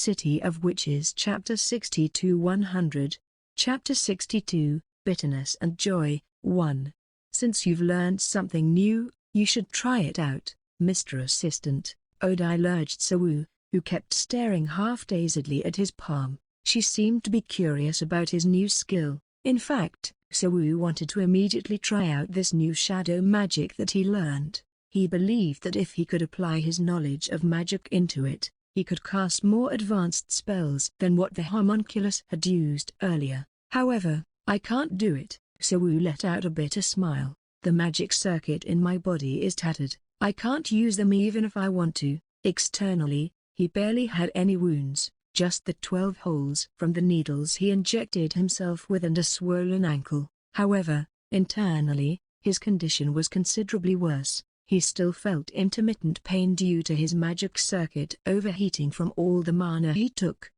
City of Witches Chapter 62-100. Chapter 62, Bitterness and Joy, 1. Since you've learned something new, you should try it out, Mr. Assistant, Odile urged Sawu, who kept staring half-dazedly at his palm. She seemed to be curious about his new skill. In fact, Sawu wanted to immediately try out this new shadow magic that he learned. He believed that if he could apply his knowledge of magic into it, he could cast more advanced spells than what the homunculus had used earlier. However, I can't do it. Sawu let out a bitter smile. The magic circuit in my body is tattered. I can't use them even if I want to. Externally, he barely had any wounds, just the 12 holes from the needles he injected himself with and a swollen ankle. However, internally, his condition was considerably worse. He still felt intermittent pain due to his magic circuit overheating from all the mana he took.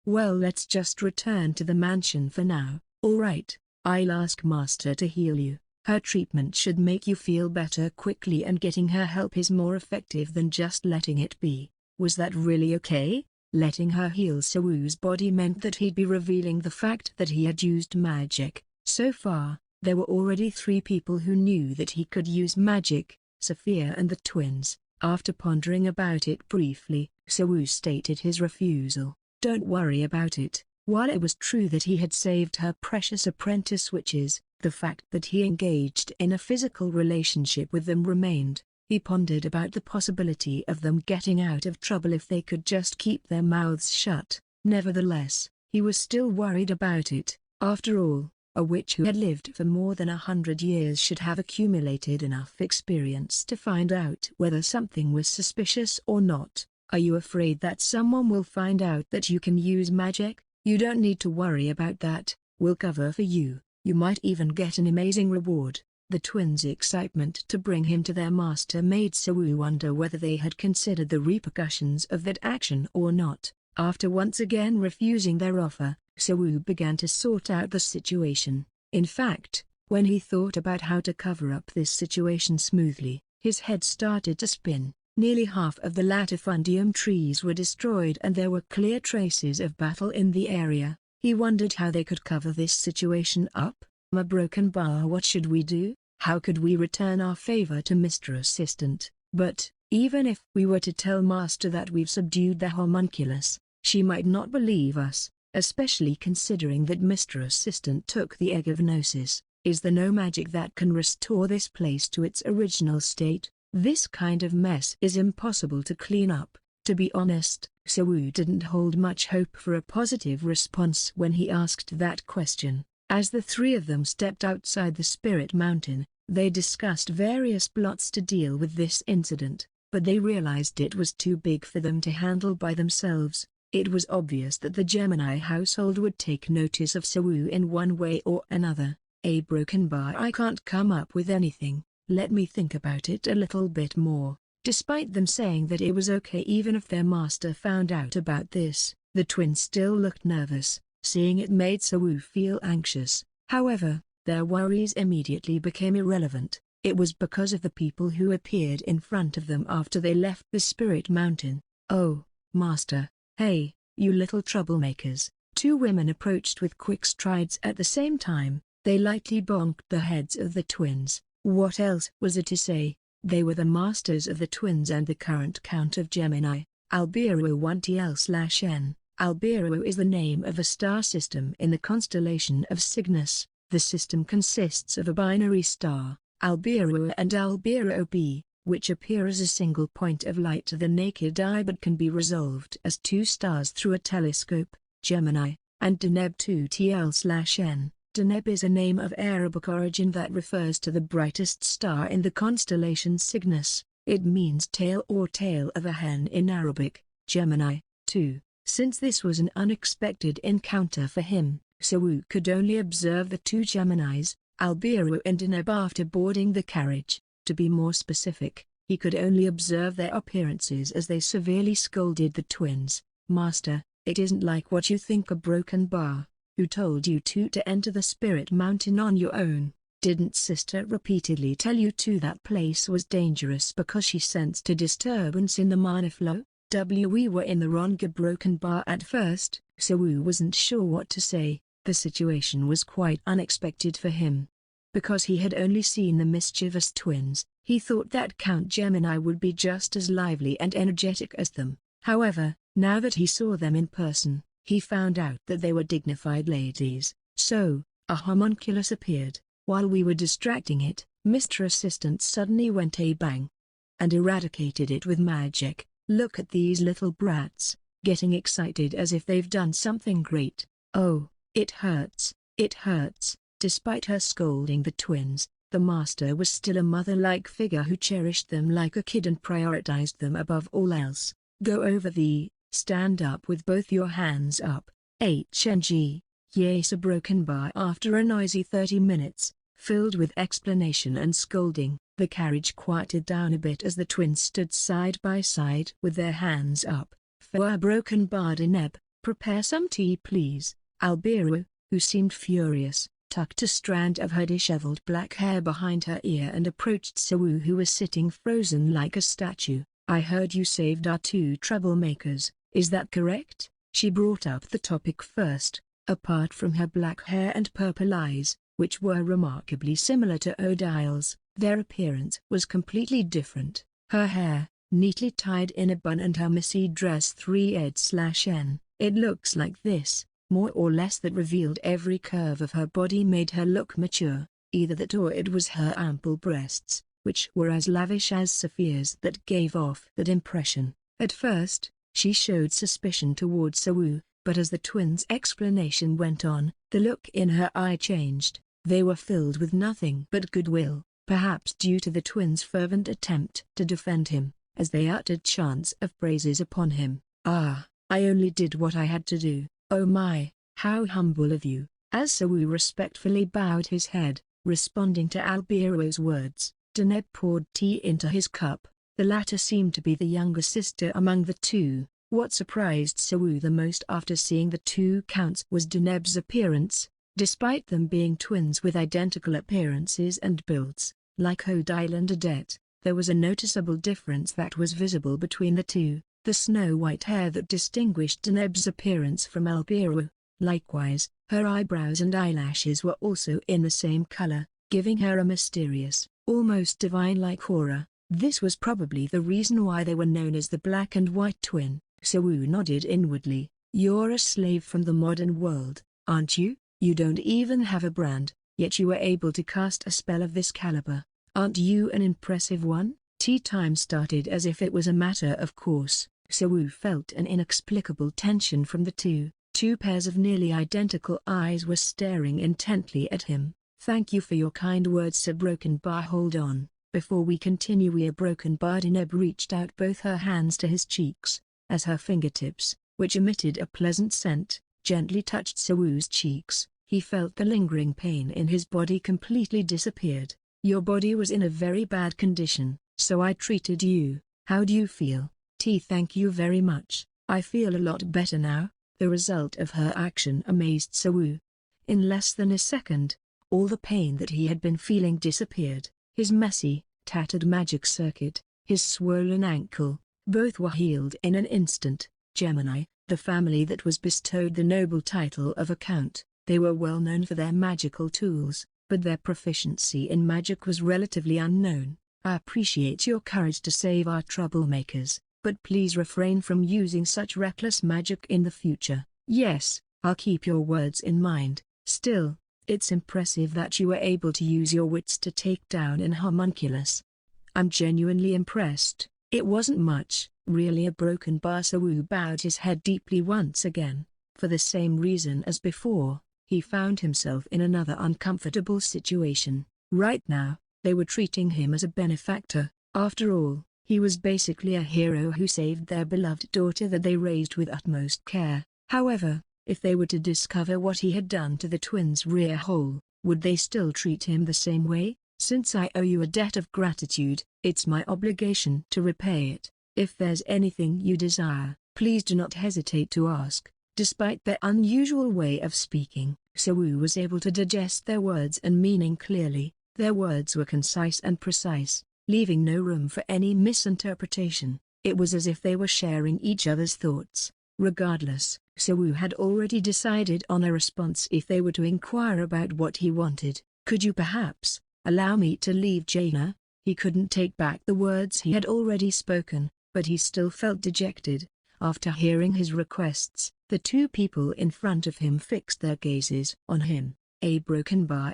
Well, let's just return to the mansion for now. Alright, I'll ask Master to heal you. Her treatment should make you feel better quickly, and getting her help is more effective than just letting it be. Was that really okay? Letting her heal Sawu's body meant that he'd be revealing the fact that he had used magic. So far, there were already 3 people who knew that he could use magic: Sophia and the twins. After pondering about it briefly, Sawu stated his refusal. Don't worry about it. While it was true that he had saved her precious apprentice witches, the fact that he engaged in a physical relationship with them remained. He pondered about the possibility of them getting out of trouble if they could just keep their mouths shut. Nevertheless, he was still worried about it. After all, a witch who had lived for more than 100 years should have accumulated enough experience to find out whether something was suspicious or not. Are you afraid that someone will find out that you can use magic? You don't need to worry about that. We'll cover for you. You might even get an amazing reward. The twins' excitement to bring him to their master made Sawu wonder whether they had considered the repercussions of that action or not. After once again refusing their offer, Sawu began to sort out the situation. In fact, when he thought about how to cover up this situation smoothly, his head started to spin. Nearly half of the latifundium trees were destroyed and there were clear traces of battle in the area. He wondered how they could cover this situation up. A broken bar. What should we do? How could we return our favor to Mr. Assistant? But, even if we were to tell Master that we've subdued the homunculus, she might not believe us, especially considering that Mr. Assistant took the egg of gnosis. Is there no magic that can restore this place to its original state? This kind of mess is impossible to clean up. To be honest, Sawu didn't hold much hope for a positive response when he asked that question. As the 3 of them stepped outside the Spirit Mountain, they discussed various plots to deal with this incident, but they realized it was too big for them to handle by themselves. It was obvious that the Gemini household would take notice of Sawu in one way or another. A broken bar. I can't come up with anything. Let me think about it a little bit more. Despite them saying that it was okay even if their master found out about this, the twins still looked nervous. Seeing it made Sawu feel anxious. However, their worries immediately became irrelevant. It was because of the people who appeared in front of them after they left the Spirit Mountain. Oh, Master. Hey, you little troublemakers. 2 women approached with quick strides at the same time. They lightly bonked the heads of the twins. What else was it to say? They were the masters of the twins and the current Count of Gemini, Albireo 1TL/N. Albireo is the name of a star system in the constellation of Cygnus. The system consists of a binary star, Albireo and Albireo B, which appear as a single point of light to the naked eye but can be resolved as 2 stars through a telescope, Gemini, and Deneb 2TL/N. Deneb is a name of Arabic origin that refers to the brightest star in the constellation Cygnus. It means tail or tail of a hen in Arabic. Gemini, 2. Since this was an unexpected encounter for him, Sawu could only observe the 2 Geminis, Albireo and Deneb, after boarding the carriage. To be more specific, he could only observe their appearances as they severely scolded the twins. Master, it isn't like what you think. A broken bar. Who told you to enter the Spirit Mountain on your own? Didn't Sister repeatedly tell you that place was dangerous because she sensed a disturbance in the mana flow? We were in the wrong broken bar at first, so Wu wasn't sure what to say. The situation was quite unexpected for him. Because he had only seen the mischievous twins, he thought that Count Gemini would be just as lively and energetic as them. However, now that he saw them in person, he found out that they were dignified ladies. So, a homunculus appeared. While we were distracting it, Mr. Assistant suddenly went a-bang and eradicated it with magic. Look at these little brats, getting excited as if they've done something great. Oh, it hurts, it hurts. Despite her scolding the twins, the master was still a mother-like figure who cherished them like a kid and prioritized them above all else. Go over the, stand up with both your hands up, HNG, yes, a broken bar. After a noisy 30 minutes, filled with explanation and scolding, the carriage quieted down a bit as the twins stood side by side with their hands up. For a broken bar, Deneb, prepare some tea please. Albiru, who seemed furious, tucked a strand of her disheveled black hair behind her ear and approached Sawu, who was sitting frozen like a statue. I heard you saved our two troublemakers, is that correct? She brought up the topic first. Apart from her black hair and purple eyes, which were remarkably similar to Odile's, their appearance was completely different. Her hair, neatly tied in a bun, and her messy dress 3/N. It looks like this, more or less, that revealed every curve of her body, made her look mature. Either that or it was her ample breasts, which were as lavish as sapphires, that gave off that impression. At first, she showed suspicion towards Sawu, but as the twins' explanation went on, the look in her eye changed. They were filled with nothing but goodwill, perhaps due to the twins' fervent attempt to defend him, as they uttered chants of praises upon him. Ah, I only did what I had to do. Oh my, how humble of you. As Sawu respectfully bowed his head, responding to Albiru's words, Deneb poured tea into his cup. The latter seemed to be the younger sister among the two. What surprised Sawu the most after seeing the two counts was Deneb's appearance. Despite them being twins with identical appearances and builds, like Odile and Odette, there was a noticeable difference that was visible between the two. The snow-white hair that distinguished Deneb's appearance from Albiru. Likewise, her eyebrows and eyelashes were also in the same color, giving her a mysterious, almost divine-like aura. This was probably the reason why they were known as the Black and White Twin. Sawu nodded inwardly. You're a slave from the modern world, aren't you? You don't even have a brand, yet you were able to cast a spell of this caliber. Aren't you an impressive one? Tea time started as if it was a matter of course. Sawu felt an inexplicable tension from the two. Two pairs of nearly identical eyes were staring intently at him. Thank you for your kind words, Sir Broken Bar. Hold on, before we continue. We are Broken Bar. Deneb reached out both her hands to his cheeks, as her fingertips, which emitted a pleasant scent, gently touched Sawu's cheeks. He felt the lingering pain in his body completely disappeared. Your body was in a very bad condition, so I treated you. How do you feel? Thank you very much. I feel a lot better now. The result of her action amazed Sawu. In less than a second, all the pain that he had been feeling disappeared. His messy, tattered magic circuit, his swollen ankle, both were healed in an instant. Gemini, the family that was bestowed the noble title of a count, they were well known for their magical tools, but their proficiency in magic was relatively unknown. I appreciate your courage to save our troublemakers, but please refrain from using such reckless magic in the future. Yes, I'll keep your words in mind. Still, it's impressive that you were able to use your wits to take down an homunculus. I'm genuinely impressed. It wasn't much, really. A Broken Bar. Sawu bowed his head deeply once again. For the same reason as before, he found himself in another uncomfortable situation. Right now, they were treating him as a benefactor. After all, he was basically a hero who saved their beloved daughter that they raised with utmost care. However, if they were to discover what he had done to the twins' rear hole, would they still treat him the same way? Since I owe you a debt of gratitude, it's my obligation to repay it. If there's anything you desire, please do not hesitate to ask. Despite their unusual way of speaking, Sawu was able to digest their words and meaning clearly. Their words were concise and precise, leaving no room for any misinterpretation. It was as if they were sharing each other's thoughts. Regardless, Sawu had already decided on a response if they were to inquire about what he wanted. "Could you perhaps allow me to leave, Jaina?" He couldn't take back the words he had already spoken, but he still felt dejected. After hearing his requests, the two people in front of him fixed their gazes on him. A broken bar.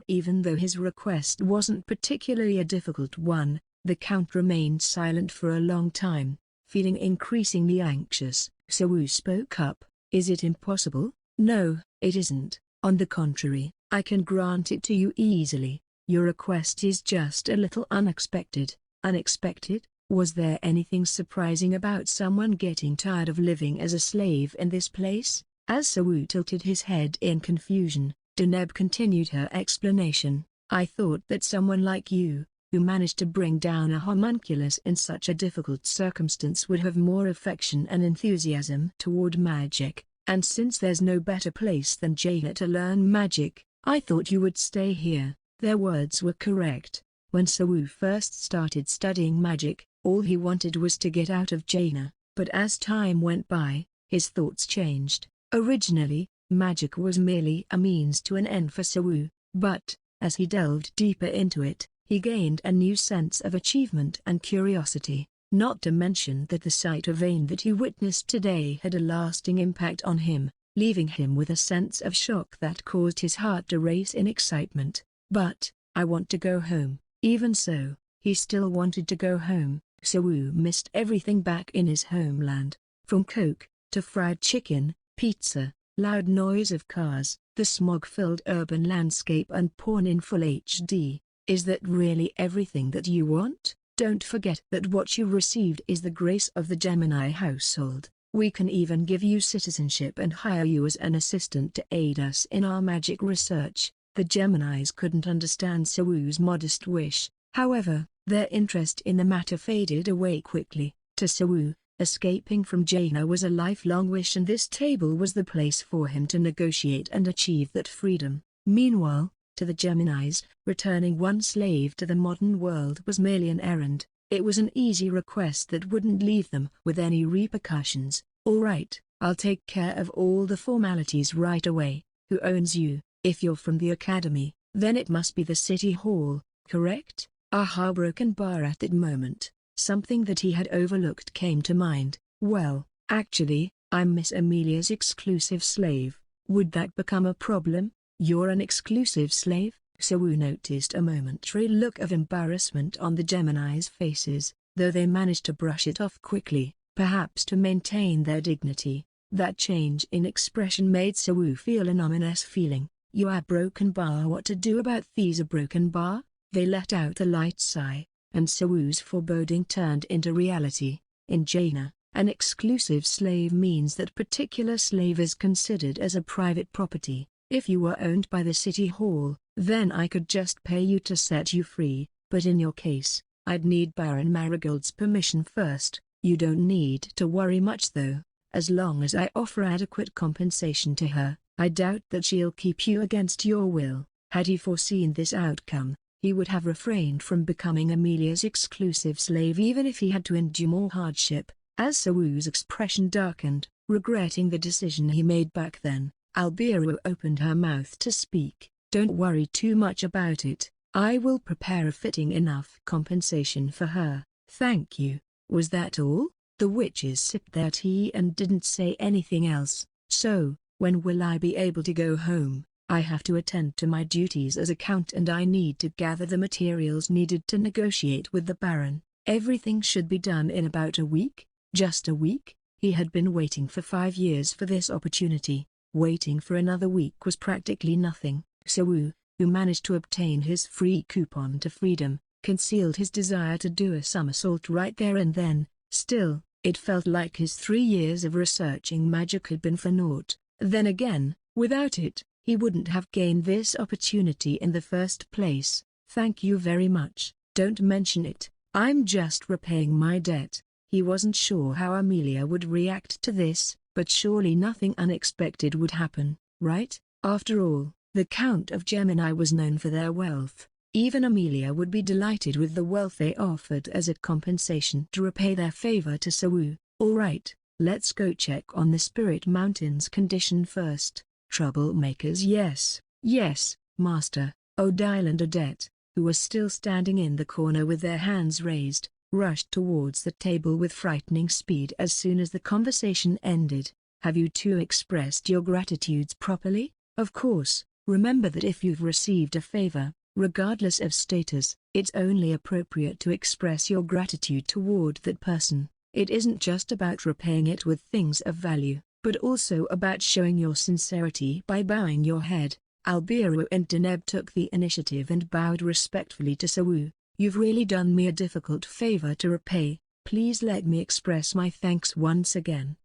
Even though his request wasn't particularly a difficult one, the Count remained silent for a long time, feeling increasingly anxious. Sawu spoke up. "Is it impossible?" "No, it isn't. On the contrary, I can grant it to you easily. Your request is just a little unexpected." "Unexpected? Was there anything surprising about someone getting tired of living as a slave in this place?" As Sawu tilted his head in confusion, Deneb continued her explanation. "I thought that someone like you, who managed to bring down a homunculus in such a difficult circumstance, would have more affection and enthusiasm toward magic, and since there's no better place than Jaina to learn magic, I thought you would stay here." Their words were correct. When Sawu first started studying magic, all he wanted was to get out of Jaina, but as time went by, his thoughts changed. Originally, magic was merely a means to an end for Sawu, but, as he delved deeper into it, he gained a new sense of achievement and curiosity, not to mention that the sight of aved that he witnessed today had a lasting impact on him, leaving him with a sense of shock that caused his heart to race in excitement. "But, I want to go home." Even so, he still wanted to go home. Sawu missed everything back in his homeland, from Coke, to fried chicken, pizza, loud noise of cars, the smog-filled urban landscape and porn in full HD. Is that really everything that you want? Don't forget that what you received is the grace of the Gemini household. We can even give you citizenship and hire you as an assistant to aid us in our magic research. The Geminis couldn't understand Sawu's modest wish, however, their interest in the matter faded away quickly. To Sawu, escaping from Jaina was a lifelong wish, and this table was the place for him to negotiate and achieve that freedom. Meanwhile, to the Geminis, returning one slave to the modern world was merely an errand. It was an easy request that wouldn't leave them with any repercussions. "All right, I'll take care of all the formalities right away. Who owns you? If you're from the academy, then it must be the city hall, correct?" A heartbroken bar at that moment, something that he had overlooked came to mind. "Well, actually, I'm Miss Amelia's exclusive slave. Would that become a problem?" "You're an exclusive slave?" Sawu noticed a momentary look of embarrassment on the Gemini's faces, though they managed to brush it off quickly, perhaps to maintain their dignity. That change in expression made Sawu feel an ominous feeling. "You are broken bar. What to do about these a broken bar?" They let out a light sigh, and Sawu's foreboding turned into reality. In Jaina, an exclusive slave means that particular slave is considered as a private property. If you were owned by the city hall, then I could just pay you to set you free, but in your case, I'd need Baron Marigold's permission first. You don't need to worry much though, as long as I offer adequate compensation to her. I doubt that she'll keep you against your will." Had he foreseen this outcome, he would have refrained from becoming Amelia's exclusive slave even if he had to endure more hardship. As Sawu's expression darkened, regretting the decision he made back then, Albiru opened her mouth to speak. "Don't worry too much about it. I will prepare a fitting enough compensation for her." "Thank you." Was that all? The witches sipped their tea and didn't say anything else. "So, when will I be able to go home?" "I have to attend to my duties as a count, and I need to gather the materials needed to negotiate with the Baron. Everything should be done in about a week." Just a week? He had been waiting for 5 years for this opportunity. Waiting for another week was practically nothing. Sawu, who managed to obtain his free coupon to freedom, concealed his desire to do a somersault right there and then. Still, it felt like his 3 years of researching magic had been for naught. Then again, without it, he wouldn't have gained this opportunity in the first place. "Thank you very much." "Don't mention it. I'm just repaying my debt." He wasn't sure how Amelia would react to this, but surely nothing unexpected would happen, right? After all, the Count of Gemini was known for their wealth. Even Amelia would be delighted with the wealth they offered as a compensation to repay their favor to Sawu. All right, let's go check on the Spirit Mountain's condition first. Troublemakers. Yes, yes, Master. Odile and Odette, who were still standing in the corner with their hands raised, rushed towards the table with frightening speed as soon as the conversation ended. Have you two expressed your gratitudes properly? Of course. Remember that if you've received a favor, regardless of status, it's only appropriate to express your gratitude toward that person. It isn't just about repaying it with things of value, but also about showing your sincerity by bowing your head. Alberu and Deneb took the initiative and bowed respectfully to Sawu. You've really done me a difficult favor to repay. Please let me express my thanks once again.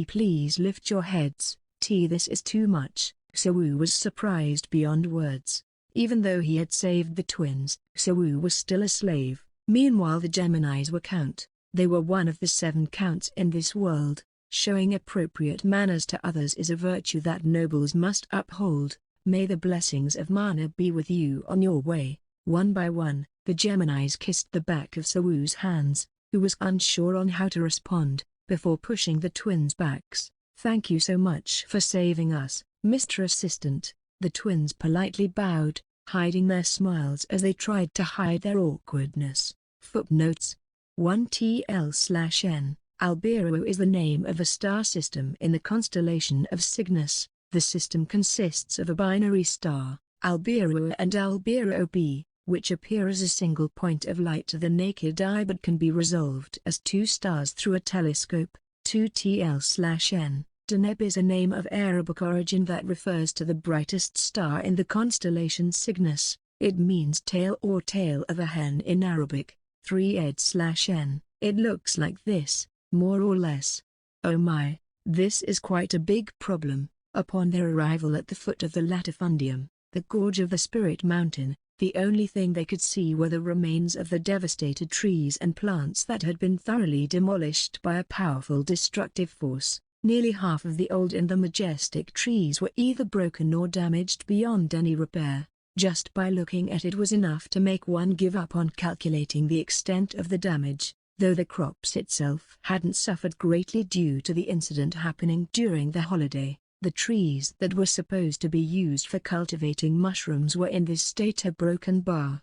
Please lift your heads. This is too much. Sawu was surprised beyond words. Even though he had saved the twins, Sawu was still a slave. Meanwhile the Geminis were count. They were one of the 7 counts in this world. Showing appropriate manners to others is a virtue that nobles must uphold. May the blessings of Mana be with you on your way. One by one, the Geminis kissed the back of Sawu's hands, who was unsure on how to respond, before pushing the twins' backs. Thank you so much for saving us, Mr. Assistant. The twins politely bowed, hiding their smiles as they tried to hide their awkwardness. Footnotes 1TL/N. Alberu is the name of a star system in the constellation of Cygnus. The system consists of a binary star, Alberu A and Alberu B, which appear as a single point of light to the naked eye but can be resolved as 2 stars through a telescope. 2TL/N. Deneb is a name of Arabic origin that refers to the brightest star in the constellation Cygnus. It means tail or tail of a hen in Arabic. 3ed/N. It looks like this, more or less. Oh my, this is quite a big problem. Upon their arrival at the foot of the latifundium, the gorge of the Spirit Mountain, the only thing they could see were the remains of the devastated trees and plants that had been thoroughly demolished by a powerful destructive force. Nearly half of the old and the majestic trees were either broken or damaged beyond any repair. Just by looking at it was enough to make one give up on calculating the extent of the damage, though the crops itself hadn't suffered greatly due to the incident happening during the holiday. The trees that were supposed to be used for cultivating mushrooms were in this state a broken bar.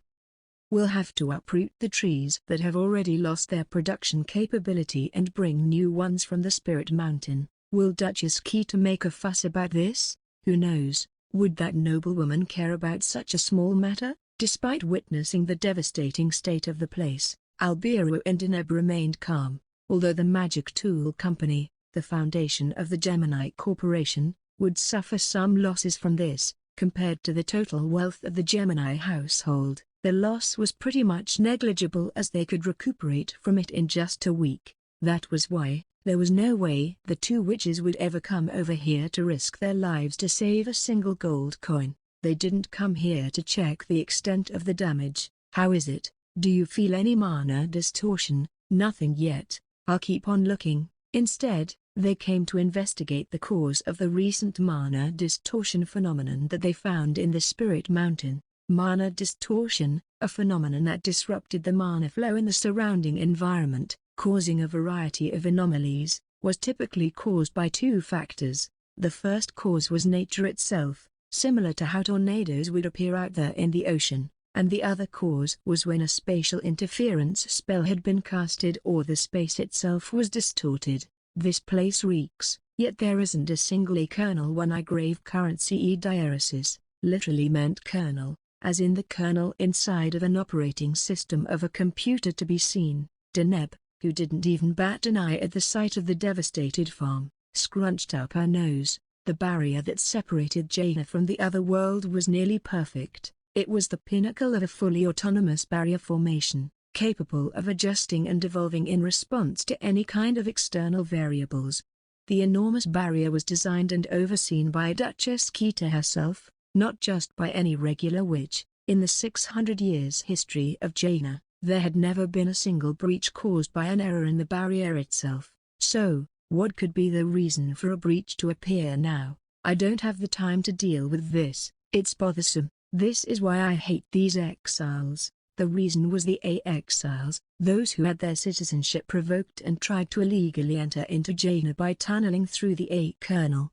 We'll have to uproot the trees that have already lost their production capability and bring new ones from the Spirit Mountain. Will Duchess Kita make a fuss about this? Who knows? Would that noblewoman care about such a small matter? Despite witnessing the devastating state of the place, Alberu and Deneb remained calm, although the Magic Tool Company, the foundation of the Gemini Corporation, would suffer some losses from this. Compared to the total wealth of the Gemini household, the loss was pretty much negligible as they could recuperate from it in just a week. That was why there was no way the 2 witches would ever come over here to risk their lives to save a single gold coin. They didn't come here to check the extent of the damage. How is it? Do you feel any mana distortion? Nothing yet. I'll keep on looking. Instead, they came to investigate the cause of the recent mana distortion phenomenon that they found in the Spirit Mountain. Mana distortion, a phenomenon that disrupted the mana flow in the surrounding environment, causing a variety of anomalies, was typically caused by 2 factors. The first cause was nature itself, similar to how tornadoes would appear out there in the ocean, and the other cause was when a spatial interference spell had been casted or the space itself was distorted. This place reeks, yet there isn't a single kernel. One I grave currency diaresis, literally meant kernel, as in the kernel inside of an operating system of a computer to be seen. Deneb, who didn't even bat an eye at the sight of the devastated farm, scrunched up her nose. The barrier that separated Jaina from the other world was nearly perfect. It was the pinnacle of a fully autonomous barrier formation, capable of adjusting and evolving in response to any kind of external variables. The enormous barrier was designed and overseen by Duchess Kita herself, not just by any regular witch. In the 600 years history of Jaina, there had never been a single breach caused by an error in the barrier itself. So, what could be the reason for a breach to appear now? I don't have the time to deal with this. It's bothersome. This is why I hate these exiles. The reason was the exiles, those who had their citizenship revoked and tried to illegally enter into Jaina by tunneling through the kernel.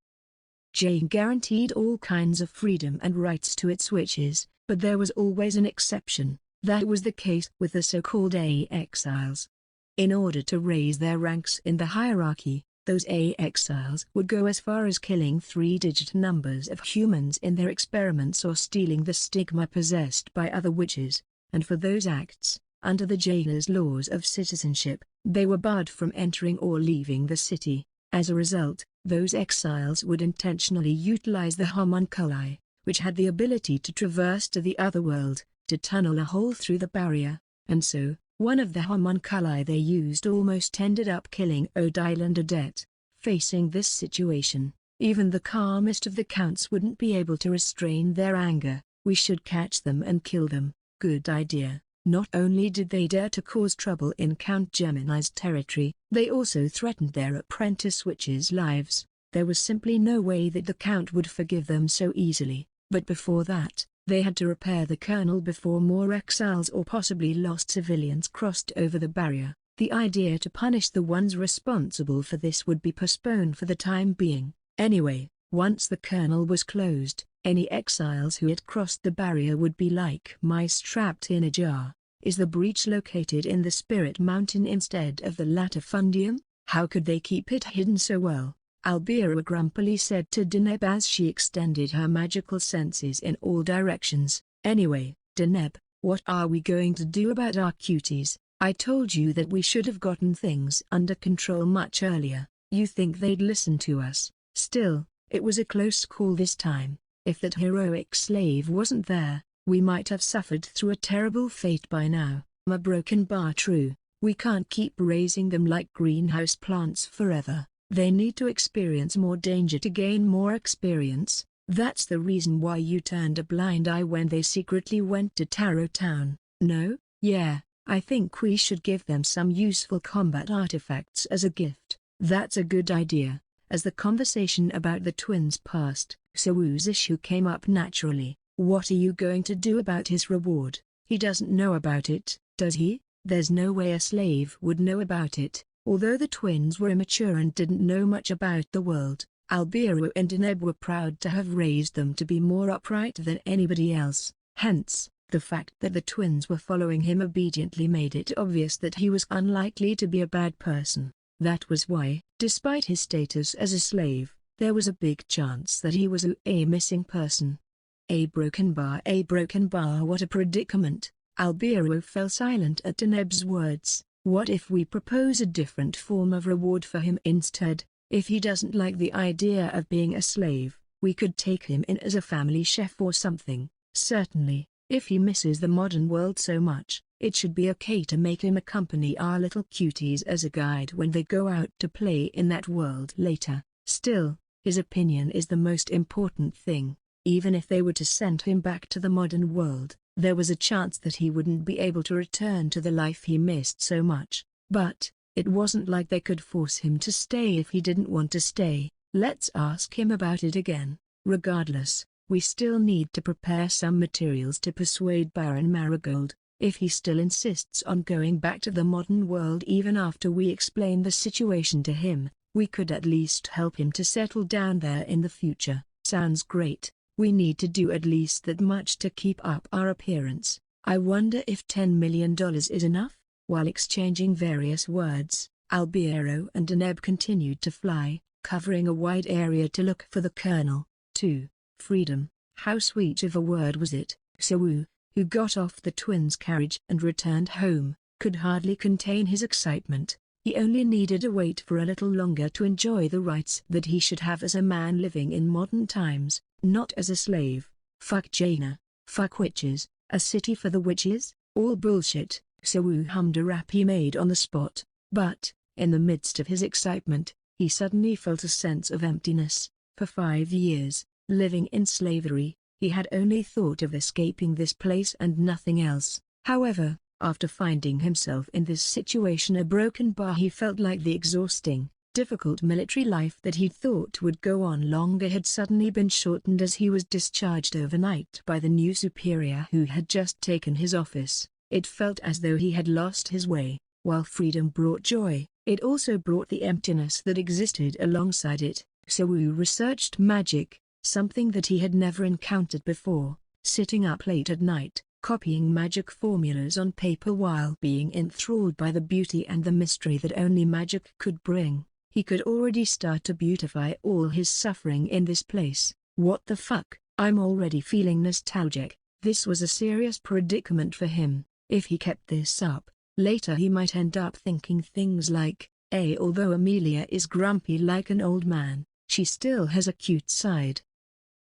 Jaina guaranteed all kinds of freedom and rights to its witches, but there was always an exception. That was the case with the so-called exiles. In order to raise their ranks in the hierarchy, those exiles would go as far as killing 3-digit numbers of humans in their experiments or stealing the stigma possessed by other witches, and for those acts, under the Jaina's laws of citizenship, they were barred from entering or leaving the city. As a result, those exiles would intentionally utilize the homunculi, which had the ability to traverse to the other world, to tunnel a hole through the barrier, and so, one of the homunculi they used almost ended up killing Odile and Odette. Facing this situation, even the calmest of the counts wouldn't be able to restrain their anger. We should catch them and kill them. Good idea. Not only did they dare to cause trouble in Count Gemini's territory, they also threatened their apprentice witches' lives. There was simply no way that the Count would forgive them so easily, but before that, they had to repair the kernel before more exiles or possibly lost civilians crossed over the barrier. The idea to punish the ones responsible for this would be postponed for the time being. Anyway, once the kernel was closed, any exiles who had crossed the barrier would be like mice trapped in a jar. Is the breach located in the Spirit Mountain instead of the Latifundium? How could they keep it hidden so well? Albira grumpily said to Deneb as she extended her magical senses in all directions. Anyway, Deneb, what are we going to do about our cuties? I told you that we should have gotten things under control much earlier. You think they'd listen to us? Still, it was a close call this time. If that heroic slave wasn't there, we might have suffered through a terrible fate by now. A broken bar true. We can't keep raising them like greenhouse plants forever. They need to experience more danger to gain more experience. That's the reason why you turned a blind eye when they secretly went to Taro Town. No? Yeah, I think we should give them some useful combat artifacts as a gift. That's a good idea. As the conversation about the twins passed, Sawu's issue came up naturally. What are you going to do about his reward? He doesn't know about it, does he? There's no way a slave would know about it. Although the twins were immature and didn't know much about the world, Albiru and Deneb were proud to have raised them to be more upright than anybody else. Hence, the fact that the twins were following him obediently made it obvious that he was unlikely to be a bad person. That was why, despite his status as a slave, there was a big chance that he was a missing person. A broken bar, what a predicament. Albiru fell silent at Deneb's words. What if we propose a different form of reward for him instead? If he doesn't like the idea of being a slave, we could take him in as a family chef or something. Certainly, if he misses the modern world so much, it should be okay to make him accompany our little cuties as a guide when they go out to play in that world later. Still, his opinion is the most important thing. Even if they were to send him back to the modern world, there was a chance that he wouldn't be able to return to the life he missed so much. But, it wasn't like they could force him to stay if he didn't want to stay. Let's ask him about it again. Regardless, we still need to prepare some materials to persuade Baron Marigold. If he still insists on going back to the modern world even after we explain the situation to him, we could at least help him to settle down there in the future. Sounds great. We need to do at least that much to keep up our appearance. I wonder if $10 million is enough? While exchanging various words, Albiero and Deneb continued to fly, covering a wide area to look for the Colonel. 2. Freedom. How sweet of a word was it? Sawu, who got off the twins' carriage and returned home, could hardly contain his excitement. He only needed to wait for a little longer to enjoy the rights that he should have as a man living in modern times, not as a slave. Fuck Jaina. Fuck witches. A city for the witches? All bullshit. Sawu hummed a rap he made on the spot. But, in the midst of his excitement, he suddenly felt a sense of emptiness. For 5 years, living in slavery, he had only thought of escaping this place and nothing else. However, after finding himself in this situation, a broken bar, he felt like the exhausting, difficult military life that he'd thought would go on longer had suddenly been shortened as he was discharged overnight by the new superior who had just taken his office. It felt as though he had lost his way. While freedom brought joy, it also brought the emptiness that existed alongside it. So-woo researched magic, something that he had never encountered before, sitting up late at night, copying magic formulas on paper while being enthralled by the beauty and the mystery that only magic could bring. He could already start to beautify all his suffering in this place. What the fuck, I'm already feeling nostalgic. This was a serious predicament for him. If he kept this up, later he might end up thinking things like, although Amelia is grumpy like an old man, she still has a cute side.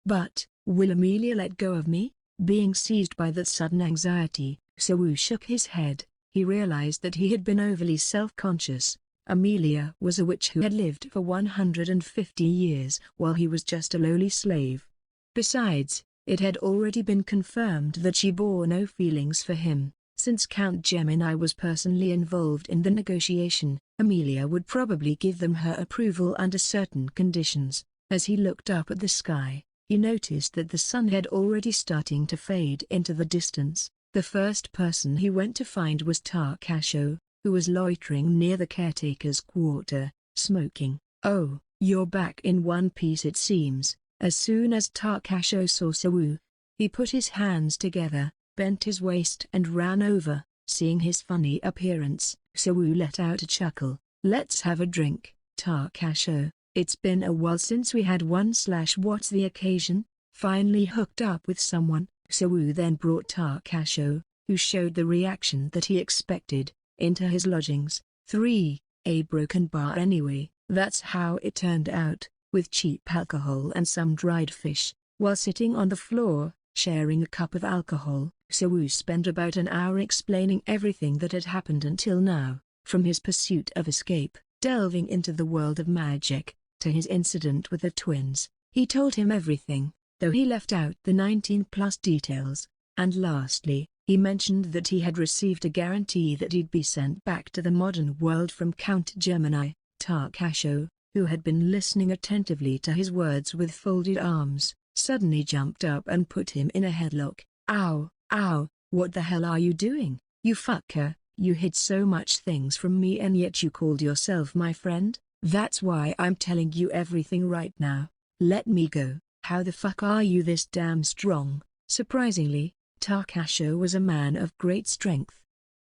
But, will Amelia let go of me? Being seized by that sudden anxiety, So-woo shook his head. He realized that he had been overly self-conscious. Amelia was a witch who had lived for 150 years while he was just a lowly slave. Besides, it had already been confirmed that she bore no feelings for him. Since Count Gemini was personally involved in the negotiation, Amelia would probably give them her approval under certain conditions. As he looked up at the sky, he noticed that the sun had already starting to fade into the distance. The first person he went to find was Takasho, who was loitering near the caretaker's quarter, smoking. "Oh, you're back in one piece it seems." As soon as Takasho saw So-woo, he put his hands together, bent his waist and ran over. Seeing his funny appearance, So-woo let out a chuckle. "Let's have a drink, Takasho. It's been a while since we had one. What's the occasion? Finally hooked up with someone?" So-woo then brought Takasho, who showed the reaction that he expected, into his lodgings. A broken bar anyway. That's how it turned out, with cheap alcohol and some dried fish. While sitting on the floor, sharing a cup of alcohol, So-woo spent about an hour explaining everything that had happened until now, from his pursuit of escape, delving into the world of magic, to his incident with the twins. He told him everything, though he left out the 19+ details. And lastly, he mentioned that he had received a guarantee that he'd be sent back to the modern world from Count Gemini. Takasho, who had been listening attentively to his words with folded arms, suddenly jumped up and put him in a headlock. "Ow, ow, what the hell are you doing? You fucker, you hid so much things from me and yet you called yourself my friend? That's why I'm telling you everything right now. Let me go. How the fuck are you this damn strong?" Surprisingly, Takasho was a man of great strength.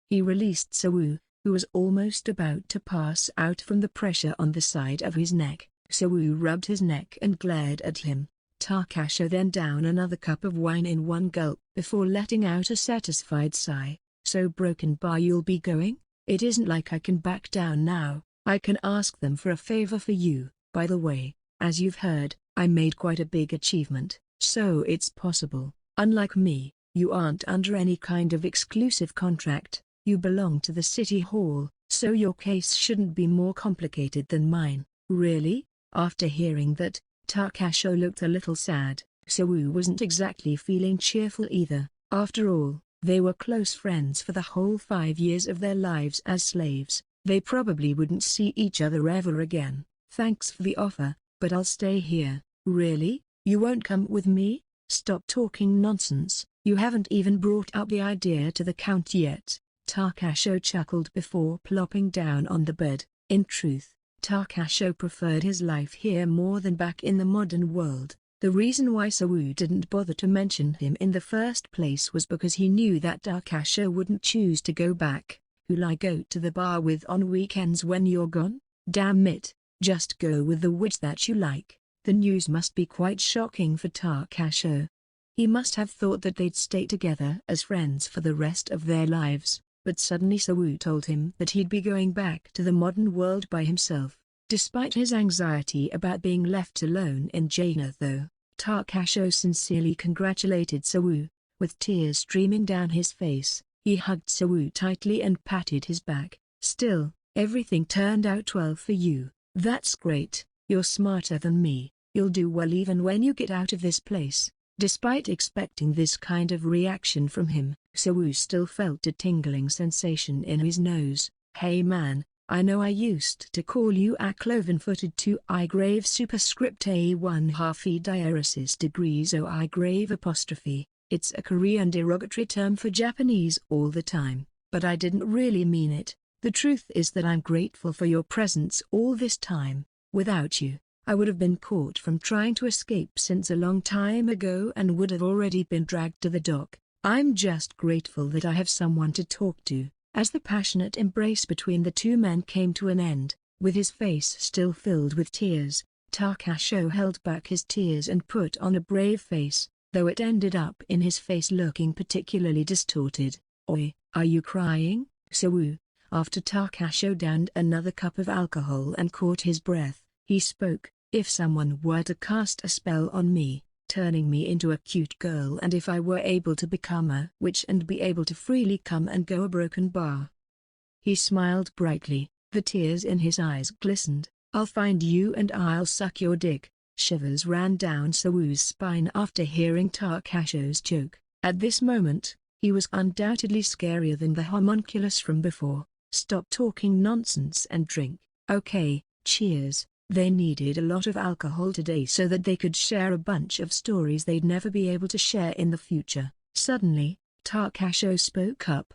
He released So-woo, who was almost about to pass out from the pressure on the side of his neck. So-woo rubbed his neck and glared at him. Takasho then downed another cup of wine in one gulp before letting out a satisfied sigh. "So broken bar you'll be going? It isn't like I can back down now. I can ask them for a favor for you. By the way, as you've heard, I made quite a big achievement, so it's possible. Unlike me, you aren't under any kind of exclusive contract. You belong to the city hall, so your case shouldn't be more complicated than mine." "Really?" After hearing that, Takasho looked a little sad. So-woo wasn't exactly feeling cheerful either. After all, they were close friends for the whole 5 years of their lives as slaves. They probably wouldn't see each other ever again. "Thanks for the offer, but I'll stay here." "Really? You won't come with me? Stop talking nonsense. You haven't even brought up the idea to the Count yet." Takasho chuckled before plopping down on the bed. In truth, Takasho preferred his life here more than back in the modern world. The reason why So-woo didn't bother to mention him in the first place was because he knew that Takasho wouldn't choose to go back. "Who'll I go to the bar with on weekends when you're gone? Damn it, just go with the witch that you like." The news must be quite shocking for Takasho. He must have thought that they'd stay together as friends for the rest of their lives, but suddenly So-woo told him that he'd be going back to the modern world by himself. Despite his anxiety about being left alone in Jaina though, Takasho sincerely congratulated So-woo. With tears streaming down his face, he hugged So-woo tightly and patted his back. "Still, everything turned out well for you. That's great. You're smarter than me. You'll do well even when you get out of this place." Despite expecting this kind of reaction from him, So-woo still felt a tingling sensation in his nose. "Hey man, I know I used to call you a cloven-footed 2I grave superscript A1 half E diaresis degrees OI grave apostrophe. It's a Korean derogatory term for Japanese all the time, but I didn't really mean it. The truth is that I'm grateful for your presence all this time. Without you, I would have been caught from trying to escape since a long time ago and would have already been dragged to the dock. I'm just grateful that I have someone to talk to. As the passionate embrace between the two men came to an end, with his face still filled with tears, Takasho held back his tears and put on a brave face, though it ended up in his face looking particularly distorted. "Oi, are you crying, Sawu?" After Takasho downed another cup of alcohol and caught his breath, he spoke. "If someone were to cast a spell on me, turning me into a cute girl, and if I were able to become a witch and be able to freely come and go a broken bar." He smiled brightly, the tears in his eyes glistened. "I'll find you and I'll suck your dick." Shivers ran down Sawu's spine after hearing Takasho's joke. At this moment, he was undoubtedly scarier than the homunculus from before. "Stop talking nonsense and drink." "Okay, cheers." They needed a lot of alcohol today so that they could share a bunch of stories they'd never be able to share in the future. Suddenly, Takasho spoke up.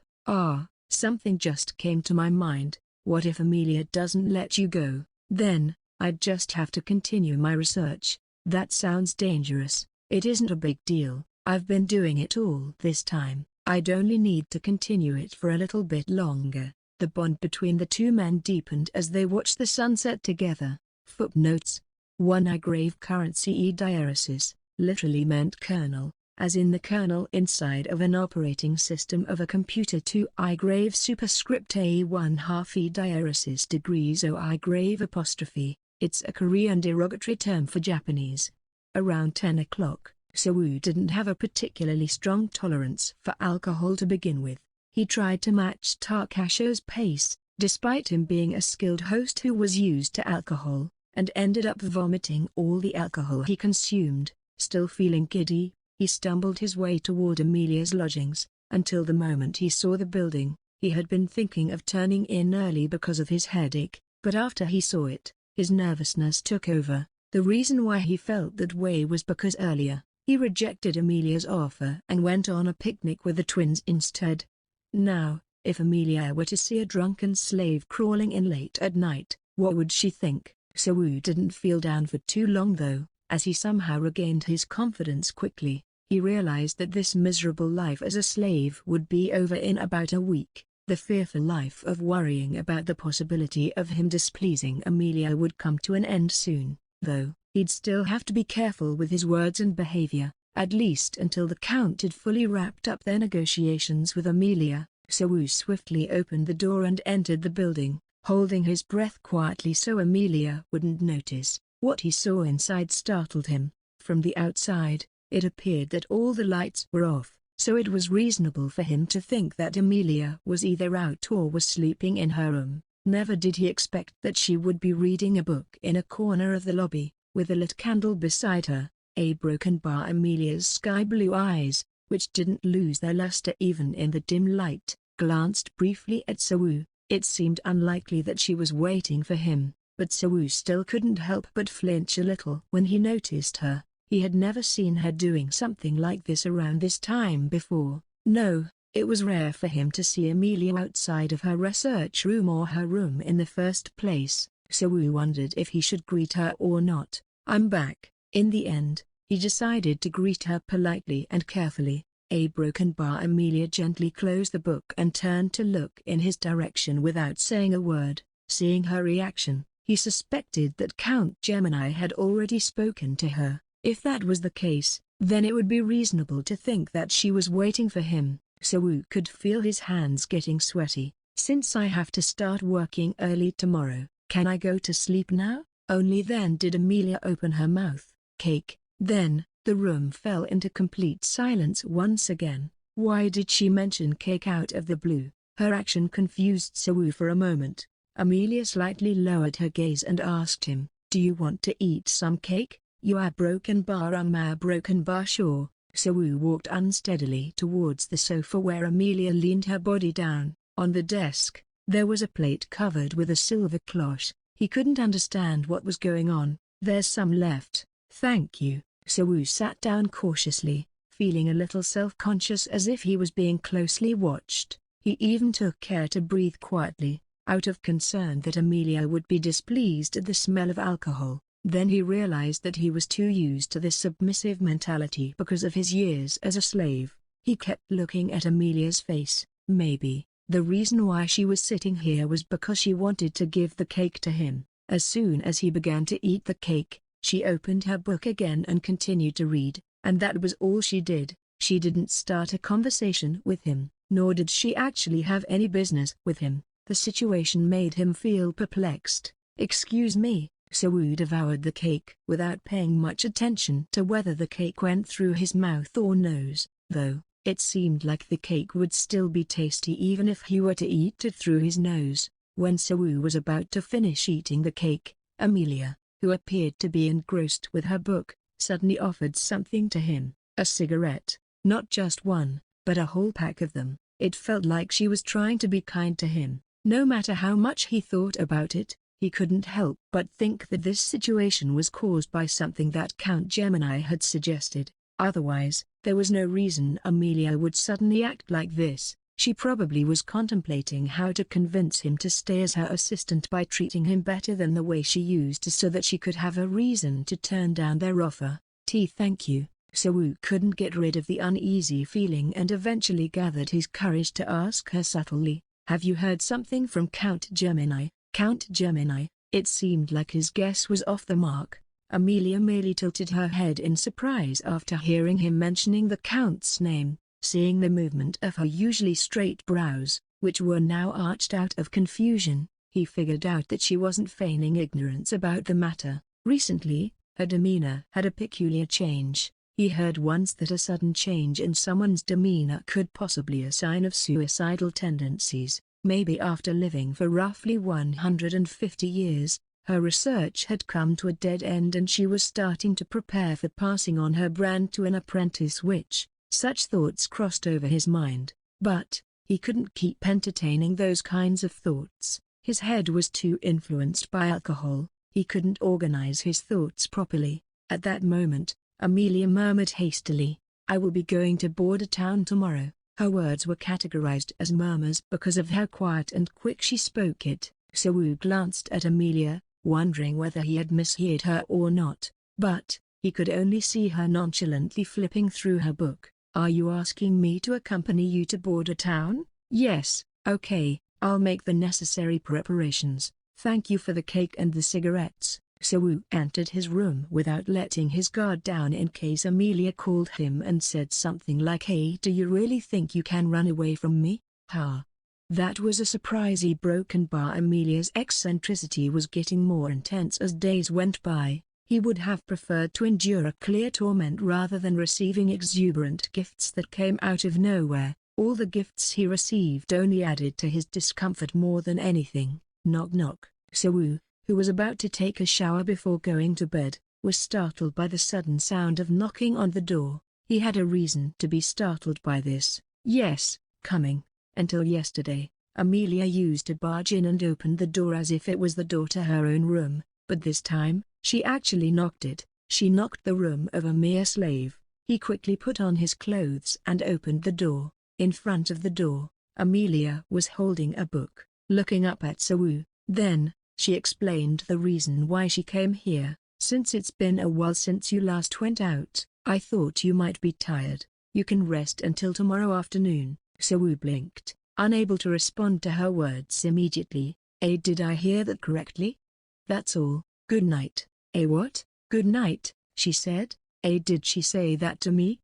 Something just came to my mind. What if Amelia doesn't let you go? Then, I'd just have to continue my research." "That sounds dangerous." "It isn't a big deal. I've been doing it all this time. I'd only need to continue it for a little bit longer." The bond between the two men deepened as they watched the sunset together. Footnotes: 1I grave currency E diaresis, literally meant kernel, as in the kernel inside of an operating system of a computer. 2I grave superscript A1 half E diaresis degrees OI grave apostrophe. It's a Korean derogatory term for Japanese. Around 10 o'clock, Sawu didn't have a particularly strong tolerance for alcohol to begin with. He tried to match Takasho's pace, despite him being a skilled host who was used to alcohol, and ended up vomiting all the alcohol he consumed. Still feeling giddy, he stumbled his way toward Amelia's lodgings. Until the moment he saw the building, he had been thinking of turning in early because of his headache, but after he saw it, his nervousness took over. The reason why he felt that way was because earlier, he rejected Amelia's offer and went on a picnic with the twins instead. Now, if Amelia were to see a drunken slave crawling in late at night, what would she think? Sawu didn't feel down for too long though. As he somehow regained his confidence quickly, he realized that this miserable life as a slave would be over in about a week. The fearful life of worrying about the possibility of him displeasing Amelia would come to an end soon, though he'd still have to be careful with his words and behavior, at least until the Count had fully wrapped up their negotiations with Amelia. Sawu swiftly opened the door and entered the building, holding his breath quietly so Amelia wouldn't notice. What he saw inside startled him. From the outside, it appeared that all the lights were off, so it was reasonable for him to think that Amelia was either out or was sleeping in her room. Never did he expect that she would be reading a book in a corner of the lobby, with a lit candle beside her. A broken bar. Amelia's sky-blue eyes, which didn't lose their luster even in the dim light, glanced briefly at Sawu. It seemed unlikely that she was waiting for him, but Sawu still couldn't help but flinch a little when he noticed her. He had never seen her doing something like this around this time before. No, it was rare for him to see Amelia outside of her research room or her room in the first place. Sawu wondered if he should greet her or not. "I'm back." In the end, he decided to greet her politely and carefully. A broken bar. Amelia gently closed the book and turned to look in his direction without saying a word. Seeing her reaction, he suspected that Count Gemini had already spoken to her. If that was the case, then it would be reasonable to think that she was waiting for him. Sawu could feel his hands getting sweaty. "Since I have to start working early tomorrow, can I go to sleep now?" Only then did Amelia open her mouth. "Cake." Then, the room fell into complete silence once again. Why did she mention cake out of the blue? Her action confused Sawu for a moment. Amelia slightly lowered her gaze and asked him, "Do you want to eat some cake?" "You are broken bar." "A broken bar, sure." Sawu walked unsteadily towards the sofa where Amelia leaned her body down. On the desk, There was a plate covered with a silver cloche. He couldn't understand what was going on. "There's some left, thank you." So sat down cautiously, feeling a little self-conscious as if he was being closely watched. He even took care to breathe quietly, out of concern that Amelia would be displeased at the smell of alcohol. Then he realized that he was too used to this submissive mentality because of his years as a slave. He kept looking at Amelia's face. Maybe the reason why she was sitting here was because she wanted to give the cake to him. As soon as he began to eat the cake, she opened her book again and continued to read, and that was all she did. She didn't start a conversation with him, nor did she actually have any business with him. The situation made him feel perplexed. "Excuse me." So devoured the cake without paying much attention to whether the cake went through his mouth or nose, though it seemed like the cake would still be tasty even if he were to eat it through his nose. When So was about to finish eating the cake, Amelia, who appeared to be engrossed with her book, suddenly offered something to him, a cigarette. Not just one, but a whole pack of them. It felt like she was trying to be kind to him. No matter how much he thought about it, he couldn't help but think that this situation was caused by something that Count Gemini had suggested. Otherwise, there was no reason Amelia would suddenly act like this. She probably was contemplating how to convince him to stay as her assistant by treating him better than the way she used to, so that she could have a reason to turn down their offer. Thank you." So couldn't get rid of the uneasy feeling and eventually gathered his courage to ask her subtly, "Have you heard something from Count Gemini?" Count Gemini. It seemed like his guess was off the mark. Amelia merely tilted her head in surprise after hearing him mentioning the Count's name. Seeing the movement of her usually straight brows, which were now arched out of confusion, he figured out that she wasn't feigning ignorance about the matter. Recently, her demeanor had a peculiar change. He heard once that a sudden change in someone's demeanor could possibly be a sign of suicidal tendencies. Maybe after living for roughly 150 years, her research had come to a dead end and she was starting to prepare for passing on her brand to an apprentice witch. Such thoughts crossed over his mind, but he couldn't keep entertaining those kinds of thoughts. His head was too influenced by alcohol. He couldn't organize his thoughts properly. At that moment, Amelia murmured hastily, "I will be going to Border Town tomorrow." Her words were categorized as murmurs because of how quiet and quick she spoke it. So glanced at Amelia, wondering whether he had misheard her or not, but he could only see her nonchalantly flipping through her book. "Are you asking me to accompany you to Border Town?" "Yes." "Okay, I'll make the necessary preparations. Thank you for the cake and the cigarettes." So entered his room without letting his guard down in case Amelia called him and said something like, "Hey, do you really think you can run away from me?" Ha! That was a surprise he broke, and Amelia's eccentricity was getting more intense as days went by. He would have preferred to endure a clear torment rather than receiving exuberant gifts that came out of nowhere. All the gifts he received only added to his discomfort more than anything. Knock knock. So who was about to take a shower before going to bed, was startled by the sudden sound of knocking on the door. He had a reason to be startled by this. Yes, coming. Until yesterday, Amelia used to barge in and open the door as if it was the door to her own room, but this time, she actually knocked it. She knocked the room of a mere slave. He quickly put on his clothes and opened the door. In front of the door, Amelia was holding a book, looking up at So. Then, she explained the reason why she came here. "Since it's been a while since you last went out, I thought you might be tired. You can rest until tomorrow afternoon." So blinked, unable to respond to her words immediately. Did I hear that correctly? That's all. Good night." What? Good night," she said. Did she say that to me?"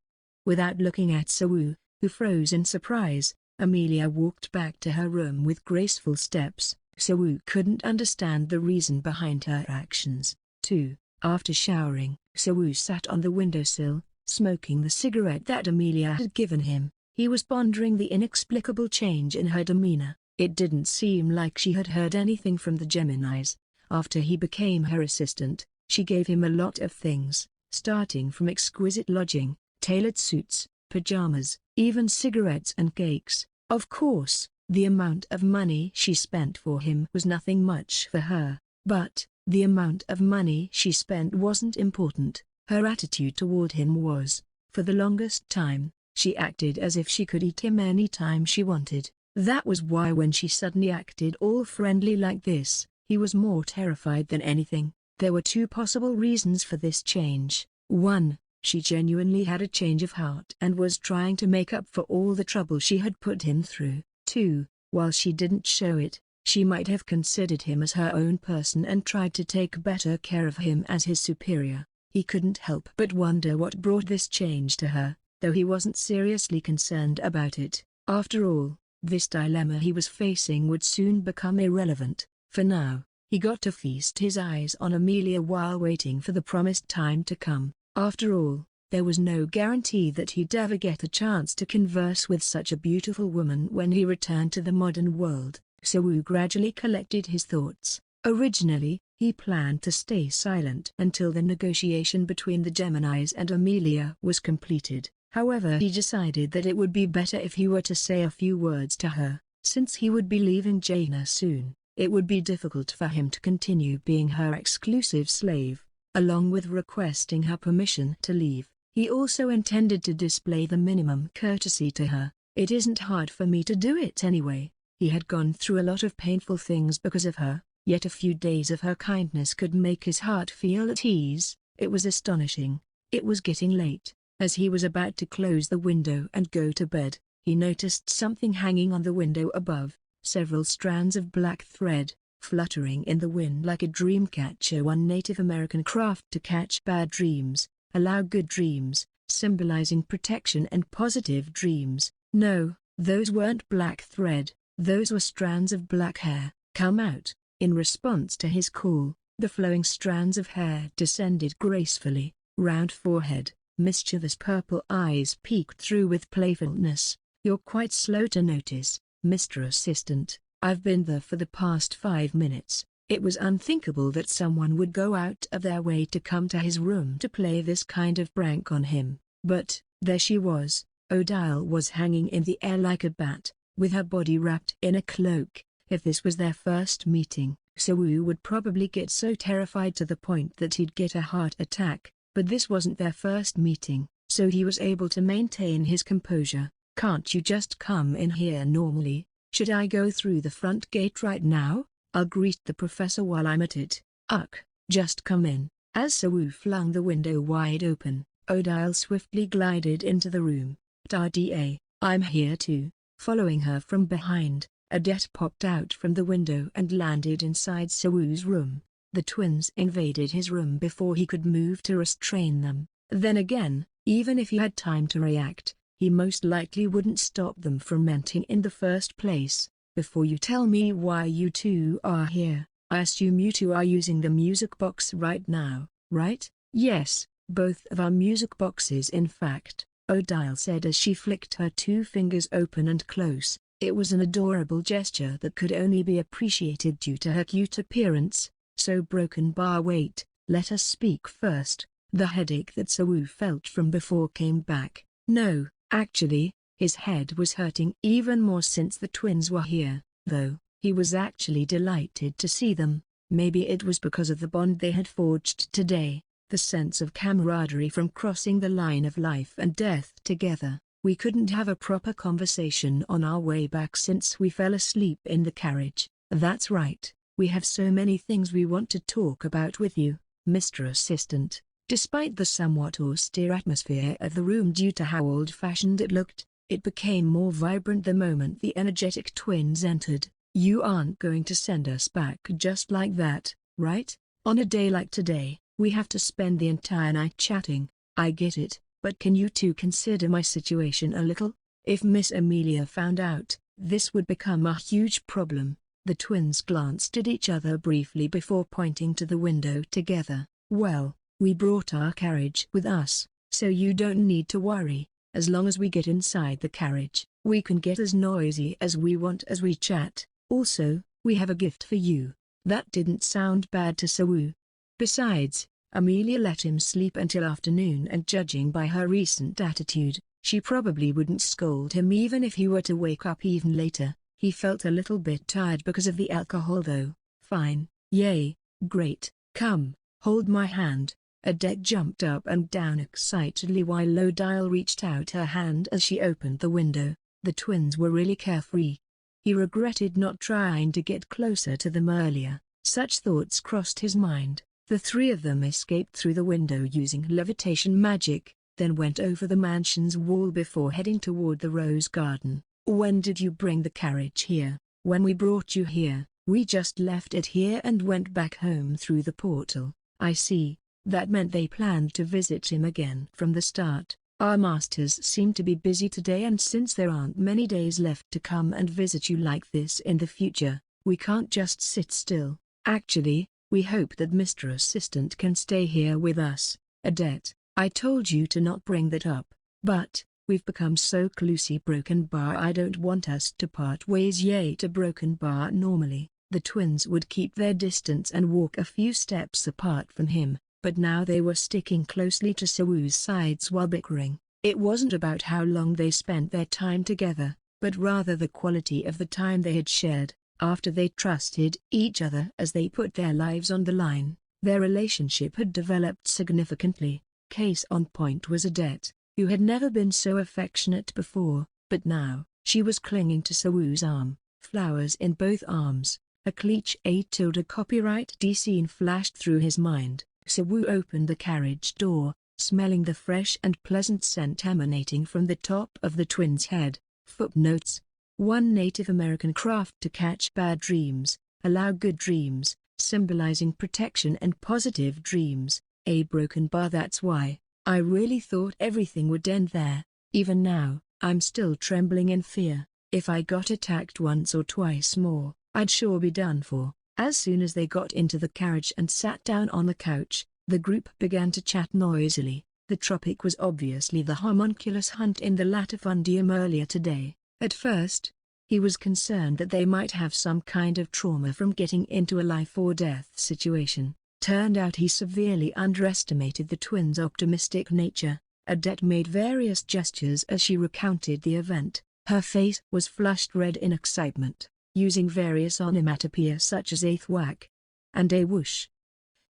Without looking at So, who froze in surprise, Amelia walked back to her room with graceful steps. So couldn't understand the reason behind her actions. 2. After showering, So sat on the windowsill, smoking the cigarette that Amelia had given him. He was pondering the inexplicable change in her demeanor. It didn't seem like she had heard anything from the Geminis. After he became her assistant, she gave him a lot of things, starting from exquisite lodging, tailored suits, pajamas, even cigarettes and cakes. Of course, The amount of money she spent for him was nothing much for her, but the amount of money she spent wasn't important. Her attitude toward him was. For the longest time, she acted as if she could eat him any time she wanted. That was why when she suddenly acted all friendly like this, he was more terrified than anything. There were two possible reasons for this change. 1. She genuinely had a change of heart and was trying to make up for all the trouble she had put him through. 2. While she didn't show it, she might have considered him as her own person and tried to take better care of him as his superior. He couldn't help but wonder what brought this change to her, though he wasn't seriously concerned about it. After all, this dilemma he was facing would soon become irrelevant. For now, he got to feast his eyes on Amelia while waiting for the promised time to come. After all, there was no guarantee that he'd ever get a chance to converse with such a beautiful woman when he returned to the modern world. So Wu gradually collected his thoughts. Originally, he planned to stay silent until the negotiation between the Geminis and Amelia was completed. However, he decided that it would be better if he were to say a few words to her. Since he would be leaving Jaina soon, it would be difficult for him to continue being her exclusive slave. Along with requesting her permission to leave, he also intended to display the minimum courtesy to her. It isn't hard for me to do it anyway. He had gone through a lot of painful things because of her, yet a few days of her kindness could make his heart feel at ease. It was astonishing. It was getting late. As he was about to close the window and go to bed, he noticed something hanging on the window above, several strands of black thread, fluttering in the wind like a dream catcher. One Native American craft to catch bad dreams, allow good dreams, symbolizing protection and positive dreams. No, those weren't black thread, those were strands of black hair. Come out. In response to his call, the flowing strands of hair descended gracefully, round forehead, mischievous purple eyes peeked through with playfulness. You're quite slow to notice, Mr. Assistant. I've been there for the past 5 minutes. It was unthinkable that someone would go out of their way to come to his room to play this kind of prank on him. But, there she was. Odile was hanging in the air like a bat, with her body wrapped in a cloak. If this was their first meeting, Wu would probably get so terrified to the point that he'd get a heart attack. But this wasn't their first meeting, so he was able to maintain his composure. Can't you just come in here normally? Should I go through the front gate right now? I'll greet the professor while I'm at it. Ugh, just come in. As Wu flung the window wide open, Odile swiftly glided into the room. "Tada, I'm here too." Following her from behind, Adet popped out from the window and landed inside Wu's room. The twins invaded his room before he could move to restrain them. Then again, even if he had time to react, he most likely wouldn't stop them from entering in the first place. Before you tell me why you two are here, I assume you two are using the music box right now, right? Yes, both of our music boxes in fact, Odile said as she flicked her 2 fingers open and close. It was an adorable gesture that could only be appreciated due to her cute appearance. So wait, let us speak first. The headache that Wu felt from before came back. No, actually, his head was hurting even more since the twins were here, though. He was actually delighted to see them. Maybe it was because of the bond they had forged today, the sense of camaraderie from crossing the line of life and death together. We couldn't have a proper conversation on our way back since we fell asleep in the carriage. That's right. We have so many things we want to talk about with you, Mr. Assistant. Despite the somewhat austere atmosphere of the room due to how old-fashioned it looked, it became more vibrant the moment the energetic twins entered. You aren't going to send us back just like that, right? On a day like today, we have to spend the entire night chatting. I get it, but can you two consider my situation a little? If Miss Amelia found out, this would become a huge problem. The twins glanced at each other briefly before pointing to the window together. Well, we brought our carriage with us, so you don't need to worry. As long as we get inside the carriage, we can get as noisy as we want as we chat. Also, we have a gift for you. That didn't sound bad to Wu. Besides, Amelia let him sleep until afternoon, and judging by her recent attitude, she probably wouldn't scold him even if he were to wake up even later. He felt a little bit tired because of the alcohol though. Fine, yay, great, come, hold my hand. Adette jumped up and down excitedly while Odile reached out her hand as she opened the window. The twins were really carefree. He regretted not trying to get closer to them earlier. Such thoughts crossed his mind. The three of them escaped through the window using levitation magic, then went over the mansion's wall before heading toward the rose garden. When did you bring the carriage here? When we brought you here, we just left it here and went back home through the portal. I see. That meant they planned to visit him again from the start. Our masters seem to be busy today, and since there aren't many days left to come and visit you like this in the future, we can't just sit still. Actually, we hope that Mr. Assistant can stay here with us. Adette, I told you to not bring that up, but we've become so closely. Broken Bar, I don't want us to part ways. Yay to Broken Bar. Normally, the twins would keep their distance and walk a few steps apart from him, but now they were sticking closely to Sewu's sides while bickering. It wasn't about how long they spent their time together, but rather the quality of the time they had shared. After they trusted each other as they put their lives on the line, their relationship had developed significantly. Case on point was Adette, who had never been so affectionate before, but now, she was clinging to Sewu's arm, flowers in both arms. A cliche tilde copyright D scene flashed through his mind. Sewu opened the carriage door, smelling the fresh and pleasant scent emanating from the top of the twins' head. Footnotes: one Native American craft to catch bad dreams, allow good dreams, symbolizing protection and positive dreams. A broken bar. That's why I really thought everything would end there. Even now, I'm still trembling in fear. If I got attacked once or twice more, I'd sure be done for. As soon as they got into the carriage and sat down on the couch, the group began to chat noisily. The topic was obviously the homunculus hunt in the latifundium earlier today. At first, he was concerned that they might have some kind of trauma from getting into a life-or-death situation. Turned out he severely underestimated the twins' optimistic nature. Adette made various gestures as she recounted the event. Her face was flushed red in excitement, using various onomatopoeia such as a thwack and a whoosh.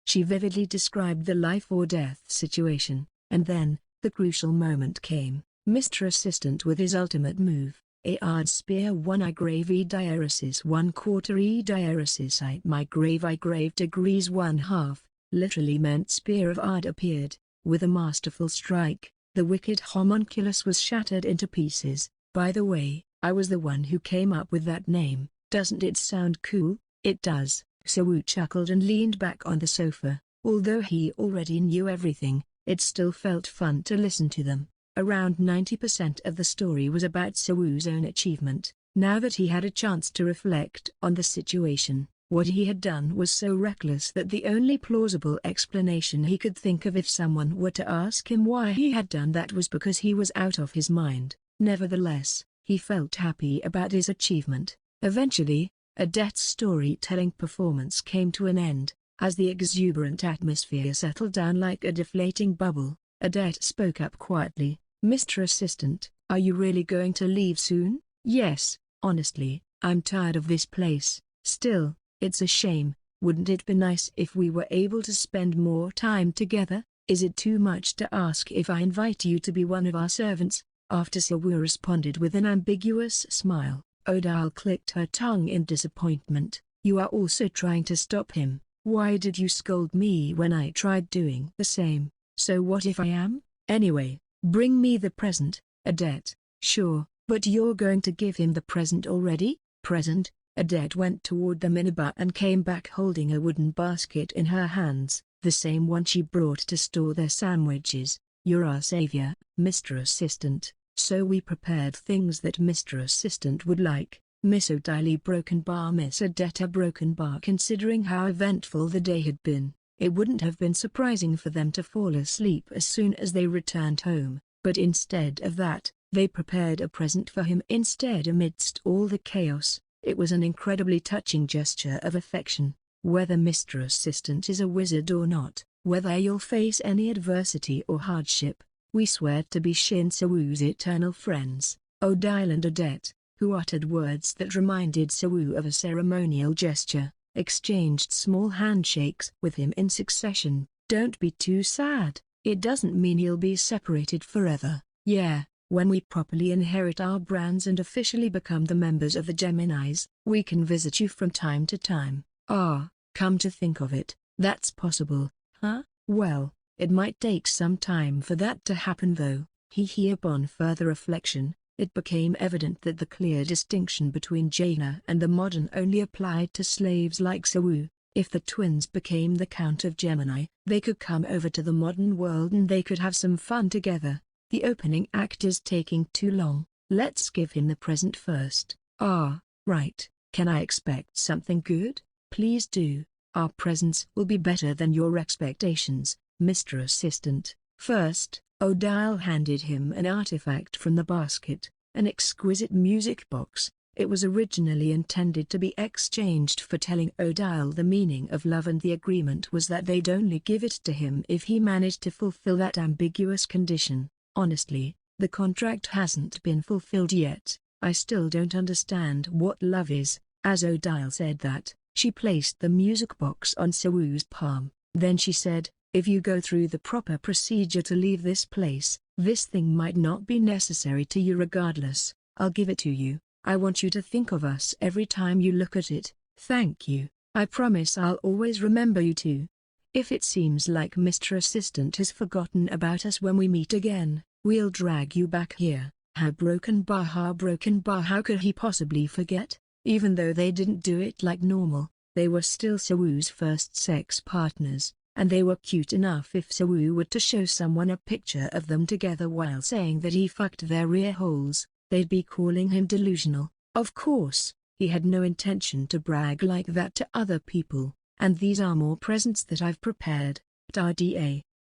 She vividly described the life-or-death situation, and then, the crucial moment came. Mr. Assistant with his ultimate move, a hard spear 1 I grave E diaresis 1/4 E diaresis I my grave I grave degrees 1/2, literally meant spear of Ard appeared. With a masterful strike, the wicked homunculus was shattered into pieces. By the way, I was the one who came up with that name. Doesn't it sound cool? It does. Sewu chuckled and leaned back on the sofa. Although he already knew everything, it still felt fun to listen to them. Around 90% of the story was about Sewu's own achievement. Now that he had a chance to reflect on the situation, what he had done was so reckless that the only plausible explanation he could think of if someone were to ask him why he had done that was because he was out of his mind. Nevertheless, he felt happy about his achievement. Eventually, Adette's storytelling performance came to an end. As the exuberant atmosphere settled down like a deflating bubble, Adette spoke up quietly. Mr. Assistant, are you really going to leave soon? Yes, honestly, I'm tired of this place. Still, it's a shame. Wouldn't it be nice if we were able to spend more time together? Is it too much to ask if I invite you to be one of our servants? After Sewu responded with an ambiguous smile, Odile clicked her tongue in disappointment. You are also trying to stop him. Why did you scold me when I tried doing the same? So what if I am? Anyway, bring me the present, Adette. Sure, but you're going to give him the present already? Present? Adette went toward the minibar and came back holding a wooden basket in her hands, the same one she brought to store their sandwiches. You're our savior, Mr. Assistant, so we prepared things that Mr. Assistant would like. Miss Odile Broken Bar. Miss Adette Broken Bar. Considering how eventful the day had been, it wouldn't have been surprising for them to fall asleep as soon as they returned home, but instead of that, they prepared a present for him instead. Amidst all the chaos, it was an incredibly touching gesture of affection. Whether Mr. Assistant is a wizard or not, whether you'll face any adversity or hardship, we swear to be Shin Sewu's eternal friends. Odile and Adette, who uttered words that reminded Sawu of a ceremonial gesture, exchanged small handshakes with him in succession. "Don't be too sad, it doesn't mean he'll be separated forever. Yeah, when we properly inherit our brands and officially become the members of the Geminis, we can visit you from time to time." "Ah, come to think of it, that's possible, huh? Well, it might take some time for that to happen though." Upon further reflection, it became evident that the clear distinction between Jaina and the modern only applied to slaves like Sawu. If the twins became the Count of Gemini, they could come over to the modern world and they could have some fun together. "The opening act is taking too long, let's give him the present first." "Ah, right, can I expect something good?" "Please do, our presents will be better than your expectations, Mr. Assistant." First, Odile handed him an artifact from the basket, an exquisite music box. It was originally intended to be exchanged for telling Odile the meaning of love, and the agreement was that they'd only give it to him if he managed to fulfill that ambiguous condition. Honestly, the contract hasn't been fulfilled yet. "I still don't understand what love is." As Odile said that, she placed the music box on Sawu's palm. Then she said, "If you go through the proper procedure to leave this place, this thing might not be necessary to you regardless. I'll give it to you. I want you to think of us every time you look at it." "Thank you, I promise I'll always remember you too. If it seems like Mr. Assistant has forgotten about us when we meet again, we'll drag you back here." How broken bar, how could he possibly forget? Even though they didn't do it like normal, they were still Sawu's first sex partners, and they were cute enough if Sawu were to show someone a picture of them together while saying that he fucked their rear holes, they'd be calling him delusional. Of course, he had no intention to brag like that to other people, and these are more presents that I've prepared.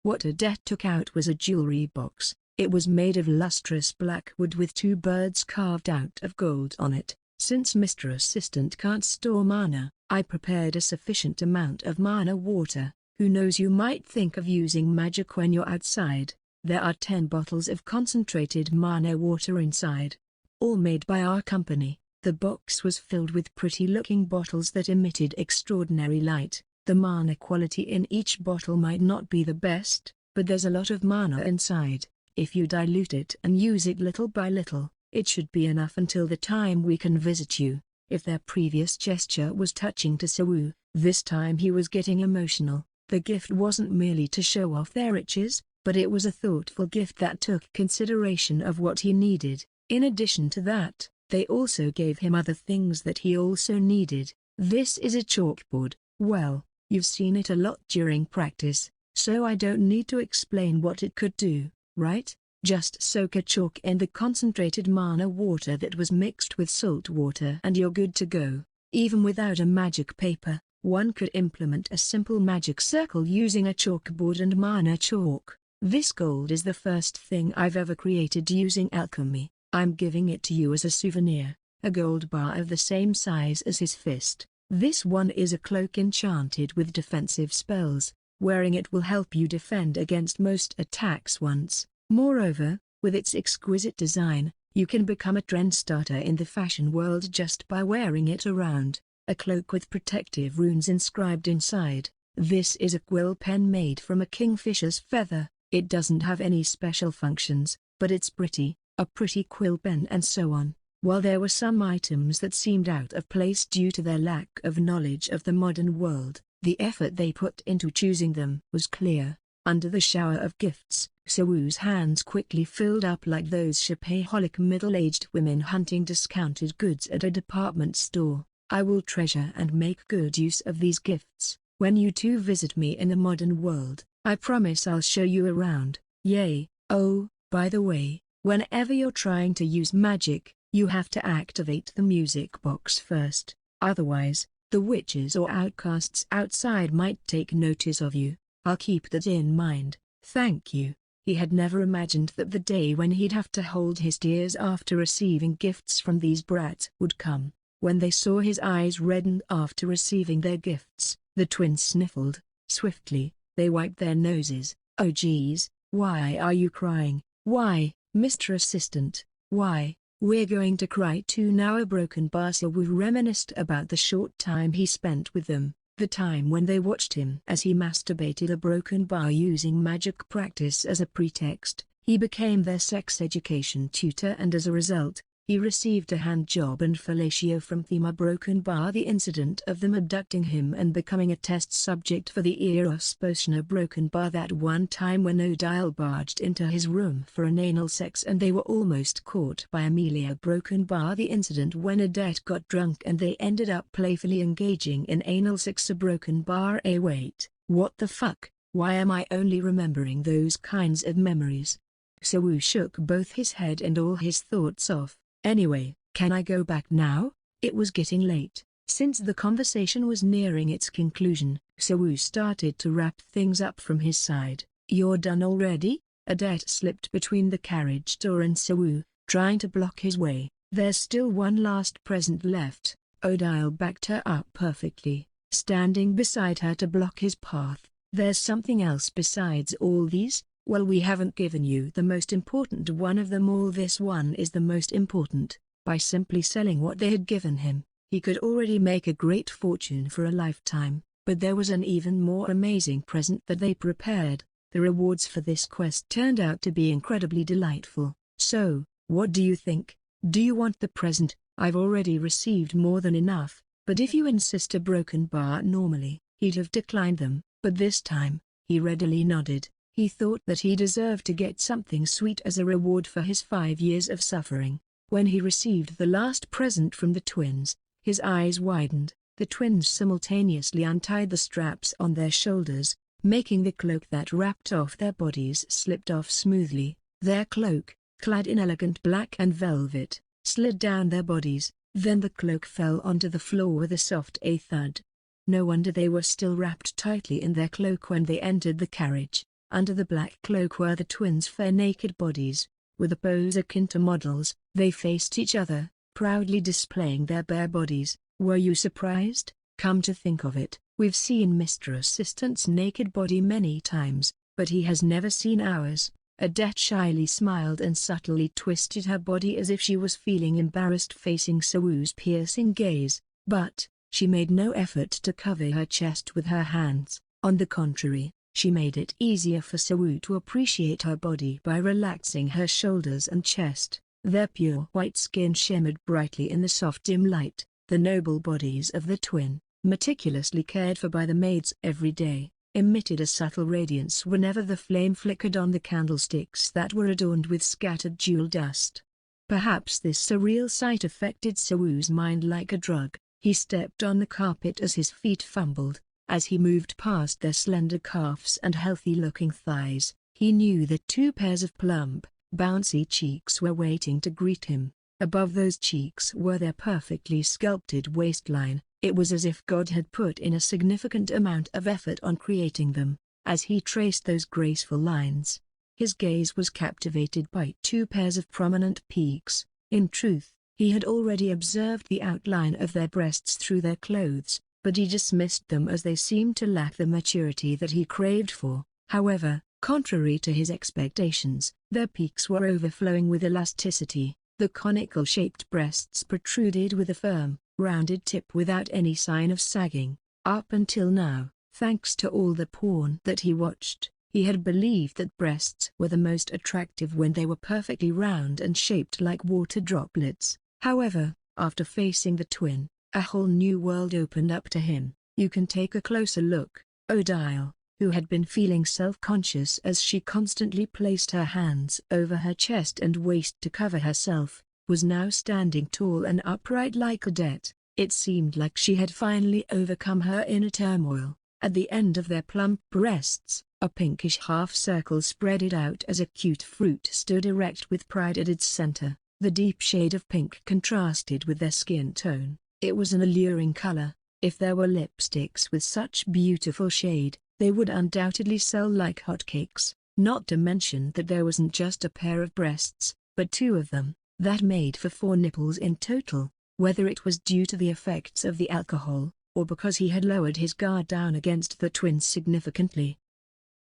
What Odette took out was a jewelry box. It was made of lustrous black wood with two birds carved out of gold on it. Since Mr. Assistant can't store mana, I prepared a sufficient amount of mana water. Who knows, you might think of using magic when you're outside. There are 10 bottles of concentrated mana water inside, all made by our company. The box was filled with pretty-looking bottles that emitted extraordinary light. The mana quality in each bottle might not be the best, but there's a lot of mana inside. If you dilute it and use it little by little, it should be enough until the time we can visit you. If their previous gesture was touching to Sawu, this time he was getting emotional. The gift wasn't merely to show off their riches, but it was a thoughtful gift that took consideration of what he needed. In addition to that, they also gave him other things that he also needed. This is a chalkboard. Well, you've seen it a lot during practice, so I don't need to explain what it could do, right? Just soak a chalk in the concentrated mana water that was mixed with salt water and you're good to go. Even without a magic paper, one could implement a simple magic circle using a chalkboard and mana chalk. This gold is the first thing I've ever created using alchemy. I'm giving it to you as a souvenir, a gold bar of the same size as his fist. This one is a cloak enchanted with defensive spells. Wearing it will help you defend against most attacks once. Moreover, with its exquisite design, you can become a trend starter in the fashion world just by wearing it around. A cloak with protective runes inscribed inside. This is a quill pen made from a kingfisher's feather. It doesn't have any special functions, but it's pretty, a pretty quill pen and so on. While there were some items that seemed out of place due to their lack of knowledge of the modern world, the effort they put into choosing them was clear. Under the shower of gifts, Sawu's hands quickly filled up like those shopaholic middle-aged women hunting discounted goods at a department store. I will treasure and make good use of these gifts. When you two visit me in the modern world, I promise I'll show you around. Yay! Oh, by the way, whenever you're trying to use magic, you have to activate the music box first. Otherwise, the witches or outcasts outside might take notice of you. I'll keep that in mind. Thank you. He had never imagined that the day when he'd have to hold his tears after receiving gifts from these brats would come. When they saw his eyes redden after receiving their gifts, the twins sniffled. Swiftly, they wiped their noses. "Oh geez, why are you crying? Why, Mr. Assistant, why?" We're going to cry too now. A broken bar. Sawu reminisced about the short time he spent with them, the time when they watched him as he masturbated a broken bar using magic practice as a pretext. He became their sex education tutor, and as a result, he received a hand job and fellatio from Thema Broken Bar. The incident of them abducting him and becoming a test subject for the Eros potion of Broken Bar. That one time when Odile barged into his room for an anal sex and they were almost caught by Amelia Broken Bar. The incident when Odette got drunk and they ended up playfully engaging in anal sex. A Broken Bar. Wait, what the fuck? Why am I only remembering those kinds of memories? Sawu shook both his head and all his thoughts off. Anyway, can I go back now? It was getting late. Since the conversation was nearing its conclusion, Sawu started to wrap things up from his side. You're done already? Odette slipped between the carriage door and Sawu, trying to block his way. There's still one last present left. Odile backed her up perfectly, standing beside her to block his path. There's something else besides all these? Well, we haven't given you the most important one of them all. This one is the most important. By simply selling what they had given him, he could already make a great fortune for a lifetime. But there was an even more amazing present that they prepared. The rewards for this quest turned out to be incredibly delightful. So, what do you think? Do you want the present? I've already received more than enough, but if you insist. A Broken Bar. Normally, he'd have declined them, but this time, he readily nodded. He thought that he deserved to get something sweet as a reward for his 5 years of suffering. When he received the last present from the twins, his eyes widened. The twins simultaneously untied the straps on their shoulders, making the cloak that wrapped off their bodies slipped off smoothly. Their cloak, clad in elegant black and velvet, slid down their bodies, then the cloak fell onto the floor with a soft thud. No wonder they were still wrapped tightly in their cloak when they entered the carriage. Under the black cloak were the twins' fair naked bodies. With a pose akin to models, they faced each other, proudly displaying their bare bodies. Were you surprised? Come to think of it, we've seen Mr. Assistant's naked body many times, but he has never seen ours. Odette shyly smiled and subtly twisted her body as if she was feeling embarrassed facing Sawu's piercing gaze, but she made no effort to cover her chest with her hands. On the contrary, she made it easier for Sawu to appreciate her body by relaxing her shoulders and chest. Their pure white skin shimmered brightly in the soft dim light. The noble bodies of the twin, meticulously cared for by the maids every day, emitted a subtle radiance whenever the flame flickered on the candlesticks that were adorned with scattered jewel dust. Perhaps this surreal sight affected Sawu's mind like a drug. He stepped on the carpet as his feet fumbled. As he moved past their slender calves and healthy-looking thighs, he knew that 2 pairs of plump, bouncy cheeks were waiting to greet him. Above those cheeks were their perfectly sculpted waistline. It was as if God had put in a significant amount of effort on creating them. As he traced those graceful lines, his gaze was captivated by 2 pairs of prominent peaks. In truth, he had already observed the outline of their breasts through their clothes, but he dismissed them as they seemed to lack the maturity that he craved for. However, contrary to his expectations, their peaks were overflowing with elasticity. The conical-shaped breasts protruded with a firm, rounded tip without any sign of sagging. Up until now, thanks to all the porn that he watched, he had believed that breasts were the most attractive when they were perfectly round and shaped like water droplets. However, after facing the twin, a whole new world opened up to him. You can take a closer look. Odile, who had been feeling self-conscious as she constantly placed her hands over her chest and waist to cover herself, was now standing tall and upright like Odette. It seemed like she had finally overcome her inner turmoil. At the end of their plump breasts, a pinkish half-circle spreaded out as a cute fruit stood erect with pride at its center. The deep shade of pink contrasted with their skin tone. It was an alluring color. If there were lipsticks with such beautiful shade, they would undoubtedly sell like hotcakes. Not to mention that there wasn't just a pair of breasts, but 2 of them. That made for 4 nipples in total. Whether it was due to the effects of the alcohol, or because he had lowered his guard down against the twins significantly.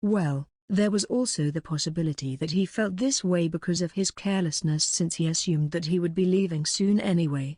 Well, There was also the possibility that he felt this way because of his carelessness, since he assumed that he would be leaving soon anyway.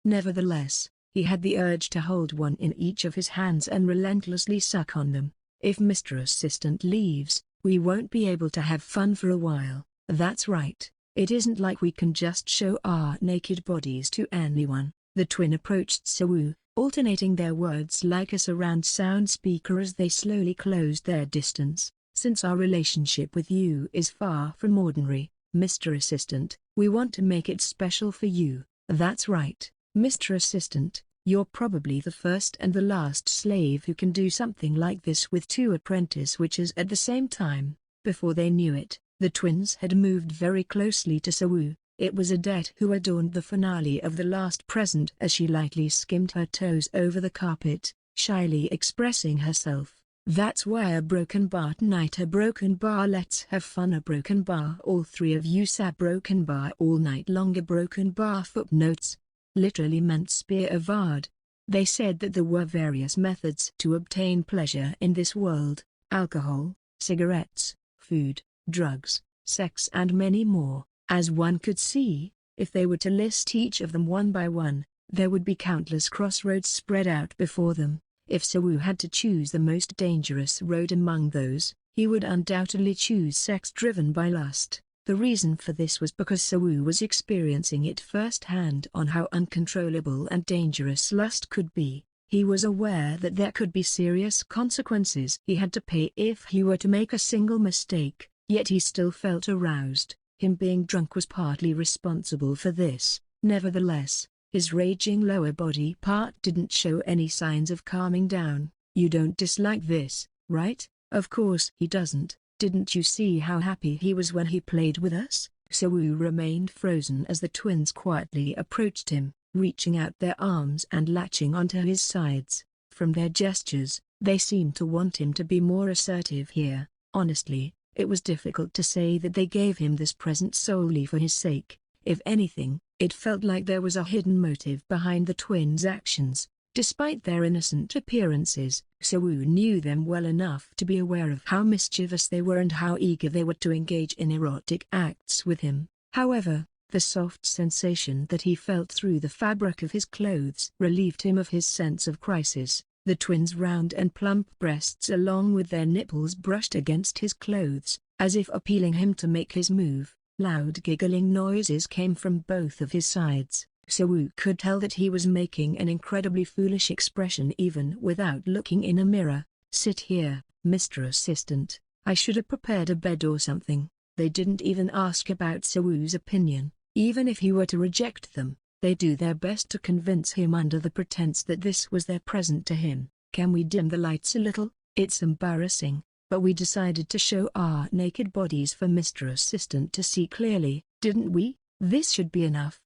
Nevertheless, he had the urge to hold one in each of his hands and relentlessly suck on them. If Mr. Assistant leaves, we won't be able to have fun for a while. That's right, it isn't like we can just show our naked bodies to anyone. The twin approached Sawu, alternating their words like a surround sound speaker as they slowly closed their distance. Since our relationship with you is far from ordinary, Mr. Assistant, we want to make it special for you. That's right, Mr. Assistant, you're probably the first and the last slave who can do something like this with two apprentice witches at the same time. Before they knew it, the twins had moved very closely to Sawu. It was Adet who adorned the finale of the last present as she lightly skimmed her toes over the carpet, shyly expressing herself. That's why a broken bar tonight, a broken bar, let's have fun, a broken bar, all three of you, a broken bar all night long, a broken bar. Footnotes literally meant spear aved. They said that there were various methods to obtain pleasure in this world: alcohol, cigarettes, food, drugs, sex and many more. As one could see, if they were to list each of them one by one, there would be countless crossroads spread out before them. If Sawu had to choose the most dangerous road among those, he would undoubtedly choose sex driven by lust. The reason for this was because Sawu was experiencing it firsthand on how uncontrollable and dangerous lust could be. He was aware that there could be serious consequences he had to pay if he were to make a single mistake, yet he still felt aroused. Him being drunk was partly responsible for this. Nevertheless, his raging lower body part didn't show any signs of calming down. You don't dislike this, right? Of course he doesn't. Didn't you see how happy he was when he played with us? Sawu remained frozen as the twins quietly approached him, reaching out their arms and latching onto his sides. From their gestures, they seemed to want him to be more assertive here. Honestly, it was difficult to say that they gave him this present solely for his sake. If anything, it felt like there was a hidden motive behind the twins' actions. Despite their innocent appearances, Sawu knew them well enough to be aware of how mischievous they were and how eager they were to engage in erotic acts with him. However, the soft sensation that he felt through the fabric of his clothes relieved him of his sense of crisis. The twins' round and plump breasts along with their nipples brushed against his clothes, as if appealing him to make his move. Loud giggling noises came from both of his sides. Sawu could tell that he was making an incredibly foolish expression even without looking in a mirror. Sit here, Mr. Assistant. I should have prepared a bed or something. They didn't even ask about Sawu's opinion. Even if he were to reject them, they do their best to convince him under the pretense that this was their present to him. Can we dim the lights a little? It's embarrassing, but we decided to show our naked bodies for Mr. Assistant to see clearly, didn't we? This should be enough.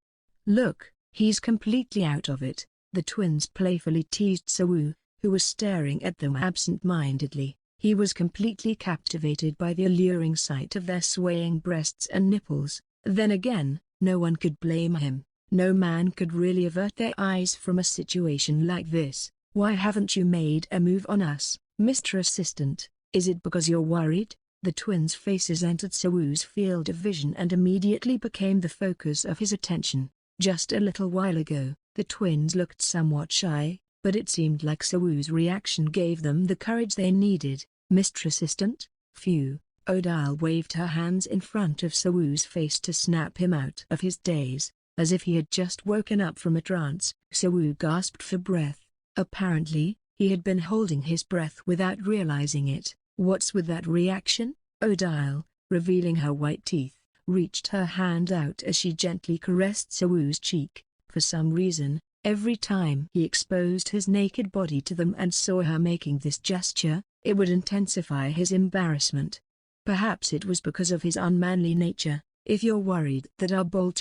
Look, he's completely out of it. The twins playfully teased Sawu, who was staring at them absent-mindedly. He was completely captivated by the alluring sight of their swaying breasts and nipples. Then again, no one could blame him. No man could really avert their eyes from a situation like this. Why haven't you made a move on us, Mr. Assistant? Is it because you're worried? The twins' faces entered Sawu's field of vision and immediately became the focus of his attention. Just a little while ago, the twins looked somewhat shy, but it seemed like Sawu's reaction gave them the courage they needed. Mr. Assistant? Phew. Odile waved her hands in front of Sawu's face to snap him out of his daze. As if he had just woken up from a trance, Sawu gasped for breath. Apparently, he had been holding his breath without realizing it. What's with that reaction? Odile, revealing her white teeth, reached her hand out as she gently caressed Sawu's cheek. For some reason, every time he exposed his naked body to them and saw her making this gesture, it would intensify his embarrassment. Perhaps it was because of his unmanly nature. If you're worried that our bowl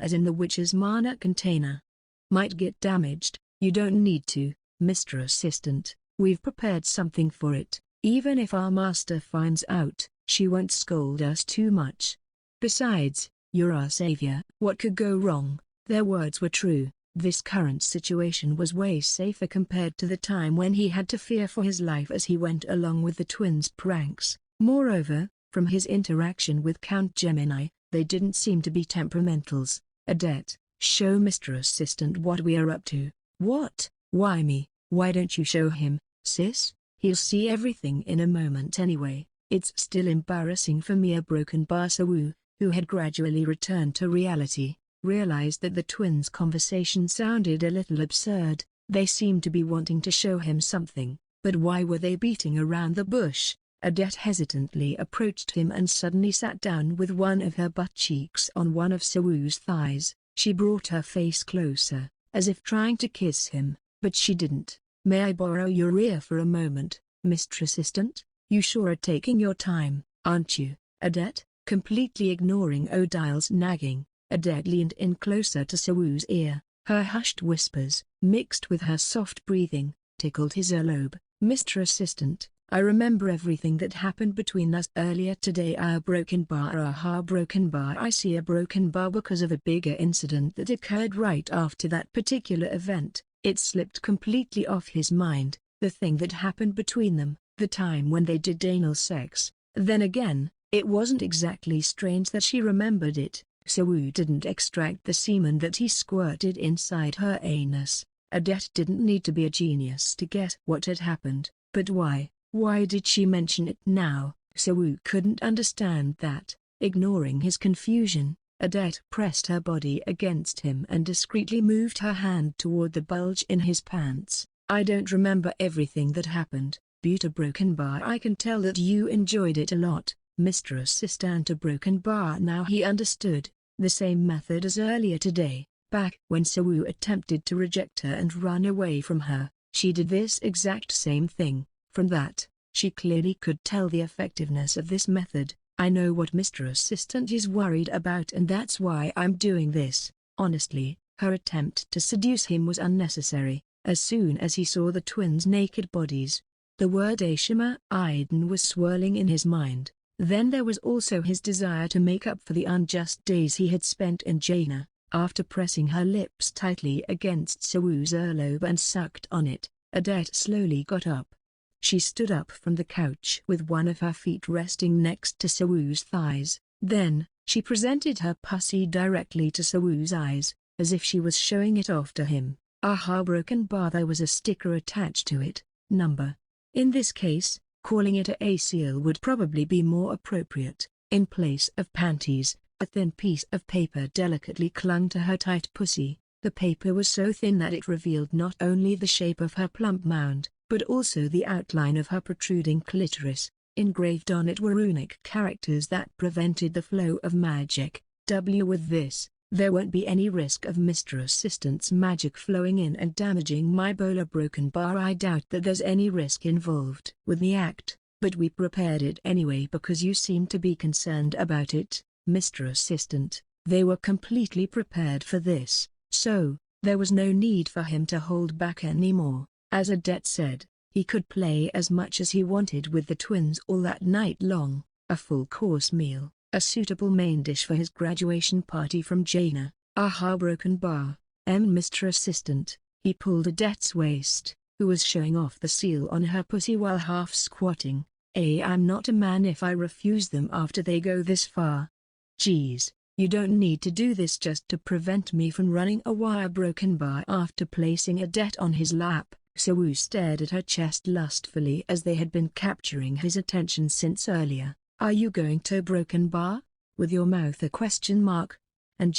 as in the witch's mana container might get damaged, you don't need to, Mr. Assistant. We've prepared something for it. Even if our master finds out, she won't scold us too much. Besides, you're our savior. What could go wrong? Their words were true. This current situation was way safer compared to the time when he had to fear for his life as he went along with the twins' pranks. Moreover, from his interaction with Count Gemini, they didn't seem to be temperamentals. Adet, show Mr. Assistant what we are up to. What? Why me? Why don't you show him, sis? He'll see everything in a moment anyway. It's still embarrassing for me. A broken bar. Sawu, who had gradually returned to reality, realized that the twins' conversation sounded a little absurd. They seemed to be wanting to show him something, but why were they beating around the bush? Adet hesitantly approached him and suddenly sat down with one of her butt cheeks on one of Sawu's thighs. She brought her face closer, as if trying to kiss him, but she didn't. May I borrow your ear for a moment, Mr. Assistant? You sure are taking your time, aren't you, Adet? Completely ignoring Odil's nagging, Adet leaned in closer to Sawu's ear. Her hushed whispers, mixed with her soft breathing, tickled his earlobe. Mr. Assistant, I remember everything that happened between us earlier today. Our broken bar. Aha, broken bar. I see, a broken bar because of a bigger incident that occurred right after that particular event. It slipped completely off his mind, the thing that happened between them, the time when they did anal sex. Then again, it wasn't exactly strange that she remembered it. Sawu didn't extract the semen that he squirted inside her anus. Adet didn't need to be a genius to guess what had happened, but why? Why did she mention it now? Sawu couldn't understand that. Ignoring his confusion, Adet pressed her body against him and discreetly moved her hand toward the bulge in his pants. I don't remember everything that happened, Buta broken bar. I can tell that you enjoyed it a lot, Mr. Assistant. A broken bar. Now he understood. The same method as earlier today, back when Sawu attempted to reject her and run away from her, she did this exact same thing. From that, she clearly could tell the effectiveness of this method. I know what Mr. Assistant is worried about, and that's why I'm doing this. Honestly, her attempt to seduce him was unnecessary. As soon as he saw the twins' naked bodies, the word Ashima Aiden was swirling in his mind. Then there was also his desire to make up for the unjust days he had spent in Jaina. After pressing her lips tightly against Sawu's earlobe and sucked on it, Adet slowly got up. She stood up from the couch with one of her feet resting next to Sawu's thighs. Then, she presented her pussy directly to Sawu's eyes, as if she was showing it off to him. Aha, broken bar. There was a sticker attached to it. Number. In this case, calling it a seal would probably be more appropriate. In place of panties, a thin piece of paper delicately clung to her tight pussy. The paper was so thin that it revealed not only the shape of her plump mound, but also the outline of her protruding clitoris. Engraved on it were runic characters that prevented the flow of magic. With this, there won't be any risk of Mr. Assistant's magic flowing in and damaging my bola. Broken bar. I doubt that there's any risk involved with the act, but we prepared it anyway because you seem to be concerned about it, Mr. Assistant. They were completely prepared for this, so there was no need for him to hold back anymore. As Adet said, he could play as much as he wanted with the twins all that night long. A full-course meal, a suitable main dish for his graduation party from Jaina. Aha, broken bar. Mr. Assistant. He pulled Adet's waist, who was showing off the seal on her pussy while half squatting. I'm not a man if I refuse them after they go this far. Geez, you don't need to do this just to prevent me from running a wire. Broken bar. After placing Adet on his lap, Sawu stared at her chest lustfully as they had been capturing his attention since earlier. Are you going to broken bar? With your mouth a question mark? And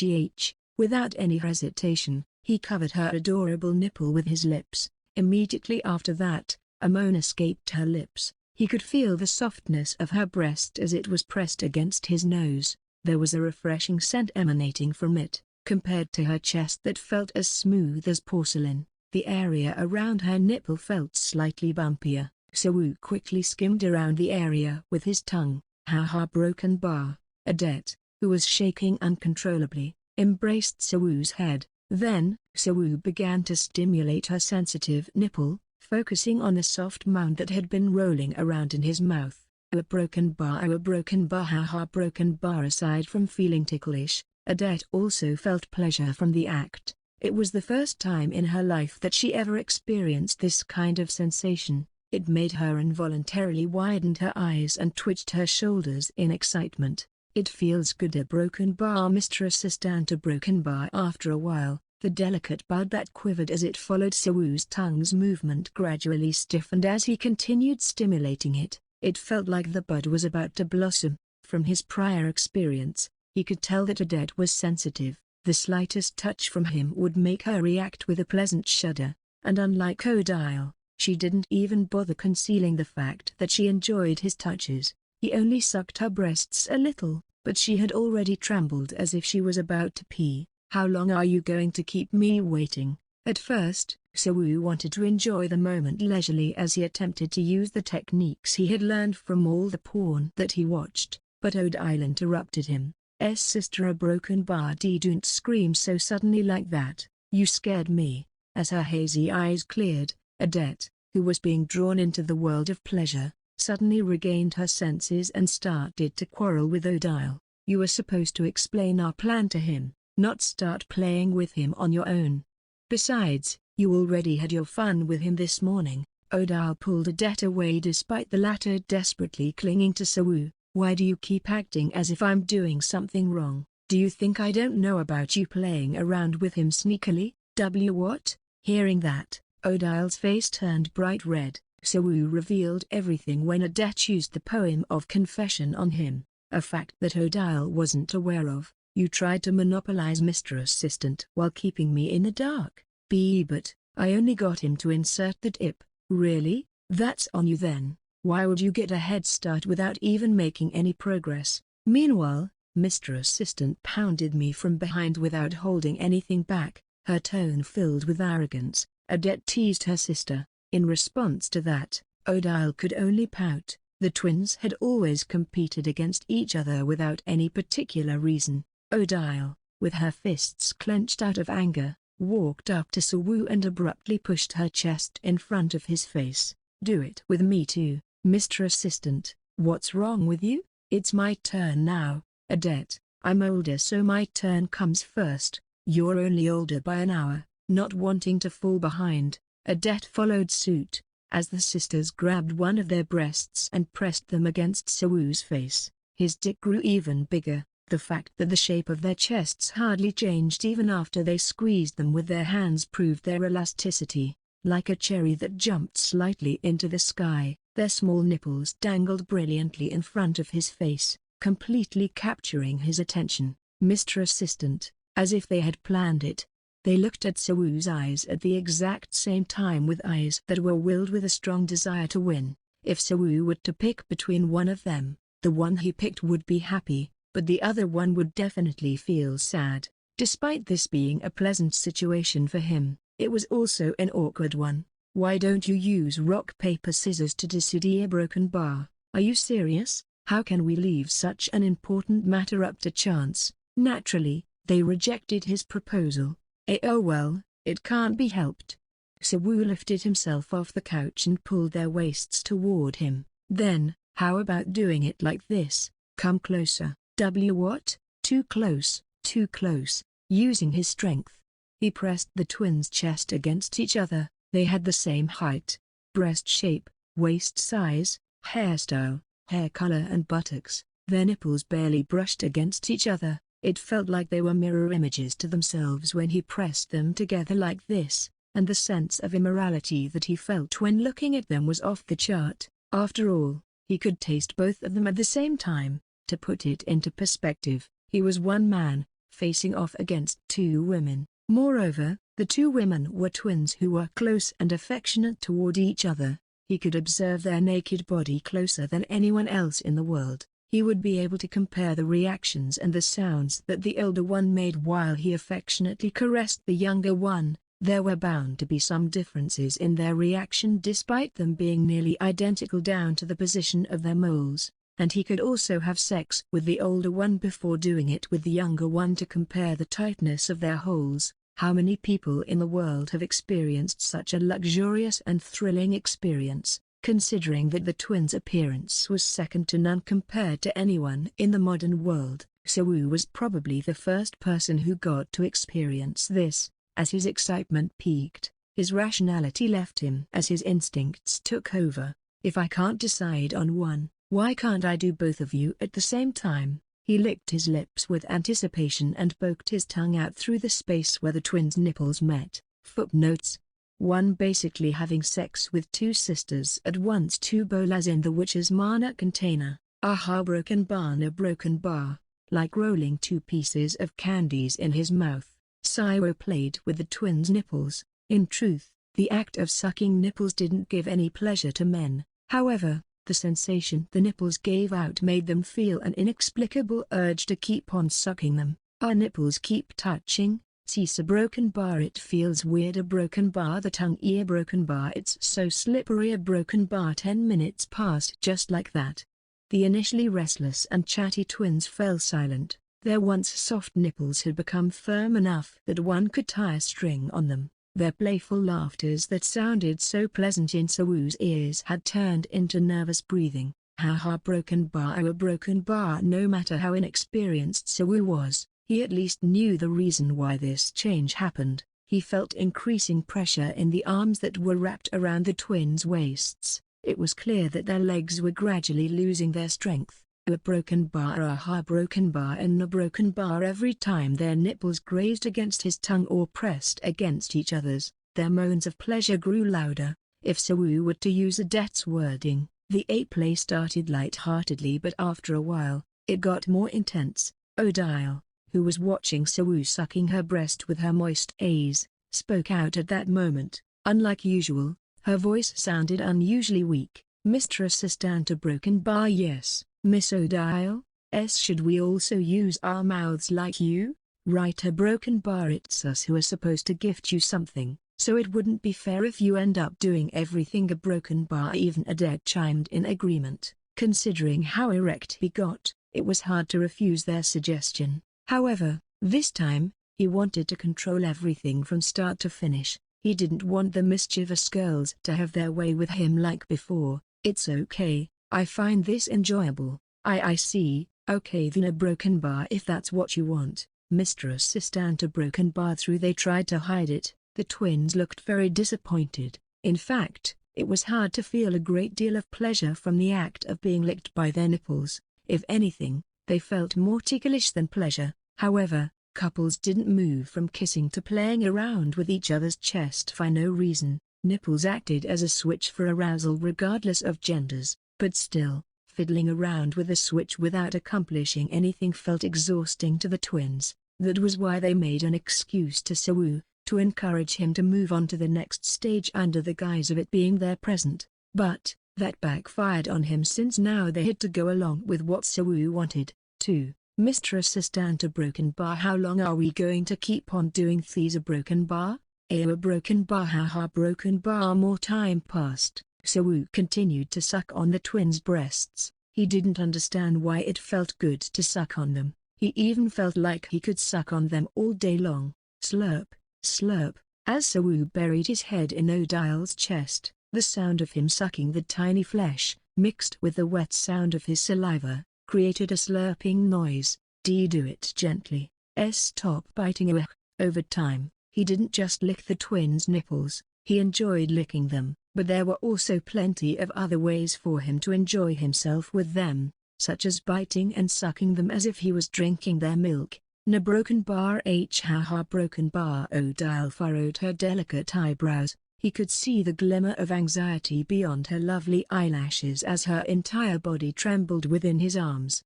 without any hesitation, he covered her adorable nipple with his lips. Immediately after that, a moan escaped her lips. He could feel the softness of her breast as it was pressed against his nose. There was a refreshing scent emanating from it, compared to her chest that felt as smooth as porcelain. The area around her nipple felt slightly bumpier. Sawu quickly skimmed around the area with his tongue. Haha, broken bar. Adet, who was shaking uncontrollably, embraced Sawu's head. Then, Sawu began to stimulate her sensitive nipple, focusing on the soft mound that had been rolling around in his mouth. A broken bar. Haha, broken bar. Aside from feeling ticklish, Adet also felt pleasure from the act. It was the first time in her life that she ever experienced this kind of sensation. It made her involuntarily widened her eyes and twitched her shoulders in excitement. It feels good. A broken bar. Mr. Assistant. A broken bar. After a while, the delicate bud that quivered as it followed Sewu's tongue's movement gradually stiffened as he continued stimulating it. It felt like the bud was about to blossom. From his prior experience, he could tell that Aved was sensitive. The slightest touch from him would make her react with a pleasant shudder, and unlike Odile, she didn't even bother concealing the fact that she enjoyed his touches. He only sucked her breasts a little, but she had already trembled as if she was about to pee. "How long are you going to keep me waiting?" At first, Sewu wanted to enjoy the moment leisurely as he attempted to use the techniques he had learned from all the porn that he watched, but Odile interrupted him. Sister, a broken bar. Don't scream so suddenly like that, you scared me." As her hazy eyes cleared, Aved, who was being drawn into the world of pleasure, suddenly regained her senses and started to quarrel with Odile. "You were supposed to explain our plan to him, not start playing with him on your own. Besides, you already had your fun with him this morning." Odile pulled Aved away despite the latter desperately clinging to Sewu. "Why do you keep acting as if I'm doing something wrong? Do you think I don't know about you playing around with him sneakily?" What? Hearing that, Odile's face turned bright red. Sewu revealed everything when Aved used the poem of confession on him, a fact that Odile wasn't aware of. "You tried to monopolize Mr. Assistant while keeping me in the dark, but I only got him to insert the tip." "Really? That's on you then. Why would you get a head start without even making any progress?" "Meanwhile, Mr. Assistant pounded me from behind without holding anything back." Her tone filled with arrogance. Aved teased her sister. In response to that, Odile could only pout. The twins had always competed against each other without any particular reason. Odile, with her fists clenched out of anger, walked up to Sewu and abruptly pushed her chest in front of his face. "Do it with me too, Mr. Assistant. What's wrong with you? It's my turn now." "Aved, I'm older so my turn comes first." "You're only older by an hour." Not wanting to fall behind, Aved followed suit, as the sisters grabbed one of their breasts and pressed them against Sewu's face. His dick grew even bigger. The fact that the shape of their chests hardly changed even after they squeezed them with their hands proved their elasticity. Like a cherry that jumped slightly into the sky, their small nipples dangled brilliantly in front of his face, completely capturing his attention. "Mr. Assistant," as if they had planned it, they looked at Sewu's eyes at the exact same time with eyes that were filled with a strong desire to win. If Sewu were to pick between one of them, the one he picked would be happy, but the other one would definitely feel sad. Despite this being a pleasant situation for him, it was also an awkward one. "Why don't you use rock paper scissors to decide a broken bar? Are you serious? How can we leave such an important matter up to chance?" Naturally, they rejected his proposal. "Oh well, it can't be helped." Sewu lifted himself off the couch and pulled their waists toward him. "Then, how about doing it like this? Come closer." What? Too close, too close. Using his strength, he pressed the twins' chest against each other. They had the same height, breast shape, waist size, hairstyle, hair color and buttocks. Their nipples barely brushed against each other. It felt like they were mirror images to themselves when he pressed them together like this, and the sense of immorality that he felt when looking at them was off the chart. After all, he could taste both of them at the same time. To put it into perspective, he was one man, facing off against two women. Moreover, the two women were twins who were close and affectionate toward each other. He could observe their naked body closer than anyone else in the world. He would be able to compare the reactions and the sounds that the older one made while he affectionately caressed the younger one. There were bound to be some differences in their reaction despite them being nearly identical down to the position of their moles. And he could also have sex with the older one before doing it with the younger one to compare the tightness of their holes. How many people in the world have experienced such a luxurious and thrilling experience? Considering that the twins' appearance was second to none compared to anyone in the modern world, Sewu was probably the first person who got to experience this. As his excitement peaked, His rationality left him as his instincts took over. If I can't decide on one, why can't I do both of you at the same time? He licked his lips with anticipation and poked his tongue out through the space where the twins' nipples met. Footnotes: 1. Basically having sex with two sisters at once. 2. Bolas in the witch's mana container. Aha, broken bar, no broken bar. Like rolling two pieces of candies in his mouth, Siwo played with the twins' nipples. In truth, the act of sucking nipples didn't give any pleasure to men. However, the sensation the nipples gave out made them feel an inexplicable urge to keep on sucking them. Our nipples keep touching. Cease a broken bar, it feels weird. A broken bar, the tongue ear broken bar, it's so slippery. A broken bar. 10 minutes passed just like that. The initially restless and chatty twins fell silent. Their once soft nipples had become firm enough that one could tie a string on them. Their playful laughters that sounded so pleasant in Sawu's ears had turned into nervous breathing. Ha ha, broken bar, oh a broken bar. No matter how inexperienced Sawu was, he at least knew the reason why this change happened. He felt increasing pressure in the arms that were wrapped around the twins' waists. It was clear that their legs were gradually losing their strength. A broken bar, aha, broken bar, and a broken bar. Every time their nipples grazed against his tongue or pressed against each other's, their moans of pleasure grew louder. If Sawu were to use Adet's wording, the ape play started light-heartedly, but after a while, it got more intense. Odile, who was watching Sawu sucking her breast with her moist eyes, spoke out at that moment. Unlike usual, her voice sounded unusually weak. Mr. Assistant, a broken bar. Yes, Miss Odile. Should we also use our mouths like you? Right, a broken bar. It's us who are supposed to gift you something, so it wouldn't be fair if you end up doing everything. A broken bar. Even Adet chimed in agreement. Considering how erect he got, it was hard to refuse their suggestion. However, this time, he wanted to control everything from start to finish. He didn't want the mischievous girls to have their way with him like before. It's okay, I find this enjoyable. I see. Okay then, a broken bar if that's what you want. Mr. Assistant, a broken bar. Through they tried to hide it, the twins looked very disappointed. In fact, it was hard to feel a great deal of pleasure from the act of being licked by their nipples. If anything, they felt more ticklish than pleasure. However, couples didn't move from kissing to playing around with each other's chest for no reason. Nipples acted as a switch for arousal regardless of genders, but still, fiddling around with the switch without accomplishing anything felt exhausting to the twins. That was why they made an excuse to Sawu, to encourage him to move on to the next stage under the guise of it being their present. But, that backfired on him since now they had to go along with what Sawu wanted. 2. Mr. Assistant, a broken bar. How long are we going to keep on doing these? A broken bar? A broken bar. Haha, broken bar. More time passed. Sawu continued to suck on the twins' breasts. He didn't understand why it felt good to suck on them. He even felt like he could suck on them all day long. Slurp, slurp. As Sawu buried his head in Odile's chest, the sound of him sucking the tiny flesh, mixed with the wet sound of his saliva, created a slurping noise. Do it gently. Stop biting. Over time, he didn't just lick the twins' nipples, he enjoyed licking them, but there were also plenty of other ways for him to enjoy himself with them, such as biting and sucking them as if he was drinking their milk. Na broken bar. Haha, broken bar. Odile furrowed her delicate eyebrows. He could see the glimmer of anxiety beyond her lovely eyelashes as her entire body trembled within his arms.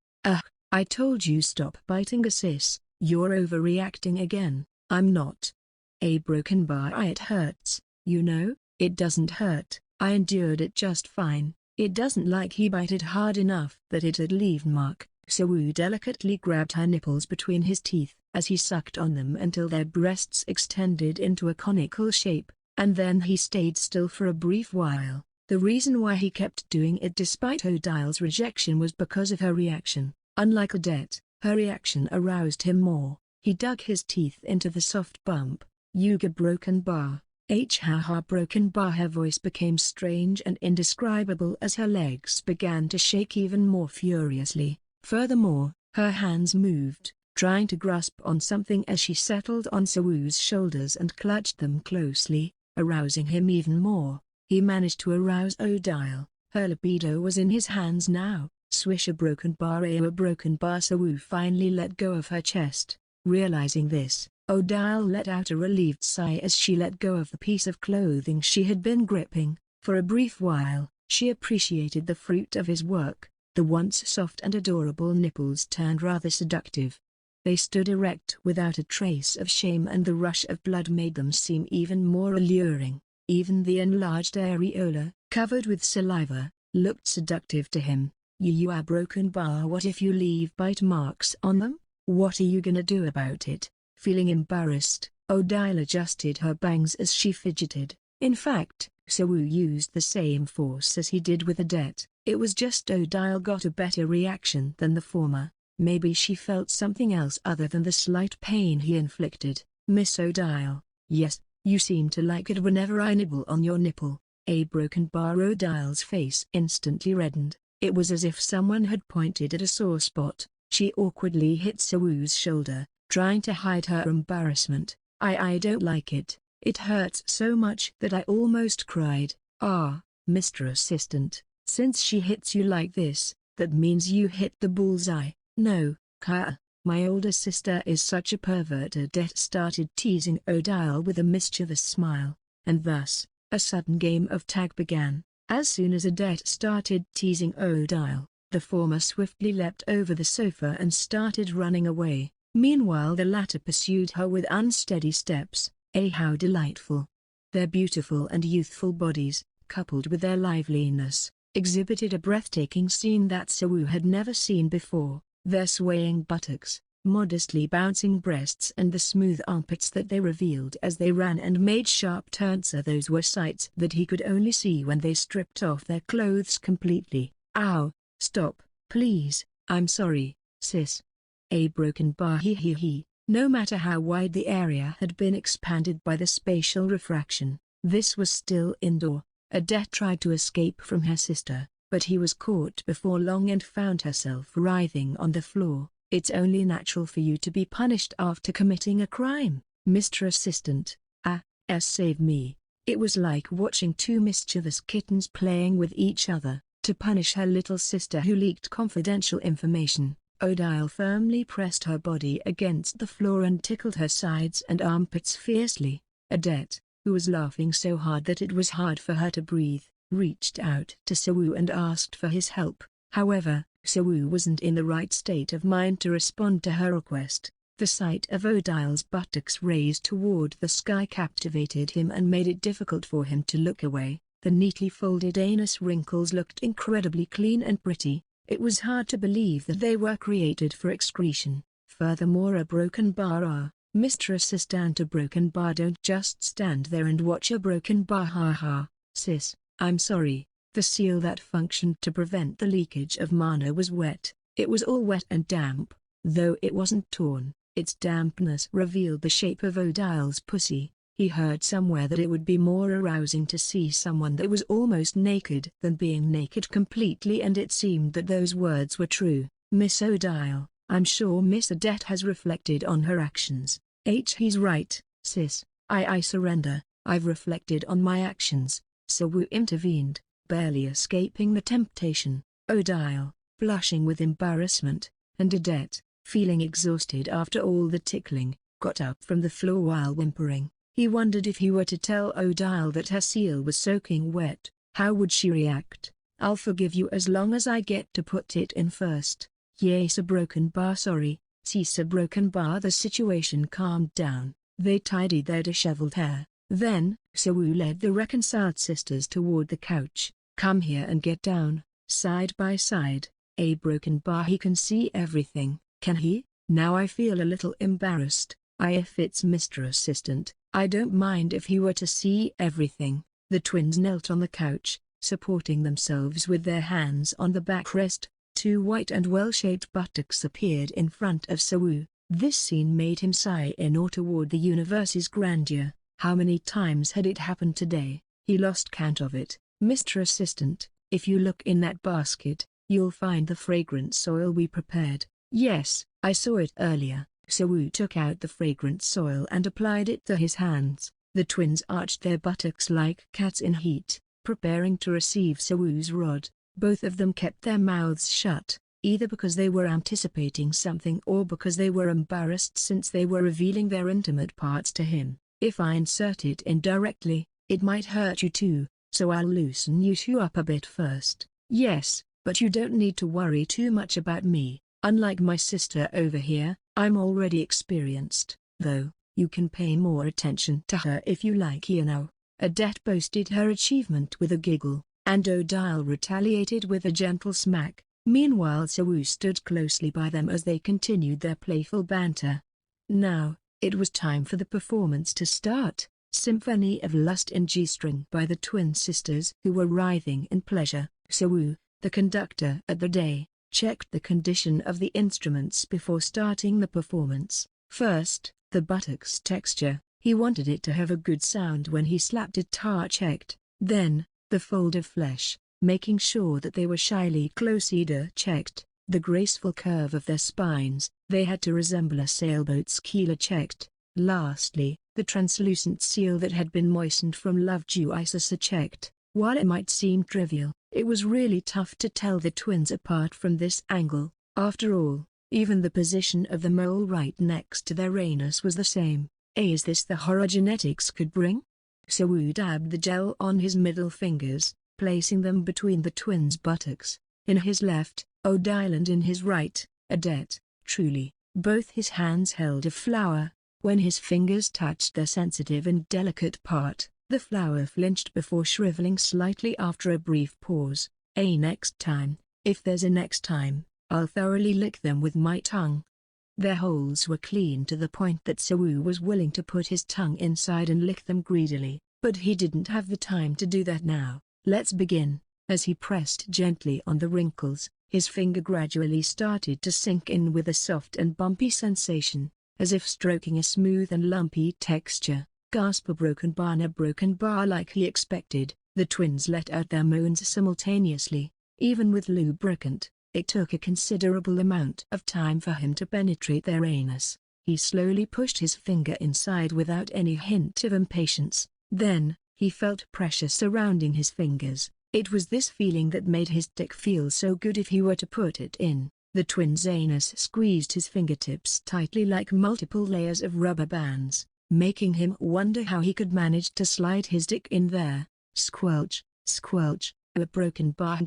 I told you stop biting, sis. You're overreacting again. I'm not. A broken bar. It hurts, you know. It doesn't hurt. I endured it just fine. It doesn't like he bited hard enough that it had leave mark. Sawu delicately grabbed her nipples between his teeth as he sucked on them until their breasts extended into a conical shape. And then he stayed still for a brief while. The reason why he kept doing it despite Odile's rejection was because of her reaction. Unlike Adet, her reaction aroused him more. He dug his teeth into the soft bump. Yuga broken bar. Haha, broken bar. Her voice became strange and indescribable as her legs began to shake even more furiously. Furthermore, her hands moved, trying to grasp on something as she settled on Sawu's shoulders and clutched them closely. arousing him even more. He managed to arouse Odile. Her libido was in his hands now. Swish, a broken bar, a broken bar. Sawu finally let go of her chest. Realizing this, Odile let out a relieved sigh as she let go of the piece of clothing she had been gripping. For a brief while, she appreciated the fruit of his work. The once soft and adorable nipples turned rather seductive. They stood erect without a trace of shame, and the rush of blood made them seem even more alluring. Even the enlarged areola, covered with saliva, looked seductive to him. You are broken bar. What if you leave bite marks on them? What are you gonna do about it? Feeling embarrassed, Odile adjusted her bangs as she fidgeted. In fact, Sawu used the same force as he did with Adet. It was just Odile got a better reaction than the former. Maybe she felt something else other than the slight pain he inflicted. Miss Odile, yes, you seem to like it whenever I nibble on your nipple. A broken bar. Odile's face instantly reddened. It was as if someone had pointed at a sore spot. She awkwardly hit Sawu's shoulder, trying to hide her embarrassment. I don't like it. It hurts so much that I almost cried. Ah, Mr. Assistant, since she hits you like this, that means you hit the bullseye. No, Kaya, my older sister is such a pervert. Adet started teasing Odile with a mischievous smile, and thus, a sudden game of tag began. As soon as Adet started teasing Odile, the former swiftly leapt over the sofa and started running away. Meanwhile the latter pursued her with unsteady steps. How delightful! Their beautiful and youthful bodies, coupled with their liveliness, exhibited a breathtaking scene that Sawu had never seen before. Their swaying buttocks, modestly bouncing breasts, and the smooth armpits that they revealed as they ran and made sharp turns, those were sights that he could only see when they stripped off their clothes completely. Ow, stop, please, I'm sorry, sis. A broken bar. He. No matter how wide the area had been expanded by the spatial refraction, this was still indoor. Adet tried to escape from her sister, but he was caught before long and found herself writhing on the floor. It's only natural for you to be punished after committing a crime, Mr. Assistant. Save me. It was like watching two mischievous kittens playing with each other. To punish her little sister who leaked confidential information, Odile firmly pressed her body against the floor and tickled her sides and armpits fiercely. Adet, who was laughing so hard that it was hard for her to breathe, reached out to Sawu and asked for his help. However, Sawu wasn't in the right state of mind to respond to her request. The sight of Odile's buttocks raised toward the sky captivated him and made it difficult for him to look away. The neatly folded anus wrinkles looked incredibly clean and pretty. It was hard to believe that they were created for excretion. Furthermore, a broken bar. Mr. Assistant, a broken bar. Don't just stand there and watch a broken bar. Haha, sis, I'm sorry. The seal that functioned to prevent the leakage of mana was wet. It was all wet and damp, though it wasn't torn. Its dampness revealed the shape of Odile's pussy. He heard somewhere that it would be more arousing to see someone that was almost naked than being naked completely, and it seemed that those words were true. Miss Odile, I'm sure Miss Adet has reflected on her actions. He's right, sis. I surrender. I've reflected on my actions. Sawu intervened, barely escaping the temptation. Odile, blushing with embarrassment, and Adet, feeling exhausted after all the tickling, got up from the floor while whimpering. He wondered if he were to tell Odile that her seal was soaking wet, how would she react? I'll forgive you as long as I get to put it in first. Yes, a broken bar. Sorry, sis, a broken bar. The situation calmed down. They tidied their disheveled hair. Then, Sawu led the reconciled sisters toward the couch. Come here and get down, side by side. A broken bar. He can see everything, can he? Now I feel a little embarrassed. If it's Mr. Assistant, I don't mind if he were to see everything. The twins knelt on the couch, supporting themselves with their hands on the backrest. Two white and well-shaped buttocks appeared in front of Sawu. This scene made him sigh in awe toward the universe's grandeur. How many times had it happened today? He lost count of it. Mr. Assistant, if you look in that basket, you'll find the fragrant soil we prepared. Yes, I saw it earlier. Sawu took out the fragrant soil and applied it to his hands. The twins arched their buttocks like cats in heat, preparing to receive Sawu's rod. Both of them kept their mouths shut, either because they were anticipating something or because they were embarrassed since they were revealing their intimate parts to him. If I insert it indirectly, it might hurt you too, so I'll loosen you two up a bit first. Yes, but you don't need to worry too much about me. Unlike my sister over here, I'm already experienced, though. You can pay more attention to her if you like. Aved boasted her achievement with a giggle, and Odile retaliated with a gentle smack. Meanwhile Sawu stood closely by them as they continued their playful banter. Now, it was time for the performance to start. Symphony of Lust in G-string by the twin sisters who were writhing in pleasure. Sawu, the conductor at the day, checked the condition of the instruments before starting the performance. First, the buttocks texture. He wanted it to have a good sound when he slapped it. Checked. Then, the fold of flesh, making sure that they were shyly close. Checked. The graceful curve of their spines, they had to resemble a sailboat's keel. Checked. Lastly, the translucent seal that had been moistened from love juice. Checked. While it might seem trivial, it was really tough to tell the twins apart from this angle. After all, even the position of the mole right next to their anus was the same. Is this the horror genetics could bring? Sawu dabbed the gel on his middle fingers, placing them between the twins' buttocks, in his left, Odile, and in his right, Aved. Truly, both his hands held a flower. When his fingers touched their sensitive and delicate part, the flower flinched before shriveling slightly after a brief pause. Next time, if there's a next time, I'll thoroughly lick them with my tongue. Their holes were clean to the point that Sawu was willing to put his tongue inside and lick them greedily, but he didn't have the time to do that now. Let's begin. As he pressed gently on the wrinkles, his finger gradually started to sink in with a soft and bumpy sensation, as if stroking a smooth and lumpy texture. Gasp! A broken bar like he expected. The twins let out their moans simultaneously. Even with lubricant, it took a considerable amount of time for him to penetrate their anus. He slowly pushed his finger inside without any hint of impatience. Then, he felt pressure surrounding his fingers. It was this feeling that made his dick feel so good if he were to put it in. The twins' anus squeezed his fingertips tightly like multiple layers of rubber bands, making him wonder how he could manage to slide his dick in there. Squelch, squelch, a broken bar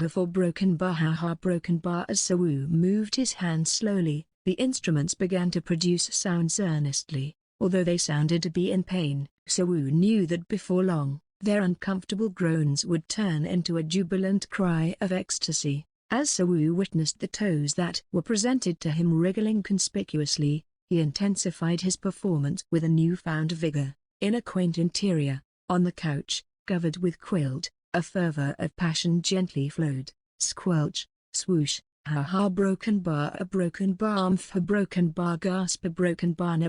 for broken bar ha broken bar. As Sawu moved his hand slowly, the instruments began to produce sounds earnestly. Although they sounded to be in pain, Sawu knew that before long, their uncomfortable groans would turn into a jubilant cry of ecstasy. As Sawu witnessed the toes that were presented to him wriggling conspicuously, he intensified his performance with a newfound vigor. In a quaint interior, on the couch, covered with quilt, a fervor of passion gently flowed. Squelch, swoosh, ha broken bar a broken bar a broken bar gasp a broken bar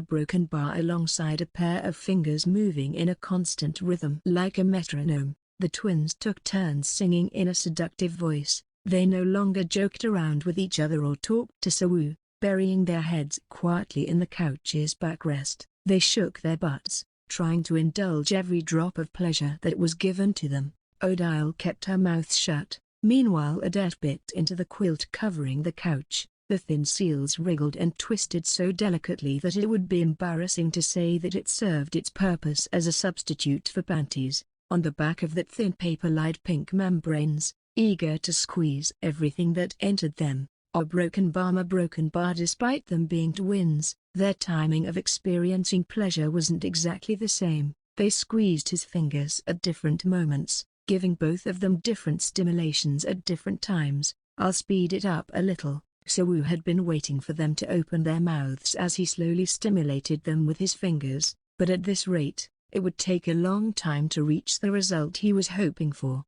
alongside a pair of fingers moving in a constant rhythm like a metronome. The twins took turns singing in a seductive voice. They no longer joked around with each other or talked to Sawu, burying their heads quietly in the couch's backrest. They shook their butts, trying to indulge every drop of pleasure that was given to them. Odile kept her mouth shut. Meanwhile Aved bit into the quilt covering the couch. The thin seals wriggled and twisted so delicately that it would be embarrassing to say that it served its purpose as a substitute for panties. On the back of that thin paper lied pink membranes, eager to squeeze everything that entered them. A broken bar. Despite them being twins, their timing of experiencing pleasure wasn't exactly the same. They squeezed his fingers at different moments, giving both of them different stimulations at different times. I'll speed it up a little. Sawu had been waiting for them to open their mouths as he slowly stimulated them with his fingers, but at this rate, it would take a long time to reach the result he was hoping for.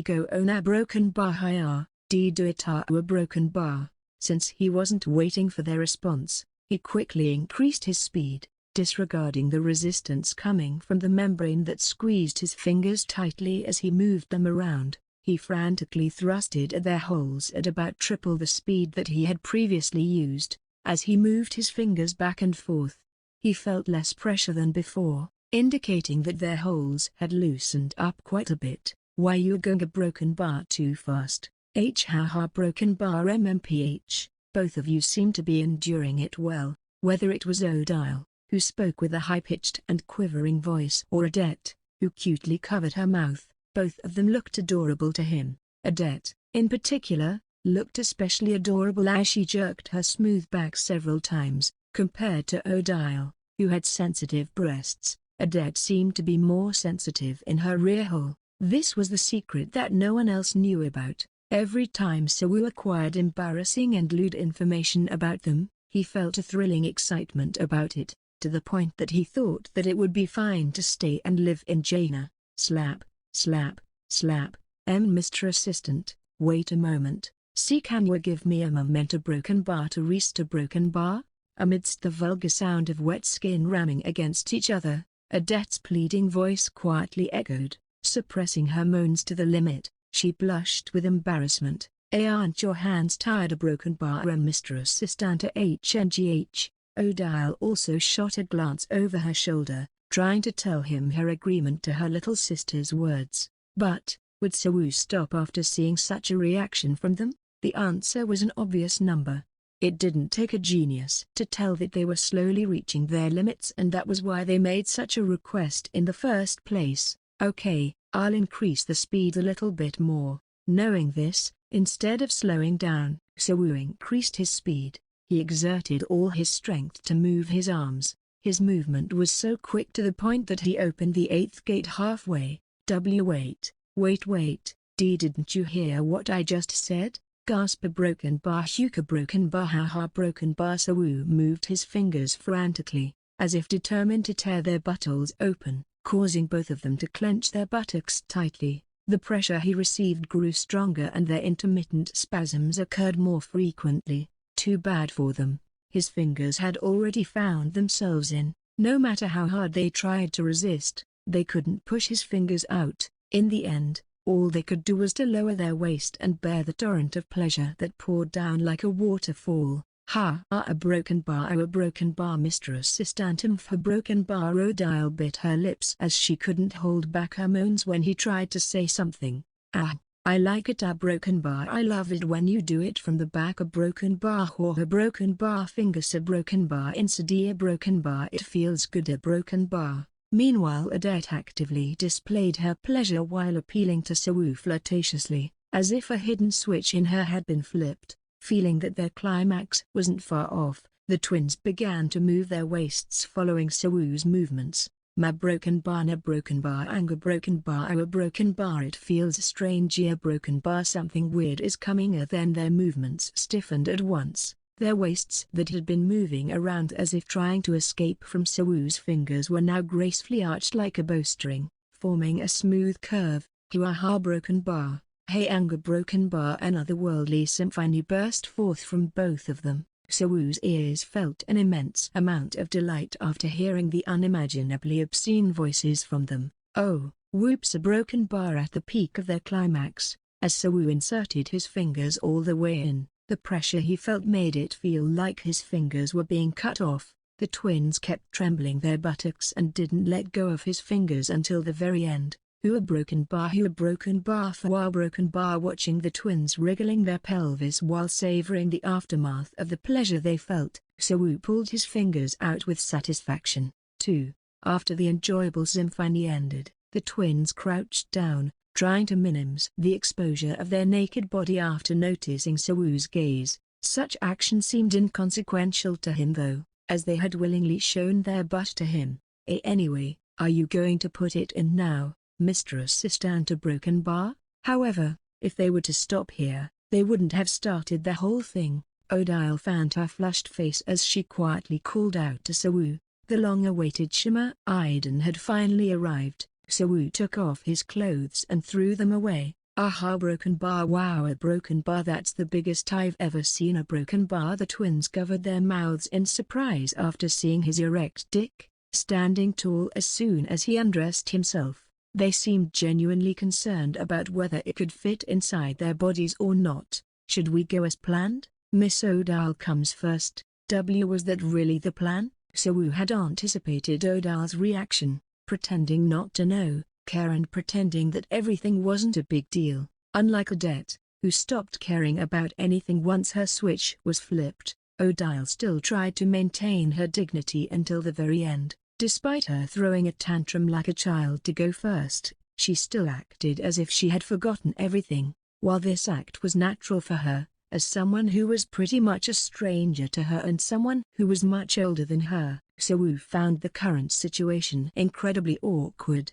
Go on a broken bar higher, do it a broken bar. Since he wasn't waiting for their response, he quickly increased his speed, disregarding the resistance coming from the membrane that squeezed his fingers tightly as he moved them around. He frantically thrusted at their holes at about triple the speed that he had previously used. As he moved his fingers back and forth, he felt less pressure than before. indicating that their holes had loosened up quite a bit. Why you going a broken bar too fast? Haha, broken bar MMPH. Both of you seem to be enduring it well. Whether it was Odile, who spoke with a high-pitched and quivering voice, or Adette, who cutely covered her mouth, both of them looked adorable to him. Adette, in particular, looked especially adorable as she jerked her smooth back several times. Compared to Odile, who had sensitive breasts, Adette seemed to be more sensitive in her rear hole. This was the secret that no one else knew about. Every time Sawu acquired embarrassing and lewd information about them, he felt a thrilling excitement about it, to the point that he thought that it would be fine to stay and live in Jaina. Slap, slap, slap. Mr. Assistant, wait a moment. See, can you give me a memento broken bar to rest a broken bar? Amidst the vulgar sound of wet skin ramming against each other, Adette's pleading voice quietly echoed. Suppressing her moans to the limit, she blushed with embarrassment. Aren't your hands tired? A broken bar, Mr. Assistant. HNGH. Odile also shot a glance over her shoulder, trying to tell him her agreement to her little sister's words. But, would Sawu stop after seeing such a reaction from them? The answer was an obvious number. It didn't take a genius to tell that they were slowly reaching their limits, and that was why they made such a request in the first place. Okay, I'll increase the speed a little bit more. Knowing this, instead of slowing down, Sawu increased his speed. He exerted all his strength to move his arms. His movement was so quick to the point that he opened the 8th gate halfway. Wait, didn't you hear what I just said? Gasp, a broken bar, Huka broken bar, haha, broken bar. Sawu moved his fingers frantically, as if determined to tear their buttholes open, causing both of them to clench their buttocks tightly. The pressure he received grew stronger and their intermittent spasms occurred more frequently. Too bad for them. His fingers had already found themselves in. No matter how hard they tried to resist, they couldn't push his fingers out. In the end, all they could do was to lower their waist and bear the torrent of pleasure that poured down like a waterfall. A broken bar, Mr. Assistant. A broken bar. Odile bit her lips as she couldn't hold back her moans when he tried to say something. I like it, a broken bar. I love it when you do it from the back. A broken bar, a broken bar, fingers, a broken bar, inside, a broken bar. It feels good, a broken bar. Meanwhile, Adette actively displayed her pleasure while appealing to Sawu flirtatiously, as if a hidden switch in her had been flipped. Feeling that their climax wasn't far off, the twins began to move their waists following Sawu's movements. Ma broken bar, na broken bar, anger broken bar, a broken bar. It feels strange, a broken bar. Something weird is coming. Then their movements stiffened at once. Their waists that had been moving around as if trying to escape from Sawu's fingers were now gracefully arched like a bowstring, forming a smooth curve. Huaha, broken bar. Hey, anger broken bar. An otherworldly symphony burst forth from both of them. Sawu's ears felt an immense amount of delight after hearing the unimaginably obscene voices from them. Oh, whoops, a broken bar. At the peak of their climax, as Sawu inserted his fingers all the way in, the pressure he felt made it feel like his fingers were being cut off. The twins kept trembling their buttocks and didn't let go of his fingers until the very end. A broken bar, a broken bar, for broken bar. Watching the twins wriggling their pelvis while savoring the aftermath of the pleasure they felt, Sawu pulled his fingers out with satisfaction. 2. After the enjoyable symphony ended, the twins crouched down, trying to minimize the exposure of their naked body after noticing Sawu's gaze. Such action seemed inconsequential to him though, as they had willingly shown their butt to him. Anyway, are you going to put it in now, Mr. Assistant? A broken bar? However, if they were to stop here, they wouldn't have started the whole thing. Odile fanned her flushed face as she quietly called out to Sawu. The long-awaited shimmer Aiden had finally arrived. Sawu took off his clothes and threw them away. Aha, broken bar. Wow, a broken bar. That's the biggest I've ever seen. A broken bar. The twins covered their mouths in surprise after seeing his erect dick, standing tall as soon as he undressed himself. They seemed genuinely concerned about whether it could fit inside their bodies or not. Should we go as planned? Miss Odile comes first. Was that really the plan? Sawu had anticipated Odile's reaction. pretending not to know, care and pretending that everything wasn't a big deal. Unlike Odette, who stopped caring about anything once her switch was flipped, Odile still tried to maintain her dignity until the very end. Despite her throwing a tantrum like a child to go first, she still acted as if she had forgotten everything. While this act was natural for her, as someone who was pretty much a stranger to her and someone who was much older than her, So-woo found the current situation incredibly awkward.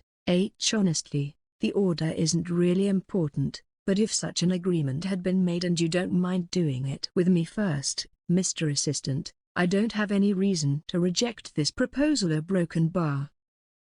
Honestly, the order isn't really important, but if such an agreement had been made and you don't mind doing it with me first, Mr. Assistant, I don't have any reason to reject this proposal. A broken bar.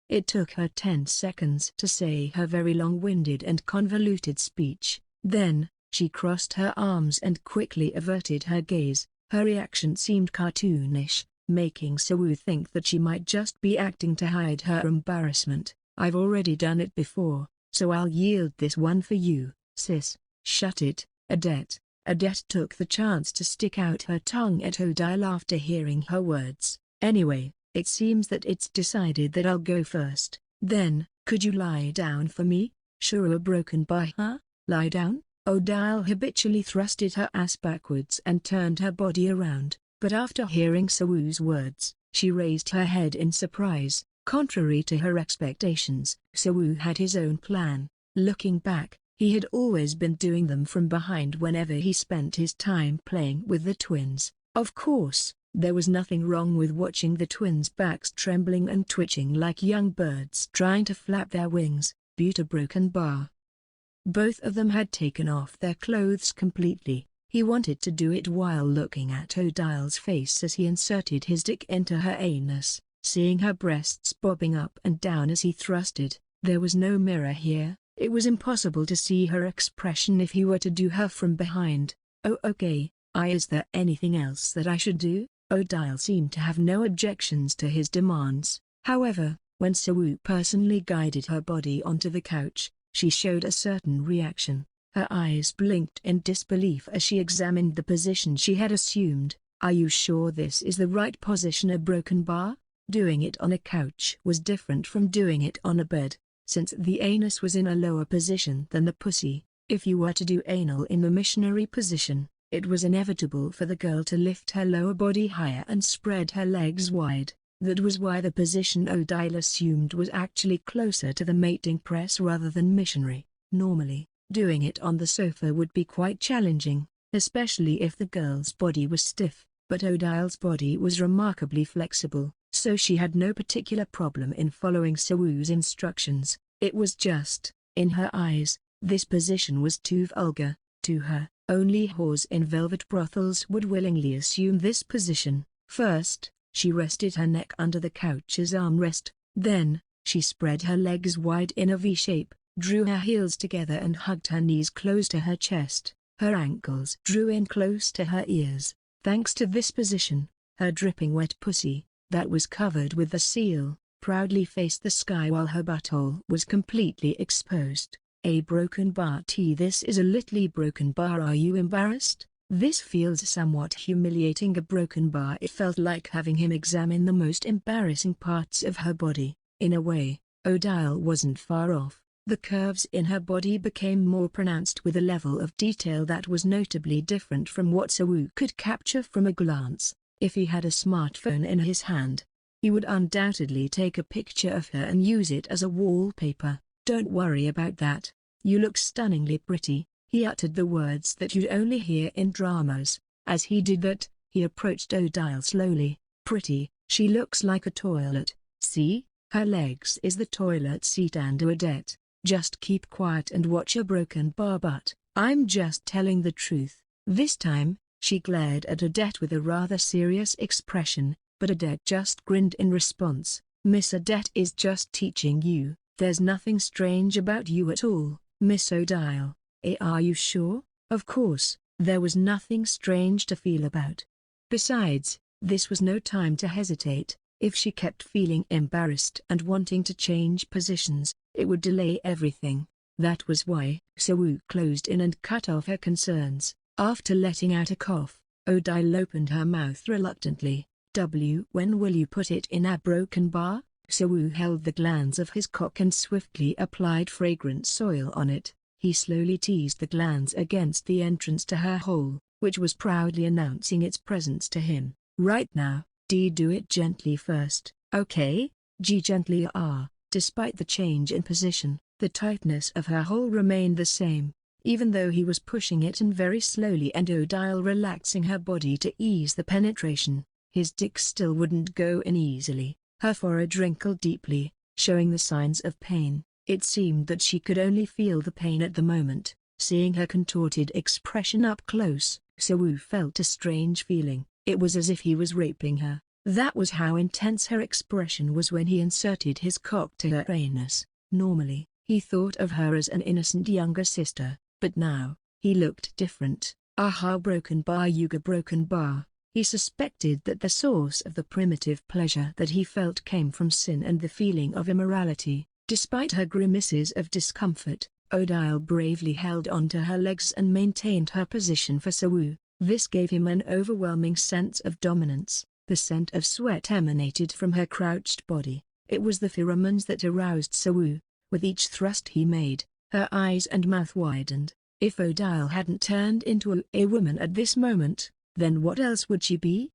It took her 10 seconds to say her very long-winded and convoluted speech. Then, she crossed her arms and quickly averted her gaze. Her reaction seemed cartoonish, making So-woo think that she might just be acting to hide her embarrassment. I've already done it before, so I'll yield this one for you, sis. Shut it, Odette. Odette took the chance to stick out her tongue at Odile after hearing her words. Anyway, it seems that it's decided that I'll go first. Then, could you lie down for me? Sure. A broken bar, huh? Lie down? Odile habitually thrusted her ass backwards and turned her body around, but after hearing So-woo's words, she raised her head in surprise. Contrary to her expectations, So-woo had his own plan. Looking back, he had always been doing them from behind whenever he spent his time playing with the twins. Of course, there was nothing wrong with watching the twins' backs trembling and twitching like young birds trying to flap their wings. But a broken bar. Both of them had taken off their clothes completely. He wanted to do it while looking at Odile's face as he inserted his dick into her anus. Seeing her breasts bobbing up and down as he thrusted, there was no mirror here. It was impossible to see her expression if he were to do her from behind. Oh okay, is there anything else that I should do? Odile seemed to have no objections to his demands. However, when So-woo personally guided her body onto the couch, she showed a certain reaction. Her eyes blinked in disbelief as she examined the position she had assumed. Are you sure this is the right position? A broken bar? Doing it on a couch was different from doing it on a bed, since the anus was in a lower position than the pussy. If you were to do anal in the missionary position, it was inevitable for the girl to lift her lower body higher and spread her legs wide. That was why the position Odile assumed was actually closer to the mating press rather than missionary. Normally, doing it on the sofa would be quite challenging, especially if the girl's body was stiff, but Odile's body was remarkably flexible, so she had no particular problem in following So-woo's instructions. It was just, in her eyes, this position was too vulgar. To her, only whores in velvet brothels would willingly assume this position. First, she rested her neck under the couch's armrest. Then, she spread her legs wide in a V-shape, drew her heels together and hugged her knees close to her chest. Her ankles drew in close to her ears. Thanks to this position, her dripping wet pussy, that was covered with the seal, proudly faced the sky while her butthole was completely exposed. A broken bar. This is a little broken bar. Are you embarrassed? This feels somewhat humiliating. A broken bar. It felt like having him examine the most embarrassing parts of her body. In a way, Odile wasn't far off. The curves in her body became more pronounced with a level of detail that was notably different from what So-woo could capture from a glance. If he had a smartphone in his hand, he would undoubtedly take a picture of her and use it as a wallpaper. Don't worry about that. You look stunningly pretty. He uttered the words that you'd only hear in dramas. As he did that, he approached Odile slowly. Pretty, she looks like a toilet. See, her legs is the toilet seat. And Odette, just keep quiet and watch a broken bar. But I'm just telling the truth. This time, she glared at Odette with a rather serious expression, but Odette just grinned in response. Miss Odette is just teaching you. There's nothing strange about you at all, Miss Odile. Are you sure? Of course, there was nothing strange to feel about. Besides, this was no time to hesitate. If she kept feeling embarrassed and wanting to change positions, it would delay everything. That was why So-woo closed in and cut off her concerns. After letting out a cough, Odile opened her mouth reluctantly. When will you put it in a broken bar? Sawu held the glands of his cock and swiftly applied fragrant soil on it. He slowly teased the glands against the entrance to her hole, which was proudly announcing its presence to him. Right now, D, do it gently first. Okay? G, gently. Despite the change in position, the tightness of her hole remained the same, even though he was pushing it in very slowly and Odile relaxing her body to ease the penetration. His dick still wouldn't go in easily. Her forehead wrinkled deeply, showing the signs of pain. It seemed that she could only feel the pain at the moment. Seeing her contorted expression up close, Sawu felt a strange feeling. It was as if he was raping her. That was how intense her expression was when he inserted his cock to her anus. Normally, he thought of her as an innocent younger sister, but now, he looked different. Broken bar Yuga broken bar. He suspected that the source of the primitive pleasure that he felt came from sin and the feeling of immorality. Despite her grimaces of discomfort, Odile bravely held onto her legs and maintained her position for Sawu. This gave him an overwhelming sense of dominance. The scent of sweat emanated from her crouched body. It was the pheromones that aroused Sawu. With each thrust he made, her eyes and mouth widened. If Odile hadn't turned into a woman at this moment, then what else would she be?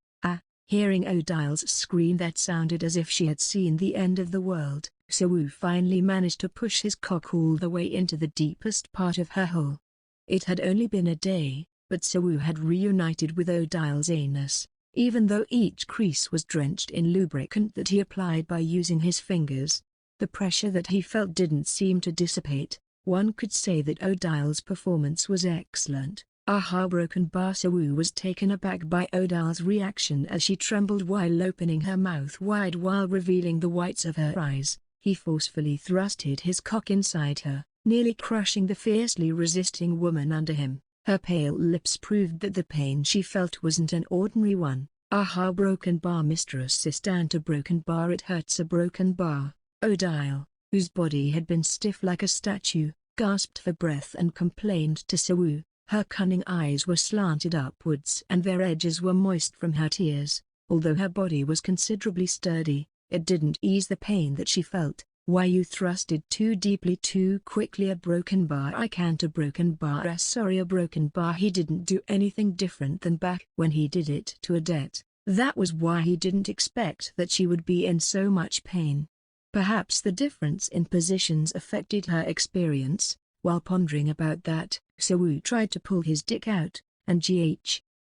Hearing Odile's scream that sounded as if she had seen the end of the world, Sawu finally managed to push his cock all the way into the deepest part of her hole. It had only been a day, but Sawu had reunited with Odile's anus, even though each crease was drenched in lubricant that he applied by using his fingers. The pressure that he felt didn't seem to dissipate. One could say that Odile's performance was excellent. Broken bar. Sawu was taken aback by Odile's reaction as she trembled while opening her mouth wide while revealing the whites of her eyes. He forcefully thrusted his cock inside her, nearly crushing the fiercely resisting woman under him. Her pale lips proved that the pain she felt wasn't an ordinary one. Broken bar mistress stand to broken bar it hurts a broken bar. Odile, whose body had been stiff like a statue, gasped for breath and complained to Sawu. Her cunning eyes were slanted upwards and their edges were moist from her tears. Although her body was considerably sturdy, it didn't ease the pain that she felt. Why you thrusted too deeply too quickly. A broken bar. I can't. A broken bar. Sorry. A broken bar. He didn't do anything different than back when he did it to Odette. That was why he didn't expect that she would be in so much pain. Perhaps the difference in positions affected her experience. While pondering about that, Sawu tried to pull his dick out, and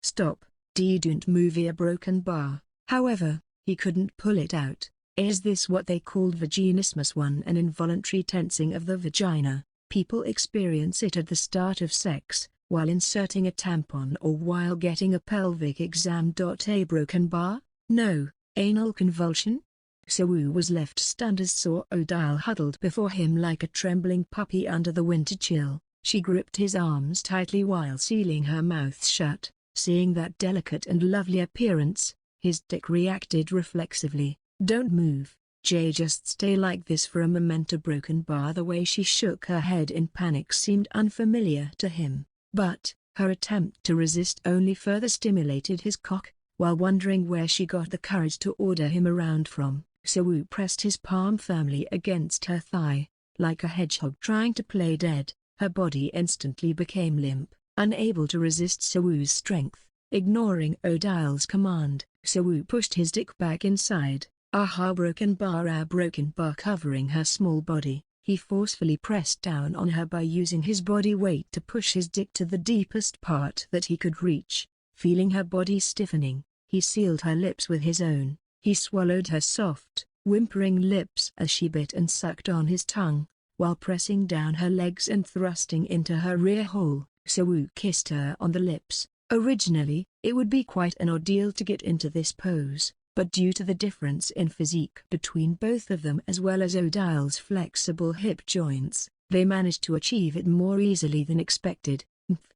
stop, don't move. A broken bar. However, he couldn't pull it out. Is this what they called vaginismus? An involuntary tensing of the vagina. People experience it at the start of sex, while inserting a tampon or while getting a pelvic exam. A broken bar? No, anal convulsion? Sawu was left stunned as saw Odile huddled before him like a trembling puppy under the winter chill. She gripped his arms tightly while sealing her mouth shut. Seeing that delicate and lovely appearance, his dick reacted reflexively. Don't move, Jay, just stay like this for a moment. A broken bar. The way she shook her head in panic seemed unfamiliar to him, but her attempt to resist only further stimulated his cock. While wondering where she got the courage to order him around from, Sawu pressed his palm firmly against her thigh, like a hedgehog trying to play dead. Her body instantly became limp, unable to resist Sawu's strength. Ignoring Odile's command, Sawu pushed his dick back inside. Broken bar covering her small body. He forcefully pressed down on her by using his body weight to push his dick to the deepest part that he could reach. Feeling her body stiffening, he sealed her lips with his own. He swallowed her soft, whimpering lips as she bit and sucked on his tongue, while pressing down her legs and thrusting into her rear hole. Sawu kissed her on the lips. Originally, it would be quite an ordeal to get into this pose, but due to the difference in physique between both of them as well as Odile's flexible hip joints, they managed to achieve it more easily than expected.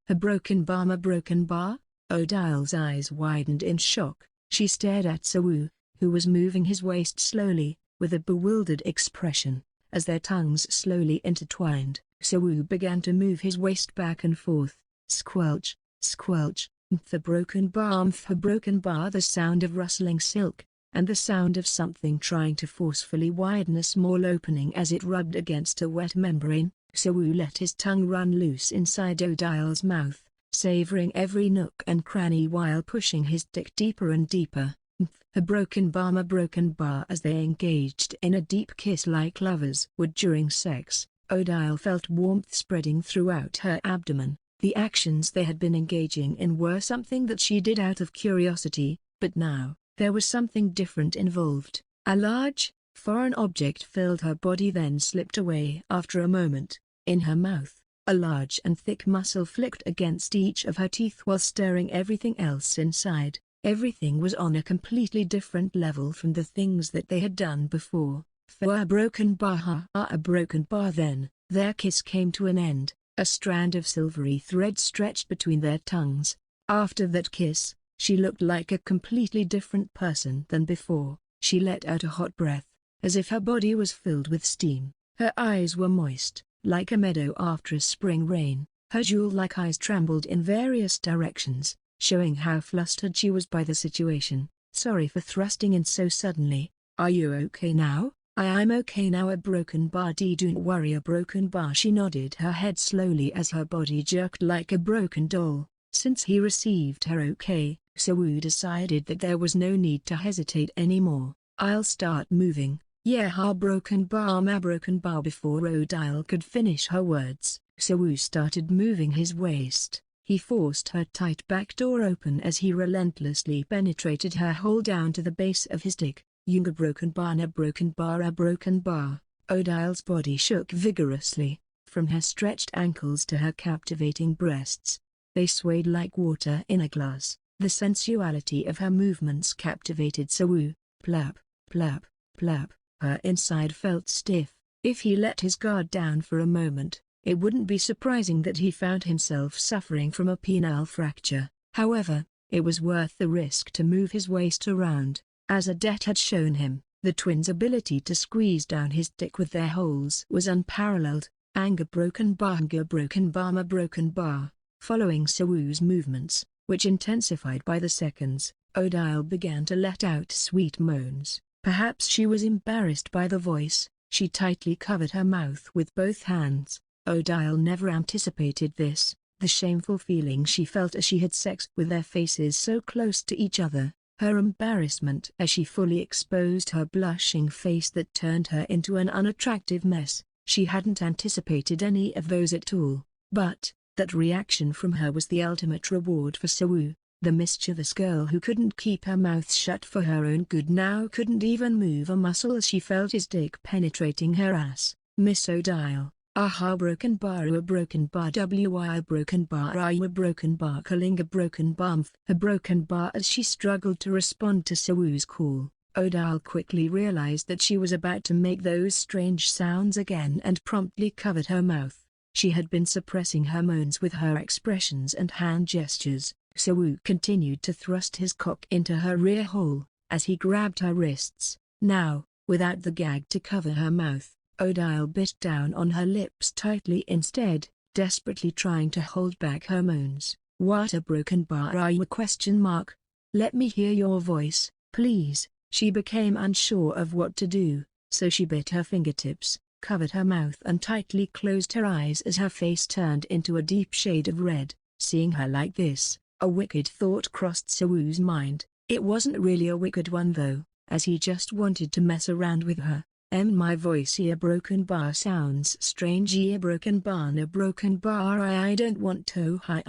A broken bar? Odile's eyes widened in shock. She stared at Sawu, who was moving his waist slowly, with a bewildered expression. As their tongues slowly intertwined, Sawu began to move his waist back and forth. Squelch, squelch, the broken bar. The sound of rustling silk, and the sound of something trying to forcefully widen a small opening as it rubbed against a wet membrane. Sawu let his tongue run loose inside Odile's mouth, savoring every nook and cranny while pushing his dick deeper and deeper. A broken bar as they engaged in a deep kiss like lovers would during sex. Odile felt warmth spreading throughout her abdomen. The actions they had been engaging in were something that she did out of curiosity, but now, there was something different involved. A large, foreign object filled her body then slipped away after a moment. In her mouth, a large and thick muscle flicked against each of her teeth while stirring everything else inside. Everything was on a completely different level from the things that they had done before. For a broken bar then, their kiss came to an end. A strand of silvery thread stretched between their tongues. After that kiss, she looked like a completely different person than before. She let out a hot breath, as if her body was filled with steam. Her eyes were moist, like a meadow after a spring rain. Her jewel-like eyes trembled in various directions, showing how flustered she was by the situation. "Sorry for thrusting in so suddenly. Are you okay now?" I'm okay now. A broken bar. Don't worry. A broken bar. She nodded her head slowly as her body jerked like a broken doll. Since he received her okay, Sawu decided that there was no need to hesitate anymore. "I'll start moving." "Yeah, ha." Broken bar. Ma broken bar. Before Odile could finish her words, Sawu started moving his waist. He forced her tight back door open as he relentlessly penetrated her hole down to the base of his dick. "Yunga broken bar. Na broken bar. A broken bar." Odile's body shook vigorously, from her stretched ankles to her captivating breasts. They swayed like water in a glass. The sensuality of her movements captivated Sawu. Plap, plap, plap. Her inside felt stiff. If he let his guard down for a moment, it wouldn't be surprising that he found himself suffering from a penile fracture. However, it was worth the risk to move his waist around. As Adet had shown him, the twins' ability to squeeze down his dick with their holes was unparalleled. Anga broken bar. Anga broken bar. Ma broken bar. Following Sawu's movements, which intensified by the seconds, Odile began to let out sweet moans. Perhaps she was embarrassed by the voice. She tightly covered her mouth with both hands. Odile never anticipated this, the shameful feeling she felt as she had sex with their faces so close to each other. Her embarrassment as she fully exposed her blushing face that turned her into an unattractive mess. She hadn't anticipated any of those at all, but that reaction from her was the ultimate reward for Sawu. The mischievous girl who couldn't keep her mouth shut for her own good now couldn't even move a muscle as she felt his dick penetrating her ass. "Miss Odile, aha broken bar. A broken bar. Wi a broken bar. I a broken bar. Calling a broken bar. A broken bar." As she struggled to respond to Sawu's call, Odile quickly realized that she was about to make those strange sounds again and promptly covered her mouth. She had been suppressing her moans with her expressions and hand gestures. Sawu continued to thrust his cock into her rear hole, as he grabbed her wrists. Now, without the gag to cover her mouth, Odile bit down on her lips tightly instead, desperately trying to hold back her moans. "What a broken bar are you?" Question mark. "Let me hear your voice, please." She became unsure of what to do, so she bit her fingertips, covered her mouth and tightly closed her eyes as her face turned into a deep shade of red. Seeing her like this, a wicked thought crossed Sawu's mind. It wasn't really a wicked one though, as he just wanted to mess around with her. My voice here broken bar sounds strange here broken bar. No broken bar. I don't want to. Hi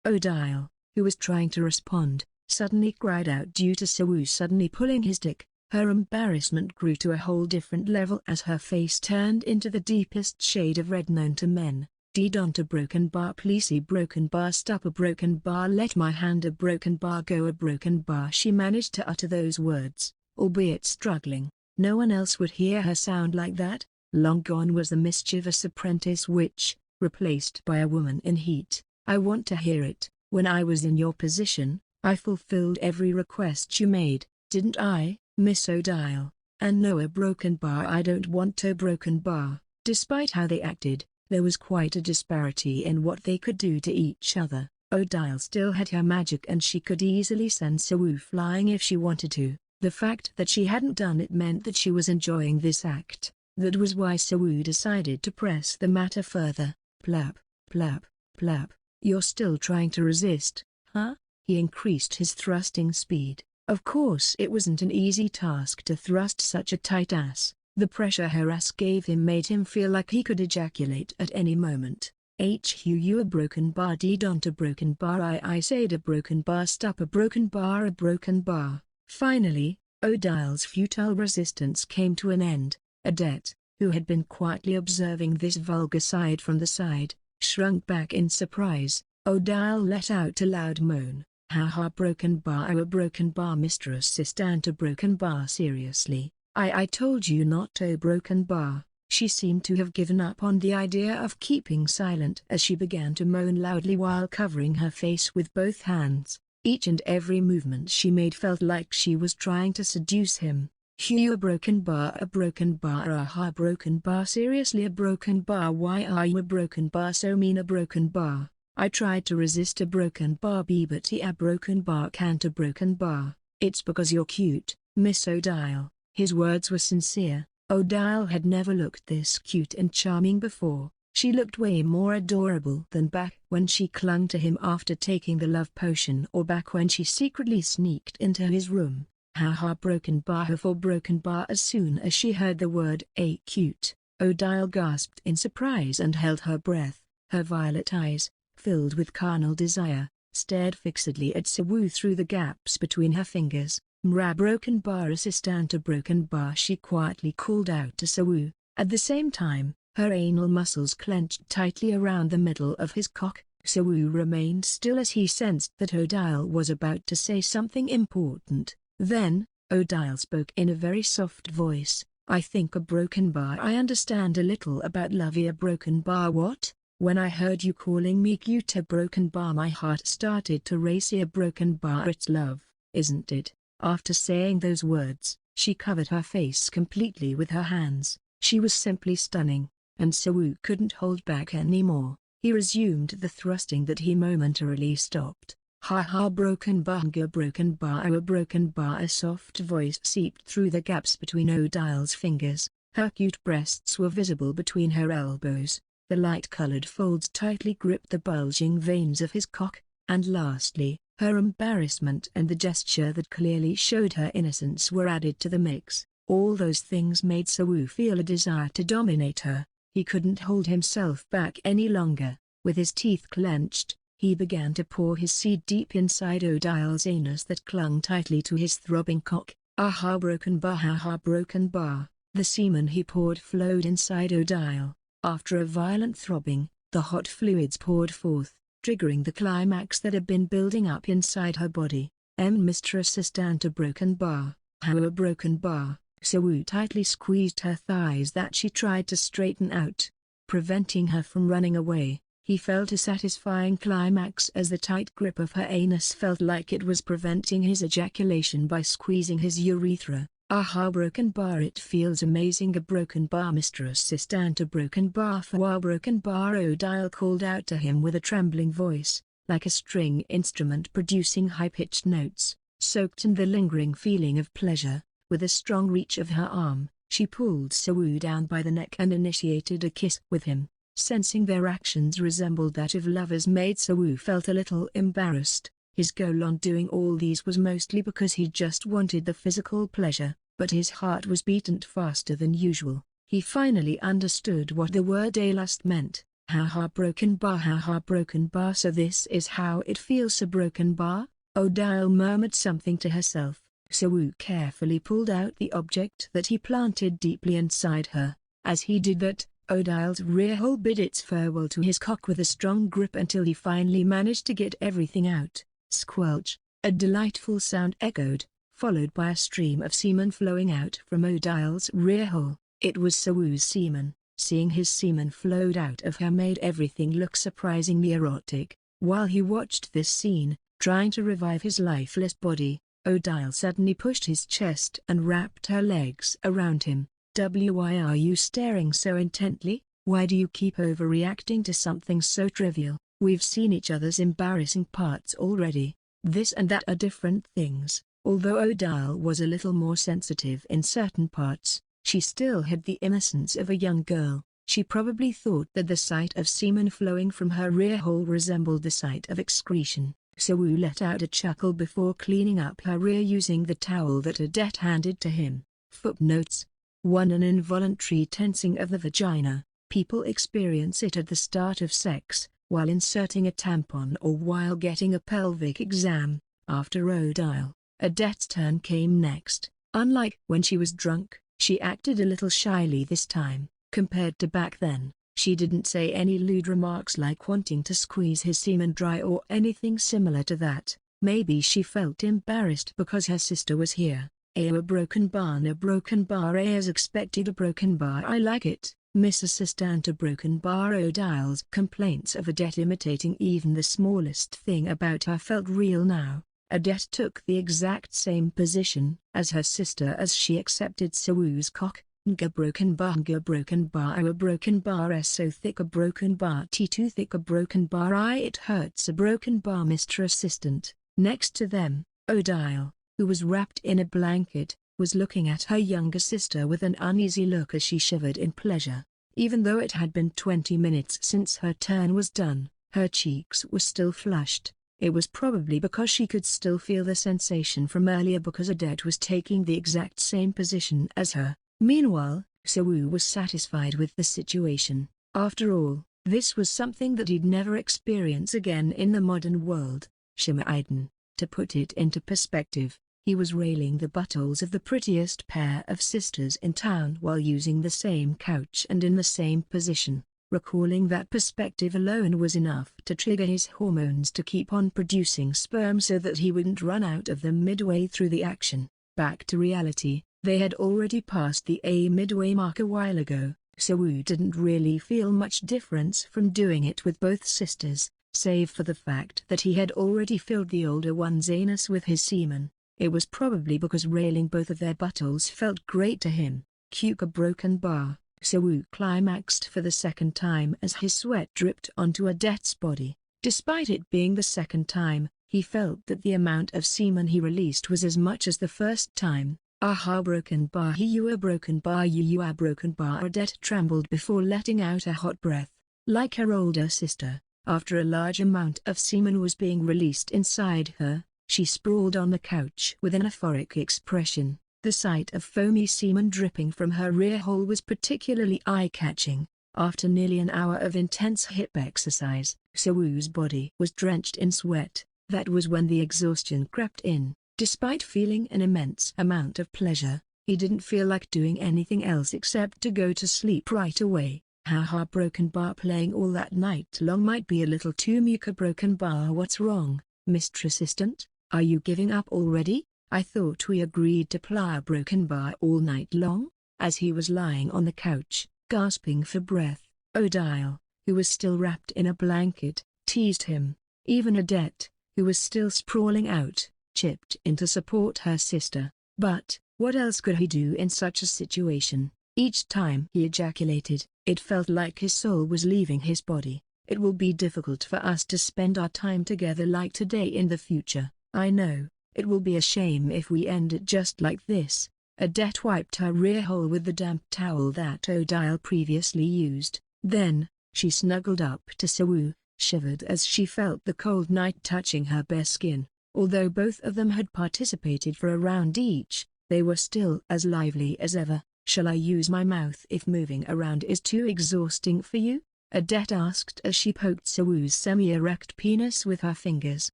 Odile, who was trying to respond, suddenly cried out due to Sawu suddenly pulling his dick. Her embarrassment grew to a whole different level as her face turned into the deepest shade of red known to men. "Don't a broken bar. Please a broken bar. Stop a broken bar. Let my hand a broken bar go. A broken bar." She managed to utter those words, albeit struggling. No one else would hear her sound like that. Long gone was the mischievous apprentice witch, replaced by a woman in heat. "I want to hear it. When I was in your position, I fulfilled every request you made, didn't I, Miss Odile? And no a broken bar. I don't want a broken bar." Despite how they acted, there was quite a disparity in what they could do to each other. Odile still had her magic and she could easily send Sawu flying if she wanted to, The fact that she hadn't done it meant that she was enjoying this act. That was why Sawu decided to press the matter further. Plap, plap, plap. You're still trying to resist, huh? He increased his thrusting speed. Of course it wasn't an easy task to thrust such a tight ass. The pressure her ass gave him made him feel like he could ejaculate at any moment. You a broken bar d don't a broken bar I said a broken bar stop a broken bar a broken bar. Finally, Odile's futile resistance came to an end. Adet, who had been quietly observing this vulgar side from the side, shrunk back in surprise. Odile let out a loud moan. Ha ha broken bar a broken bar Mr. Assistant a broken bar seriously. I told you not to broken bar. She seemed to have given up on the idea of keeping silent as she began to moan loudly while covering her face with both hands. Each and every movement she made felt like she was trying to seduce him. A broken bar aha broken bar seriously a broken bar why are you a broken bar so mean a broken bar. I tried to resist a broken bar but a broken bar can't a broken bar. It's because you're cute, Miss Odile. His words were sincere. Odile had never looked this cute and charming before. She looked way more adorable than back when she clung to him after taking the love potion or back when she secretly sneaked into his room. Ha broken bar for broken bar. As soon as she heard the word cute, Odile gasped in surprise and held her breath. Her violet eyes, filled with carnal desire, stared fixedly at Sawu through the gaps between her fingers. Mra broken bar assistant a broken bar she quietly called out to Sawu. At the same time, her anal muscles clenched tightly around the middle of his cock. Sawu remained still as he sensed that Odile was about to say something important. Then, Odile spoke in a very soft voice. I think a broken bar I understand a little about love a broken bar what? When I heard you calling me cute a broken bar my heart started to race a broken bar it's love, isn't it? After saying those words, she covered her face completely with her hands. She was simply stunning, and Sawu couldn't hold back anymore. He resumed the thrusting that he momentarily stopped. Ha ha broken bar a broken bar a broken bar. A soft voice seeped through the gaps between Odile's fingers. Her cute breasts were visible between her elbows. The light-colored folds tightly gripped the bulging veins of his cock. And lastly, her embarrassment and the gesture that clearly showed her innocence were added to the mix. All those things made Sawu feel a desire to dominate her. He couldn't hold himself back any longer. With his teeth clenched, he began to pour his seed deep inside Odile's anus that clung tightly to his throbbing cock. Aha broken bar ha broken bar. The semen he poured flowed inside Odile. After a violent throbbing, the hot fluids poured forth, triggering the climax that had been building up inside her body. Mr. Assistant a broken bar. How a broken bar. Sawu tightly squeezed her thighs that she tried to straighten out, preventing her from running away. He felt a satisfying climax as the tight grip of her anus felt like it was preventing his ejaculation by squeezing his urethra. Aha broken bar it feels amazing a broken bar Mr. Assistant a broken bar for a broken bar Odile called out to him with a trembling voice, like a string instrument producing high-pitched notes, soaked in the lingering feeling of pleasure. With a strong reach of her arm, she pulled Sawu down by the neck and initiated a kiss with him. Sensing their actions resembled that of lovers made Sawu felt a little embarrassed. His goal on doing all these was mostly because he just wanted the physical pleasure, but his heart was beating faster than usual. He finally understood what the word a lust meant. Ha broken bar so this is how it feels a broken bar? Odile murmured something to herself. Sawu carefully pulled out the object that he planted deeply inside her. As he did that, Odile's rear hole bid its farewell to his cock with a strong grip until he finally managed to get everything out. Squelch! A delightful sound echoed, followed by a stream of semen flowing out from Odile's rear hole. It was Sawu's semen. Seeing his semen flowed out of her made everything look surprisingly erotic. While he watched this scene, trying to revive his lifeless body, Odile suddenly pushed his chest and wrapped her legs around him. Why are you staring so intently? Why do you keep overreacting to something so trivial? We've seen each other's embarrassing parts already. This and that are different things. Although Odile was a little more sensitive in certain parts, she still had the innocence of a young girl. She probably thought that the sight of semen flowing from her rear hole resembled the sight of excretion. So-woo let out a chuckle before cleaning up her rear using the towel that Odette handed to him. Footnotes 1. An involuntary tensing of the vagina. People experience it at the start of sex, while inserting a tampon or while getting a pelvic exam. After Odile, Odette's turn came next. Unlike when she was drunk, she acted a little shyly this time. Compared to back then, she didn't say any lewd remarks like wanting to squeeze his semen dry or anything similar to that. Maybe she felt embarrassed because her sister was here. A broken bar, no broken bar, as expected, a broken bar. I like it, Miss Assistant. A broken bar. Odile's complaints of Odette imitating even the smallest thing about her felt real now. Odette took the exact same position as her sister as she accepted So-woo's cock. Nga broken bar, nga broken bar, a broken bar, s so thick, a broken bar, t too thick, a broken bar, I it hurts, a broken bar. Mr. Assistant. Next to them, Odile, who was wrapped in a blanket, was looking at her younger sister with an uneasy look as she shivered in pleasure. Even though it had been 20 minutes since her turn was done, her cheeks were still flushed. It was probably because she could still feel the sensation from earlier because Odette was taking the exact same position as her. Meanwhile, So-woo was satisfied with the situation. After all, this was something that he'd never experience again in the modern world. Shima-iden. To put it into perspective, he was railing the buttholes of the prettiest pair of sisters in town while using the same couch and in the same position. Recalling that perspective alone was enough to trigger his hormones to keep on producing sperm so that he wouldn't run out of them midway through the action. Back to reality. They had already passed the midway mark a while ago, So-woo didn't really feel much difference from doing it with both sisters, save for the fact that he had already filled the older one's anus with his semen. It was probably because railing both of their buttholes felt great to him. Cuke a broken bar. So-woo climaxed for the second time as his sweat dripped onto Odette's body. Despite it being the second time, he felt that the amount of semen he released was as much as the first time. Aha, broken bar, you a broken bar, you a broken bar. Odette trembled before letting out a hot breath. Like her older sister, after a large amount of semen was being released inside her, she sprawled on the couch with an euphoric expression. The sight of foamy semen dripping from her rear hole was particularly eye-catching. After nearly an hour of intense hip exercise, So-woo's body was drenched in sweat. That was when the exhaustion crept in. Despite feeling an immense amount of pleasure, he didn't feel like doing anything else except to go to sleep right away. Haha, broken bar playing all that night long might be a little too much. A broken bar. What's wrong, Mr. Assistant? Are you giving up already? I thought we agreed to play a broken bar all night long. As he was lying on the couch, gasping for breath, Odile, who was still wrapped in a blanket, teased him. Even Odette, who was still sprawling out, chipped in to support her sister. But, what else could he do in such a situation? Each time he ejaculated, it felt like his soul was leaving his body. It will be difficult for us to spend our time together like today in the future. I know, it will be a shame if we end it just like this. Odette wiped her rear hole with the damp towel that Odile previously used. Then, she snuggled up to So-woo, shivered as she felt the cold night touching her bare skin. Although both of them had participated for a round each, they were still as lively as ever. Shall I use my mouth if moving around is too exhausting for you? Odette asked as she poked So-woo's semi-erect penis with her fingers.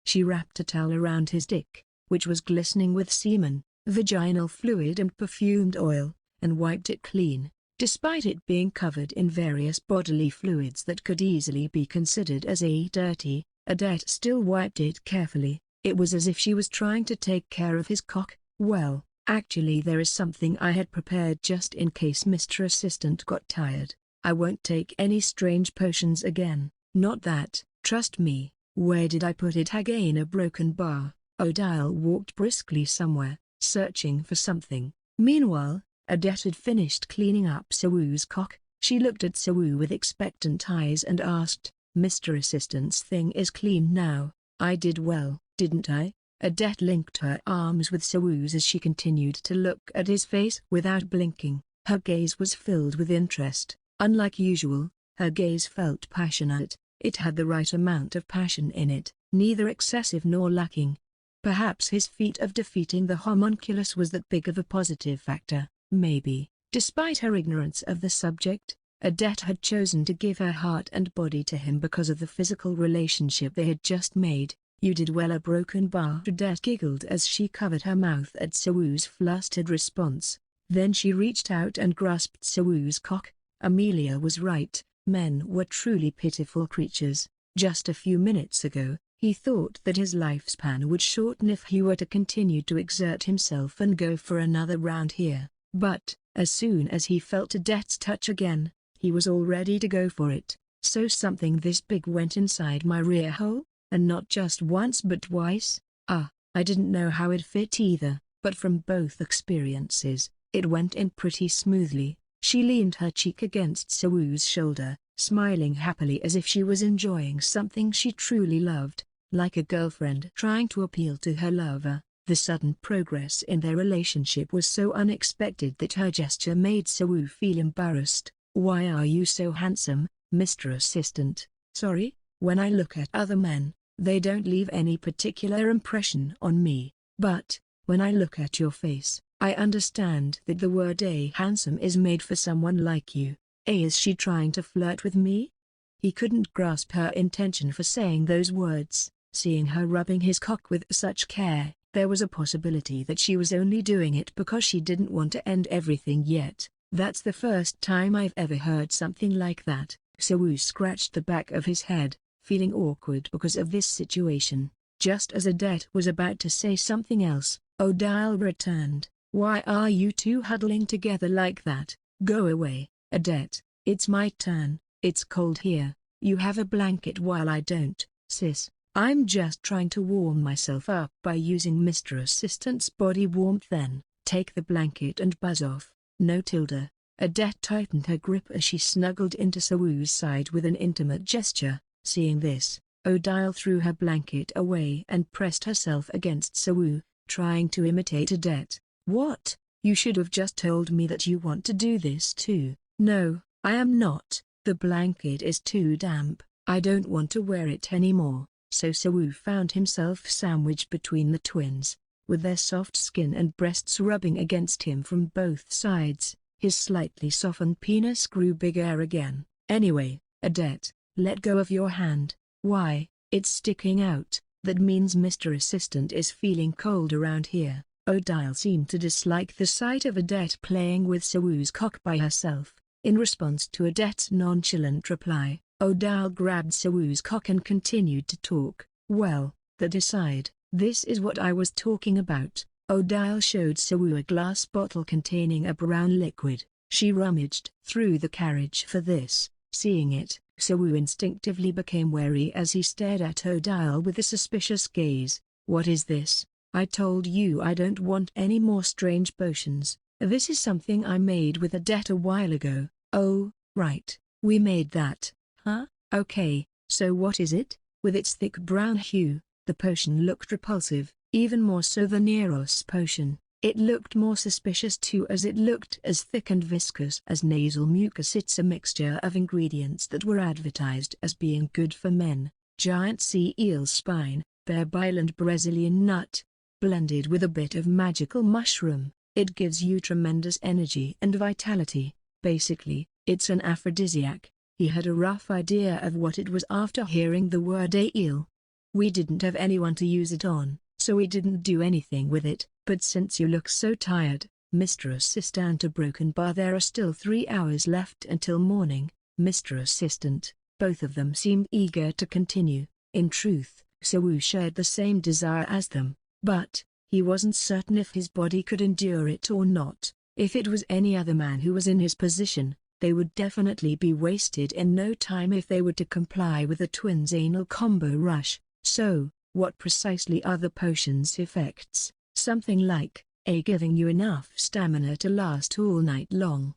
She wrapped a towel around his dick, which was glistening with semen, vaginal fluid and perfumed oil, and wiped it clean. Despite it being covered in various bodily fluids that could easily be considered as dirty, Odette still wiped it carefully. It was as if she was trying to take care of his cock. Well, actually there is something I had prepared just in case Mr. Assistant got tired. I won't take any strange potions again. Not that, trust me. Where did I put it again? A broken bar. Odile walked briskly somewhere, searching for something. Meanwhile, Odette had finished cleaning up So-woo's cock. She looked at So-woo with expectant eyes and asked, Mr. Assistant's thing is clean now. I did well, didn't I? Aved linked her arms with Sawu's as she continued to look at his face without blinking. Her gaze was filled with interest. Unlike usual, her gaze felt passionate. It had the right amount of passion in it, neither excessive nor lacking. Perhaps his feat of defeating the homunculus was that big of a positive factor, maybe. Despite her ignorance of the subject, Aved had chosen to give her heart and body to him because of the physical relationship they had just made. "You did well." A broken bar. Aved giggled as she covered her mouth at Sawu's flustered response. Then she reached out and grasped Sawu's cock. Amelia was right, men were truly pitiful creatures. Just a few minutes ago, he thought that his lifespan would shorten if he were to continue to exert himself and go for another round here. But, as soon as he felt Aved's touch again, he was all ready to go for it. "So something this big went inside my rear hole? And not just once but twice? I didn't know how it fit either, but from both experiences, it went in pretty smoothly." She leaned her cheek against Sawu's shoulder, smiling happily as if she was enjoying something she truly loved, like a girlfriend trying to appeal to her lover. The sudden progress in their relationship was so unexpected that her gesture made Sawu feel embarrassed. "Why are you so handsome, Mr. Assistant?" "Sorry, when I look at other men, they don't leave any particular impression on me. But, when I look at your face, I understand that the word handsome is made for someone like you." Is she trying to flirt with me? He couldn't grasp her intention for saying those words. Seeing her rubbing his cock with such care, there was a possibility that she was only doing it because she didn't want to end everything yet. "That's the first time I've ever heard something like that." Sawu scratched the back of his head, feeling awkward because of this situation. Just as Aved was about to say something else, Odile returned. "Why are you two huddling together like that? Go away, Aved. It's my turn. It's cold here. You have a blanket while I don't." "Sis, I'm just trying to warm myself up by using Mr. Assistant's body warmth. Then, take the blanket and buzz off." "No Tilda." Aved tightened her grip as she snuggled into Sawu's side with an intimate gesture. Seeing this, Odile threw her blanket away and pressed herself against Sawu, trying to imitate Aved. "What? You should have just told me that you want to do this too." "No, I am not. The blanket is too damp. I don't want to wear it anymore." So Sawu found himself sandwiched between the twins, with their soft skin and breasts rubbing against him from both sides. His slightly softened penis grew bigger again. "Anyway, Aved, let go of your hand." "Why, it's sticking out." "That means Mr. Assistant is feeling cold around here." Odile seemed to dislike the sight of Aved playing with Sawu's cock by herself. In response to Aved's nonchalant reply, Odile grabbed Sawu's cock and continued to talk. "Well, that aside, this is what I was talking about." Odile showed Sawu a glass bottle containing a brown liquid. She rummaged through the carriage for this. Seeing it, Sawu instinctively became wary as he stared at Odile with a suspicious gaze. "What is this? I told you I don't want any more strange potions. This is something I made with Aved a while ago." "Oh, right, we made that, huh? Okay, so what is it?" With its thick brown hue, the potion looked repulsive, even more so than Eros' potion. It looked more suspicious too as it looked as thick and viscous as nasal mucus. "It's a mixture of ingredients that were advertised as being good for men. Giant sea eel spine, bear bile and Brazilian nut, blended with a bit of magical mushroom. It gives you tremendous energy and vitality. Basically, it's an aphrodisiac." He had a rough idea of what it was after hearing the word eel. "We didn't have anyone to use it on, so we didn't do anything with it. But since you look so tired, Mr. Assistant, a broken bar. There are still 3 hours left until morning, Mr. Assistant." Both of them seemed eager to continue. In truth, Sawu shared the same desire as them, but he wasn't certain if his body could endure it or not. If it was any other man who was in his position, they would definitely be wasted in no time if they were to comply with the twins' anal combo rush. "So, what precisely are the potion's effects?" "Something like, giving you enough stamina to last all night long."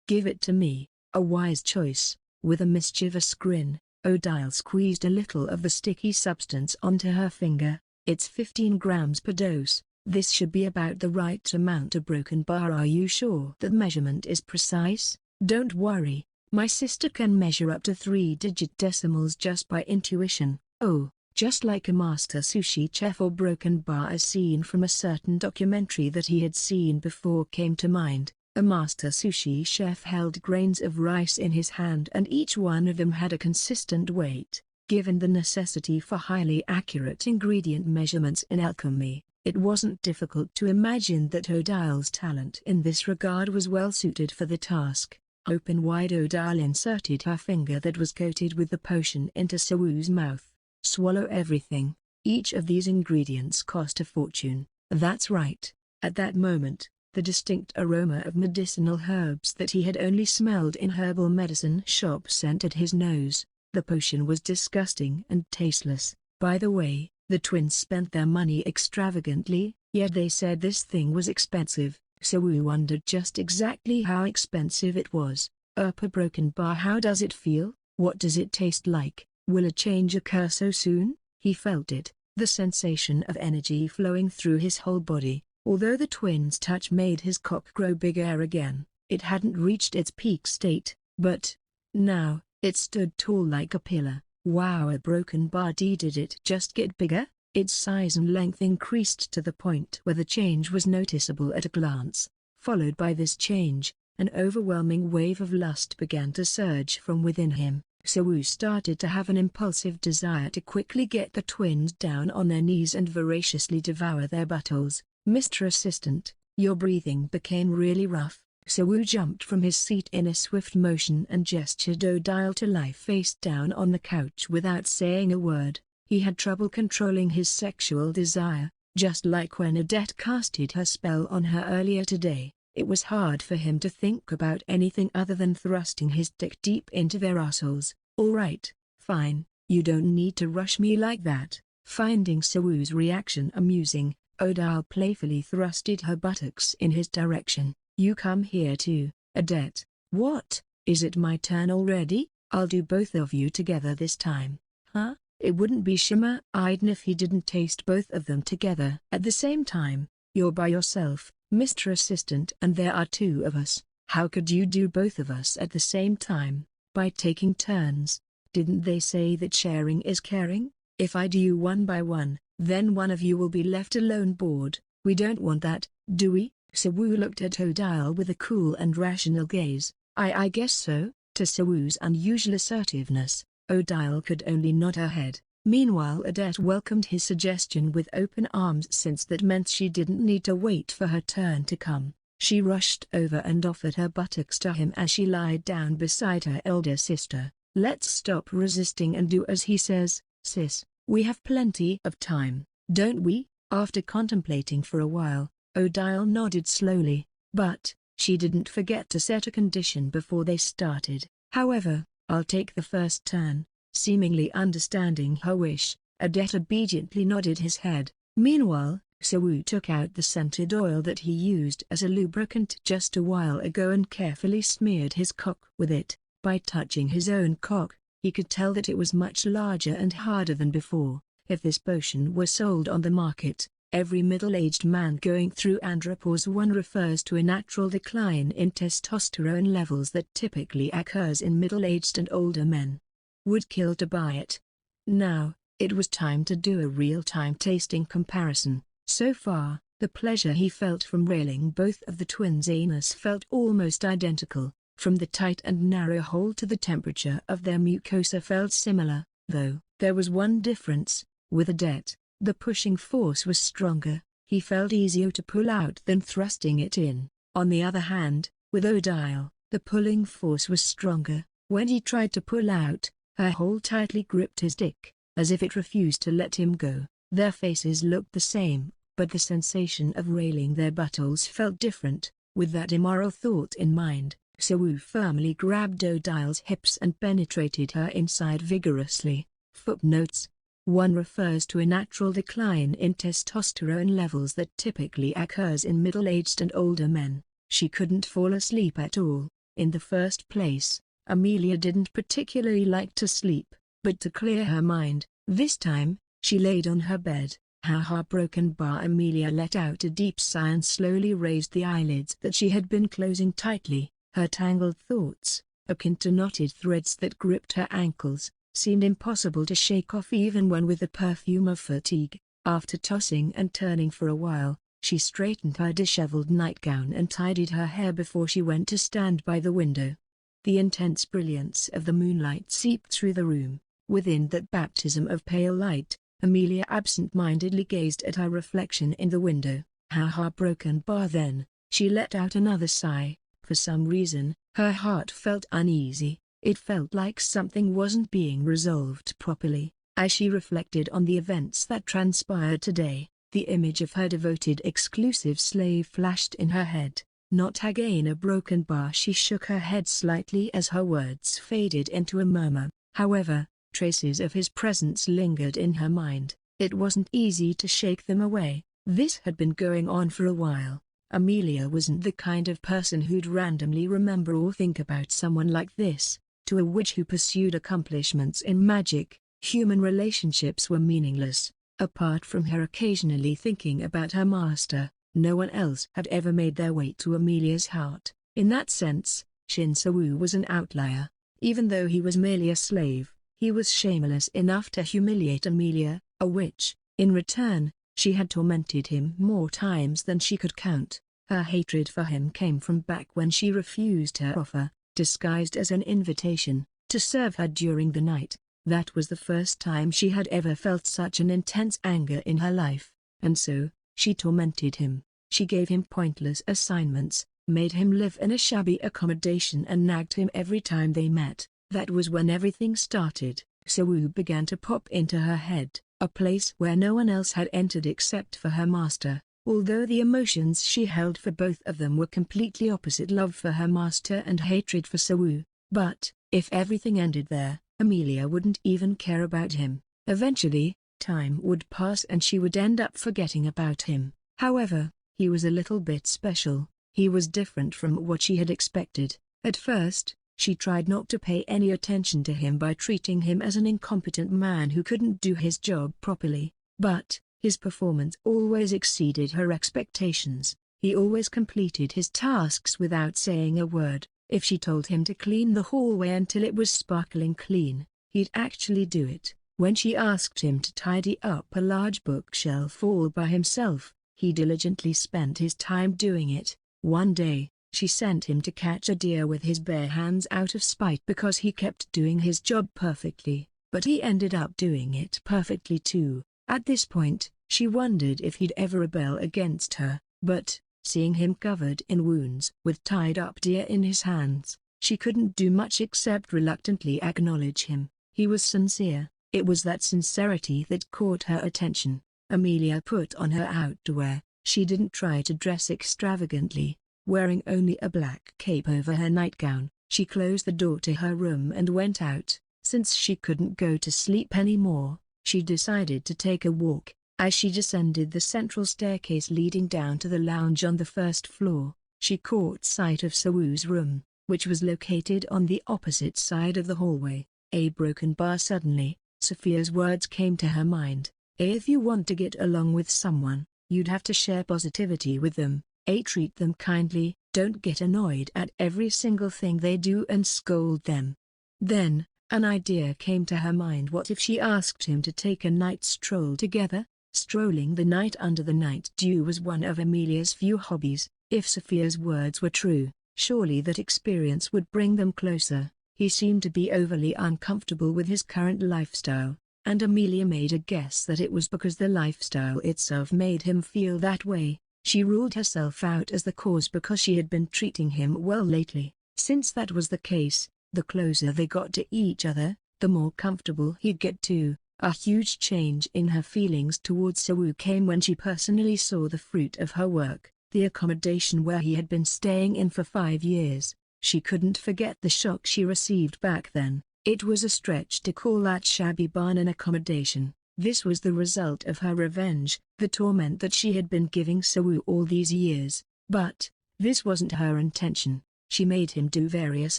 "Give it to me." "A wise choice." With a mischievous grin, Odile squeezed a little of the sticky substance onto her finger. It's 15 grams per dose. This should be about the right amount of broken bar. Are you sure that measurement is precise? Don't worry, my sister can measure up to 3-digit decimals just by intuition. Oh, just like a master sushi chef or broken bar as seen from a certain documentary that he had seen before came to mind. A master sushi chef held grains of rice in his hand and each one of them had a consistent weight. Given the necessity for highly accurate ingredient measurements in alchemy, it wasn't difficult to imagine that Odile's talent in this regard was well suited for the task. Open wide, Odile inserted her finger that was coated with the potion into Sawu's mouth. Swallow everything. Each of these ingredients cost a fortune. That's right. At that moment, the distinct aroma of medicinal herbs that he had only smelled in herbal medicine shops entered his nose. The potion was disgusting and tasteless. By the way, the twins spent their money extravagantly, yet they said this thing was expensive. Sawu wondered just exactly how expensive it was. Per broken bar. How does it feel? What does it taste like? Will a change occur so soon? He felt it, the sensation of energy flowing through his whole body. Although the twins' touch made his cock grow bigger again, it hadn't reached its peak state, but now, it stood tall like a pillar. Wow, a broken bar. Did it just get bigger? Its size and length increased to the point where the change was noticeable at a glance. Followed by this change, an overwhelming wave of lust began to surge from within him. Sawu started to have an impulsive desire to quickly get the twins down on their knees and voraciously devour their buttholes. Mr. Assistant, your breathing became really rough. Sawu jumped from his seat in a swift motion and gestured Odile to lie face down on the couch without saying a word. He had trouble controlling his sexual desire, just like when Odette casted her spell on her earlier today. It was hard for him to think about anything other than thrusting his dick deep into their assholes. Alright, fine, you don't need to rush me like that. Finding Sawu's reaction amusing, Odile playfully thrusted her buttocks in his direction. You come here too, Odette. What? Is it my turn already? I'll do both of you together this time. Huh? It wouldn't be shimmer-eyed if he didn't taste both of them together at the same time. You're by yourself, Mr. Assistant, and there are two of us. How could you do both of us at the same time? By taking turns. Didn't they say that sharing is caring? If I do you one by one, then one of you will be left alone bored. We don't want that, do we? Sawu looked at Odile with a cool and rational gaze. I guess so. To Sawu's unusual assertiveness, Odile could only nod her head. Meanwhile, Odette welcomed his suggestion with open arms, since that meant she didn't need to wait for her turn to come. She rushed over and offered her buttocks to him as she lied down beside her elder sister. Let's stop resisting and do as he says, sis. We have plenty of time, don't we? After contemplating for a while, Odile nodded slowly, but she didn't forget to set a condition before they started. However, I'll take the first turn. Seemingly understanding her wish, Odette obediently nodded his head. Meanwhile, Sawu took out the scented oil that he used as a lubricant just a while ago and carefully smeared his cock with it. By touching his own cock, he could tell that it was much larger and harder than before. If this potion were sold on the market, every middle-aged man going through andropause 1 refers to a natural decline in testosterone levels that typically occurs in middle-aged and older men. Would kill to buy it. Now, it was time to do a real-time tasting comparison. So far, the pleasure he felt from railing both of the twins' anus felt almost identical. From the tight and narrow hole to the temperature of their mucosa felt similar, though there was one difference. With Odette, the pushing force was stronger. He felt easier to pull out than thrusting it in. On the other hand, with Odile, the pulling force was stronger. When he tried to pull out, her hole tightly gripped his dick, as if it refused to let him go. Their faces looked the same, but the sensation of railing their buttholes felt different. With that immoral thought in mind, Sawu firmly grabbed Odile's hips and penetrated her inside vigorously. Footnotes: 1 refers to a natural decline in testosterone levels that typically occurs in middle-aged and older men. She couldn't fall asleep at all. In the first place, Amelia didn't particularly like to sleep, but to clear her mind, this time, she laid on her bed, Her heartbroken Amelia let out a deep sigh and slowly raised the eyelids that she had been closing tightly. Her tangled thoughts, akin to knotted threads that gripped her ankles, seemed impossible to shake off even when with the perfume of fatigue. After tossing and turning for a while, she straightened her disheveled nightgown and tidied her hair before she went to stand by the window. The intense brilliance of the moonlight seeped through the room. Within that baptism of pale light, Amelia absent-mindedly gazed at her reflection in the window. Her heartbroken then, she let out another sigh. For some reason, her heart felt uneasy. It felt like something wasn't being resolved properly. As she reflected on the events that transpired today, the image of her devoted exclusive slave flashed in her head. Not again a broken bar. She shook her head slightly as her words faded into a murmur. However, traces of his presence lingered in her mind. It wasn't easy to shake them away. This had been going on for a while. Amelia wasn't the kind of person who'd randomly remember or think about someone like this. To a witch who pursued accomplishments in magic, human relationships were meaningless. Apart from her occasionally thinking about her master, no one else had ever made their way to Amelia's heart. In that sense, Shin So-woo was an outlier. Even though he was merely a slave, he was shameless enough to humiliate Amelia, a witch. In return, she had tormented him more times than she could count. Her hatred for him came from back when she refused her offer, disguised as an invitation, to serve her during the night. That was the first time she had ever felt such an intense anger in her life, and so, she tormented him. She gave him pointless assignments, made him live in a shabby accommodation and nagged him every time they met. That was when everything started. So-woo began to pop into her head, a place where no one else had entered except for her master. Although the emotions she held for both of them were completely opposite, love for her master and hatred for So-woo. But, if everything ended there, Amelia wouldn't even care about him. Eventually, time would pass and she would end up forgetting about him. However, he was a little bit special. He was different from what she had expected. At first, she tried not to pay any attention to him by treating him as an incompetent man who couldn't do his job properly. But, his performance always exceeded her expectations. He always completed his tasks without saying a word. If she told him to clean the hallway until it was sparkling clean, he'd actually do it. When she asked him to tidy up a large bookshelf all by himself, he diligently spent his time doing it. One day, she sent him to catch a deer with his bare hands out of spite because he kept doing his job perfectly, but he ended up doing it perfectly too. At this point, she wondered if he'd ever rebel against her, but, seeing him covered in wounds with tied-up deer in his hands, she couldn't do much except reluctantly acknowledge him. He was sincere. It was that sincerity that caught her attention. Amelia put on her outerwear. She didn't try to dress extravagantly. Wearing only a black cape over her nightgown, she closed the door to her room and went out. Since she couldn't go to sleep anymore, she decided to take a walk. As she descended the central staircase leading down to the lounge on the first floor, she caught sight of So-woo's room, which was located on the opposite side of the hallway. A broken bar. Suddenly, Sophia's words came to her mind. If you want to get along with someone, you'd have to share positivity with them. Treat them kindly, don't get annoyed at every single thing they do and scold them. Then, an idea came to her mind. What if she asked him to take a night stroll together? Strolling the night under the night dew was one of Amelia's few hobbies. If Sophia's words were true, surely that experience would bring them closer. He seemed to be overly uncomfortable with his current lifestyle, and Amelia made a guess that it was because the lifestyle itself made him feel that way. She ruled herself out as the cause because she had been treating him well lately. Since that was the case, the closer they got to each other, the more comfortable he'd get too. A huge change in her feelings towards So-woo came when she personally saw the fruit of her work, the accommodation where he had been staying in for 5 years. She couldn't forget the shock she received back then. It was a stretch to call that shabby barn an accommodation. This was the result of her revenge, the torment that she had been giving So-woo all these years. But, this wasn't her intention. She made him do various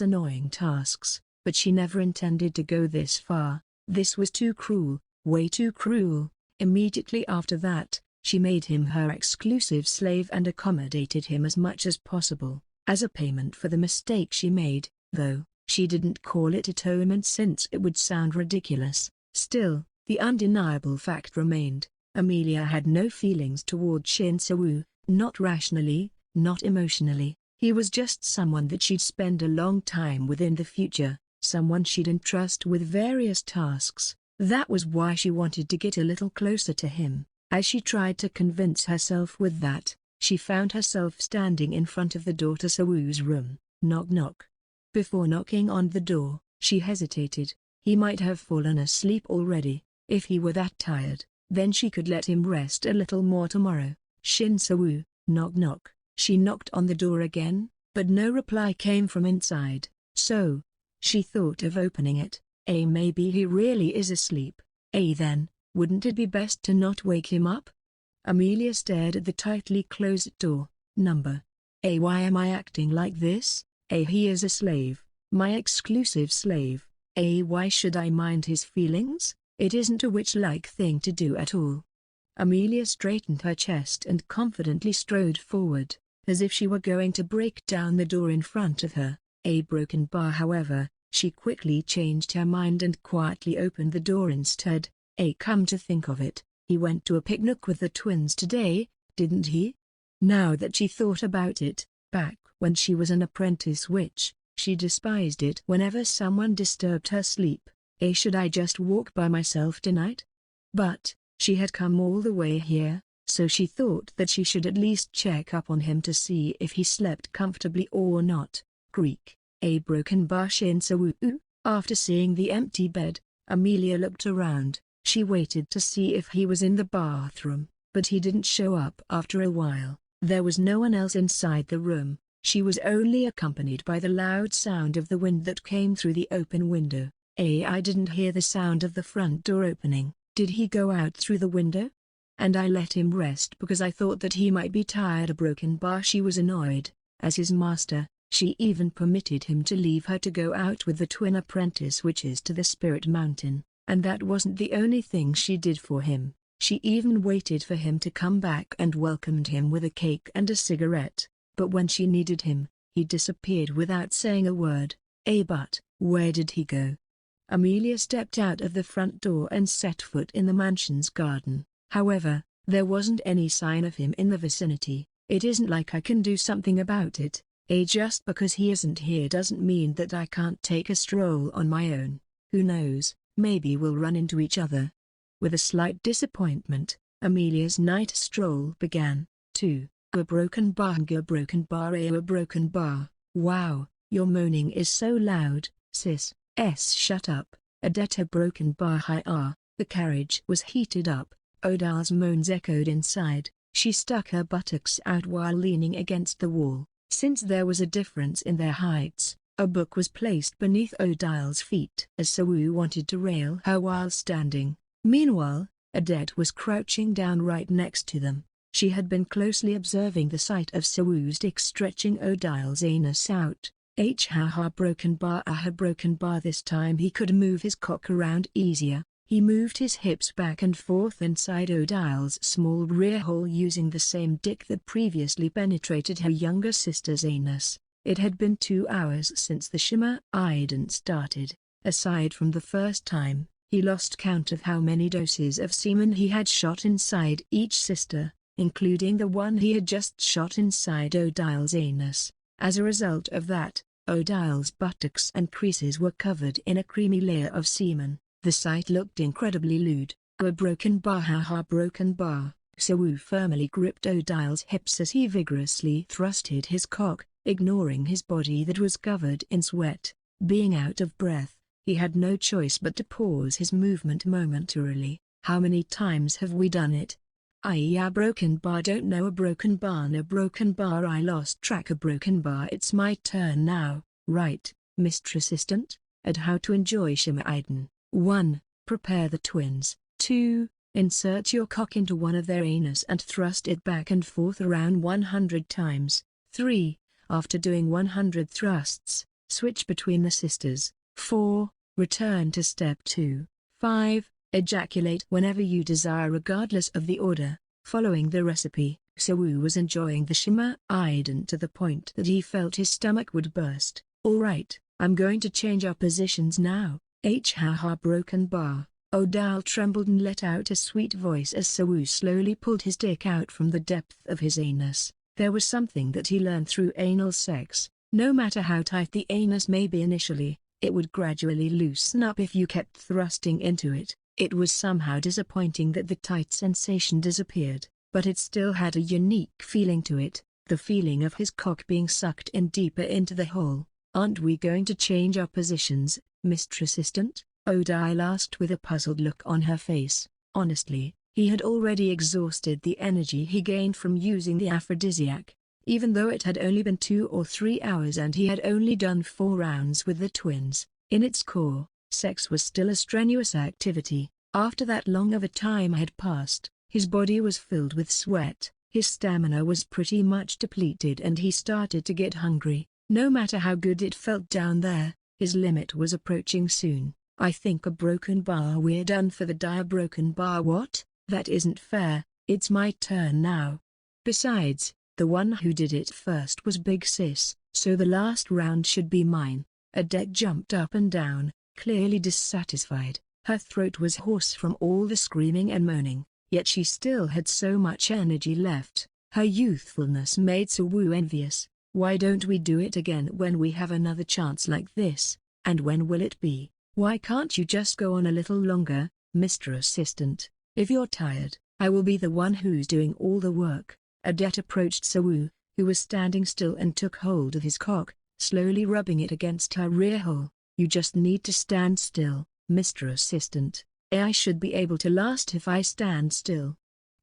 annoying tasks, but she never intended to go this far. This was too cruel, way too cruel. Immediately after that, she made him her exclusive slave and accommodated him as much as possible. As a payment for the mistake she made, though, she didn't call it atonement since it would sound ridiculous. Still, the undeniable fact remained. Amelia had no feelings toward Shin So-woo, not rationally, not emotionally. He was just someone that she'd spend a long time with in the future, someone she'd entrust with various tasks. That was why she wanted to get a little closer to him. As she tried to convince herself with that, she found herself standing in front of the door to So-woo's room. Knock knock. Before knocking on the door, she hesitated. He might have fallen asleep already. If he were that tired, then she could let him rest a little more tomorrow. Shin So-woo, knock knock. She knocked on the door again, but no reply came from inside. So, she thought of opening it. Maybe he really is asleep. Then, wouldn't it be best to not wake him up? Amelia stared at the tightly closed door. Number. Why am I acting like this? He is a slave, my exclusive slave. Why should I mind his feelings? It isn't a witch-like thing to do at all. Amelia straightened her chest and confidently strode forward, as if she were going to break down the door in front of her. A broken bar, however, she quickly changed her mind and quietly opened the door instead. Come to think of it, he went to a picnic with the twins today, didn't he? Now that she thought about it, back when she was an apprentice witch, she despised it whenever someone disturbed her sleep. Should I just walk by myself tonight? But, she had come all the way here, so she thought that she should at least check up on him to see if he slept comfortably or not. Creak. A broken bar. Shin So-woo. After seeing the empty bed, Amelia looked around. She waited to see if he was in the bathroom, but he didn't show up after a while. There was no one else inside the room. She was only accompanied by the loud sound of the wind that came through the open window. I didn't hear the sound of the front door opening. Did he go out through the window? And I let him rest because I thought that he might be tired. A broken bar. She was annoyed. As his master, she even permitted him to leave her to go out with the twin apprentice witches to the Spirit Mountain. And that wasn't the only thing she did for him. She even waited for him to come back and welcomed him with a cake and a cigarette. But when she needed him, he disappeared without saying a word. But, where did he go? Amelia stepped out of the front door and set foot in the mansion's garden. However, there wasn't any sign of him in the vicinity. It isn't like I can do something about it. Just because he isn't here doesn't mean that I can't take a stroll on my own. Who knows, maybe we'll run into each other. With a slight disappointment, Amelia's night stroll began. 2. A broken bar. A broken bar. A broken bar. Wow, your moaning is so loud, sis. Shut up. A broken bar. Hi. The carriage was heated up. Odal's moans echoed inside. She stuck her buttocks out while leaning against the wall. Since there was a difference in their heights, a book was placed beneath Odal's feet as So-woo wanted to rail her while standing. Meanwhile, Adet was crouching down right next to them. She had been closely observing the sight of So-woo's dick stretching Odal's anus out. Broken bar. Broken bar. This time he could move his cock around easier. He moved his hips back and forth inside Odal's small rear hole using the same dick that previously penetrated her younger sister's anus. It had been 2 hours since the shimmer ident started. Aside from the first time, he lost count of how many doses of semen he had shot inside each sister, including the one he had just shot inside Odal's anus. As a result of that, Odal's buttocks and creases were covered in a creamy layer of semen. The sight looked incredibly lewd. A broken bar. Broken bar. So-woo firmly gripped Odal's hips as he vigorously thrusted his cock, ignoring his body that was covered in sweat. Being out of breath, he had no choice but to pause his movement momentarily. How many times have we done it? A broken bar. Don't know. A broken bar. A broken bar. I lost track. A broken bar. It's my turn now, right, Mr. Assistant? At how to enjoy shimmer Aiden. 1. Prepare the twins. 2. Insert your cock into one of their anus and thrust it back and forth around 100 times. 3. After doing 100 thrusts, switch between the sisters. 4. Return to step 2. 5. Ejaculate whenever you desire regardless of the order. Following the recipe, Sawu was enjoying the shimmer Aiden to the point that he felt his stomach would burst. Alright, I'm going to change our positions now. Haha broken bar. Odal trembled and let out a sweet voice as Sawu slowly pulled his dick out from the depth of his anus. There was something that he learned through anal sex. No matter how tight the anus may be initially, it would gradually loosen up if you kept thrusting into it. It was somehow disappointing that the tight sensation disappeared, but it still had a unique feeling to it, the feeling of his cock being sucked in deeper into the hole. Aren't we going to change our positions, Mr. Assistant? Odile asked with a puzzled look on her face. Honestly, he had already exhausted the energy he gained from using the aphrodisiac. Even though it had only been 2 or 3 hours and he had only done 4 rounds with the twins, in its core, sex was still a strenuous activity. After that long of a time had passed, his body was filled with sweat, his stamina was pretty much depleted and he started to get hungry. No matter how good it felt down there, his limit was approaching soon. I think a broken bar. We're done for the dire broken bar. What? That isn't fair, it's my turn now. Besides, the one who did it first was Big Sis, so the last round should be mine. Adette jumped up and down, clearly dissatisfied. Her throat was hoarse from all the screaming and moaning, yet she still had so much energy left. Her youthfulness made Sawu envious. Why don't we do it again when we have another chance like this? And when will it be? Why can't you just go on a little longer, Mr. Assistant? If you're tired, I will be the one who's doing all the work. Adette approached Sawu, who was standing still, and took hold of his cock, slowly rubbing it against her rear hole. You just need to stand still, Mr. Assistant. I should be able to last if I stand still.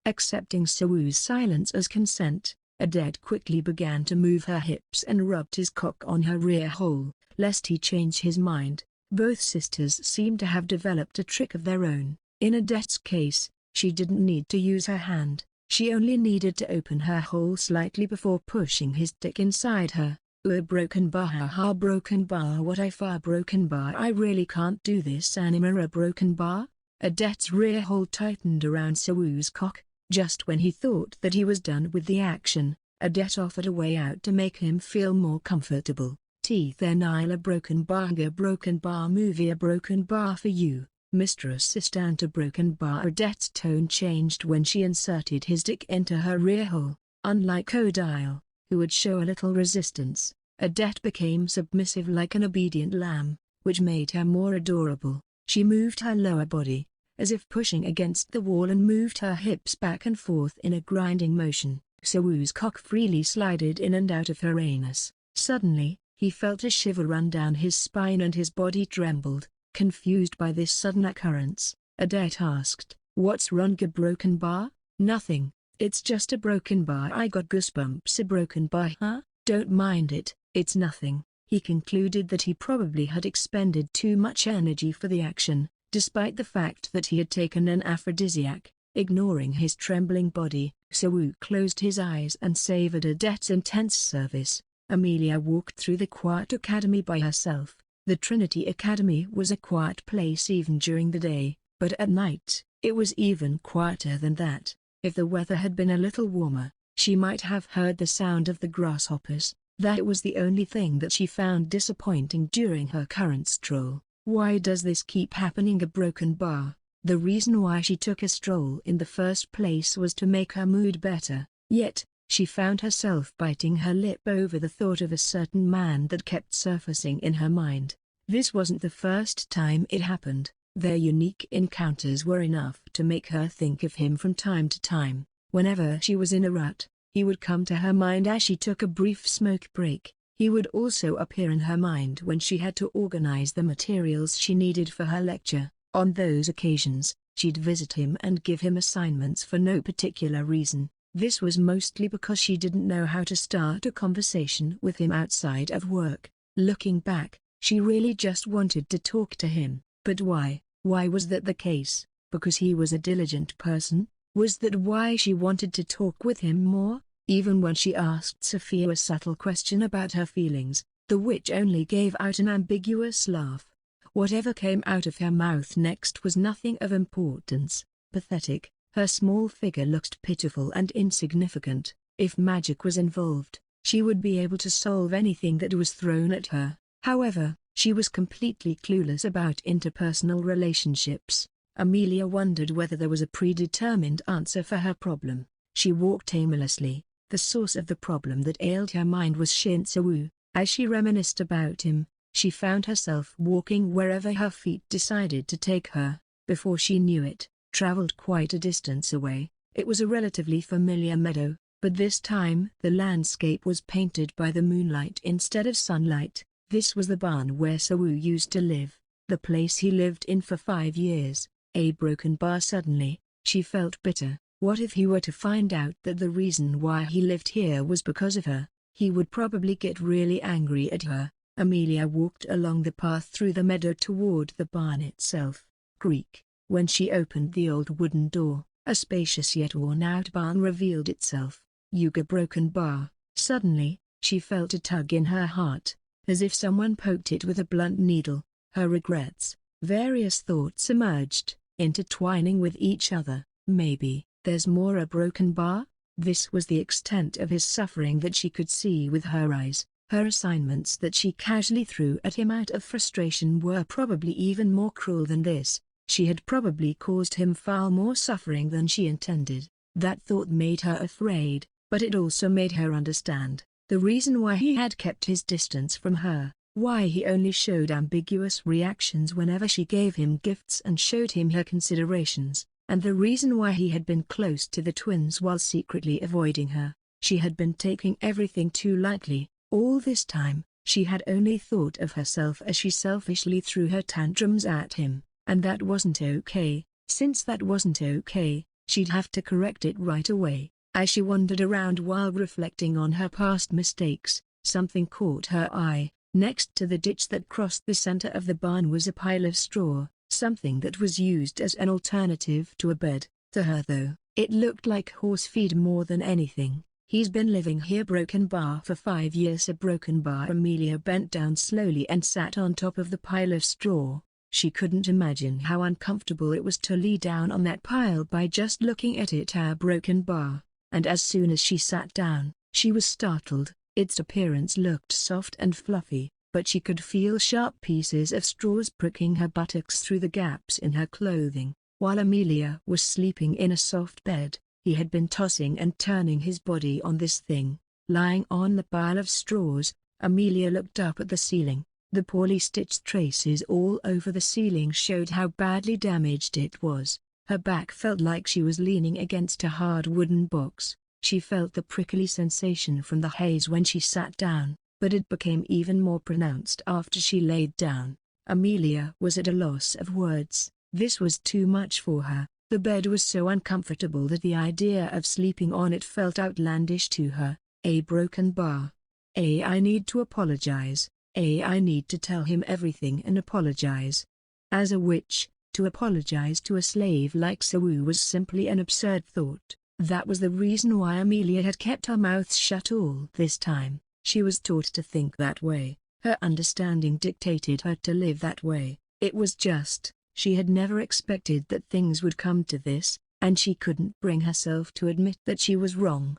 Accepting Sawu's silence as consent, Adette quickly began to move her hips and rubbed his cock on her rear hole, lest he change his mind. Both sisters seemed to have developed a trick of their own. In Adette's case, she didn't need to use her hand. She only needed to open her hole slightly before pushing his dick inside her. Broken bar. Haha broken bar. What if a broken bar? I really can't do this anymore. A broken bar? Adette's rear hole tightened around Sawu's cock. Just when he thought that he was done with the action, Adette offered a way out to make him feel more comfortable. Teeth and a broken bar. A broken bar movie. A broken bar for you, Mr. Assistant. A broken bar. Adette's tone changed when she inserted his dick into her rear hole. Unlike Odile, who would show a little resistance, Adette became submissive like an obedient lamb, which made her more adorable. She moved her lower body, as if pushing against the wall, and moved her hips back and forth in a grinding motion. Sawu's cock freely slided in and out of her anus. Suddenly, he felt a shiver run down his spine and his body trembled, confused by this sudden occurrence. Adette asked, "What's wrong? A broken bar?" "Nothing, it's just a broken bar." "I got goosebumps." "A broken bar, huh? Don't mind it, it's nothing." He concluded that he probably had expended too much energy for the action, despite the fact that he had taken an aphrodisiac. Ignoring his trembling body, Sawu closed his eyes and savored Adette's intense service. Amelia walked through the Quiet Academy by herself. The Trinity Academy was a quiet place even during the day, but at night, it was even quieter than that. If the weather had been a little warmer, she might have heard the sound of the grasshoppers. That was the only thing that she found disappointing during her current stroll. Why does this keep happening? A broken bar. The reason why she took a stroll in the first place was to make her mood better, yet, she found herself biting her lip over the thought of a certain man that kept surfacing in her mind. This wasn't the first time it happened. Their unique encounters were enough to make her think of him from time to time. Whenever she was in a rut, he would come to her mind as she took a brief smoke break. He would also appear in her mind when she had to organize the materials she needed for her lecture. On those occasions, she'd visit him and give him assignments for no particular reason. This was mostly because she didn't know how to start a conversation with him outside of work. Looking back, she really just wanted to talk to him. But why? Why was that the case? Because he was a diligent person? Was that why she wanted to talk with him more? Even when she asked Sophia a subtle question about her feelings, the witch only gave out an ambiguous laugh. Whatever came out of her mouth next was nothing of importance. Pathetic, her small figure looked pitiful and insignificant. If magic was involved, she would be able to solve anything that was thrown at her. However, she was completely clueless about interpersonal relationships. Amelia wondered whether there was a predetermined answer for her problem. She walked aimlessly. The source of the problem that ailed her mind was Shin-Sa-woo. As she reminisced about him, she found herself walking wherever her feet decided to take her. Before she knew it, traveled quite a distance away. It was a relatively familiar meadow, but this time the landscape was painted by the moonlight instead of sunlight. This was the barn where Sa-woo used to live, the place he lived in for 5 years. A broken bar. Suddenly, she felt bitter. What if he were to find out that the reason why he lived here was because of her? He would probably get really angry at her. Amelia walked along the path through the meadow toward the barn itself. Creak. When she opened the old wooden door, a spacious yet worn-out barn revealed itself. Yuga broken bar. Suddenly, she felt a tug in her heart, as if someone poked it with a blunt needle. Her regrets, various thoughts emerged, intertwining with each other. Maybe there's more. A broken bar? This was the extent of his suffering that she could see with her eyes. Her assignments that she casually threw at him out of frustration were probably even more cruel than this. She had probably caused him far more suffering than she intended. That thought made her afraid, but it also made her understand the reason why he had kept his distance from her, why he only showed ambiguous reactions whenever she gave him gifts and showed him her considerations, and the reason why he had been close to the twins while secretly avoiding her. She had been taking everything too lightly. All this time, she had only thought of herself as she selfishly threw her tantrums at him, and that wasn't okay. Since that wasn't okay, she'd have to correct it right away. As she wandered around while reflecting on her past mistakes, something caught her eye. Next to the ditch that crossed the center of the barn was a pile of straw, something that was used as an alternative to a bed. To her though, it looked like horse feed more than anything. He's been living here broken bar for 5 years. A broken bar. Amelia bent down slowly and sat on top of the pile of straw. She couldn't imagine how uncomfortable it was to lie down on that pile by just looking at it. A broken bar. And as soon as she sat down, she was startled. Its appearance looked soft and fluffy, but she could feel sharp pieces of straws pricking her buttocks through the gaps in her clothing. While Amelia was sleeping in a soft bed, he had been tossing and turning his body on this thing. Lying on the pile of straws, Amelia looked up at the ceiling. The poorly stitched traces all over the ceiling showed how badly damaged it was. Her back felt like she was leaning against a hard wooden box. She felt the prickly sensation from the haze when she sat down, but it became even more pronounced after she laid down. Amelia was at a loss of words. This was too much for her. The bed was so uncomfortable that the idea of sleeping on it felt outlandish to her. A broken bar. I need to apologize. I need to tell him everything and apologize. As a witch, to apologize to a slave like Sa-woo was simply an absurd thought. That was the reason why Amelia had kept her mouth shut all this time. She was taught to think that way. Her understanding dictated her to live that way. It was just, she had never expected that things would come to this, and she couldn't bring herself to admit that she was wrong.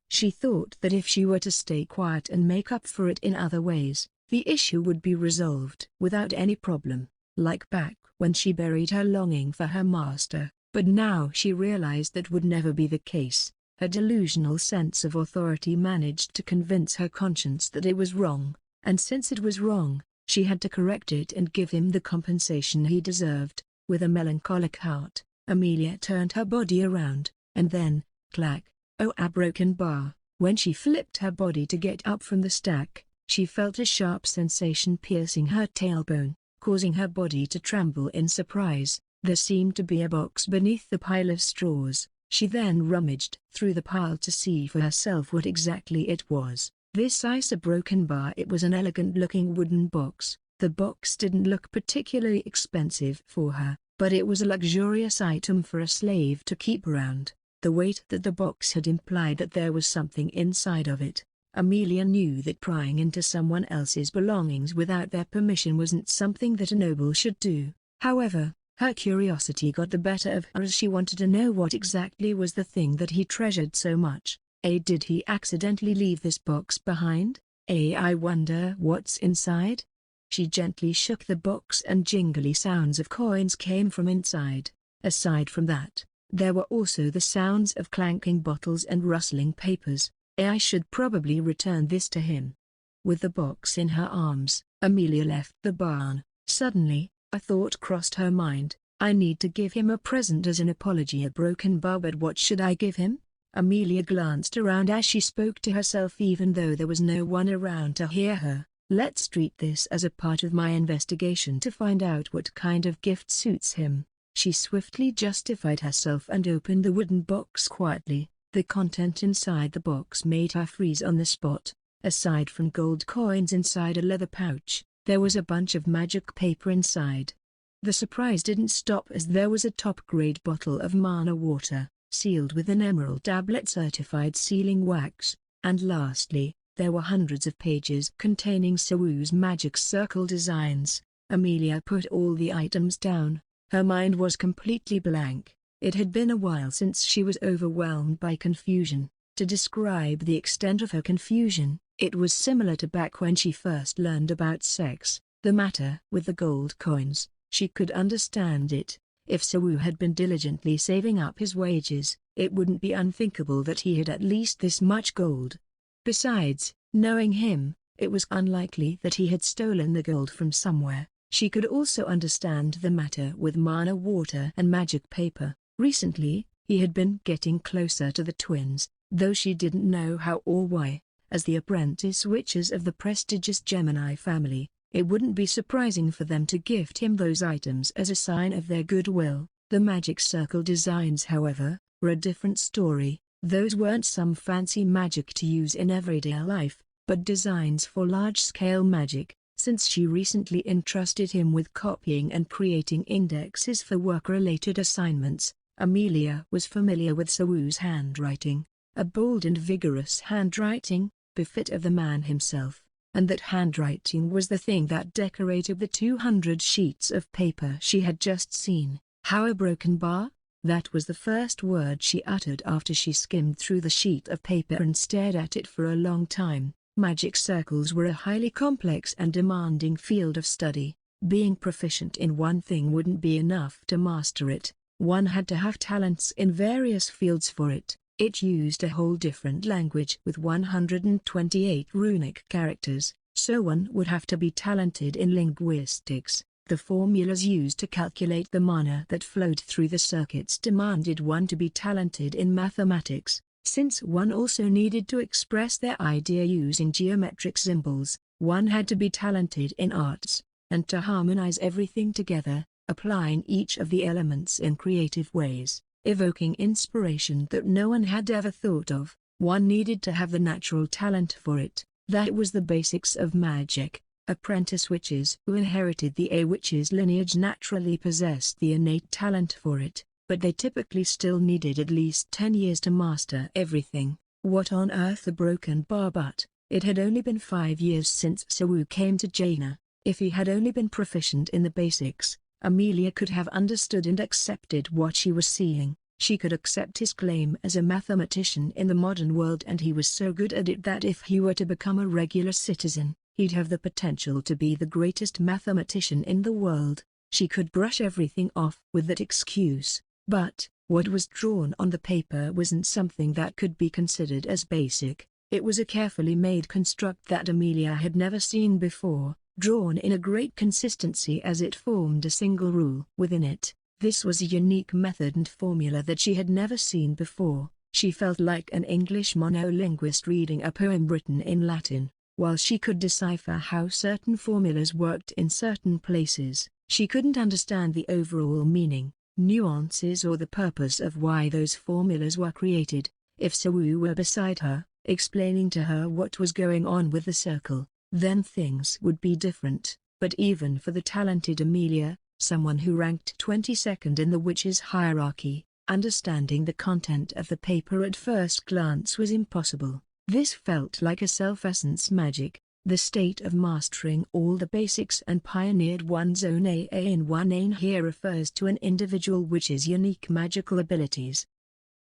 She thought that if she were to stay quiet and make up for it in other ways, the issue would be resolved without any problem, like back when she buried her longing for her master. But now she realized that would never be the case. Her delusional sense of authority managed to convince her conscience that it was wrong, and since it was wrong, she had to correct it and give him the compensation he deserved. With a melancholic heart, Amelia turned her body around, and then, clack, a broken bar. When she flipped her body to get up from the stack, she felt a sharp sensation piercing her tailbone, causing her body to tremble in surprise. There seemed to be a box beneath the pile of straws. She then rummaged through the pile to see for herself what exactly it was. This a broken bar. It was an elegant-looking wooden box. The box didn't look particularly expensive for her, but it was a luxurious item for a slave to keep around. The weight that the box had implied that there was something inside of it. Amelia knew that prying into someone else's belongings without their permission wasn't something that a noble should do. However, her curiosity got the better of her as she wanted to know what exactly was the thing that he treasured so much. Did he accidentally leave this box behind? I wonder what's inside? She gently shook the box and jingly sounds of coins came from inside. Aside from that, there were also the sounds of clanking bottles and rustling papers. I should probably return this to him. With the box in her arms, Amelia left the barn. Suddenly, a thought crossed her mind. I need to give him a present as an apology. A broken bar, but what should I give him? Amelia glanced around as she spoke to herself even though there was no one around to hear her. Let's treat this as a part of my investigation to find out what kind of gift suits him. She swiftly justified herself and opened the wooden box quietly. The content inside the box made her freeze on the spot. Aside from gold coins inside a leather pouch, there was a bunch of magic paper inside. The surprise didn't stop as there was a top-grade bottle of mana water, sealed with an emerald tablet certified sealing wax, and lastly, there were hundreds of pages containing Sawu's magic circle designs. Amelia put all the items down. Her mind was completely blank. It had been a while since she was overwhelmed by confusion. To describe the extent of her confusion, it was similar to back when she first learned about sex. The matter with the gold coins, she could understand it. If Sawu had been diligently saving up his wages, it wouldn't be unthinkable that he had at least this much gold. Besides, knowing him, it was unlikely that he had stolen the gold from somewhere. She could also understand the matter with mana water and magic paper. Recently, he had been getting closer to the twins, though she didn't know how or why. As the apprentice witches of the prestigious Gemini family, it wouldn't be surprising for them to gift him those items as a sign of their goodwill. The magic circle designs, however, were a different story. Those weren't some fancy magic to use in everyday life, but designs for large-scale magic. Since she recently entrusted him with copying and creating indexes for work-related assignments, Amelia was familiar with Sawu's handwriting, a bold and vigorous handwriting, befit of the man himself, and that handwriting was the thing that decorated the 200 sheets of paper she had just seen. How a broken bar? That was the first word she uttered after she skimmed through the sheet of paper and stared at it for a long time. Magic circles were a highly complex and demanding field of study. Being proficient in one thing wouldn't be enough to master it. One had to have talents in various fields for it. It used a whole different language with 128 runic characters, so one would have to be talented in linguistics. The formulas used to calculate the mana that flowed through the circuits demanded one to be talented in mathematics, since one also needed to express their idea using geometric symbols. One had to be talented in arts, and to harmonize everything together, applying each of the elements in creative ways, evoking inspiration that no one had ever thought of. One needed to have the natural talent for it. That was the basics of magic. Apprentice witches who inherited the A-witches lineage naturally possessed the innate talent for it, but they typically still needed at least 10 years to master everything. What on earth a broken bar? But it had only been 5 years since Sawu came to Jaina. If he had only been proficient in the basics, Amelia could have understood and accepted what she was seeing. She could accept his claim as a mathematician in the modern world, and he was so good at it that if he were to become a regular citizen, he'd have the potential to be the greatest mathematician in the world. She could brush everything off with that excuse. But what was drawn on the paper wasn't something that could be considered as basic. It was a carefully made construct that Amelia had never seen before, drawn in a great consistency as it formed a single rule within it. This was a unique method and formula that she had never seen before. She felt like an English monolinguist reading a poem written in Latin. While she could decipher how certain formulas worked in certain places, she couldn't understand the overall meaning, nuances, or the purpose of why those formulas were created. If Sawu were beside her, explaining to her what was going on with the circle, then things would be different. But even for the talented Amelia, someone who ranked 22nd in the witches' hierarchy, understanding the content of the paper at first glance was impossible. This felt like a self-essence magic, the state of mastering all the basics and pioneered one's own AA in one ain here refers to an individual witch's unique magical abilities.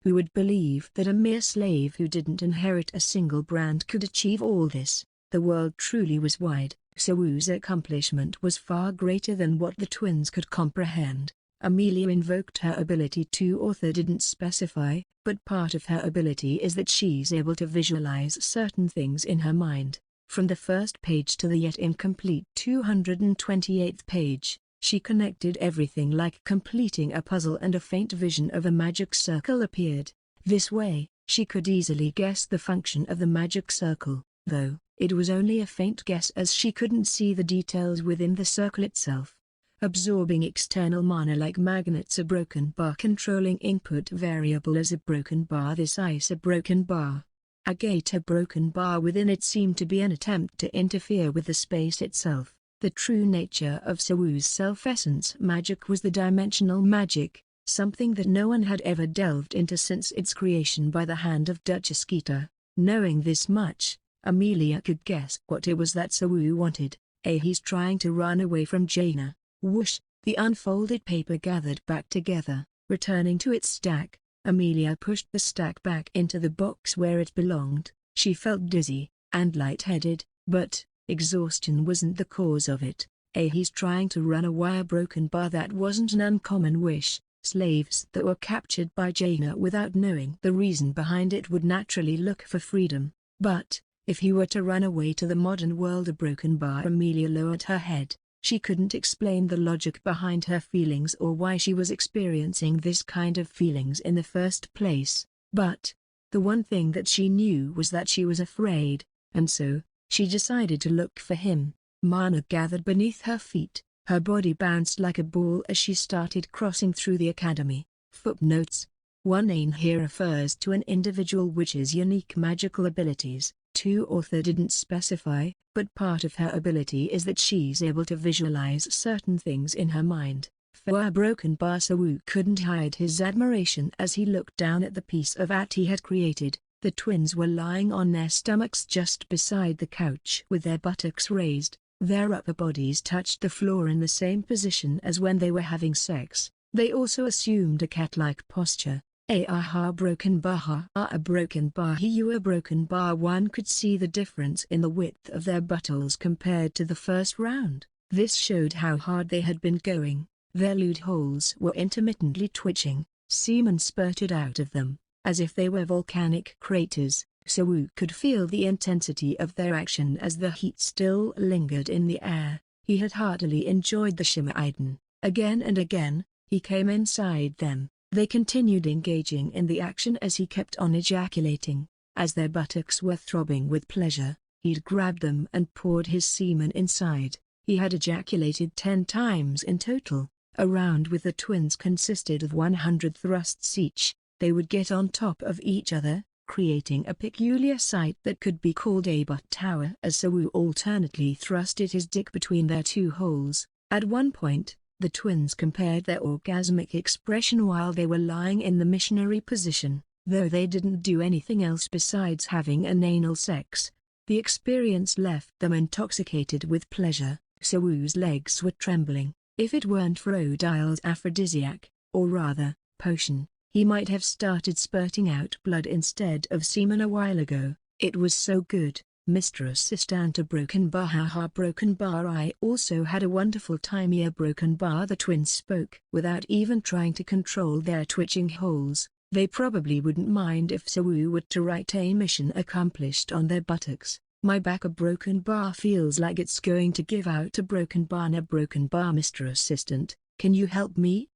Who would believe that a mere slave who didn't inherit a single brand could achieve all this? The world truly was wide. Sawu's accomplishment was far greater than what the twins could comprehend. Amelia invoked her ability to author didn't specify, but part of her ability is that she's able to visualize certain things in her mind. From the first page to the yet incomplete 228th page, she connected everything like completing a puzzle, and a faint vision of a magic circle appeared. This way, she could easily guess the function of the magic circle, though it was only a faint guess as she couldn't see the details within the circle itself. Absorbing external mana like magnets, a broken bar controlling input variable as a broken bar, this ice a broken bar. A gate a broken bar within it seemed to be an attempt to interfere with the space itself. The true nature of Sawu's self-essence magic was the dimensional magic, something that no one had ever delved into since its creation by the hand of Duchess Kita. Knowing this much, Amelia could guess what it was that Sawu wanted. He's trying to run away from Jaina. Whoosh, the unfolded paper gathered back together, returning to its stack. Amelia pushed the stack back into the box where it belonged. She felt dizzy and lightheaded, but exhaustion wasn't the cause of it. He's trying to run away, a broken bar. That wasn't an uncommon wish. Slaves that were captured by Jaina without knowing the reason behind it would naturally look for freedom. But if he were to run away to the modern world, a broken bar. Amelia lowered her head. She couldn't explain the logic behind her feelings or why she was experiencing this kind of feelings in the first place, but the one thing that she knew was that she was afraid, and so she decided to look for him. Mana gathered beneath her feet. Her body bounced like a ball as she started crossing through the academy. Footnotes: 1. Ain here refers to an individual witch's unique magical abilities. 2. Author didn't specify, but part of her ability is that she's able to visualize certain things in her mind. 4. Broken bar. Sawu couldn't hide his admiration as he looked down at the piece of art he had created. The twins were lying on their stomachs just beside the couch with their buttocks raised. Their upper bodies touched the floor in the same position as when they were having sex. They also assumed a cat-like posture. A broken bar. A broken bar. A broken bar. One could see the difference in the width of their buttholes compared to the first round. This showed how hard they had been going. Their lewd holes were intermittently twitching. Semen spurted out of them, as if they were volcanic craters. Sawu could feel the intensity of their action as the heat still lingered in the air. He had heartily enjoyed the Shimmeiden. Again and again, he came inside them. They continued engaging in the action as he kept on ejaculating. As their buttocks were throbbing with pleasure, he'd grabbed them and poured his semen inside. He had ejaculated 10 times in total. A round with the twins consisted of 100 thrusts each. They would get on top of each other, creating a peculiar sight that could be called a butt tower as Sawu alternately thrusted his dick between their two holes. At one point, the twins compared their orgasmic expression while they were lying in the missionary position. Though they didn't do anything else besides having an anal sex, the experience left them intoxicated with pleasure. Sawu's legs were trembling. If it weren't for Odil's aphrodisiac, or rather, potion, he might have started spurting out blood instead of semen a while ago. It was so good. Mr. Assistant, a broken bar. Broken bar. I also had a wonderful time. A broken bar. The twins spoke without even trying to control their twitching holes. They probably wouldn't mind if Sawu were to write a mission accomplished on their buttocks. My back. A broken bar feels like it's going to give out. A broken bar. A broken bar. Mr. Assistant, can you help me?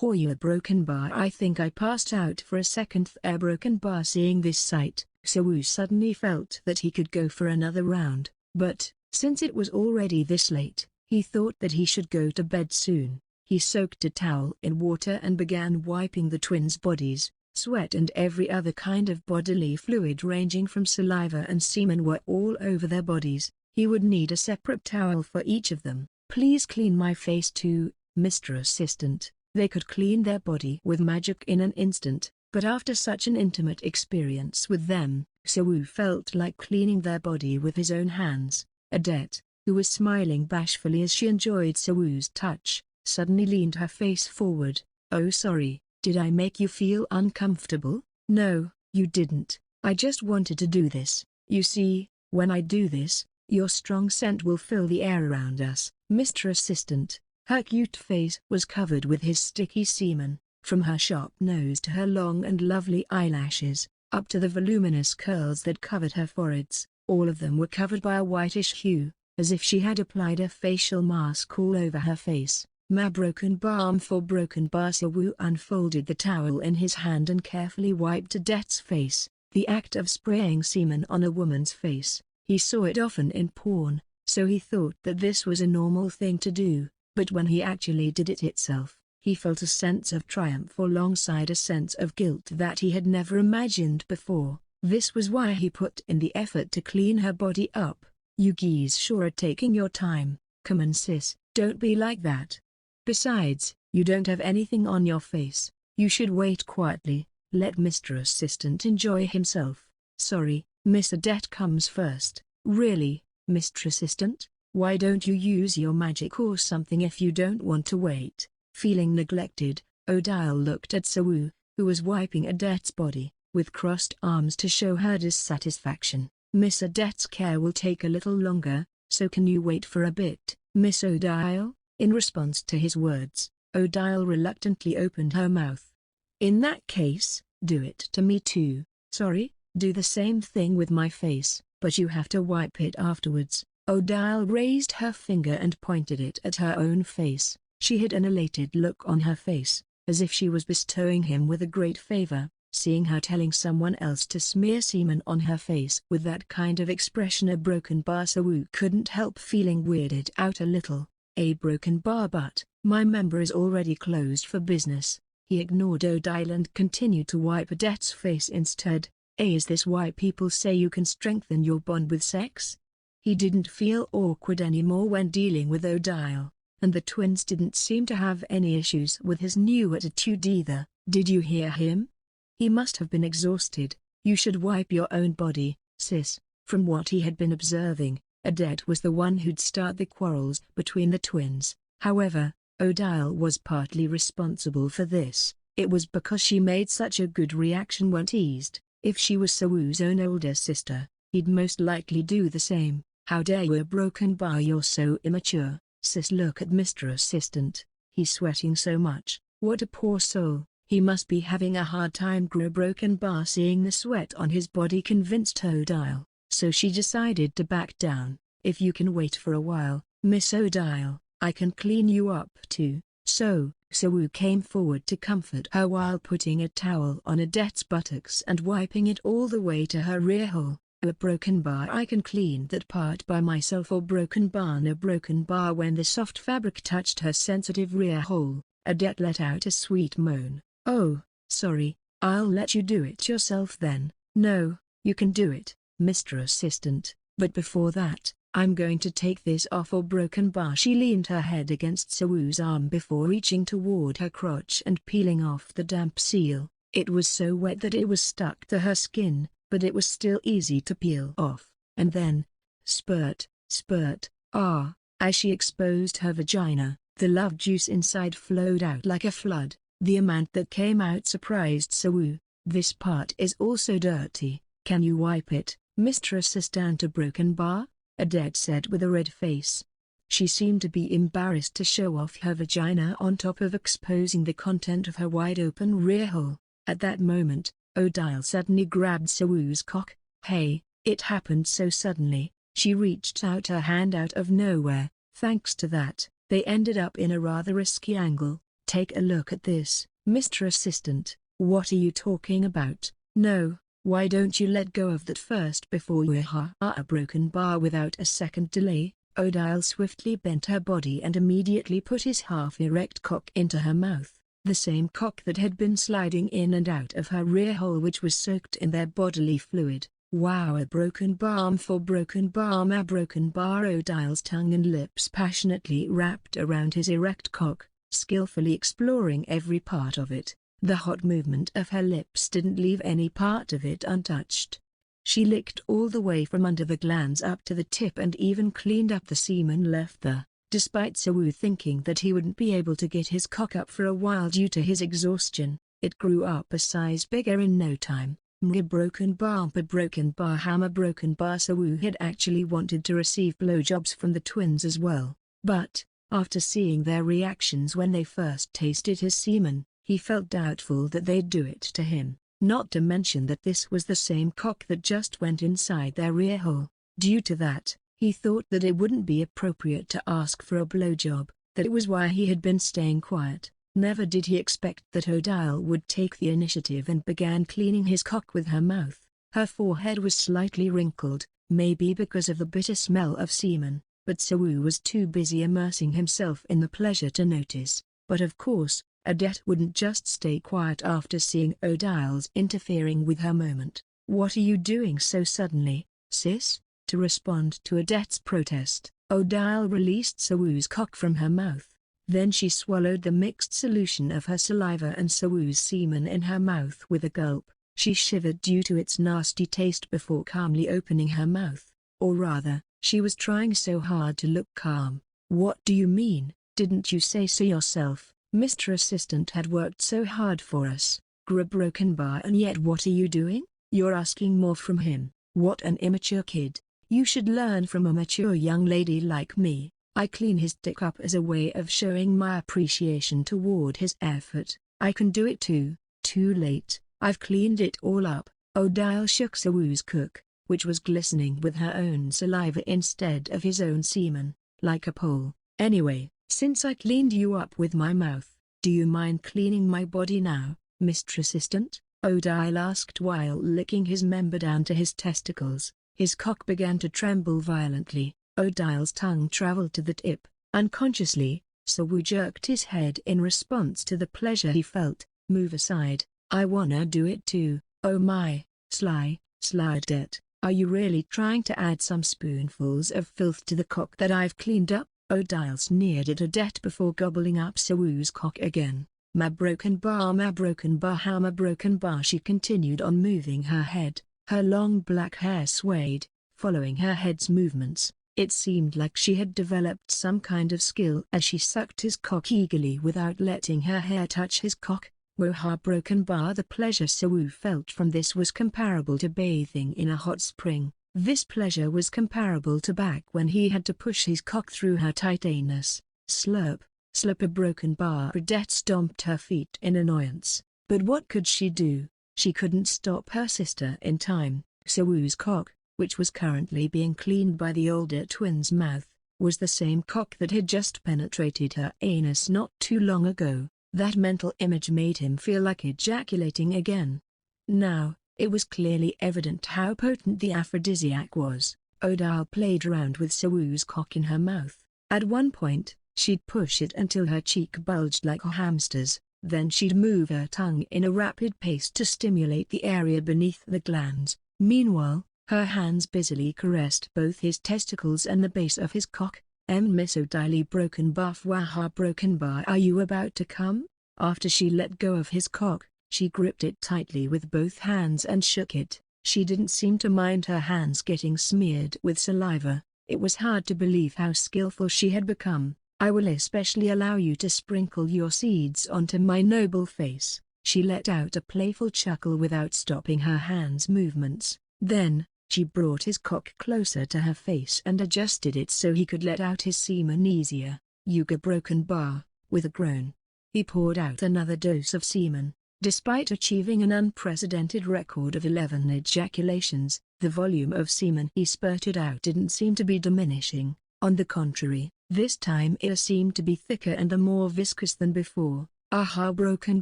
A broken bar. I think I passed out for a second. A broken bar. Seeing this sight, Sawu suddenly felt that he could go for another round, but since it was already this late, he thought that he should go to bed soon. He soaked a towel in water and began wiping the twins' bodies. Sweat and every other kind of bodily fluid ranging from saliva and semen were all over their bodies. He would need a separate towel for each of them. Please clean my face too, Mr. Assistant. They could clean their body with magic in an instant. But after such an intimate experience with them, Sawu felt like cleaning their body with his own hands. Adet, who was smiling bashfully as she enjoyed Sawu's touch, suddenly leaned her face forward. "Oh sorry, did I make you feel uncomfortable?" "No, you didn't. I just wanted to do this. You see, when I do this, your strong scent will fill the air around us." Mr. Assistant, her cute face was covered with his sticky semen, from her sharp nose to her long and lovely eyelashes, up to the voluminous curls that covered her foreheads. All of them were covered by a whitish hue, as if she had applied a facial mask all over her face. "Ma broken bar for broken bar." Sawu unfolded the towel in his hand and carefully wiped Adet's face. The act of spraying semen on a woman's face, he saw it often in porn, so he thought that this was a normal thing to do, but when he actually did it itself, he felt a sense of triumph alongside a sense of guilt that he had never imagined before. This was why he put in the effort to clean her body up. "You geese sure are taking your time. Come on sis, don't be like that. Besides, you don't have anything on your face. You should wait quietly, let Mr. Assistant enjoy himself." "Sorry, Miss Adet comes first." "Really, Mr. Assistant? Why don't you use your magic or something if you don't want to wait?" Feeling neglected, Odile looked at Sawu, who was wiping Adet's body, with crossed arms to show her dissatisfaction. "Miss Adet's care will take a little longer, so can you wait for a bit, Miss Odile?" In response to his words, Odile reluctantly opened her mouth. "In that case, do it to me too." "Sorry, do the same thing with my face, but you have to wipe it afterwards." Odile raised her finger and pointed it at her own face. She had an elated look on her face, as if she was bestowing him with a great favor. Seeing her telling someone else to smear semen on her face with that kind of expression, a broken bar, Sawu couldn't help feeling weirded out a little. "A broken bar, but my member is already closed for business." He ignored Odile and continued to wipe Adet's face instead. Is this why people say you can strengthen your bond with sex? He didn't feel awkward anymore when dealing with Odile, and the twins didn't seem to have any issues with his new attitude either. "Did you hear him? He must have been exhausted. You should wipe your own body, sis." From what he had been observing, Adet was the one who'd start the quarrels between the twins. However, Odile was partly responsible for this. It was because she made such a good reaction when teased. If she was Sawu's own older sister, he'd most likely do the same. "How dare you, a broken bar, you're so immature." "Sis, look at Mr. Assistant. He's sweating so much." "What a poor soul. He must be having a hard time." A broken bar seeing the sweat on his body convinced Odile, so she decided to back down. "If you can wait for a while, Miss Odile, I can clean you up too." So, Sawu came forward to comfort her while putting a towel on Adet's buttocks and wiping it all the way to her rear hole. "A broken bar, I can clean that part by myself." Or broken bar, no broken bar. When the soft fabric touched her sensitive rear hole, Adet let out a sweet moan. "Oh, sorry, I'll let you do it yourself then." "No, you can do it, Mr. Assistant, but before that, I'm going to take this off." Or broken bar. She leaned her head against Sawu's arm before reaching toward her crotch and peeling off the damp seal. It was so wet that it was stuck to her skin, but it was still easy to peel off. And then, spurt, spurt, ah, as she exposed her vagina, the love juice inside flowed out like a flood. The amount that came out surprised Sawu. "This part is also dirty. Can you wipe it, Mr. Assistant?" "A broken bar?" Adet said with a red face. She seemed to be embarrassed to show off her vagina on top of exposing the content of her wide-open rear hole. At that moment, Odile suddenly grabbed Sawu's cock. "Hey, it happened so suddenly." She reached out her hand out of nowhere. Thanks to that, they ended up in a rather risky angle. "Take a look at this, Mr. Assistant." "What are you talking about?" "No, why don't you let go of that first before you a broken bar?" Without a second delay, Odile swiftly bent her body and immediately put his half-erect cock into her mouth, the same cock that had been sliding in and out of her rear hole, which was soaked in their bodily fluid. "Wow, a broken bar for broken bar, a broken bar." Odile's tongue and lips passionately wrapped around his erect cock, skillfully exploring every part of it. The hot movement of her lips didn't leave any part of it untouched. She licked all the way from under the glands up to the tip and even cleaned up the semen left there. Despite Sawu thinking that he wouldn't be able to get his cock up for a while due to his exhaustion, it grew up a size bigger in no time. Mga broken bar pa broken bar hammer broken bar. Sawu had actually wanted to receive blowjobs from the twins as well, but, after seeing their reactions when they first tasted his semen, he felt doubtful that they'd do it to him, not to mention that this was the same cock that just went inside their rear hole. Due to that, he thought that it wouldn't be appropriate to ask for a blowjob, that it was why he had been staying quiet. Never did he expect that Odile would take the initiative and began cleaning his cock with her mouth. Her forehead was slightly wrinkled, maybe because of the bitter smell of semen, but Sawu was too busy immersing himself in the pleasure to notice. But of course, Odette wouldn't just stay quiet after seeing Odile's interfering with her moment. "What are you doing so suddenly, sis?" To respond to Odette's protest, Odile released Sawu's cock from her mouth. Then she swallowed the mixed solution of her saliva and Sawu's semen in her mouth with a gulp. She shivered due to its nasty taste before calmly opening her mouth. Or rather, she was trying so hard to look calm. "What do you mean? Didn't you say so yourself? Mr. Assistant had worked so hard for us, broken bar, and yet what are you doing? You're asking more from him. What an immature kid. You should learn from a mature young lady like me." I clean his dick up as a way of showing my appreciation toward his effort. "I can do it too." Too late, I've cleaned it all up. Odile shook Sawu's cook, which was glistening with her own saliva instead of his own semen, like a pole. "Anyway, since I cleaned you up with my mouth, do you mind cleaning my body now, Mr. Assistant?" Odile asked while licking his member down to his testicles. His cock began to tremble violently. Odile's tongue traveled to the tip. Unconsciously, Sawu jerked his head in response to the pleasure he felt. "Move aside, I wanna do it too." "Oh my, sly Odette, are you really trying to add some spoonfuls of filth to the cock that I've cleaned up?" Odile sneered at Odette before gobbling up Sawu's cock again. Ma broken bar hammer broken bar." She continued on moving her head. Her long black hair swayed, following her head's movements. It seemed like she had developed some kind of skill as she sucked his cock eagerly without letting her hair touch his cock. Woha broken bar. The pleasure Sawu felt from this was comparable to bathing in a hot spring. This pleasure was comparable to back when he had to push his cock through her tight anus. Slurp, slurp a broken bar. Odette stomped her feet in annoyance. But what could she do? She couldn't stop her sister in time. Sawu's cock, which was currently being cleaned by the older twin's mouth, was the same cock that had just penetrated her anus not too long ago. That mental image made him feel like ejaculating again. Now, it was clearly evident how potent the aphrodisiac was. Odile played around with Sawu's cock in her mouth. At one point, she'd push it until her cheek bulged like a hamster's, then she'd move her tongue in a rapid pace to stimulate the area beneath the glands. Meanwhile, her hands busily caressed both his testicles and the base of his cock. Miss Odile broken bar waha broken bar. "Are you about to come?" After she let go of his cock, she gripped it tightly with both hands and shook it. She didn't seem to mind her hands getting smeared with saliva. It was hard to believe how skillful she had become. "I will especially allow you to sprinkle your seeds onto my noble face." She let out a playful chuckle without stopping her hands' movements. Then, she brought his cock closer to her face and adjusted it so he could let out his semen easier. "Yuga broken bar." With a groan, he poured out another dose of semen. Despite achieving an unprecedented record of 11 ejaculations, the volume of semen he spurted out didn't seem to be diminishing. On the contrary, this time it seemed to be thicker and more viscous than before. "Aha broken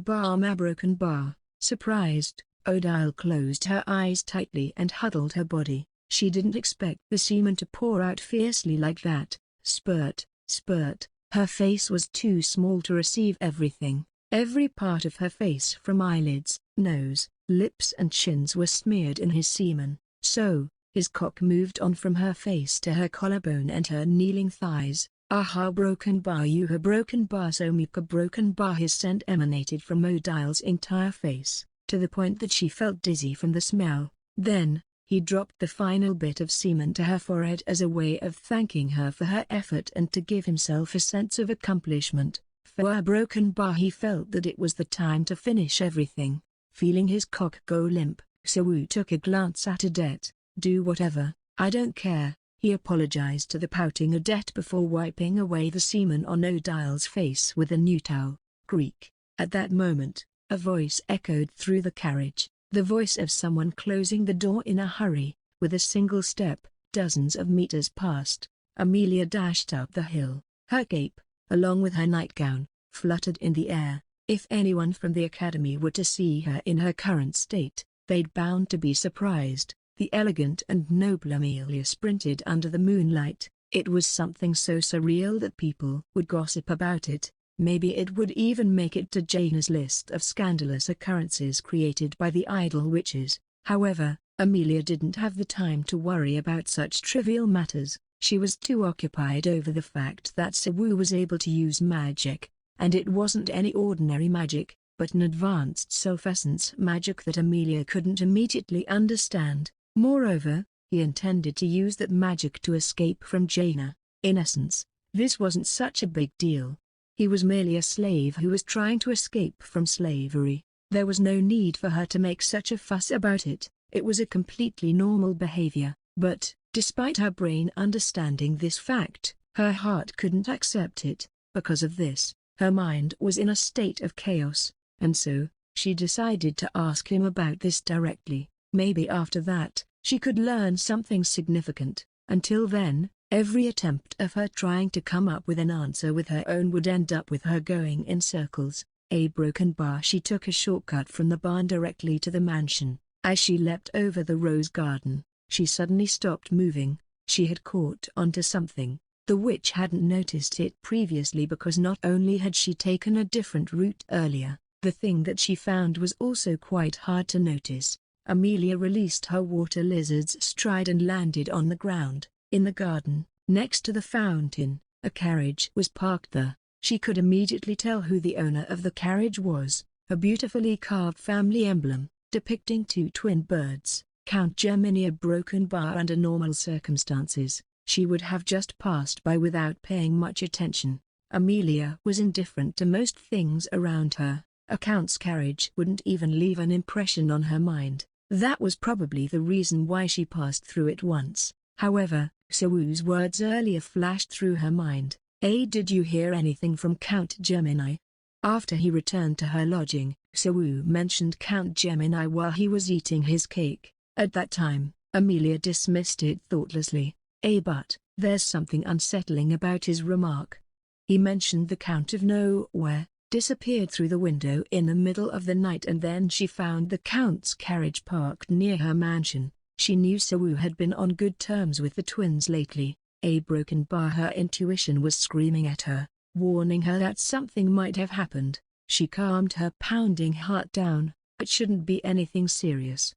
bar ma broken bar." Surprised, Odile closed her eyes tightly and huddled her body. She didn't expect the semen to pour out fiercely like that. Spurt, spurt. Her face was too small to receive everything. Every part of her face from eyelids, nose, lips and chins were smeared in his semen. So, his cock moved on from her face to her collarbone and her kneeling thighs. Aha broken bar Yuha broken bar Somika broken bar. His scent emanated from Odile's entire face, to the point that she felt dizzy from the smell. Then, he dropped the final bit of semen to her forehead as a way of thanking her for her effort and to give himself a sense of accomplishment. For a broken bar he felt that it was the time to finish everything. Feeling his cock go limp, Sawu took a glance at Adet. Do whatever, I don't care, he apologized to the pouting Adet before wiping away the semen on Odile's face with a new towel. Creak. At that moment, a voice echoed through the carriage, the voice of someone closing the door in a hurry. With a single step, dozens of meters passed. Amelia dashed up the hill, her cape, along with her nightgown, fluttered in the air. If anyone from the academy were to see her in her current state, they'd bound to be surprised. The elegant and noble Amelia sprinted under the moonlight. It was something so surreal that people would gossip about it. Maybe it would even make it to Jaina's list of scandalous occurrences created by the idol witches. However, Amelia didn't have the time to worry about such trivial matters. She was too occupied over the fact that Sawu was able to use magic, and it wasn't any ordinary magic, but an advanced self-essence magic that Amelia couldn't immediately understand. Moreover, he intended to use that magic to escape from Jaina. In essence, this wasn't such a big deal. He was merely a slave who was trying to escape from slavery. There was no need for her to make such a fuss about it. It was a completely normal behavior. But, despite her brain understanding this fact, her heart couldn't accept it. Because of this, her mind was in a state of chaos, and so, she decided to ask him about this directly. Maybe after that, she could learn something significant. Until then, every attempt of her trying to come up with an answer with her own would end up with her going in circles. A broken bar. She took a shortcut from the barn directly to the mansion. As she leapt over the rose garden, she suddenly stopped moving. She had caught onto something. The witch hadn't noticed it previously because not only had she taken a different route earlier, the thing that she found was also quite hard to notice. Amelia released her water lizard's stride and landed on the ground. In the garden, next to the fountain, a carriage was parked there. She could immediately tell who the owner of the carriage was. A beautifully carved family emblem, depicting two twin birds, Count Gemini. A broken bar. Under normal circumstances, she would have just passed by without paying much attention. Amelia was indifferent to most things around her. A count's carriage wouldn't even leave an impression on her mind. That was probably the reason why she passed through it once. However, Sawu's words earlier flashed through her mind. Did you hear anything from Count Gemini? After he returned to her lodging, Sawu mentioned Count Gemini while he was eating his cake. At that time, Amelia dismissed it thoughtlessly. But there's something unsettling about his remark. He mentioned the Count of Nowhere, disappeared through the window in the middle of the night, and then she found the Count's carriage parked near her mansion. She knew Sawu had been on good terms with the twins lately. A broken bar. Her intuition was screaming at her, warning her that something might have happened. She calmed her pounding heart down. It shouldn't be anything serious.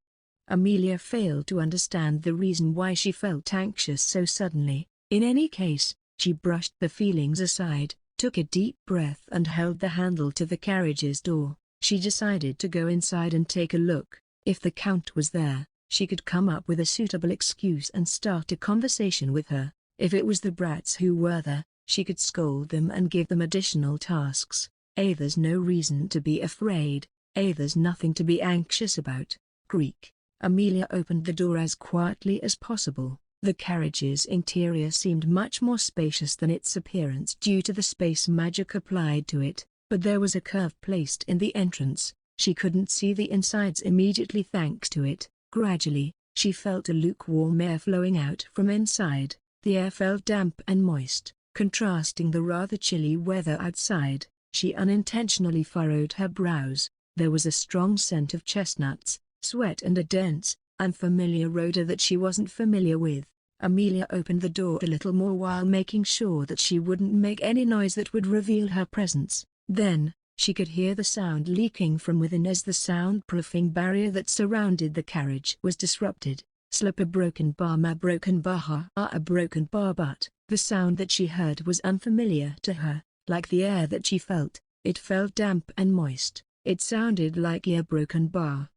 Amelia failed to understand the reason why she felt anxious so suddenly. In any case, she brushed the feelings aside, took a deep breath and held the handle to the carriage's door. She decided to go inside and take a look. If the Count was there, she could come up with a suitable excuse and start a conversation with her. If it was the brats who were there, she could scold them and give them additional tasks. There's no reason to be afraid. There's nothing to be anxious about. Creak. Amelia opened the door as quietly as possible. The carriage's interior seemed much more spacious than its appearance due to the space magic applied to it, but there was a curve placed in the entrance. She couldn't see the insides immediately thanks to it. Gradually, she felt a lukewarm air flowing out from inside. The air felt damp and moist, contrasting the rather chilly weather outside. She unintentionally furrowed her brows. There was a strong scent of chestnuts, sweat, and a dense, unfamiliar odor that she wasn't familiar with. Amelia opened the door a little more while making sure that she wouldn't make any noise that would reveal her presence. Then, she could hear the sound leaking from within as the soundproofing barrier that surrounded the carriage was disrupted. Slip. A broken bar. Ma broken bar. Ha. A broken bar. But The sound that she heard was unfamiliar to her, like the air that she felt. It felt damp and moist. It sounded like a broken bar.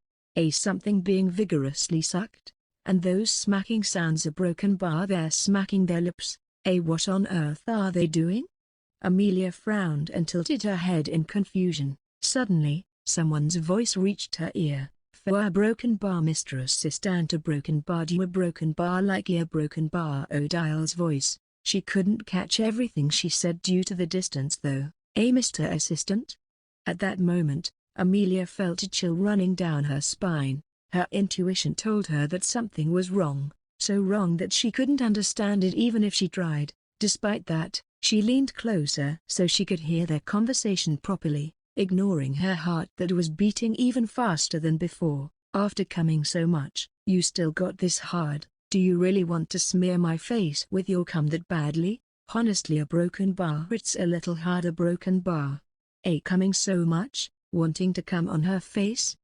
Something being vigorously sucked. And those smacking sounds, a broken bar, they're smacking their lips. What on earth are they doing? Amelia frowned and tilted her head in confusion. Suddenly, someone's voice reached her ear. For a broken bar, Mr. Assistant, a broken bar, do a broken bar like a broken bar. Odil's voice. She couldn't catch everything she said due to the distance though. Mr. Assistant? At that moment, Amelia felt a chill running down her spine. Her intuition told her that something was wrong, so wrong that she couldn't understand it even if she tried. Despite that, she leaned closer so she could hear their conversation properly, ignoring her heart that was beating even faster than before. After coming so much, you still got this hard. Do you really want to smear my face with your cum that badly? Honestly, a broken bar, it's a little harder. Broken bar. Coming so much, wanting to come on her face?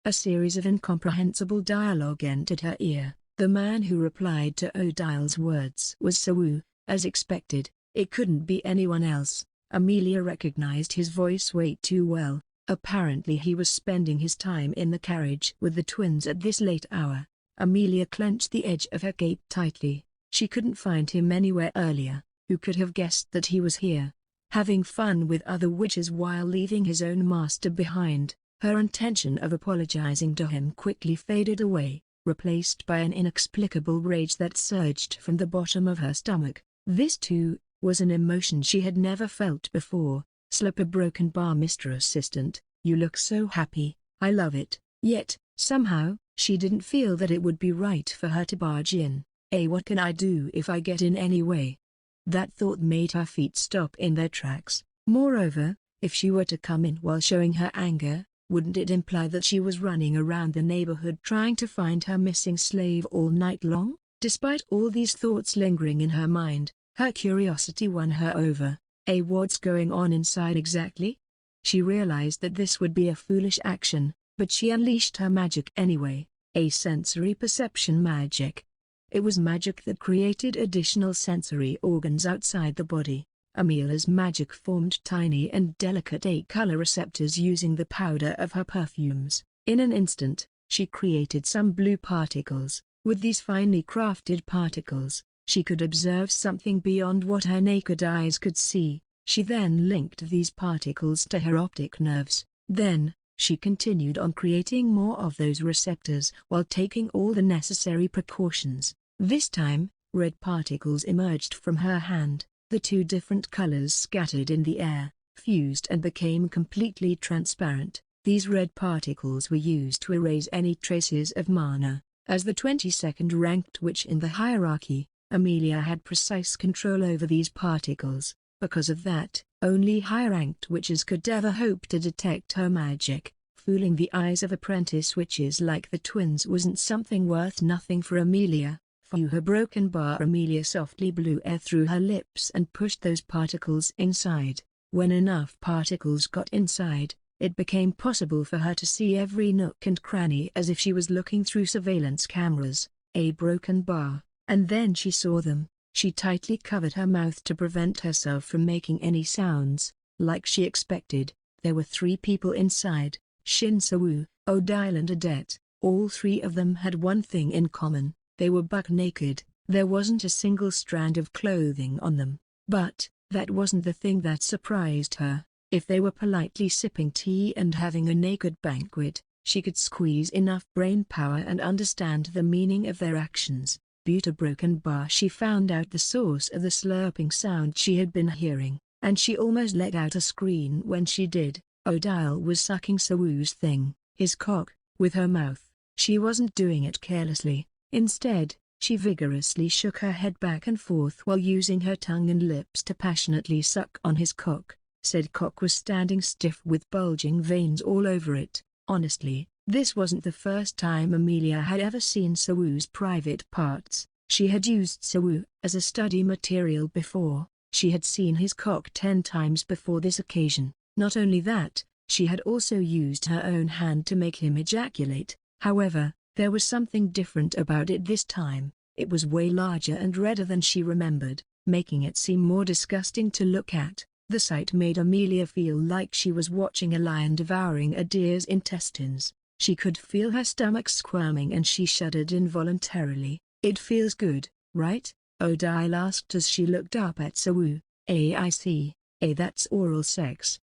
A series of incomprehensible dialogue entered her ear. The man who replied to Odil's words was Sawu. As expected, it couldn't be anyone else. Amelia recognized his voice way too well. Apparently he was spending his time in the carriage with the twins at this late hour. Amelia clenched the edge of her cape tightly. She couldn't find him anywhere earlier. Who could have guessed that he was here, having fun with other witches while leaving his own master behind? Her intention of apologizing to him quickly faded away, replaced by an inexplicable rage that surged from the bottom of her stomach. This, too, was an emotion she had never felt before. Slap a broken bar, Mr. Assistant. You look so happy. I love it. Yet, somehow, she didn't feel that it would be right for her to barge in. What can I do if I get in anyway? That thought made her feet stop in their tracks. Moreover, if she were to come in while showing her anger, wouldn't it imply that she was running around the neighborhood trying to find her missing slave all night long? Despite all these thoughts lingering in her mind, her curiosity won her over. What's going on inside exactly? She realized that this would be a foolish action, but she unleashed her magic anyway. Sensory perception magic. It was magic that created additional sensory organs outside the body. Amelia's magic formed tiny and delicate color receptors using the powder of her perfumes. In an instant, she created some blue particles. With these finely crafted particles, she could observe something beyond what her naked eyes could see. She then linked these particles to her optic nerves. Then, she continued on creating more of those receptors while taking all the necessary precautions. This time, red particles emerged from her hand. The two different colors scattered in the air, fused and became completely transparent. These red particles were used to erase any traces of mana. As the 22nd ranked witch in the hierarchy, Amelia had precise control over these particles. Because of that, only high-ranked witches could ever hope to detect her magic. Fooling the eyes of apprentice witches like the twins wasn't something worth nothing for Amelia. Through her broken bar, Amelia softly blew air through her lips and pushed those particles inside. When enough particles got inside, it became possible for her to see every nook and cranny as if she was looking through surveillance cameras. A broken bar, and then she saw them. She tightly covered her mouth to prevent herself from making any sounds. Like she expected, there were 3 people inside, Shinsawu, Odile and Adet. All 3 of them had one thing in common: they were buck naked. There wasn't a single strand of clothing on them. But, that wasn't the thing that surprised her. If they were politely sipping tea and having a naked banquet, she could squeeze enough brain power and understand the meaning of their actions. Buta broken bar. She found out the source of the slurping sound she had been hearing, and she almost let out a scream when she did. Odile was sucking Sawu's thing, his cock, with her mouth. She wasn't doing it carelessly. Instead, she vigorously shook her head back and forth while using her tongue and lips to passionately suck on his cock. Said cock was standing stiff with bulging veins all over it. Honestly, this wasn't the first time Amelia had ever seen Sawu's private parts. She had used Sawu as a study material before. She had seen his cock 10 times before this occasion. Not only that, she had also used her own hand to make him ejaculate. However, there was something different about it this time. It was way larger and redder than she remembered. making it seem more disgusting to look at. The sight made Amelia feel like she was watching a lion devouring a deer's intestines. She could feel her stomach squirming and she shuddered involuntarily. "It feels good, right?" Odile asked as she looked up at Sawu. "I see. That's oral sex."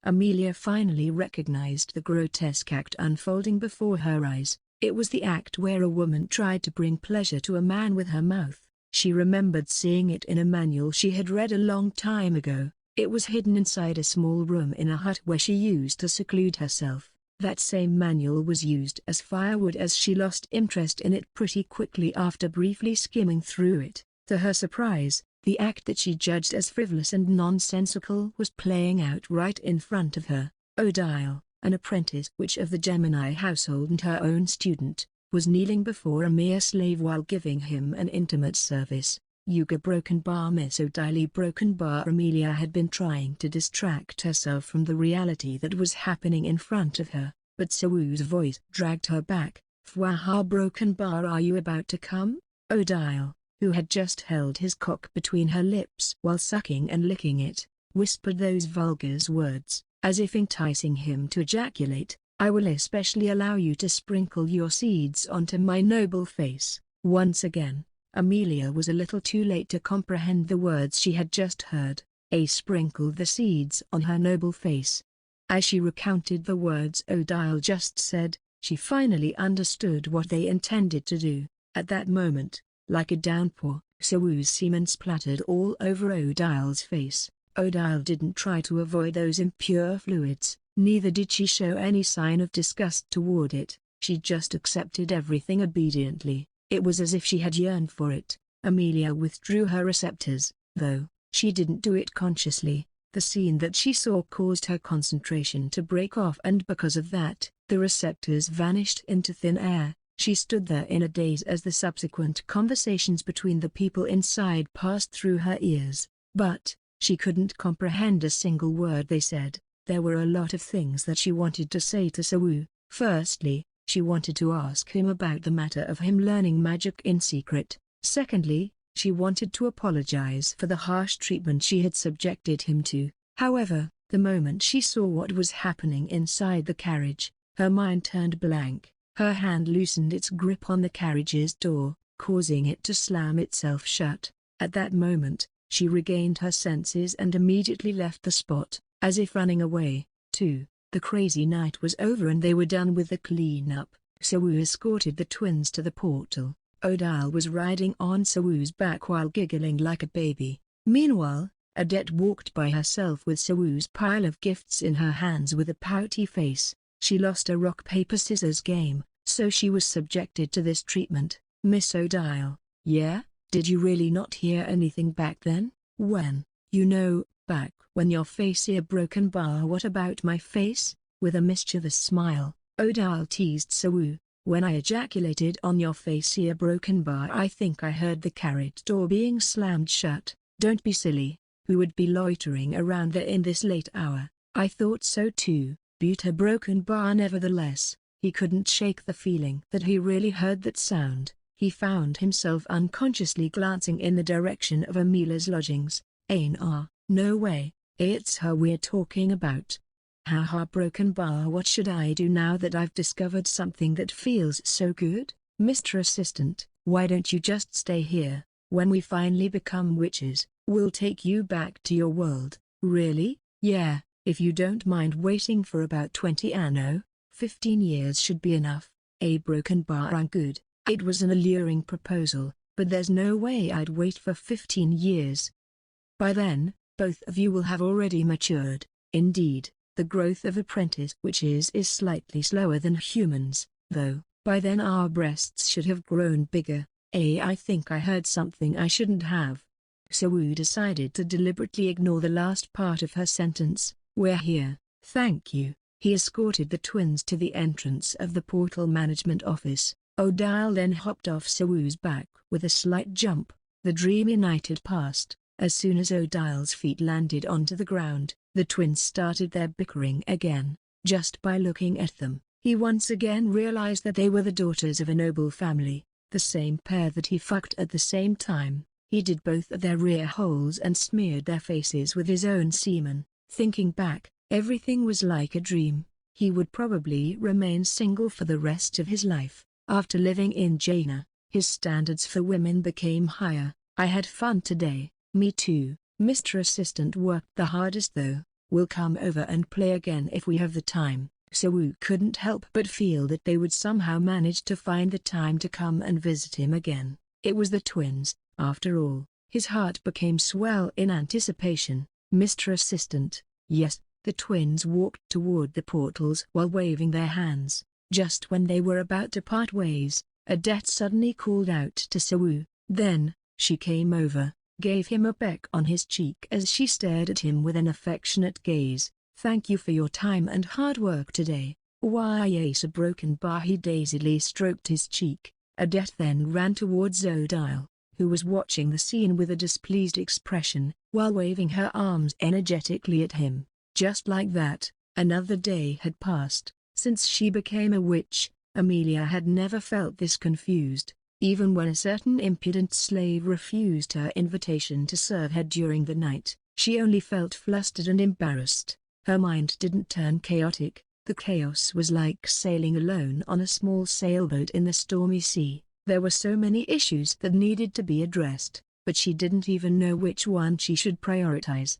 Amelia finally recognized the grotesque act unfolding before her eyes. It was the act where a woman tried to bring pleasure to a man with her mouth. She remembered seeing it in a manual she had read a long time ago. It was hidden inside a small room in a hut where she used to seclude herself. That same manual was used as firewood as she lost interest in it pretty quickly after briefly skimming through it. To her surprise, the act that she judged as frivolous and nonsensical was playing out right in front of her. Odile, an apprentice witch of the Gemini household and her own student, was kneeling before a mere slave while giving him an intimate service. Yuga Broken Bar Miss Odile Broken Bar. Amelia had been trying to distract herself from the reality that was happening in front of her, but Sawu's voice dragged her back. "Fwaha Broken Bar, are you about to come?" Odile, who had just held his cock between her lips while sucking and licking it, whispered those vulgar words, as if enticing him to ejaculate. "I will especially allow you to sprinkle your seeds onto my noble face." Once again, Amelia was a little too late to comprehend the words she had just heard. Sprinkled the seeds on her noble face. As she recounted the words Odile just said, she finally understood what they intended to do. At that moment, like a downpour, Sawu's semen splattered all over Odile's face. Odile didn't try to avoid those impure fluids, neither did she show any sign of disgust toward it. She just accepted everything obediently. It was as if she had yearned for it. Amelia withdrew her receptors, though she didn't do it consciously. The scene that she saw caused her concentration to break off, and because of that, the receptors vanished into thin air. She stood there in a daze as the subsequent conversations between the people inside passed through her ears, but she couldn't comprehend a single word they said. There were a lot of things that she wanted to say to Sawu. Firstly, she wanted to ask him about the matter of him learning magic in secret. Secondly, she wanted to apologize for the harsh treatment she had subjected him to. However, the moment she saw what was happening inside the carriage, her mind turned blank. Her hand loosened its grip on the carriage's door, causing it to slam itself shut. At that moment, she regained her senses and immediately left the spot, as if running away, too. The crazy night was over and they were done with the cleanup. Sawu escorted the twins to the portal. Odile was riding on Sawu's back while giggling like a baby. Meanwhile, Adette walked by herself with Sawu's pile of gifts in her hands with a pouty face. She lost a rock-paper-scissors game, so she was subjected to this treatment. "Miss Odile, yeah? Did you really not hear anything back then?" "When? Back when your face here broken bar." "What about my face?" With a mischievous smile, Odile teased Sawu. "When I ejaculated on your face here broken bar, I think I heard the carriage door being slammed shut." "Don't be silly. Who would be loitering around there in this late hour?" "I thought so too." Buta broken bar. Nevertheless, he couldn't shake the feeling that he really heard that sound. He found himself unconsciously glancing in the direction of Amelia's lodgings. No way, it's her we're talking about." Haha broken bar. "What should I do now that I've discovered something that feels so good?" "Mr. Assistant, why don't you just stay here? When we finally become witches, we'll take you back to your world." "Really?" "Yeah, if you don't mind waiting for about 20 anno, 15 years should be enough." A broken bar. "I'm good." It was an alluring proposal, but there's no way I'd wait for 15 years. By then, both of you will have already matured. Indeed, the growth of apprentice witches is slightly slower than humans, though. By then our breasts should have grown bigger. I think I heard something I shouldn't have. Sawu decided to deliberately ignore the last part of her sentence. "We're here, thank you." He escorted the twins to the entrance of the portal management office. Odile then hopped off Sawu's back with a slight jump. The dreamy night had passed. As soon as Odile's feet landed onto the ground, the twins started their bickering again. Just by looking at them, he once again realized that they were the daughters of a noble family, the same pair that he fucked at the same time. He did both at their rear holes and smeared their faces with his own semen. Thinking back, everything was like a dream. He would probably remain single for the rest of his life. After living in Jaina, his standards for women became higher. I had fun today. Me too. Mr. Assistant worked the hardest though. We'll come over and play again if we have the time. Soo couldn't help but feel that they would somehow manage to find the time to come and visit him again. It was the twins, after all. His heart became swell in anticipation. Mr. Assistant. Yes. The twins walked toward the portals while waving their hands. Just when they were about to part ways, Aved suddenly called out to Soo. Then, she came over, gave him a peck on his cheek as she stared at him with an affectionate gaze. Thank you for your time and hard work today. Why a broken bar. He dazedly stroked his cheek. Aved then ran towards Odile, who was watching the scene with a displeased expression, while waving her arms energetically at him. Just like that, another day had passed. Since she became a witch, Amelia had never felt this confused. Even when a certain impudent slave refused her invitation to serve her during the night, she only felt flustered and embarrassed. Her mind didn't turn chaotic. The chaos was like sailing alone on a small sailboat in the stormy sea. There were so many issues that needed to be addressed, but she didn't even know which one she should prioritize.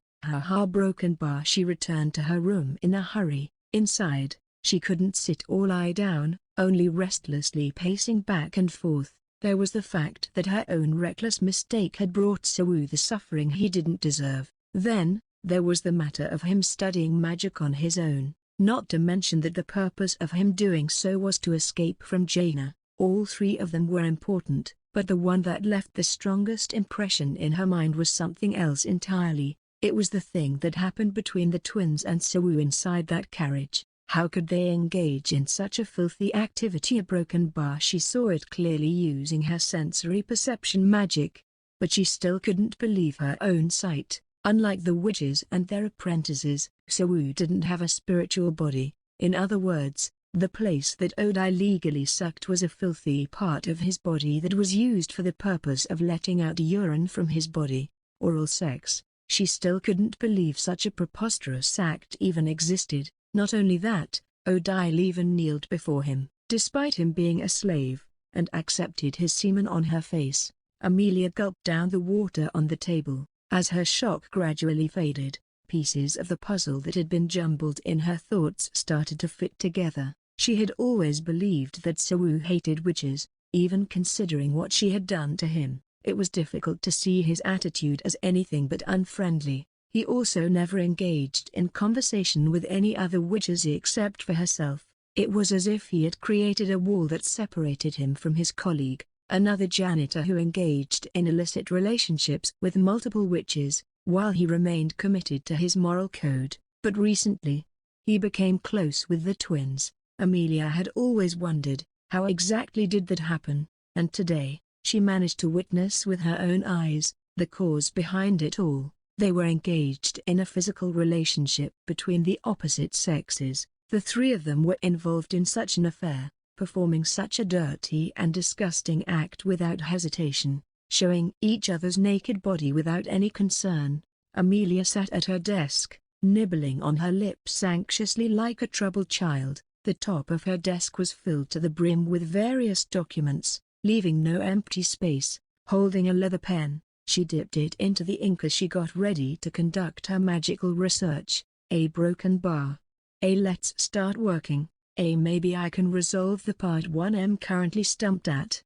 Broken bar. She returned to her room in a hurry. Inside, she couldn't sit or lie down, only restlessly pacing back and forth. There was the fact that her own reckless mistake had brought Soo the suffering he didn't deserve. Then, there was the matter of him studying magic on his own, not to mention that the purpose of him doing so was to escape from Jaina. All three of them were important, but the one that left the strongest impression in her mind was something else entirely. It was the thing that happened between the twins and Soo inside that carriage. How could they engage in such a filthy activity? A broken bar. She saw it clearly using her sensory perception magic, but she still couldn't believe her own sight. Unlike the witches and their apprentices, Soo didn't have a spiritual body. In other words, the place that Odile legally sucked was a filthy part of his body that was used for the purpose of letting out urine from his body. Oral sex. She still couldn't believe such a preposterous act even existed. Not only that, Odile even kneeled before him, despite him being a slave, and accepted his semen on her face. Amelia gulped down the water on the table. As her shock gradually faded, pieces of the puzzle that had been jumbled in her thoughts started to fit together. She had always believed that Soo hated witches, even considering what she had done to him. It was difficult to see his attitude as anything but unfriendly. He also never engaged in conversation with any other witches except for herself. It was as if he had created a wall that separated him from his colleague, another janitor who engaged in illicit relationships with multiple witches, while he remained committed to his moral code. But recently, he became close with the twins. Amelia had always wondered, how exactly did that happen, and today, she managed to witness with her own eyes the cause behind it all. They were engaged in a physical relationship between the opposite sexes. The three of them were involved in such an affair, performing such a dirty and disgusting act without hesitation, showing each other's naked body without any concern. Amelia sat at her desk, nibbling on her lips anxiously like a troubled child. The top of her desk was filled to the brim with various documents, leaving no empty space. Holding a leather pen, she dipped it into the ink as she got ready to conduct her magical research. A broken bar. A let's start working. A maybe I can resolve the part 1 currently stumped at.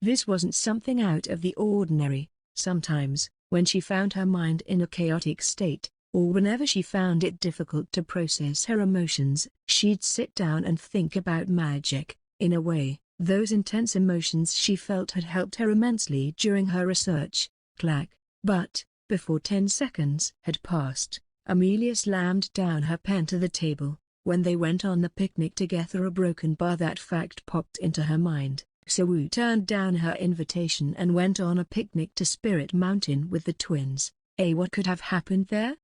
This wasn't something out of the ordinary. Sometimes, when she found her mind in a chaotic state, or whenever she found it difficult to process her emotions, she'd sit down and think about magic. In a way, those intense emotions she felt had helped her immensely during her research. Clack. But, before 10 seconds had passed, Amelia slammed down her pen to the table. When they went on the picnic together, a broken bar, that fact popped into her mind. Soo turned down her invitation and went on a picnic to Spirit Mountain with the twins. What could have happened there?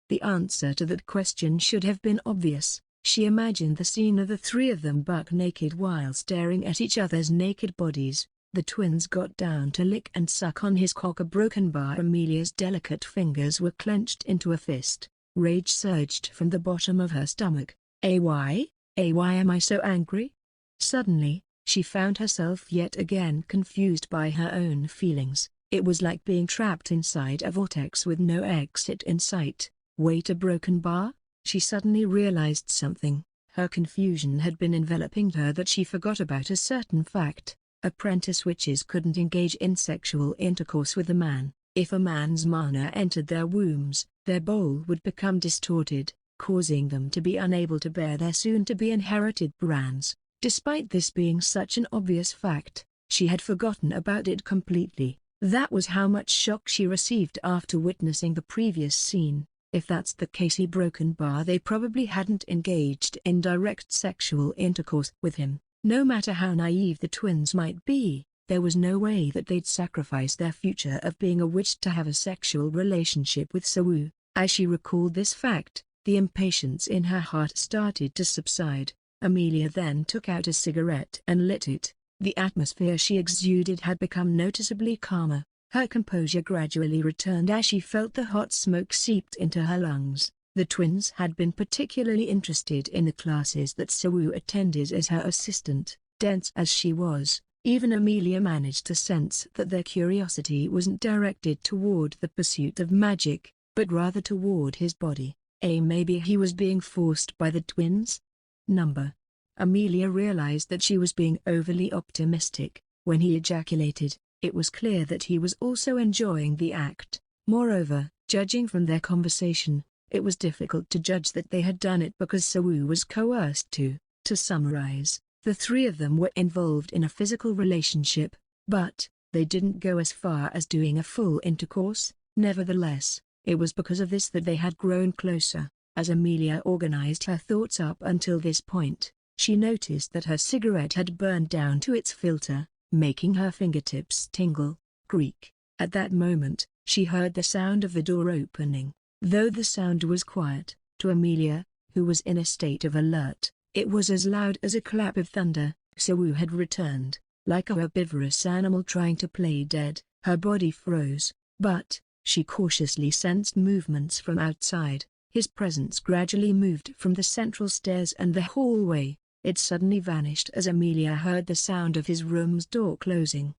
The answer to that question should have been obvious. She imagined the scene of the three of them buck naked while staring at each other's naked bodies. The twins got down to lick and suck on his cock. A broken bar. Amelia's delicate fingers were clenched into a fist. Rage surged from the bottom of her stomach. Why am I so angry? Suddenly, she found herself yet again confused by her own feelings. It was like being trapped inside a vortex with no exit in sight. Wait, a broken bar? She suddenly realized something. Her confusion had been enveloping her that she forgot about a certain fact. Apprentice witches couldn't engage in sexual intercourse with a man. If a man's mana entered their wombs, their bowl would become distorted, causing them to be unable to bear their soon-to-be inherited brands. Despite this being such an obvious fact, she had forgotten about it completely. That was how much shock she received after witnessing the previous scene. If that's the case, he broken bar, they probably hadn't engaged in direct sexual intercourse with him. No matter how naive the twins might be, there was no way that they'd sacrifice their future of being a witch to have a sexual relationship with Sawu. As she recalled this fact, the impatience in her heart started to subside. Amelia then took out a cigarette and lit it. The atmosphere she exuded had become noticeably calmer. Her composure gradually returned as she felt the hot smoke seeped into her lungs. The twins had been particularly interested in the classes that Sawu attended as her assistant. Dense as she was, even Amelia managed to sense that their curiosity wasn't directed toward the pursuit of magic, but rather toward his body. Maybe he was being forced by the twins? Amelia realized that she was being overly optimistic. When he ejaculated, it was clear that he was also enjoying the act. Moreover, judging from their conversation, it was difficult to judge that they had done it because Sawu was coerced to. To summarize, the three of them were involved in a physical relationship, but they didn't go as far as doing a full intercourse. Nevertheless, it was because of this that they had grown closer. As Amelia organized her thoughts up until this point, she noticed that her cigarette had burned down to its filter, making her fingertips tingle. Creak. At that moment, she heard the sound of the door opening. Though the sound was quiet, to Amelia, who was in a state of alert, it was as loud as a clap of thunder. Sawu had returned. Like a herbivorous animal trying to play dead, her body froze, but she cautiously sensed movements from outside. His presence gradually moved from the central stairs and the hallway. It suddenly vanished as Amelia heard the sound of his room's door closing.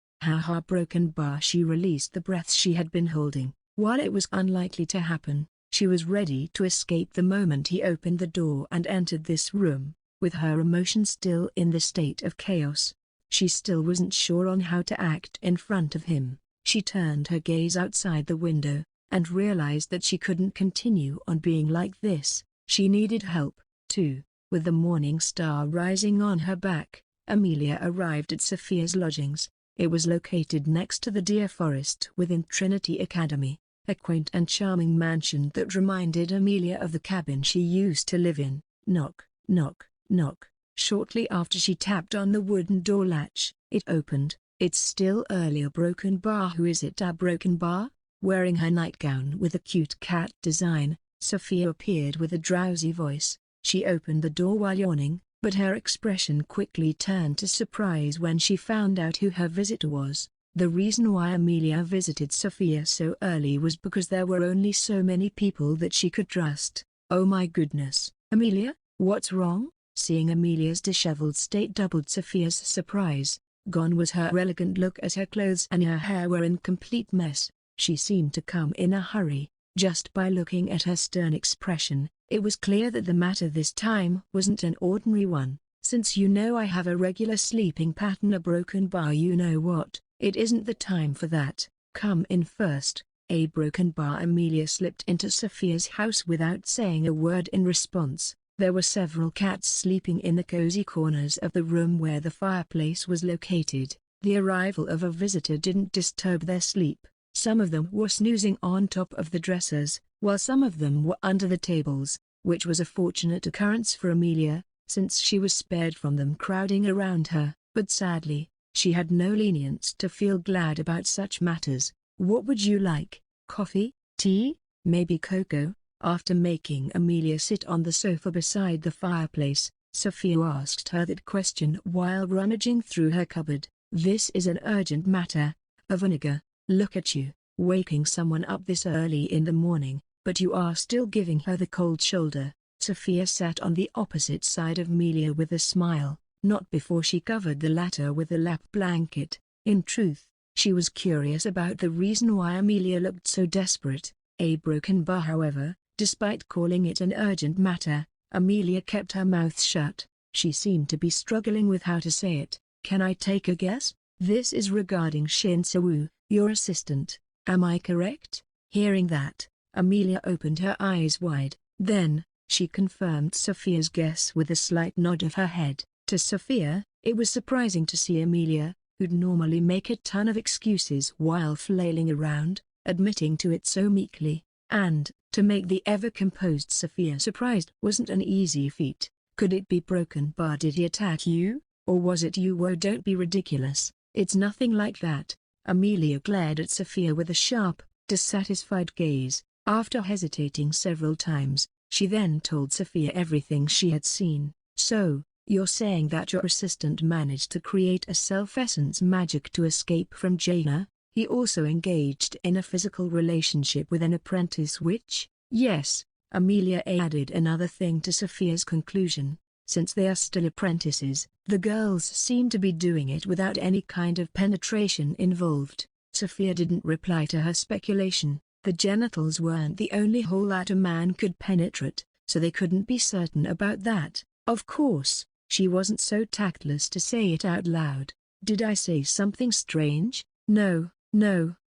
Broken bar. She released the breaths she had been holding. While it was unlikely to happen, she was ready to escape the moment he opened the door and entered this room. With her emotions still in the state of chaos, she still wasn't sure on how to act in front of him. She turned her gaze outside the window, and realized that she couldn't continue on being like this. She needed help, too. With the morning star rising on her back, Amelia arrived at Sophia's lodgings. It was located next to the Deer Forest within Trinity Academy, a quaint and charming mansion that reminded Amelia of the cabin she used to live in. Knock, knock, knock. Shortly after she tapped on the wooden door latch, it opened. It's still early. A broken bar. Who is it? A broken bar? Wearing her nightgown with a cute cat design, Sophia appeared with a drowsy voice. She opened the door while yawning, but her expression quickly turned to surprise when she found out who her visitor was. The reason why Amelia visited Sophia so early was because there were only so many people that she could trust. Oh my goodness, Amelia, what's wrong? Seeing Amelia's disheveled state doubled Sophia's surprise. Gone was her elegant look as her clothes and her hair were in complete mess. She seemed to come in a hurry. Just by looking at her stern expression, it was clear that the matter this time wasn't an ordinary one. Since you know I have a regular sleeping pattern, a broken bar, you know what, it isn't the time for that. Come in first. A broken bar. Amelia slipped into Sophia's house without saying a word in response. There were several cats sleeping in the cozy corners of the room where the fireplace was located. The arrival of a visitor didn't disturb their sleep. Some of them were snoozing on top of the dressers, while some of them were under the tables, which was a fortunate occurrence for Amelia, since she was spared from them crowding around her. But sadly, she had no lenience to feel glad about such matters. What would you like? Coffee? Tea? Maybe cocoa? After making Amelia sit on the sofa beside the fireplace, Sophia asked her that question while rummaging through her cupboard. This is an urgent matter. Aved, look at you, waking someone up this early in the morning, but you are still giving her the cold shoulder. Sophia sat on the opposite side of Amelia with a smile, not before she covered the latter with a lap blanket. In truth, she was curious about the reason why Amelia looked so desperate. A broken bar, however, despite calling it an urgent matter, Amelia kept her mouth shut. She seemed to be struggling with how to say it. Can I take a guess? This is regarding Shin-Soo, your assistant, am I correct? Hearing that, Amelia opened her eyes wide. Then, she confirmed Sophia's guess with a slight nod of her head. To Sophia, it was surprising to see Amelia, who'd normally make a ton of excuses while flailing around, admitting to it so meekly. And, to make the ever-composed Sophia surprised wasn't an easy feat. Could it be broken bar? Did he attack you? Or was it you? Whoa, don't be ridiculous, it's nothing like that. Amelia glared at Sophia with a sharp, dissatisfied gaze. After hesitating several times, she then told Sophia everything she had seen. So, you're saying that your assistant managed to create a self-essence magic to escape from Jaina? He also engaged in a physical relationship with an apprentice witch? Yes, Amelia added another thing to Sophia's conclusion. Since they are still apprentices, the girls seem to be doing it without any kind of penetration involved. Sophia didn't reply to her speculation. The genitals weren't the only hole that a man could penetrate, so they couldn't be certain about that. Of course, she wasn't so tactless to say it out loud. Did I say something strange? No,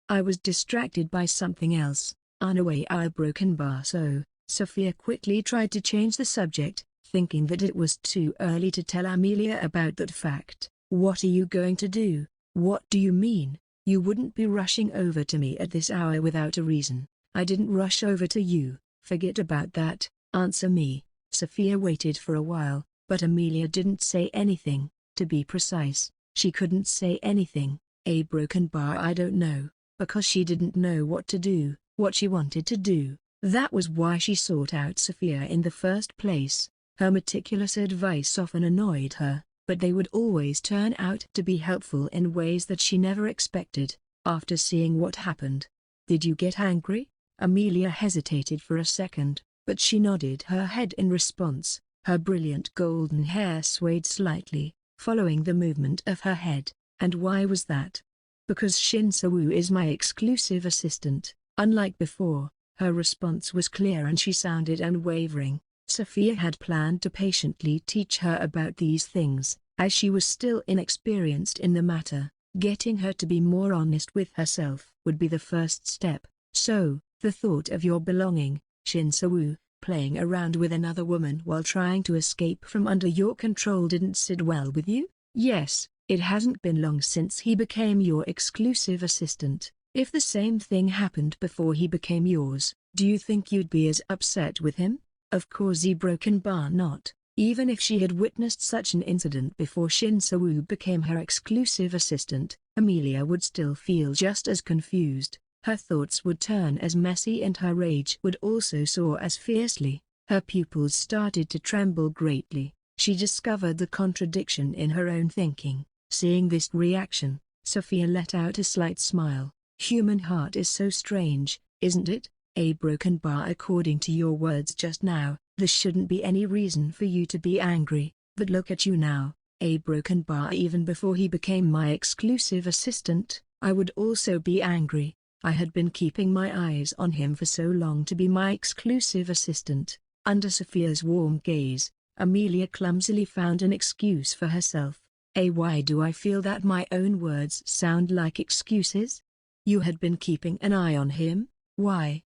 I was distracted by something else. Anyway, I broken bar. So, Sophia quickly tried to change the subject, thinking that it was too early to tell Amelia about that fact. What are you going to do? What do you mean? You wouldn't be rushing over to me at this hour without a reason. I didn't rush over to you, forget about that, answer me. Sophia waited for a while, but Amelia didn't say anything. To be precise, she couldn't say anything. A broken bar, I don't know, because she didn't know what to do, what she wanted to do. That was why she sought out Sophia in the first place. Her meticulous advice often annoyed her, but they would always turn out to be helpful in ways that she never expected. After seeing what happened, did you get angry? Amelia hesitated for a second, but she nodded her head in response. Her brilliant golden hair swayed slightly, following the movement of her head. And why was that? Because Shin-Soo is my exclusive assistant. Unlike before, her response was clear and she sounded unwavering. Sophia had planned to patiently teach her about these things, as she was still inexperienced in the matter. Getting her to be more honest with herself would be the first step. So, the thought of your belonging, Shin-Soo, playing around with another woman while trying to escape from under your control didn't sit well with you? Yes, it hasn't been long since he became your exclusive assistant. If the same thing happened before he became yours, do you think you'd be as upset with him? Of course he broken bar not. Even if she had witnessed such an incident before Shin-Soo became her exclusive assistant, Amelia would still feel just as confused. Her thoughts would turn as messy and her rage would also soar as fiercely. Her pupils started to tremble greatly. She discovered the contradiction in her own thinking. Seeing this reaction, Sophia let out a slight smile. Human heart is so strange, isn't it? A broken bar. According to your words just now, there shouldn't be any reason for you to be angry, but look at you now. A broken bar. Even before he became my exclusive assistant, I would also be angry. I had been keeping my eyes on him for so long to be my exclusive assistant. Under Sophia's warm gaze, Amelia clumsily found an excuse for herself. Why do I feel that my own words sound like excuses? You had been keeping an eye on him? Why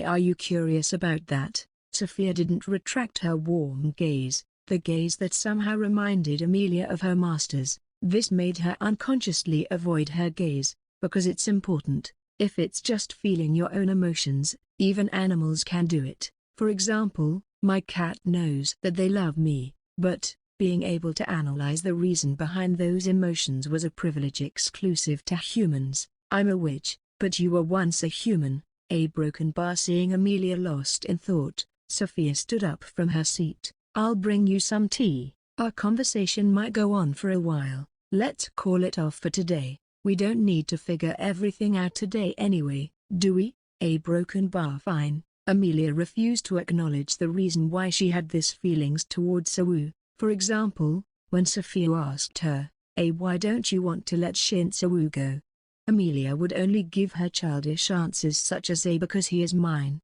are you curious about that? Sophia didn't retract her warm gaze, the gaze that somehow reminded Amelia of her master's. This made her unconsciously avoid her gaze, because it's important. If it's just feeling your own emotions, even animals can do it. For example, my cat knows that they love me, but being able to analyze the reason behind those emotions was a privilege exclusive to humans. I'm a witch, but you were once a human. A broken bar. Seeing Amelia lost in thought, Sophia stood up from her seat. I'll bring you some tea. Our conversation might go on for a while, Let's call it off for today. We don't need to figure everything out today anyway, do we? A broken bar. Fine. Amelia refused to acknowledge the reason why she had this feelings towards Sawu. For example, when Sophia asked her, why don't you want to let Shin Sawu go? Amelia would only give her childish answers such as because he is mine.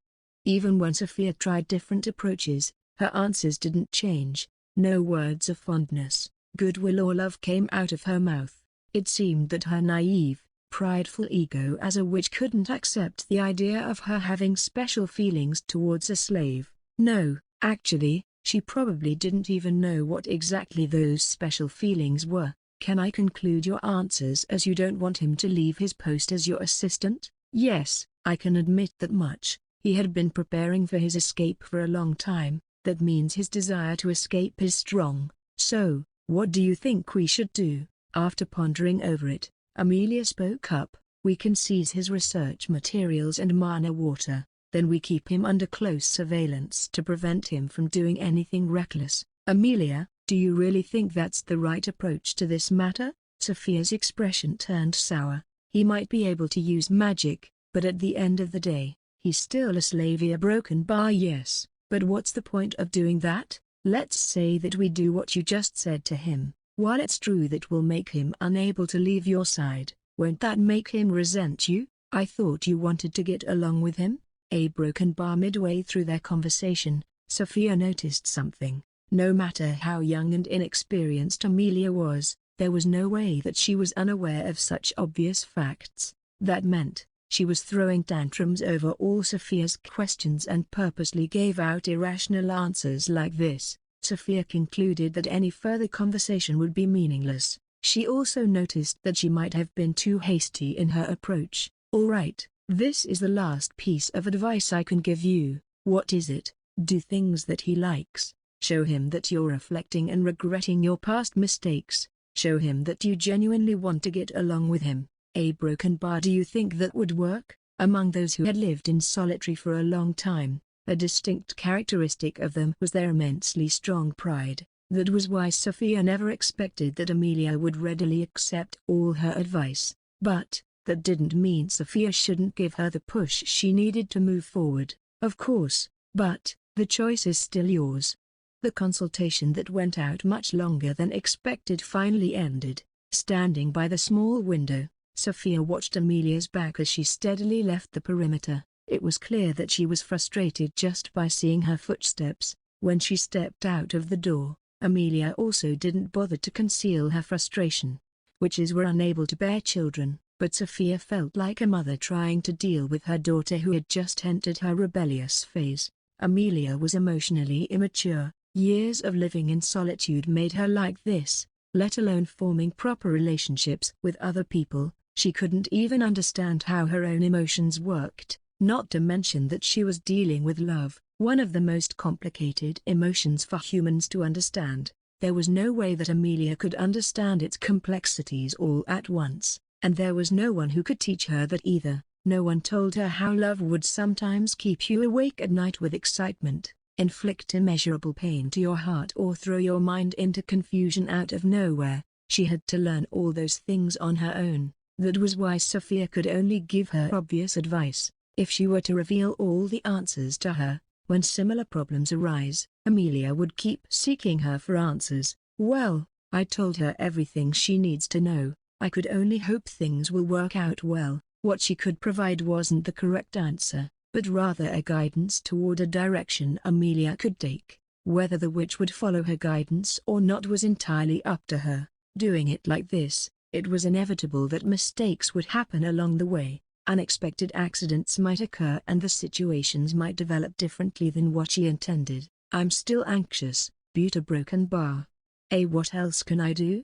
Even when Sophia tried different approaches, her answers didn't change. No words of fondness, goodwill or love came out of her mouth. It seemed that her naive, prideful ego as a witch couldn't accept the idea of her having special feelings towards a slave. No, actually, she probably didn't even know what exactly those special feelings were. Can I conclude your answers as you don't want him to leave his post as your assistant? Yes, I can admit that much. He had been preparing for his escape for a long time. That means his desire to escape is strong. So, what do you think we should do? After pondering over it, Amelia spoke up. We can seize his research materials and mana water. Then we keep him under close surveillance to prevent him from doing anything reckless. Amelia, do you really think that's the right approach to this matter? Sophia's expression turned sour. He might be able to use magic, but at the end of the day, he's still a slave. A broken bar. Yes, but what's the point of doing that? Let's say that we do what you just said to him. While it's true that will make him unable to leave your side, won't that make him resent you? I thought you wanted to get along with him. A broken bar. Midway through their conversation, Sophia noticed something. No matter how young and inexperienced Amelia was, there was no way that she was unaware of such obvious facts. That meant, she was throwing tantrums over all Sophia's questions and purposely gave out irrational answers like this. Sophia concluded that any further conversation would be meaningless. She also noticed that she might have been too hasty in her approach. Alright, this is the last piece of advice I can give you. What is it? Do things that he likes. Show him that you're reflecting and regretting your past mistakes. Show him that you genuinely want to get along with him. A broken bar. Do you think that would work? Among those who had lived in solitary for a long time, a distinct characteristic of them was their immensely strong pride. That was why Sophia never expected that Amelia would readily accept all her advice. But, that didn't mean Sophia shouldn't give her the push she needed to move forward. Of course, but, the choice is still yours. The consultation that went out much longer than expected finally ended. Standing by the small window, Sophia watched Amelia's back as she steadily left the perimeter. It was clear that she was frustrated just by seeing her footsteps. When she stepped out of the door, Amelia also didn't bother to conceal her frustration. Witches were unable to bear children, but Sophia felt like a mother trying to deal with her daughter who had just entered her rebellious phase. Amelia was emotionally immature. Years of living in solitude made her like this, let alone forming proper relationships with other people. She couldn't even understand how her own emotions worked, not to mention that she was dealing with love, one of the most complicated emotions for humans to understand. There was no way that Amelia could understand its complexities all at once, and there was no one who could teach her that either. No one told her how love would sometimes keep you awake at night with excitement, inflict immeasurable pain to your heart or throw your mind into confusion out of nowhere. She had to learn all those things on her own. That was why Sophia could only give her obvious advice. If she were to reveal all the answers to her, when similar problems arise, Amelia would keep seeking her for answers. Well, I told her everything she needs to know. I could only hope things will work out well. What she could provide wasn't the correct answer, but rather a guidance toward a direction Amelia could take. Whether the witch would follow her guidance or not was entirely up to her. Doing it like this, it was inevitable that mistakes would happen along the way. Unexpected accidents might occur and the situations might develop differently than what she intended. I'm still anxious, Buta broken bar. What else can I do?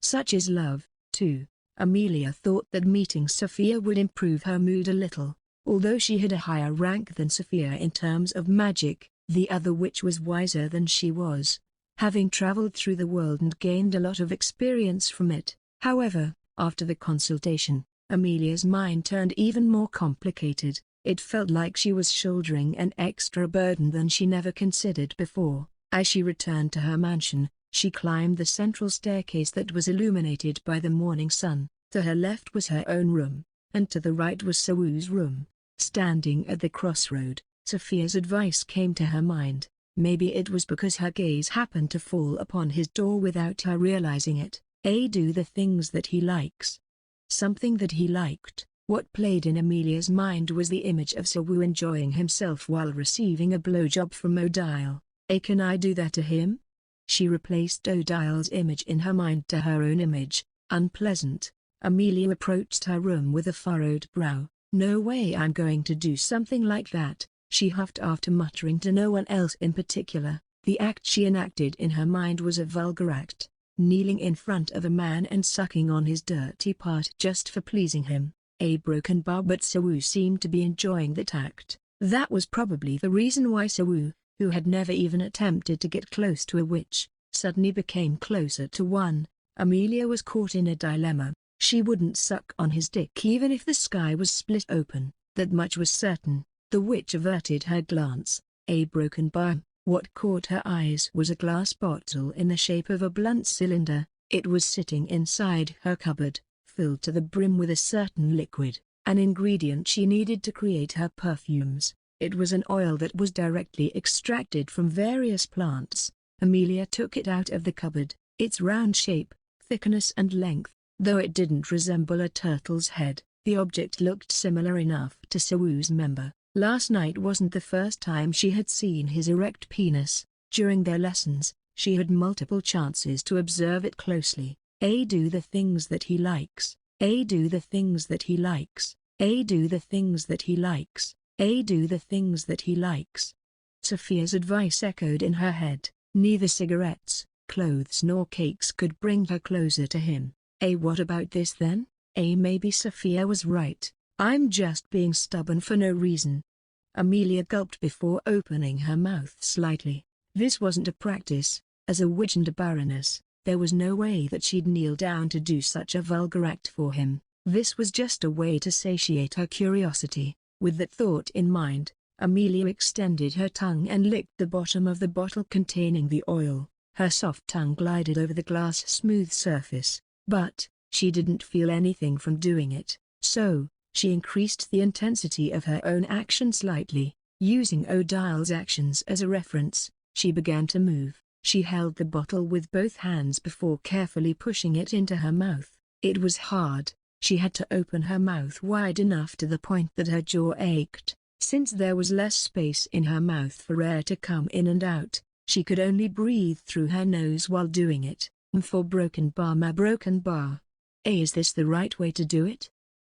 Such is love, too. Amelia thought that meeting Sophia would improve her mood a little. Although she had a higher rank than Sophia in terms of magic, the other witch was wiser than she was, having traveled through the world and gained a lot of experience from it. However, after the consultation, Amelia's mind turned even more complicated. It felt like she was shouldering an extra burden than she never considered before. As she returned to her mansion, She climbed the central staircase that was illuminated by the morning sun. To her left was her own room, and to the right was Sewu's room. Standing at the crossroad, Sophia's advice came to her mind. Maybe it was because her gaze happened to fall upon his door without her realizing it. Do the things that he likes. Something that he liked. What played in Amelia's mind was the image of Sewu enjoying himself while receiving a blowjob from Odile. Can I do that to him? She replaced Odile's image in her mind to her own image. Unpleasant. Amelia approached her room with a furrowed brow. No way I'm going to do something like that, she huffed after muttering to no one else in particular. The act she enacted in her mind was a vulgar act, kneeling in front of a man and sucking on his dirty part just for pleasing him. A broken bar, but Sewu seemed to be enjoying that act. That was probably the reason why Sewu, who had never even attempted to get close to a witch, suddenly became closer to one. Amelia was caught in a dilemma. She wouldn't suck on his dick even if the sky was split open, that much was certain. The witch averted her glance. A broken bar. What caught her eyes was a glass bottle in the shape of a blunt cylinder. It was sitting inside her cupboard, filled to the brim with a certain liquid, an ingredient she needed to create her perfumes. It was an oil that was directly extracted from various plants. Amelia took it out of the cupboard. Its round shape, thickness and length, though it didn't resemble a turtle's head, the object looked similar enough to Sewu's member. Last night wasn't the first time she had seen his erect penis. During their lessons, she had multiple chances to observe it closely. Do the things that he likes. Do the things that he likes. Do the things that he likes. Do the things that he likes. Sophia's advice echoed in her head. Neither cigarettes, clothes nor cakes could bring her closer to him. What about this then? Maybe Sophia was right. I'm just being stubborn for no reason. Amelia gulped before opening her mouth slightly. This wasn't a practice. As a witch and a baroness, there was no way that she'd kneel down to do such a vulgar act for him. This was just a way to satiate her curiosity. With that thought in mind, Amelia extended her tongue and licked the bottom of the bottle containing the oil. Her soft tongue glided over the glass smooth surface, but she didn't feel anything from doing it. So, she increased the intensity of her own action slightly. Using Odile's actions as a reference, she began to move. She held the bottle with both hands before carefully pushing it into her mouth. It was hard. She had to open her mouth wide enough to the point that her jaw ached. Since there was less space in her mouth for air to come in and out, she could only breathe through her nose while doing it. For broken bar, ma broken bar. Is this the right way to do it?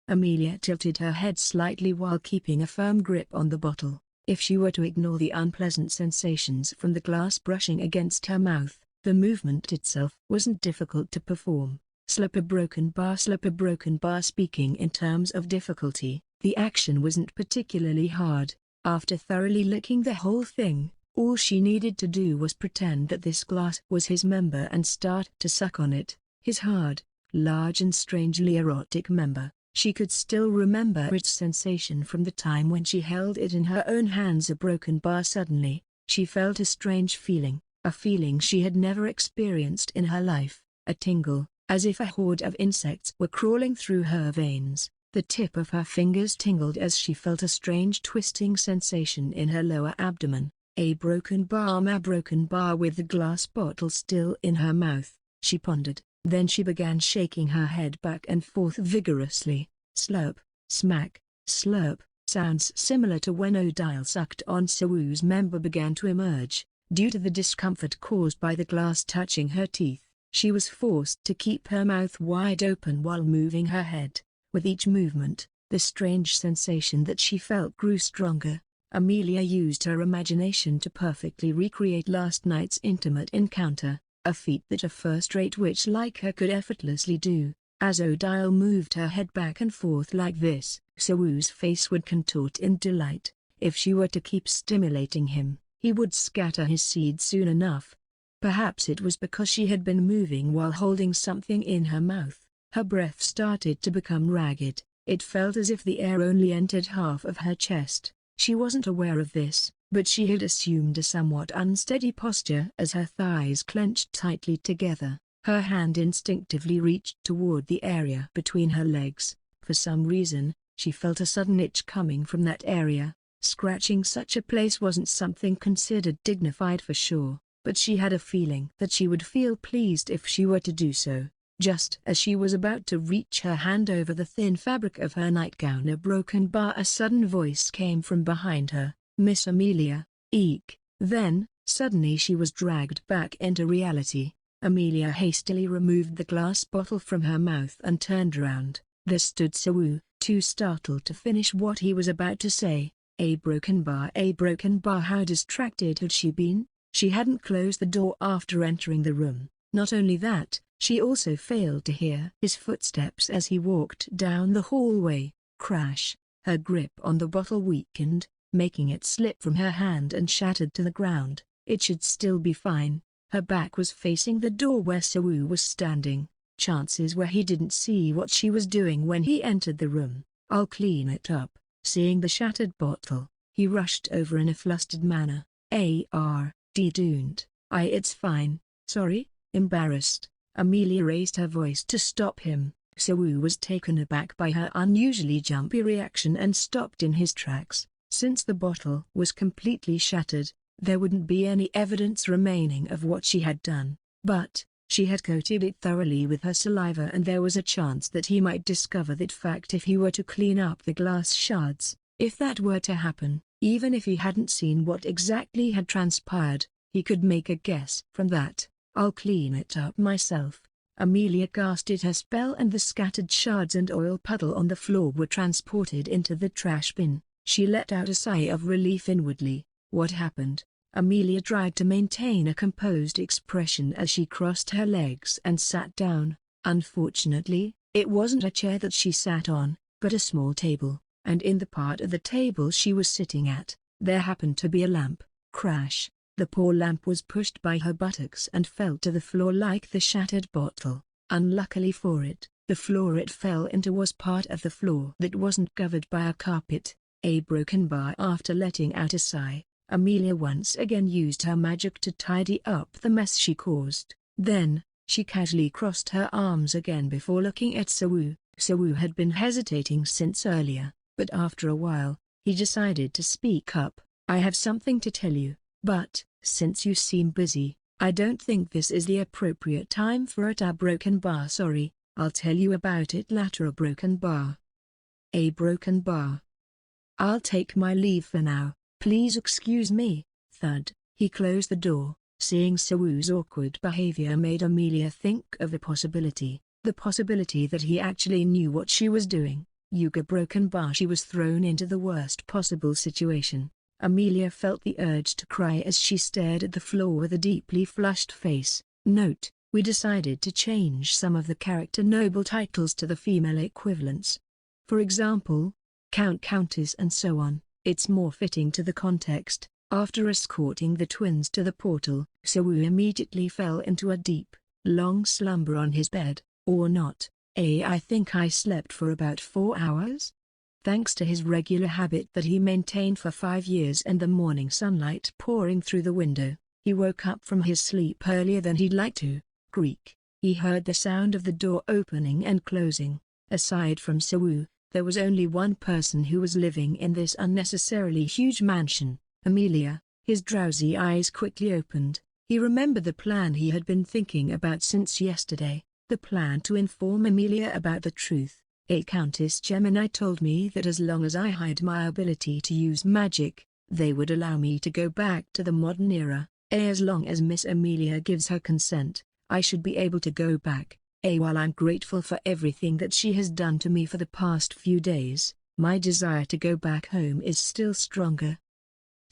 Amelia tilted her head slightly while keeping a firm grip on the bottle. If she were to ignore the unpleasant sensations from the glass brushing against her mouth, the movement itself wasn't difficult to perform. Slip a broken bar, slip a broken bar. Speaking in terms of difficulty, the action wasn't particularly hard. After thoroughly licking the whole thing, all she needed to do was pretend that this glass was his member and start to suck on it. His hard, large and strangely erotic member. She could still remember its sensation from the time when she held it in her own hands. A broken bar. Suddenly, she felt a strange feeling, a feeling she had never experienced in her life, a tingle, as if a horde of insects were crawling through her veins. The tip of her fingers tingled as she felt a strange twisting sensation in her lower abdomen. A broken bar, ma broken bar. With the glass bottle still in her mouth, she pondered. Then she began shaking her head back and forth vigorously. Slurp, smack, slurp. Sounds similar to when Odile sucked on Sewu's member began to emerge. Due to the discomfort caused by the glass touching her teeth, she was forced to keep her mouth wide open while moving her head. With each movement, the strange sensation that she felt grew stronger. Amelia used her imagination to perfectly recreate last night's intimate encounter, a feat that a first-rate witch like her could effortlessly do. As Odile moved her head back and forth like this, Sewu's face would contort in delight. If she were to keep stimulating him, he would scatter his seed soon enough. Perhaps it was because she had been moving while holding something in her mouth. Her breath started to become ragged. It felt as if the air only entered half of her chest. She wasn't aware of this, but she had assumed a somewhat unsteady posture as her thighs clenched tightly together. Her hand instinctively reached toward the area between her legs. For some reason, she felt a sudden itch coming from that area. Scratching such a place wasn't something considered dignified for sure, but she had a feeling that she would feel pleased if she were to do so. Just as she was about to reach her hand over the thin fabric of her nightgown, a sudden voice came from behind her. "Miss Amelia." Eek. Then, suddenly she was dragged back into reality. Amelia hastily removed the glass bottle from her mouth and turned around. There stood Sawu, too startled to finish what he was about to say. A broken bar. How distracted had she been? She hadn't closed the door after entering the room. Not only that, she also failed to hear his footsteps as he walked down the hallway. Crash. Her grip on the bottle weakened, making it slip from her hand and shattered to the ground. It should still be fine. Her back was facing the door where Sawu was standing. Chances were he didn't see what she was doing when he entered the room. "I'll clean it up." Seeing the shattered bottle, he rushed over in a flustered manner. Don't. It's fine. Sorry." Embarrassed, Amelia raised her voice to stop him. Sawu was taken aback by her unusually jumpy reaction and stopped in his tracks. Since the bottle was completely shattered, there wouldn't be any evidence remaining of what she had done. But she had coated it thoroughly with her saliva, and there was a chance that he might discover that fact if he were to clean up the glass shards. If that were to happen, even if he hadn't seen what exactly had transpired, he could make a guess from that. "I'll clean it up myself." Amelia casted her spell and the scattered shards and oil puddle on the floor were transported into the trash bin. She let out a sigh of relief inwardly. What happened? Amelia tried to maintain a composed expression as she crossed her legs and sat down. Unfortunately, it wasn't a chair that she sat on, but a small table, and in the part of the table she was sitting at, there happened to be a lamp. Crash. The poor lamp was pushed by her buttocks and fell to the floor like the shattered bottle. Unluckily for it, the floor it fell into was part of the floor that wasn't covered by a carpet. A broken bar. After letting out a sigh, Amelia once again used her magic to tidy up the mess she caused. Then, she casually crossed her arms again before looking at Sawu. Sawu had been hesitating since earlier, but after a while, he decided to speak up. "I have something to tell you. But, since you seem busy, I don't think this is the appropriate time for it." "A broken bar. Sorry, I'll tell you about it later." "A broken bar." "A broken bar. I'll take my leave for now. Please excuse me." Thud. He closed the door. Seeing Sawu's awkward behavior made Amelia think of a possibility. The possibility that he actually knew what she was doing. Yuga broken bar. She was thrown into the worst possible situation. Amelia felt the urge to cry as she stared at the floor with a deeply flushed face. Note: we decided to change some of the character noble titles to the female equivalents. For example, Count, Countess and so on. It's more fitting to the context. After escorting the twins to the portal, Sawu immediately fell into a deep, long slumber on his bed. Or not. I think I slept for about 4 hours. Thanks to his regular habit that he maintained for 5 years and the morning sunlight pouring through the window, he woke up from his sleep earlier than he'd like to. Creak. He heard the sound of the door opening and closing. Aside from Sawu, there was only one person who was living in this unnecessarily huge mansion, Amelia. His drowsy eyes quickly opened. He remembered the plan he had been thinking about since yesterday, the plan to inform Amelia about the truth. Countess Gemini told me that as long as I hide my ability to use magic, they would allow me to go back to the modern era. As long as Miss Amelia gives her consent, I should be able to go back. While I'm grateful for everything that she has done to me for the past few days, my desire to go back home is still stronger.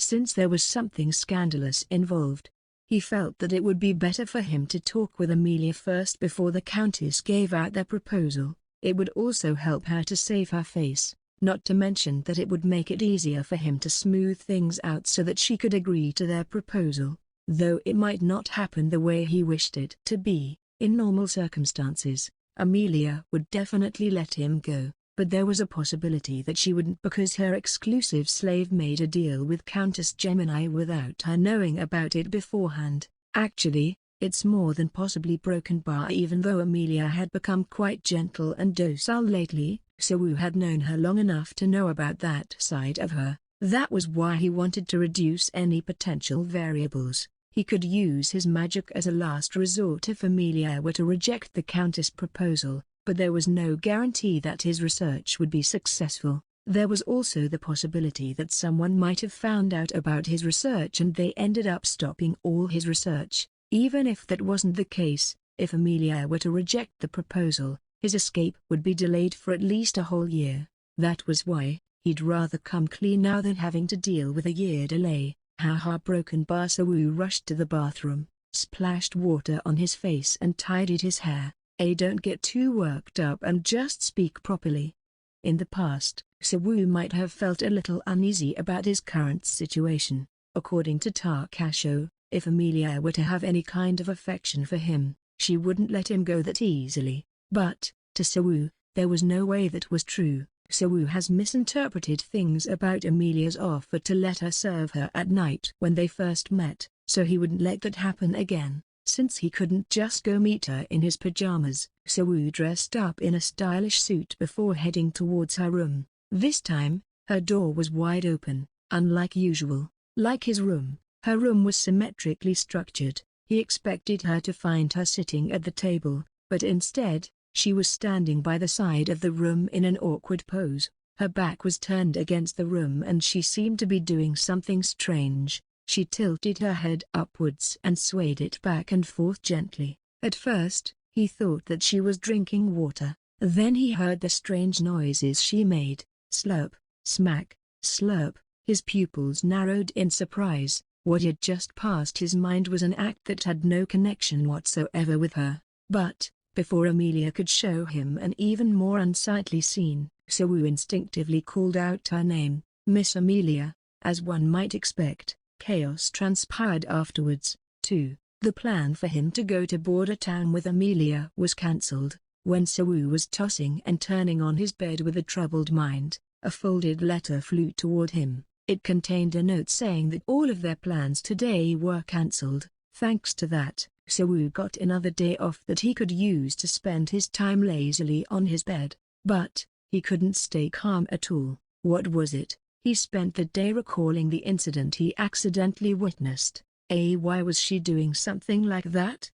Since there was something scandalous involved, he felt that it would be better for him to talk with Amelia first before the Countess gave out their proposal. It would also help her to save her face, not to mention that it would make it easier for him to smooth things out so that she could agree to their proposal. Though it might not happen the way he wished it to be, in normal circumstances, Amelia would definitely let him go. but there was a possibility that she wouldn't because her exclusive slave made a deal with Countess Gemini without her knowing about it beforehand. Actually, it's more than possibly broken bar. Even though Amelia had become quite gentle and docile lately, Sawu had known her long enough to know about that side of her. That was why he wanted to reduce any potential variables. He could use his magic as a last resort if Amelia were to reject the Countess' proposal, but there was no guarantee that his research would be successful. There was also the possibility that someone might have found out about his research and they ended up stopping all his research. Even if that wasn't the case, if Amelia were to reject the proposal, his escape would be delayed for at least a whole year. That was why he'd rather come clean now than having to deal with a year delay. Heartbroken, Sawu rushed to the bathroom, splashed water on his face and tidied his hair. Don't get too worked up and just speak properly. In the past, Sawu might have felt a little uneasy about his current situation. According to Tarkasho, if Amelia were to have any kind of affection for him, she wouldn't let him go that easily. But, to Sawu, there was no way that was true. Sawu has misinterpreted things about Amelia's offer to let her serve her at night when they first met, so he wouldn't let that happen again. Since he couldn't just go meet her in his pajamas, Sawu dressed up in a stylish suit before heading towards her room. This time, her door was wide open, unlike usual. Like his room, her room was symmetrically structured. He expected her to find her sitting at the table, but instead, she was standing by the side of the room in an awkward pose. Her back was turned against the room and she seemed to be doing something strange. She tilted her head upwards and swayed it back and forth gently. At first, he thought that she was drinking water. Then he heard the strange noises she made: slurp, smack, slurp. His pupils narrowed in surprise. What had just passed his mind was an act that had no connection whatsoever with her. But, before Amelia could show him an even more unsightly scene, Sawu instinctively called out her name, Miss Amelia. As one might expect, chaos transpired afterwards, too. The plan for him to go to Border Town with Amelia was cancelled. When Sawu was tossing and turning on his bed with a troubled mind, a folded letter flew toward him. It contained a note saying that all of their plans today were cancelled. Thanks to that, Sawu got another day off that he could use to spend his time lazily on his bed. But, he couldn't stay calm at all. What was it? He spent the day recalling the incident he accidentally witnessed. Why was she doing something like that?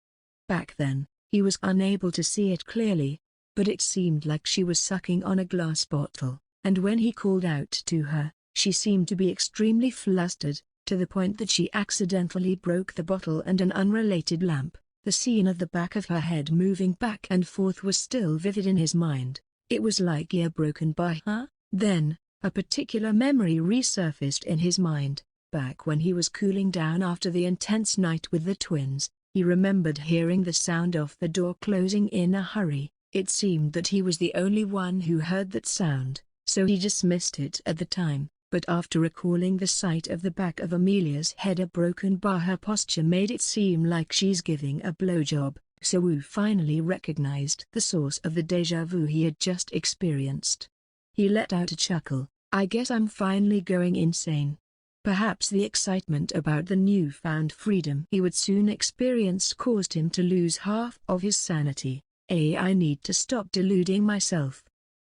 Back then, he was unable to see it clearly, but it seemed like she was sucking on a glass bottle, and when he called out to her, she seemed to be extremely flustered, to the point that she accidentally broke the bottle and an unrelated lamp. The scene of the back of her head moving back and forth was still vivid in his mind. It was like ear broken by her. Then, a particular memory resurfaced in his mind. Back when he was cooling down after the intense night with the twins, he remembered hearing the sound of the door closing in a hurry. It seemed that he was the only one who heard that sound, so he dismissed it at the time. But after recalling the sight of the back of Amelia's head broken by her posture made it seem like she's giving a blowjob, Sawu finally recognized the source of the déjà vu he had just experienced. He let out a chuckle. I guess I'm finally going insane. Perhaps the excitement about the newfound freedom he would soon experience caused him to lose half of his sanity. I need to stop deluding myself.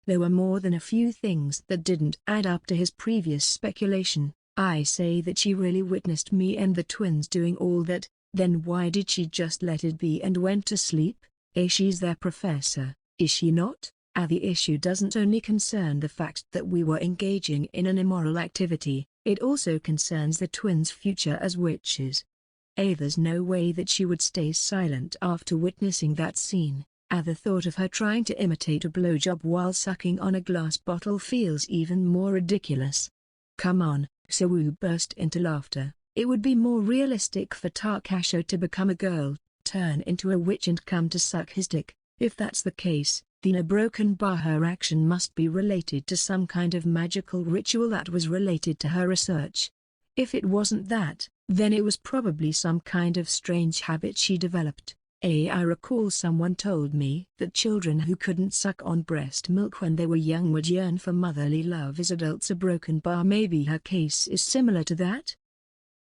There were more than a few things that didn't add up to his previous speculation. I say that she really witnessed me and the twins doing all that, then why did she just let it be and went to sleep? She's their professor, is she not? The issue doesn't only concern the fact that we were engaging in an immoral activity, it also concerns the twins' future as witches. There's no way that she would stay silent after witnessing that scene. The thought of her trying to imitate a blowjob while sucking on a glass bottle feels even more ridiculous. Come on, Sawu burst into laughter. It would be more realistic for Tarkasho to become a girl, turn into a witch and come to suck his dick. If that's the case, then a broken bar her action must be related to some kind of magical ritual that was related to her research. If it wasn't that, then it was probably some kind of strange habit she developed. I recall someone told me that children who couldn't suck on breast milk when they were young would yearn for motherly love as adults. A broken bar. Maybe her case is similar to that?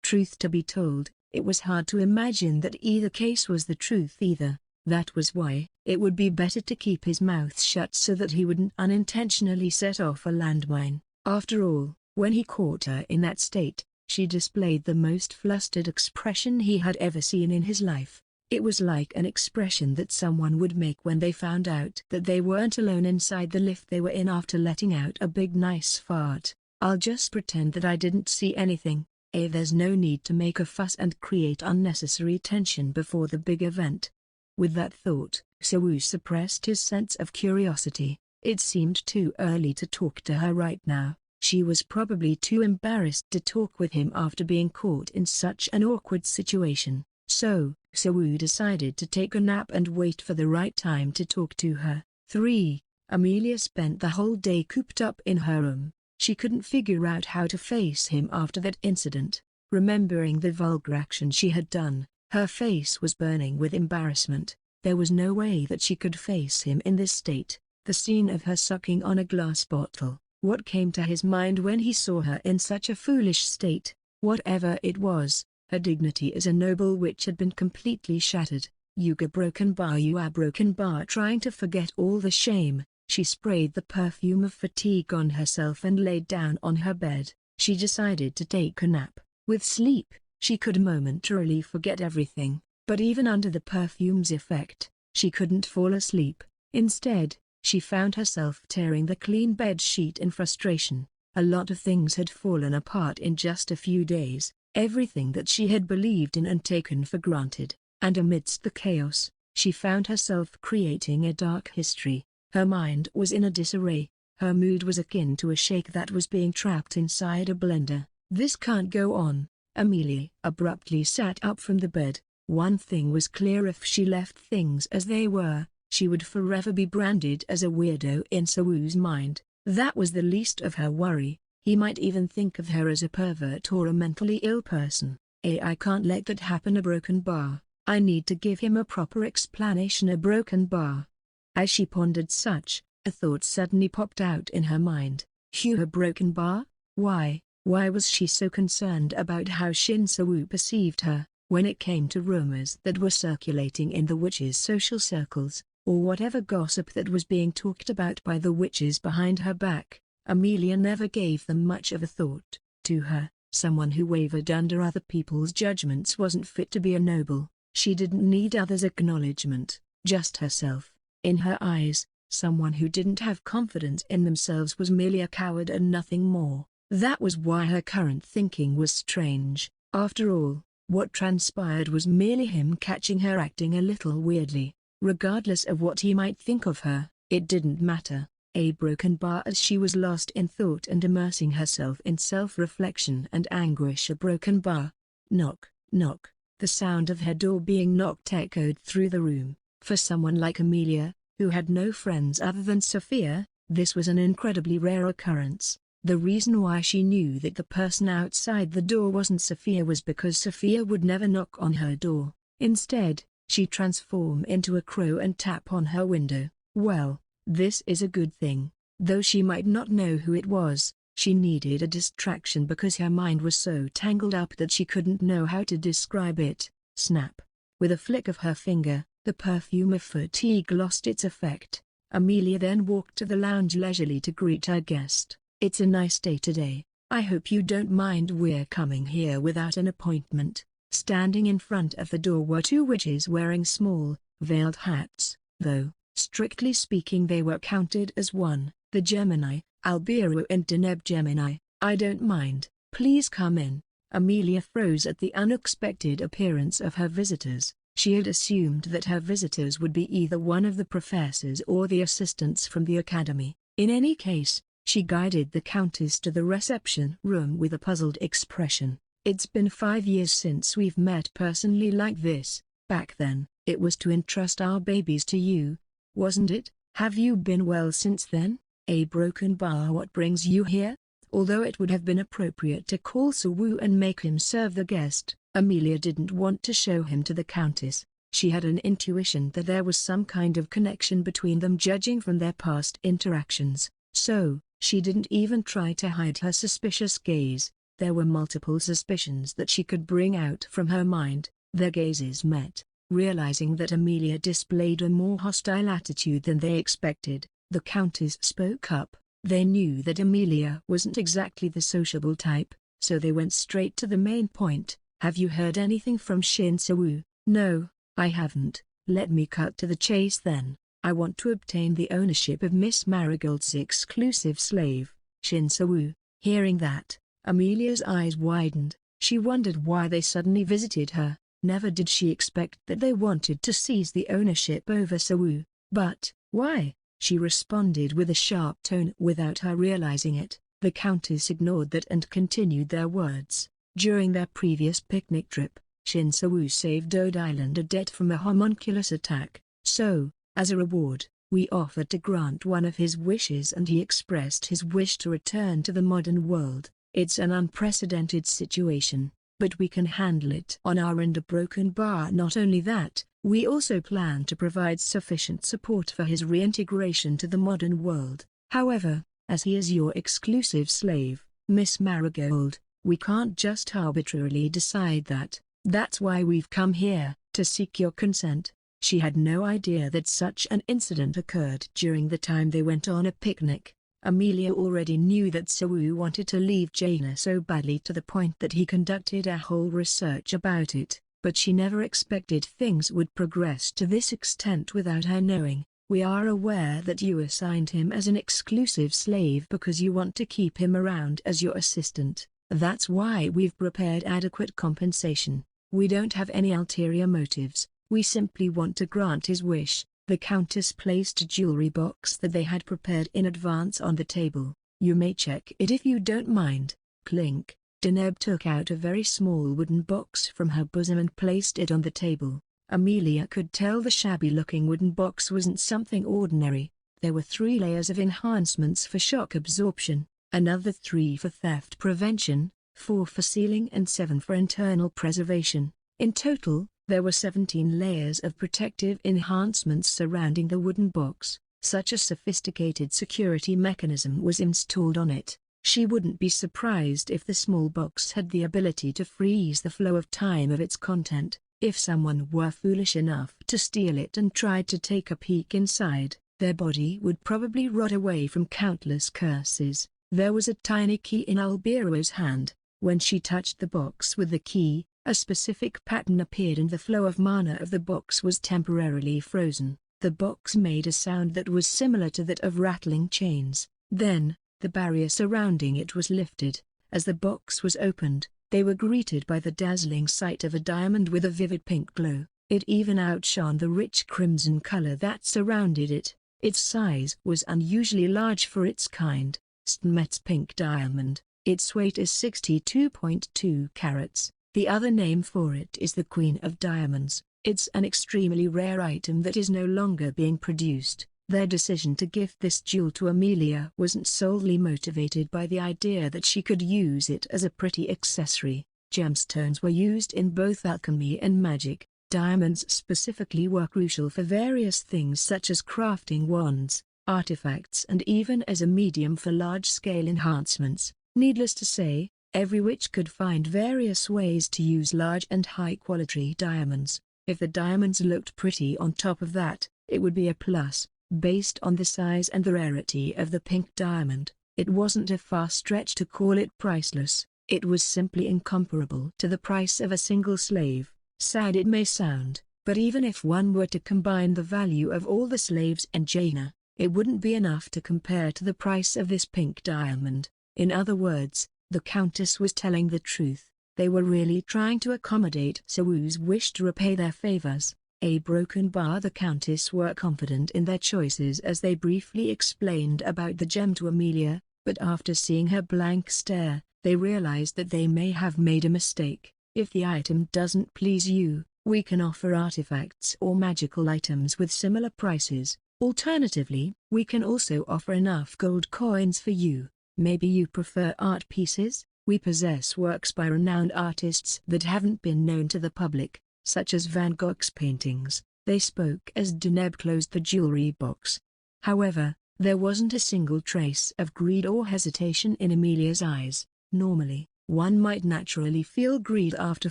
Truth to be told, it was hard to imagine that either case was the truth either. That was why it would be better to keep his mouth shut so that he wouldn't unintentionally set off a landmine. After all, when he caught her in that state, she displayed the most flustered expression he had ever seen in his life. It was like an expression that someone would make when they found out that they weren't alone inside the lift they were in after letting out a big nice fart. I'll just pretend that I didn't see anything. There's no need to make a fuss and create unnecessary tension before the big event. With that thought, So-woo suppressed his sense of curiosity. It seemed too early to talk to her right now. She was probably too embarrassed to talk with him after being caught in such an awkward situation. So, So-woo decided to take a nap and wait for the right time to talk to her. 3. Amelia spent the whole day cooped up in her room. She couldn't figure out how to face him after that incident. Remembering the vulgar action she had done, her face was burning with embarrassment. There was no way that she could face him in this state. The scene of her sucking on a glass bottle. What came to his mind when he saw her in such a foolish state? Whatever it was, her dignity as a noble witch had been completely shattered. You are broken bar. Trying to forget all the shame, she sprayed the perfume of fatigue on herself and laid down on her bed. She decided to take a nap. With sleep, she could momentarily forget everything, but even under the perfume's effect, she couldn't fall asleep. Instead, she found herself tearing the clean bed sheet in frustration. A lot of things had fallen apart in just a few days, everything that she had believed in and taken for granted, and amidst the chaos, she found herself creating a dark history. Her mind was in a disarray, her mood was akin to a shake that was being trapped inside a blender. This can't go on. Amelia abruptly sat up from the bed. One thing was clear: if she left things as they were, she would forever be branded as a weirdo in So-woo's mind. That was the least of her worry. He might even think of her as a pervert or a mentally ill person. I can't let that happen. A broken bar. I need to give him a proper explanation. A broken bar. As she pondered such, a thought suddenly popped out in her mind. A broken bar? Why was she so concerned about how Shin So-woo perceived her? When it came to rumors that were circulating in the witches' social circles, or whatever gossip that was being talked about by the witches behind her back, Amelia never gave them much of a thought. To her, someone who wavered under other people's judgments wasn't fit to be a noble. She didn't need others' acknowledgement, just herself. In her eyes, someone who didn't have confidence in themselves was merely a coward and nothing more. That was why her current thinking was strange. After all, what transpired was merely him catching her acting a little weirdly. Regardless of what he might think of her, it didn't matter. A broken bar. As she was lost in thought and immersing herself in self-reflection and anguish. A broken bar. Knock, knock. The sound of her door being knocked echoed through the room. For someone like Amelia, who had no friends other than Sophia, this was an incredibly rare occurrence. The reason why she knew that the person outside the door wasn't Sophia was because Sophia would never knock on her door. Instead, she'd transform into a crow and tap on her window. Well, this is a good thing. Though she might not know who it was, she needed a distraction because her mind was so tangled up that she couldn't know how to describe it. Snap. With a flick of her finger, the perfume of fatigue lost its effect. Amelia then walked to the lounge leisurely to greet her guest. It's a nice day today. I hope you don't mind we're coming here without an appointment. Standing in front of the door were two witches wearing small, veiled hats, though, strictly speaking they were counted as one, the Gemini, Alberu and Deneb Gemini. I don't mind, please come in. Amelia froze at the unexpected appearance of her visitors. She had assumed that her visitors would be either one of the professors or the assistants from the academy. In any case, she guided the Countess to the reception room with a puzzled expression. It's been 5 years since we've met personally like this. Back then, it was to entrust our babies to you, wasn't it? Have you been well since then? A broken bar. What brings you here? Although it would have been appropriate to call So-woo and make him serve the guest, Amelia didn't want to show him to the Countess. She had an intuition that there was some kind of connection between them judging from their past interactions, so she didn't even try to hide her suspicious gaze. There were multiple suspicions that she could bring out from her mind. Their gazes met. Realizing that Amelia displayed a more hostile attitude than they expected, the Countess spoke up. They knew that Amelia wasn't exactly the sociable type, so they went straight to the main point. "Have you heard anything from Shin So-woo?" "No, I haven't." "Let me cut to the chase then. I want to obtain the ownership of Miss Marigold's exclusive slave, Shin So-woo." Hearing that, Amelia's eyes widened. She wondered why they suddenly visited her. Never did she expect that they wanted to seize the ownership over So-woo. But, why? She responded with a sharp tone without her realizing it. The Countess ignored that and continued their words. During their previous picnic trip, Shin So-woo saved Ode Island a debt from a homunculus attack. So, as a reward, we offered to grant one of his wishes and he expressed his wish to return to the modern world. It's an unprecedented situation, but we can handle it on our end. A broken bar. Not only that, we also plan to provide sufficient support for his reintegration to the modern world. However, as he is your exclusive slave, Miss Marigold, we can't just arbitrarily decide that. That's why we've come here, to seek your consent." She had no idea that such an incident occurred during the time they went on a picnic. Amelia already knew that So-woo wanted to leave Jaina so badly to the point that he conducted a whole research about it, but she never expected things would progress to this extent without her knowing. "We are aware that you assigned him as an exclusive slave because you want to keep him around as your assistant. That's why we've prepared adequate compensation. We don't have any ulterior motives, we simply want to grant his wish." The Countess placed a jewelry box that they had prepared in advance on the table. "You may check it if you don't mind." Clink. Deneb took out a very small wooden box from her bosom and placed it on the table. Amelia could tell the shabby-looking wooden box wasn't something ordinary. There were 3 layers of enhancements for shock absorption, another 3 for theft prevention, 4 for sealing and 7 for internal preservation. In total, there were 17 layers of protective enhancements surrounding the wooden box. Such a sophisticated security mechanism was installed on it. She wouldn't be surprised if the small box had the ability to freeze the flow of time of its content. If someone were foolish enough to steal it and tried to take a peek inside, their body would probably rot away from countless curses. There was a tiny key in Albiro's hand. When she touched the box with the key, a specific pattern appeared and the flow of mana of the box was temporarily frozen. The box made a sound that was similar to that of rattling chains. Then, the barrier surrounding it was lifted. As the box was opened, they were greeted by the dazzling sight of a diamond with a vivid pink glow. It even outshone the rich crimson color that surrounded it. Its size was unusually large for its kind. Stmet's pink diamond. Its weight is 62.2 carats. The other name for it is the Queen of Diamonds. It's an extremely rare item that is no longer being produced. Their decision to gift this jewel to Amelia wasn't solely motivated by the idea that she could use it as a pretty accessory. Gemstones were used in both alchemy and magic. Diamonds specifically were crucial for various things such as crafting wands, artifacts and even as a medium for large-scale enhancements. Needless to say, every witch could find various ways to use large and high-quality diamonds. If the diamonds looked pretty on top of that, it would be a plus. Based on the size and the rarity of the pink diamond, it wasn't a far stretch to call it priceless. It was simply incomparable to the price of a single slave. Sad it may sound, but even if one were to combine the value of all the slaves in Jaina, it wouldn't be enough to compare to the price of this pink diamond. In other words, the Countess was telling the truth. They were really trying to accommodate So-woo's wish to repay their favors. A broken bar. The Countess were confident in their choices as they briefly explained about the gem to Amelia, but after seeing her blank stare, they realized that they may have made a mistake. If the item doesn't please you, we can offer artifacts or magical items with similar prices. Alternatively, we can also offer enough gold coins for you. Maybe you prefer art pieces? We possess works by renowned artists that haven't been known to the public. such as Van Gogh's paintings. They spoke as Deneb closed the jewelry box. However, there wasn't a single trace of greed or hesitation in Amelia's eyes. Normally, one might naturally feel greed after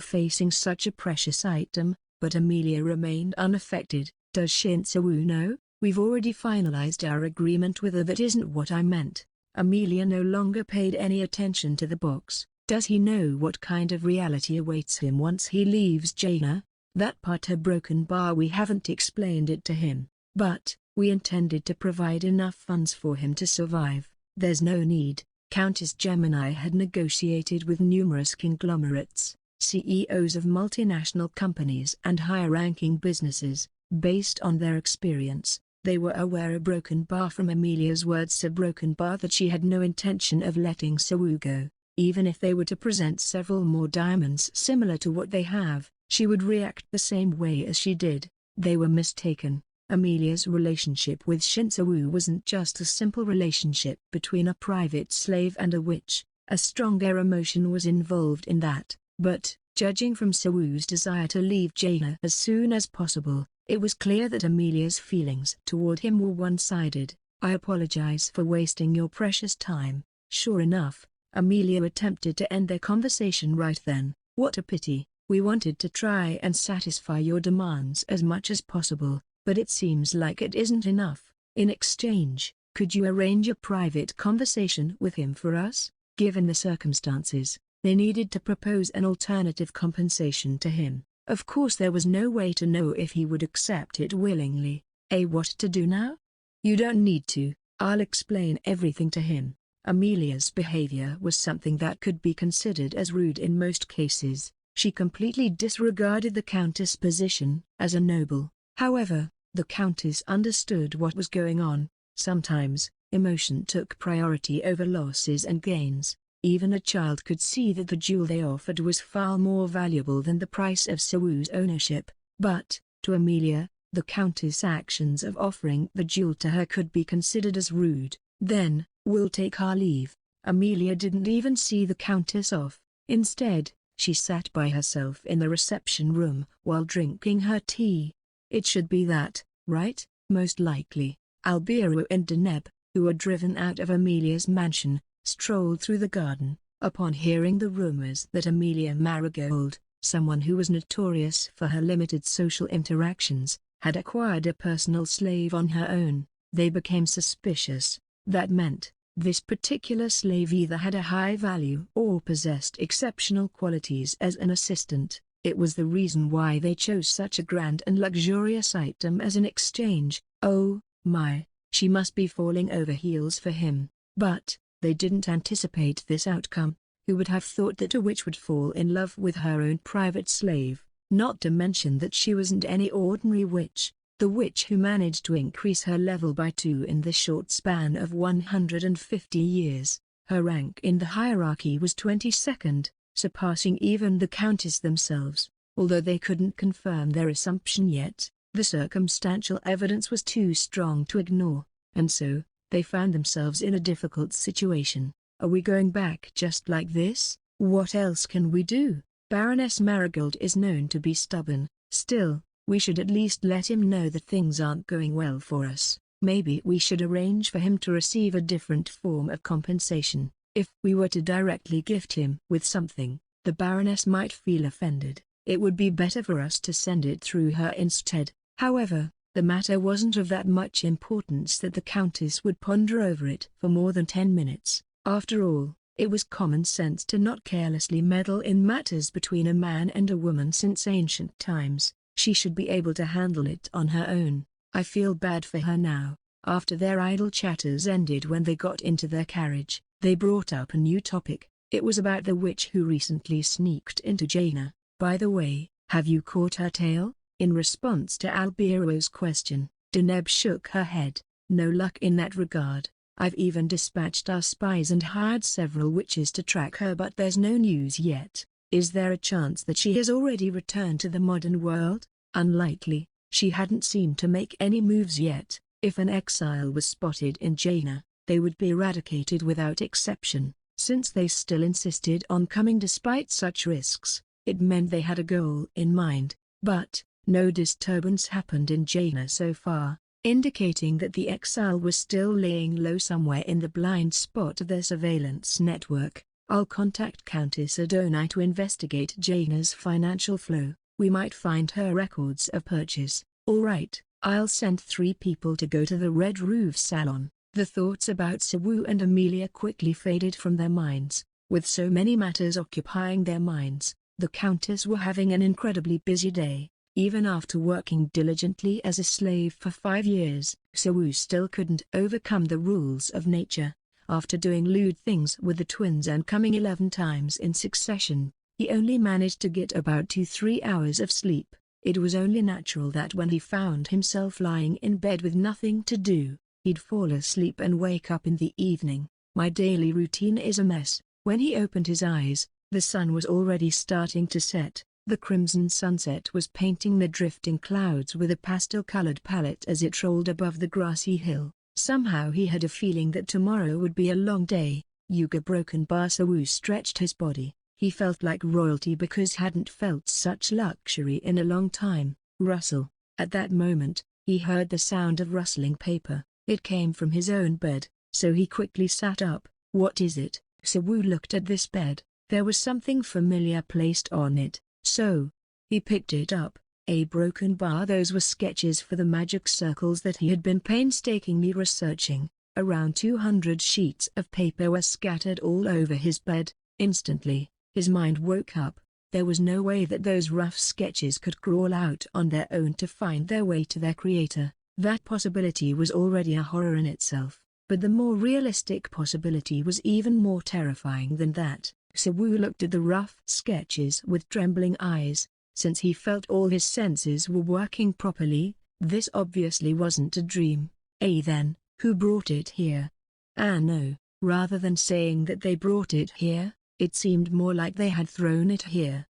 facing such a precious item, but Amelia remained unaffected. "Does Shinzo know? We've already finalized our agreement with her." "That isn't what I meant." Amelia no longer paid any attention to the box. "Does he know what kind of reality awaits him once he leaves Jaina?" "That part her broken bar, we haven't explained it to him, but we intended to provide enough funds for him to survive." "There's no need." Countess Gemini had negotiated with numerous conglomerates, CEOs of multinational companies and higher-ranking businesses. Based on their experience, they were aware a broken bar from Amelia's words, a broken bar that she had no intention of letting Sawu go. Even if they were to present several more diamonds similar to what they have, she would react the same way as she did. They were mistaken. Amelia's relationship with Shinzo wasn't just a simple relationship between a private slave and a witch. A stronger emotion was involved in that, but, judging from Sawu's desire to leave Jaina as soon as possible, it was clear that Amelia's feelings toward him were one-sided. "I apologize for wasting your precious time." Sure enough, Amelia attempted to end their conversation right then. "What a pity. We wanted to try and satisfy your demands as much as possible, but it seems like it isn't enough. In exchange, could you arrange a private conversation with him for us?" Given the circumstances, they needed to propose an alternative compensation to him. Of course there was no way to know if he would accept it willingly. What to do now? "You don't need to. I'll explain everything to him." Amelia's behavior was something that could be considered as rude in most cases. She completely disregarded the Countess' position as a noble. However, the Countess understood what was going on. Sometimes, emotion took priority over losses and gains. Even a child could see that the jewel they offered was far more valuable than the price of Sawu's ownership. But, to Amelia, the Countess' actions of offering the jewel to her could be considered as rude. "Then, we'll take our leave." Amelia didn't even see the Countess off. Instead, she sat by herself in the reception room while drinking her tea. It should be that, right? Most likely. Albiro and Deneb, who were driven out of Amelia's mansion, strolled through the garden. Upon hearing the rumors that Amelia Marigold, someone who was notorious for her limited social interactions, had acquired a personal slave on her own, they became suspicious. That meant, this particular slave either had a high value or possessed exceptional qualities as an assistant. It was the reason why they chose such a grand and luxurious item as an exchange. Oh, my, she must be falling over heels for him. But, they didn't anticipate this outcome. Who would have thought that a witch would fall in love with her own private slave? Not to mention that she wasn't any ordinary witch. The witch who managed to increase her level by 2 in the short span of 150 years. Her rank in the hierarchy was 22nd, surpassing even the Countess themselves. Although they couldn't confirm their assumption yet, the circumstantial evidence was too strong to ignore, and so, they found themselves in a difficult situation. Are we going back just like this? What else can we do? Baroness Marigold is known to be stubborn. Still, we should at least let him know that things aren't going well for us. Maybe we should arrange for him to receive a different form of compensation. If we were to directly gift him with something, the Baroness might feel offended. It would be better for us to send it through her instead. However, the matter wasn't of that much importance that the Countess would ponder over it for more than 10 minutes. After all, it was common sense to not carelessly meddle in matters between a man and a woman since ancient times. She should be able to handle it on her own. I feel bad for her now. After their idle chatters ended when they got into their carriage, they brought up a new topic. It was about the witch who recently sneaked into Jaina. By the way, have you caught her tail? In response to Albiro's question, Deneb shook her head. No luck in that regard. I've even dispatched our spies and hired several witches to track her, but there's no news yet. Is there a chance that she has already returned to the modern world? Unlikely. She hadn't seemed to make any moves yet. If an exile was spotted in Jaina, they would be eradicated without exception. Since they still insisted on coming despite such risks, it meant they had a goal in mind. But no disturbance happened in Jaina so far, indicating that the exile was still laying low somewhere in the blind spot of their surveillance network. I'll contact Countess Adonai to investigate Jaina's financial flow. We might find her records of purchase. All right, I'll send 3 people to go to the Red Roof Salon. The thoughts about Sawu and Amelia quickly faded from their minds. With so many matters occupying their minds, the Countess were having an incredibly busy day. Even after working diligently as a slave for 5 years, Sawu still couldn't overcome the rules of nature. After doing lewd things with the twins and coming 11 times in succession, he only managed to get about 2-3 hours of sleep. It was only natural that when he found himself lying in bed with nothing to do, he'd fall asleep and wake up in the evening. My daily routine is a mess. When he opened his eyes, the sun was already starting to set. The crimson sunset was painting the drifting clouds with a pastel-colored palette as it rolled above the grassy hill. Somehow he had a feeling that tomorrow would be a long day. Yuga Broken Bar Sawu stretched his body. He felt like royalty because hadn't felt such luxury in a long time. Rustle. At that moment, he heard the sound of rustling paper. It came from his own bed, so he quickly sat up. What is it? Sawu looked at this bed. There was something familiar placed on it, so he picked it up. A broken bar. Those were sketches for the magic circles that he had been painstakingly researching. Around 200 sheets of paper were scattered all over his bed. Instantly, his mind woke up. There was no way that those rough sketches could crawl out on their own to find their way to their creator. That possibility was already a horror in itself, but the more realistic possibility was even more terrifying than that. Sawu looked at the rough sketches with trembling eyes. Since he felt all his senses were working properly, this obviously wasn't a dream. Then, who brought it here? No, rather than saying that they brought it here, it seemed more like they had thrown it here.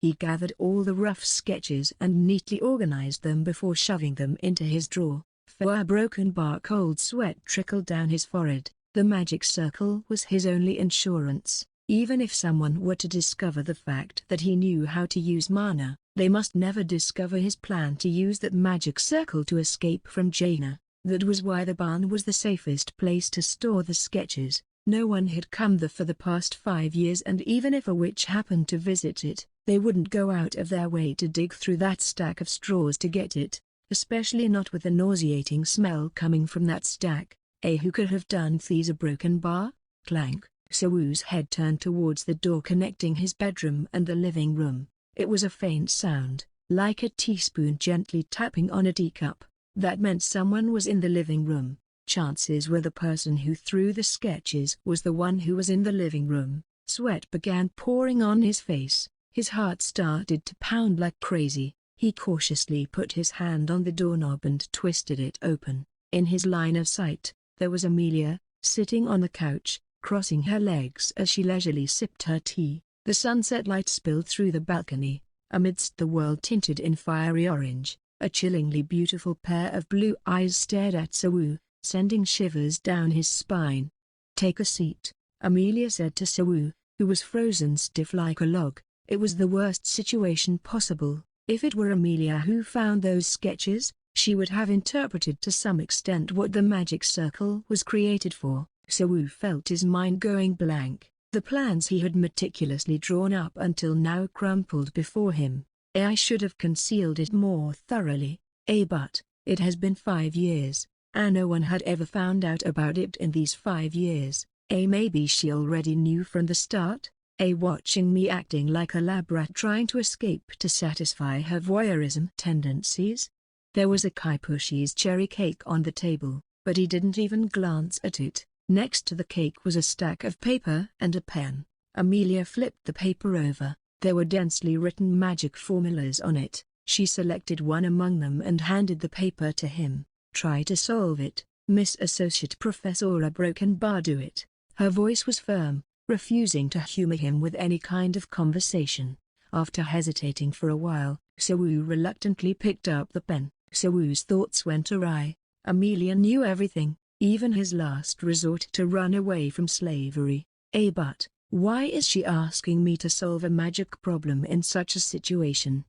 He gathered all the rough sketches and neatly organized them before shoving them into his drawer. For a broken bar, cold sweat trickled down his forehead. The magic circle was his only insurance. Even if someone were to discover the fact that he knew how to use mana, they must never discover his plan to use that magic circle to escape from Jaina. That was why the barn was the safest place to store the sketches. No one had come there for the past 5 years, and even if a witch happened to visit it, they wouldn't go out of their way to dig through that stack of straws to get it, especially not with the nauseating smell coming from that stack. Who could have done these? A broken bar? Clank. Sawu's head turned towards the door connecting his bedroom and the living room. It was a faint sound, like a teaspoon gently tapping on a teacup. That meant someone was in the living room. Chances were the person who threw the sketches was the one who was in the living room. Sweat began pouring on his face. His heart started to pound like crazy. He cautiously put his hand on the doorknob and twisted it open. In his line of sight, there was Amelia, sitting on the couch, crossing her legs as she leisurely sipped her tea. The sunset light spilled through the balcony. Amidst the world tinted in fiery orange, a chillingly beautiful pair of blue eyes stared at Sawu, sending shivers down his spine. "Take a seat," Amelia said to Sawu, who was frozen stiff like a log. It was the worst situation possible. If it were Amelia who found those sketches, she would have interpreted to some extent what the magic circle was created for. Sawu felt his mind going blank. The plans he had meticulously drawn up until now crumpled before him. I should have concealed it more thoroughly. But it has been 5 years, and no one had ever found out about it in these 5 years. Maybe she already knew from the start? Watching me acting like a lab rat trying to escape to satisfy her voyeurism tendencies? There was a Kaipushis cherry cake on the table, but he didn't even glance at it. Next to the cake was a stack of paper and a pen. Amelia flipped the paper over. There were densely written magic formulas on it. She selected one among them and handed the paper to him. "Try to solve it, Miss Associate Professor Broken Bar. Do it." Her voice was firm, refusing to humor him with any kind of conversation. After hesitating for a while, Sawu reluctantly picked up the pen. Sawu's thoughts went awry. Amelia knew everything, even his last resort to run away from slavery. But why is she asking me to solve a magic problem in such a situation?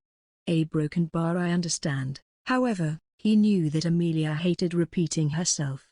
A broken bar. I understand. However, he knew that Amelia hated repeating herself.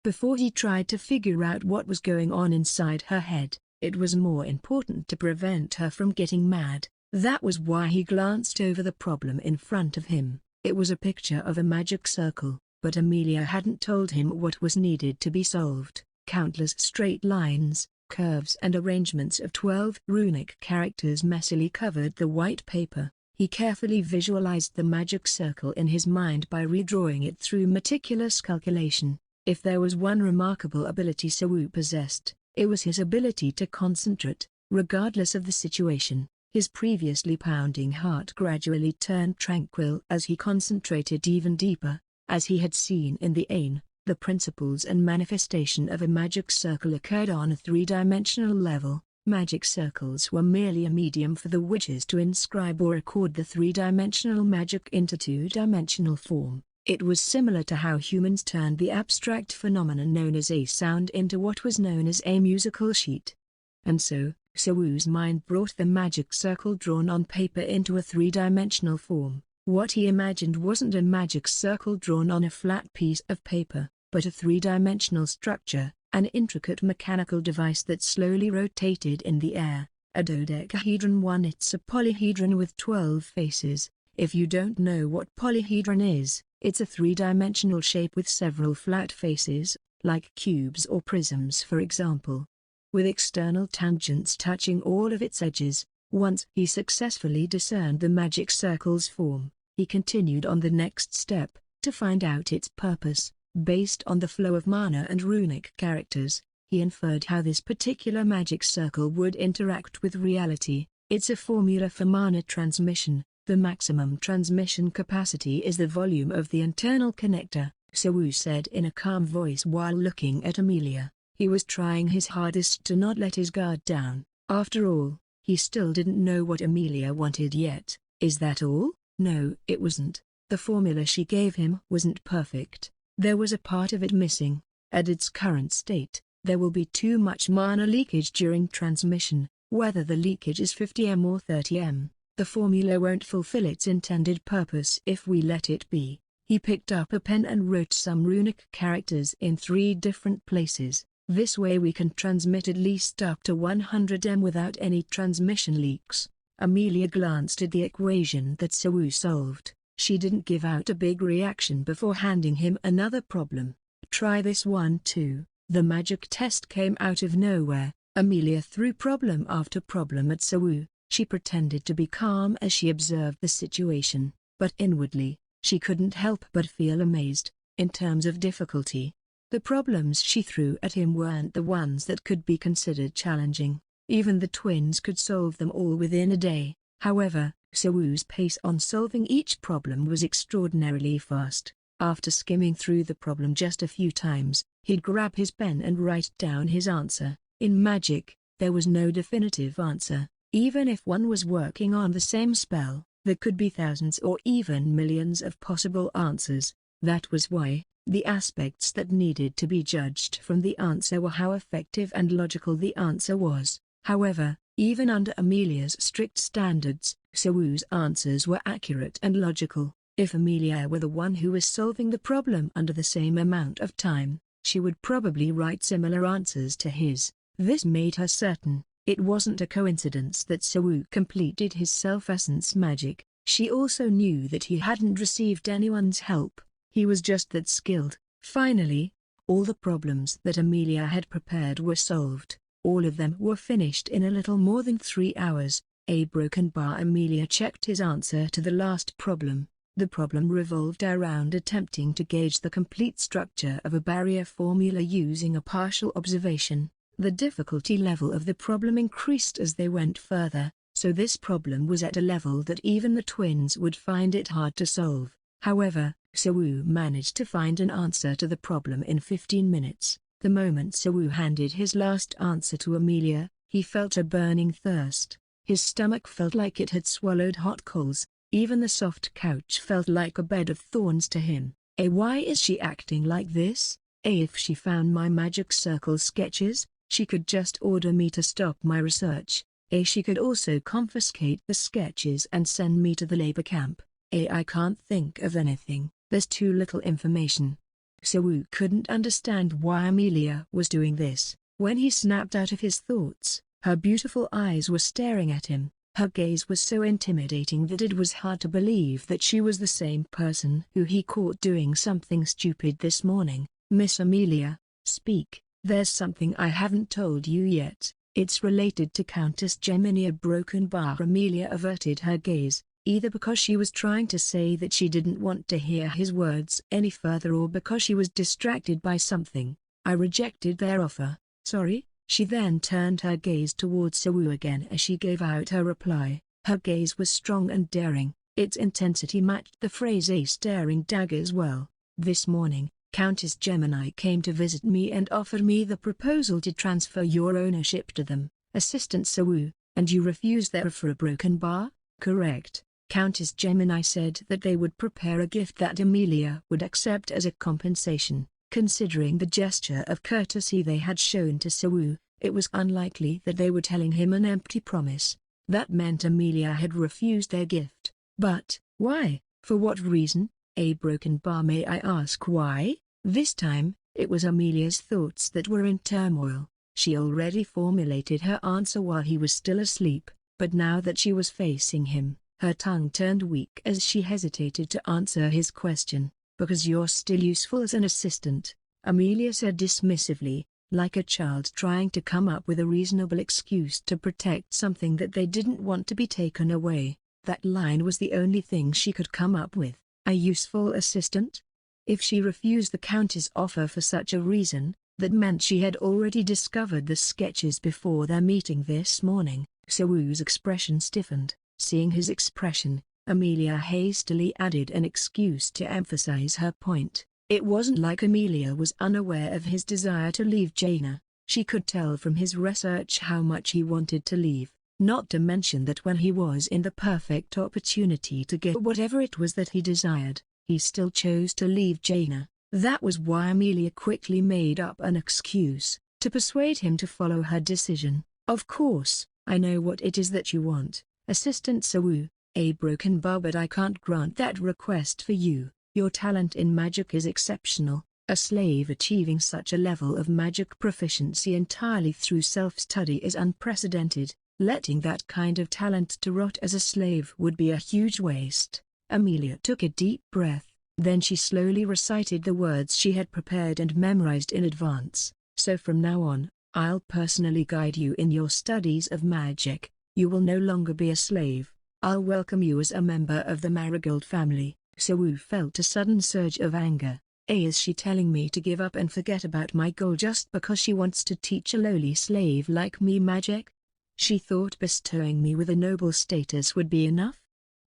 Before he tried to figure out what was going on inside her head, it was more important to prevent her from getting mad. That was why he glanced over the problem in front of him. It was a picture of a magic circle, but Amelia hadn't told him what was needed to be solved. Countless straight lines, curves and arrangements of 12 runic characters messily covered the white paper. He carefully visualized the magic circle in his mind by redrawing it through meticulous calculation. If there was one remarkable ability Sawu possessed, it was his ability to concentrate, regardless of the situation. His previously pounding heart gradually turned tranquil as he concentrated even deeper. As he had seen in the Ain, the principles and manifestation of a magic circle occurred on a three-dimensional level. Magic circles were merely a medium for the witches to inscribe or record the three-dimensional magic into two-dimensional form. It was similar to how humans turned the abstract phenomenon known as a sound into what was known as a musical sheet. And so, Sawu's mind brought the magic circle drawn on paper into a three-dimensional form. What he imagined wasn't a magic circle drawn on a flat piece of paper, but a three-dimensional structure, an intricate mechanical device that slowly rotated in the air. A dodecahedron. 1. It's a polyhedron with 12 faces. If you don't know what polyhedron is, it's a three-dimensional shape with several flat faces, like cubes or prisms for example, with external tangents touching all of its edges. Once he successfully discerned the magic circle's form, he continued on the next step, to find out its purpose. Based on the flow of mana and runic characters, he inferred how this particular magic circle would interact with reality. It's a formula for mana transmission. The maximum transmission capacity is the volume of the internal connector, Sawu said in a calm voice while looking at Amelia. He was trying his hardest to not let his guard down. After all, he still didn't know what Amelia wanted yet. Is that all? No, it wasn't. The formula she gave him wasn't perfect. There was a part of it missing. At its current state, there will be too much mana leakage during transmission. Whether the leakage is 50m or 30m, the formula won't fulfill its intended purpose if we let it be. He picked up a pen and wrote some runic characters in 3 different places. This way we can transmit at least up to 100m without any transmission leaks. Amelia glanced at the equation that Sawu solved. She didn't give out a big reaction before handing him another problem. Try this one too. The magic test came out of nowhere. Amelia threw problem after problem at Sawu. She pretended to be calm as she observed the situation, but inwardly, she couldn't help but feel amazed. In terms of difficulty, the problems she threw at him weren't the ones that could be considered challenging. Even the twins could solve them all within a day. However, Sawu's pace on solving each problem was extraordinarily fast. After skimming through the problem just a few times, he'd grab his pen and write down his answer. In magic, there was no definitive answer. Even if one was working on the same spell, there could be thousands or even millions of possible answers. That was why, the aspects that needed to be judged from the answer were how effective and logical the answer was. However, even under Amelia's strict standards, Sawu's answers were accurate and logical. If Amelia were the one who was solving the problem under the same amount of time, she would probably write similar answers to his. This made her certain it wasn't a coincidence that Sawu completed his self-essence magic. She also knew that he hadn't received anyone's help. He was just that skilled. Finally, all the problems that Amelia had prepared were solved. All of them were finished in a little more than 3 hours. A broken bar. Amelia checked his answer to the last problem. The problem revolved around attempting to gauge the complete structure of a barrier formula using a partial observation. The difficulty level of the problem increased as they went further, so this problem was at a level that even the twins would find it hard to solve. However, Sawu managed to find an answer to the problem in 15 minutes. The moment Sawu handed his last answer to Amelia, he felt a burning thirst. His stomach felt like it had swallowed hot coals. Even the soft couch felt like a bed of thorns to him. Why is she acting like this? If she found my magic circle sketches, she could just order me to stop my research. She could also confiscate the sketches and send me to the labor camp. I can't think of anything. There's too little information. Sawu couldn't understand why Amelia was doing this. When he snapped out of his thoughts, her beautiful eyes were staring at him. Her gaze was so intimidating that it was hard to believe that she was the same person who he caught doing something stupid this morning. Miss Amelia, speak. There's something I haven't told you yet. It's related to Countess Gemini. A broken bar. Amelia averted her gaze, either because she was trying to say that she didn't want to hear his words any further or because she was distracted by something. I rejected their offer. Sorry? She then turned her gaze towards Sawu again as she gave out her reply. Her gaze was strong and daring. Its intensity matched the phrase "a staring daggers" well. This morning, Countess Gemini came to visit me and offered me the proposal to transfer your ownership to them, Assistant Sawu, and you refused their offer. A broken bar? Correct. Countess Gemini said that they would prepare a gift that Amelia would accept as a compensation. Considering the gesture of courtesy they had shown to Sawu, it was unlikely that they were telling him an empty promise. That meant Amelia had refused their gift. But, why? For what reason? A broken bar. May I ask why? This time, it was Amelia's thoughts that were in turmoil. She already formulated her answer while he was still asleep, but now that she was facing him, her tongue turned weak as she hesitated to answer his question. Because you're still useful as an assistant, Amelia said dismissively, like a child trying to come up with a reasonable excuse to protect something that they didn't want to be taken away. That line was the only thing she could come up with. A useful assistant? If she refused the Countess' offer for such a reason, that meant she had already discovered the sketches before their meeting this morning. Sawu's expression stiffened. Seeing his expression, Amelia hastily added an excuse to emphasize her point. It wasn't like Amelia was unaware of his desire to leave Jaina. She could tell from his research how much he wanted to leave, not to mention that when he was in the perfect opportunity to get whatever it was that he desired, he still chose to leave Jaina. That was why Amelia quickly made up an excuse, to persuade him to follow her decision. Of course, I know what it is that you want, Assistant Sawu. A broken bar, but I can't grant that request for you. Your talent in magic is exceptional. A slave achieving such a level of magic proficiency entirely through self-study is unprecedented. Letting that kind of talent to rot as a slave would be a huge waste. Amelia took a deep breath, then she slowly recited the words she had prepared and memorized in advance. So from now on, I'll personally guide you in your studies of magic. You will no longer be a slave. I'll welcome you as a member of the Marigold family. Sawu felt a sudden surge of anger. Is she telling me to give up and forget about my goal just because she wants to teach a lowly slave like me magic? She thought bestowing me with a noble status would be enough?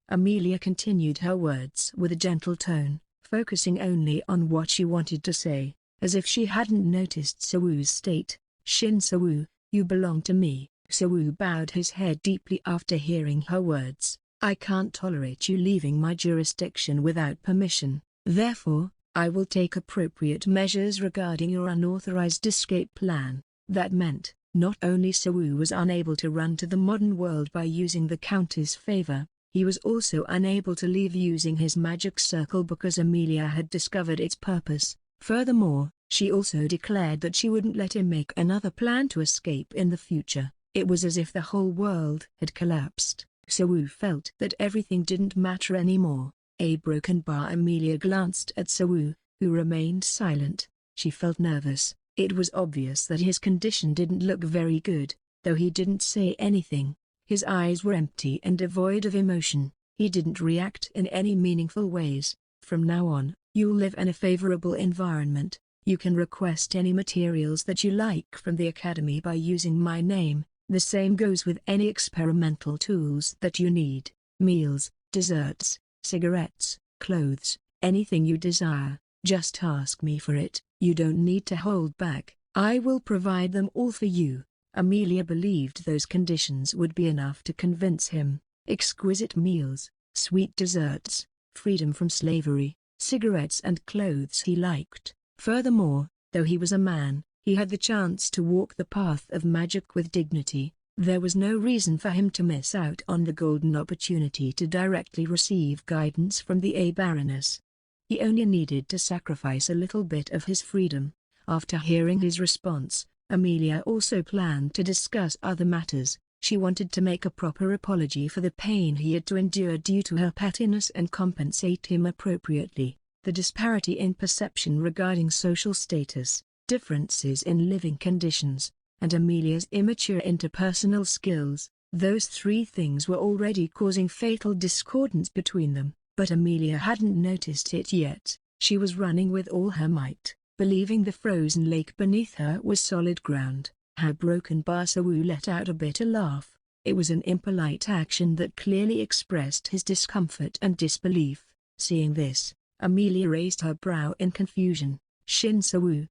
Amelia continued her words with a gentle tone, focusing only on what she wanted to say, as if she hadn't noticed Sawu's state. Shin Sawu, you belong to me. Sawu bowed his head deeply after hearing her words. I can't tolerate you leaving my jurisdiction without permission. Therefore, I will take appropriate measures regarding your unauthorized escape plan. That meant, not only Sawu was unable to run to the modern world by using the Countess' favor, he was also unable to leave using his magic circle because Amelia had discovered its purpose. Furthermore, she also declared that she wouldn't let him make another plan to escape in the future. It was as if the whole world had collapsed. Sawu felt that everything didn't matter anymore. A broken bar. Amelia glanced at Sawu, who remained silent. She felt nervous. It was obvious that his condition didn't look very good, though he didn't say anything. His eyes were empty and devoid of emotion. He didn't react in any meaningful ways. From now on, you'll live in a favorable environment. You can request any materials that you like from the academy by using my name. The same goes with any experimental tools that you need. Meals, desserts, cigarettes, clothes, anything you desire, just ask me for it. You don't need to hold back. I will provide them all for you. Amelia believed those conditions would be enough to convince him. Exquisite meals, sweet desserts, freedom from slavery, cigarettes and clothes he liked. Furthermore, though he was a man, he had the chance to walk the path of magic with dignity. There was no reason for him to miss out on the golden opportunity to directly receive guidance from the Baroness. He only needed to sacrifice a little bit of his freedom. After hearing his response, Amelia also planned to discuss other matters. She wanted to make a proper apology for the pain he had to endure due to her pettiness and compensate him appropriately. The disparity in perception regarding social status, differences in living conditions, and Amelia's immature interpersonal skills, those three things were already causing fatal discordance between them, but Amelia hadn't noticed it yet. She was running with all her might, believing the frozen lake beneath her was solid ground. Her broken Basawu let out a bitter laugh. It was an impolite action that clearly expressed his discomfort and disbelief. Seeing this, Amelia raised her brow in confusion. Shin Sawu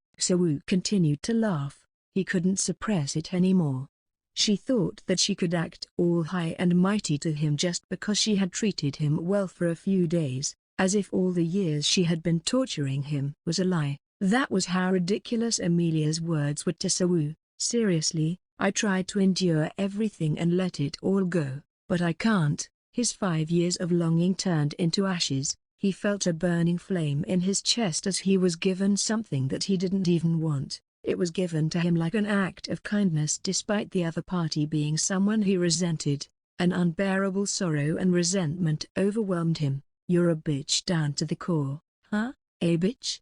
continued to laugh. He couldn't suppress it anymore. She thought that she could act all high and mighty to him just because she had treated him well for a few days, as if all the years she had been torturing him was a lie. That was how ridiculous Amelia's words were to Sawu. Seriously, I tried to endure everything and let it all go, but I can't. His 5 years of longing turned into ashes. He felt a burning flame in his chest as he was given something that he didn't even want. It was given to him like an act of kindness despite the other party being someone he resented. An unbearable sorrow and resentment overwhelmed him. You're a bitch down to the core, huh? A bitch?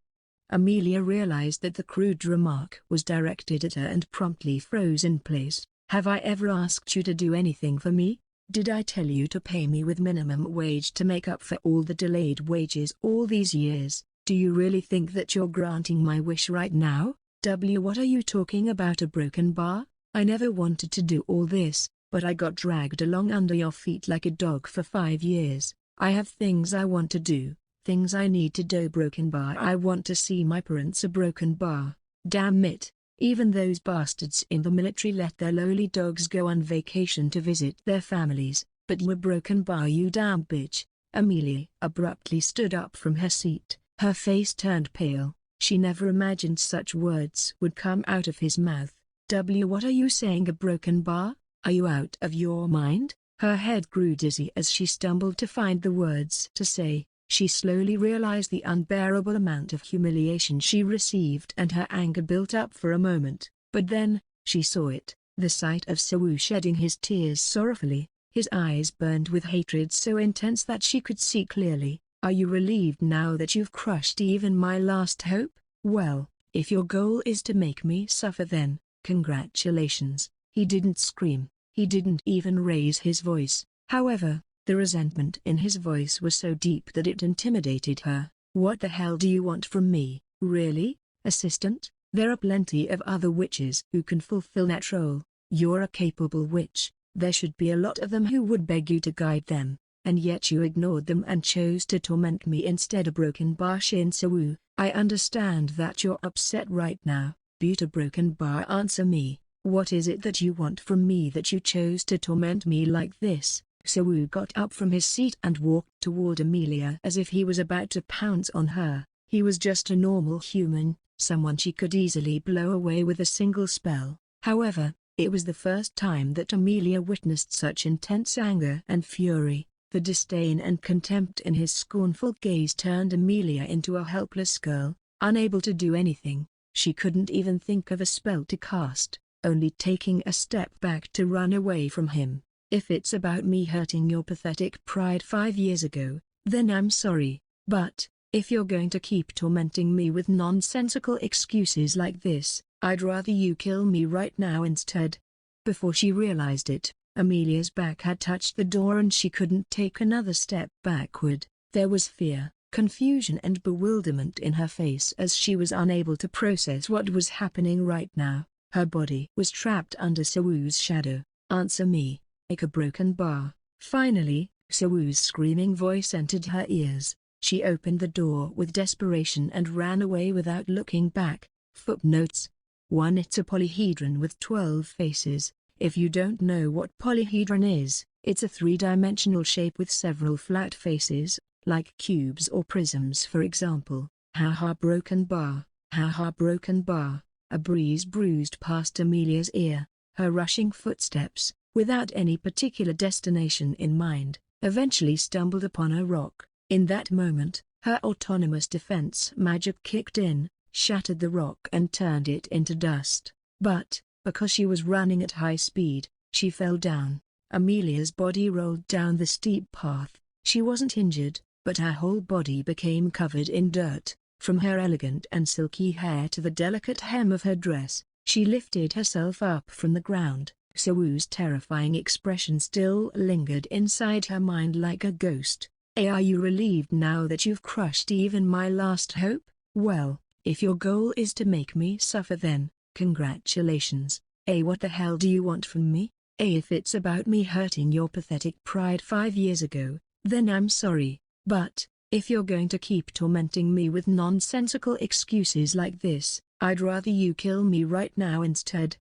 Amelia realized that the crude remark was directed at her and promptly froze in place. Have I ever asked you to do anything for me? Did I tell you to pay me with minimum wage to make up for all the delayed wages all these years? Do you really think that you're granting my wish right now? What are you talking about, a broken bar? I never wanted to do all this, but I got dragged along under your feet like a dog for 5 years. I have things I want to do, things I need to do. Broken bar. I want to see my parents. A broken bar. Damn it. Even those bastards in the military let their lowly dogs go on vacation to visit their families, but you're broken bar, you damn bitch. Amelia abruptly stood up from her seat. Her face turned pale. She never imagined such words would come out of his mouth. What are you saying, a broken bar? Are you out of your mind? Her head grew dizzy as she stumbled to find the words to say. She slowly realized the unbearable amount of humiliation she received and her anger built up for a moment. But then, she saw it, the sight of Sawu shedding his tears sorrowfully. His eyes burned with hatred so intense that she could see clearly. Are you relieved now that you've crushed even my last hope? Well, if your goal is to make me suffer, then, congratulations. He didn't scream. He didn't even raise his voice. However, the resentment in his voice was so deep that it intimidated her. What the hell do you want from me, really, assistant? There are plenty of other witches who can fulfill that role. You're a capable witch. There should be a lot of them who would beg you to guide them, and yet you ignored them and chose to torment me instead. A broken bar. Shin Sawu, I understand that you're upset right now, but a broken bar, answer me. What is it that you want from me that you chose to torment me like this? Sawu got up from his seat and walked toward Amelia as if he was about to pounce on her. He was just a normal human, someone she could easily blow away with a single spell. However, it was the first time that Amelia witnessed such intense anger and fury. The disdain and contempt in his scornful gaze turned Amelia into a helpless girl, unable to do anything. She couldn't even think of a spell to cast, only taking a step back to run away from him. If it's about me hurting your pathetic pride 5 years ago, then I'm sorry, but, if you're going to keep tormenting me with nonsensical excuses like this, I'd rather you kill me right now instead. Before she realized it, Amelia's back had touched the door and she couldn't take another step backward. There was fear, confusion and bewilderment in her face as she was unable to process what was happening right now. Her body was trapped under Sawu's shadow. Answer me, like a broken bar. Finally, Sawu's screaming voice entered her ears. She opened the door with desperation and ran away without looking back. Footnotes 1. It's a polyhedron with 12 faces. If you don't know what polyhedron is, it's a 3-dimensional shape with several flat faces, like cubes or prisms for example. Haha, broken bar. Haha, broken bar. A breeze bruised past Amelia's ear. Her rushing footsteps, without any particular destination in mind, eventually stumbled upon a rock. In that moment, her autonomous defense magic kicked in, shattered the rock and turned it into dust. But, because she was running at high speed, she fell down. Amelia's body rolled down the steep path. She wasn't injured, but her whole body became covered in dirt. From her elegant and silky hair to the delicate hem of her dress, she lifted herself up from the ground. So-woo's terrifying expression still lingered inside her mind like a ghost. Are you relieved now that you've crushed even my last hope? Well, if your goal is to make me suffer, then, congratulations. What the hell do you want from me? If it's about me hurting your pathetic pride 5 years ago, then I'm sorry, but, if you're going to keep tormenting me with nonsensical excuses like this, I'd rather you kill me right now instead.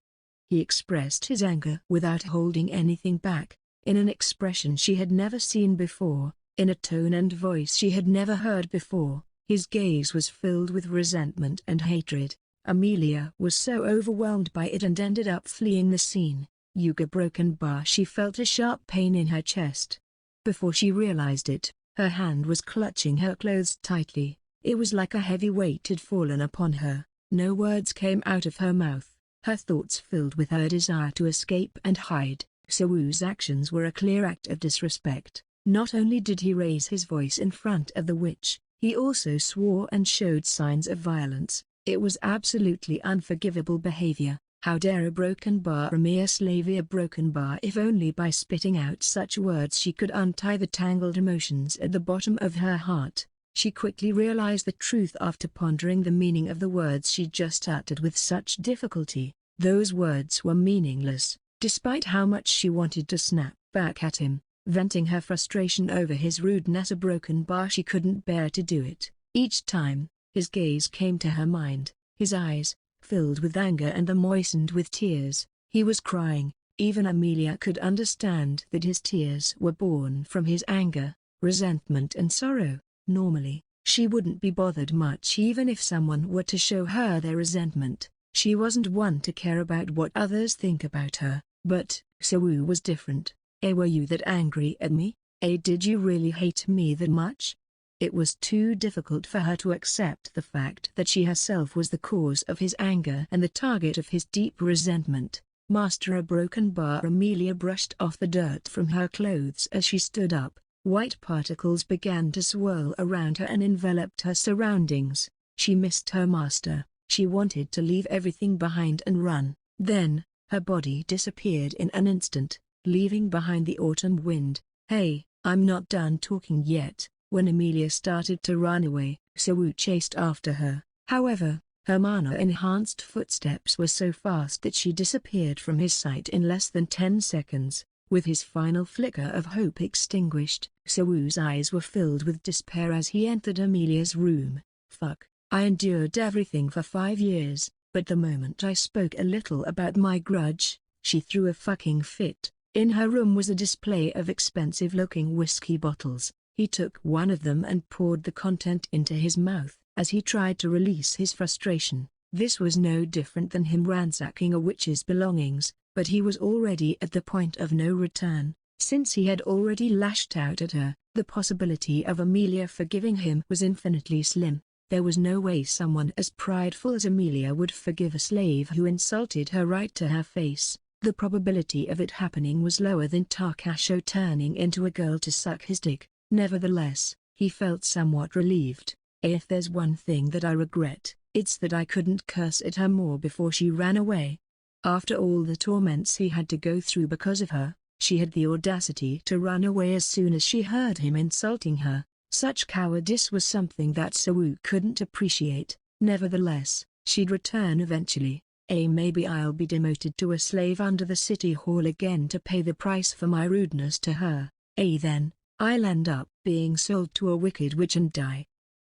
He expressed his anger without holding anything back, in an expression she had never seen before, in a tone and voice she had never heard before. His gaze was filled with resentment and hatred. Amelia was so overwhelmed by it and ended up fleeing the scene. Yuga broken bar. She felt a sharp pain in her chest. Before she realized it, her hand was clutching her clothes tightly. It was like a heavy weight had fallen upon her. No words came out of her mouth. Her thoughts filled with her desire to escape and hide. So-woo's actions were a clear act of disrespect. Not only did he raise his voice in front of the witch, he also swore and showed signs of violence. It was absolutely unforgivable behavior. How dare a broken bar, a mere slave, a broken bar? If only by spitting out such words she could untie the tangled emotions at the bottom of her heart. She quickly realized the truth after pondering the meaning of the words she just uttered with such difficulty. Those words were meaningless, despite how much she wanted to snap back at him, venting her frustration over his rudeness. A broken bar, she couldn't bear to do it. Each time, his gaze came to her mind, his eyes, filled with anger and then moistened with tears. He was crying. Even Amelia could understand that his tears were born from his anger, resentment and sorrow. Normally, she wouldn't be bothered much even if someone were to show her their resentment. She wasn't one to care about what others think about her. But, So-woo was different. Were you that angry at me? Did you really hate me that much? It was too difficult for her to accept the fact that she herself was the cause of his anger and the target of his deep resentment. Master a broken bar. Amelia brushed off the dirt from her clothes as she stood up. White particles began to swirl around her and enveloped her surroundings. She missed her master. She wanted to leave everything behind and run. Then, her body disappeared in an instant, leaving behind the autumn wind. Hey, I'm not done talking yet. When Amelia started to run away, So-woo chased after her. However, her mana-enhanced footsteps were so fast that she disappeared from his sight in less than 10 seconds. With his final flicker of hope extinguished, So-woo's eyes were filled with despair as he entered Amelia's room. Fuck, I endured everything for 5 years, but the moment I spoke a little about my grudge, she threw a fucking fit. In her room was a display of expensive-looking whiskey bottles. He took one of them and poured the content into his mouth as he tried to release his frustration. This was no different than him ransacking a witch's belongings, but he was already at the point of no return. Since he had already lashed out at her, the possibility of Amelia forgiving him was infinitely slim. There was no way someone as prideful as Amelia would forgive a slave who insulted her right to her face. The probability of it happening was lower than Takasho turning into a girl to suck his dick. Nevertheless, he felt somewhat relieved. If there's one thing that I regret, it's that I couldn't curse at her more before she ran away. After all the torments he had to go through because of her, she had the audacity to run away as soon as she heard him insulting her. Such cowardice was something that So-woo couldn't appreciate. Nevertheless, she'd return eventually. Maybe I'll be demoted to a slave under the city hall again to pay the price for my rudeness to her. Then, I'll end up being sold to a wicked witch and die.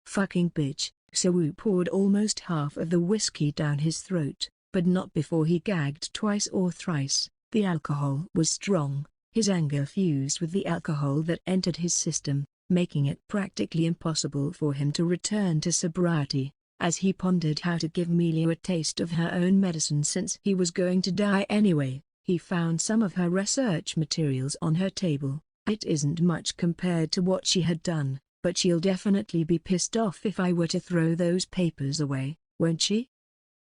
Fucking bitch. So-woo poured almost half of the whiskey down his throat, but not before he gagged twice or thrice. The alcohol was strong. His anger fused with the alcohol that entered his system, making it practically impossible for him to return to sobriety. As he pondered how to give Amelia a taste of her own medicine since he was going to die anyway, He found some of her research materials on her table. It isn't much compared to what she had done, but she'll definitely be pissed off if I were to throw those papers away, won't she?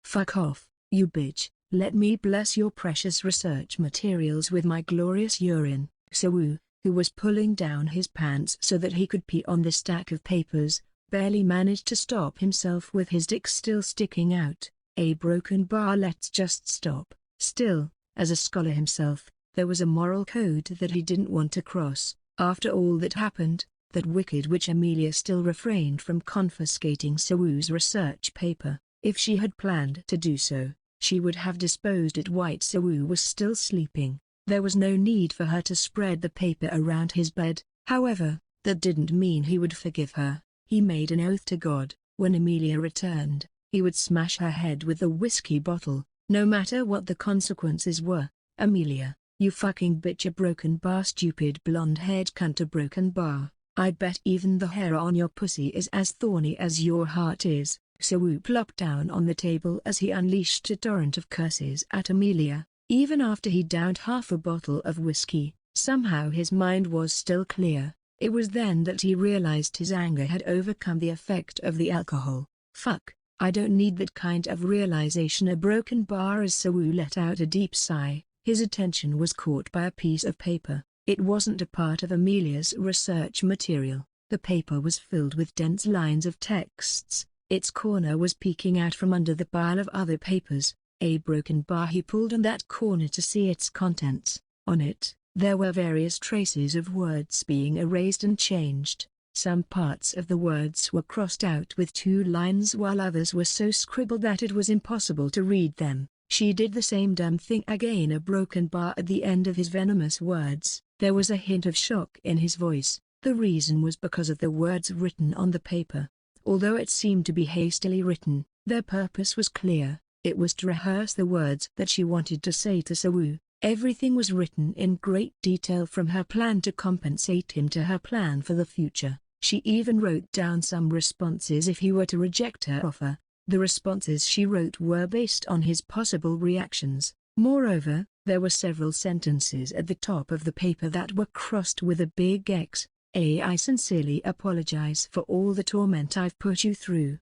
Fuck off, you bitch. Let me bless your precious research materials with my glorious urine. Sawu, who was pulling down his pants so that he could pee on the stack of papers, barely managed to stop himself with his dick still sticking out. A broken bar. Let's just stop. Still, as a scholar himself, there was a moral code that he didn't want to cross. After all that happened, that wicked witch Amelia still refrained from confiscating Sawu's research paper. If she had planned to do so, she would have disposed it while Sawu was still sleeping. There was no need for her to spread the paper around his bed. However, that didn't mean he would forgive her. He made an oath to God, when Amelia returned, he would smash her head with the whiskey bottle, no matter what the consequences were. Amelia, you fucking bitch, a broken bar, stupid blonde-haired cunt, a broken bar. I bet even the hair on your pussy is as thorny as your heart is. Sawu plopped down on the table as he unleashed a torrent of curses at Amelia. Even after he downed half a bottle of whiskey, somehow his mind was still clear. It was then that he realized his anger had overcome the effect of the alcohol. Fuck, I don't need that kind of realization. A broken bar. As Sawu let out a deep sigh, his attention was caught by a piece of paper. It wasn't a part of Amelia's research material. The paper was filled with dense lines of texts. Its corner was peeking out from under the pile of other papers. A broken bar. He pulled on that corner to see its contents. On it, there were various traces of words being erased and changed. Some parts of the words were crossed out with 2 lines while others were so scribbled that it was impossible to read them. She did the same dumb thing again. A broken bar at the end of his venomous words. There was a hint of shock in his voice. The reason was because of the words written on the paper. Although it seemed to be hastily written, their purpose was clear. It was to rehearse the words that she wanted to say to Sawu. Everything was written in great detail, from her plan to compensate him to her plan for the future. She even wrote down some responses if he were to reject her offer. The responses she wrote were based on his possible reactions. Moreover, there were several sentences at the top of the paper that were crossed with a big X. I sincerely apologize for all the torment I've put you through.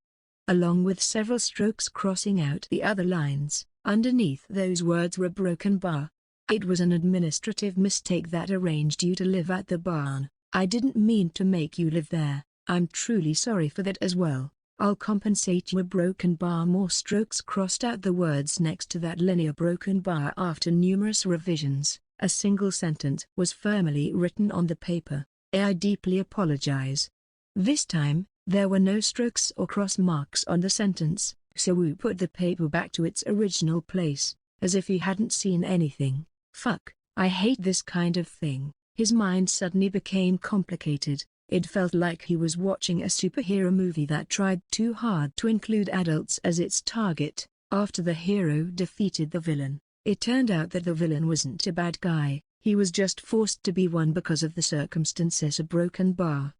Along with several strokes crossing out the other lines. Underneath those words were a broken bar. It was an administrative mistake that arranged you to live at the barn. I didn't mean to make you live there. I'm truly sorry for that as well. I'll compensate you. A broken bar. More strokes crossed out the words next to that linear broken bar. After numerous revisions, a single sentence was firmly written on the paper. I deeply apologize. This time, there were no strokes or cross marks on the sentence. Sawu put the paper back to its original place, as if he hadn't seen anything. Fuck, I hate this kind of thing. His mind suddenly became complicated. It felt like he was watching a superhero movie that tried too hard to include adults as its target. After the hero defeated the villain, it turned out that the villain wasn't a bad guy. He was just forced to be one because of the circumstances. A broken bar.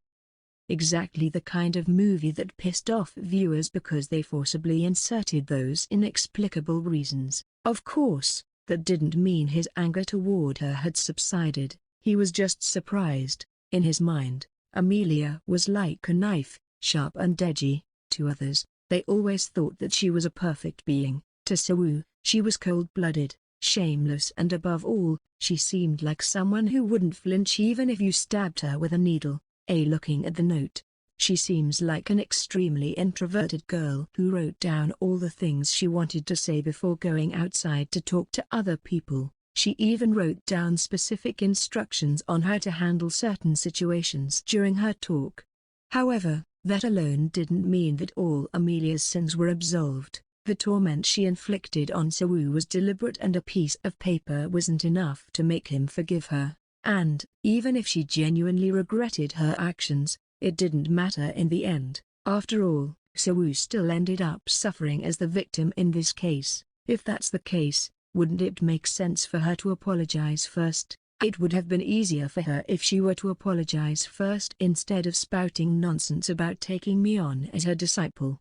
Exactly the kind of movie that pissed off viewers because they forcibly inserted those inexplicable reasons. Of course, that didn't mean his anger toward her had subsided. He was just surprised. In his mind, Amelia was like a knife, sharp and edgy. To others, they always thought that she was a perfect being. To Sawu, she was cold-blooded, shameless, and above all, she seemed like someone who wouldn't flinch even if you stabbed her with a needle. Looking at the note, she seems like an extremely introverted girl who wrote down all the things she wanted to say before going outside to talk to other people. She even wrote down specific instructions on how to handle certain situations during her talk. However, that alone didn't mean that all Amelia's sins were absolved. The torment she inflicted on Sawu was deliberate, and a piece of paper wasn't enough to make him forgive her. And, even if she genuinely regretted her actions, it didn't matter in the end. After all, Sawu still ended up suffering as the victim in this case. If that's the case, wouldn't it make sense for her to apologize first? It would have been easier for her if she were to apologize first instead of spouting nonsense about taking me on as her disciple.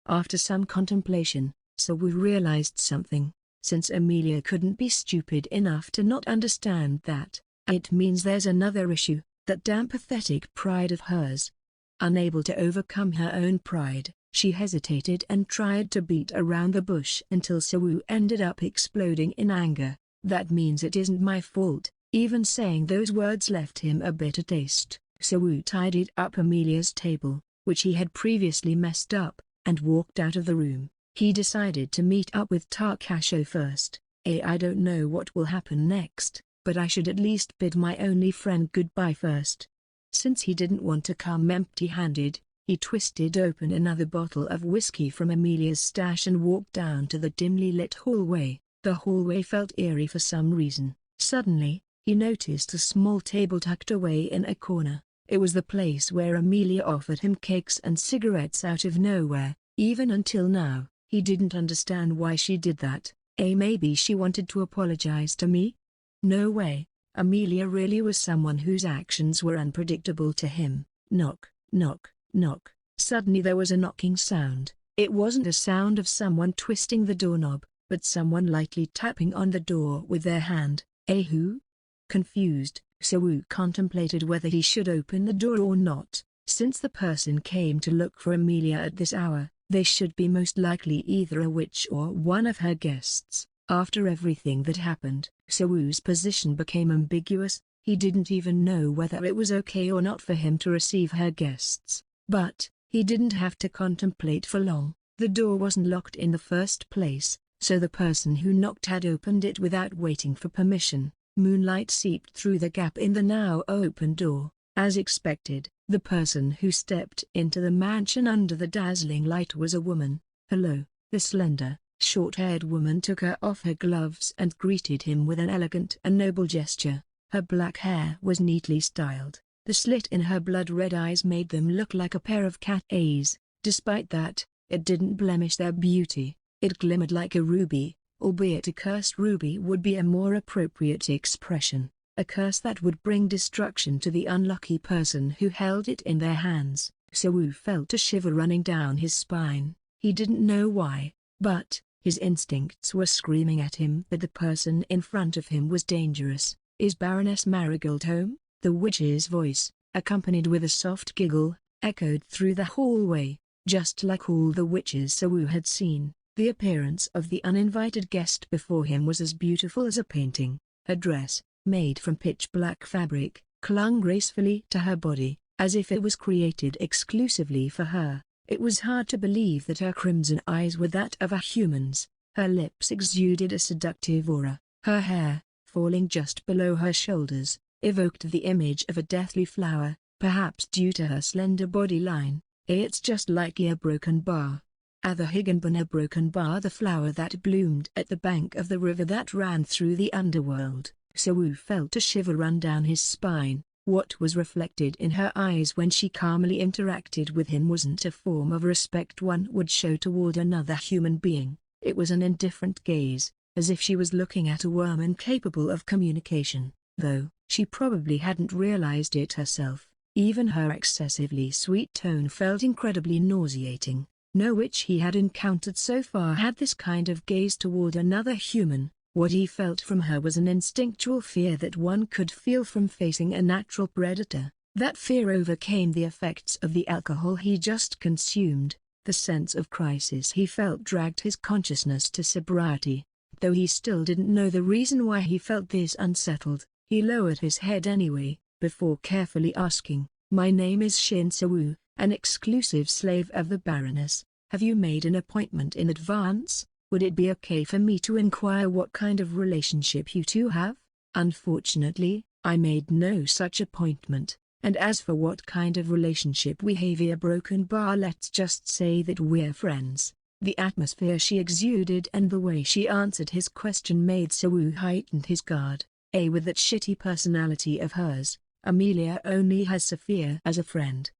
After some contemplation, Sawu realized something. Since Amelia couldn't be stupid enough to not understand that, it means there's another issue, that damn pathetic pride of hers. Unable to overcome her own pride, she hesitated and tried to beat around the bush until Sawu ended up exploding in anger. That means it isn't my fault. Even saying those words left him a bitter taste. Sawu tidied up Amelia's table, which he had previously messed up, and walked out of the room. He decided to meet up with Takasho first. I don't know what will happen next, but I should at least bid my only friend goodbye first. Since he didn't want to come empty-handed, he twisted open another bottle of whiskey from Amelia's stash and walked down to the dimly lit hallway. The hallway felt eerie for some reason. Suddenly, he noticed a small table tucked away in a corner. It was the place where Amelia offered him cakes and cigarettes out of nowhere. Even until now, he didn't understand why she did that. Maybe she wanted to apologize to me? No way. Amelia really was someone whose actions were unpredictable to him. Knock, knock, knock. Suddenly there was a knocking sound. It wasn't a sound of someone twisting the doorknob, but someone lightly tapping on the door with their hand. Who? Confused, Sawu contemplated whether he should open the door or not. Since the person came to look for Amelia at this hour, they should be most likely either a witch or one of her guests. After everything that happened, Sawu's position became ambiguous. He didn't even know whether it was okay or not for him to receive her guests. But, he didn't have to contemplate for long. The door wasn't locked in the first place, so the person who knocked had opened it without waiting for permission. Moonlight seeped through the gap in the now open door. As expected, the person who stepped into the mansion under the dazzling light was a woman. Hello. The slender, short-haired woman took off her gloves and greeted him with an elegant and noble gesture. Her black hair was neatly styled. The slit in her blood-red eyes made them look like a pair of cat eyes. Despite that, it didn't blemish their beauty. It glimmered like a ruby, albeit a cursed ruby would be a more appropriate expression. A curse that would bring destruction to the unlucky person who held it in their hands. Sawu felt a shiver running down his spine. He didn't know why, but his instincts were screaming at him that the person in front of him was dangerous. Is Baroness Marigold home? The witch's voice, accompanied with a soft giggle, echoed through the hallway. Just like all the witches Sawu had seen, the appearance of the uninvited guest before him was as beautiful as a painting. Her dress, made from pitch-black fabric, clung gracefully to her body, as if it was created exclusively for her. It was hard to believe that her crimson eyes were that of a human's. Her lips exuded a seductive aura. Her hair, falling just below her shoulders, evoked the image of a deathly flower, perhaps due to her slender body line. It's just like a broken bar. The Higginbon, a broken bar, the flower that bloomed at the bank of the river that ran through the underworld. Sawu felt a shiver run down his spine. What was reflected in her eyes when she calmly interacted with him wasn't a form of respect one would show toward another human being. It was an indifferent gaze, as if she was looking at a worm incapable of communication, though she probably hadn't realized it herself. Even her excessively sweet tone felt incredibly nauseating. No witch he had encountered so far had this kind of gaze toward another human. What he felt from her was an instinctual fear that one could feel from facing a natural predator. That fear overcame the effects of the alcohol he just consumed. The sense of crisis he felt dragged his consciousness to sobriety. Though he still didn't know the reason why he felt this unsettled, he lowered his head anyway, before carefully asking, "My name is Shin Sawu, an exclusive slave of the Baroness. Have you made an appointment in advance? Would it be okay for me to inquire what kind of relationship you two have?" "Unfortunately, I made no such appointment, and as for what kind of relationship we have a broken bar, let's just say that we're friends." The atmosphere she exuded and the way she answered his question made Sawu heighten his guard. With that shitty personality of hers, Amelia only has Sophia as a friend.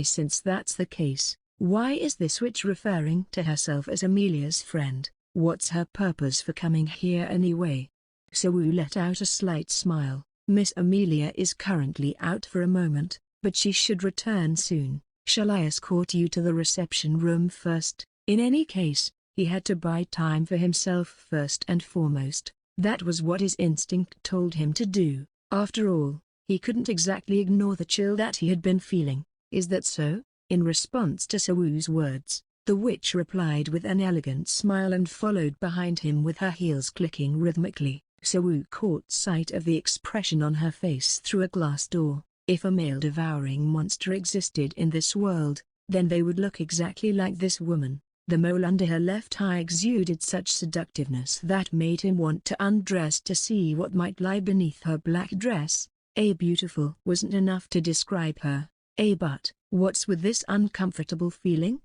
Since that's the case, why is this witch referring to herself as Amelia's friend? What's her purpose for coming here anyway? Sawu let out a slight smile. Miss Amelia is currently out for a moment, but she should return soon. Shall I escort you to the reception room first? In any case, He had to buy time for himself first and foremost. That was what his instinct told him to do. After all, he couldn't exactly ignore the chill that he had been feeling. Is that so? In response to Sawu's words, the witch replied with an elegant smile and followed behind him with her heels clicking rhythmically. Sawu caught sight of the expression on her face through a glass door. If a male devouring monster existed in this world, then they would look exactly like this woman. The mole under her left eye exuded such seductiveness that made him want to undress to see what might lie beneath her black dress. Beautiful wasn't enough to describe her. But what's with this uncomfortable feeling?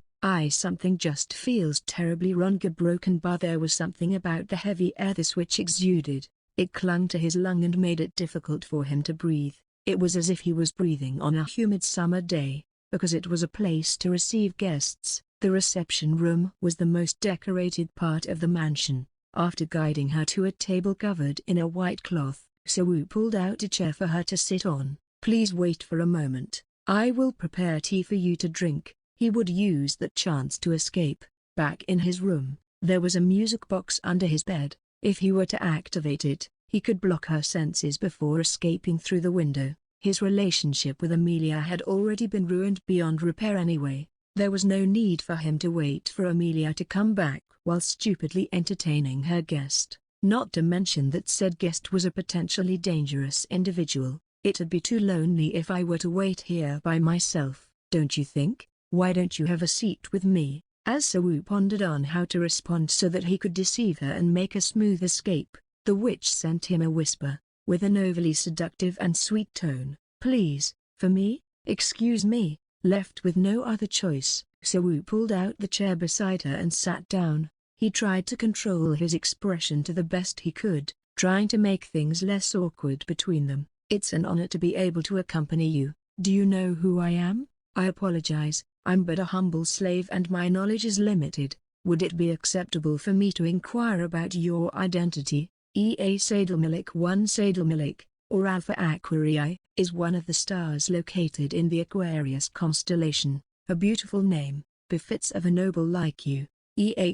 Something just feels terribly wrong. Broken bar. There was something about the heavy air this witch exuded. It clung to his lung and made it difficult for him to breathe. It was as if he was breathing on a humid summer day. Because it was a place to receive guests, the reception room was the most decorated part of the mansion. After guiding her to a table covered in a white cloth, Sawu pulled out a chair for her to sit on. Please wait for a moment. I will prepare tea for you to drink. He would use that chance to escape. Back in his room, there was a music box under his bed. If he were to activate it, he could block her senses before escaping through the window. His relationship with Amelia had already been ruined beyond repair anyway. There was no need for him to wait for Amelia to come back while stupidly entertaining her guest. Not to mention that said guest was a potentially dangerous individual. It'd be too lonely if I were to wait here by myself, don't you think? Why don't you have a seat with me? As Sawu pondered on how to respond so that he could deceive her and make a smooth escape, the witch sent him a whisper, with an overly seductive and sweet tone. Please, for me? Excuse me. Left with no other choice, Sawu pulled out the chair beside her and sat down. He tried to control his expression to the best he could, trying to make things less awkward between them. It's an honor to be able to accompany you. Do you know who I am? I apologize, I'm but a humble slave and my knowledge is limited. Would it be acceptable for me to inquire about your identity? Sadalmalik 1 Sadalmalik, or Alpha Aquarii, is one of the stars located in the Aquarius constellation. A beautiful name, befits of a noble like you.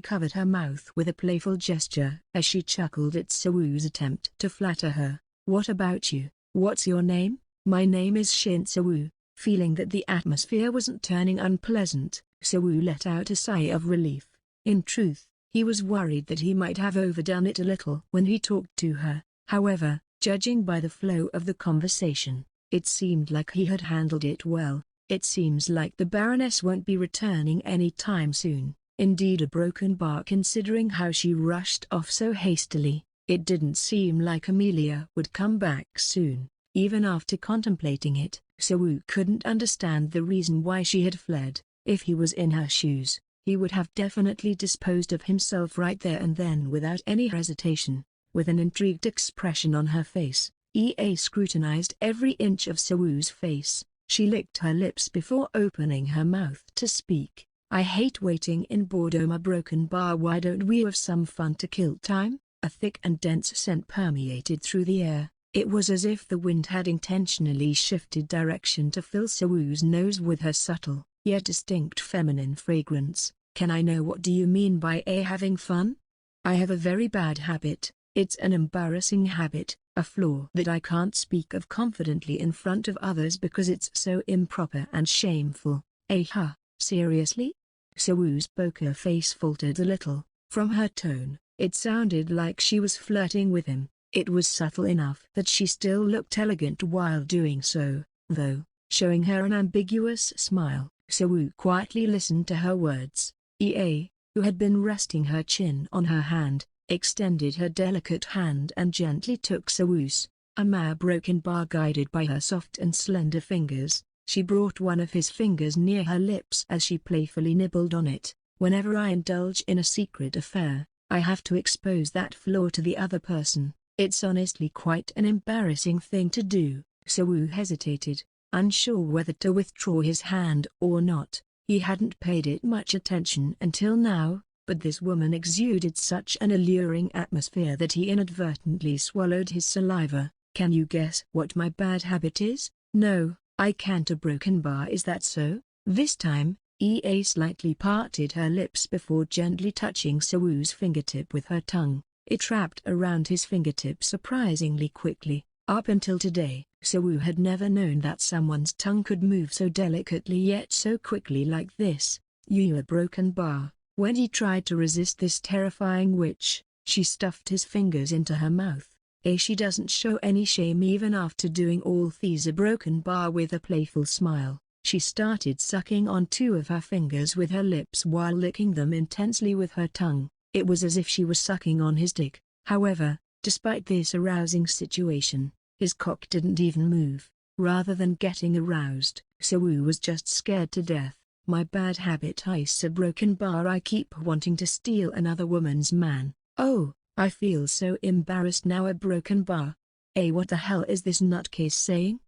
Covered her mouth with a playful gesture as she chuckled at Sawu's attempt to flatter her. What about you? What's your name? My name is Shin. Sawu, feeling that the atmosphere wasn't turning unpleasant, Sawu let out a sigh of relief. In truth, he was worried that he might have overdone it a little when he talked to her. However, judging by the flow of the conversation, it seemed like he had handled it well. It seems like the Baroness won't be returning any time soon. Indeed, a broken bar considering how she rushed off so hastily. It didn't seem like Amelia would come back soon. Even after contemplating it, Sawu couldn't understand the reason why she had fled. If he was in her shoes, he would have definitely disposed of himself right there and then without any hesitation. With an intrigued expression on her face, scrutinized every inch of Sawu's face. She licked her lips before opening her mouth to speak. I hate waiting in boredom. A broken bar. Why don't we have some fun to kill time? A thick and dense scent permeated through the air. It was as if the wind had intentionally shifted direction to fill Sawu's nose with her subtle, yet distinct feminine fragrance. Can I know what do you mean by having fun? I have a very bad habit. It's an embarrassing habit, a flaw that I can't speak of confidently in front of others because it's so improper and shameful. Seriously? Sawu's poker face faltered a little. From her tone, it sounded like she was flirting with him. It was subtle enough that she still looked elegant while doing so, though, showing her an ambiguous smile. Sawu quietly listened to her words. Who had been resting her chin on her hand, extended her delicate hand and gently took Sawu's. A broken bar guided by her soft and slender fingers. She brought one of his fingers near her lips as she playfully nibbled on it. Whenever I indulge in a secret affair, I have to expose that flaw to the other person. It's honestly quite an embarrassing thing to do. Sawu hesitated, unsure whether to withdraw his hand or not. He hadn't paid it much attention until now, but this woman exuded such an alluring atmosphere that he inadvertently swallowed his saliva. Can you guess what my bad habit is? No, I can't. A broken bar. Is that so? This time, Ea slightly parted her lips before gently touching Sewu's fingertip with her tongue. It wrapped around his fingertip surprisingly quickly. Up until today, Sewu had never known that someone's tongue could move so delicately yet so quickly like this. You a broken bar. When he tried to resist this terrifying witch, she stuffed his fingers into her mouth. She doesn't show any shame even after doing all these. A broken bar. With a playful smile, she started sucking on two of her fingers with her lips while licking them intensely with her tongue. It was as if she was sucking on his dick. However, despite this arousing situation, his cock didn't even move. Rather than getting aroused, Sewu was just scared to death. My bad habit. Ice a broken bar. I keep wanting to steal another woman's man. Oh, I feel so embarrassed now. A broken bar. What the hell is this nutcase saying?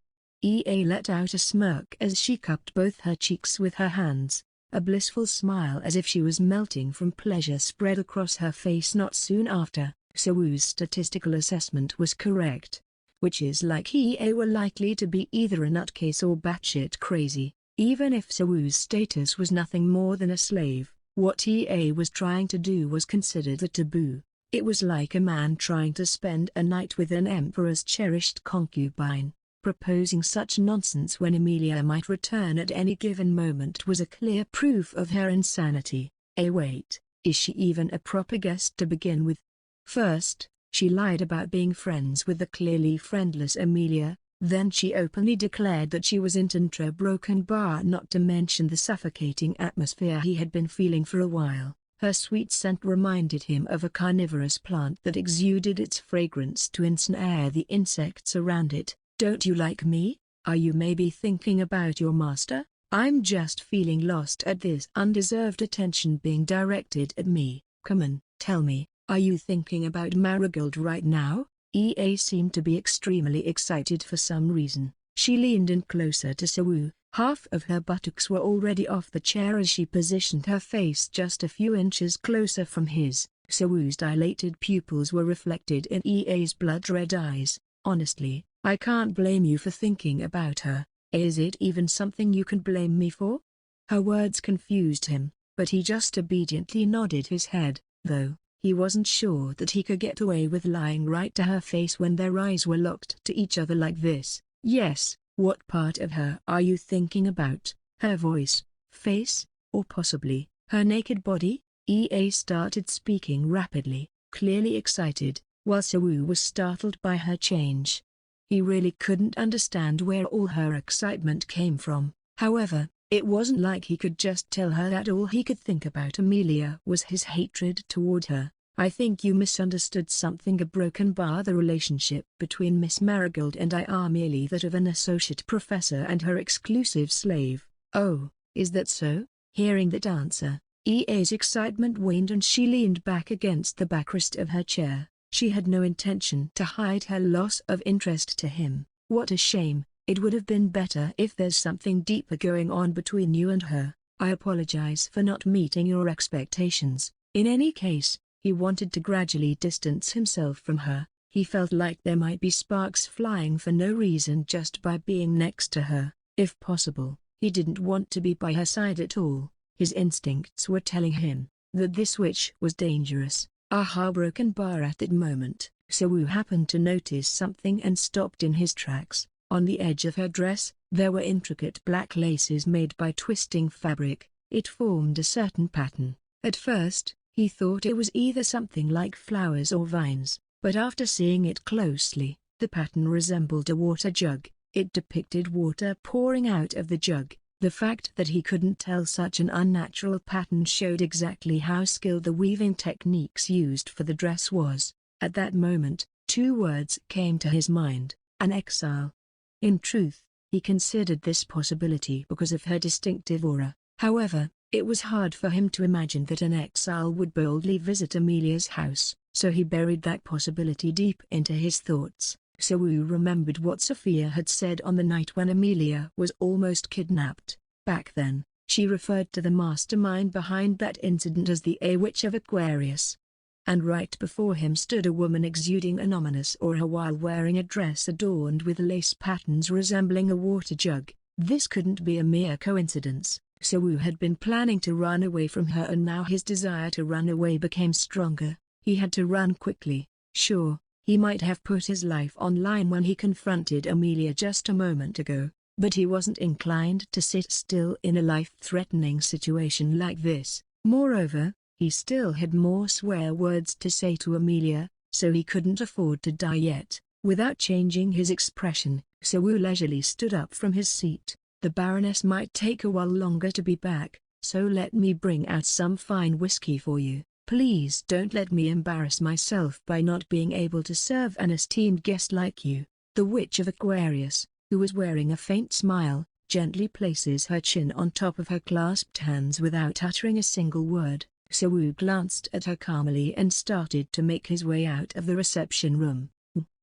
Ea let out a smirk as she cupped both her cheeks with her hands. A blissful smile as if she was melting from pleasure spread across her face. Not soon after, Sewu's statistical assessment was correct. Witches like Ea were likely to be either a nutcase or batshit crazy. Even if Sewu's status was nothing more than a slave, what Ea was trying to do was considered a taboo. It was like a man trying to spend a night with an emperor's cherished concubine. Proposing such nonsense when Emilia might return at any given moment was a clear proof of her insanity. Wait, is she even a proper guest to begin with? First, she lied about being friends with the clearly friendless Emilia, then she openly declared that she was into a broken bar, not to mention the suffocating atmosphere he had been feeling for a while. Her sweet scent reminded him of a carnivorous plant that exuded its fragrance to ensnare the insects around it. Don't you like me? Are you maybe thinking about your master? I'm just feeling lost at this undeserved attention being directed at me. Come on, tell me, are you thinking about Marigold right now? Ea seemed to be extremely excited for some reason. She leaned in closer to Sewu. Half of her buttocks were already off the chair as she positioned her face just a few inches closer from his. Sewu's dilated pupils were reflected in Ea's blood-red eyes. Honestly, I can't blame you for thinking about her. Is it even something you can blame me for? Her words confused him, but he just obediently nodded his head, though he wasn't sure that he could get away with lying right to her face when their eyes were locked to each other like this. Yes, what part of her are you thinking about? Her voice, face, or possibly her naked body? Ea started speaking rapidly, clearly excited, while Sewu was startled by her change. He really couldn't understand where all her excitement came from. However, it wasn't like he could just tell her that all he could think about Emilia was his hatred toward her. I think you misunderstood something. A broken bar. The relationship between Miss Marigold and I are merely that of an associate professor and her exclusive slave. Oh, is that so? Hearing that answer, Ea's excitement waned and she leaned back against the backrest of her chair. She had no intention to hide her loss of interest to him. What a shame. It would have been better if there's something deeper going on between you and her. I apologize for not meeting your expectations. In any case, he wanted to gradually distance himself from her. He felt like there might be sparks flying for no reason just by being next to her. If possible, he didn't want to be by her side at all. His instincts were telling him that this witch was dangerous. Aha! Broken bar. At that moment, Sewu happened to notice something and stopped in his tracks. On the edge of her dress, there were intricate black laces made by twisting fabric. It formed a certain pattern. At first, he thought it was either something like flowers or vines, but after seeing it closely, the pattern resembled a water jug. It depicted water pouring out of the jug. The fact that he couldn't tell such an unnatural pattern showed exactly how skilled the weaving techniques used for the dress was. At that moment, two words came to his mind: an exile. In truth, he considered this possibility because of her distinctive aura. However, it was hard for him to imagine that an exile would boldly visit Emilia's house, so he buried that possibility deep into his thoughts. Sewu remembered what Sophia had said on the night when Emilia was almost kidnapped. Back then, she referred to the mastermind behind that incident as the Witch of Aquarius. And right before him stood a woman exuding an ominous aura while wearing a dress adorned with lace patterns resembling a water jug. This couldn't be a mere coincidence. Sewu had been planning to run away from her, and now his desire to run away became stronger. He had to run quickly. Sure, he might have put his life on line when he confronted Amelia just a moment ago, but he wasn't inclined to sit still in a life-threatening situation like this. Moreover, he still had more swear words to say to Amelia, so he couldn't afford to die yet. Without changing his expression, Sewu leisurely stood up from his seat. The Baroness might take a while longer to be back, so let me bring out some fine whiskey for you. Please don't let me embarrass myself by not being able to serve an esteemed guest like you. The Witch of Aquarius, who was wearing a faint smile, gently places her chin on top of her clasped hands without uttering a single word. Sewu glanced at her calmly and started to make his way out of the reception room.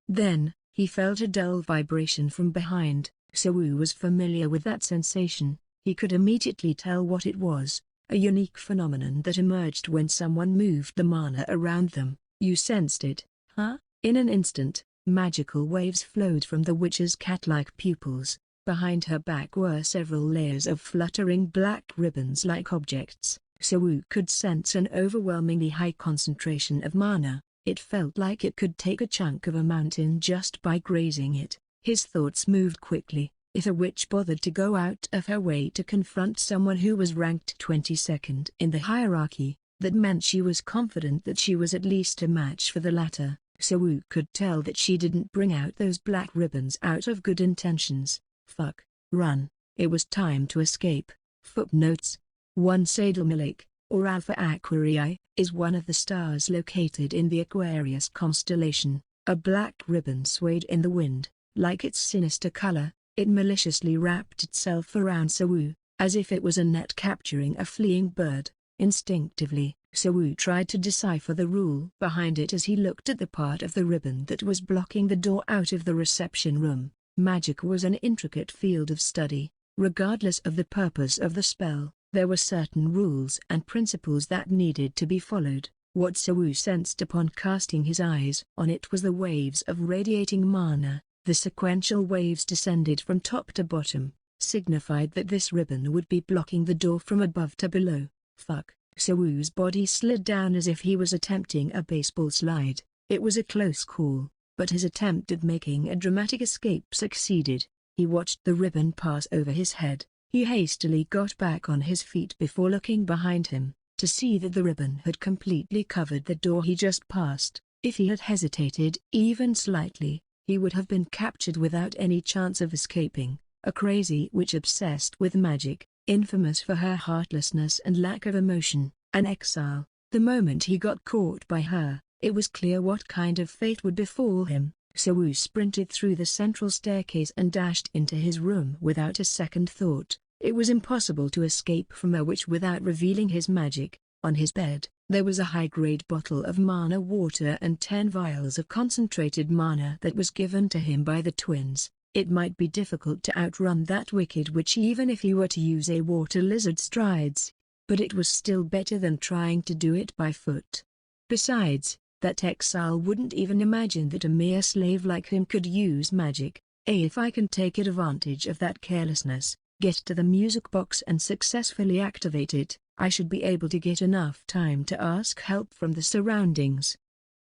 Then, he felt a dull vibration from behind. Sewu was familiar with that sensation. He could immediately tell what it was, a unique phenomenon that emerged when someone moved the mana around them. You sensed it, huh? In an instant, magical waves flowed from the witch's cat-like pupils. Behind her back were several layers of fluttering black ribbons-like objects. Sewu could sense an overwhelmingly high concentration of mana. It felt like it could take a chunk of a mountain just by grazing it. His thoughts moved quickly. If a witch bothered to go out of her way to confront someone who was ranked 22nd in the hierarchy, that meant she was confident that she was at least a match for the latter. Sewu could tell that she didn't bring out those black ribbons out of good intentions. Fuck, run. It was time to escape. Footnotes: 1 Sadalmalake, or Alpha Aquarii, is one of the stars located in the Aquarius constellation. A black ribbon swayed in the wind. Like its sinister color, it maliciously wrapped itself around Sewu, as if it was a net capturing a fleeing bird. Instinctively, Sewu tried to decipher the rule behind it as he looked at the part of the ribbon that was blocking the door out of the reception room. Magic was an intricate field of study. Regardless of the purpose of the spell, there were certain rules and principles that needed to be followed. What Sewu sensed upon casting his eyes on it was the waves of radiating mana. The sequential waves descended from top to bottom, signified that this ribbon would be blocking the door from above to below. Fuck. Sewu's body slid down as if he was attempting a baseball slide. It was a close call, but his attempt at making a dramatic escape succeeded. He watched the ribbon pass over his head. He hastily got back on his feet before looking behind him, to see that the ribbon had completely covered the door he just passed. If he had hesitated even slightly, he would have been captured without any chance of escaping. A crazy witch obsessed with magic, infamous for her heartlessness and lack of emotion, an exile. The moment he got caught by her, it was clear what kind of fate would befall him. Sewu sprinted through the central staircase and dashed into his room without a second thought. It was impossible to escape from a witch without revealing his magic. On his bed, there was a high-grade bottle of mana water and 10 vials of concentrated mana that was given to him by the twins. It might be difficult to outrun that wicked witch even if he were to use a water lizard strides, but it was still better than trying to do it by foot. Besides, that exile wouldn't even imagine that a mere slave like him could use magic. If I can take advantage of that carelessness, get to the music box and successfully activate it, I should be able to get enough time to ask help from the surroundings.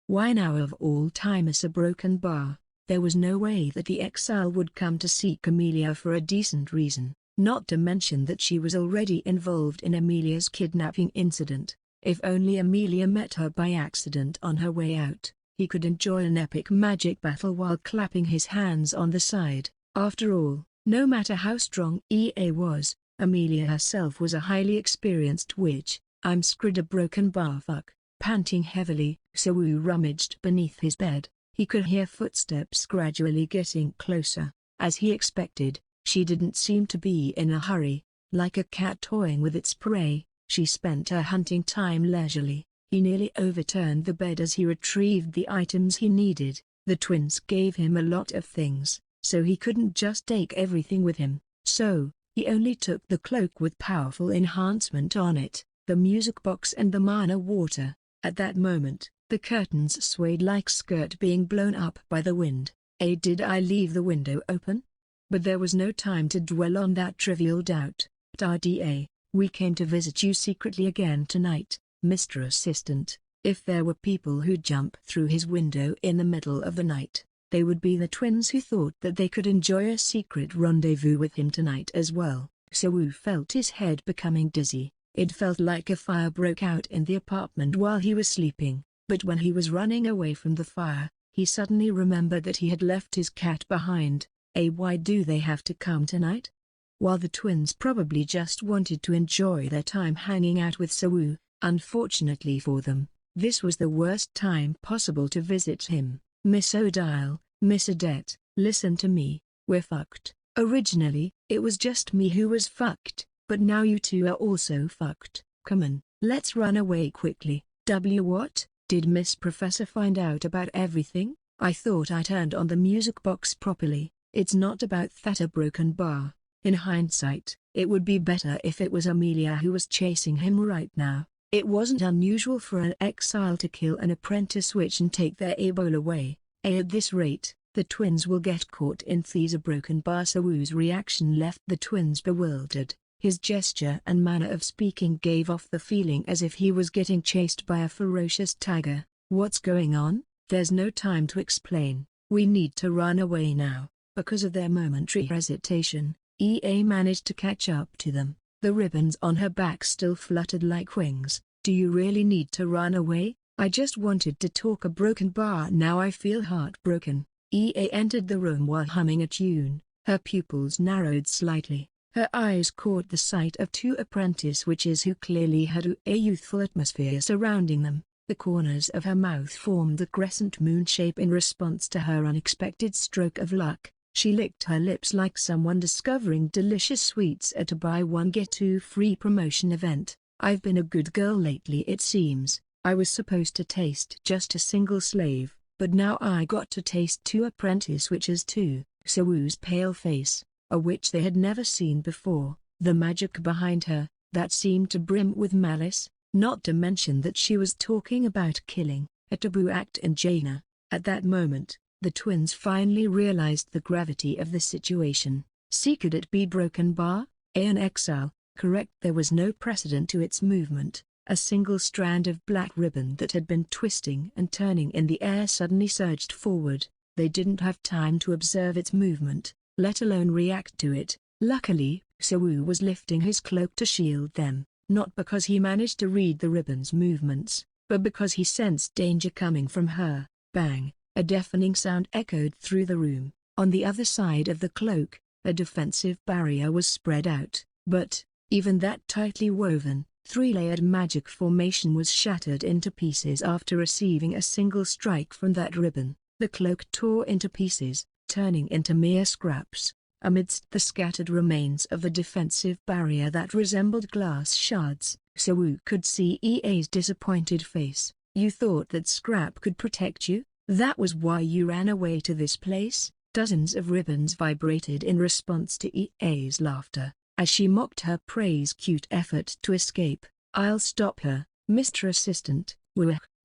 Why now of all time as a broken bar? There was no way that the exile would come to seek Amelia for a decent reason, not to mention that she was already involved in Amelia's kidnapping incident. If only Amelia met her by accident on her way out, he could enjoy an epic magic battle while clapping his hands on the side. After all, no matter how strong EA was, Amelia herself was a highly experienced witch. I'm screwed, a broken bar. Fuck. Panting heavily, Sewu rummaged beneath his bed. He could hear footsteps gradually getting closer. As he expected, she didn't seem to be in a hurry. Like a cat toying with its prey, she spent her hunting time leisurely. He nearly overturned the bed as he retrieved the items he needed. The twins gave him a lot of things, so he couldn't just take everything with him. So, he only took the cloak with powerful enhancement on it, the music box and the mana water. At that moment, the curtains swayed like skirt being blown up by the wind. Did I leave the window open? But there was no time to dwell on that trivial doubt. "RDA, we came to visit you secretly again tonight, Mr. Assistant." If there were people who'd jump through his window in the middle of the night, they would be the twins who thought that they could enjoy a secret rendezvous with him tonight as well. So felt his head becoming dizzy. It felt like a fire broke out in the apartment while he was sleeping, but when he was running away from the fire, he suddenly remembered that he had left his cat behind. Why do they have to come tonight? While the twins probably just wanted to enjoy their time hanging out with Sawu, unfortunately for them, this was the worst time possible to visit him. "Miss Odile, Miss Odette, listen to me, we're fucked. Originally, it was just me who was fucked, but now you two are also fucked. Come on, let's run away quickly." What? Did Miss Professor find out about everything? I thought I turned on the music box properly. It's not about that a broken bar. In hindsight, it would be better if it was Amelia who was chasing him right now. It wasn't unusual for an exile to kill an apprentice witch and take their able away. At this rate, the twins will get caught in a broken bar. Sawu's reaction left the twins bewildered. His gesture and manner of speaking gave off the feeling as if he was getting chased by a ferocious tiger. "What's going on? There's no time to explain. We need to run away now." Because of their momentary hesitation, EA managed to catch up to them. The ribbons on her back still fluttered like wings. "Do you really need to run away? I just wanted to talk a broken bar. Now I feel heartbroken." EA entered the room while humming a tune. Her pupils narrowed slightly. Her eyes caught the sight of two apprentice witches who clearly had a youthful atmosphere surrounding them. The corners of her mouth formed a crescent moon shape in response to her unexpected stroke of luck. She licked her lips like someone discovering delicious sweets at a buy one get two free promotion event. "I've been a good girl lately it seems. I was supposed to taste just a single slave, but now I got to taste two apprentice witches too." Sawu's pale face, a witch they had never seen before, the magic behind her, that seemed to brim with malice, not to mention that she was talking about killing, a taboo act in Jaina. At that moment, the twins finally realized the gravity of the situation. Could it be broken bar? An exile, correct. There was no precedent to its movement. A single strand of black ribbon that had been twisting and turning in the air suddenly surged forward. They didn't have time to observe its movement, let alone react to it. Luckily, Sawu was lifting his cloak to shield them, not because he managed to read the ribbon's movements, but because he sensed danger coming from her. Bang! A deafening sound echoed through the room. On the other side of the cloak, a defensive barrier was spread out, but, even that tightly woven, three-layered magic formation was shattered into pieces after receiving a single strike from that ribbon. The cloak tore into pieces, turning into mere scraps. Amidst the scattered remains of the defensive barrier that resembled glass shards, Sawu could see EA's disappointed face. "You thought that scrap could protect you? That was why you ran away to this place?" Dozens of ribbons vibrated in response to EA's laughter, as she mocked her prey's cute effort to escape. "I'll stop her, Mr. Assistant."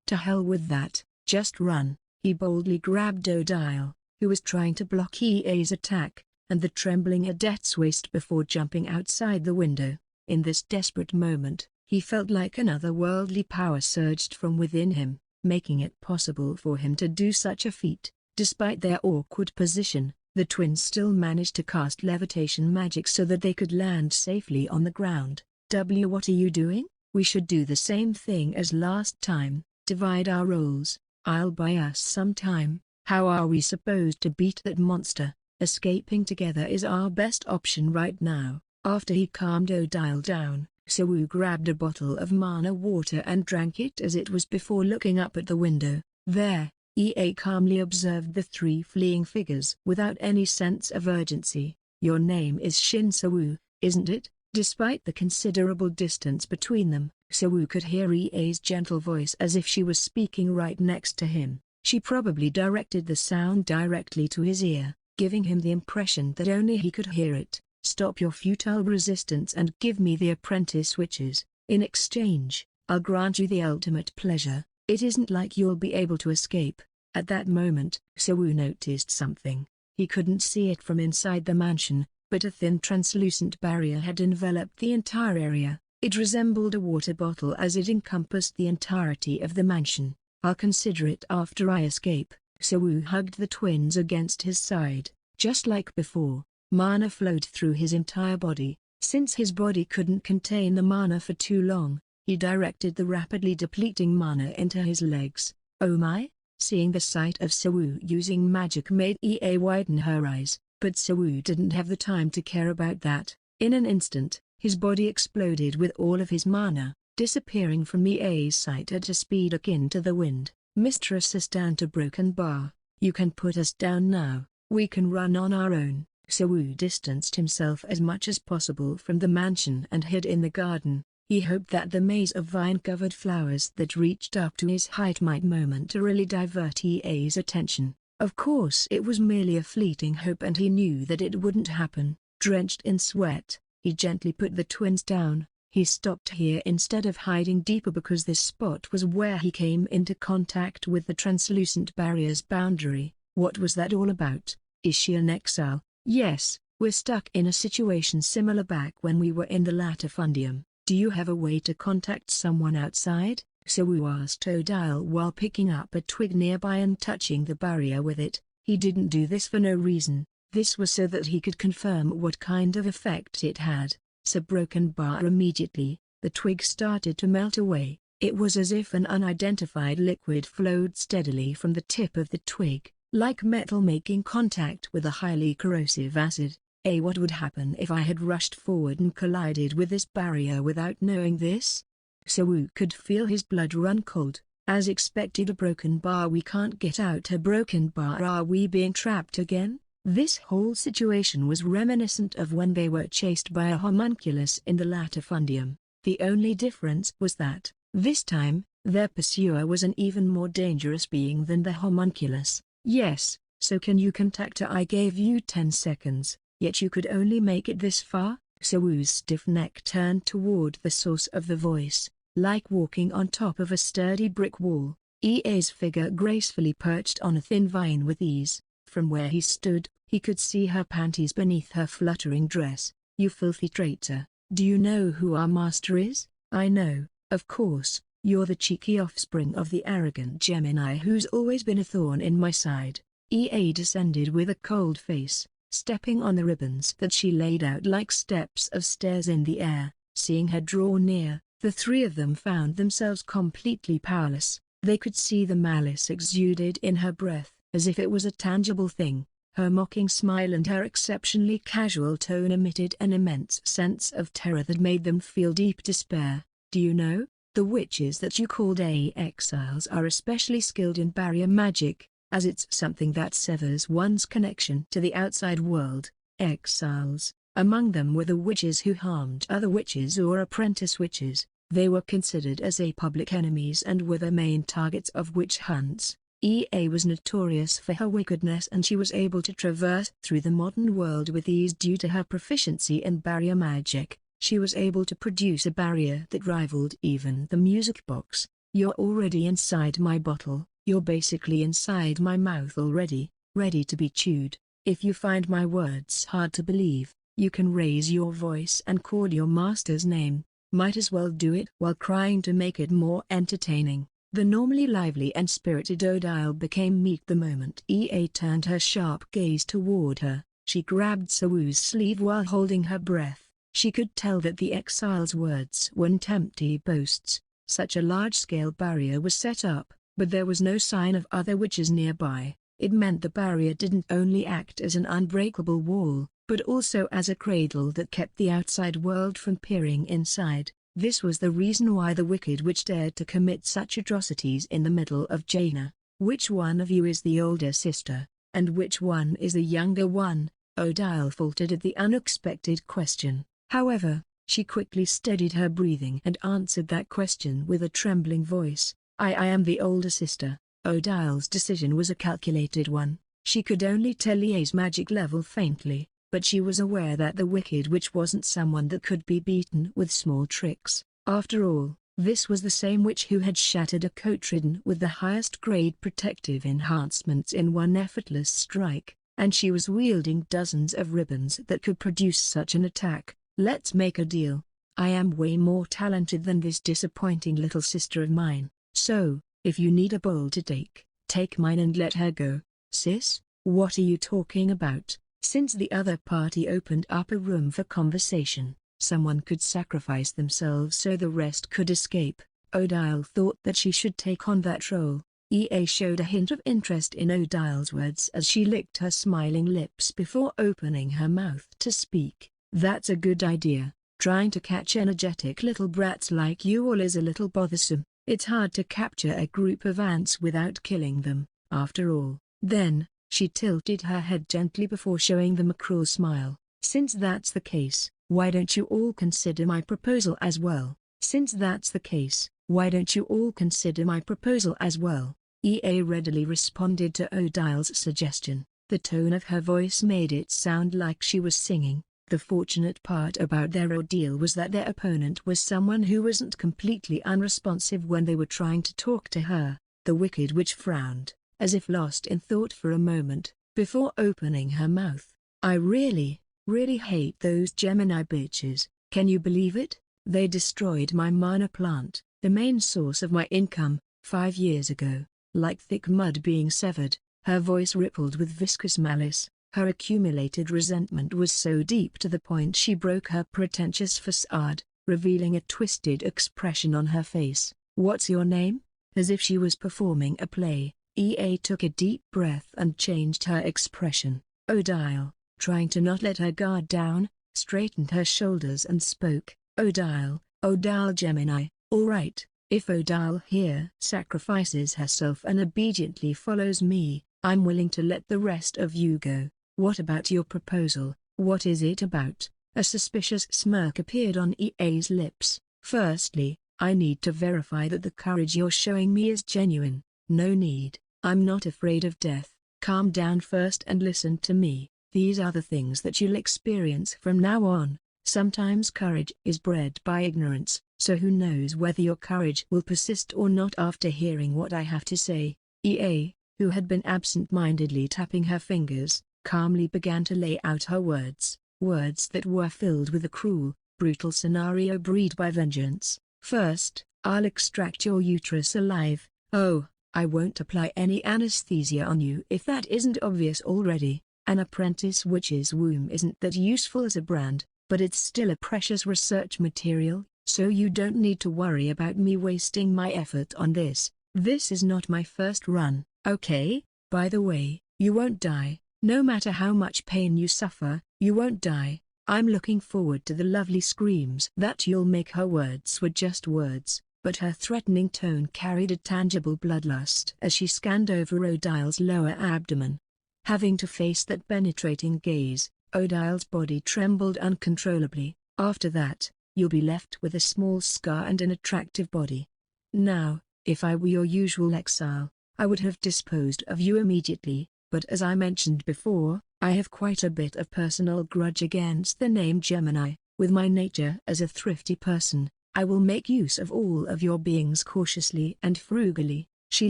To hell with that, just run." He boldly grabbed Odile, who was trying to block EA's attack, and the trembling Odette's waist before jumping outside the window. In this desperate moment, he felt like another worldly power surged from within him, making it possible for him to do such a feat. Despite their awkward position, the twins still managed to cast levitation magic so that they could land safely on the ground. What are you doing? We should do the same thing as last time, divide our roles. I'll buy us some time. How are we supposed to beat that monster? Escaping together is our best option right now. After he calmed Odile down, Sawu grabbed a bottle of mana water and drank it as it was before looking up at the window. There, EA calmly observed the three fleeing figures without any sense of urgency. "Your name is Shin Sawu, isn't it?" Despite the considerable distance between them, Sawu could hear EA's gentle voice as if she was speaking right next to him. She probably directed the sound directly to his ear, giving him the impression that only he could hear it. "Stop your futile resistance and give me the apprentice witches. In exchange, I'll grant you the ultimate pleasure. It isn't like you'll be able to escape." At that moment, Sawu noticed something. He couldn't see it from inside the mansion, but a thin translucent barrier had enveloped the entire area. It resembled a water bottle as it encompassed the entirety of the mansion. "I'll consider it after I escape." Sawu hugged the twins against his side. Just like before, mana flowed through his entire body. Since his body couldn't contain the mana for too long, he directed the rapidly depleting mana into his legs. "Oh my!" Seeing the sight of Sawu using magic made Ea widen her eyes, but Sawu didn't have the time to care about that. In an instant, his body exploded with all of his mana, disappearing from Ea's sight at a speed akin to the wind. "Mr. Assistant Broken Bar, you can put us down now. We can run on our own." Sawu distanced himself as much as possible from the mansion and hid in the garden. He hoped that the maze of vine-covered flowers that reached up to his height might momentarily divert Ea's attention. Of course it was merely a fleeting hope and he knew that it wouldn't happen. Drenched in sweat, he gently put the twins down. He stopped here instead of hiding deeper because this spot was where he came into contact with the translucent barrier's boundary. What was that all about? Is she an exile? Yes, we're stuck in a situation similar back when we were in the latifundium. Do you have a way to contact someone outside? Sawu asked Odile while picking up a twig nearby and touching the barrier with it. He didn't do this for no reason. This was so that he could confirm what kind of effect it had. So Broken Bar immediately, the twig started to melt away. It was as if an unidentified liquid flowed steadily from the tip of the twig, like metal making contact with a highly corrosive acid. What would happen if I had rushed forward and collided with this barrier without knowing this? Sawu could feel his blood run cold. As expected, a broken bar, we can't get out. A broken bar, are we being trapped again? This whole situation was reminiscent of when they were chased by a homunculus in the latifundium. The only difference was that, this time, their pursuer was an even more dangerous being than the homunculus. Yes, so can you contact her? I gave you 10 seconds, yet you could only make it this far? Sawu's stiff neck turned toward the source of the voice, like walking on top of a sturdy brick wall. Ea's figure gracefully perched on a thin vine with ease. From where he stood, he could see her panties beneath her fluttering dress. "You filthy traitor, do you know who our master is?" "I know, of course, you're the cheeky offspring of the arrogant Gemini who's always been a thorn in my side." Ea descended with a cold face, stepping on the ribbons that she laid out like steps of stairs in the air. Seeing her draw near, the three of them found themselves completely powerless. They could see the malice exuded in her breath, as if it was a tangible thing. Her mocking smile and her exceptionally casual tone emitted an immense sense of terror that made them feel deep despair. "Do you know, the witches that you called exiles are especially skilled in barrier magic, as it's something that severs one's connection to the outside world." Exiles, among them were the witches who harmed other witches or apprentice witches. They were considered as public enemies and were the main targets of witch hunts. Ea was notorious for her wickedness, and she was able to traverse through the modern world with ease due to her proficiency in barrier magic. She was able to produce a barrier that rivaled even the music box. "You're already inside my bottle. You're basically inside my mouth already, ready to be chewed. If you find my words hard to believe, you can raise your voice and call your master's name. Might as well do it while crying to make it more entertaining." The normally lively and spirited Odile became meek the moment Ea turned her sharp gaze toward her. She grabbed Sawu's sleeve while holding her breath. She could tell that the exile's words weren't empty boasts. Such a large-scale barrier was set up, but there was no sign of other witches nearby. It meant the barrier didn't only act as an unbreakable wall, but also as a cradle that kept the outside world from peering inside. This was the reason why the Wicked Witch dared to commit such atrocities in the middle of Jaina. "Which one of you is the older sister, and which one is the younger one?" Odile faltered at the unexpected question. However, she quickly steadied her breathing and answered that question with a trembling voice. I am the older sister." Odile's decision was a calculated one. She could only tell Ea's magic level faintly, but she was aware that the Wicked Witch wasn't someone that could be beaten with small tricks. After all, this was the same witch who had shattered a Kotridden with the highest grade protective enhancements in one effortless strike. and she was wielding dozens of ribbons that could produce such an attack. Let's make a deal. I am way more talented than this disappointing little sister of mine, so, if you need a bowl to take mine and let her go. Sis, what are you talking about? Since the other party opened up a room for conversation, someone could sacrifice themselves so the rest could escape. Odile thought that she should take on that role. EA showed a hint of interest in Odile's words as she licked her smiling lips before opening her mouth to speak. That's a good idea. Trying to catch energetic little brats like you all is a little bothersome. It's hard to capture a group of ants without killing them, after all. Then, she tilted her head gently before showing them a cruel smile. Since that's the case, why don't you all consider my proposal as well? Since that's the case, why don't you all consider my proposal as well? EA readily responded to Odile's suggestion. The tone of her voice made it sound like she was singing. The fortunate part about their ordeal was that their opponent was someone who wasn't completely unresponsive when they were trying to talk to her. The Wicked Witch frowned, as if lost in thought for a moment, before opening her mouth. I really hate those Gemini bitches. Can you believe it? They destroyed my mana plant, the main source of my income, 5 years ago. Like thick mud being severed, her voice rippled with viscous malice. Her accumulated resentment was so deep to the point she broke her pretentious facade, revealing a twisted expression on her face. What's your name? As if she was performing a play, EA took a deep breath and changed her expression. Odile, trying to not let her guard down, straightened her shoulders and spoke. Odile Gemini, all right. If Odile here sacrifices herself and obediently follows me, I'm willing to let the rest of you go. What about your proposal? What is it about? A suspicious smirk appeared on EA's lips. Firstly, I need to verify that the courage you're showing me is genuine. No need. I'm not afraid of death. Calm down first and listen to me. These are the things that you'll experience from now on. Sometimes courage is bred by ignorance, so who knows whether your courage will persist or not after hearing what I have to say. EA, who had been absent-mindedly tapping her fingers, calmly began to lay out her words that were filled with a cruel, brutal scenario bred by vengeance. First, I'll extract your uterus alive. Oh, I won't apply any anesthesia on you if that isn't obvious already. An apprentice witch's womb isn't that useful as a brand, but it's still a precious research material, so you don't need to worry about me wasting my effort on this. This is not my first run, okay? By the way, you won't die. No matter how much pain you suffer, you won't die. I'm looking forward to the lovely screams that you'll make. Her words were just words, but her threatening tone carried a tangible bloodlust as she scanned over Odile's lower abdomen. Having to face that penetrating gaze, Odile's body trembled uncontrollably. After that, you'll be left with a small scar and an attractive body. Now, if I were your usual exile, I would have disposed of you immediately. But as I mentioned before, I have quite a bit of personal grudge against the name Gemini. With my nature as a thrifty person, I will make use of all of your beings cautiously and frugally. She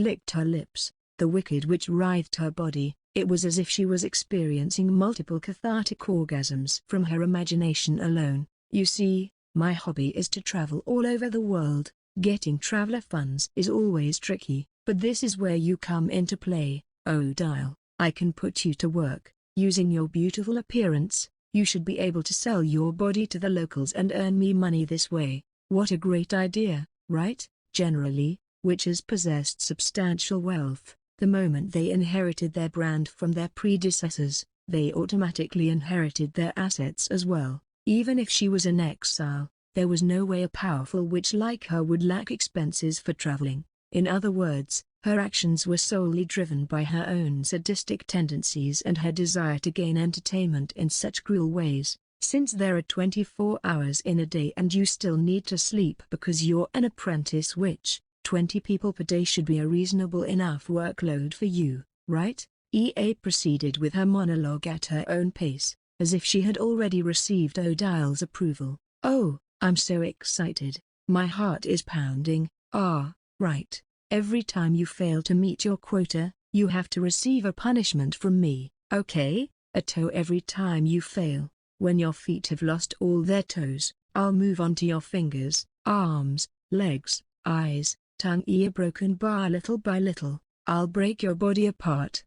licked her lips. The Wicked Witch writhed her body. It was as if she was experiencing multiple cathartic orgasms from her imagination alone. You see, my hobby is to travel all over the world. Getting traveler funds is always tricky, but this is where you come into play, Odile. I can put you to work. Using your beautiful appearance, you should be able to sell your body to the locals and earn me money this way. What a great idea, right? Generally, witches possessed substantial wealth. The moment they inherited their brand from their predecessors, they automatically inherited their assets as well. Even if she was in exile, there was no way a powerful witch like her would lack expenses for traveling. In other words, her actions were solely driven by her own sadistic tendencies and her desire to gain entertainment in such cruel ways. Since there are 24 hours in a day and you still need to sleep because you're an apprentice witch, 20 people per day should be a reasonable enough workload for you, right? EA proceeded with her monologue at her own pace, as if she had already received Odile's approval. Oh, I'm so excited. My heart is pounding. Ah, right. Every time you fail to meet your quota, you have to receive a punishment from me. Okay, a toe every time you fail. When your feet have lost all their toes, I'll move on to your fingers, arms, legs, eyes, tongue, ear. Broken bar. Little by little, I'll break your body apart.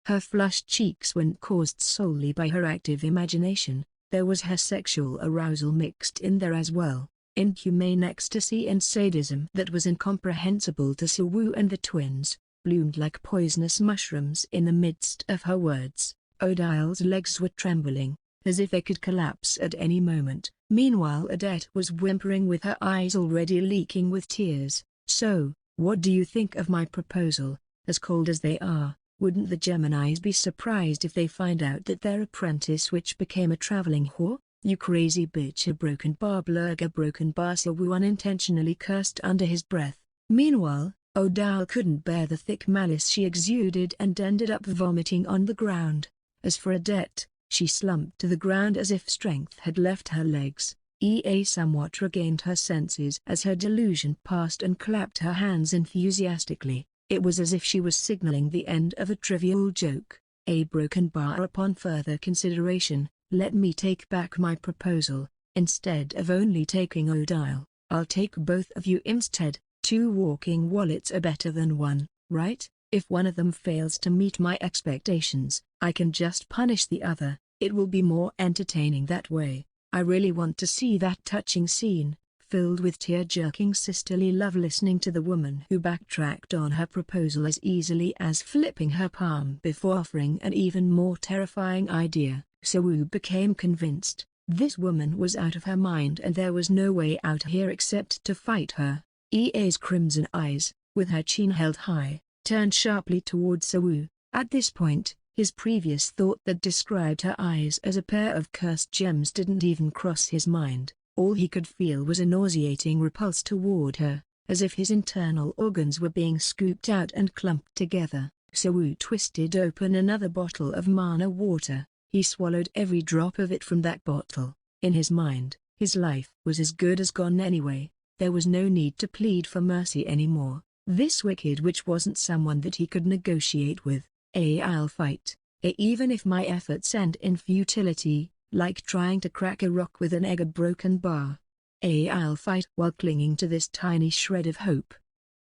Her flushed cheeks weren't caused solely by her active imagination, there was her sexual arousal mixed in there as well, inhumane ecstasy and sadism that was incomprehensible to Siwoo and the twins, bloomed like poisonous mushrooms in the midst of her words. Odile's legs were trembling, as if they could collapse at any moment. Meanwhile Odette was whimpering with her eyes already leaking with tears. So, what do you think of my proposal? As cold as they are, wouldn't the Geminis be surprised if they find out that their apprentice which became a traveling whore? You crazy bitch. A broken bar. Blurg. A broken bar. Siwoo unintentionally cursed under his breath. Meanwhile, Odile couldn't bear the thick malice she exuded and ended up vomiting on the ground. As for Odette, she slumped to the ground as if strength had left her legs. EA somewhat regained her senses as her delusion passed and clapped her hands enthusiastically. It was as if she was signaling the end of a trivial joke. A broken bar. Upon further consideration, let me take back my proposal. Instead of only taking Odile, I'll take both of you instead. 2 walking wallets are better than 1, right? If one of them fails to meet my expectations, I can just punish the other. It will be more entertaining that way. I really want to see that touching scene, filled with tear-jerking sisterly love, listening to the woman who backtracked on her proposal as easily as flipping her palm before offering an even more terrifying idea. Siwoo became convinced. This woman was out of her mind and there was no way out here except to fight her. EA's crimson eyes, with her chin held high, turned sharply towards Siwoo. At this point, his previous thought that described her eyes as a pair of cursed gems didn't even cross his mind. All he could feel was a nauseating repulse toward her, as if his internal organs were being scooped out and clumped together. Siwoo twisted open another bottle of mana water. He swallowed every drop of it from that bottle. In his mind, his life was as good as gone anyway. There was no need to plead for mercy anymore. This wicked witch wasn't someone that he could negotiate with. I'll fight. Even if my efforts end in futility, like trying to crack a rock with an egg. A broken bar. I'll fight. While clinging to this tiny shred of hope.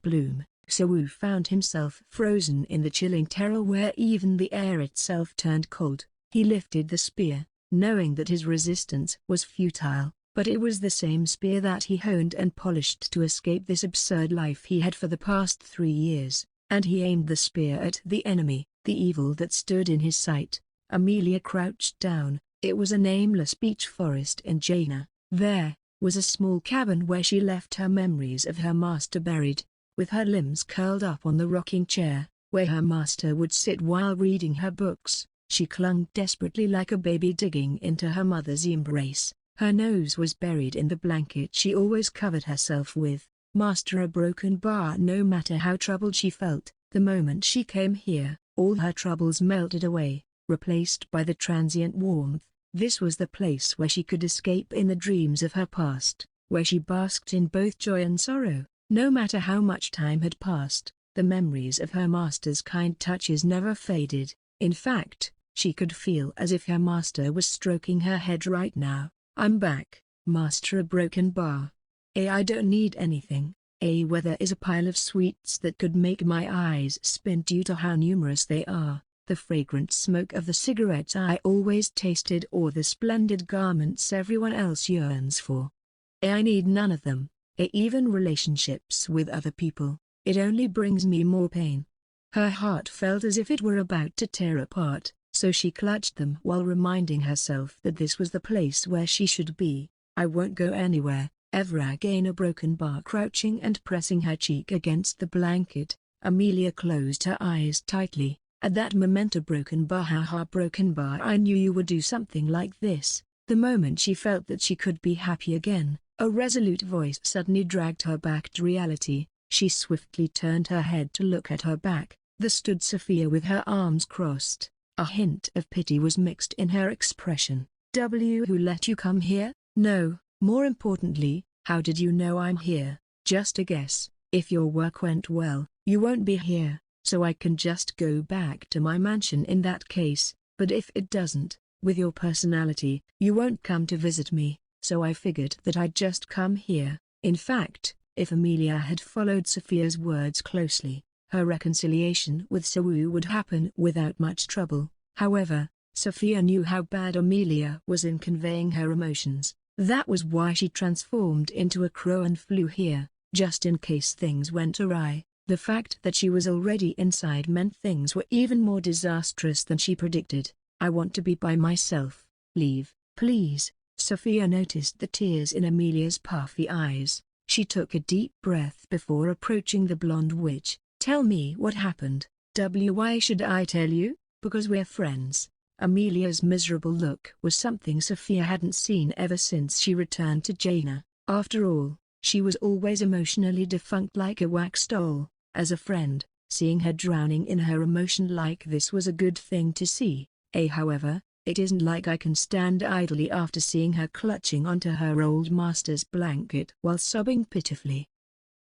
Bloom. Siwoo found himself frozen in the chilling terror where even the air itself turned cold. He lifted the spear, knowing that his resistance was futile, but it was the same spear that he honed and polished to escape this absurd life he had for the past 3 years, and he aimed the spear at the enemy, the evil that stood in his sight. Amelia crouched down. It was a nameless beech forest in Jaina. There was a small cabin where she left her memories of her master buried, with her limbs curled up on the rocking chair, where her master would sit while reading her books. She clung desperately like a baby digging into her mother's embrace. Her nose was buried in the blanket she always covered herself with. Master. A broken bar. No matter how troubled she felt, the moment she came here, all her troubles melted away, replaced by the transient warmth. This was the place where she could escape in the dreams of her past, where she basked in both joy and sorrow. No matter how much time had passed, the memories of her master's kind touches never faded. In fact, she could feel as if her master was stroking her head right now. I'm back, Master. A broken bar. I don't need anything. Where there is a pile of sweets that could make my eyes spin due to how numerous they are, the fragrant smoke of the cigarettes I always tasted, or the splendid garments everyone else yearns for. I need none of them. Even relationships with other people. It only brings me more pain. Her heart felt as if it were about to tear apart, so she clutched them while reminding herself that this was the place where she should be. I won't go anywhere, ever again. A broken bar. Crouching and pressing her cheek against the blanket, Amelia closed her eyes tightly. At that moment. A broken bar. Haha, broken bar. I knew you would do something like this. The moment she felt that she could be happy again, a resolute voice suddenly dragged her back to reality. She swiftly turned her head to look at her back. There stood Sophia with her arms crossed. A hint of pity was mixed in her expression. Who let you come here? No, more importantly, how did you know I'm here? Just a guess. If your work went well, you won't be here, so I can just go back to my mansion. In that case, But if it doesn't, with your personality, you won't come to visit me, so I figured that I'd just come here. In fact, if Amelia had followed Sophia's words closely, her reconciliation with Sawu would happen without much trouble. However, Sophia knew how bad Amelia was in conveying her emotions. That was why she transformed into a crow and flew here, just in case things went awry. The fact that she was already inside meant things were even more disastrous than she predicted. I want to be by myself. Leave, please. Sophia noticed the tears in Amelia's puffy eyes. She took a deep breath before approaching the blonde witch. Tell me what happened. Why should I tell you? Because we're friends. Amelia's miserable look was something Sophia hadn't seen ever since she returned to Jaina. After all, she was always emotionally defunct like a wax doll. As a friend, seeing her drowning in her emotion like this was a good thing to see. However, it isn't like I can stand idly after seeing her clutching onto her old master's blanket while sobbing pitifully.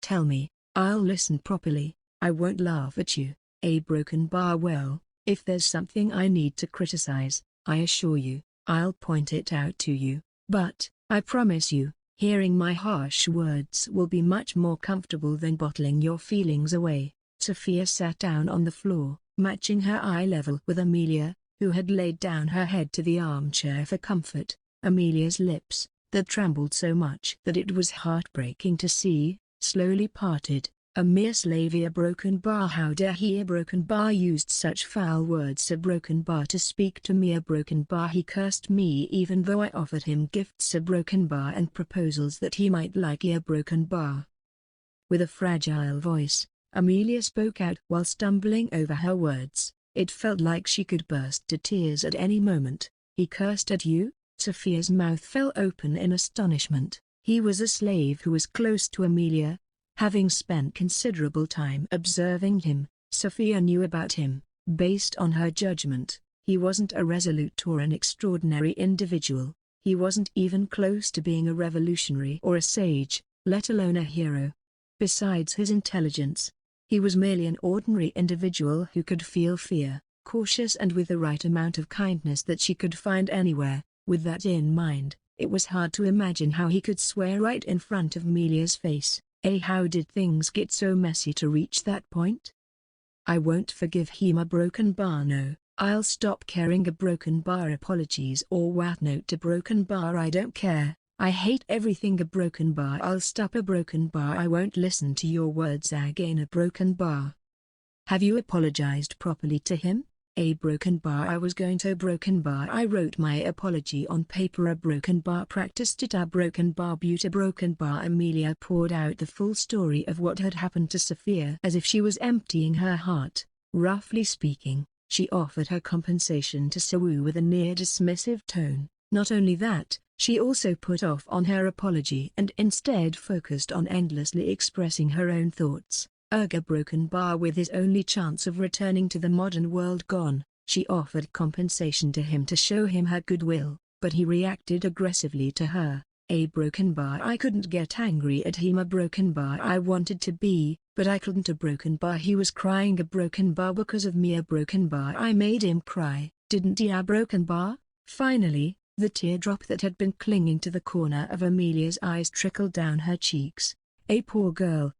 Tell me, I'll listen properly. I won't laugh at you. A broken bar. Well, if there's something I need to criticize, I assure you, I'll point it out to you. But, I promise you, hearing my harsh words will be much more comfortable than bottling your feelings away. Sophia sat down on the floor, matching her eye level with Amelia, who had laid down her head to the armchair for comfort. Amelia's lips, that trembled so much that it was heartbreaking to see, slowly parted. A mere slave. A broken bar. How dare he? A broken bar used such foul words. A broken bar to speak to me. A broken bar. He cursed me even though I offered him gifts. A broken bar and proposals that he might like. A broken bar. With a fragile voice, Amelia spoke out while stumbling over her words. It felt like she could burst to tears at any moment. He cursed at you? Sophia's mouth fell open in astonishment. He was a slave who was close to Amelia. Having spent considerable time observing him, Sophia knew about him. Based on her judgment, he wasn't a resolute or an extraordinary individual. He wasn't even close to being a revolutionary or a sage, let alone a hero. Besides his intelligence, he was merely an ordinary individual who could feel fear, cautious and with the right amount of kindness that she could find anywhere. With that in mind, it was hard to imagine how he could swear right in front of Amelia's face. How did things get so messy to reach that point? I won't forgive him. A broken bar. No, I'll stop caring. A broken bar. Apologies or what? Note to broken bar. I don't care. I hate everything. A broken bar. I'll stop. A broken bar. I won't listen to your words again. A broken bar. Have you apologized properly to him? A broken bar. I was going to. A broken bar. I wrote my apology on paper. A broken bar. Practiced it. A broken bar. Beauty. Broken bar. Amelia poured out the full story of what had happened to Sophia as if she was emptying her heart. Roughly speaking, she offered her compensation to Sawu with a near dismissive tone. Not only that, she also put off on her apology and instead focused on endlessly expressing her own thoughts. A broken bar. With his only chance of returning to the modern world gone, she offered compensation to him to show him her goodwill, but he reacted aggressively to her. A broken bar. I couldn't get angry at him. A broken bar. I wanted to be, but I couldn't. A broken bar. He was crying. A broken bar. Because of me. A broken bar. I made him cry, didn't he? A broken bar. Finally, the teardrop that had been clinging to the corner of Amelia's eyes trickled down her cheeks. A poor girl.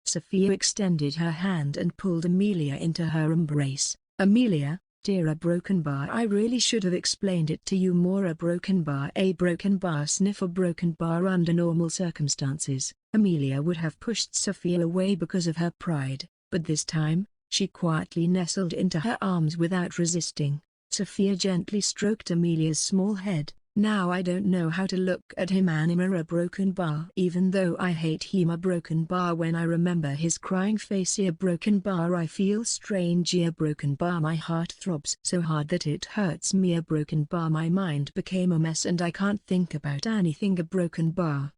Sophia extended her hand and pulled Amelia into her embrace. Amelia, dear. A broken bar. I really should have explained it to you more. A broken bar. A broken bar. Sniff. A broken bar. Under normal circumstances, Amelia would have pushed Sophia away because of her pride, but this time, she quietly nestled into her arms without resisting. Sophia gently stroked Amelia's small head. Now I don't know how to look at him anymore. A broken bar. Even though I hate him. A broken bar. When I remember his crying face. A broken bar. I feel strange. A broken bar. My heart throbs so hard that it hurts me. A broken bar. My mind became a mess and I can't think about anything. A broken bar.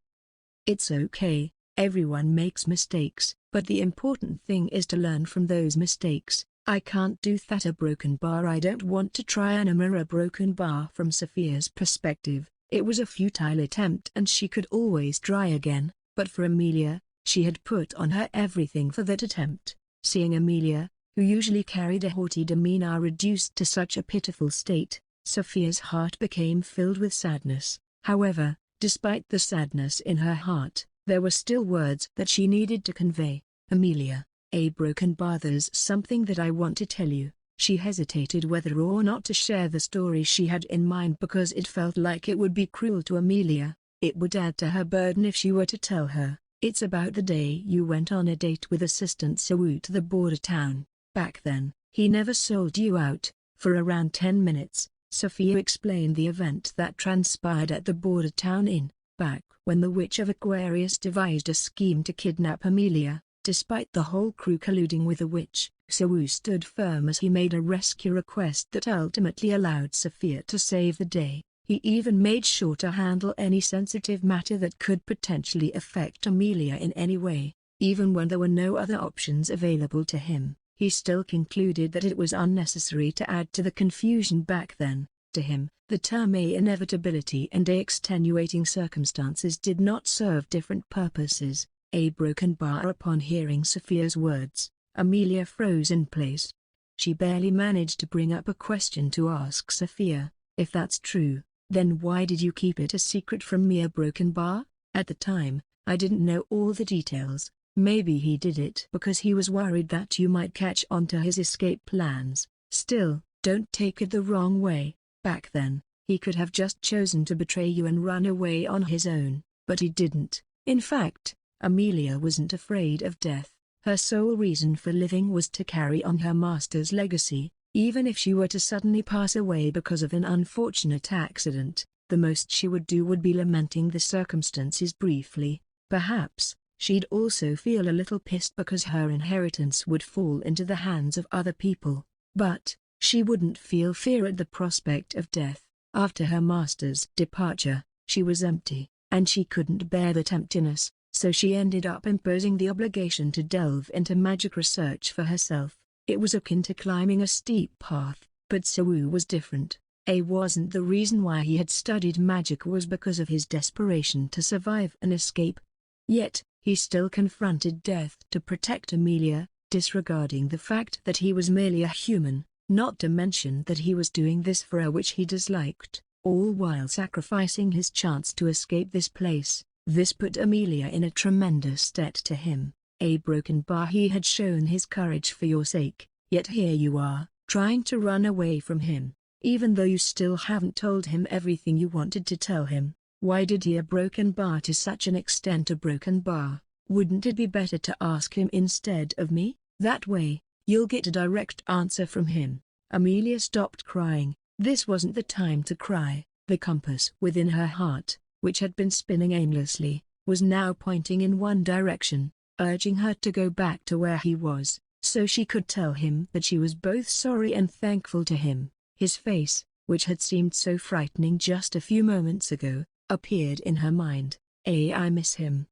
It's okay, everyone makes mistakes, but the important thing is to learn from those mistakes. I can't do that. A broken bar. I don't want to try anymore. A broken bar. From Sophia's perspective, it was a futile attempt and she could always try again, but for Amelia, she had put on her everything for that attempt. Seeing Amelia, who usually carried a haughty demeanor reduced to such a pitiful state. Sophia's heart became filled with sadness. However, despite the sadness in her heart, there were still words that she needed to convey. Amelia, a broken bar, there's something that I want to tell you. She hesitated whether or not to share the story she had in mind because it felt like it would be cruel to Amelia. It would add to her burden if she were to tell her. It's about the day you went on a date with Assistant Sawu to the border town. Back then, he never sold you out. For around 10 minutes, Sophia explained the event that transpired at the border town inn, back when the Witch of Aquarius devised a scheme to kidnap Amelia. Despite the whole crew colluding with the witch, Sawu stood firm as he made a rescue request that ultimately allowed Sophia to save the day. He even made sure to handle any sensitive matter that could potentially affect Amelia in any way. Even when there were no other options available to him, he still concluded that it was unnecessary to add to the confusion back then. To him, the term "a inevitability" and "a extenuating circumstances" did not serve different purposes. A broken bar. Upon hearing Sophia's words, Amelia froze in place. She barely managed to bring up a question to ask Sophia, "If that's true, then why did you keep it a secret from me?" A broken bar? At the time, I didn't know all the details. Maybe he did it because he was worried that you might catch on to his escape plans. Still, don't take it the wrong way. Back then, he could have just chosen to betray you and run away on his own, but he didn't. In fact, Amelia wasn't afraid of death. Her sole reason for living was to carry on her master's legacy. Even if she were to suddenly pass away because of an unfortunate accident, the most she would do would be lamenting the circumstances briefly. Perhaps, she'd also feel a little pissed because her inheritance would fall into the hands of other people. But, she wouldn't feel fear at the prospect of death. After her master's departure, she was empty, and she couldn't bear that emptiness. So she ended up imposing the obligation to delve into magic research for herself. It was akin to climbing a steep path, but Sawu was different. A wasn't the reason why he had studied magic was because of his desperation to survive and escape. Yet, he still confronted death to protect Amelia, disregarding the fact that he was merely a human, not to mention that he was doing this for a witch he disliked, all while sacrificing his chance to escape this place. This put Amelia in a tremendous debt to him. A broken bar. He had shown his courage for your sake, yet here you are, trying to run away from him, even though you still haven't told him everything you wanted to tell him. Why did he a broken bar to such an extent? A broken bar? Wouldn't it be better to ask him instead of me? That way, you'll get a direct answer from him. Amelia stopped crying. This wasn't the time to cry. The compass within her heart, which had been spinning aimlessly, was now pointing in one direction, urging her to go back to where he was, so she could tell him that she was both sorry and thankful to him. His face, which had seemed so frightening just a few moments ago, appeared in her mind. I miss him.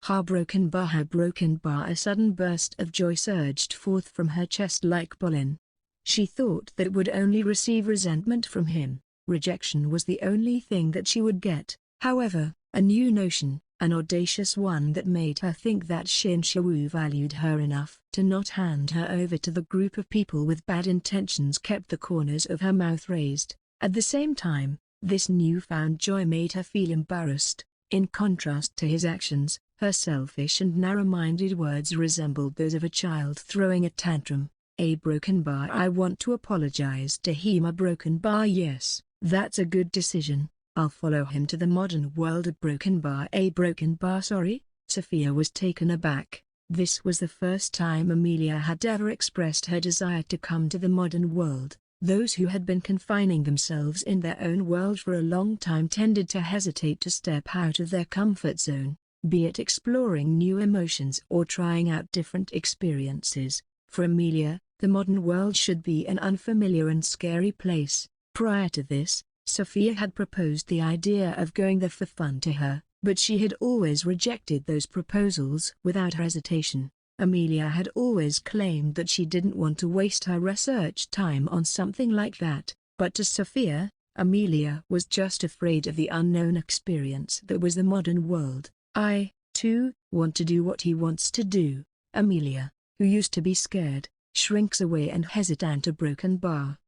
Broken bar. A sudden burst of joy surged forth from her chest like pollen. She thought that would only receive resentment from him. Rejection was the only thing that she would get. However, a new notion, an audacious one that made her think that Shin Shawu valued her enough to not hand her over to the group of people with bad intentions, kept the corners of her mouth raised. At the same time, this newfound joy made her feel embarrassed. In contrast to his actions, her selfish and narrow-minded words resembled those of a child throwing a tantrum. A broken bar. I want to apologize to him. A broken bar. Yes, that's a good decision. I'll follow him to the modern world. A broken bar. Sorry? Sophia was taken aback. This was the first time Amelia had ever expressed her desire to come to the modern world. Those who had been confining themselves in their own world for a long time tended to hesitate to step out of their comfort zone, be it exploring new emotions or trying out different experiences. For Amelia, the modern world should be an unfamiliar and scary place. Prior to this, Sophia had proposed the idea of going there for fun to her, but she had always rejected those proposals without hesitation. Amelia had always claimed that she didn't want to waste her research time on something like that, but to Sophia, Amelia was just afraid of the unknown experience that was the modern world. I, too, want to do what he wants to do. Amelia, who used to be scared, shrinks away and heads down to Broken Bar.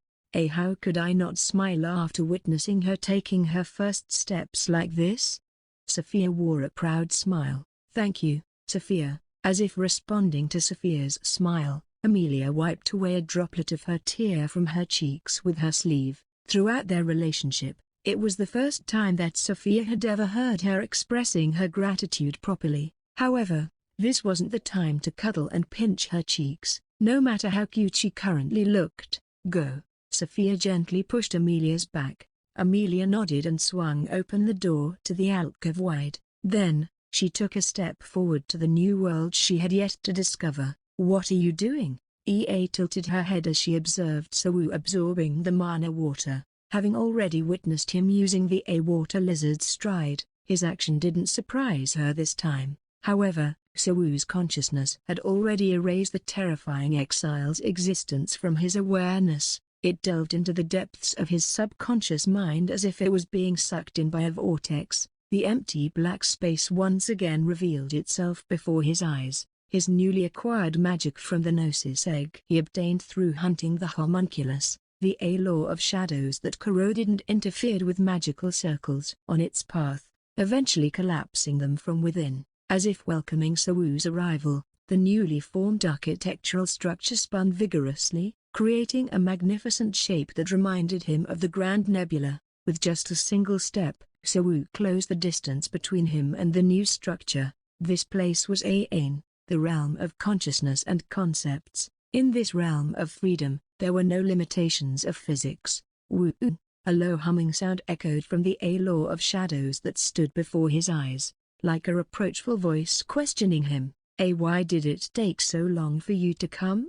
How could I not smile after witnessing her taking her first steps like this? Sophia wore a proud smile. Thank you, Sophia. As if responding to Sophia's smile, Amelia wiped away a droplet of her tear from her cheeks with her sleeve. Throughout their relationship, it was the first time that Sophia had ever heard her expressing her gratitude properly. However, this wasn't the time to cuddle and pinch her cheeks, no matter how cute she currently looked. Go. Sophia gently pushed Amelia's back. Amelia nodded and swung open the door to the alcove wide. Then, she took a step forward to the new world she had yet to discover. What are you doing? Ea tilted her head as she observed Sawu absorbing the mana water. Having already witnessed him using the water lizard's stride, his action didn't surprise her this time. However, Sawu's consciousness had already erased the terrifying exile's existence from his awareness. It delved into the depths of his subconscious mind as if it was being sucked in by a vortex. The empty black space once again revealed itself before his eyes. His newly acquired magic from the Gnosis egg he obtained through hunting the homunculus, the law of shadows that corroded and interfered with magical circles on its path, eventually collapsing them from within. As if welcoming Sawu's arrival, the newly formed architectural structure spun vigorously, creating a magnificent shape that reminded him of the Grand Nebula. With just a single step, Sawu closed the distance between him and the new structure. This place was Ain, the realm of consciousness and concepts. In this realm of freedom, there were no limitations of physics. Woo! A low humming sound echoed from the law of shadows that stood before his eyes, like a reproachful voice questioning him. Why did it take so long for you to come?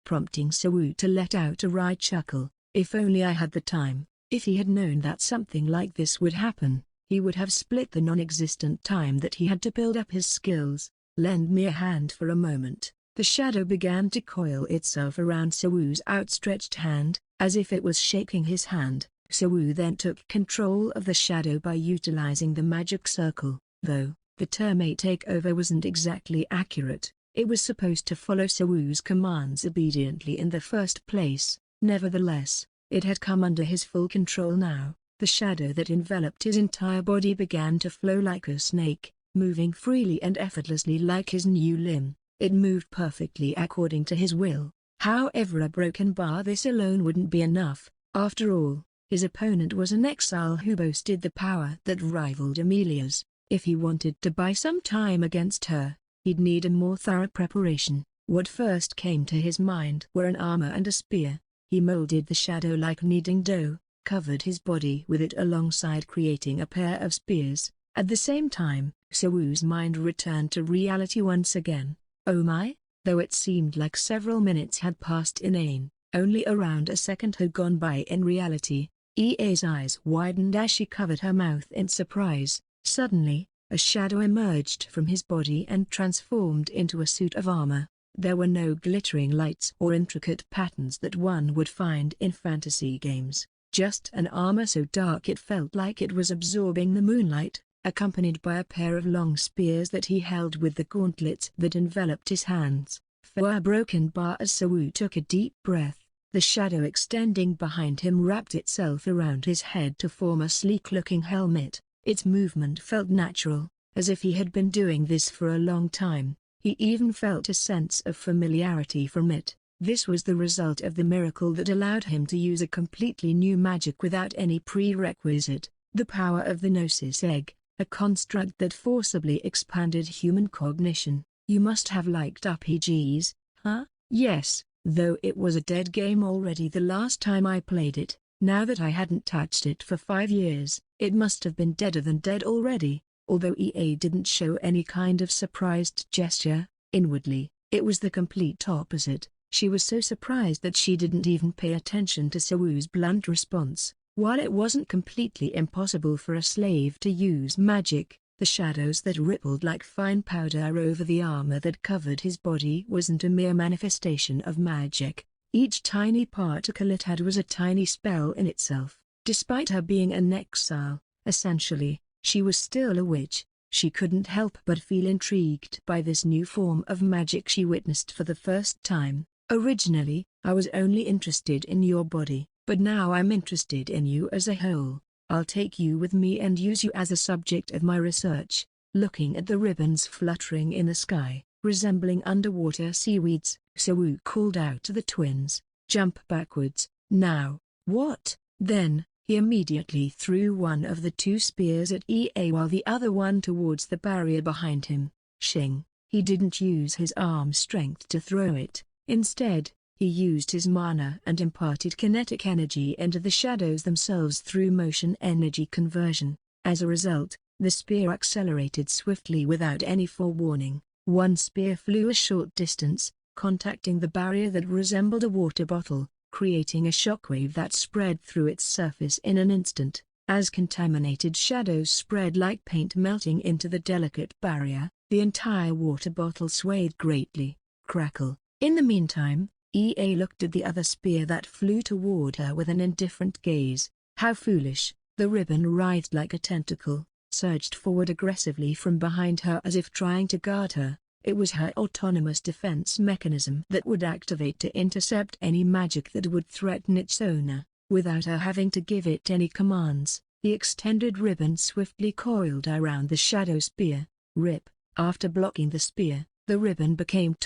Prompting Sawu to let out a wry chuckle. If only I had the time. If he had known that something like this would happen, he would have split the non-existent time that he had to build up his skills. Lend me a hand for a moment. The shadow began to coil itself around Sawu's outstretched hand, as if it was shaking his hand. Sawu then took control of the shadow by utilizing the magic circle. Though, the term takeover wasn't exactly accurate. It was supposed to follow Sawu's commands obediently in the first place. Nevertheless, it had come under his full control now. The shadow that enveloped his entire body began to flow like a snake, moving freely and effortlessly like his new limb. It moved perfectly according to his will. However, a broken bar this alone wouldn't be enough. After all, his opponent was an exile who boasted the power that rivaled Amelia's. If he wanted to buy some time against her, he'd need a more thorough preparation. What first came to his mind were an armor and a spear. He molded the shadow like kneading dough, covered his body with it alongside creating a pair of spears. At the same time, Sawu's mind returned to reality once again. Oh my! Though it seemed like several minutes had passed in Ain, only around a second had gone by in reality. Ea's eyes widened as she covered her mouth in surprise. Suddenly, a shadow emerged from his body and transformed into a suit of armor. There were no glittering lights or intricate patterns that one would find in fantasy games, just an armor so dark it felt like it was absorbing the moonlight, accompanied by a pair of long spears that he held with the gauntlets that enveloped his hands. For a broken bar as Sawu took a deep breath, the shadow extending behind him wrapped itself around his head to form a sleek-looking helmet. Its movement felt natural, as if he had been doing this for a long time. He even felt a sense of familiarity from it. This was the result of the miracle that allowed him to use a completely new magic without any prerequisite, the power of the Gnosis egg, a construct that forcibly expanded human cognition. You must have liked RPGs, huh? Yes, though it was a dead game already the last time I played it. Now that I hadn't touched it for 5 years, it must have been deader than dead already. Although Ea didn't show any kind of surprised gesture, inwardly, it was the complete opposite. She was so surprised that she didn't even pay attention to Sawu's blunt response. While it wasn't completely impossible for a slave to use magic, the shadows that rippled like fine powder over the armor that covered his body wasn't a mere manifestation of magic. Each tiny particle it had was a tiny spell in itself. Despite her being an exile, essentially, she was still a witch. She couldn't help but feel intrigued by this new form of magic she witnessed for the first time. Originally, I was only interested in your body, but now I'm interested in you as a whole. I'll take you with me and use you as a subject of my research." Looking at the ribbons fluttering in the sky, resembling underwater seaweeds, Sawu called out to the twins, "Jump backwards, now." "What?" Then, he immediately threw one of the two spears at EA while the other one towards the barrier behind him. Shing! He didn't use his arm strength to throw it. Instead, he used his mana and imparted kinetic energy into the shadows themselves through motion energy conversion. As a result, the spear accelerated swiftly without any forewarning. One spear flew a short distance, contacting the barrier that resembled a water bottle, creating a shockwave that spread through its surface in an instant. As contaminated shadows spread like paint melting into the delicate barrier, the entire water bottle swayed greatly. Crackle. In the meantime, EA looked at the other spear that flew toward her with an indifferent gaze. How foolish! The ribbon writhed like a tentacle, surged forward aggressively from behind her as if trying to guard her. It was her autonomous defense mechanism that would activate to intercept any magic that would threaten its owner, without her having to give it any commands. The extended ribbon swiftly coiled around the shadow spear. Rip! After blocking the spear, the ribbon became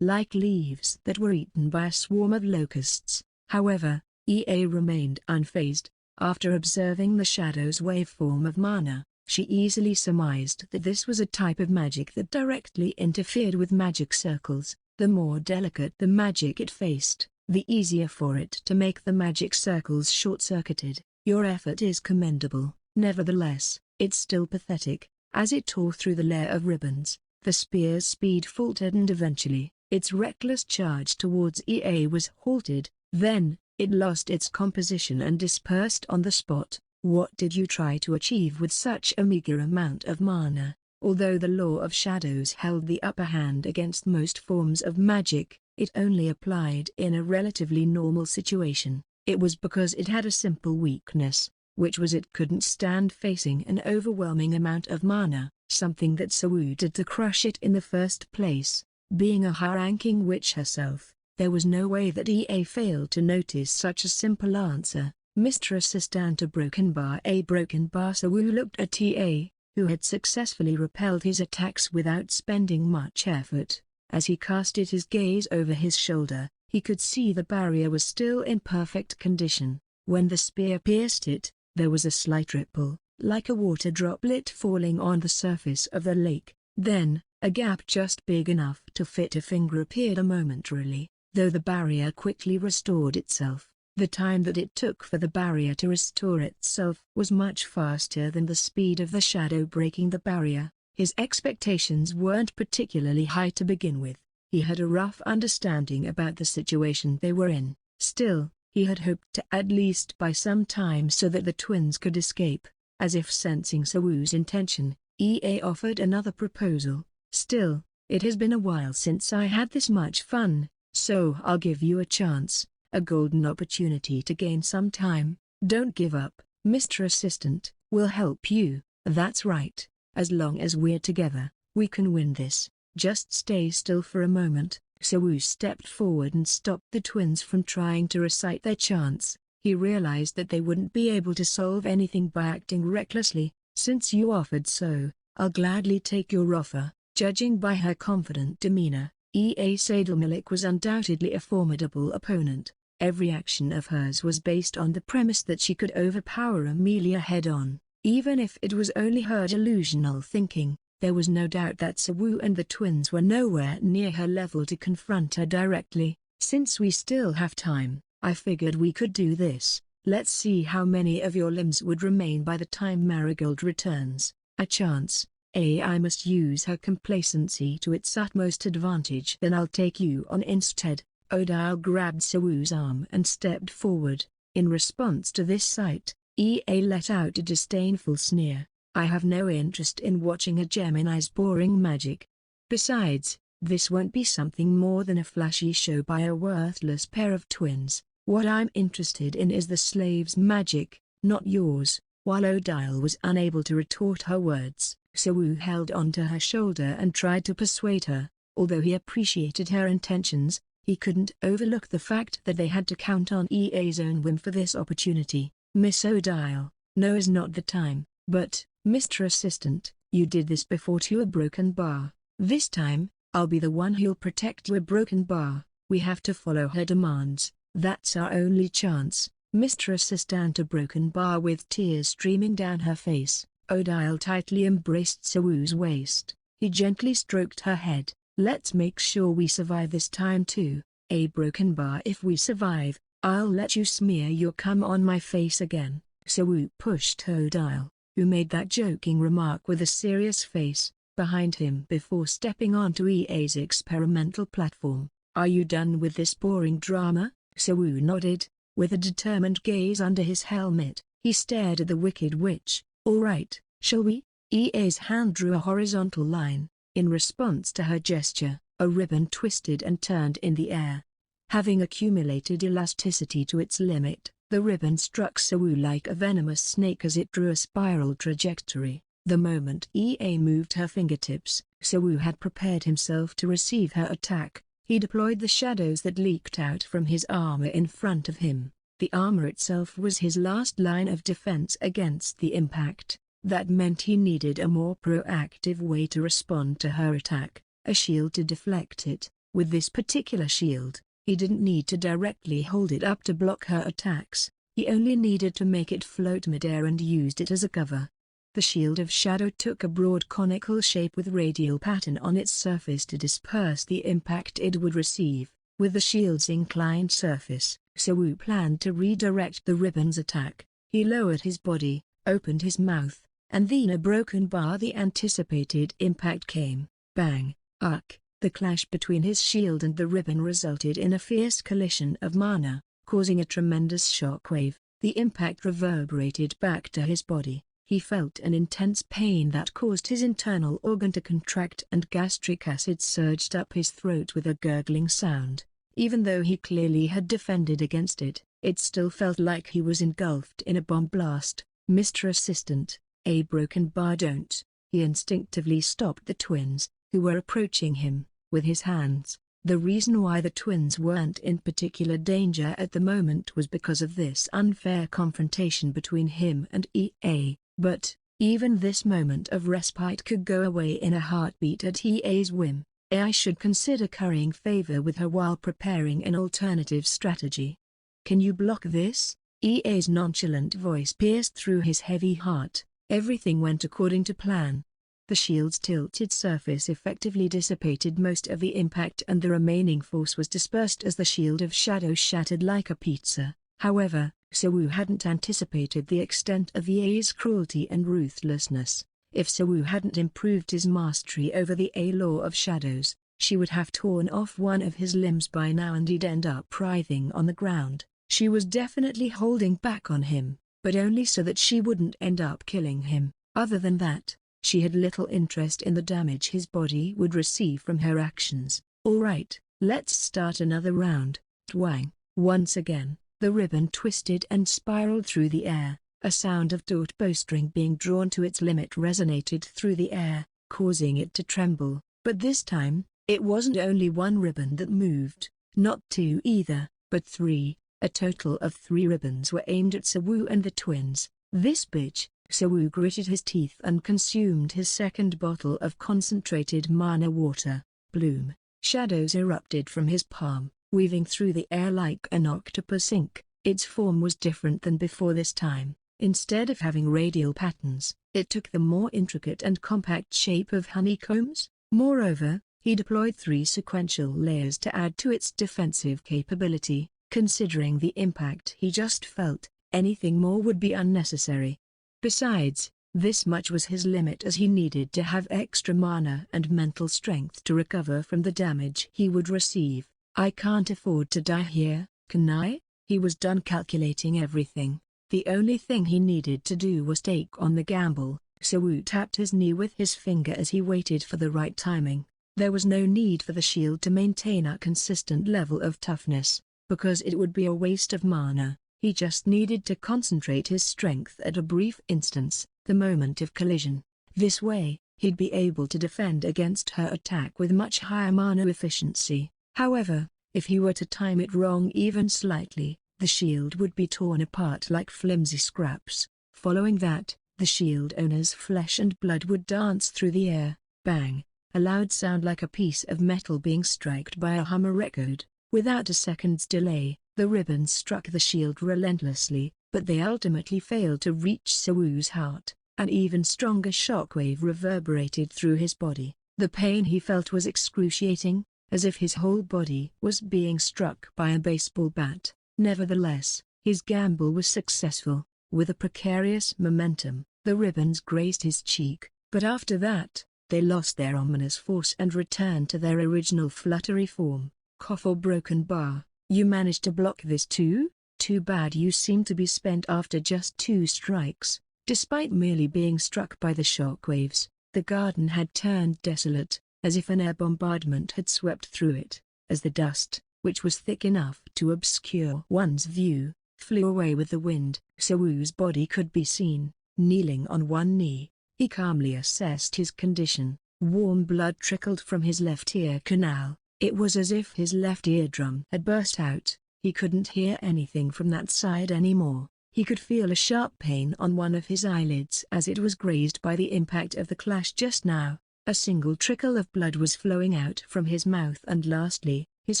like leaves that were eaten by a swarm of locusts. However, EA remained unfazed. After observing the shadow's waveform of mana, she easily surmised that this was a type of magic that directly interfered with magic circles. The more delicate the magic it faced, the easier for it to make the magic circles short-circuited. Your effort is commendable. Nevertheless, it's still pathetic. As it tore through the layer of ribbons, the spear's speed faltered and eventually, its reckless charge towards EA was halted. Then, it lost its composition and dispersed on the spot. What did you try to achieve with such a meager amount of mana? Although the law of shadows held the upper hand against most forms of magic, it only applied in a relatively normal situation. It was because it had a simple weakness, which was it couldn't stand facing an overwhelming amount of mana, something that Sawu did to crush it in the first place. Being a high-ranking witch herself, there was no way that EA failed to notice such a simple answer. Mr. Assistant a broken bar Sawu looked at EA, who had successfully repelled his attacks without spending much effort. As he casted his gaze over his shoulder, he could see the barrier was still in perfect condition. When the spear pierced it, there was a slight ripple, like a water droplet falling on the surface of the lake. Then, a gap just big enough to fit a finger appeared momentarily, though the barrier quickly restored itself. The time that it took for the barrier to restore itself was much faster than the speed of the shadow breaking the barrier. His expectations weren't particularly high to begin with. He had a rough understanding about the situation they were in. Still, he had hoped to at least buy some time so that the twins could escape. As if sensing Sawu's intention, EA offered another proposal. "Still, it has been a while since I had this much fun, so I'll give you a chance. A golden opportunity to gain some time. Don't give up, Mr. Assistant. We'll help you." "That's right. As long as we're together, we can win this. Just stay still for a moment." Sawu stepped forward and stopped the twins from trying to recite their chants. He realized that they wouldn't be able to solve anything by acting recklessly. "Since you offered so, I'll gladly take your offer." Judging by her confident demeanor, EA Sadalmalik was undoubtedly a formidable opponent. Every action of hers was based on the premise that she could overpower Amelia head-on. Even if it was only her delusional thinking, there was no doubt that Sawu and the twins were nowhere near her level to confront her directly. "Since we still have time, I figured we could do this. Let's see how many of your limbs would remain by the time Marigold returns." "A chance? I must use her complacency to its utmost advantage. Then I'll take you on instead." Odile grabbed Sawu's arm and stepped forward. In response to this sight, EA let out a disdainful sneer. "I have no interest in watching a Gemini's boring magic. Besides, this won't be something more than a flashy show by a worthless pair of twins. What I'm interested in is the slave's magic, not yours." While Odile was unable to retort her words, Sawu held onto her shoulder and tried to persuade her. Although he appreciated her intentions, He couldn't overlook the fact that they had to count on EA's own whim for this opportunity. Miss Odile, no is not the time. But, Mr. Assistant, you did this before to a broken bar. This time, I'll be the one who'll protect you. A broken bar. We have to follow her demands. That's our only chance. Mr. Assistant. A broken bar. With tears streaming down her face, Odile tightly embraced Sawu's waist. He gently stroked her head. Let's make sure we survive this time too. A broken bar. If we survive, I'll let you smear your cum on my face again. Sawu pushed Odile, who made that joking remark with a serious face, behind him before stepping onto EA's experimental platform. Are you done with this boring drama? Sawu nodded. With a determined gaze under his helmet, he stared at the Wicked Witch. All right, shall we? EA's hand drew a horizontal line. In response to her gesture, a ribbon twisted and turned in the air. Having accumulated elasticity to its limit, the ribbon struck Sawu like a venomous snake as it drew a spiral trajectory. The moment EA moved her fingertips, Sawu had prepared himself to receive her attack. He deployed the shadows that leaked out from his armor in front of him. The armor itself was his last line of defense against the impact. That meant he needed a more proactive way to respond to her attack, a shield to deflect it. With this particular shield, he didn't need to directly hold it up to block her attacks. He only needed to make it float midair and used it as a cover. The shield of shadow took a broad conical shape with radial pattern on its surface to disperse the impact it would receive. With the shield's inclined surface, Sawu planned to redirect the ribbon's attack. He lowered his body, opened his mouth, and then a broken bar. The anticipated impact came. Bang! Arc! The clash between his shield and the ribbon resulted in a fierce collision of mana, causing a tremendous shockwave. The impact reverberated back to his body. He felt an intense pain that caused his internal organ to contract and gastric acid surged up his throat with a gurgling sound. Even though he clearly had defended against it, it still felt like he was engulfed in a bomb blast. Mr. Assistant, a broken bar. Don't. He instinctively stopped the twins, who were approaching him, with his hands. The reason why the twins weren't in particular danger at the moment was because of this unfair confrontation between him and EA. But, even this moment of respite could go away in a heartbeat at EA's whim. I should consider currying favor with her while preparing an alternative strategy. Can you block this? EA's nonchalant voice pierced through his heavy heart. Everything went according to plan. The shield's tilted surface effectively dissipated most of the impact and the remaining force was dispersed as the shield of shadow shattered like a pizza. However, Sawu hadn't anticipated the extent of EA's cruelty and ruthlessness. If Sawu hadn't improved his mastery over the A law of shadows, she would have torn off one of his limbs by now and he'd end up writhing on the ground. She was definitely holding back on him, but only so that she wouldn't end up killing him. Other than that, she had little interest in the damage his body would receive from her actions. Alright, let's start another round. Twang. Once again, the ribbon twisted and spiraled through the air. A sound of taut bowstring being drawn to its limit resonated through the air, causing it to tremble. But this time, it wasn't only one ribbon that moved, not two either, but three. A total of 3 ribbons were aimed at Sawu and the twins. This bitch. Sawu gritted his teeth and consumed his second bottle of concentrated mana water. Bloom. Shadows erupted from his palm, weaving through the air like an octopus ink. Its form was different than before this time. Instead of having radial patterns, it took the more intricate and compact shape of honeycombs. Moreover, he deployed 3 sequential layers to add to its defensive capability. Considering the impact he just felt, anything more would be unnecessary. Besides, this much was his limit as he needed to have extra mana and mental strength to recover from the damage he would receive. I can't afford to die here, can I? He was done calculating everything. The only thing he needed to do was take on the gamble. Sawu tapped his knee with his finger as he waited for the right timing. There was no need for the shield to maintain a consistent level of toughness, because it would be a waste of mana. He just needed to concentrate his strength at a brief instance, the moment of collision. This way, he'd be able to defend against her attack with much higher mana efficiency. However, If he were to time it wrong even slightly, the shield would be torn apart like flimsy scraps. Following that, the shield owner's flesh and blood would dance through the air. Bang! A loud sound like a piece of metal being struck by a hammer echoed. Without a second's delay, the ribbons struck the shield relentlessly, but they ultimately failed to reach Sawu's heart. An even stronger shockwave reverberated through his body. The pain he felt was excruciating, as if his whole body was being struck by a baseball bat. Nevertheless, his gamble was successful. With a precarious momentum, the ribbons grazed his cheek, but after that, they lost their ominous force and returned to their original fluttery form. Cough or broken bar, you managed to block this too? Too bad you seem to be spent after just 2 strikes. Despite merely being struck by the shockwaves, the garden had turned desolate, as if an air bombardment had swept through it. As the dust, which was thick enough to obscure one's view, flew away with the wind, Sawu's body could be seen, kneeling on one knee. He calmly assessed his condition. Warm blood trickled from his left ear canal. It was as if his left eardrum had burst out. He couldn't hear anything from that side anymore. He could feel a sharp pain on one of his eyelids as it was grazed by the impact of the clash just now. A single trickle of blood was flowing out from his mouth, and lastly, his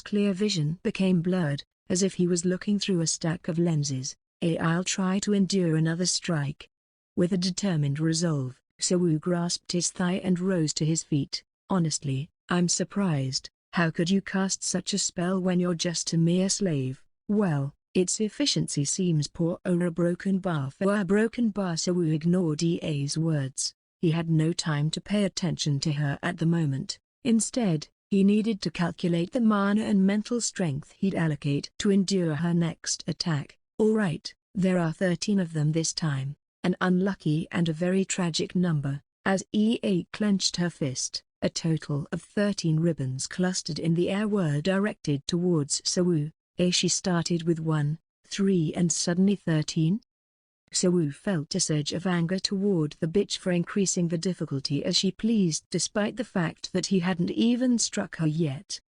clear vision became blurred, as if he was looking through a stack of lenses. I'll try to endure another strike. With a determined resolve, Sawu grasped his thigh and rose to his feet. Honestly, I'm surprised. How could you cast such a spell when you're just a mere slave? Well, its efficiency seems poor. Or a broken bar. For a broken bar. Sawu ignored EA's words. He had no time to pay attention to her at the moment. Instead, he needed to calculate the mana and mental strength he'd allocate to endure her next attack. Alright, there are 13 of them this time. An unlucky and a very tragic number. As EA clenched her fist, a total of 13 ribbons clustered in the air were directed towards Sawu. She started with 1, 3 and suddenly 13? Sawu felt a surge of anger toward the bitch for increasing the difficulty as she pleased despite the fact that he hadn't even struck her yet.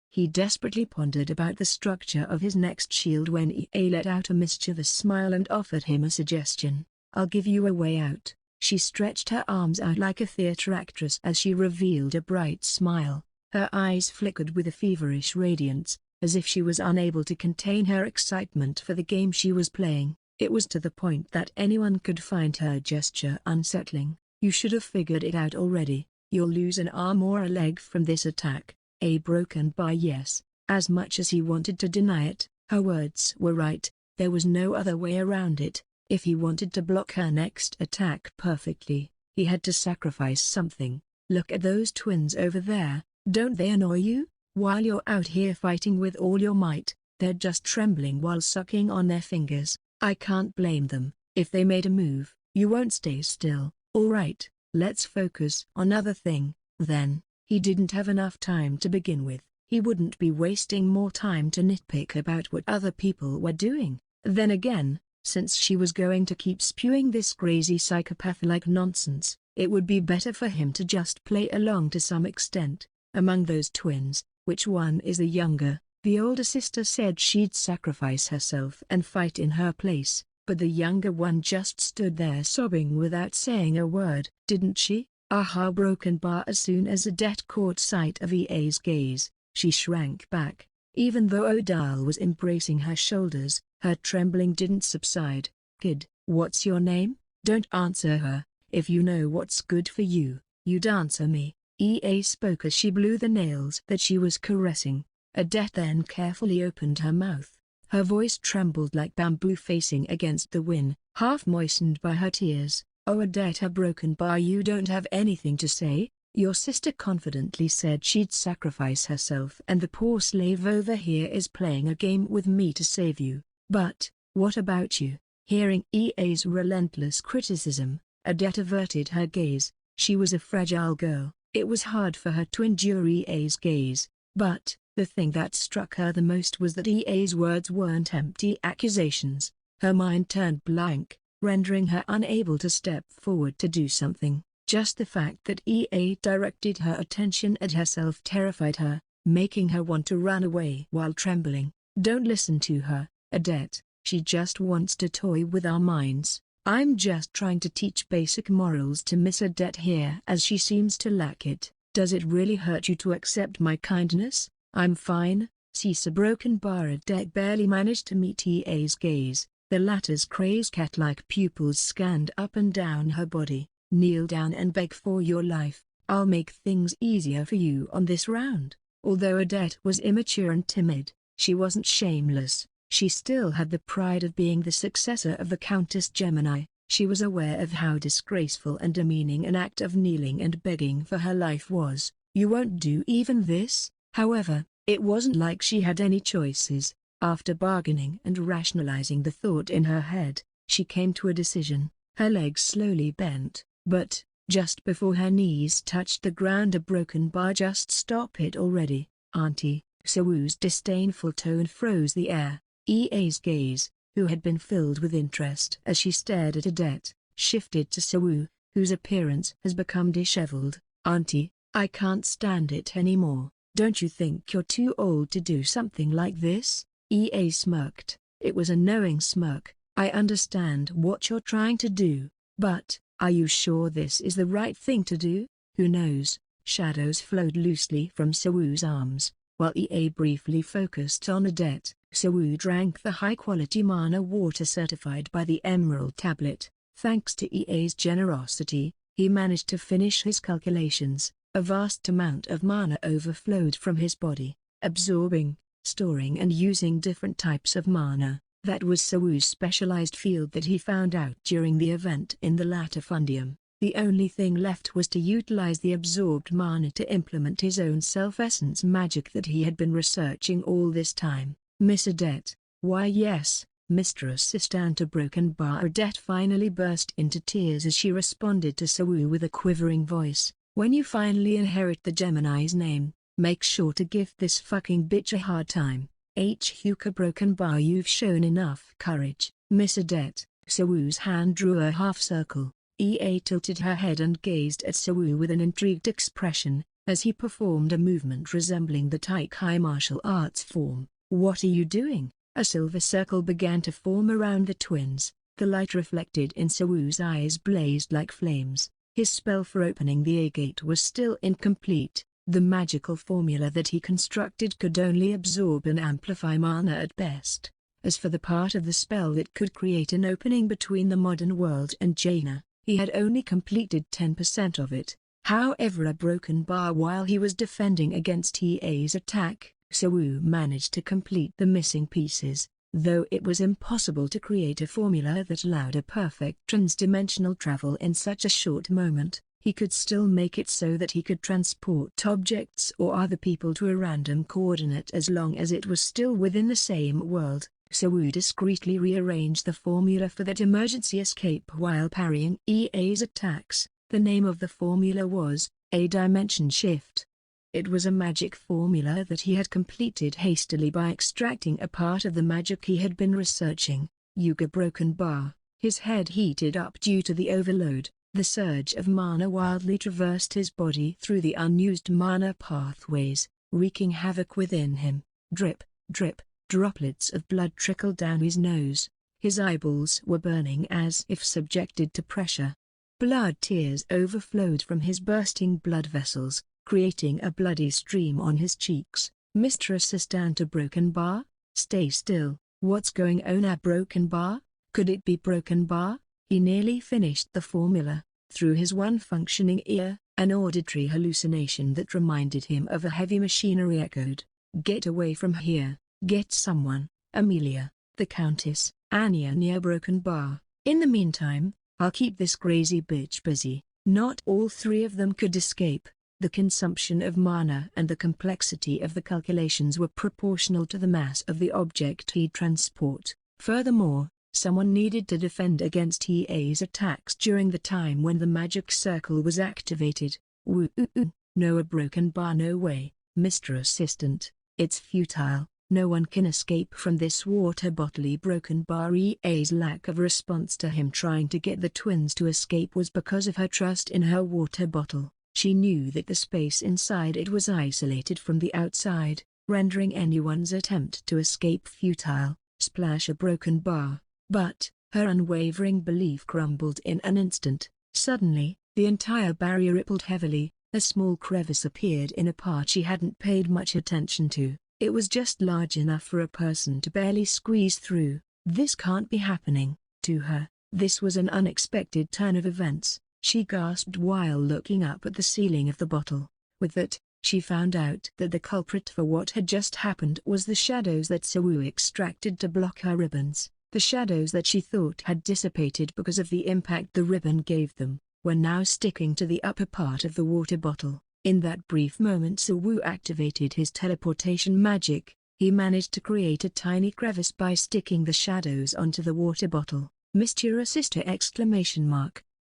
He desperately pondered about the structure of his next shield when EA let out a mischievous smile and offered him a suggestion. I'll give you a way out. She stretched her arms out like a theater actress as she revealed a bright smile. Her eyes flickered with a feverish radiance, as if she was unable to contain her excitement for the game she was playing. It was to the point that anyone could find her gesture unsettling. You should have figured it out already. You'll lose an arm or a leg from this attack. A broken bar. Yes. As much as he wanted to deny it, her words were right. There was no other way around it. If he wanted to block her next attack perfectly, he had to sacrifice something. Look at those twins over there. Don't they annoy you? While you're out here fighting with all your might, they're just trembling while sucking on their fingers. I can't blame them. If they made a move, you won't stay still. Alright, let's focus on other thing, then. He didn't have enough time to begin with. He wouldn't be wasting more time to nitpick about what other people were doing. Then again, since she was going to keep spewing this crazy psychopath-like nonsense, it would be better for him to just play along to some extent. Among those twins, which one is the younger? The older sister said she'd sacrifice herself and fight in her place, but the younger one just stood there sobbing without saying a word. Didn't she? Aha! Broken bar. As soon as Odette caught sight of EA's gaze, she shrank back. Even though Odile was embracing her shoulders, her trembling didn't subside. Kid, what's your name? Don't answer her. If you know what's good for you, you'd answer me. EA spoke as she blew the nails that she was caressing. Odette then carefully opened her mouth. Her voice trembled like bamboo facing against the wind, half moistened by her tears. Oh Odette, a broken bar. You don't have anything to say? Your sister confidently said she'd sacrifice herself, and the poor slave over here is playing a game with me to save you. But, what about you? Hearing EA's relentless criticism, Odette averted her gaze. She was a fragile girl. It was hard for her to endure EA's gaze, but the thing that struck her the most was that EA's words weren't empty accusations. Her mind turned blank, rendering her unable to step forward to do something. Just the fact that EA directed her attention at herself terrified her. making her want to run away while trembling. Don't listen to her, Adet. She just wants to toy with our minds. I'm just trying to teach basic morals to Miss Adet here, as she seems to lack it. Does it really hurt you to accept my kindness? I'm fine. Cesar Broken Bar. Adet barely managed to meet EA's gaze. The latter's crazed cat-like pupils scanned up and down her body. Kneel down and beg for your life. I'll make things easier for you on this round. Although Adet was immature and timid, she wasn't shameless. She still had the pride of being the successor of the Countess Gemini. She was aware of how disgraceful and demeaning an act of kneeling and begging for her life was. You won't do even this? However, it wasn't like she had any choices. After bargaining and rationalizing the thought in her head, she came to a decision. Her legs slowly bent, but, just before her knees touched the ground, a broken bar. Just stop it already, Auntie. Sawu's disdainful tone froze the air. EA's gaze, who had been filled with interest as she stared at Adet, shifted to Sawu, whose appearance has become disheveled. Auntie, I can't stand it anymore. Don't you think you're too old to do something like this? EA smirked. It was a knowing smirk. I understand what you're trying to do, but, are you sure this is the right thing to do? Who knows? Shadows flowed loosely from Sawu's arms, while EA briefly focused on Adet. Sawu drank the high-quality mana water certified by the Emerald Tablet. Thanks to EA's generosity, he managed to finish his calculations. A vast amount of mana overflowed from his body, absorbing, storing and using different types of mana. That was Sawu's specialized field that he found out during the event in the Latifundium. The only thing left was to utilize the absorbed mana to implement his own self-essence magic that he had been researching all this time. Miss Adet, why yes, Mr. Assistant to Broken Bar. Adet finally burst into tears as she responded to Sawu with a quivering voice. When you finally inherit the Gemini's name, make sure to give this fucking bitch a hard time. Huka Broken Bar. You've shown enough courage, Miss Adet. Sawu's hand drew a half-circle. EA tilted her head and gazed at Sawu with an intrigued expression, as he performed a movement resembling the Tai-Chi martial arts form. What are you doing? A silver circle began to form around the twins. The light reflected in Sawu's eyes blazed like flames. His spell for opening the A-gate was still incomplete. The magical formula that he constructed could only absorb and amplify mana at best. As for the part of the spell that could create an opening between the modern world and Jaina, he had only completed 10% of it. However, a broken bar while he was defending against EA's attack, Sawu managed to complete the missing pieces. Though it was impossible to create a formula that allowed a perfect transdimensional travel in such a short moment, he could still make it so that he could transport objects or other people to a random coordinate as long as it was still within the same world. Sawu discreetly rearranged the formula for that emergency escape while parrying EA's attacks. The name of the formula was a dimension shift. It was a magic formula that he had completed hastily by extracting a part of the magic he had been researching. Yuga Broken Bar. His head heated up due to the overload. The surge of mana wildly traversed his body through the unused mana pathways, wreaking havoc within him. Drip, drip, droplets of blood trickled down his nose. His eyeballs were burning as if subjected to pressure. Blood tears overflowed from his bursting blood vessels, creating a bloody stream on his cheeks. Mr. Assistant to Broken Bar? Stay still. What's going on at Broken Bar? Could it be Broken Bar? He nearly finished the formula. Through his one functioning ear, an auditory hallucination that reminded him of a heavy machinery echoed. Get away from here. Get someone. Amelia, the Countess, Anya near Broken Bar. In the meantime, I'll keep this crazy bitch busy. Not all three of them could escape. The consumption of mana and the complexity of the calculations were proportional to the mass of the object he'd transport. Furthermore, someone needed to defend against EA's attacks during the time when the magic circle was activated. No, a broken bar, no way, Mr. Assistant. It's futile. No one can escape from this water bottle. Broken bar. EA's lack of response to him trying to get the twins to escape was because of her trust in her water bottle. She knew that the space inside it was isolated from the outside, rendering anyone's attempt to escape futile. Splash, a broken bar. But, her unwavering belief crumbled in an instant. Suddenly, the entire barrier rippled heavily. A small crevice appeared in a part she hadn't paid much attention to. It was just large enough for a person to barely squeeze through. This can't be happening. To her, this was an unexpected turn of events. She gasped while looking up at the ceiling of the bottle. With that, she found out that the culprit for what had just happened was the shadows that Sawu extracted to block her ribbons. The shadows that she thought had dissipated because of the impact the ribbon gave them were now sticking to the upper part of the water bottle. In that brief moment Sawu activated his teleportation magic. He managed to create a tiny crevice by sticking the shadows onto the water bottle. "Mr. Sister!"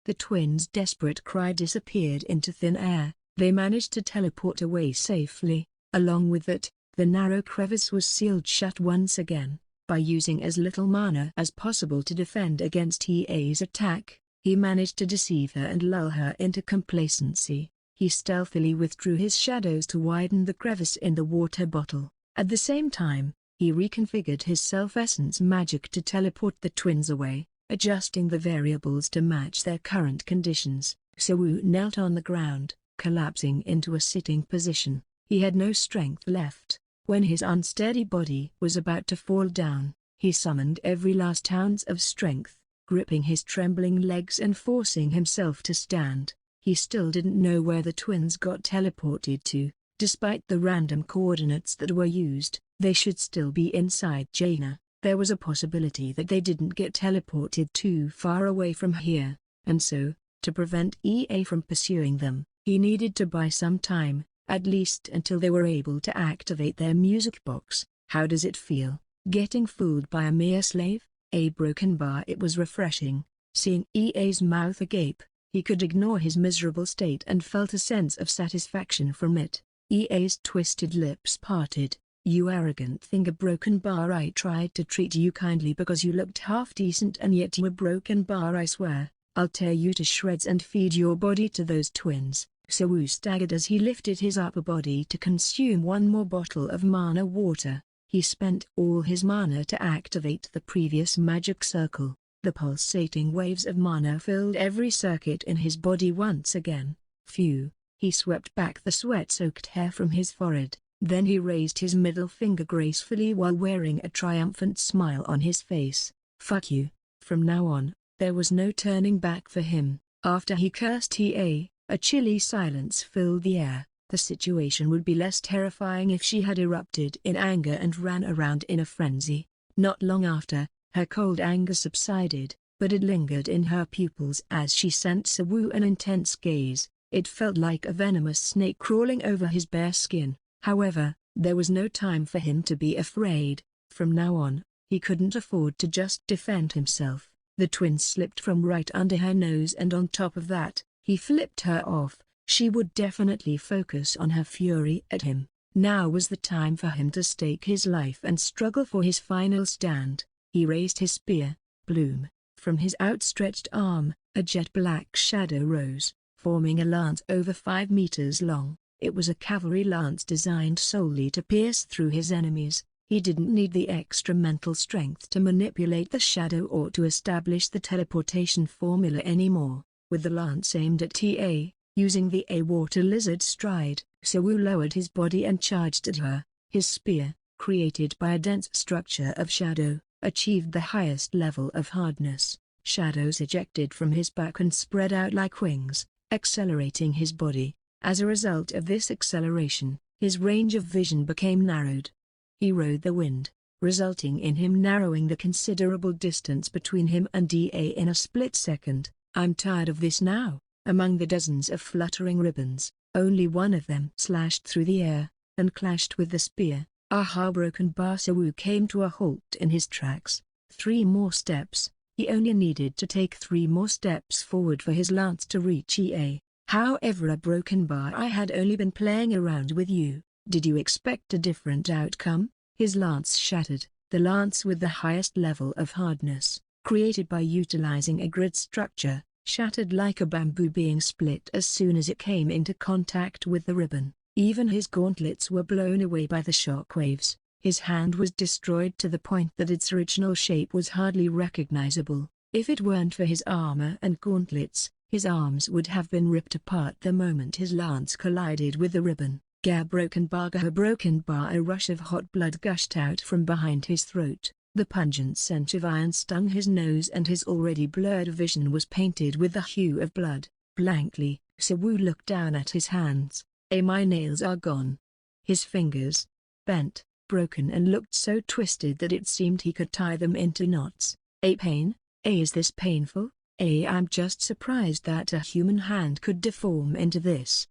The twins' desperate cry disappeared into thin air. They managed to teleport away safely. Along with that, the narrow crevice was sealed shut once again. By using as little mana as possible to defend against EA's attack, he managed to deceive her and lull her into complacency. He stealthily withdrew his shadows to widen the crevice in the water bottle. At the same time, he reconfigured his self-essence magic to teleport the twins away, adjusting the variables to match their current conditions. Sawu knelt on the ground, collapsing into a sitting position. He had no strength left. When his unsteady body was about to fall down, he summoned every last ounce of strength, gripping his trembling legs and forcing himself to stand. He still didn't know where the twins got teleported to. Despite the random coordinates that were used, they should still be inside Jaina. There was a possibility that they didn't get teleported too far away from here, and so, to prevent EA from pursuing them, he needed to buy some time, at least until they were able to activate their music box. How does it feel, getting fooled by a mere slave? A broken bar. It was refreshing. Seeing EA's mouth agape, he could ignore his miserable state and felt a sense of satisfaction from it. EA's twisted lips parted. "You arrogant thing, a broken bar. I tried to treat you kindly because you looked half decent and yet you a broken bar. I swear, I'll tear you to shreds and feed your body to those twins." Sawu staggered as he lifted his upper body to consume one more bottle of mana water. He spent all his mana to activate the previous magic circle. The pulsating waves of mana filled every circuit in his body once again. Phew! He swept back the sweat-soaked hair from his forehead. Then he raised his middle finger gracefully while wearing a triumphant smile on his face. "Fuck you." From now on, there was no turning back for him. After he cursed EA, a chilly silence filled the air. The situation would be less terrifying if she had erupted in anger and ran around in a frenzy. Not long after, her cold anger subsided, but it lingered in her pupils as she sent Sawu an intense gaze. It felt like a venomous snake crawling over his bare skin. However, there was no time for him to be afraid. From now on, he couldn't afford to just defend himself. The twin slipped from right under her nose, and on top of that, he flipped her off. She would definitely focus on her fury at him. Now was the time for him to stake his life and struggle for his final stand. He raised his spear. Bloom. From his outstretched arm, a jet-black shadow rose, forming a lance over 5 meters long. It was a cavalry lance designed solely to pierce through his enemies. He didn't need the extra mental strength to manipulate the shadow or to establish the teleportation formula anymore. With the lance aimed at TA, using the water lizard stride, Sawu lowered his body and charged at her. His spear, created by a dense structure of shadow, achieved the highest level of hardness. Shadows ejected from his back and spread out like wings, accelerating his body. As a result of this acceleration, his range of vision became narrowed. He rode the wind, resulting in him narrowing the considerable distance between him and DA in a split second. "I'm tired of this now." Among the dozens of fluttering ribbons, only one of them slashed through the air, and clashed with the spear. Aha! Broken bar. Sawu came to a halt in his tracks. 3 more steps. He only needed to take 3 more steps forward for his lance to reach EA. "However, a broken bar, I had only been playing around with you. Did you expect a different outcome?" His lance shattered. The lance with the highest level of hardness, created by utilizing a grid structure, shattered like a bamboo being split as soon as it came into contact with the ribbon. Even his gauntlets were blown away by the shockwaves. His hand was destroyed to the point that its original shape was hardly recognizable. If it weren't for his armor and gauntlets, his arms would have been ripped apart the moment his lance collided with the ribbon. Gah broken bar. A rush of hot blood gushed out from behind his throat. The pungent scent of iron stung his nose and his already blurred vision was painted with the hue of blood. Blankly, Sawu looked down at his hands. My nails are gone. His fingers, bent, broken and looked so twisted that it seemed he could tie them into knots. Pain? Is this painful? I'm just surprised that a human hand could deform into this.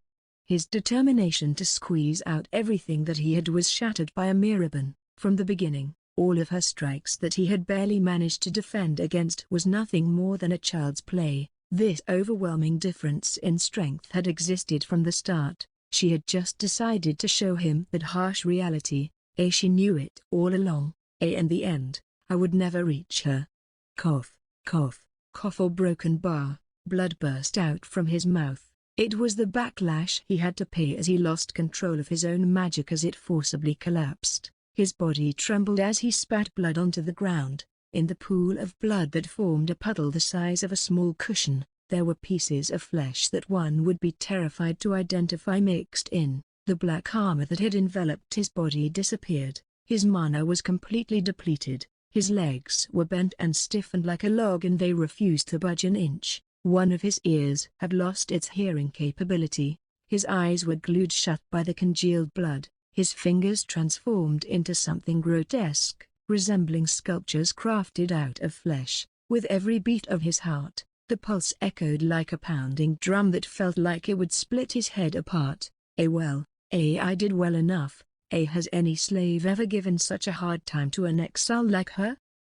His determination to squeeze out everything that he had was shattered by a mere ribbon. From the beginning, all of her strikes that he had barely managed to defend against was nothing more than a child's play. This overwhelming difference in strength had existed from the start. She had just decided to show him that harsh reality. She knew it all along. In the end, I would never reach her. Cough, cough, cough. Or broken bar. Blood burst out from his mouth. It was the backlash he had to pay as he lost control of his own magic as it forcibly collapsed. His body trembled as he spat blood onto the ground. In the pool of blood that formed a puddle the size of a small cushion, there were pieces of flesh that one would be terrified to identify mixed in. The black armor that had enveloped his body disappeared. His mana was completely depleted. His legs were bent and stiffened like a log and they refused to budge an inch. One of his ears had lost its hearing capability. His eyes were glued shut by the congealed blood. His fingers transformed into something grotesque, resembling sculptures crafted out of flesh. With every beat of his heart, the pulse echoed like a pounding drum that felt like it would split his head apart. I did well enough. Has any slave ever given such a hard time to an exile like her?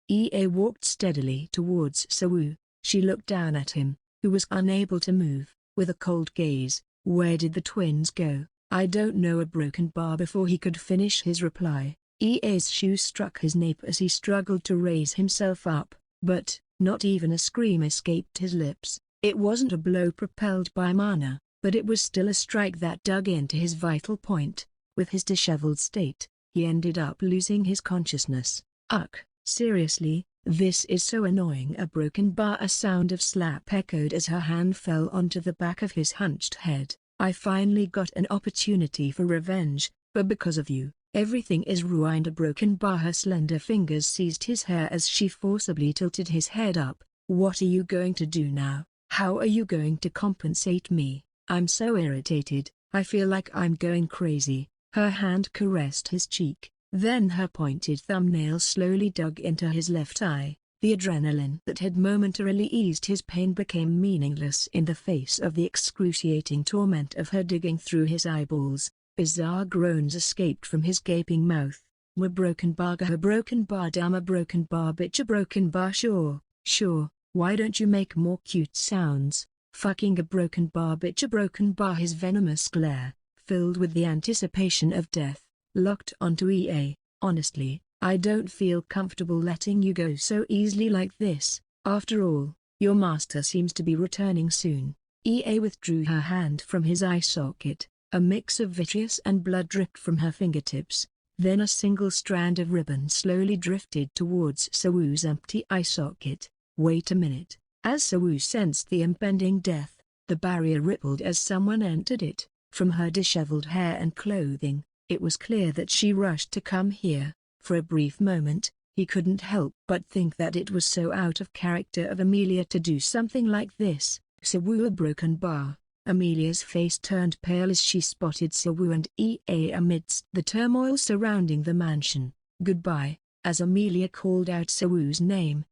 Walked steadily towards Sawu. She looked down at him, who was unable to move, with a cold gaze. Where did the twins go? I don't know. A broken bar. Before he could finish his reply, E's shoe struck his nape as he struggled to raise himself up, but not even a scream escaped his lips. It wasn't a blow propelled by mana, but it was still a strike that dug into his vital point. With his disheveled state, he ended up losing his consciousness. Seriously, this is so annoying. A broken bar. A sound of slap echoed as her hand fell onto the back of his hunched head. I finally got an opportunity for revenge, but because of you, everything is ruined. A broken bar. Her slender fingers seized his hair as she forcibly tilted his head up. What are you going to do now? How are you going to compensate me? I'm so irritated, I feel like I'm going crazy. Her hand caressed his cheek, then her pointed thumbnail slowly dug into his left eye. The adrenaline that had momentarily eased his pain became meaningless in the face of the excruciating torment of her digging through his eyeballs. Bizarre groans escaped from his gaping mouth. A broken bar. A broken bar. Damn, a broken bar. Bitch, a broken bar. Sure, why don't you make more cute sounds? Fucking a broken bar. Bitch, a broken bar. His venomous glare, filled with the anticipation of death, locked onto Honestly, I don't feel comfortable letting you go so easily like this. After all, your master seems to be returning soon. Withdrew her hand from his eye socket. A mix of vitreous and blood dripped from her fingertips. Then a single strand of ribbon slowly drifted towards Sawu's empty eye socket. Wait a minute. As Sawu sensed the impending death, the barrier rippled as someone entered it. From her disheveled hair and clothing, it was clear that she rushed to come here. For a brief moment, he couldn't help but think that it was so out of character of Amelia to do something like this. Sawu, a broken bar. Amelia's face turned pale as she spotted Sawu and amidst the turmoil surrounding the mansion. Goodbye. As Amelia called out Sawu's name,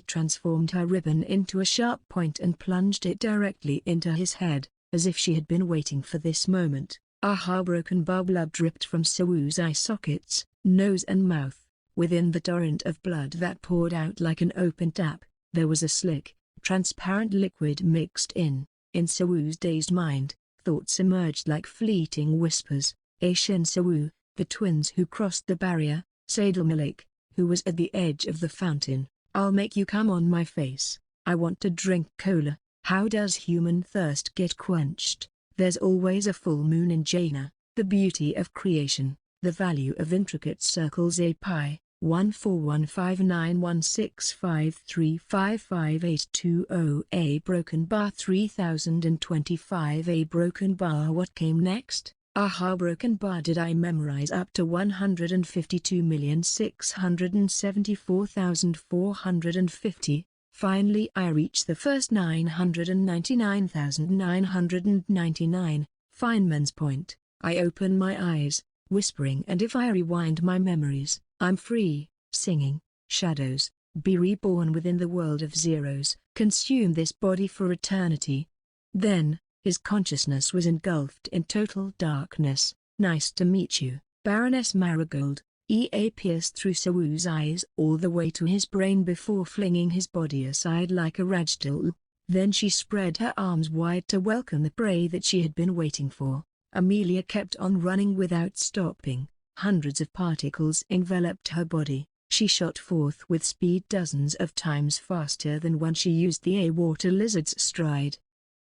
transformed her ribbon into a sharp point and plunged it directly into his head, as if she had been waiting for this moment. Broken bar. Blood dripped from Sawu's eye sockets, nose and mouth. Within the torrent of blood that poured out like an open tap, there was a slick, transparent liquid mixed in. In Sawu's dazed mind, thoughts emerged like fleeting whispers. Shin Sawu, the twins who crossed the barrier, Sadal Malik, who was at the edge of the fountain. I'll make you come on my face. I want to drink cola. How does human thirst get quenched? There's always a full moon in Jaina. The beauty of creation, the value of intricate circles. A pi 141591653555820. A broken bar 3025. A broken bar. What came next? Aha, broken bar. Did I memorize up to 152,674,450? Finally I reach the first 999,999, Feynman's point. I open my eyes, whispering, and if I rewind my memories, I'm free, singing, shadows, be reborn within the world of zeros, consume this body for eternity. Then, his consciousness was engulfed in total darkness. Nice to meet you, Baroness Marigold. EA pierced through Sawu's eyes all the way to his brain before flinging his body aside like a ragdoll. Then she spread her arms wide to welcome the prey that she had been waiting for. Amelia kept on running without stopping. Hundreds of particles enveloped her body. She shot forth with speed dozens of times faster than when she used the water lizard's stride.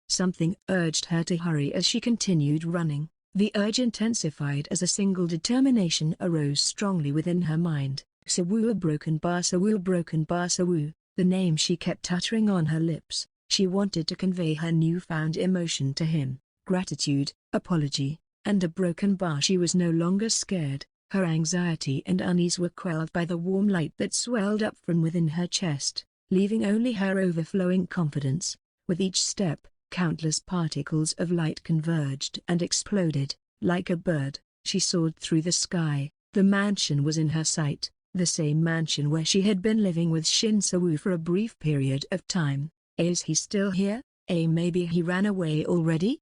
Something urged her to hurry as she continued running. The urge intensified as a single determination arose strongly within her mind. Sawu, a broken bar, Sawu, a broken bar, Sawu, the name she kept uttering on her lips. She wanted to convey her newfound emotion to him, gratitude, apology, and a broken bar. She was no longer scared. Her anxiety and unease were quelled by the warm light that swelled up from within her chest, leaving only her overflowing confidence. With each step, countless particles of light converged and exploded. Like a bird, she soared through the sky. The mansion was in her sight, the same mansion where she had been living with Shin Sawu for a brief period of time. Is he still here? Maybe he ran away already?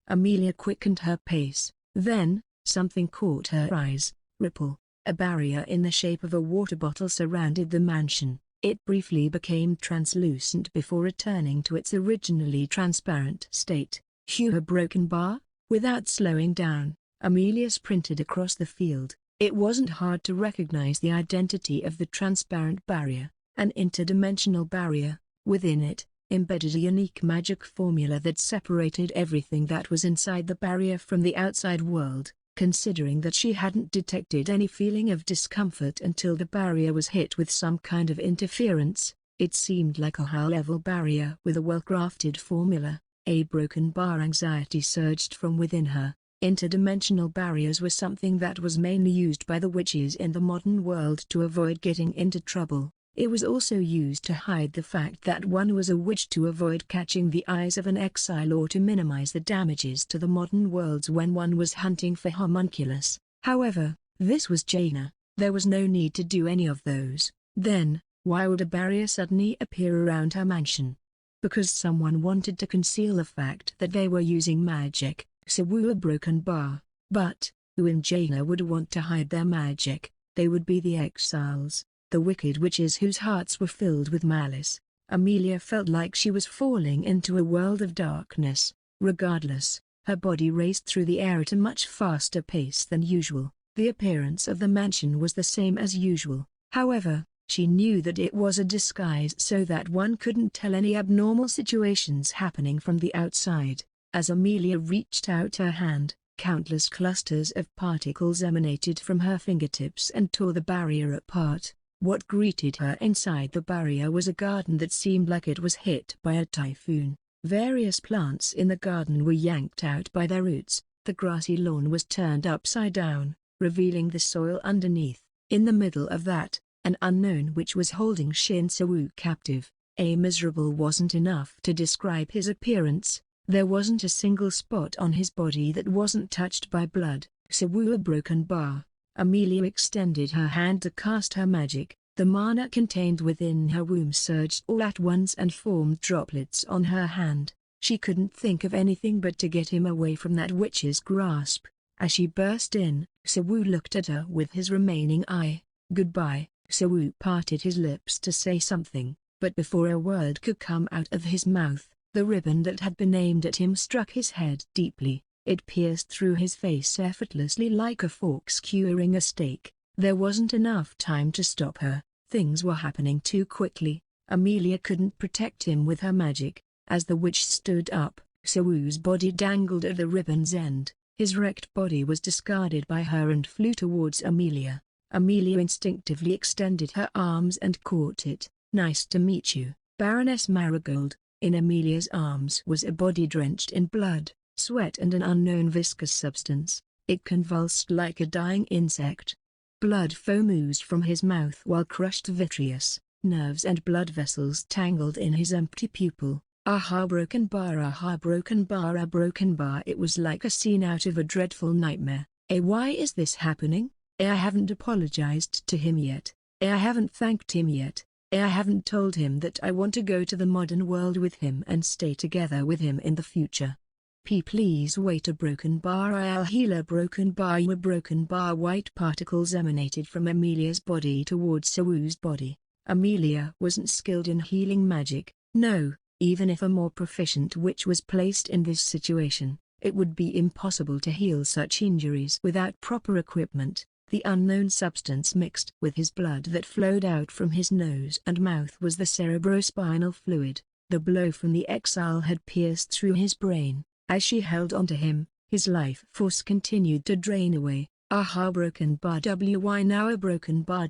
Amelia quickened her pace. Then, something caught her eyes. Ripple, a barrier in the shape of a water bottle surrounded the mansion. It briefly became translucent before returning to its originally transparent state. A broken bar? Without slowing down, Amelia sprinted across the field. It wasn't hard to recognize the identity of the transparent barrier, an interdimensional barrier. Within it, embedded a unique magic formula that separated everything that was inside the barrier from the outside world. Considering that she hadn't detected any feeling of discomfort until the barrier was hit with some kind of interference, it seemed like a high-level barrier with a well-crafted formula. A broken bar. Anxiety surged from within her. Interdimensional barriers were something that was mainly used by the witches in the modern world to avoid getting into trouble. It was also used to hide the fact that one was a witch, to avoid catching the eyes of an exile, or to minimize the damages to the modern worlds when one was hunting for homunculus. However, this was Jaina. There was no need to do any of those. Then, why would a barrier suddenly appear around her mansion? Because someone wanted to conceal the fact that they were using magic. Sawu, a broken bar. But, who in Jaina would want to hide their magic? They would be the exiles, the wicked witches whose hearts were filled with malice. Amelia felt like she was falling into a world of darkness. Regardless, her body raced through the air at a much faster pace than usual. The appearance of the mansion was the same as usual. However, she knew that it was a disguise so that one couldn't tell any abnormal situations happening from the outside. As Amelia reached out her hand, countless clusters of particles emanated from her fingertips and tore the barrier apart. What greeted her inside the barrier was a garden that seemed like it was hit by a typhoon. Various plants in the garden were yanked out by their roots. The grassy lawn was turned upside down, revealing the soil underneath. In the middle of that, an unknown witch was holding Shin Sawu captive. Miserable wasn't enough to describe his appearance. There wasn't a single spot on his body that wasn't touched by blood. Sawu, a broken bar. Amelia extended her hand to cast her magic. The mana contained within her womb surged all at once and formed droplets on her hand. She couldn't think of anything but to get him away from that witch's grasp. As she burst in, Sawu looked at her with his remaining eye. Goodbye. Sawu parted his lips to say something, but before a word could come out of his mouth, the ribbon that had been aimed at him struck his head deeply. It pierced through his face effortlessly like a fork skewering a steak. There wasn't enough time to stop her. Things were happening too quickly. Amelia couldn't protect him with her magic. As the witch stood up, Sawu's body dangled at the ribbon's end. His wrecked body was discarded by her and flew towards Amelia. Amelia instinctively extended her arms and caught it. "Nice to meet you, Baroness Marigold." In Amelia's arms was a body drenched in blood, sweat and an unknown viscous substance. It convulsed like a dying insect. Blood foam oozed from his mouth while crushed vitreous, nerves and blood vessels tangled in his empty pupil. Aha, broken bar, aha, broken bar, a broken bar. It was like a scene out of a dreadful nightmare. Why is this happening? I haven't apologized to him yet. I haven't thanked him yet. I haven't told him that I want to go to the modern world with him and stay together with him in the future. Please wait, a broken bar, I'll heal a broken bar. A broken bar. White particles emanated from Amelia's body towards Sawu's body. Amelia wasn't skilled in healing magic. No, even if a more proficient witch was placed in this situation, it would be impossible to heal such injuries without proper equipment. The unknown substance mixed with his blood that flowed out from his nose and mouth was the cerebrospinal fluid. The blow from the exile had pierced through his brain. As she held onto him, his life force continued to drain away. Aha, broken bar. Why now a broken bar?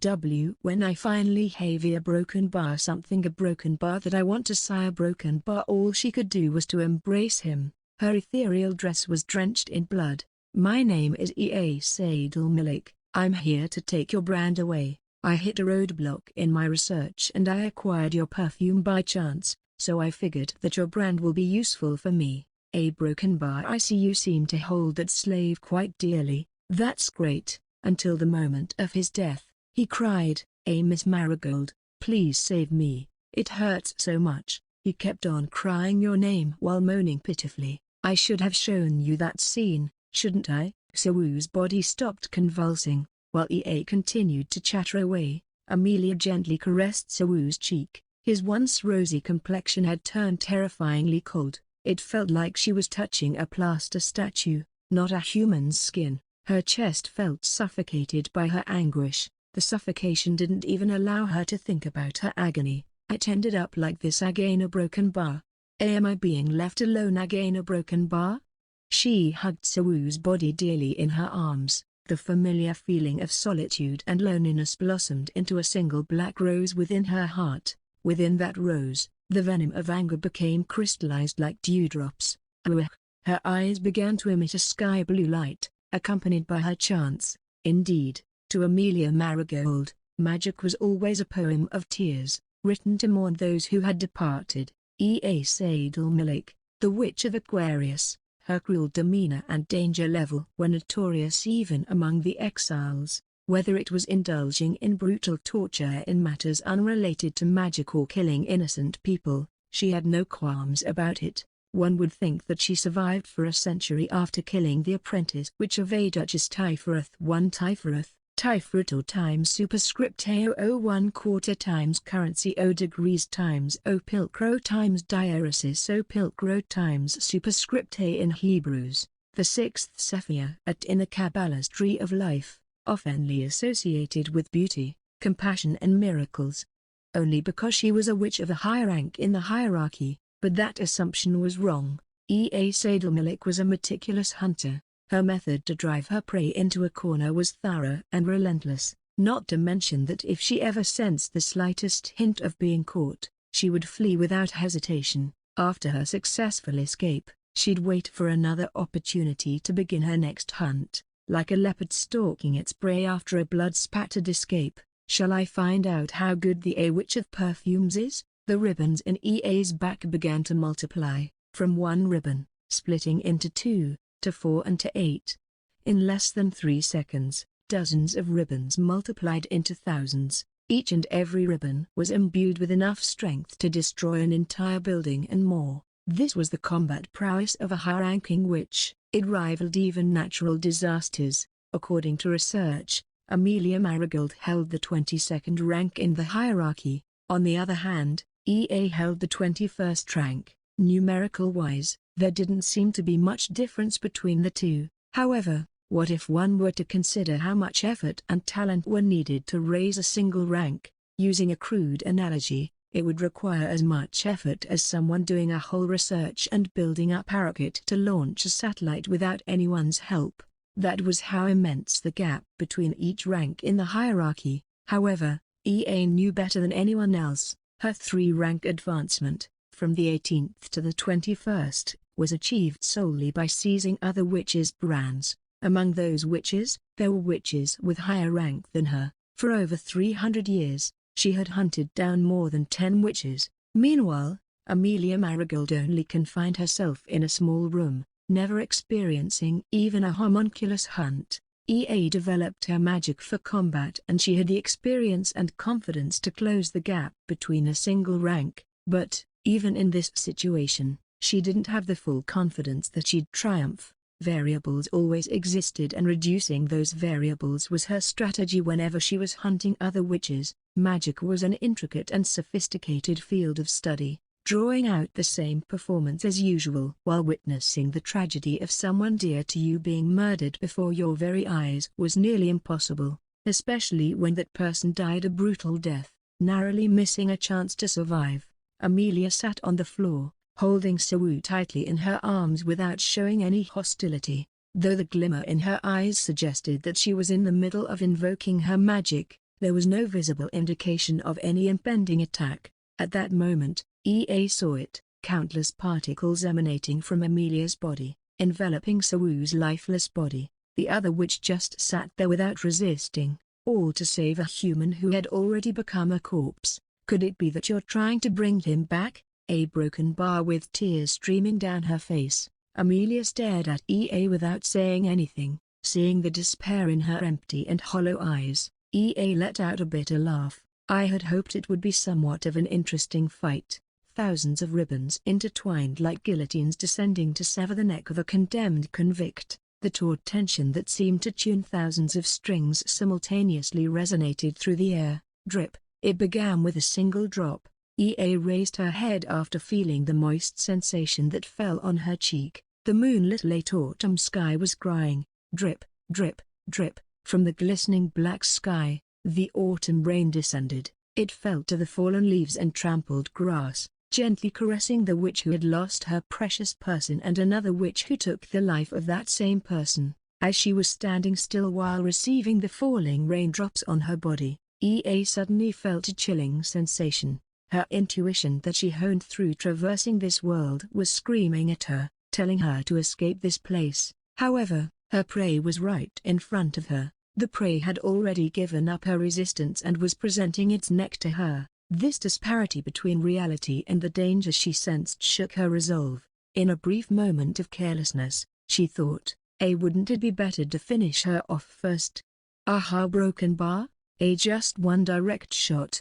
When I finally have a broken bar, something a broken bar that I want to say a broken bar. All she could do was to embrace him. Her ethereal dress was drenched in blood. My name is Sadal. I'm here to take your brand away. I hit a roadblock in my research and I acquired your perfume by chance, so I figured that your brand will be useful for me. A broken bar. I see you seem to hold that slave quite dearly. That's great. Until the moment of his death, he cried, Miss Marigold, please save me. It hurts so much. He kept on crying your name while moaning pitifully. I should have shown you that scene, shouldn't I? Sawu's body stopped convulsing, while continued to chatter away. Amelia gently caressed Sawu's cheek. His once rosy complexion had turned terrifyingly cold. It felt like she was touching a plaster statue, not a human's skin. Her chest felt suffocated by her anguish. The suffocation didn't even allow her to think about her agony. It ended up like this again, a broken bar. Am I being left alone again, a broken bar? She hugged Sawu's body dearly in her arms. The familiar feeling of solitude and loneliness blossomed into a single black rose within her heart. Within that rose, the venom of anger became crystallized like dewdrops. Her eyes began to emit a sky blue light, accompanied by her chants. Indeed, to Amelia Marigold, magic was always a poem of tears, written to mourn those who had departed. Sadal, the Witch of Aquarius, her cruel demeanor and danger level were notorious even among the exiles. Whether it was indulging in brutal torture in matters unrelated to magic or killing innocent people, she had no qualms about it. One would think that she survived for a century after killing the apprentice witch of Duchess Typhoreth. 1 Typhoreth times superscript A00 1/4 times currency O degrees times O pilcro times diaresis O pilcro times superscript A in Hebrews, the sixth Sephir in the Kabbalah's tree of life, oftenly associated with beauty, compassion and miracles. Only because she was a witch of a high rank in the hierarchy, but that assumption was wrong. Sadal was a meticulous hunter. Her method to drive her prey into a corner was thorough and relentless, not to mention that if she ever sensed the slightest hint of being caught, she would flee without hesitation. After her successful escape, she'd wait for another opportunity to begin her next hunt, like a leopard stalking its prey after a blood-spattered escape. Shall I find out how good the Witch of Perfumes is? The ribbons in EA's back began to multiply, from 1 ribbon, splitting into 2, to 4 and to 8. In less than 3 seconds, dozens of ribbons multiplied into thousands. Each and every ribbon was imbued with enough strength to destroy an entire building and more. This was the combat prowess of a high-ranking witch. It rivaled even natural disasters. According to research, Amelia Marigold held the 22nd rank in the hierarchy. On the other hand, EA held the 21st rank. Numerical-wise, there didn't seem to be much difference between the two. However, what if one were to consider how much effort and talent were needed to raise a single rank? Using a crude analogy, It would require as much effort as someone doing a whole research and building up a rocket to launch a satellite without anyone's help. That was how immense the gap between each rank in the hierarchy. However, EA knew better than anyone else. Her 3-rank advancement, from the 18th to the 21st, was achieved solely by seizing other witches' brands. Among those witches, there were witches with higher rank than her. For over 300 years, she had hunted down more than 10 witches. Meanwhile, Amelia Marigold only confined herself in a small room, never experiencing even a homunculus hunt. EA developed her magic for combat, and she had the experience and confidence to close the gap between a single rank. But, even in this situation, she didn't have the full confidence that she'd triumph. Variables always existed, and reducing those variables was her strategy whenever she was hunting other witches. Magic was an intricate and sophisticated field of study. Drawing out the same performance as usual while witnessing the tragedy of someone dear to you being murdered before your very eyes was nearly impossible, especially when that person died a brutal death, narrowly missing a chance to survive. Amelia sat on the floor, holding Sawu tightly in her arms without showing any hostility, though the glimmer in her eyes suggested that she was in the middle of invoking her magic. There was no visible indication of any impending attack. At that moment, EA saw it, countless particles emanating from Amelia's body, enveloping Sawu's lifeless body. The other witch just sat there without resisting, all to save a human who had already become a corpse. Could it be that you're trying to bring him back? A broken bar with tears streaming down her face. Amelia stared at EA without saying anything, seeing the despair in her empty and hollow eyes. EA let out a bitter laugh. I had hoped it would be somewhat of an interesting fight. Thousands of ribbons intertwined like guillotines descending to sever the neck of a condemned convict. The taut tension that seemed to tune thousands of strings simultaneously resonated through the air. Drip. It began with a single drop. EA raised her head after feeling the moist sensation that fell on her cheek. The moonlit late autumn sky was crying. Drip, drip, drip. From the glistening black sky, the autumn rain descended. It fell to the fallen leaves and trampled grass, gently caressing the witch who had lost her precious person and another witch who took the life of that same person. As she was standing still while receiving the falling raindrops on her body, EA suddenly felt a chilling sensation. Her intuition that she honed through traversing this world was screaming at her, telling her to escape this place. However, her prey was right in front of her. The prey had already given up her resistance and was presenting its neck to her. This disparity between reality and the danger she sensed shook her resolve. In a brief moment of carelessness, she thought, wouldn't it be better to finish her off first? Aha, broken bar? Just one direct shot.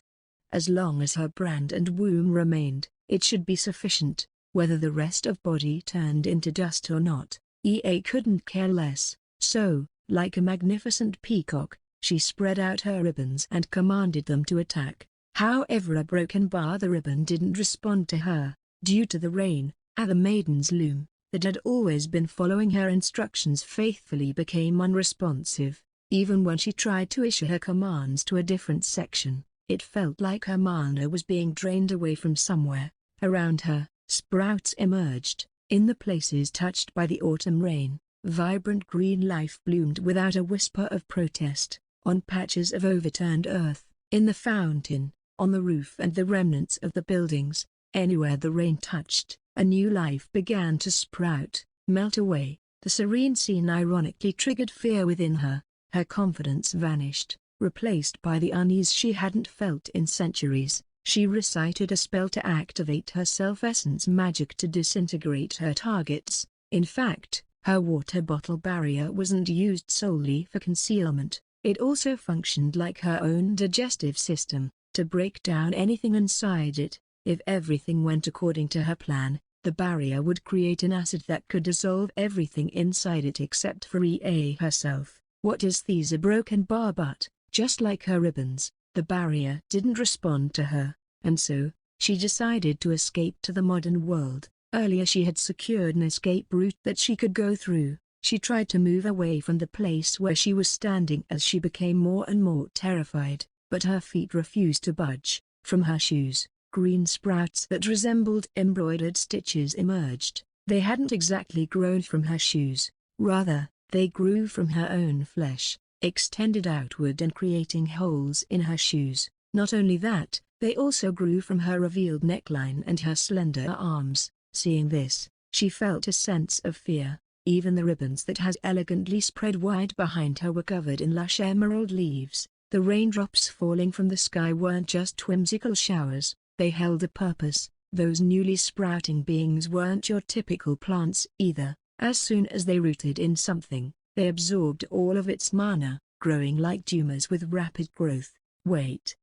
As long as her brand and womb remained, it should be sufficient, whether the rest of body turned into dust or not. EA couldn't care less, so, like a magnificent peacock, she spread out her ribbons and commanded them to attack. However, a broken bar the ribbon didn't respond to her, due to the rain. The maiden's loom, that had always been following her instructions faithfully, became unresponsive. Even when she tried to issue her commands to a different section, it felt like her mana was being drained away from somewhere. Around her, sprouts emerged. In the places touched by the autumn rain, vibrant green life bloomed without a whisper of protest. On patches of overturned earth, in the fountain, on the roof and the remnants of the buildings, anywhere the rain touched, a new life began to sprout, melt away. The serene scene ironically triggered fear within her. Her confidence vanished, replaced by the unease she hadn't felt in centuries. She recited a spell to activate her self-essence magic to disintegrate her targets. In fact, her water bottle barrier wasn't used solely for concealment. It also functioned like her own digestive system, to break down anything inside it. If everything went according to her plan, the barrier would create an acid that could dissolve everything inside it except for EA herself. What is these a broken bar? But, just like her ribbons, the barrier didn't respond to her, and so, she decided to escape to the modern world. Earlier she had secured an escape route that she could go through. She tried to move away from the place where she was standing as she became more and more terrified, but her feet refused to budge. From her shoes, green sprouts that resembled embroidered stitches emerged. They hadn't exactly grown from her shoes, rather, they grew from her own flesh, extended outward and creating holes in her shoes. Not only that, they also grew from her revealed neckline and her slender arms. Seeing this, she felt a sense of fear. Even the ribbons that had elegantly spread wide behind her were covered in lush emerald leaves. The raindrops falling from the sky weren't just whimsical showers, they held a purpose. Those newly sprouting beings weren't your typical plants either. As soon as they rooted in something, they absorbed all of its mana, growing like tumors with rapid growth. Wait.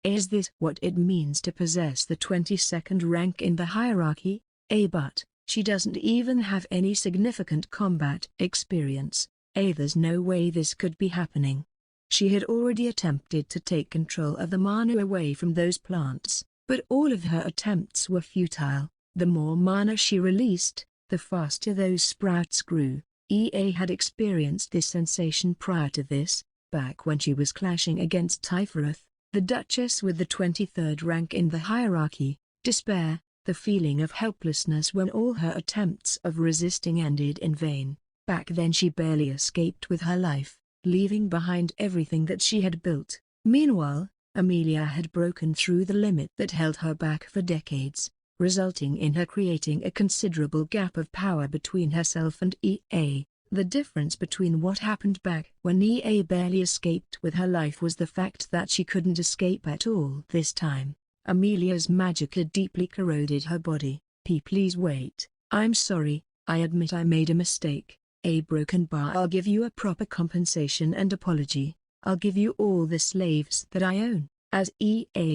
Is this what it means to possess the 22nd rank in the hierarchy? But she doesn't even have any significant combat experience. There's no way this could be happening. She had already attempted to take control of the mana away from those plants, but all of her attempts were futile. The more mana she released, the faster those sprouts grew. Had experienced this sensation prior to this, back when she was clashing against Typhoreth, the Duchess with the 23rd rank in the hierarchy. Despair, the feeling of helplessness when all her attempts of resisting ended in vain. Back then she barely escaped with her life, leaving behind everything that she had built. Meanwhile, Amelia had broken through the limit that held her back for decades, resulting in her creating a considerable gap of power between herself and The difference between what happened back when barely escaped with her life was the fact that she couldn't escape at all this time. Amelia's magic had deeply corroded her body. Please wait. I'm sorry, I admit I made a mistake. A broken bar. I'll give you a proper compensation and apology. I'll give you all the slaves that I own. As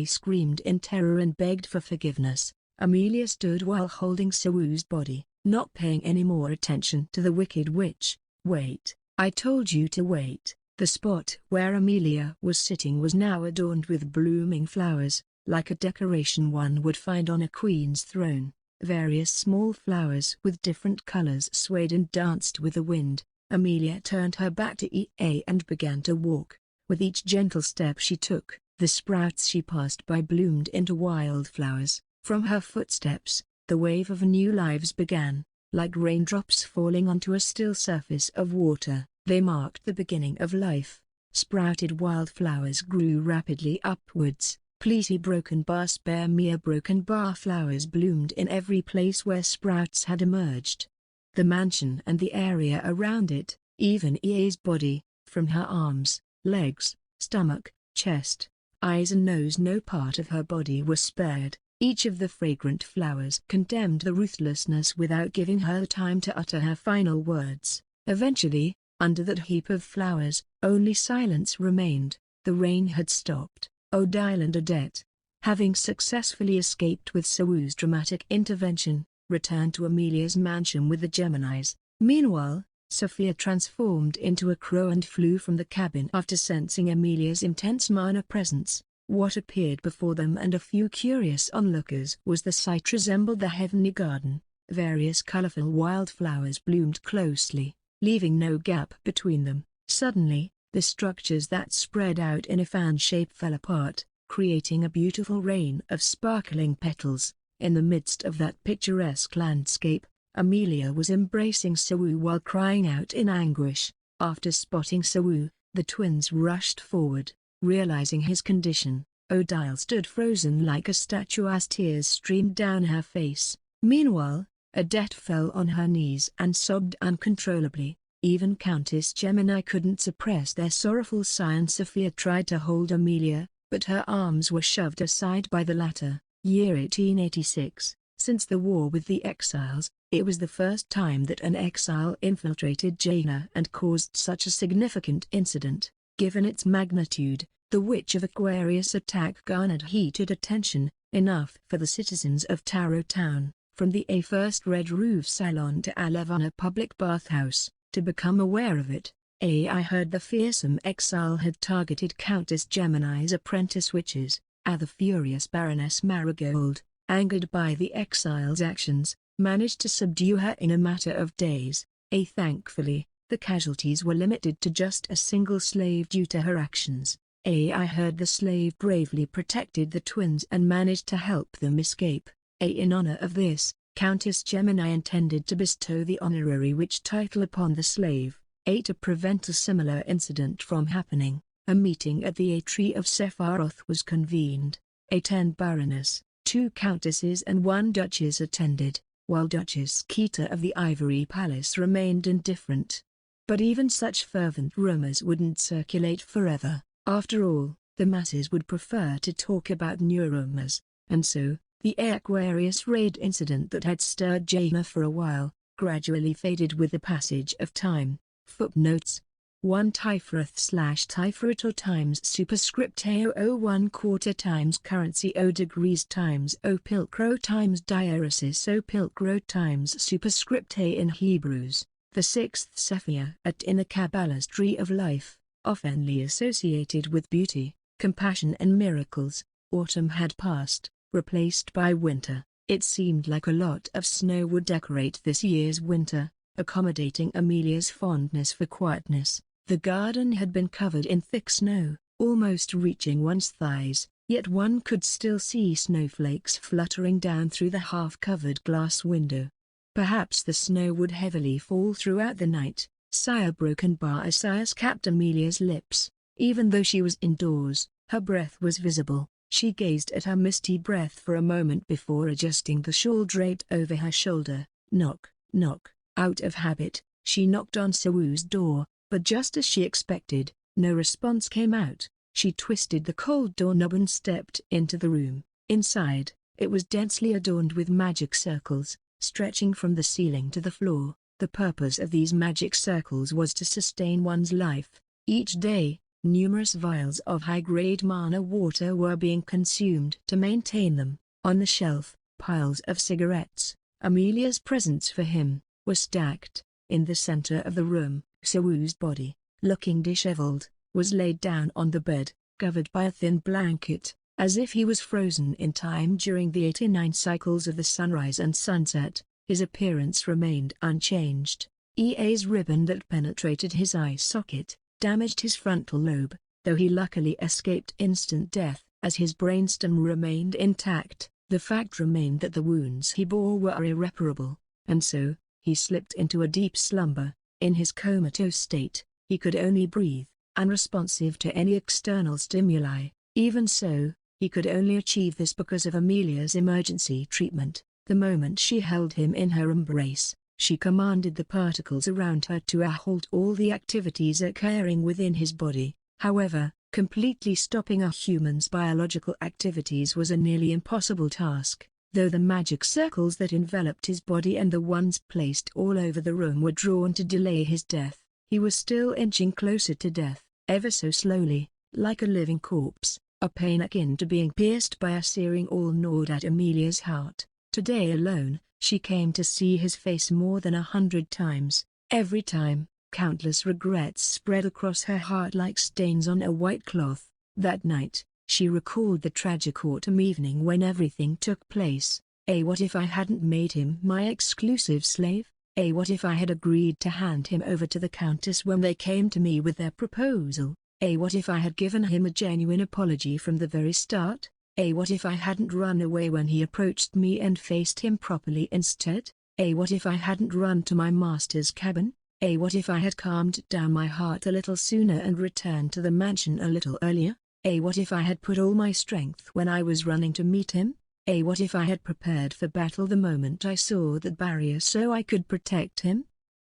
screamed in terror and begged for forgiveness, Amelia stood while holding Sawu's body, not paying any more attention to the wicked witch. Wait, I told you to wait. The spot where Amelia was sitting was now adorned with blooming flowers, like a decoration one would find on a queen's throne. Various small flowers with different colors swayed and danced with the wind. Amelia turned her back to and began to walk. With each gentle step she took, the sprouts she passed by bloomed into wildflowers. From her footsteps, the wave of new lives began, like raindrops falling onto a still surface of water. They marked the beginning of life. Sprouted wildflowers grew rapidly upwards. Pleasy broken bar spare mere broken bar flowers bloomed in every place where sprouts had emerged. The mansion and the area around it, even body, from her arms, legs, stomach, chest, eyes and nose, no part of her body was spared. Each of the fragrant flowers condemned the ruthlessness without giving her the time to utter her final words. Eventually, under that heap of flowers, only silence remained. The rain had stopped. Odile and Odette, having successfully escaped with Sawu's dramatic intervention, returned to Amelia's mansion with the Geminis. Meanwhile, Sophia transformed into a crow and flew from the cabin after sensing Amelia's intense mana presence. What appeared before them and a few curious onlookers was the sight resembled the heavenly garden. Various colorful wildflowers bloomed closely, leaving no gap between them. Suddenly, the structures that spread out in a fan shape fell apart, creating a beautiful rain of sparkling petals. In the midst of that picturesque landscape, Amelia was embracing Sawu while crying out in anguish. After spotting Sawu, the twins rushed forward. Realizing his condition, Odile stood frozen like a statue as tears streamed down her face. Meanwhile, Odette fell on her knees and sobbed uncontrollably. Even Countess Gemini couldn't suppress their sorrowful sigh, and Sophia tried to hold Amelia, but her arms were shoved aside by the latter. Year 1886. Since the war with the exiles, it was the first time that an exile infiltrated Jaina and caused such a significant incident. Given its magnitude, the Witch of Aquarius attack garnered heated attention, enough for the citizens of Taro Town, from the first Red Roof Salon to Alevana public bathhouse, to become aware of it. I heard the fearsome exile had targeted Countess Gemini's apprentice witches. The furious Baroness Marigold, angered by the exile's actions, managed to subdue her in a matter of days. Thankfully, the casualties were limited to just a single slave due to her actions. I heard the slave bravely protected the twins and managed to help them escape. In honor of this, Countess Gemini intended to bestow the honorary witch title upon the slave. To prevent a similar incident from happening, a meeting at the Tree of Sephiroth was convened. 10 baroness, 2 countesses and 1 duchess attended, while Duchess Kita of the Ivory Palace remained indifferent. But even such fervent rumors wouldn't circulate forever. After all, the masses would prefer to talk about new rumors, and so, the Aquarius raid incident that had stirred Jaina for a while, gradually faded with the passage of time. Footnotes: 1 Typhrath/Typhrator times superscript A00 1/4 times currency O degrees times O Pilcro times diaresis O Pilcro times superscript A in Hebrews, the 6th Sephir in the Kabbalah's tree of life, oftenly associated with beauty, compassion and miracles. Autumn had passed, replaced by winter. It seemed like a lot of snow would decorate this year's winter, accommodating Amelia's fondness for quietness. The garden had been covered in thick snow, almost reaching one's thighs, yet one could still see snowflakes fluttering down through the half-covered glass window. Perhaps the snow would heavily fall throughout the night. Sigh broken by a sigh escaped Amelia's lips. Even though she was indoors, her breath was visible. She gazed at her misty breath for a moment before adjusting the shawl draped over her shoulder. Knock, knock. Out of habit, she knocked on Sawu's door, but just as she expected, no response came out. She twisted the cold doorknob and stepped into the room. Inside, it was densely adorned with magic circles, stretching from the ceiling to the floor. The purpose of these magic circles was to sustain one's life. Each day, numerous vials of high-grade mana water were being consumed to maintain them. On the shelf, piles of cigarettes, Amelia's presents for him, were stacked. In the center of the room, Sawu's body, looking disheveled, was laid down on the bed, covered by a thin blanket, as if he was frozen in time during the 89 cycles of the sunrise and sunset. His appearance remained unchanged. EA's ribbon that penetrated his eye socket damaged his frontal lobe, though he luckily escaped instant death, as his brainstem remained intact. The fact remained that the wounds he bore were irreparable, and so, he slipped into a deep slumber. In his comatose state, he could only breathe, unresponsive to any external stimuli. Even so, he could only achieve this because of Amelia's emergency treatment. The moment she held him in her embrace, she commanded the particles around her to halt all the activities occurring within his body. However, completely stopping a human's biological activities was a nearly impossible task. Though the magic circles that enveloped his body and the ones placed all over the room were drawn to delay his death, he was still inching closer to death, ever so slowly, like a living corpse. A pain akin to being pierced by a searing awl gnawed at Amelia's heart. Today alone, she came to see his face more than 100 times. Every time, countless regrets spread across her heart like stains on a white cloth. That night, she recalled the tragic autumn evening when everything took place. What if I hadn't made him my exclusive slave? What if I had agreed to hand him over to the Countess when they came to me with their proposal? What if I had given him a genuine apology from the very start? What if I hadn't run away when he approached me and faced him properly instead? What if I hadn't run to my master's cabin? What if I had calmed down my heart a little sooner and returned to the mansion a little earlier? What if I had put all my strength when I was running to meet him? What if I had prepared for battle the moment I saw that barrier so I could protect him?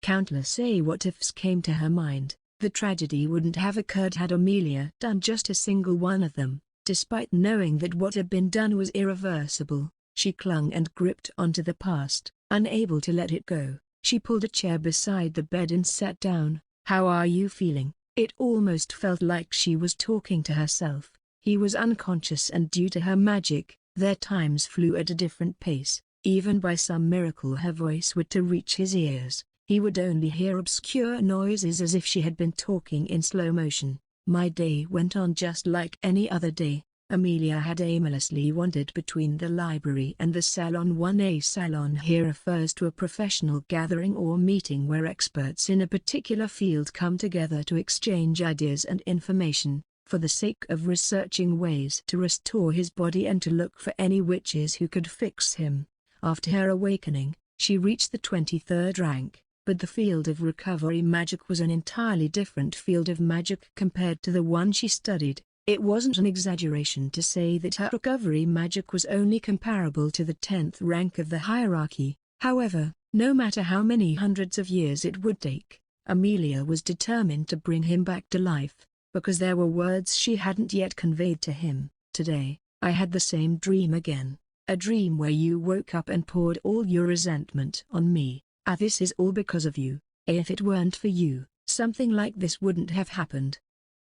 Countless what-ifs came to her mind. The tragedy wouldn't have occurred had Amelia done just a single one of them. Despite knowing that what had been done was irreversible, she clung and gripped onto the past, unable to let it go. She pulled a chair beside the bed and sat down. "How are you feeling?" It almost felt like she was talking to herself. He was unconscious, and due to her magic, their times flew at a different pace. Even by some miracle her voice would to reach his ears, he would only hear obscure noises as if she had been talking in slow motion. My day went on just like any other day. Amelia had aimlessly wandered between the library and the salon. A salon here refers to a professional gathering or meeting where experts in a particular field come together to exchange ideas and information. for the sake of researching ways to restore his body and to look for any witches who could fix him. After her awakening, she reached the 23rd rank, but the field of recovery magic was an entirely different field of magic compared to the one she studied. It wasn't an exaggeration to say that her recovery magic was only comparable to the 10th rank of the hierarchy. However, no matter how many hundreds of years it would take, Amelia was determined to bring him back to life, because there were words she hadn't yet conveyed to him. Today, I had the same dream again, a dream where you woke up and poured all your resentment on me. This is all because of you. If it weren't for you, something like this wouldn't have happened.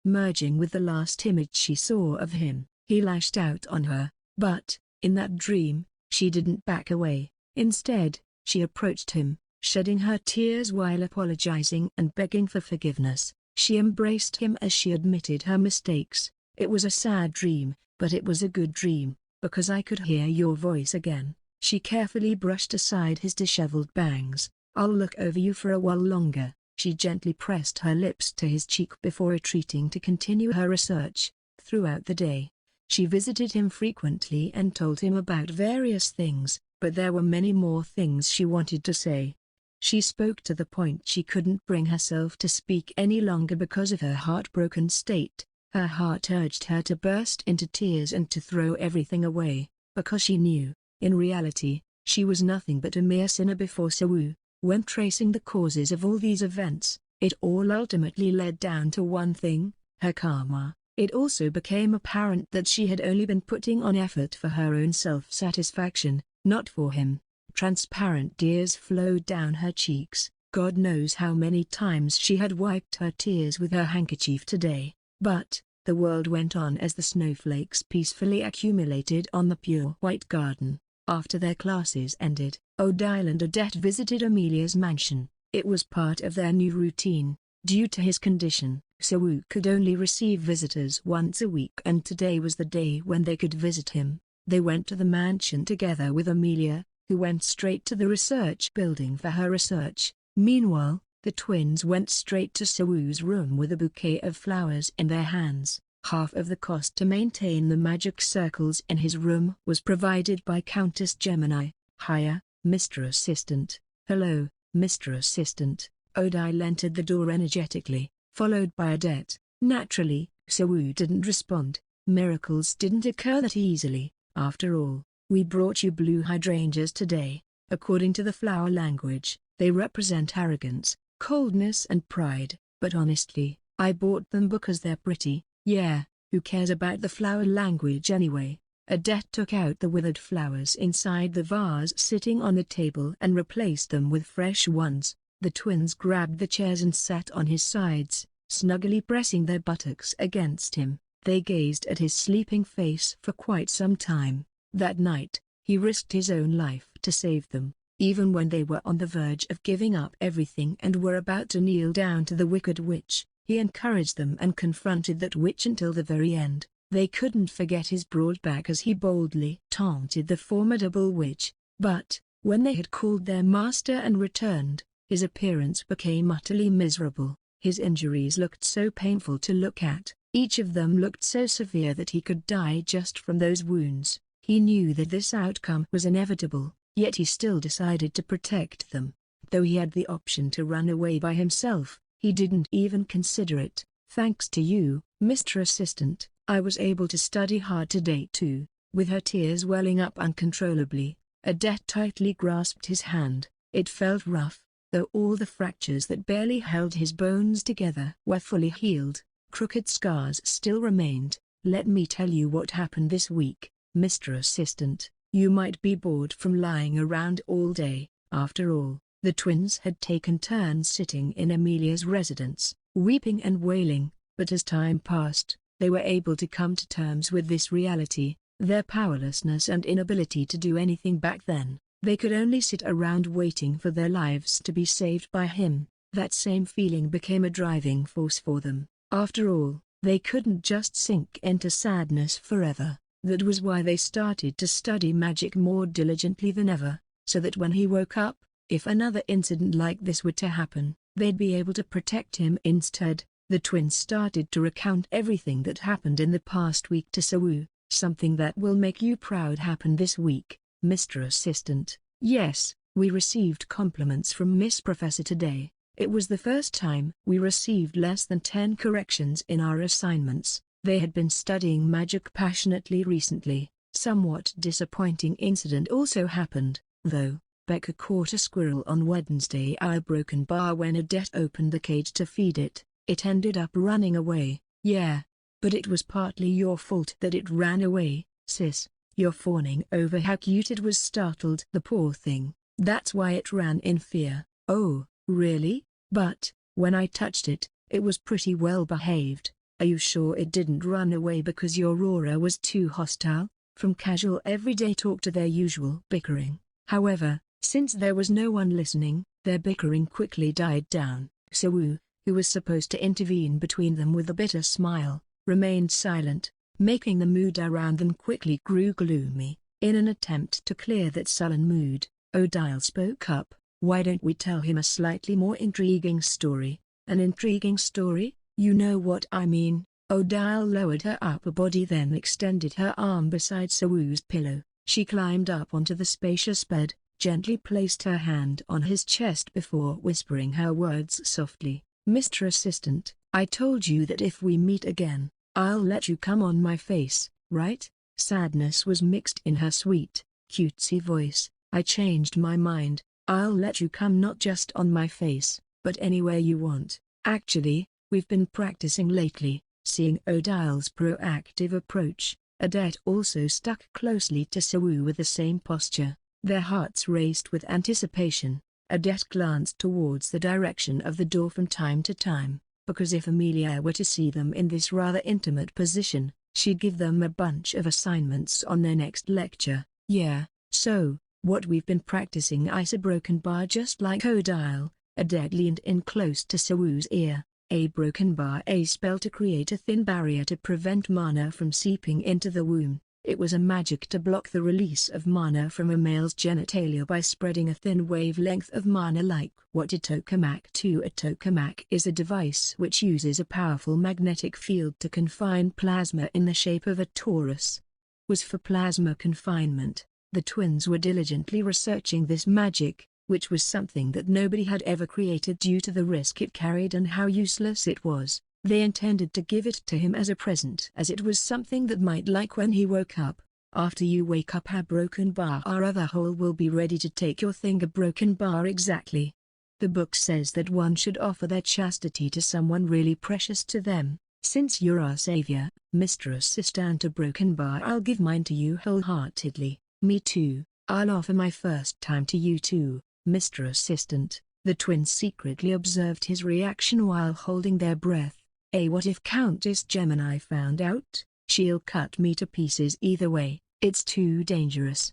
Merging with the last image she saw of him, he lashed out on her, but, in that dream, she didn't back away. Instead, she approached him, shedding her tears while apologizing and begging for forgiveness. She embraced him as she admitted her mistakes. It was a sad dream, but it was a good dream, because I could hear your voice again. She carefully brushed aside his disheveled bangs. I'll look over you for a while longer. She gently pressed her lips to his cheek before retreating to continue her research. Throughout the day, she visited him frequently and told him about various things, but there were many more things she wanted to say. She spoke to the point she couldn't bring herself to speak any longer because of her heartbroken state. Her heart urged her to burst into tears and to throw everything away, because she knew, in reality, she was nothing but a mere sinner before Sawu. When tracing the causes of all these events, it all ultimately led down to one thing, her karma. It also became apparent that she had only been putting on effort for her own self-satisfaction, not for him. Transparent tears flowed down her cheeks. God knows how many times she had wiped her tears with her handkerchief today. But, the world went on as the snowflakes peacefully accumulated on the pure white garden. After their classes ended, Odile and Odette visited Amelia's mansion. It was part of their new routine. Due to his condition, Sawu could only receive visitors once a week, and today was the day when they could visit him. They went to the mansion together with Amelia, who went straight to the research building for her research. Meanwhile, the twins went straight to Sawu's room with a bouquet of flowers in their hands. Half of the cost to maintain the magic circles in his room was provided by Countess Gemini. Hiya, Mr. Assistant. Hello, Mr. Assistant. Odile entered the door energetically, followed by Odette. Naturally, Sawu didn't respond. Miracles didn't occur that easily. After all, we brought you blue hydrangeas today. According to the flower language, they represent arrogance, coldness and pride. But honestly, I bought them because they're pretty. Yeah, who cares about the flower language anyway? Odette took out the withered flowers inside the vase sitting on the table and replaced them with fresh ones. The twins grabbed the chairs and sat on his sides, snugly pressing their buttocks against him. They gazed at his sleeping face for quite some time. That night, he risked his own life to save them. Even when they were on the verge of giving up everything and were about to kneel down to the wicked witch, he encouraged them and confronted that witch until the very end. They couldn't forget his broad back as he boldly taunted the formidable witch. But, when they had called their master and returned, his appearance became utterly miserable. His injuries looked so painful to look at. Each of them looked so severe that he could die just from those wounds. He knew that this outcome was inevitable, yet he still decided to protect them. Though he had the option to run away by himself, he didn't even consider it. Thanks to you, Mr. Assistant, I was able to study hard today too. With her tears welling up uncontrollably, Odette tightly grasped his hand. It felt rough, though all the fractures that barely held his bones together were fully healed. Crooked scars still remained. Let me tell you what happened this week, Mr. Assistant. You might be bored from lying around all day. After all, the twins had taken turns sitting in Amelia's residence, weeping and wailing, but as time passed, they were able to come to terms with this reality, their powerlessness and inability to do anything back then. They could only sit around waiting for their lives to be saved by him. That same feeling became a driving force for them. After all, they couldn't just sink into sadness forever. That was why they started to study magic more diligently than ever, so that when he woke up, if another incident like this were to happen, they'd be able to protect him instead. The twins started to recount everything that happened in the past week to Sawu. Something that will make you proud happened this week, Mr. Assistant. Yes, we received compliments from Miss Professor today. It was the first time we received less than 10 corrections in our assignments. They had been studying magic passionately recently. Somewhat disappointing incident also happened, though. Becca caught a squirrel on Wednesday at a broken bar when Odette opened the cage to feed it. It ended up running away. Yeah. But it was partly your fault that it ran away, sis. You're fawning over how cute it was. Startled the poor thing. That's why it ran in fear. Oh, really? But, when I touched it, it was pretty well behaved. Are you sure it didn't run away because your aura was too hostile? From casual everyday talk to their usual bickering. However, since there was no one listening, their bickering quickly died down. Sawu, who was supposed to intervene between them with a bitter smile, remained silent, making the mood around them quickly grew gloomy. In an attempt to clear that sullen mood, Odile spoke up. Why don't we tell him a slightly more intriguing story? An intriguing story? You know what I mean. Odile lowered her upper body then extended her arm beside Sawu's pillow. She climbed up onto the spacious bed, gently placed her hand on his chest before whispering her words softly. Mr. Assistant, I told you that if we meet again, I'll let you come on my face, right? Sadness was mixed in her sweet, cutesy voice. I changed my mind. I'll let you come not just on my face, but anywhere you want. Actually, we've been practicing lately. Seeing Odile's proactive approach, Odette also stuck closely to Sawu with the same posture. Their hearts raced with anticipation. Odette glanced towards the direction of the door from time to time, because if Amelia were to see them in this rather intimate position, she'd give them a bunch of assignments on their next lecture. Yeah, so, what we've been practicing is a broken bar just like Odile. Odette leaned in close to Sawu's ear. A broken bar, a spell to create a thin barrier to prevent mana from seeping into the womb. It was a magic to block the release of mana from a male's genitalia by spreading a thin wavelength of mana like what a tokamak to. A tokamak is a device which uses a powerful magnetic field to confine plasma in the shape of a torus. Was for plasma confinement. The twins were diligently researching this magic, which was something that nobody had ever created due to the risk it carried and how useless it was. They intended to give it to him as a present as it was something that might like when he woke up. After you wake up, a broken bar or other hole will be ready to take your thing. A broken bar exactly. The book says that one should offer their chastity to someone really precious to them. Since you're our savior, Mr. Assistant, a broken bar, I'll give mine to you wholeheartedly. Me too. I'll offer my first time to you too, Mr. Assistant. The twins secretly observed his reaction while holding their breath. What if Countess Gemini found out? She'll cut me to pieces either way. It's too dangerous.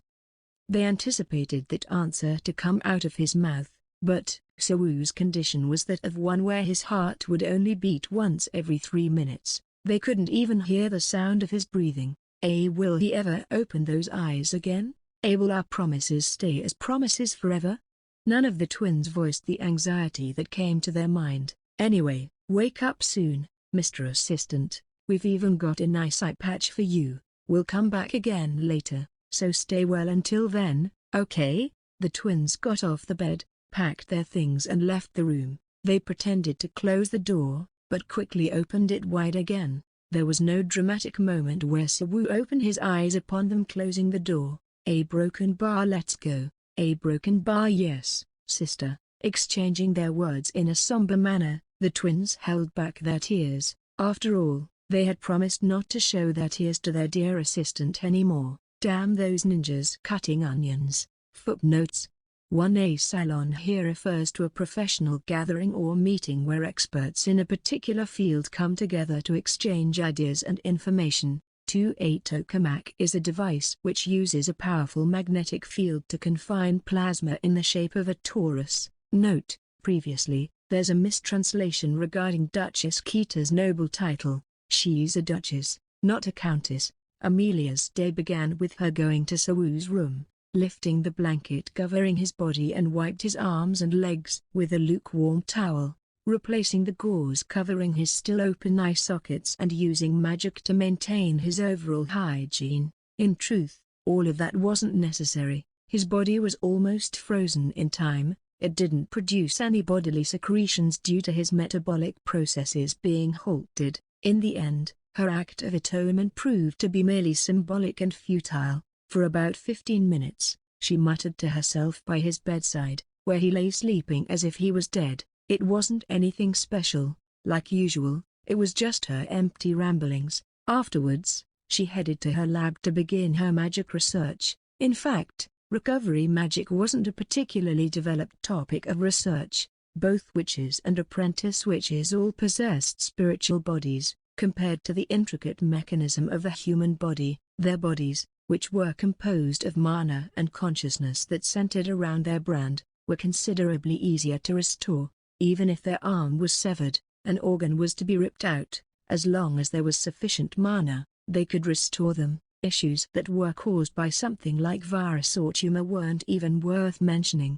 They anticipated that answer to come out of his mouth, but Sawu's condition was that of one where his heart would only beat once every 3 minutes. They couldn't even hear the sound of his breathing. Will he ever open those eyes again? Will our promises stay as promises forever? None of the twins voiced the anxiety that came to their mind. Anyway, wake up soon, Mr. Assistant. We've even got a nice eye patch for you. We'll come back again later, so stay well until then, okay? The twins got off the bed, packed their things and left the room. They pretended to close the door, but quickly opened it wide again. There was no dramatic moment where Sawu opened his eyes upon them closing the door. A broken bar, let's go. A broken bar, yes, sister. Exchanging their words in a somber manner, the twins held back their tears. After all, they had promised not to show their tears to their dear assistant anymore. Damn those ninjas cutting onions. Footnotes. 1a salon here refers to a professional gathering or meeting where experts in a particular field come together to exchange ideas and information. 2a tokamak is a device which uses a powerful magnetic field to confine plasma in the shape of a torus. Note, previously, there's a mistranslation regarding Duchess Kita's noble title. She's a duchess, not a countess. Amelia's day began with her going to Sawu's room, lifting the blanket covering his body and wiped his arms and legs with a lukewarm towel. replacing the gauze covering his still open eye sockets and using magic to maintain his overall hygiene. In truth, all of that wasn't necessary. His body was almost frozen in time. It didn't produce any bodily secretions due to his metabolic processes being halted. In the end, her act of atonement proved to be merely symbolic and futile. For about 15 minutes, she muttered to herself by his bedside, where he lay sleeping as if he was dead. It wasn't anything special, like usual, it was just her empty ramblings. Afterwards, she headed to her lab to begin her magic research. In fact, recovery magic wasn't a particularly developed topic of research. Both witches and apprentice witches all possessed spiritual bodies. Compared to the intricate mechanism of the human body, their bodies, which were composed of mana and consciousness that centered around their brand, were considerably easier to restore. Even if their arm was severed, an organ was to be ripped out, as long as there was sufficient mana, they could restore them. Issues that were caused by something like virus or tumor weren't even worth mentioning.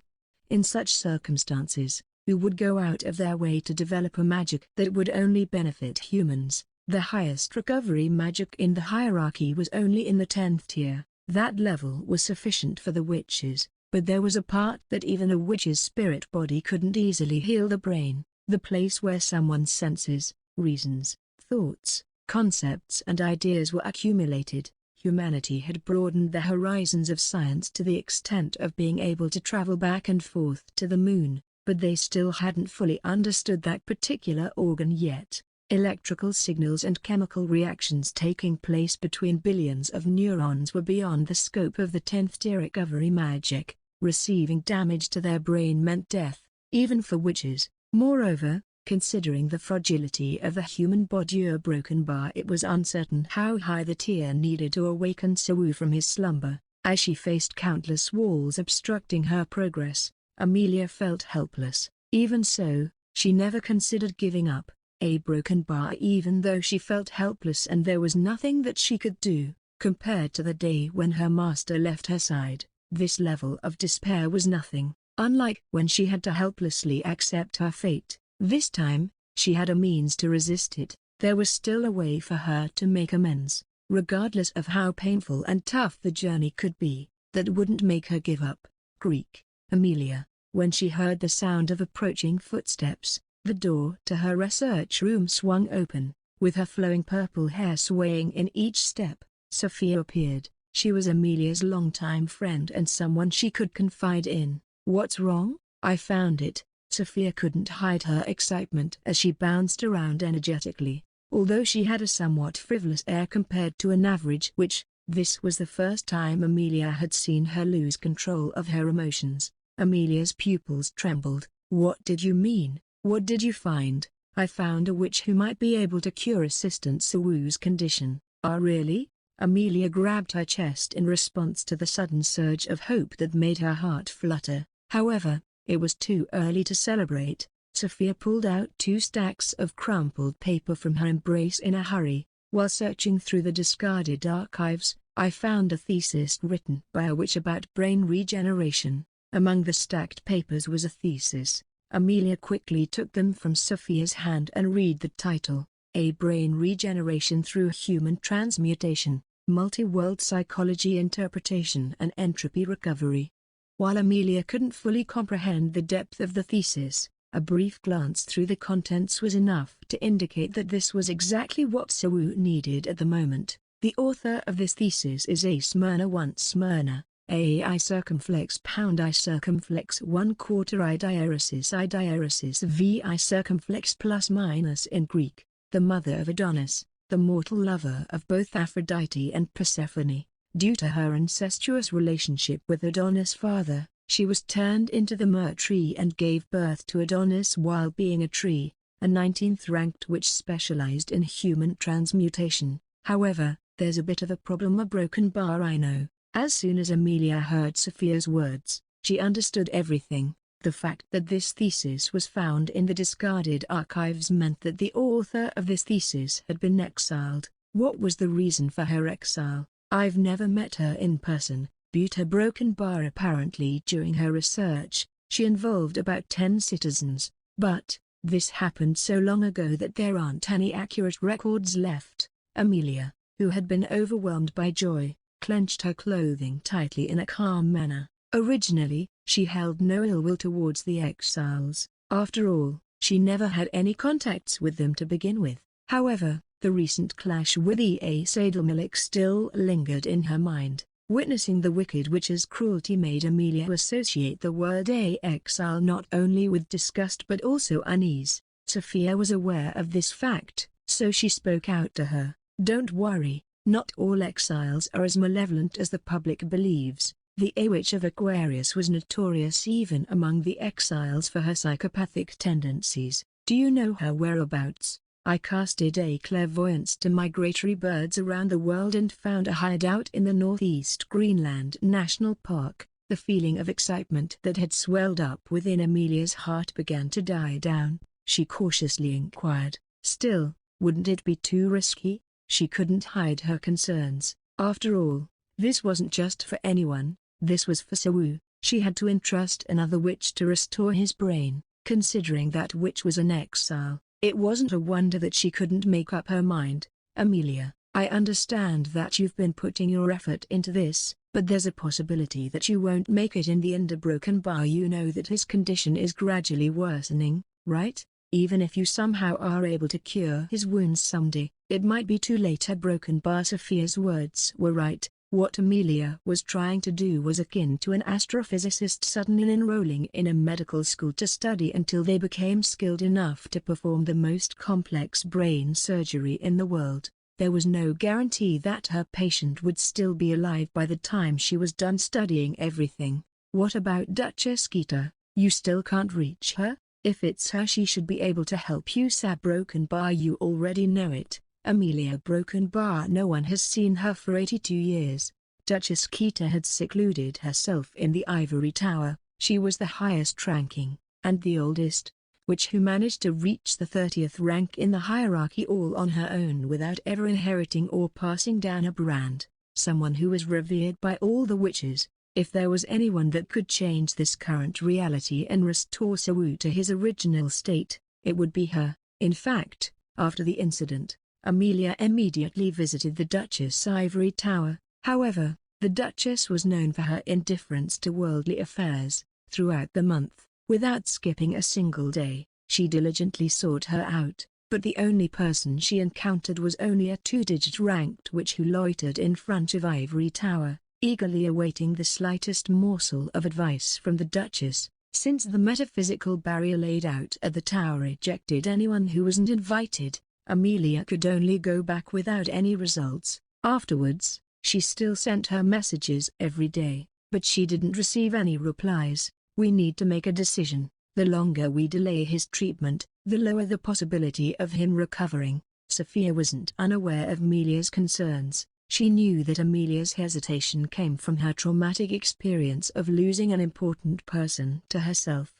In such circumstances, who would go out of their way to develop a magic that would only benefit humans? The highest recovery magic in the hierarchy was only in the 10th tier. That level was sufficient for the witches, but there was a part that even a witch's spirit body couldn't easily heal: the brain, the place where someone's senses, reasons, thoughts, concepts and ideas were accumulated. Humanity had broadened the horizons of science to the extent of being able to travel back and forth to the moon, but they still hadn't fully understood that particular organ yet. Electrical signals and chemical reactions taking place between billions of neurons were beyond the scope of the 10th tier recovery magic. Receiving damage to their brain meant death, even for witches. Moreover, considering the fragility of the human body, a broken bar, it was uncertain how high the tier needed to awaken Sawu from his slumber. As she faced countless walls obstructing her progress, Amelia felt helpless. Even so, she never considered giving up. A broken bar, even though she felt helpless and there was nothing that she could do, compared to the day when her master left her side, this level of despair was nothing. Unlike when she had to helplessly accept her fate, this time, she had a means to resist it. There was still a way for her to make amends, regardless of how painful and tough the journey could be, that wouldn't make her give up. Creak. Amelia, when she heard the sound of approaching footsteps, the door to her research room swung open. With her flowing purple hair swaying in each step, Sophia appeared. She was Amelia's longtime friend and someone she could confide in. "What's wrong?" "I found it." Sophia couldn't hide her excitement as she bounced around energetically. Although she had a somewhat frivolous air compared to an average witch, this was the first time Amelia had seen her lose control of her emotions. Amelia's pupils trembled. "What did you mean? What did you find?" "I found a witch who might be able to cure Assistant Sawu's condition." "Ah, really?" Amelia grabbed her chest in response to the sudden surge of hope that made her heart flutter. However, it was too early to celebrate. Sophia pulled out 2 stacks of crumpled paper from her embrace in a hurry. "While searching through the discarded archives, I found a thesis written by a witch about brain regeneration." Among the stacked papers was a thesis. Amelia quickly took them from Sophia's hand and read the title: "A Brain Regeneration Through Human Transmutation, Multi-World Psychology Interpretation and Entropy Recovery." While Amelia couldn't fully comprehend the depth of the thesis, a brief glance through the contents was enough to indicate that this was exactly what Sawu needed at the moment. "The author of this thesis is A Smyrna 1 Smyrna, I circumflex pound I circumflex 1/4 I diaresis V I circumflex plus minus in Greek, the mother of Adonis, the mortal lover of both Aphrodite and Persephone. Due to her incestuous relationship with Adonis' father, she was turned into the myrrh tree and gave birth to Adonis while being a tree, a 19th ranked witch specialized in human transmutation. However, there's a bit of a problem, a broken bar, I know." As soon as Amelia heard Sophia's words, she understood everything. The fact that this thesis was found in the discarded archives meant that the author of this thesis had been exiled. What was the reason for her exile? "I've never met her in person." But her broken bar, apparently during her research, she involved about 10 citizens. But, This happened so long ago that there aren't any accurate records left. Amelia, who had been overwhelmed by joy, clenched her clothing tightly in a calm manner. Originally, she held no ill will towards the exiles. After all, she never had any contacts with them to begin with. However, the recent clash with the aved still lingered in her mind. Witnessing the wicked witch's cruelty made Amelia associate the word exile not only with disgust but also unease. Sophia was aware of this fact, so she spoke out to her. Don't worry, not all exiles are as malevolent as the public believes. The witch of Aquarius was notorious even among the exiles for her psychopathic tendencies. Do you know her whereabouts? I casted a clairvoyance to migratory birds around the world and found a hideout in the northeast Greenland National Park. The feeling of excitement that had swelled up within Amelia's heart began to die down. She cautiously inquired, "Still, wouldn't it be too risky?" She couldn't hide her concerns. After all, this wasn't just for anyone, this was for Sawu. She had to entrust another witch to restore his brain. Considering that witch was an exile, it wasn't a wonder that she couldn't make up her mind. "Amelia, I understand that you've been putting your effort into this, but there's a possibility that you won't make it in the end. Broken Bar, you know that his condition is gradually worsening, right? Even if you somehow are able to cure his wounds someday, it might be too late." Broken Bar. Sophia's words were right. What Amelia was trying to do was akin to an astrophysicist suddenly enrolling in a medical school to study until they became skilled enough to perform the most complex brain surgery in the world. There was no guarantee that her patient would still be alive by the time she was done studying everything. What about Duchess Kita? You still can't reach her? If it's her, she should be able to help you. Broken Bar, you already know it. Amelia. Broken Bar, no one has seen her for 82 years. Duchess Kita had secluded herself in the ivory tower. She was the highest ranking, and the oldest, witch who managed to reach the 30th rank in the hierarchy all on her own without ever inheriting or passing down a brand. Someone who was revered by all the witches. If there was anyone that could change this current reality and restore Sawu to his original state, it would be her. In fact, after the incident, Amelia immediately visited the Duchess' ivory tower. However, the Duchess was known for her indifference to worldly affairs. Throughout the month, without skipping a single day, she diligently sought her out, but the only person she encountered was only a two-digit ranked witch who loitered in front of ivory tower, eagerly awaiting the slightest morsel of advice from the Duchess. Since the metaphysical barrier laid out at the tower rejected anyone who wasn't invited, Amelia could only go back without any results. Afterwards, she still sent her messages every day, but she didn't receive any replies. "We need to make a decision. The longer we delay his treatment, the lower the possibility of him recovering." Sophia wasn't unaware of Amelia's concerns. She knew that Amelia's hesitation came from her traumatic experience of losing an important person to herself.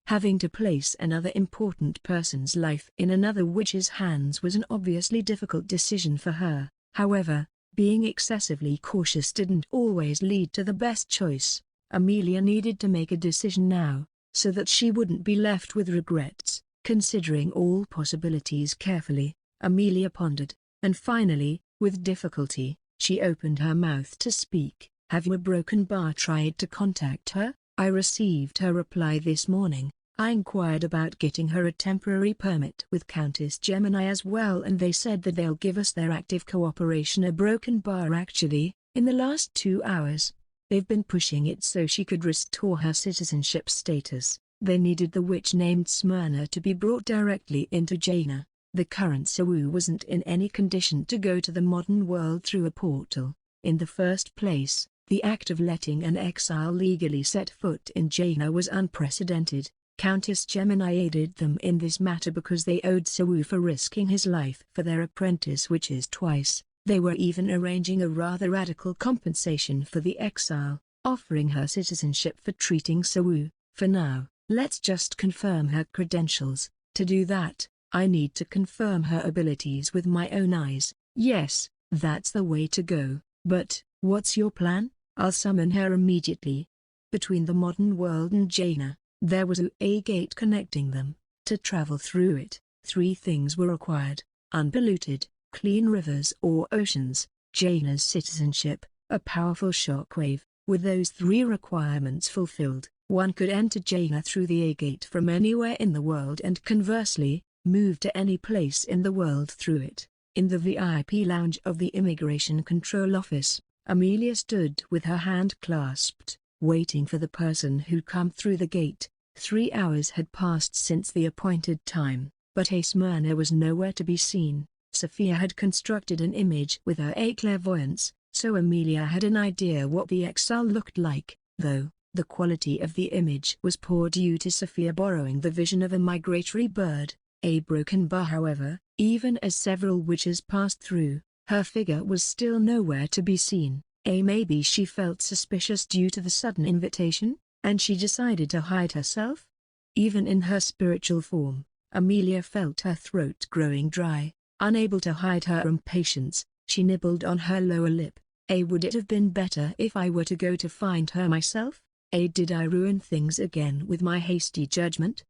Having to place another important person's life in another witch's hands was an obviously difficult decision for her. However, being excessively cautious didn't always lead to the best choice. Amelia needed to make a decision now, so that she wouldn't be left with regrets. Considering all possibilities carefully, Amelia pondered, and finally, with difficulty, she opened her mouth to speak. "Have you?" Broken Bar tried to contact her. "I received her reply this morning. I inquired about getting her a temporary permit with Countess Gemini as well, and they said that they'll give us their active cooperation." Broken Bar. "Actually, in the last 2 hours, they've been pushing it so she could restore her citizenship status. They needed the witch named Smyrna to be brought directly into Jaina. The current Sawu wasn't in any condition to go to the modern world through a portal. In the first place, the act of letting an exile legally set foot in Jaina was unprecedented. Countess Gemini aided them in this matter because they owed Sawu for risking his life for their apprentice witches twice. They were even arranging a rather radical compensation for the exile, offering her citizenship for treating Sawu. For now, let's just confirm her credentials. To do that, I need to confirm her abilities with my own eyes." "Yes, that's the way to go. But, what's your plan?" "I'll summon her immediately." Between the modern world and Jaina, there was a gate connecting them. To travel through it, 3 things were required: unpolluted, clean rivers or oceans, Jaina's citizenship, a powerful shockwave. With those 3 requirements fulfilled, one could enter Jaina through the A gate from anywhere in the world and conversely, move to any place in the world through it. In the VIP lounge of the Immigration Control Office, Amelia stood with her hand clasped, waiting for the person who'd come through the gate. 3 hours had passed since the appointed time, but Smyrna was nowhere to be seen. Sophia had constructed an image with her clairvoyance, so Amelia had an idea what the exile looked like, though the quality of the image was poor due to Sophia borrowing the vision of a migratory bird, a broken bar. However, even as several witches passed through, her figure was still nowhere to be seen. Maybe she felt suspicious due to the sudden invitation, and she decided to hide herself? Even in her spiritual form, Amelia felt her throat growing dry. Unable to hide her impatience, she nibbled on her lower lip. Would it have been better if I were to go to find her myself? Did I ruin things again with my hasty judgment?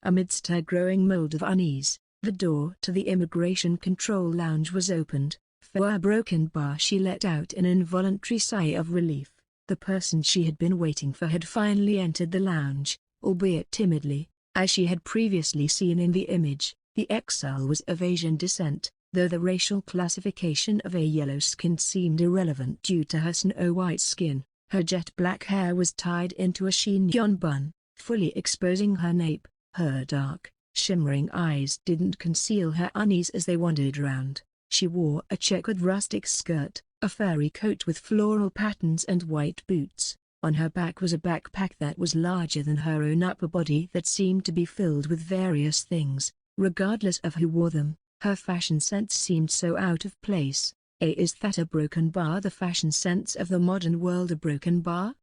Amidst her growing mold of unease, the door to the Immigration Control Lounge was opened. For a broken bar, she let out an involuntary sigh of relief. The person she had been waiting for had finally entered the lounge, albeit timidly, as she had previously seen in the image. The exile was of Asian descent, though the racial classification of a yellow-skinned seemed irrelevant due to her snow-white skin. Her jet-black hair was tied into a chignon bun, fully exposing her nape. Her dark, shimmering eyes didn't conceal her unease as they wandered around. She wore a checkered rustic skirt, a furry coat with floral patterns and white boots. On her back was a backpack that was larger than her own upper body that seemed to be filled with various things. Regardless of who wore them, her fashion sense seemed so out of place. Is that a broken bar? The fashion sense of the modern world a broken bar?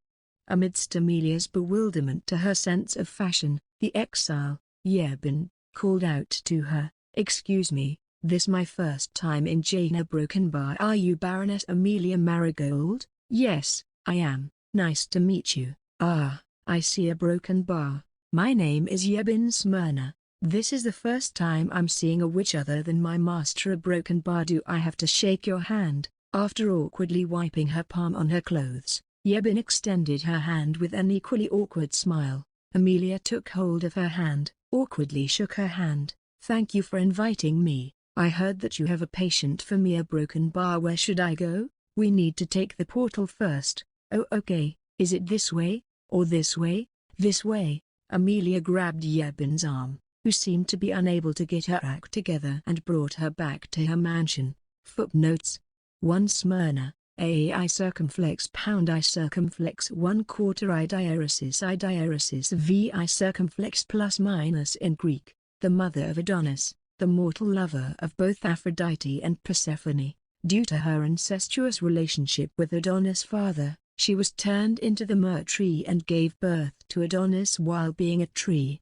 Amidst Amelia's bewilderment to her sense of fashion, the exile, Yebin, called out to her, "Excuse me, this my first time in Jaina broken bar." "Are you Baroness Amelia Marigold?" "Yes, I am. Nice to meet you." "Ah, I see a broken bar. My name is Yebin Smyrna. This is the first time I'm seeing a witch other than my master a broken bar. Do I have to shake your hand?" After awkwardly wiping her palm on her clothes, Yebin extended her hand with an equally awkward smile. Amelia took hold of her hand, awkwardly shook her hand. "Thank you for inviting me. I heard that you have a patient for me a broken bar. Where should I go?" "We need to take the portal first." "Oh, okay. Is it this way, or this way?" "This way." Amelia grabbed Yebin's arm, who seemed to be unable to get her act together, and brought her back to her mansion. Footnotes: 1 Smyrna, I circumflex pound I circumflex 1/4 I diaresis V I circumflex plus minus in Greek, the mother of Adonis, the mortal lover of both Aphrodite and Persephone. Due to her incestuous relationship with Adonis' father, she was turned into the myrrh tree and gave birth to Adonis while being a tree.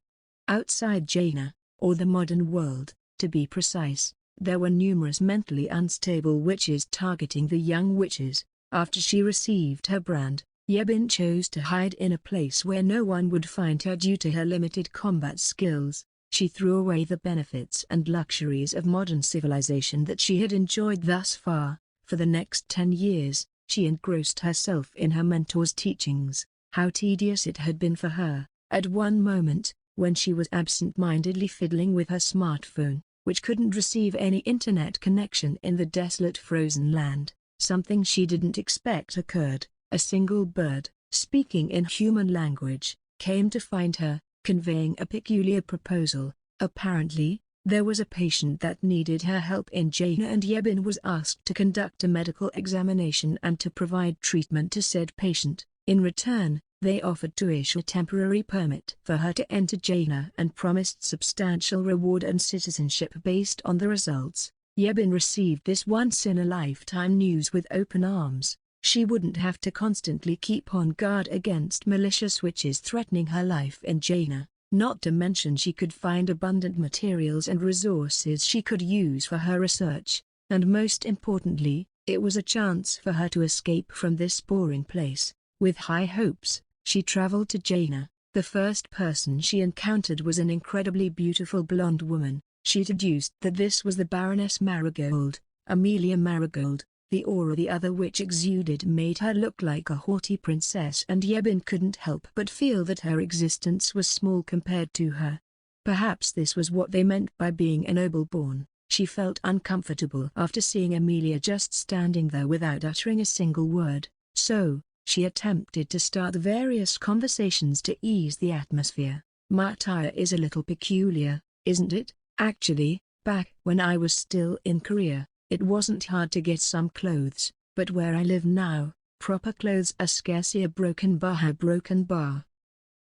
Outside Jaina, or the modern world, to be precise, there were numerous mentally unstable witches targeting the young witches. After she received her brand, Yebin chose to hide in a place where no one would find her due to her limited combat skills. She threw away the benefits and luxuries of modern civilization that she had enjoyed thus far. For the next 10 years, she engrossed herself in her mentor's teachings. How tedious it had been for her. At one moment, when she was absent-mindedly fiddling with her smartphone, which couldn't receive any internet connection in the desolate frozen land, something she didn't expect occurred. A single bird, speaking in human language, came to find her, conveying a peculiar proposal. Apparently, there was a patient that needed her help in Jaina, and Yebin was asked to conduct a medical examination and to provide treatment to said patient. In return, they offered to issue a temporary permit for her to enter Jaina and promised substantial reward and citizenship based on the results. Yebin received this once-in-a-lifetime news with open arms. She wouldn't have to constantly keep on guard against malicious witches threatening her life in Jaina, not to mention she could find abundant materials and resources she could use for her research, and most importantly, it was a chance for her to escape from this boring place. With high hopes, she traveled to Jaina, The first person she encountered was an incredibly beautiful blonde woman. She deduced that this was the Baroness Marigold, Amelia Marigold. The aura the other witch exuded made her look like a haughty princess, and Yebin couldn't help but feel that her existence was small compared to her. Perhaps this was what they meant by being a noble-born. She felt uncomfortable after seeing Amelia just standing there without uttering a single word, so she attempted to start various conversations to ease the atmosphere. "My attire is a little peculiar, isn't it? Actually, back when I was still in Korea, it wasn't hard to get some clothes, but where I live now, proper clothes are scarce. A broken bar.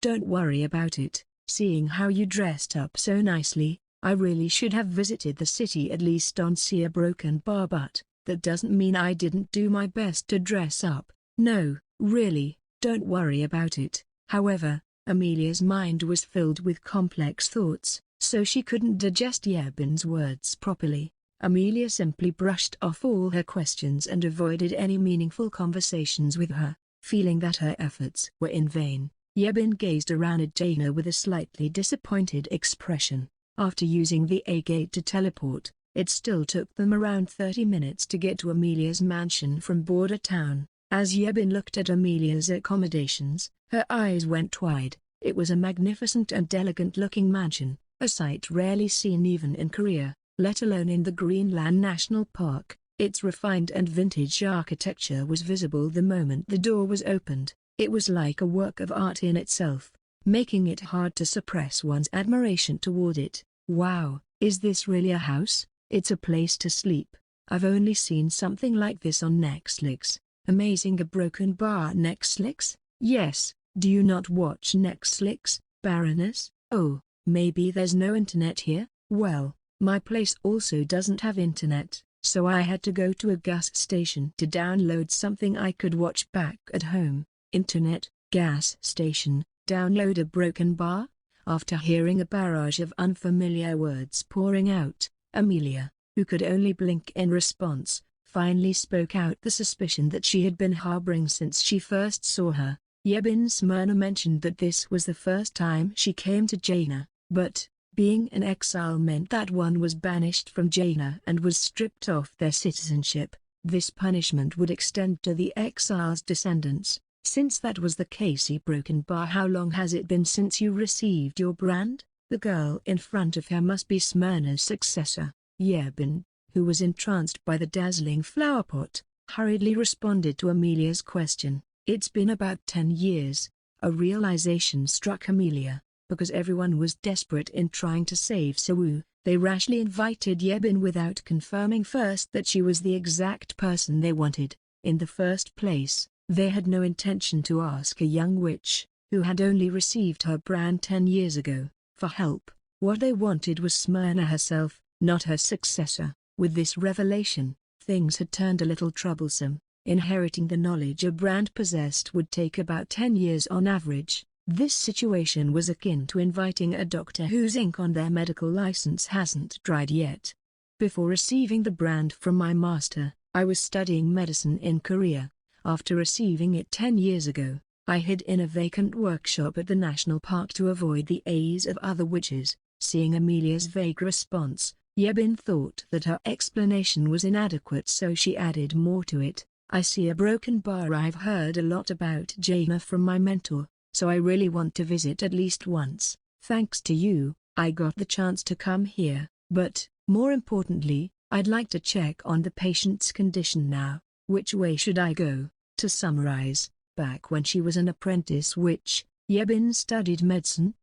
Don't worry about it. Seeing how you dressed up so nicely, I really should have visited the city at least on a broken bar, but that doesn't mean I didn't do my best to dress up. No, really, don't worry about it." However, Amelia's mind was filled with complex thoughts, so she couldn't digest Yebin's words properly. Amelia simply brushed off all her questions and avoided any meaningful conversations with her. Feeling that her efforts were in vain, Yebin gazed around at Jaina with a slightly disappointed expression. After using the A-gate to teleport, it still took them around 30 minutes to get to Amelia's mansion from border town. As Yebin looked at Amelia's accommodations, her eyes went wide. It was a magnificent and elegant-looking mansion, a sight rarely seen even in Korea, let alone in the Greenland National Park. Its refined and vintage architecture was visible the moment the door was opened. It was like a work of art in itself, making it hard to suppress one's admiration toward it. "Wow, is this really a house? It's a place to sleep. I've only seen something like this on Netflix." "Amazing. A broken bar." "Netflix? Yes, do you not watch Netflix, Baroness?" "Oh, maybe there's no internet here." "Well, my place also doesn't have internet, so I had to go to a gas station to download something I could watch back at home." "Internet, gas station, download a broken bar?" After hearing a barrage of unfamiliar words pouring out, Amelia, who could only blink in response, finally spoke out the suspicion that she had been harboring since she first saw her. Yebin Smyrna mentioned that this was the first time she came to Jaina, but being an exile meant that one was banished from Jaina and was stripped of their citizenship. This punishment would extend to the exile's descendants. Since that was the case, broken bar. "How long has it been since you received your brand?" The girl in front of her must be Smyrna's successor. Yebin, who was entranced by the dazzling flower pot, hurriedly responded to Amelia's question. "It's been about 10 years. A realization struck Amelia. Because everyone was desperate in trying to save Sewu, they rashly invited Yebin without confirming first that she was the exact person they wanted. In the first place, they had no intention to ask a young witch, who had only received her brand 10 years ago, for help. What they wanted was Smyrna herself, not her successor. With this revelation, things had turned a little troublesome. Inheriting the knowledge a brand possessed would take about 10 years on average. This situation was akin to inviting a doctor whose ink on their medical license hasn't dried yet. "Before receiving the brand from my master, I was studying medicine in Korea. After receiving it 10 years ago, I hid in a vacant workshop at the national park to avoid the eyes of other witches." Seeing Amelia's vague response, Yebin thought that her explanation was inadequate, so she added more to it. "I see a broken bar. I've heard a lot about Jaina from my mentor, so I really want to visit at least once. Thanks to you, I got the chance to come here, but, more importantly, I'd like to check on the patient's condition now. Which way should I go?" To summarize, back when she was an apprentice witch, Yebin studied medicine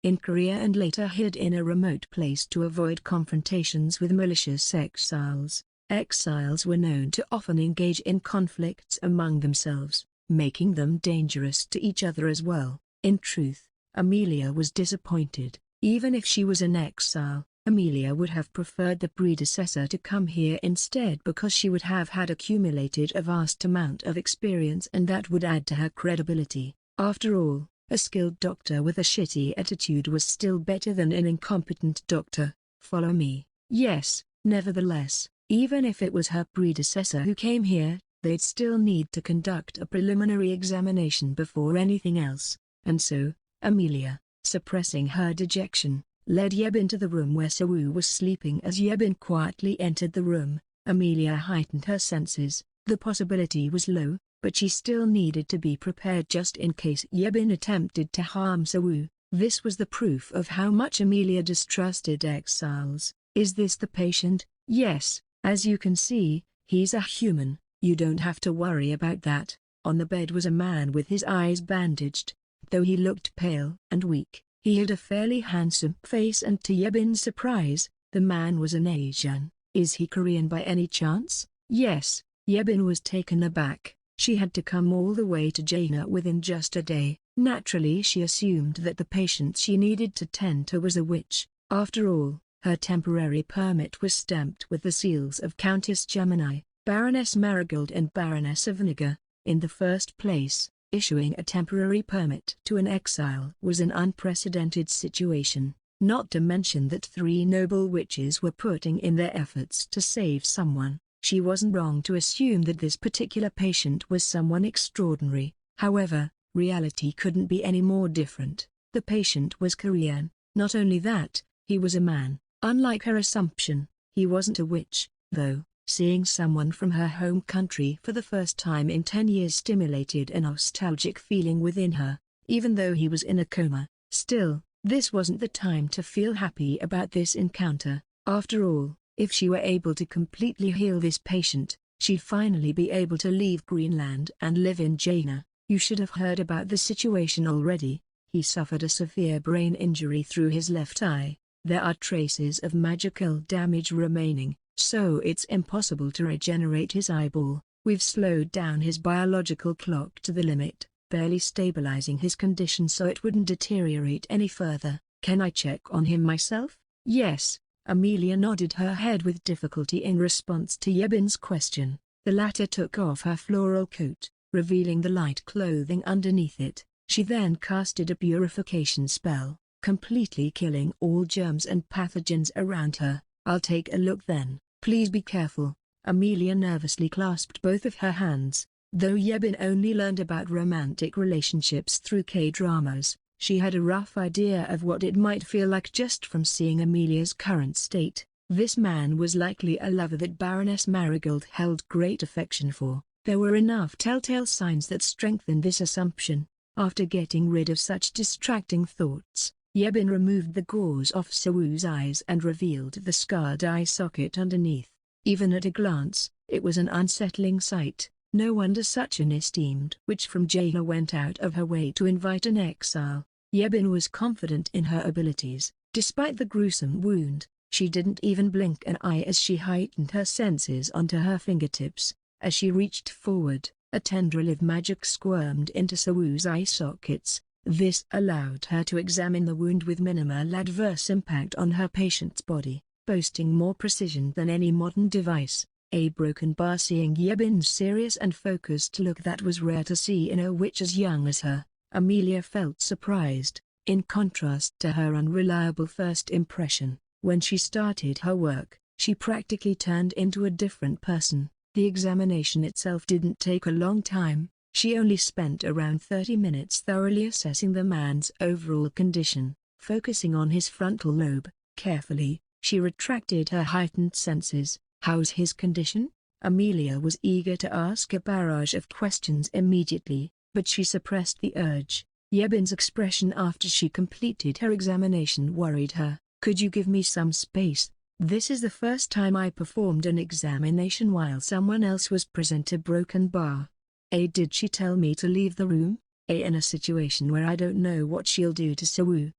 in Korea and later hid in a remote place to avoid confrontations with malicious exiles. Exiles were known to often engage in conflicts among themselves, making them dangerous to each other as well. In truth, Amelia was disappointed. Even if she was an exile, Amelia would have preferred the predecessor to come here instead, because she would have had accumulated a vast amount of experience and that would add to her credibility. After all, a skilled doctor with a shitty attitude was still better than an incompetent doctor. "Follow me." Yes, nevertheless, even if it was her predecessor who came here, they'd still need to conduct a preliminary examination before anything else, and so, Amelia, suppressing her dejection, led Yebin to the room where Sawu was sleeping. As Yebin quietly entered the room, Amelia heightened her senses. The possibility was low, but she still needed to be prepared just in case Yebin attempted to harm Sawu. This was the proof of how much Amelia distrusted exiles. "Is this the patient?" "Yes, as you can see, he's a human. You don't have to worry about that." On the bed was a man with his eyes bandaged. Though he looked pale and weak, he had a fairly handsome face, and to Yebin's surprise, the man was an Asian. "Is he Korean by any chance?" "Yes." Yebin was taken aback. She had to come all the way to Jaina within just a day. Naturally she assumed that the patient she needed to tend to was a witch. After all, her temporary permit was stamped with the seals of Countess Gemini, Baroness Marigold and Baroness of Niga. In the first place, issuing a temporary permit to an exile was an unprecedented situation, not to mention that 3 noble witches were putting in their efforts to save someone. She wasn't wrong to assume that this particular patient was someone extraordinary. However, reality couldn't be any more different. The patient was Korean. Not only that, he was a man. Unlike her assumption, he wasn't a witch, though. Seeing someone from her home country for the first time in 10 years stimulated a nostalgic feeling within her. Even though he was in a coma, still, this wasn't the time to feel happy about this encounter. After all, if she were able to completely heal this patient, she'd finally be able to leave Greenland and live in Jaina. "You should have heard about the situation already. He suffered a severe brain injury through his left eye. There are traces of magical damage remaining, so it's impossible to regenerate his eyeball. We've slowed down his biological clock to the limit, barely stabilizing his condition so it wouldn't deteriorate any further. Can I check on him myself?" "Yes." Amelia nodded her head with difficulty in response to Yebin's question. The latter took off her floral coat, revealing the light clothing underneath it. She then casted a purification spell, completely killing all germs and pathogens around her. "I'll take a look then. Please be careful." Amelia nervously clasped both of her hands. Though Yebin only learned about romantic relationships through K-dramas, she had a rough idea of what it might feel like just from seeing Amelia's current state. This man was likely a lover that Baroness Marigold held great affection for. There were enough telltale signs that strengthened this assumption. After getting rid of such distracting thoughts, Yebin removed the gauze off Sawu's eyes and revealed the scarred eye socket underneath. Even at a glance, it was an unsettling sight. No wonder such an esteemed witch from Jaina went out of her way to invite an exile. Yebin was confident in her abilities. Despite the gruesome wound, she didn't even blink an eye as she heightened her senses onto her fingertips. As she reached forward, a tendril of magic squirmed into Sawu's eye sockets. This allowed her to examine the wound with minimal adverse impact on her patient's body, boasting more precision than any modern device. A broken bar. Seeing Yebin's serious and focused look that was rare to see in a witch as young as her, Amelia felt surprised. In contrast to her unreliable first impression, when she started her work, she practically turned into a different person. The examination itself didn't take a long time. She only spent around 30 minutes thoroughly assessing the man's overall condition. Focusing on his frontal lobe, carefully, she retracted her heightened senses. "How's his condition?" Amelia was eager to ask a barrage of questions immediately, but she suppressed the urge. Yebin's expression after she completed her examination worried her. "Could you give me some space? This is the first time I performed an examination while someone else was present." A broken bar. Did she tell me to leave the room? In a situation where I don't know what she'll do to Sawu."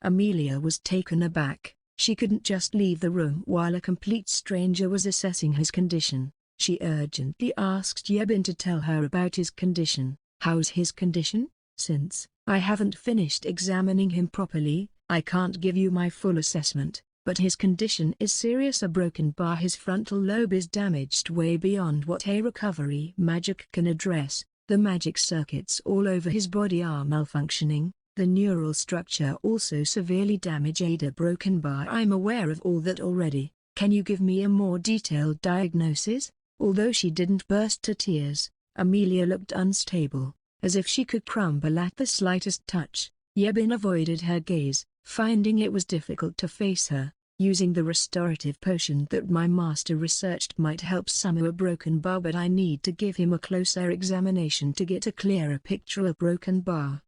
Amelia was taken aback. She couldn't just leave the room while a complete stranger was assessing his condition. She urgently asked Yebin to tell her about his condition. "How's his condition? Since I haven't finished examining him properly, I can't give you my full assessment, but his condition is serious. A broken bar. His frontal lobe is damaged way beyond what a recovery magic can address. The magic circuits all over his body are malfunctioning. The neural structure also severely damaged. A broken bar. I'm aware of all that already. Can you give me a more detailed diagnosis?" Although she didn't burst to tears, Amelia looked unstable, as if she could crumble at the slightest touch. Yebin avoided her gaze, finding it was difficult to face her. Using the restorative potion that my master researched might help summon a broken bar, but I need to give him a closer examination to get a clearer picture of a broken bar.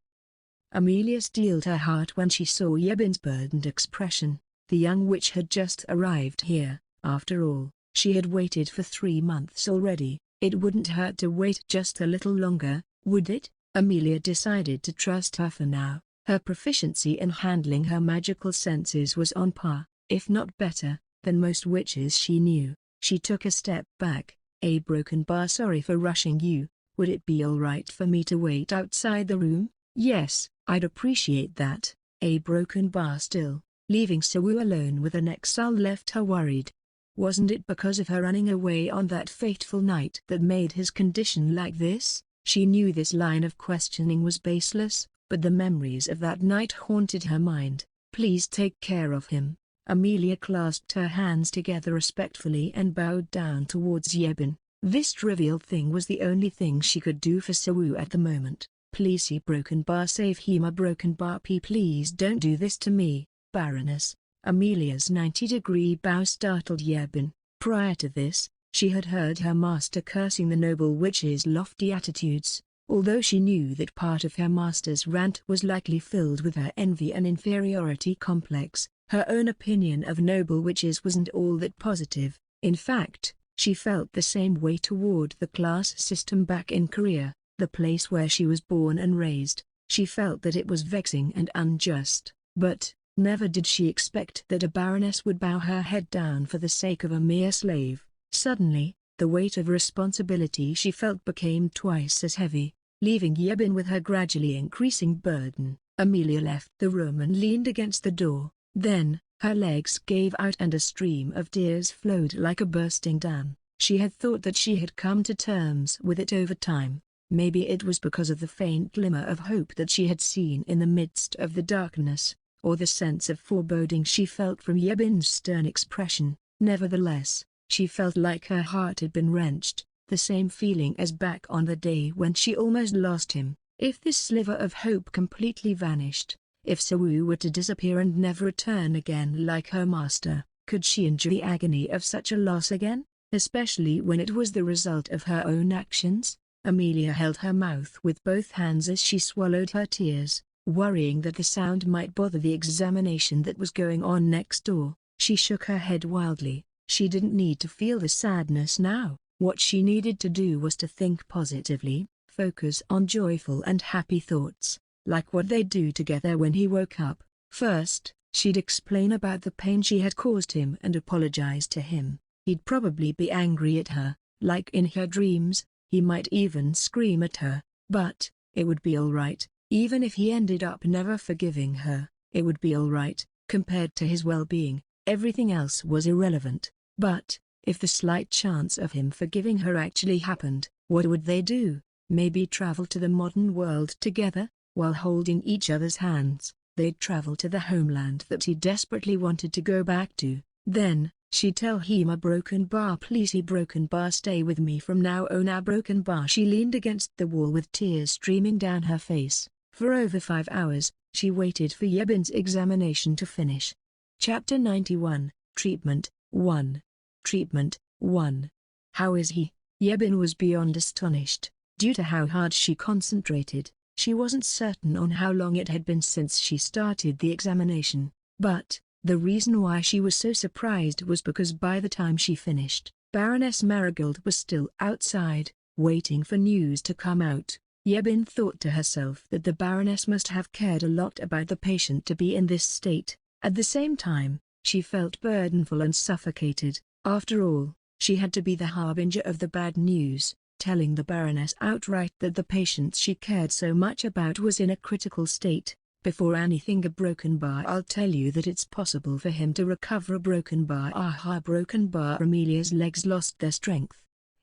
Amelia steeled her heart when she saw Yebin's burdened expression. The young witch had just arrived here. After all, she had waited for 3 months already. It wouldn't hurt to wait just a little longer, would it? Amelia decided to trust her for now. Her proficiency in handling her magical senses was on par, if not better, than most witches she knew. She took a step back. A broken bar. Sorry for rushing you. Would it be alright for me to wait outside the room? Yes, I'd appreciate that. A broken bar still. Leaving Sawu alone with an exile left her worried. Wasn't it because of her running away on that fateful night that made his condition like this? She knew this line of questioning was baseless, but the memories of that night haunted her mind. Please take care of him. Amelia clasped her hands together respectfully and bowed down towards Yebin. This trivial thing was the only thing she could do for Sawu at the moment. Please see broken bar, save him. A broken bar. Please don't do this to me, Baroness. Amelia's 90-degree bow startled Yebin. Prior to this, she had heard her master cursing the noble witch's lofty attitudes. Although she knew that part of her master's rant was likely filled with her envy and inferiority complex, her own opinion of noble witches wasn't all that positive. In fact, she felt the same way toward the class system back in Korea, the place where she was born and raised. She felt that it was vexing and unjust, but never did she expect that a baroness would bow her head down for the sake of a mere slave. Suddenly, the weight of responsibility she felt became twice as heavy, leaving Yebin with her gradually increasing burden. Amelia left the room and leaned against the door. Then, her legs gave out and a stream of tears flowed like a bursting dam. She had thought that she had come to terms with it over time. Maybe it was because of the faint glimmer of hope that she had seen in the midst of the darkness, or the sense of foreboding she felt from Yebin's stern expression. Nevertheless, she felt like her heart had been wrenched, the same feeling as back on the day when she almost lost him. If this sliver of hope completely vanished, if Sawu were to disappear and never return again like her master, could she endure the agony of such a loss again, especially when it was the result of her own actions? Amelia held her mouth with both hands as she swallowed her tears, worrying that the sound might bother the examination that was going on next door. She shook her head wildly. She didn't need to feel the sadness now. What she needed to do was to think positively, focus on joyful and happy thoughts, like what they'd do together when he woke up. First, she'd explain about the pain she had caused him and apologize to him. He'd probably be angry at her, like in her dreams. He might even scream at her, but it would be alright. Even if he ended up never forgiving her, it would be alright. Compared to his well-being, everything else was irrelevant. But if the slight chance of him forgiving her actually happened, what would they do? Maybe travel to the modern world together? While holding each other's hands, they'd travel to the homeland that he desperately wanted to go back to. Then, she'd tell him a broken bar. Please, he broken bar, stay with me from now on. A broken bar. She leaned against the wall with tears streaming down her face. For over 5 hours, she waited for Yebin's examination to finish. Chapter 91, Treatment 1. Treatment 1. How is he? Yebin was beyond astonished. Due to how hard she concentrated, she wasn't certain on how long it had been since she started the examination. But the reason why she was so surprised was because by the time she finished, Baroness Marigold was still outside, waiting for news to come out. Yebin thought to herself that the Baroness must have cared a lot about the patient to be in this state. At the same time, she felt burdenful and suffocated. After all, she had to be the harbinger of the bad news, telling the Baroness outright that the patient she cared so much about was in a critical state. Before anything a broken bar. I'll tell you that it's possible for him to recover a broken bar. Aha, broken bar. Amelia's legs lost their strength.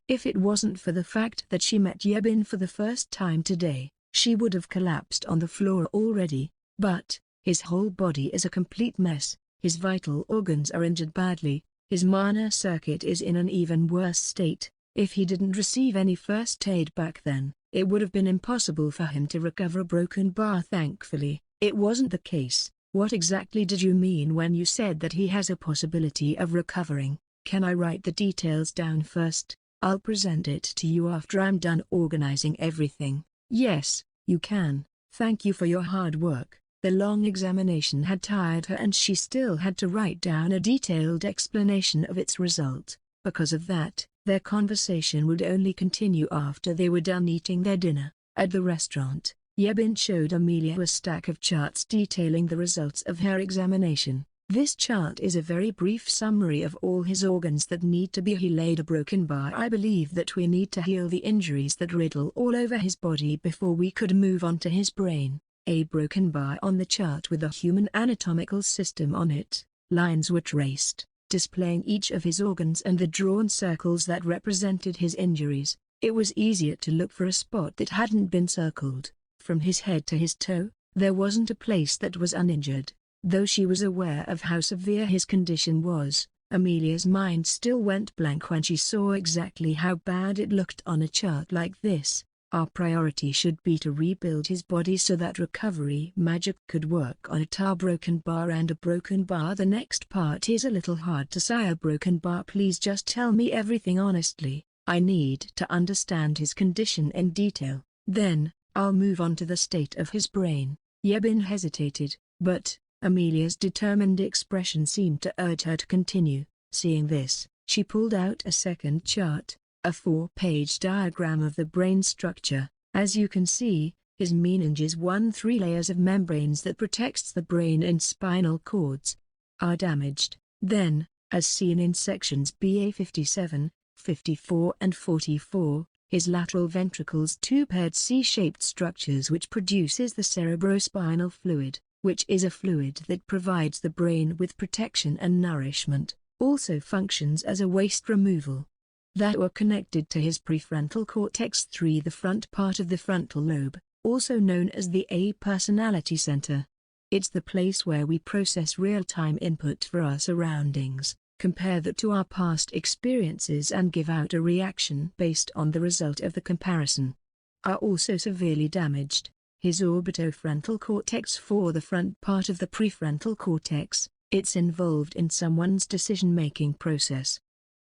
If it wasn't for the fact that she met Yebin for the first time today, she would have collapsed on the floor already. But his whole body is a complete mess. His vital organs are injured badly. His mana circuit is in an even worse state. If he didn't receive any first aid back then, it would have been impossible for him to recover a broken bar. Thankfully, It wasn't the case. What exactly did you mean when you said that he has a possibility of recovering? Can I write the details down first? I'll present it to you after I'm done organizing everything. Yes, you can. Thank you for your hard work. The long examination had tired her and she still had to write down a detailed explanation of its result. Because of that, their conversation would only continue after they were done eating their dinner. At the restaurant, Yebin showed Amelia a stack of charts detailing the results of her examination. This chart is a very brief summary of all his organs that need to be healed. A broken bar. I believe that we need to heal the injuries that riddle all over his body before we could move on to his brain. A broken bar on the chart with a human anatomical system on it. Lines were traced, displaying each of his organs and the drawn circles that represented his injuries. It was easier to look for a spot that hadn't been circled. From his head to his toe, there wasn't a place that was uninjured. Though she was aware of how severe his condition was, Amelia's mind still went blank when she saw exactly how bad it looked on a chart like this. Our priority should be to rebuild his body so that recovery magic could work on it. A broken bar and a broken bar. The next part is a little hard to say. A broken bar. Please just tell me everything honestly. I need to understand his condition in detail. Then, I'll move on to the state of his brain. Yebin hesitated, but Amelia's determined expression seemed to urge her to continue. Seeing this, she pulled out a second chart, a 4-page diagram of the brain structure. As you can see, his meninges 3 layers of membranes that protects the brain and spinal cords are damaged. Then, as seen in sections BA 57, 54 and 44, his lateral ventricles 2 paired C-shaped structures which produces the cerebrospinal fluid, which is a fluid that provides the brain with protection and nourishment, also functions as a waste removal. That were connected to his prefrontal cortex 3, the front part of the frontal lobe, also known as the A personality center. It's the place where we process real-time input for our surroundings, compare that to our past experiences and give out a reaction based on the result of the comparison. Are also severely damaged. His orbitofrontal cortex 4, the front part of the prefrontal cortex, it's involved in someone's decision-making process,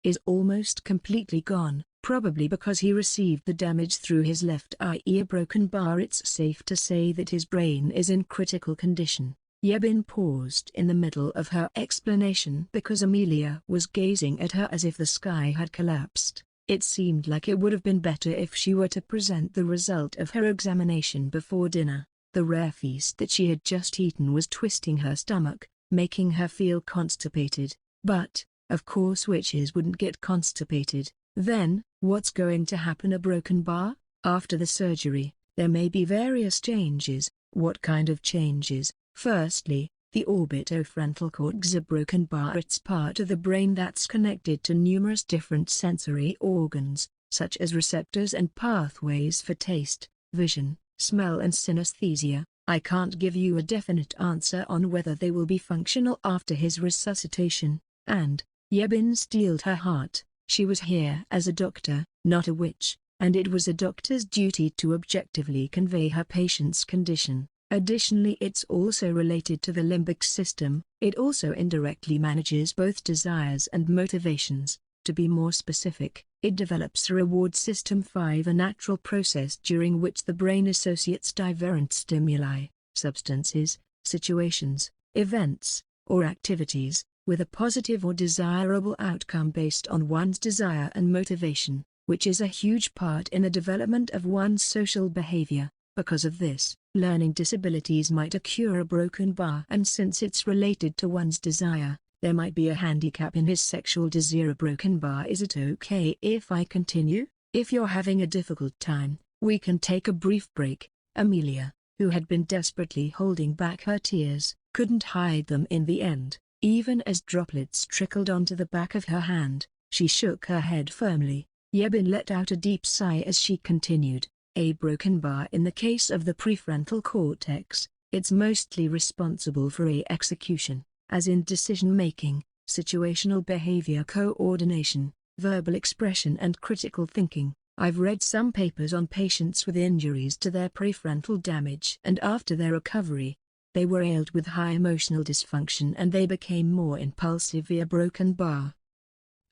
is almost completely gone, probably because he received the damage through his left eye. A broken bar. It's safe to say that his brain is in critical condition. Yebin paused in the middle of her explanation because Amelia was gazing at her as if the sky had collapsed. It seemed like it would have been better if she were to present the result of her examination before dinner. The rare feast that she had just eaten was twisting her stomach, making her feel constipated. But, of course, witches wouldn't get constipated. Then, what's going to happen? A broken bar? After the surgery, there may be various changes. What kind of changes? Firstly, the orbitofrontal cortex. A broken bar. It's part of the brain that's connected to numerous different sensory organs, such as receptors and pathways for taste, vision, smell and synesthesia. I can't give you a definite answer on whether they will be functional after his resuscitation. And, Yebin steeled her heart, she was here as a doctor, not a witch, and it was a doctor's duty to objectively convey her patient's condition. Additionally, it's also related to the limbic system. It also indirectly manages both desires and motivations. To be more specific, it develops a reward system 5, a natural process during which the brain associates divergent stimuli, substances, situations, events, or activities, with a positive or desirable outcome based on one's desire and motivation, which is a huge part in the development of one's social behavior. Because of this, learning disabilities might occur. A broken bar. And since it's related to one's desire, there might be a handicap in his sexual desire. A broken bar. Is it okay if I continue? If you're having a difficult time, we can take a brief break. Amelia, who had been desperately holding back her tears, couldn't hide them in the end. Even as droplets trickled onto the back of her hand, she shook her head firmly. Yebin let out a deep sigh as she continued. A broken bar. In the case of the prefrontal cortex, it's mostly responsible for execution, as in decision-making, situational behavior coordination, verbal expression and critical thinking. I've read some papers on patients with injuries to their prefrontal damage and after their recovery. They were ailed with high emotional dysfunction and they became more impulsive via broken bar.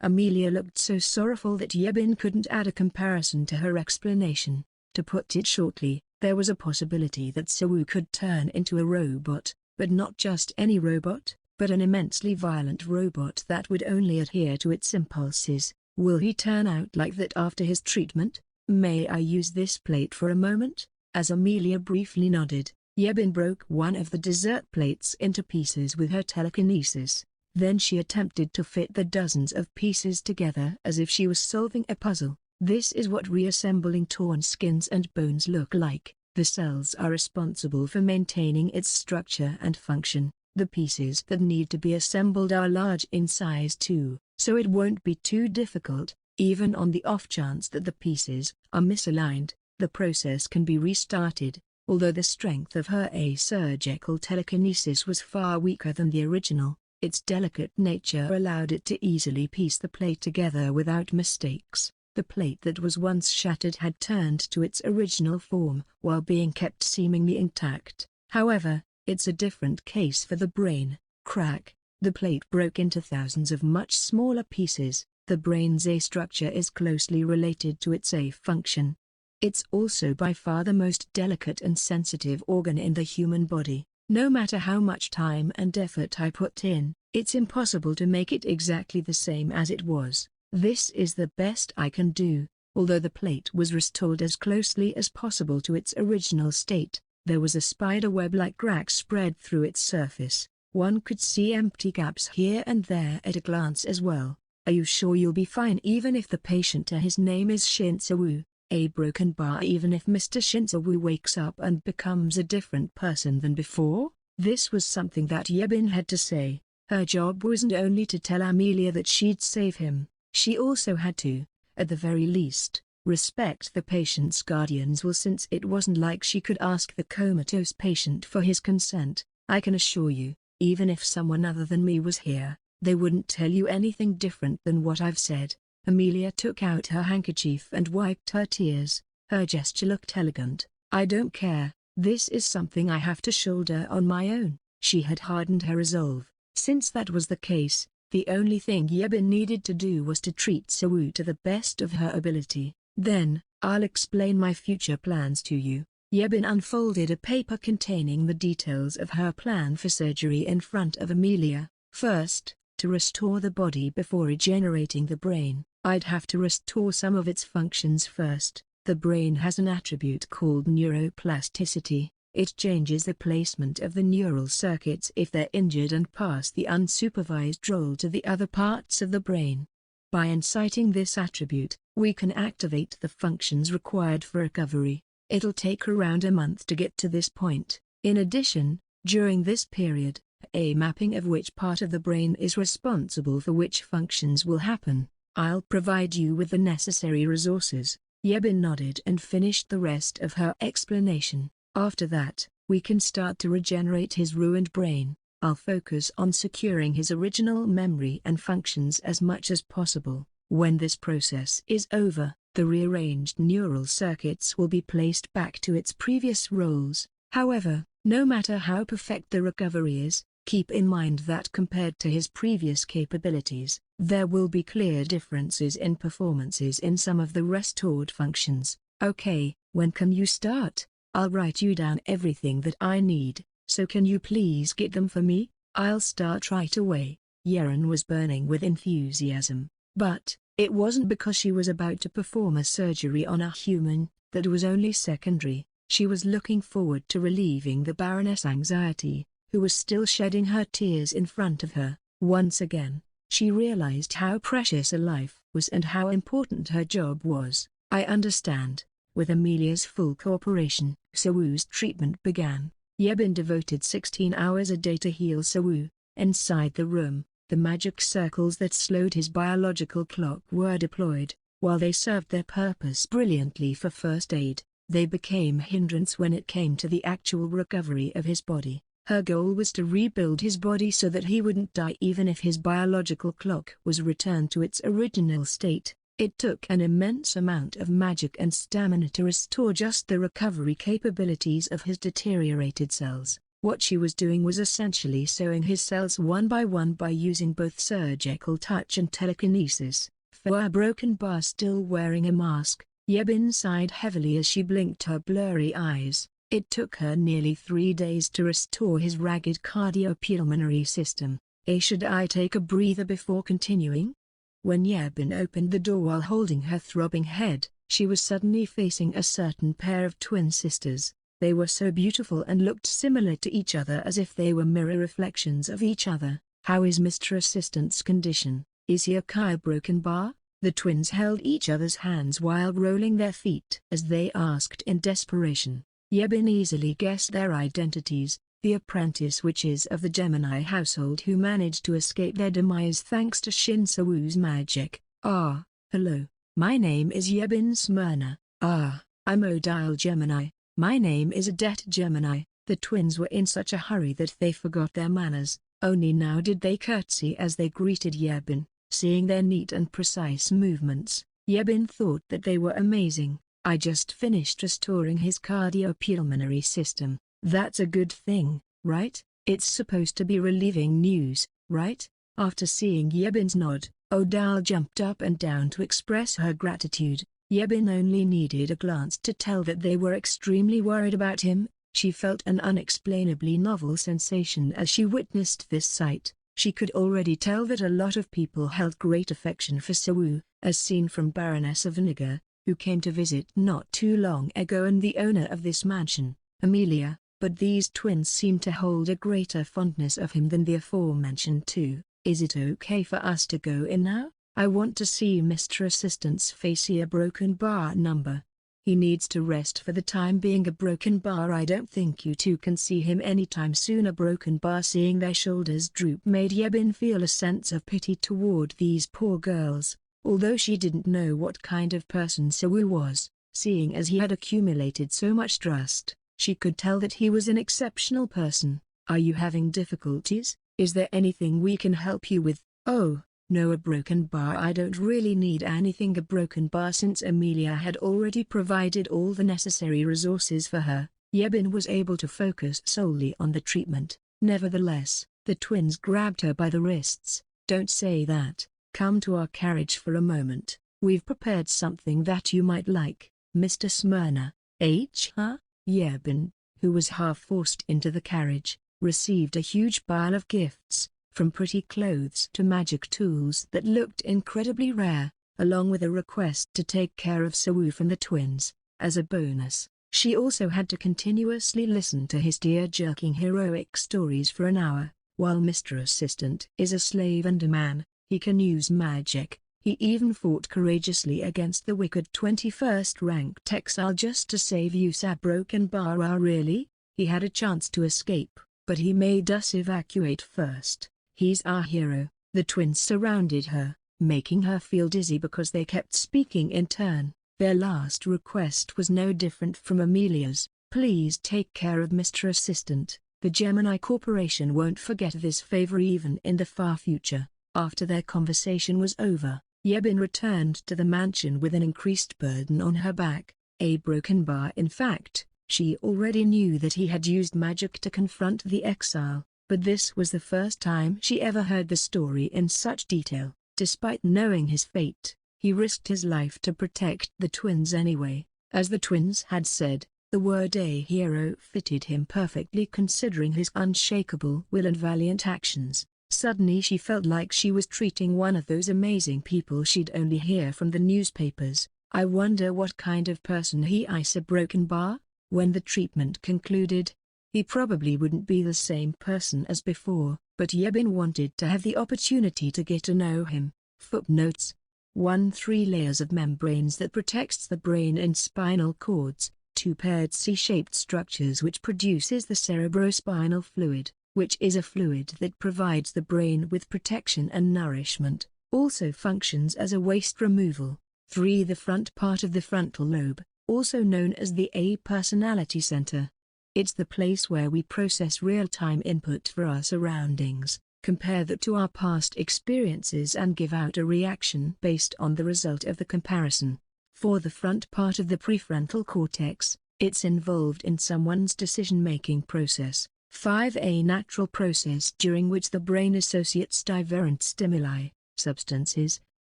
Amelia looked so sorrowful that Yebin couldn't add a comparison to her explanation. To put it shortly, there was a possibility that Sawu could turn into a robot, but not just any robot, but an immensely violent robot that would only adhere to its impulses. Will he turn out like that after his treatment? May I use this plate for a moment? As Amelia briefly nodded, Yebin broke one of the dessert plates into pieces with her telekinesis. Then she attempted to fit the dozens of pieces together as if she was solving a puzzle. This is what reassembling torn skins and bones look like. The cells are responsible for maintaining its structure and function. The pieces that need to be assembled are large in size too, so it won't be too difficult. Even on the off chance that the pieces are misaligned, the process can be restarted. Although the strength of her asurgical telekinesis was far weaker than the original, its delicate nature allowed it to easily piece the plate together without mistakes. The plate that was once shattered had turned to its original form while being kept seemingly intact. However, it's a different case for the brain. Crack. The plate broke into thousands of much smaller pieces. The brain's A structure is closely related to its A function. It's also by far the most delicate and sensitive organ in the human body. No matter how much time and effort I put in, it's impossible to make it exactly the same as it was. This is the best I can do. Although the plate was restored as closely as possible to its original state, there was a spiderweb-like crack spread through its surface. One could see empty gaps here and there at a glance as well. Are you sure you'll be fine even if the patient his name is Shinsawu? A broken bar even if Mr. Shinsawu wakes up and becomes a different person than before? This was something that Yebin had to say. Her job wasn't only to tell Amelia that she'd save him, she also had to, at the very least, respect the patient's guardian's will, since it wasn't like she could ask the comatose patient for his consent. I can assure you, even if someone other than me was here, they wouldn't tell you anything different than what I've said. Amelia took out her handkerchief and wiped her tears. Her gesture looked elegant. I don't care, this is something I have to shoulder on my own. She had hardened her resolve. Since that was the case, the only thing Yebin needed to do was to treat Sawu to the best of her ability. Then, I'll explain my future plans to you. Yebin unfolded a paper containing the details of her plan for surgery in front of Amelia. First, to restore the body before regenerating the brain, I'd have to restore some of its functions first. The brain has an attribute called neuroplasticity. It changes the placement of the neural circuits if they're injured and pass the unsupervised role to the other parts of the brain. By inciting this attribute, we can activate the functions required for recovery. It'll take around a month to get to this point. In addition, during this period, a mapping of which part of the brain is responsible for which functions will happen. I'll provide you with the necessary resources. Yebin nodded and finished the rest of her explanation. After that, we can start to regenerate his ruined brain. I'll focus on securing his original memory and functions as much as possible. When this process is over, the rearranged neural circuits will be placed back to its previous roles. However, no matter how perfect the recovery is, keep in mind that compared to his previous capabilities, there will be clear differences in performances in some of the restored functions. Okay, when can you start? I'll write you down everything that I need, so can you please get them for me? I'll start right away. Yeren was burning with enthusiasm, but it wasn't because she was about to perform a surgery on a human. That was only secondary. She was looking forward to relieving the Baroness' anxiety, who was still shedding her tears in front of her. Once again, she realized how precious a life was and how important her job was. I understand. With Amelia's full cooperation, Sawu's treatment began. Yebin devoted 16 hours a day to heal Sawu. Inside the room, the magic circles that slowed his biological clock were deployed. While they served their purpose brilliantly for first aid, they became a hindrance when it came to the actual recovery of his body. Her goal was to rebuild his body so that he wouldn't die even if his biological clock was returned to its original state. It took an immense amount of magic and stamina to restore just the recovery capabilities of his deteriorated cells. What she was doing was essentially sewing his cells one by using both surgical touch and telekinesis. For a broken bar still wearing a mask, Yebin sighed heavily as she blinked her blurry eyes. It took her nearly 3 days to restore his ragged cardiopulmonary system. Should I take a breather before continuing? When Yebin opened the door while holding her throbbing head, she was suddenly facing a certain pair of twin sisters. They were so beautiful and looked similar to each other as if they were mirror reflections of each other. How is Mr. Assistant's condition? Is he a broken bar? The twins held each other's hands while rolling their feet as they asked in desperation. Yebin easily guessed their identities, the apprentice witches of the Gemini household who managed to escape their demise thanks to Shin Sawu's magic. Hello. My name is Yebin Smyrna. I'm Odile Gemini. My name is Adet Gemini. The twins were in such a hurry that they forgot their manners. Only now did they curtsy as they greeted Yebin. Seeing their neat and precise movements, Yebin thought that they were amazing. I just finished restoring his cardiopulmonary system. That's a good thing, right? It's supposed to be relieving news, right? After seeing Yebin's nod, Odile jumped up and down to express her gratitude. Yebin only needed a glance to tell that they were extremely worried about him. She felt an unexplainably novel sensation as she witnessed this sight. She could already tell that a lot of people held great affection for Sawu, as seen from Baroness of Niger, who came to visit not too long ago, and the owner of this mansion, Amelia, but these twins seemed to hold a greater fondness of him than the aforementioned two. Is it okay for us to go in now? I want to see Mr. Assistant's face. A broken bar number. He needs to rest for the time being. A broken bar. I don't think you two can see him anytime soon. A broken bar. Seeing their shoulders droop made Yebin feel a sense of pity toward these poor girls. Although she didn't know what kind of person Sawu was, seeing as he had accumulated so much trust, she could tell that he was an exceptional person. Are you having difficulties? Is there anything we can help you with? Oh, no, a broken bar. I don't really need anything. A broken bar. Since Amelia had already provided all the necessary resources for her, Yebin was able to focus solely on the treatment. Nevertheless, the twins grabbed her by the wrists. Don't say that. Come to our carriage for a moment. We've prepared something that you might like, Mr. Smyrna. Yebin, who was half forced into the carriage, received a huge pile of gifts, from pretty clothes to magic tools that looked incredibly rare, along with a request to take care of Sawu from the twins. As a bonus, she also had to continuously listen to his tear-jerking heroic stories for an hour. While Mr. Assistant is a slave and a man, he can use magic. He even fought courageously against the wicked 21st ranked exile just to save you. A broken bar. Really? He had a chance to escape, but he made us evacuate first. He's our hero. The twins surrounded her, making her feel dizzy because they kept speaking in turn. Their last request was no different from Amelia's. Please take care of Mr. Assistant. The Gemini Corporation won't forget this favor even in the far future. After their conversation was over, Yebin returned to the mansion with an increased burden on her back. A broken bar. In fact, she already knew that he had used magic to confront the exile, but this was the first time she ever heard the story in such detail. Despite knowing his fate, he risked his life to protect the twins anyway. As the twins had said, the word "a hero" fitted him perfectly considering his unshakable will and valiant actions. Suddenly she felt like she was treating one of those amazing people she'd only hear from the newspapers. I wonder what kind of person he is. A broken bar? When the treatment concluded, he probably wouldn't be the same person as before, but Yebin wanted to have the opportunity to get to know him. Footnotes 1. 3 layers of membranes that protects the brain and spinal cords, 2 paired C-shaped structures which produces the cerebrospinal fluid, which is a fluid that provides the brain with protection and nourishment, also functions as a waste removal. 3. The front part of the frontal lobe, also known as the A personality center. It's the place where we process real-time input for our surroundings, compare that to our past experiences and give out a reaction based on the result of the comparison. 4. The front part of the prefrontal cortex, it's involved in someone's decision-making process. 5. A natural process during which the brain associates divergent stimuli, substances,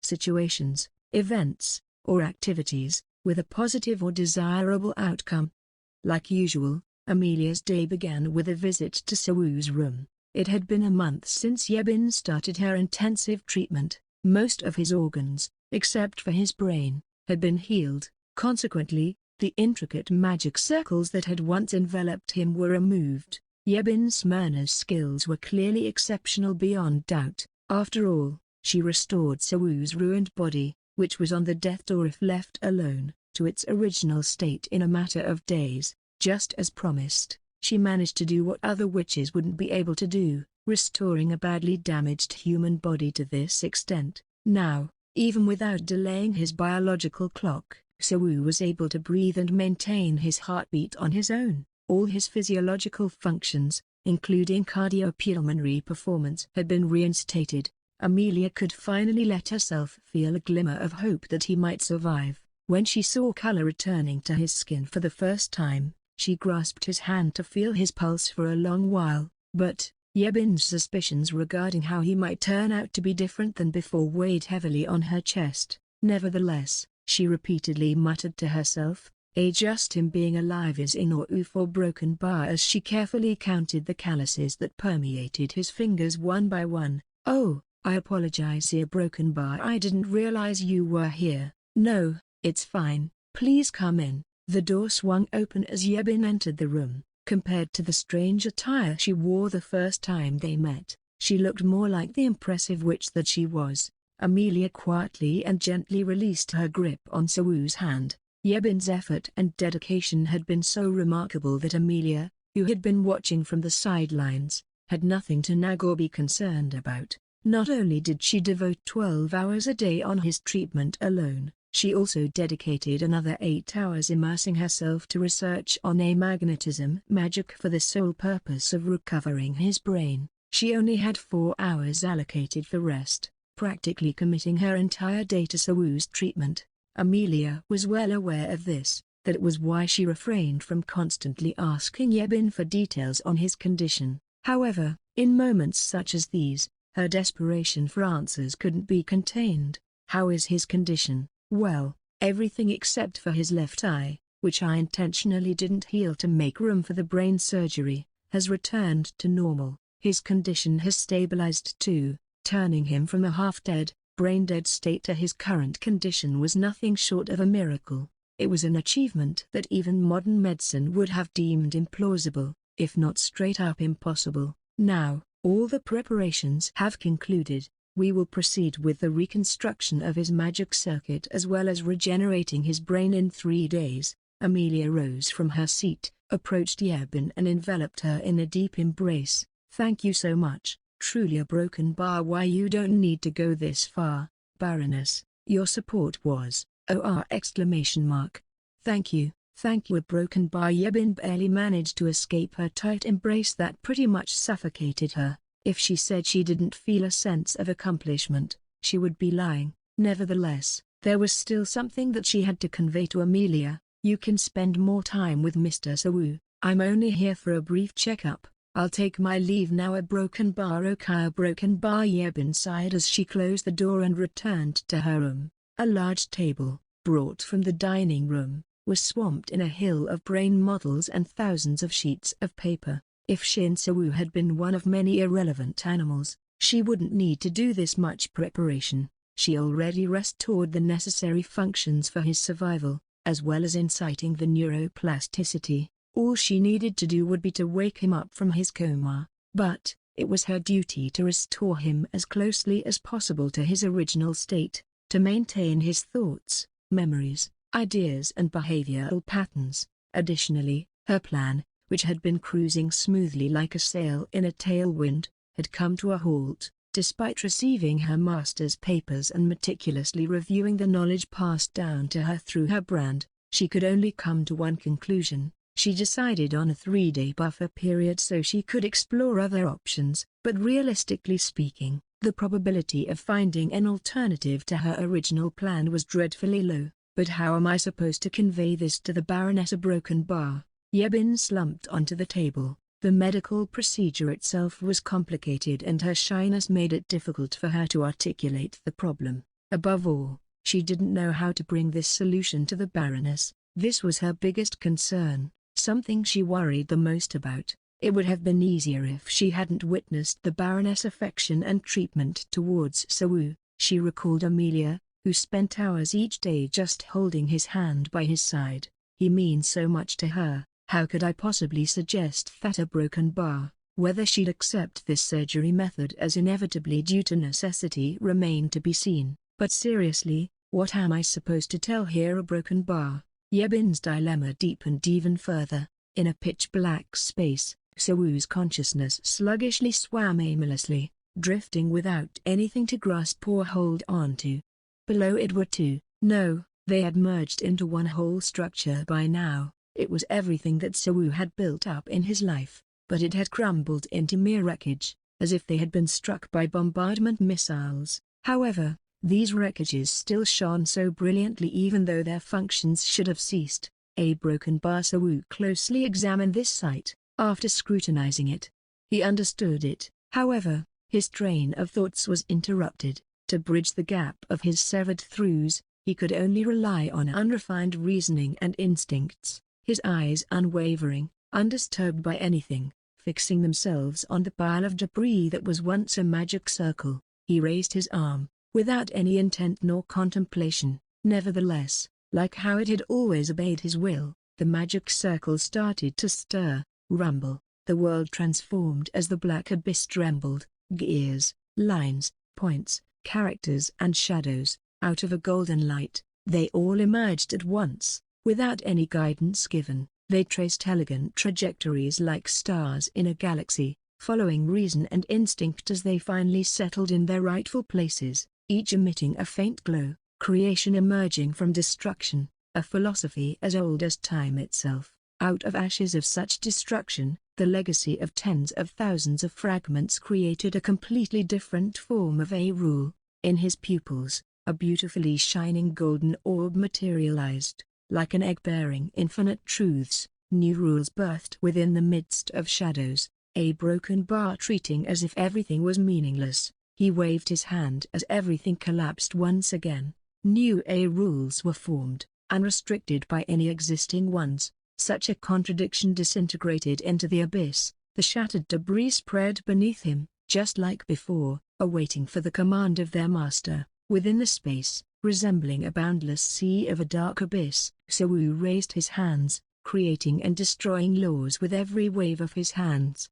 situations, events, or activities, with a positive or desirable outcome. Like usual, Amelia's day began with a visit to Sawu's room. It had been a month since Yebin started her intensive treatment. Most of his organs, except for his brain, had been healed. Consequently, the intricate magic circles that had once enveloped him were removed. Yebin Smyrna's skills were clearly exceptional beyond doubt. After all, she restored Sawu's ruined body, which was on the death door if left alone, to its original state in a matter of days. Just as promised, she managed to do what other witches wouldn't be able to do, restoring a badly damaged human body to this extent. Now, even without delaying his biological clock, Sawu was able to breathe and maintain his heartbeat on his own. All his physiological functions, including cardiopulmonary performance, had been reinstated. Amelia could finally let herself feel a glimmer of hope that he might survive. When she saw color returning to his skin for the first time, she grasped his hand to feel his pulse for a long while, but Yebin's suspicions regarding how he might turn out to be different than before weighed heavily on her chest. Nevertheless, she repeatedly muttered to herself, just him being alive is in or for broken bar, as she carefully counted the calluses that permeated his fingers one by one. Oh, I apologize here broken bar, I didn't realize you were here. No, it's fine, please come in. The door swung open as Yebin entered the room. Compared to the strange attire she wore the first time they met, she looked more like the impressive witch that she was. Amelia quietly and gently released her grip on Sawu's hand. Yebin's effort and dedication had been so remarkable that Amelia, who had been watching from the sidelines, had nothing to nag or be concerned about. Not only did she devote 12 hours a day on his treatment alone, she also dedicated another 8 hours immersing herself to research on amagnetism magic for the sole purpose of recovering his brain. She only had 4 hours allocated for rest, practically committing her entire day to Sawu's treatment. Amelia was well aware of this, that was why she refrained from constantly asking Yebin for details on his condition. However, in moments such as these, her desperation for answers couldn't be contained. How is his condition? Well, everything except for his left eye, which I intentionally didn't heal to make room for the brain surgery, has returned to normal. His condition has stabilized too, turning him from a half-dead, brain-dead state to his current condition was nothing short of a miracle. It was an achievement that even modern medicine would have deemed implausible, if not straight-up impossible. Now, all the preparations have concluded. We will proceed with the reconstruction of his magic circuit as well as regenerating his brain in 3 days. Amelia rose from her seat, approached Yebin and enveloped her in a deep embrace. Thank you so much. Truly a broken bar. Why you don't need to go this far, Baroness. Your support was, Thank you, a broken bar. Yebin barely managed to escape her tight embrace that pretty much suffocated her. If she said she didn't feel a sense of accomplishment, she would be lying. Nevertheless, there was still something that she had to convey to Amelia. You can spend more time with Mr. Sawu. I'm only here for a brief checkup. I'll take my leave now. A broken bar. Okay, a broken bar. Yebin sighed as she closed the door and returned to her room. A large table, brought from the dining room, was swamped in a hill of brain models and thousands of sheets of paper. If Shin Sawu had been one of many irrelevant animals, she wouldn't need to do this much preparation. She already restored the necessary functions for his survival, as well as inciting the neuroplasticity. All she needed to do would be to wake him up from his coma, but it was her duty to restore him as closely as possible to his original state, to maintain his thoughts, memories, ideas and behavioral patterns. Additionally, her plan, which had been cruising smoothly like a sail in a tailwind, had come to a halt. Despite receiving her master's papers and meticulously reviewing the knowledge passed down to her through her brand, she could only come to one conclusion. She decided on a 3-day buffer period so she could explore other options, but realistically speaking, the probability of finding an alternative to her original plan was dreadfully low. But how am I supposed to convey this to the Baroness? A broken bar. Yebin slumped onto the table, The medical procedure itself was complicated and her shyness made it difficult for her to articulate the problem. Above all, she didn't know how to bring this solution to the Baroness. This was her biggest concern, something she worried the most about. It would have been easier if she hadn't witnessed the Baroness' affection and treatment towards Sawu. She recalled Amelia, who spent hours each day just holding his hand by his side. He means so much to her. How could I possibly suggest that a broken bar, whether she'd accept this surgery method as inevitably due to necessity remained to be seen. But seriously, what am I supposed to tell here? A broken bar? Yebin's dilemma deepened even further. In a pitch-black space, Sawu's consciousness sluggishly swam aimlessly, drifting without anything to grasp or hold on to. Below it were two. No, they had merged into one whole structure by now. It was everything that Sawu had built up in his life, but it had crumbled into mere wreckage, as if they had been struck by bombardment missiles. However, these wreckages still shone so brilliantly even though their functions should have ceased. A broken bar. Sawu closely examined this sight. After scrutinizing it, he understood it. However, his train of thoughts was interrupted. To bridge the gap of his severed throughs, he could only rely on unrefined reasoning and instincts. His eyes unwavering, undisturbed by anything, fixing themselves on the pile of debris that was once a magic circle. He raised his arm, without any intent nor contemplation. Nevertheless, like how it had always obeyed his will, the magic circle started to stir, rumble. The world transformed as the black abyss trembled. Gears, lines, points, characters and shadows, out of a golden light, they all emerged at once. Without any guidance given, they traced elegant trajectories like stars in a galaxy, following reason and instinct as they finally settled in their rightful places, each emitting a faint glow. Creation emerging from destruction, a philosophy as old as time itself. Out of ashes of such destruction, the legacy of tens of thousands of fragments created a completely different form of a rule. In his pupils, a beautifully shining golden orb materialized. Like an egg bearing infinite truths, new rules birthed within the midst of shadows. A broken bar treating as if everything was meaningless. He waved his hand as everything collapsed once again. New rules were formed, unrestricted by any existing ones. Such a contradiction disintegrated into the abyss. The shattered debris spread beneath him, just like before, awaiting for the command of their master. Within the space, resembling a boundless sea of a dark abyss, Sawu raised his hands, creating and destroying laws with every wave of his hands.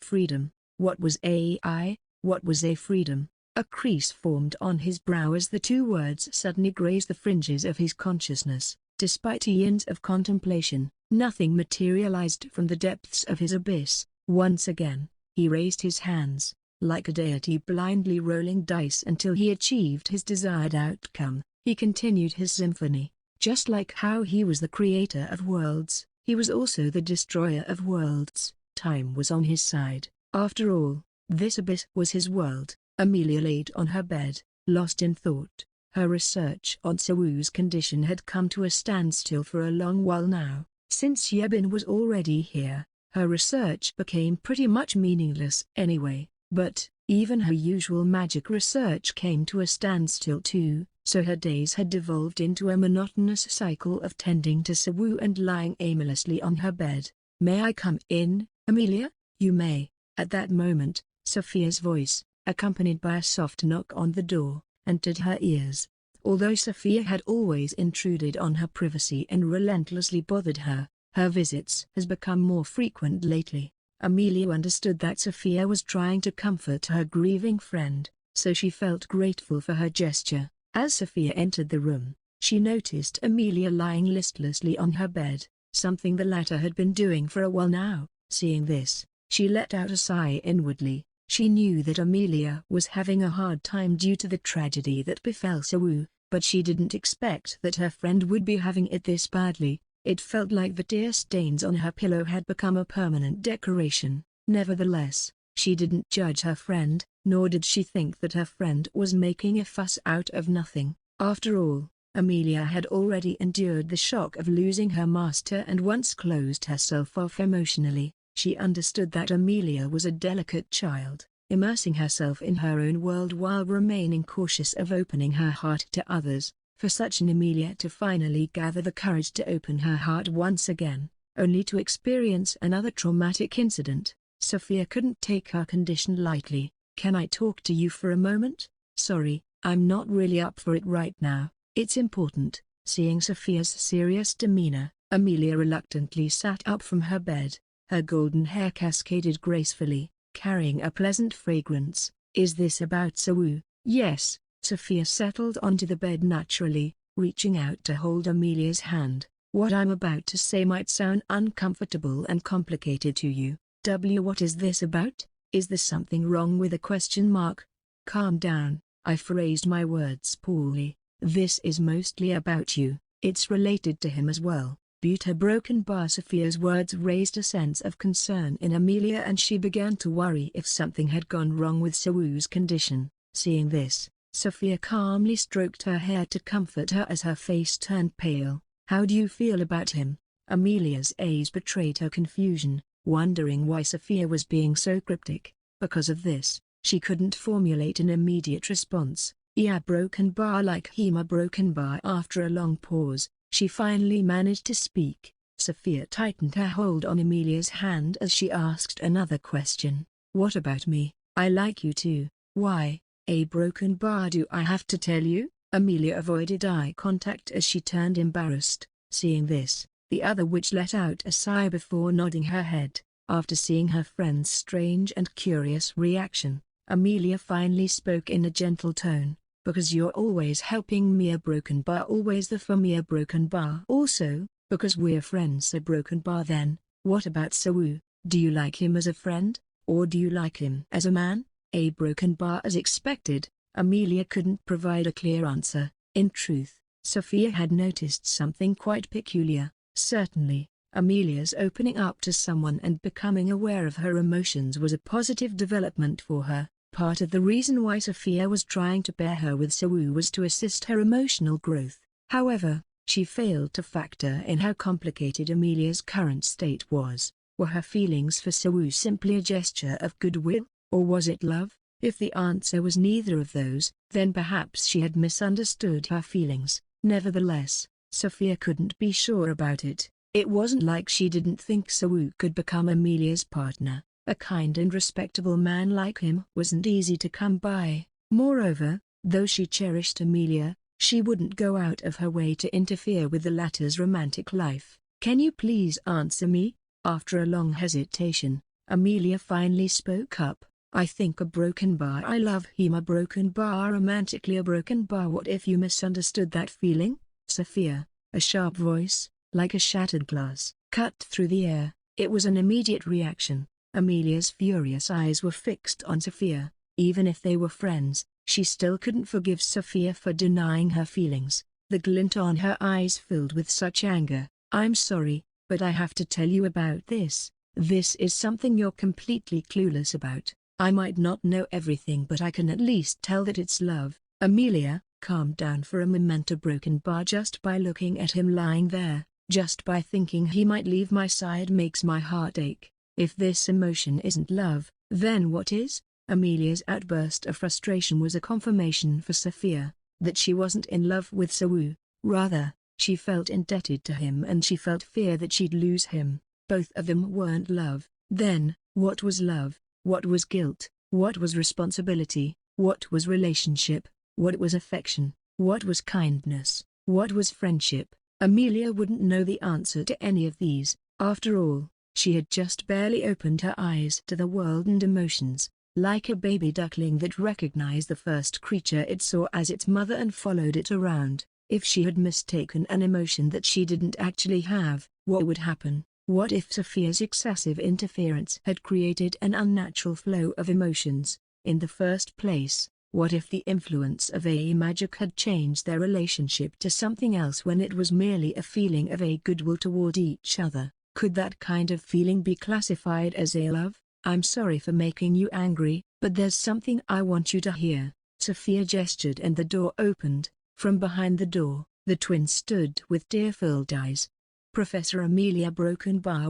Freedom. What was I? What was a freedom? A crease formed on his brow as the two words suddenly grazed the fringes of his consciousness. Despite eons of contemplation, nothing materialized from the depths of his abyss. Once again, he raised his hands, like a deity blindly rolling dice until he achieved his desired outcome. He continued his symphony. Just like how he was the creator of worlds, he was also the destroyer of worlds. Time was on his side. After all, this abyss was his world. Amelia laid on her bed, lost in thought. Her research on Sawu's condition had come to a standstill for a long while now. Since Yebin was already here, her research became pretty much meaningless anyway. But, even her usual magic research came to a standstill too, so her days had devolved into a monotonous cycle of tending to Sawu and lying aimlessly on her bed. "May I come in, Amelia?" "You may." At that moment, Sophia's voice, accompanied by a soft knock on the door, entered her ears. Although Sophia had always intruded on her privacy and relentlessly bothered her, her visits has become more frequent lately. Amelia understood that Sophia was trying to comfort her grieving friend, so she felt grateful for her gesture. As Sophia entered the room, she noticed Amelia lying listlessly on her bed, something the latter had been doing for a while now. Seeing this, she let out a sigh inwardly. She knew that Amelia was having a hard time due to the tragedy that befell Sawu, but she didn't expect that her friend would be having it this badly. It felt like the tear stains on her pillow had become a permanent decoration. Nevertheless, she didn't judge her friend, nor did she think that her friend was making a fuss out of nothing. After all, Amelia had already endured the shock of losing her master and once closed herself off emotionally. She understood that Amelia was a delicate child, immersing herself in her own world while remaining cautious of opening her heart to others. For such an Amelia to finally gather the courage to open her heart once again, only to experience another traumatic incident, Sophia couldn't take her condition lightly. "Can I talk to you for a moment? Sorry, I'm not really up for it right now. It's important." Seeing Sophia's serious demeanor, Amelia reluctantly sat up from her bed. Her golden hair cascaded gracefully, carrying a pleasant fragrance. "Is this about Sawu?" "Yes." Sophia settled onto the bed naturally, reaching out to hold Amelia's hand. "What I'm about to say might sound uncomfortable and complicated to you. What is this about? Is there something wrong with a question mark?" "Calm down, I phrased my words poorly. This is mostly about you. It's related to him as well." Sophia's words raised a sense of concern in Amelia, and she began to worry if something had gone wrong with Sawu's condition. Seeing this, Sophia calmly stroked her hair to comfort her as her face turned pale. "How do you feel about him?" Amelia's eyes betrayed her confusion, wondering why Sophia was being so cryptic. Because of this, she couldn't formulate an immediate response. Like hema. After a long pause, she finally managed to speak. Sophia tightened her hold on Amelia's hand as she asked another question. "What about me? I like you too." "Why, do I have to tell you?" Amelia avoided eye contact as she turned embarrassed. Seeing this, the other witch let out a sigh before nodding her head. After seeing her friend's strange and curious reaction, Amelia finally spoke in a gentle tone. "Because you're always helping me always the for me Also, because we're friends then, what about Sawu? Do you like him as a friend, or do you like him as a man?" As expected, Amelia couldn't provide a clear answer. In truth, Sophia had noticed something quite peculiar. Certainly, Amelia's opening up to someone and becoming aware of her emotions was a positive development for her. Part of the reason why Sophia was trying to pair her with Sawu was to assist her emotional growth. However, she failed to factor in how complicated Amelia's current state was. Were her feelings for Sawu simply a gesture of goodwill, or was it love? If the answer was neither of those, then perhaps she had misunderstood her feelings. Nevertheless, Sophia couldn't be sure about it. It wasn't like she didn't think Sawu could become Amelia's partner. A kind and respectable man like him wasn't easy to come by. Moreover, though she cherished Amelia, she wouldn't go out of her way to interfere with the latter's romantic life. "Can you please answer me?" After a long hesitation, Amelia finally spoke up. "I think I love him romantically What if you misunderstood that feeling?" Sophia, a sharp voice, like a shattered glass, cut through the air. It was an immediate reaction. Amelia's furious eyes were fixed on Sophia. Even if they were friends, she still couldn't forgive Sophia for denying her feelings. The glint on her eyes filled with such anger. "I'm sorry, but I have to tell you about this. This is something you're completely clueless about. I might not know everything, but I can at least tell that it's love." Amelia, calm down for a moment. Just by looking at him lying there, just by thinking he might leave my side makes my heart ache. If this emotion isn't love, then what is? Amelia's outburst of frustration was a confirmation for Sophia that she wasn't in love with Sawu. Rather, she felt indebted to him and she felt fear that she'd lose him. Both of them weren't love. Then, what was love? What was guilt? What was responsibility? What was relationship? What was affection? What was kindness? What was friendship? Amelia wouldn't know the answer to any of these. After all, she had just barely opened her eyes to the world and emotions, like a baby duckling that recognized the first creature it saw as its mother and followed it around. If she had mistaken an emotion that she didn't actually have, what would happen? What if Sophia's excessive interference had created an unnatural flow of emotions? In the first place, what if the influence of a magic had changed their relationship to something else when it was merely a feeling of a goodwill toward each other? Could that kind of feeling be classified as a love? "I'm sorry for making you angry, but there's something I want you to hear." Sophia gestured and the door opened. From behind the door, the twins stood with tear-filled eyes. "Professor Amelia,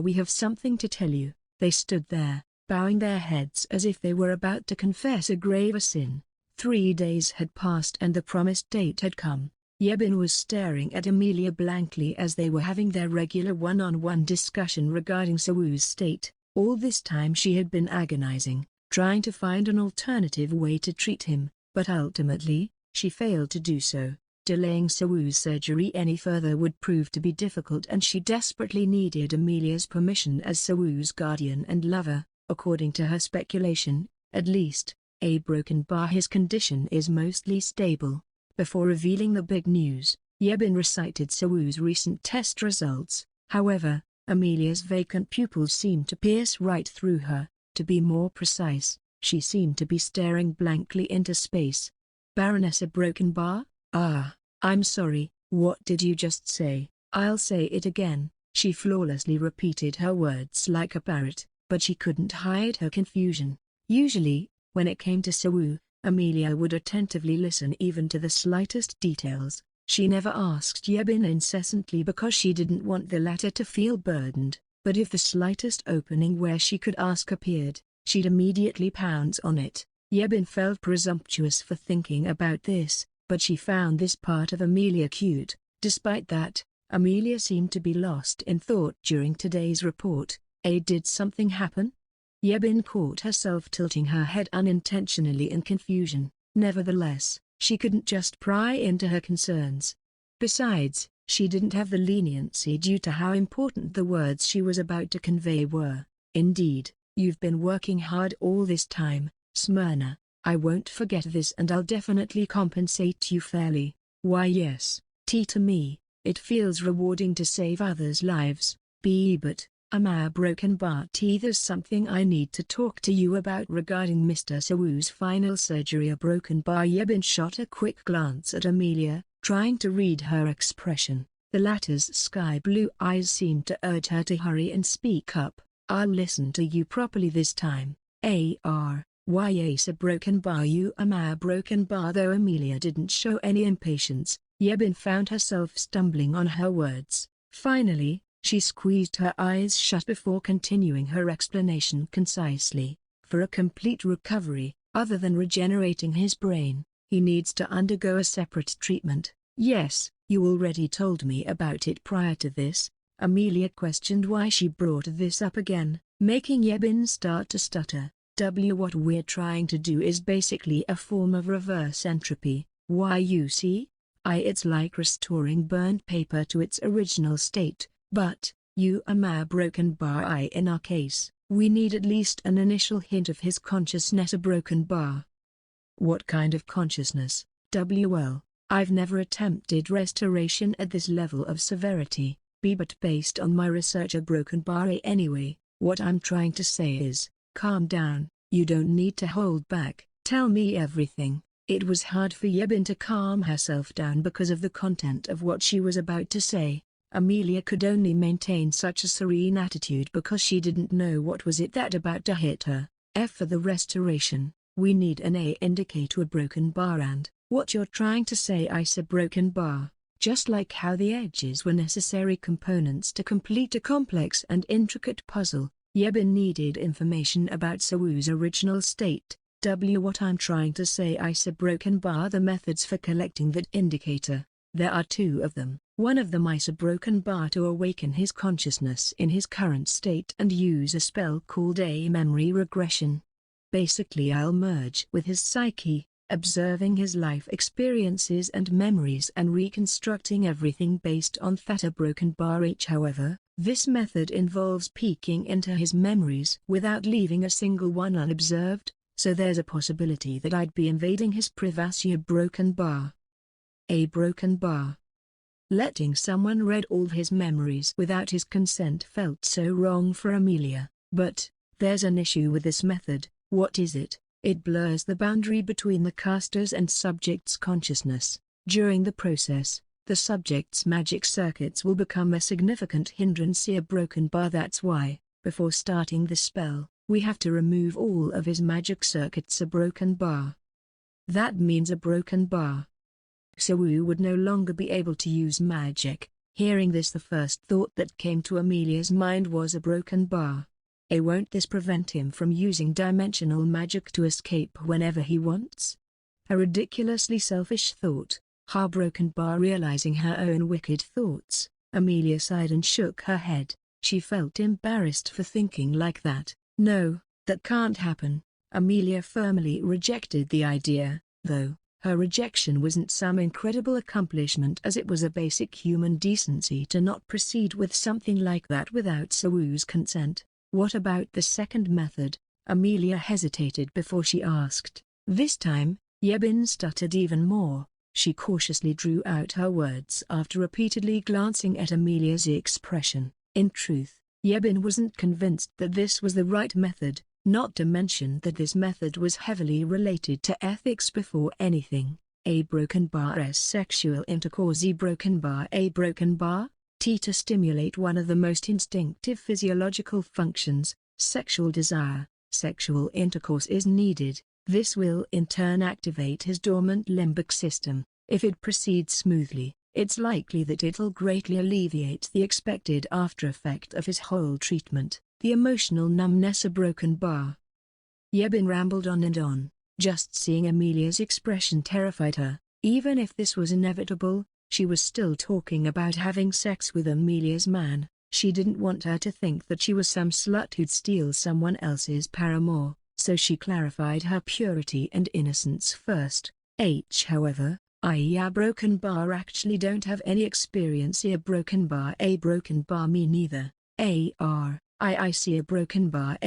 we have something to tell you." They stood there, bowing their heads as if they were about to confess a graver sin. 3 days had passed and the promised date had come. Yebin was staring at Amelia blankly as they were having their regular one-on-one discussion regarding Sawu's state. All this time she had been agonizing, trying to find an alternative way to treat him, but ultimately, she failed to do so. Delaying Sawu's surgery any further would prove to be difficult and she desperately needed Amelia's permission as Sawu's guardian and lover. According to her speculation, at least, a broken bar his condition is mostly stable. Before revealing the big news, Yebin recited Sawu's recent test results. However, Amelia's vacant pupils seemed to pierce right through her. To be more precise, she seemed to be staring blankly into space. Baroness, a broken bar? Ah, I'm sorry, what did you just say? I'll say it again. She flawlessly repeated her words like a parrot, but she couldn't hide her confusion. Usually, when it came to Sawu, Amelia would attentively listen even to the slightest details. She never asked Yebin incessantly because she didn't want the latter to feel burdened, but if the slightest opening where she could ask appeared, she'd immediately pounce on it. Yebin felt presumptuous for thinking about this, but she found this part of Amelia cute. Despite that, Amelia seemed to be lost in thought during today's report. Did something happen? Yebin caught herself tilting her head unintentionally in confusion. Nevertheless, she couldn't just pry into her concerns. Besides, she didn't have the leniency due to how important the words she was about to convey were. Indeed, you've been working hard all this time, Smyrna. I won't forget this and I'll definitely compensate you fairly. Why yes, to me, it feels rewarding to save others' lives. But, a broken bar. There's something I need to talk to you about regarding Mr. Sawu's final surgery. A broken bar. Yebin shot a quick glance at Amelia, trying to read her expression. The latter's sky-blue eyes seemed to urge her to hurry and speak up. I'll listen to you properly this time. Why a broken bar? You a broken bar? Though Amelia didn't show any impatience, Yebin found herself stumbling on her words. Finally, she squeezed her eyes shut before continuing her explanation concisely. For a complete recovery, other than regenerating his brain, he needs to undergo a separate treatment. Yes, you already told me about it prior to this. Amelia questioned why she brought this up again, making Yebin start to stutter. What we're trying to do is basically a form of reverse entropy. Why you see? It's like restoring burnt paper to its original state. But, you a broken bar. In our case, we need at least an initial hint of his consciousness. A broken bar. What kind of consciousness? Well, I've never attempted restoration at this level of severity, but based on my research a broken bar. Anyway, what I'm trying to say is, calm down, you don't need to hold back, tell me everything. It was hard for Yebin to calm herself down because of the content of what she was about to say. Amelia could only maintain such a serene attitude because she didn't know what was it that about to hit her. For the restoration, we need an indicator. A broken bar. And what you're trying to say is a broken bar, just like how the edges were necessary components to complete a complex and intricate puzzle. Yebin needed information about Sawu's original state. What I'm trying to say is a broken bar. The methods for collecting that indicator. There are 2 of them. One of them is a broken bar to awaken his consciousness in his current state and use a spell called a memory regression. Basically I'll merge with his psyche, observing his life experiences and memories and reconstructing everything based on that. A broken bar. However, this method involves peeking into his memories without leaving a single one unobserved, so there's a possibility that I'd be invading his privacy. A broken bar. A broken bar. Letting someone read all his memories without his consent felt so wrong for Amelia. But, there's an issue with this method. What is it? It blurs the boundary between the caster's and subject's consciousness. During the process, the subject's magic circuits will become a significant hindrance. A broken bar. That's why, before starting the spell, we have to remove all of his magic circuits. A broken bar. That means a broken bar. Sawu would no longer be able to use magic. Hearing this, the first thought that came to Amelia's mind was a broken bar. Won't this prevent him from using dimensional magic to escape whenever he wants? A ridiculously selfish thought. Heartbroken by realizing her own wicked thoughts, Amelia sighed and shook her head. She felt embarrassed for thinking like that. No, that can't happen. Amelia firmly rejected the idea, though. Her rejection wasn't some incredible accomplishment, as it was a basic human decency to not proceed with something like that without Sawu's consent. What about the second method? Amelia hesitated before she asked. This time, Yebin stuttered even more. She cautiously drew out her words after repeatedly glancing at Amelia's expression. In truth, Yebin wasn't convinced that this was the right method, not to mention that this method was heavily related to ethics before anything. A broken bar s sexual intercourse. Broken bar T to stimulate one of the most instinctive physiological functions, sexual desire. Sexual intercourse is needed. This will in turn activate his dormant limbic system. If it proceeds smoothly, it's likely that it'll greatly alleviate the expected after effect of his whole treatment, the emotional numbness. A broken bar. Yebin rambled on and on. Just seeing Amelia's expression terrified her. Even if this was inevitable, she was still talking about having sex with Amelia's man. She didn't want her to think that she was some slut who'd steal someone else's paramour, so she clarified her purity and innocence first. However, I broken bar actually don't have any experience. A broken bar me neither. I see a broken bar.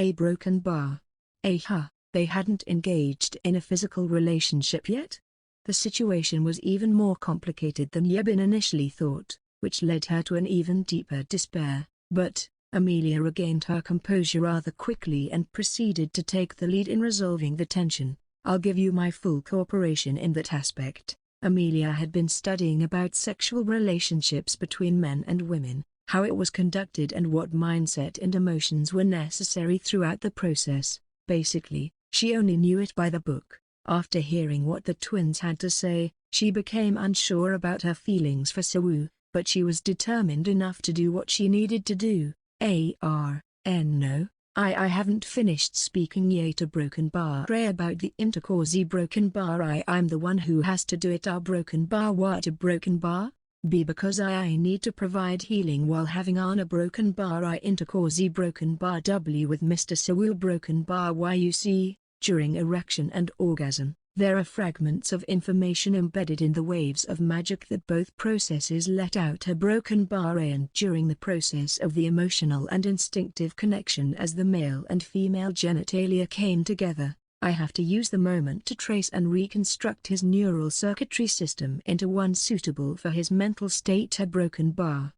They hadn't engaged in a physical relationship yet? The situation was even more complicated than Yebin initially thought, which led her to an even deeper despair. But Amelia regained her composure rather quickly and proceeded to take the lead in resolving the tension. I'll give you my full cooperation in that aspect. Amelia had been studying about sexual relationships between men and women, how it was conducted and what mindset and emotions were necessary throughout the process. Basically, she only knew it by the book. After hearing what the twins had to say, she became unsure about her feelings for Sawu, but she was determined enough to do what she needed to do. No, I haven't finished speaking yet. A broken bar about the intercourse. Broken bar I'm the one who has to do it. A broken bar. What? A broken bar? Because I need to provide healing while having on a broken bar. Intercourse. Broken bar W with Mr. Sawu. Broken bar Y. You see, during erection and orgasm, there are fragments of information embedded in the waves of magic that both processes let out. A broken bar. And during the process of the emotional and instinctive connection as the male and female genitalia came together, I have to use the moment to trace and reconstruct his neural circuitry system into one suitable for his mental state. A broken bar.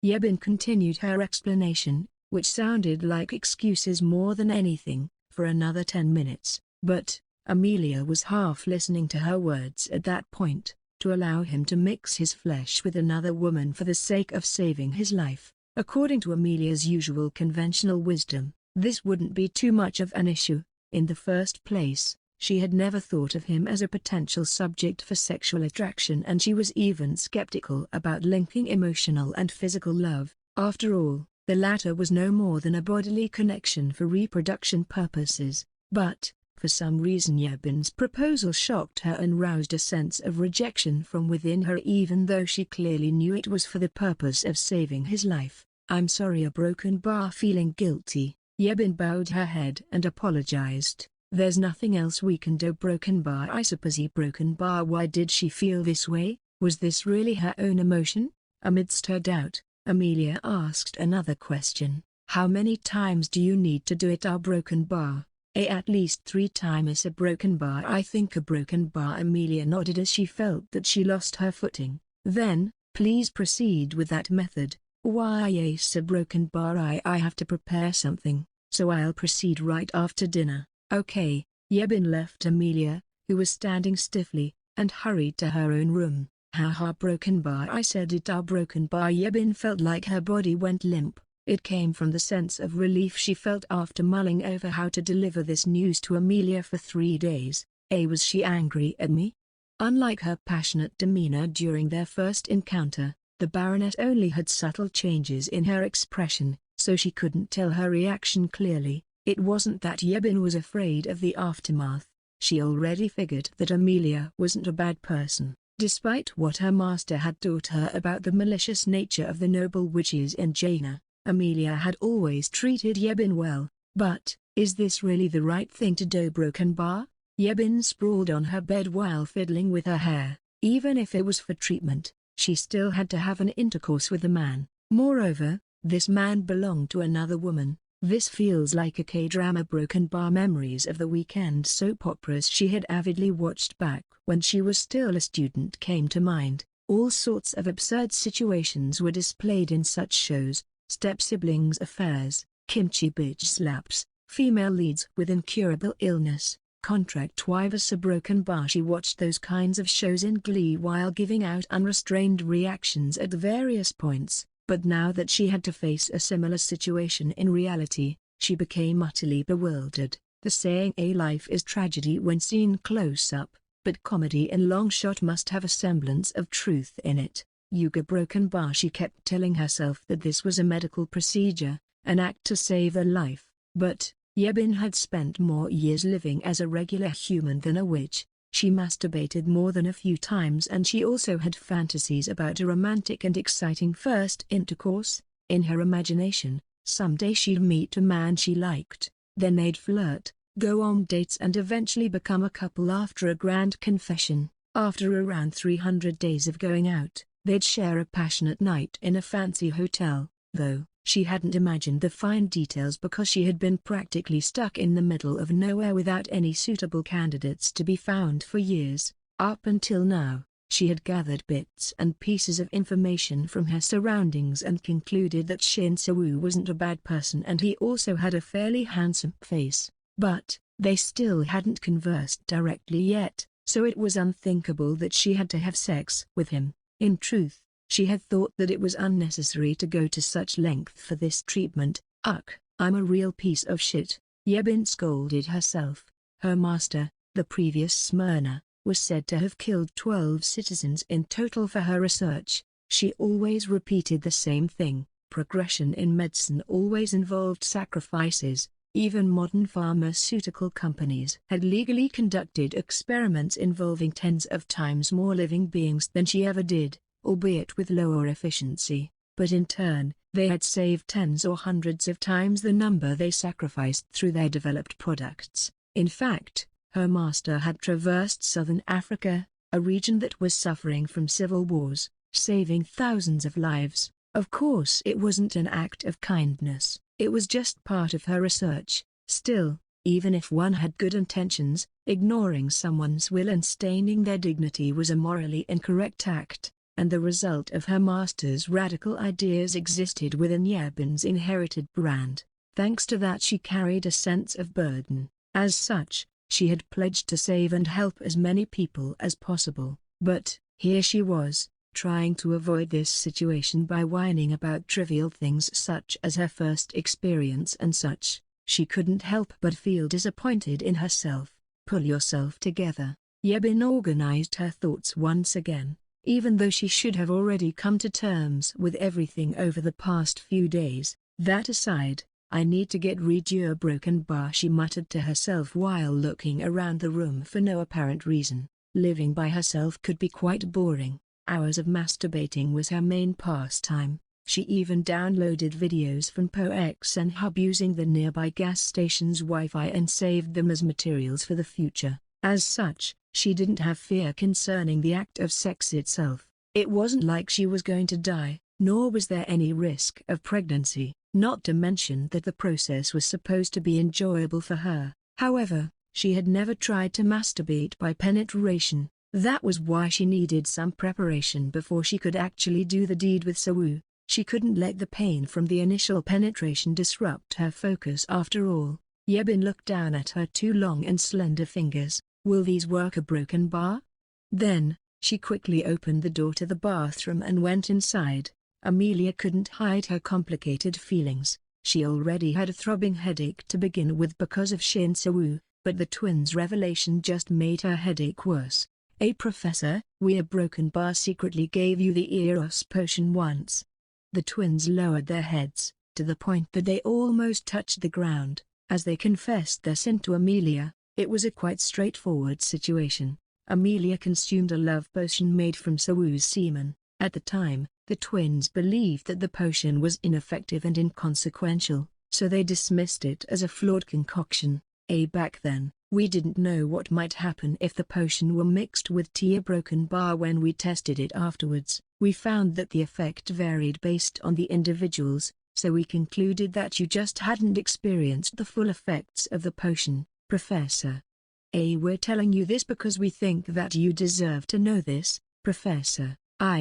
Yebin continued her explanation, which sounded like excuses more than anything, for another 10 minutes, but Amelia was half listening to her words at that point. To allow him to mix his flesh with another woman for the sake of saving his life, according to Amelia's usual conventional wisdom, this wouldn't be too much of an issue. In the first place, she had never thought of him as a potential subject for sexual attraction, and she was even skeptical about linking emotional and physical love. After all, the latter was no more than a bodily connection for reproduction purposes. But, for some reason, Yebin's proposal shocked her and roused a sense of rejection from within her, even though she clearly knew it was for the purpose of saving his life. I'm sorry. A broken bar. Feeling guilty, Yebin bowed her head and apologized. There's nothing else we can do. Broken bar. I suppose. Broken bar. Why did she feel this way? Was this really her own emotion? Amidst her doubt, Amelia asked another question. How many times do you need to do it? A broken bar. At least 3 times. A broken bar. I think a broken bar. Amelia nodded as she felt that she lost her footing. Then, please proceed with that method. Why? A broken bar. I have to prepare something, so I'll proceed right after dinner. Okay. Yebin left Amelia, who was standing stiffly, and hurried to her own room. Broken bar. I said it. A broken bar. Yebin felt like her body went limp. It came from the sense of relief she felt after mulling over how to deliver this news to Amelia for 3 days. Was she angry at me? Unlike her passionate demeanor during their first encounter, the Baronet only had subtle changes in her expression, so she couldn't tell her reaction clearly. It wasn't that Yebin was afraid of the aftermath. She already figured that Amelia wasn't a bad person. Despite what her master had taught her about the malicious nature of the noble witches in Jaina, Amelia had always treated Yebin well. But, is this really the right thing to do? Broken Bar? Yebin sprawled on her bed while fiddling with her hair. Even if it was for treatment, she still had to have an intercourse with the man. Moreover, this man belonged to another woman. This feels like a K-drama. Broken Bar. Memories of the weekend soap operas she had avidly watched back when she was still a student came to mind. All sorts of absurd situations were displayed in such shows: step-siblings affairs, kimchi bitch slaps, female leads with incurable illness, contract wives. A Broken Bar. She watched those kinds of shows in glee while giving out unrestrained reactions at various points. But now that she had to face a similar situation in reality, she became utterly bewildered. The saying "a life is tragedy when seen close up," but comedy in long shot must have a semblance of truth in it. Yuga. Broken Bar. She kept telling herself that this was a medical procedure, an act to save a life. But, Yebin had spent more years living as a regular human than a witch. She masturbated more than a few times, and she also had fantasies about a romantic and exciting first intercourse. In her imagination, someday she'd meet a man she liked, then they'd flirt, go on dates and eventually become a couple. After a grand confession, after around 300 days of going out, they'd share a passionate night in a fancy hotel, though she hadn't imagined the fine details because she had been practically stuck in the middle of nowhere without any suitable candidates to be found for years. Up until now, she had gathered bits and pieces of information from her surroundings and concluded that Shin Se-woo wasn't a bad person and he also had a fairly handsome face. But, they still hadn't conversed directly yet, so it was unthinkable that she had to have sex with him. In truth, she had thought that it was unnecessary to go to such length for this treatment. Ugh, I'm a real piece of shit, Yebin scolded herself. Her master, the previous Smyrna, was said to have killed 12 citizens in total for her research. She always repeated the same thing: progression in medicine always involved sacrifices. Even modern pharmaceutical companies had legally conducted experiments involving tens of times more living beings than she ever did, albeit with lower efficiency, but in turn, they had saved tens or hundreds of times the number they sacrificed through their developed products. In fact, her master had traversed southern Africa, a region that was suffering from civil wars, saving thousands of lives. Of course, it wasn't an act of kindness, it was just part of her research. Still, even if one had good intentions, ignoring someone's will and staining their dignity was a morally incorrect act, and the result of her master's radical ideas existed within Yebin's inherited brand. Thanks to that, she carried a sense of burden. As such, she had pledged to save and help as many people as possible. But, here she was, trying to avoid this situation by whining about trivial things such as her first experience and such. She couldn't help but feel disappointed in herself. Pull yourself together. Yebin organized her thoughts once again. Even though she should have already come to terms with everything over the past few days, that aside, I need to get rid of your Broken Bar, she muttered to herself while looking around the room for no apparent reason. Living by herself could be quite boring. Hours of masturbating was her main pastime. She even downloaded videos from PoX and Hub using the nearby gas station's Wi-Fi and saved them as materials for the future. As such, she didn't have fear concerning the act of sex itself. It wasn't like she was going to die, nor was there any risk of pregnancy, not to mention that the process was supposed to be enjoyable for her. However, she had never tried to masturbate by penetration. That was why she needed some preparation before she could actually do the deed with Se-woo. She couldn't let the pain from the initial penetration disrupt her focus after all. Yebin looked down at her two long and slender fingers. Will these work, a Broken Bar? Then, she quickly opened the door to the bathroom and went inside. Amelia couldn't hide her complicated feelings. She already had a throbbing headache to begin with because of Shin Se-woo, but the twins' revelation just made her headache worse. Professor, we a Broken Bar secretly gave you the Eros potion once. The twins lowered their heads, to the point that they almost touched the ground, as they confessed their sin to Amelia. It was a quite straightforward situation. Amelia consumed a love potion made from Sawu's semen. At the time, the twins believed that the potion was ineffective and inconsequential, so they dismissed it as a flawed concoction. Back then, we didn't know what might happen if the potion were mixed with tea or broken bar. When we tested it afterwards, we found that the effect varied based on the individuals, so we concluded that you just hadn't experienced the full effects of the potion, Professor. We're telling you this because we think that you deserve to know this, Professor.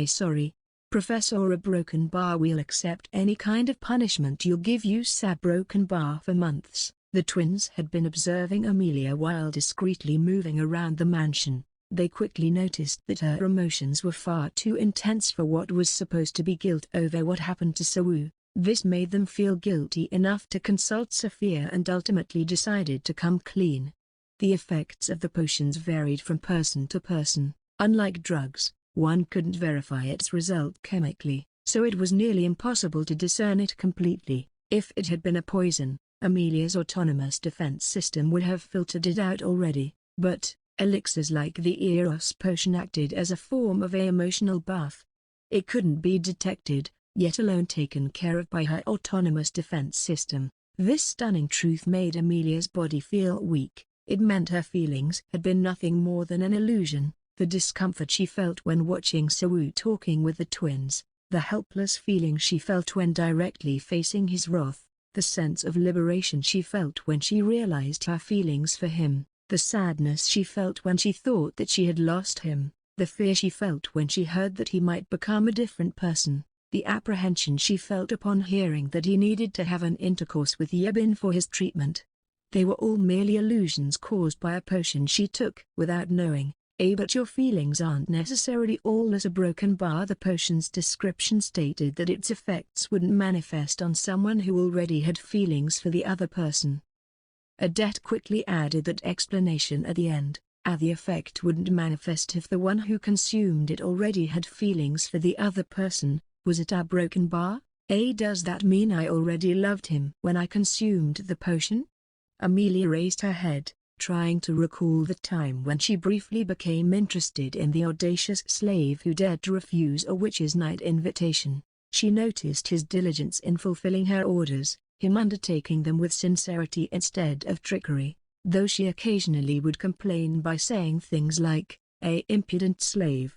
Sorry, Professor. A broken bar. We'll accept any kind of punishment you'll give. You sat broken bar for months. The twins had been observing Amelia while discreetly moving around the mansion. They quickly noticed that her emotions were far too intense for what was supposed to be guilt over what happened to Sawu. This made them feel guilty enough to consult Sophia and ultimately decided to come clean. The effects of the potions varied from person to person. Unlike drugs, one couldn't verify its result chemically, so it was nearly impossible to discern it completely. If it had been a poison, Amelia's autonomous defense system would have filtered it out already, but elixirs like the Eros potion acted as a form of an emotional buff. It couldn't be detected, yet alone taken care of by her autonomous defense system. This stunning truth made Amelia's body feel weak. It meant her feelings had been nothing more than an illusion. The discomfort she felt when watching Sawu talking with the twins, the helpless feeling she felt when directly facing his wrath, the sense of liberation she felt when she realized her feelings for him, the sadness she felt when she thought that she had lost him, the fear she felt when she heard that he might become a different person, the apprehension she felt upon hearing that he needed to have an intercourse with Yebin for his treatment. They were all merely illusions caused by a potion she took without knowing. But your feelings aren't necessarily all as a broken bar. The potion's description stated that its effects wouldn't manifest on someone who already had feelings for the other person. Adet quickly added that explanation at the end. The effect wouldn't manifest if the one who consumed it already had feelings for the other person. Was it a broken bar? Does that mean I already loved him when I consumed the potion? Amelia raised her head, trying to recall the time when she briefly became interested in the audacious slave who dared to refuse a witch's night invitation. She noticed his diligence in fulfilling her orders, him undertaking them with sincerity instead of trickery, though she occasionally would complain by saying things like, impudent slave,"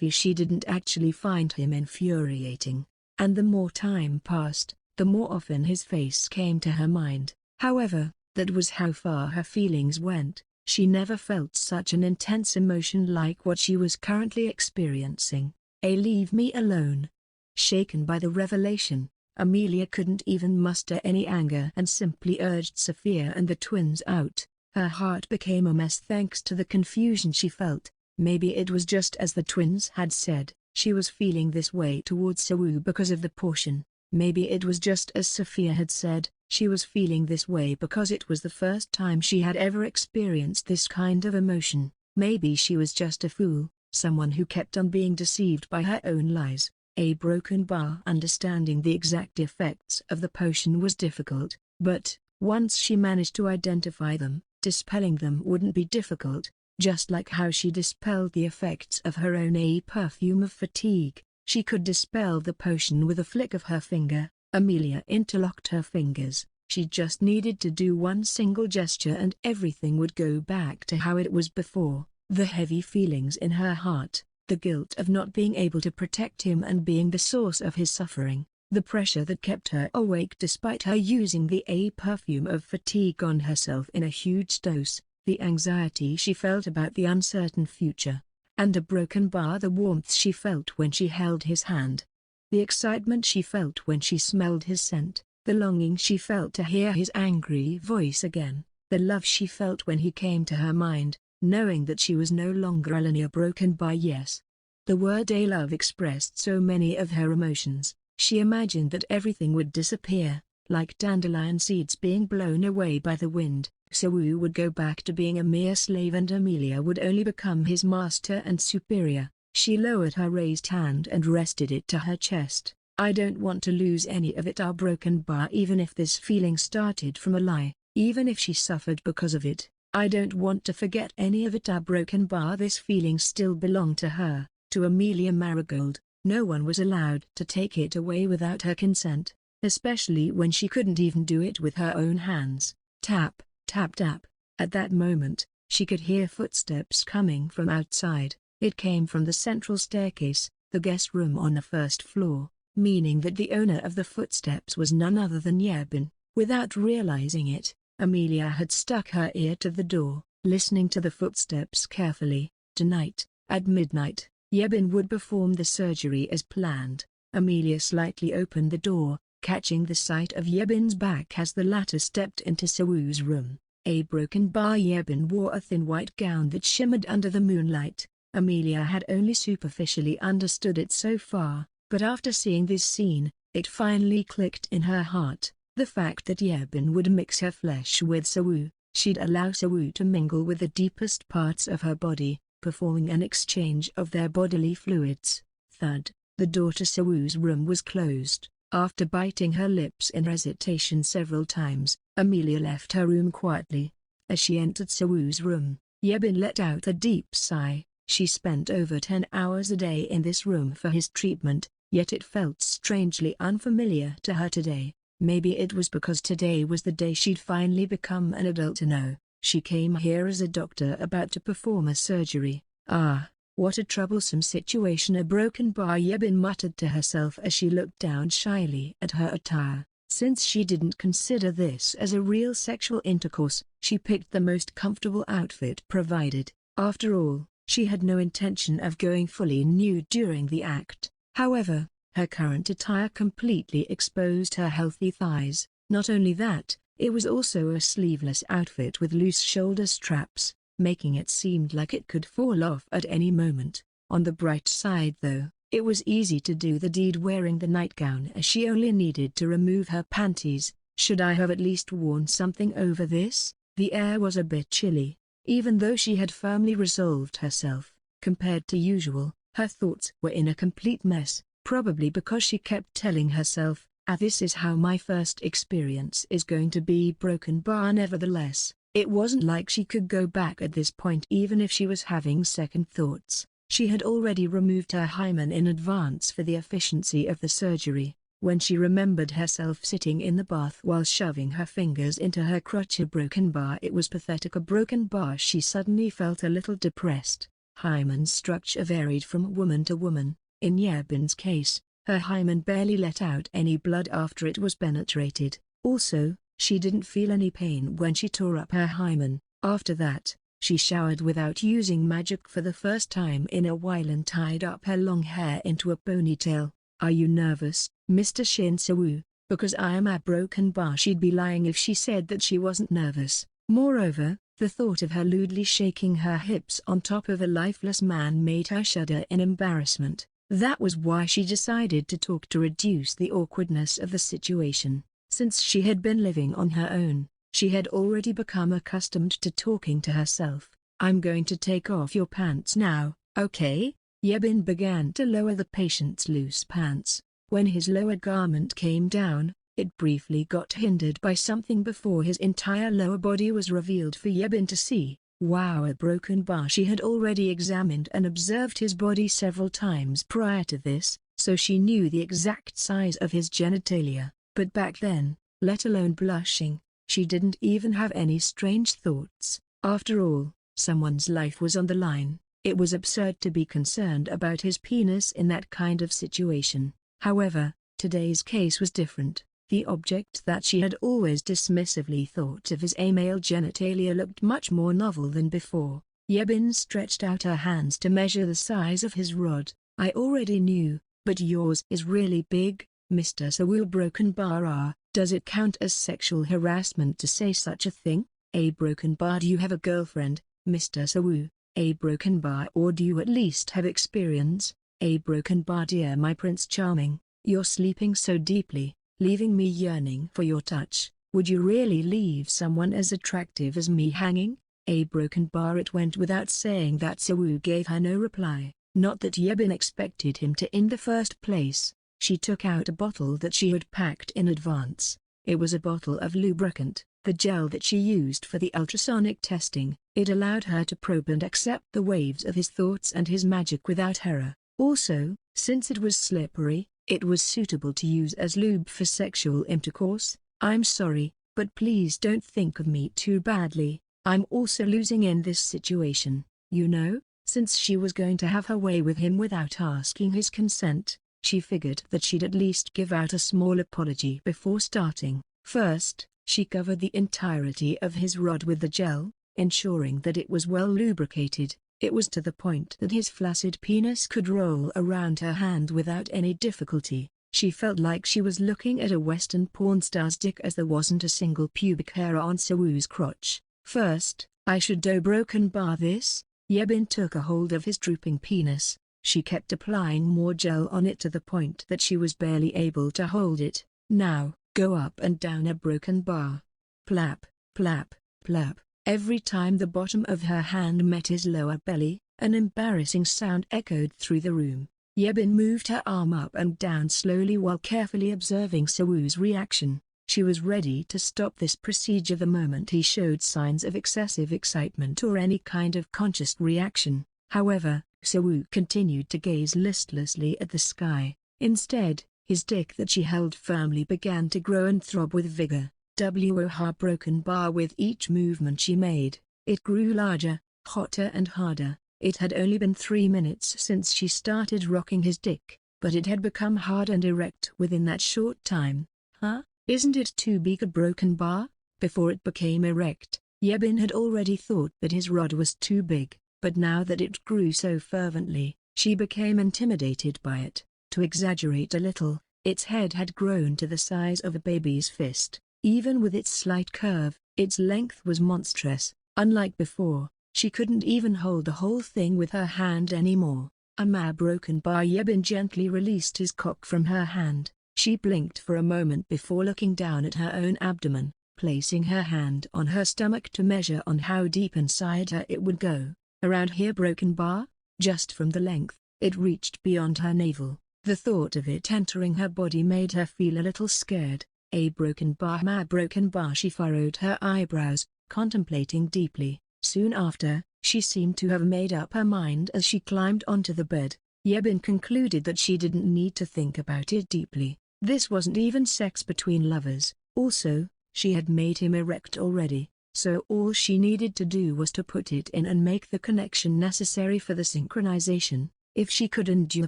she didn't actually find him infuriating. And the more time passed, the more often his face came to her mind. However, that was how far her feelings went. She never felt such an intense emotion like what she was currently experiencing. Leave me alone. Shaken by the revelation, Amelia couldn't even muster any anger and simply urged Sophia and the twins out. Her heart became a mess thanks to the confusion she felt. Maybe it was just as the twins had said, she was feeling this way towards Sawu because of the portion. Maybe it was just as Sophia had said, she was feeling this way because it was the first time she had ever experienced this kind of emotion. Maybe she was just a fool, someone who kept on being deceived by her own lies. A broken bar. Understanding the exact effects of the potion was difficult, but, once she managed to identify them, dispelling them wouldn't be difficult. Just like how she dispelled the effects of her own perfume of fatigue, she could dispel the potion with a flick of her finger. Amelia interlocked her fingers. She just needed to do one single gesture and everything would go back to how it was before. The heavy feelings in her heart, the guilt of not being able to protect him and being the source of his suffering, the pressure that kept her awake despite her using the perfume of fatigue on herself in a huge dose, the anxiety she felt about the uncertain future, and a broken bar. The warmth she felt when she held his hand, the excitement she felt when she smelled his scent, the longing she felt to hear his angry voice again, the love she felt when he came to her mind, knowing that she was no longer alone. A broken bar. Yes. The word love expressed so many of her emotions. She imagined that everything would disappear, like dandelion seeds being blown away by the wind. Sawu would go back to being a mere slave and Amelia would only become his master and superior. She lowered her raised hand and rested it to her chest. I don't want to lose any of it. Our broken bar, even if this feeling started from a lie, even if she suffered because of it, I don't want to forget any of it. Our broken bar, this feeling still belonged to her, to Amelia Marigold. No one was allowed to take it away without her consent, especially when she couldn't even do it with her own hands. Tap, tap, tap. At that moment, she could hear footsteps coming from outside. It came from the central staircase, the guest room on the first floor, meaning that the owner of the footsteps was none other than Yebin. Without realizing it, Amelia had stuck her ear to the door, listening to the footsteps carefully. Tonight, at midnight, Yebin would perform the surgery as planned. Amelia slightly opened the door, catching the sight of Yebin's back as the latter stepped into Sawu's room. A broken bar. Yebin wore a thin white gown that shimmered under the moonlight. Amelia had only superficially understood it so far, but after seeing this scene, it finally clicked in her heart. The fact that Yebin would mix her flesh with Sawu, she'd allow Sawu to mingle with the deepest parts of her body, performing an exchange of their bodily fluids. Thud. The door to Sawu's room was closed. After biting her lips in hesitation several times, Amelia left her room quietly. As she entered Sawu's room, Yebin let out a deep sigh. She spent over 10 hours a day in this room for his treatment, yet it felt strangely unfamiliar to her today. Maybe it was because today was the day she'd finally become an adult. No, she came here as a doctor about to perform a surgery. Ah, what a troublesome situation. A broken bar. Yebin muttered to herself as she looked down shyly at her attire. Since she didn't consider this as a real sexual intercourse, she picked the most comfortable outfit provided. After all, she had no intention of going fully nude during the act. However, her current attire completely exposed her healthy thighs. Not only that, it was also a sleeveless outfit with loose shoulder straps, making it seem like it could fall off at any moment. On the bright side though, it was easy to do the deed wearing the nightgown, as she only needed to remove her panties. Should I have at least worn something over this? The air was a bit chilly. Even though she had firmly resolved herself, compared to usual, her thoughts were in a complete mess, probably because she kept telling herself, this is how my first experience is going to be. Broken bar. Nevertheless, it wasn't like she could go back at this point even if she was having second thoughts. She had already removed her hymen in advance for the efficiency of the surgery. When she remembered herself sitting in the bath while shoving her fingers into her crotch, a broken bar. It was pathetic. A broken bar. She suddenly felt a little depressed. Hymen structure varied from woman to woman. In Yebin's case, her hymen barely let out any blood after it was penetrated. Also, she didn't feel any pain when she tore up her hymen. After that, she showered without using magic for the first time in a while and tied up her long hair into a ponytail. Are you nervous, Mr. Shin Sawu? Because I am a broken bar. She'd be lying if she said that she wasn't nervous. Moreover, the thought of her lewdly shaking her hips on top of a lifeless man made her shudder in embarrassment. That was why she decided to talk to reduce the awkwardness of the situation. Since she had been living on her own, she had already become accustomed to talking to herself. I'm going to take off your pants now, okay? Yebin began to lower the patient's loose pants. When his lower garment came down, it briefly got hindered by something before his entire lower body was revealed for Yebin to see. Wow. A broken bar. She had already examined and observed his body several times prior to this, so she knew the exact size of his genitalia. But back then, let alone blushing, she didn't even have any strange thoughts. After all, someone's life was on the line. It was absurd to be concerned about his penis in that kind of situation. However, today's case was different. The object that she had always dismissively thought of as a male genitalia looked much more novel than before. Yebin stretched out her hands to measure the size of his rod. I already knew, but yours is really big, Mr. Sawu. Broken bar. Does it count as sexual harassment to say such a thing? A broken bar. Do you have a girlfriend, Mr. Sawu? A broken bar. Or do you at least have experience? A broken bar. Dear my Prince Charming, you're sleeping so deeply, leaving me yearning for your touch. Would you really leave someone as attractive as me hanging? A broken bar. It went without saying that Sawu gave her no reply. Not that Yebin expected him to in the first place. She took out a bottle that she had packed in advance. It was a bottle of lubricant, the gel that she used for the ultrasonic testing. It allowed her to probe and accept the waves of his thoughts and his magic without terror. Also, since it was slippery, it was suitable to use as lube for sexual intercourse. "I'm sorry, but please don't think of me too badly. I'm also losing in this situation, you know." Since she was going to have her way with him without asking his consent, she figured that she'd at least give out a small apology before starting. First, she covered the entirety of his rod with the gel, ensuring that it was well lubricated. It was to the point that his flaccid penis could roll around her hand without any difficulty. She felt like she was looking at a Western porn star's dick, as there wasn't a single pubic hair on Sewoo's crotch. "First, I should broken bar this." Yebin took a hold of his drooping penis. She kept applying more gel on it to the point that she was barely able to hold it. "Now, go up and down a broken bar." Plap, plap, plap. Every time the bottom of her hand met his lower belly, an embarrassing sound echoed through the room. Yebin moved her arm up and down slowly while carefully observing Sewoo's reaction. She was ready to stop this procedure the moment he showed signs of excessive excitement or any kind of conscious reaction. However, Sewoo continued to gaze listlessly at the sky. Instead, his dick that she held firmly began to grow and throb with vigor. Her broken bar with each movement she made. It grew larger, hotter and harder. It had only been 3 minutes since she started rocking his dick, but it had become hard and erect within that short time. "Huh? Isn't it too big a broken bar?" Before it became erect, Yebin had already thought that his rod was too big, but now that it grew so fervently, she became intimidated by it. To exaggerate a little, its head had grown to the size of a baby's fist. Even with its slight curve, its length was monstrous. Unlike before, she couldn't even hold the whole thing with her hand anymore. Broken bar. Yebin gently released his cock from her hand. She blinked for a moment before looking down at her own abdomen, placing her hand on her stomach to measure on how deep inside her it would go. "Around here, broken bar?" Just from the length, it reached beyond her navel. The thought of it entering her body made her feel a little scared. "A broken bar, ma broken bar." She furrowed her eyebrows, contemplating deeply. Soon after, she seemed to have made up her mind as she climbed onto the bed. Yebin concluded that she didn't need to think about it deeply. This wasn't even sex between lovers. Also, she had made him erect already, so all she needed to do was to put it in and make the connection necessary for the synchronization. If she could endure the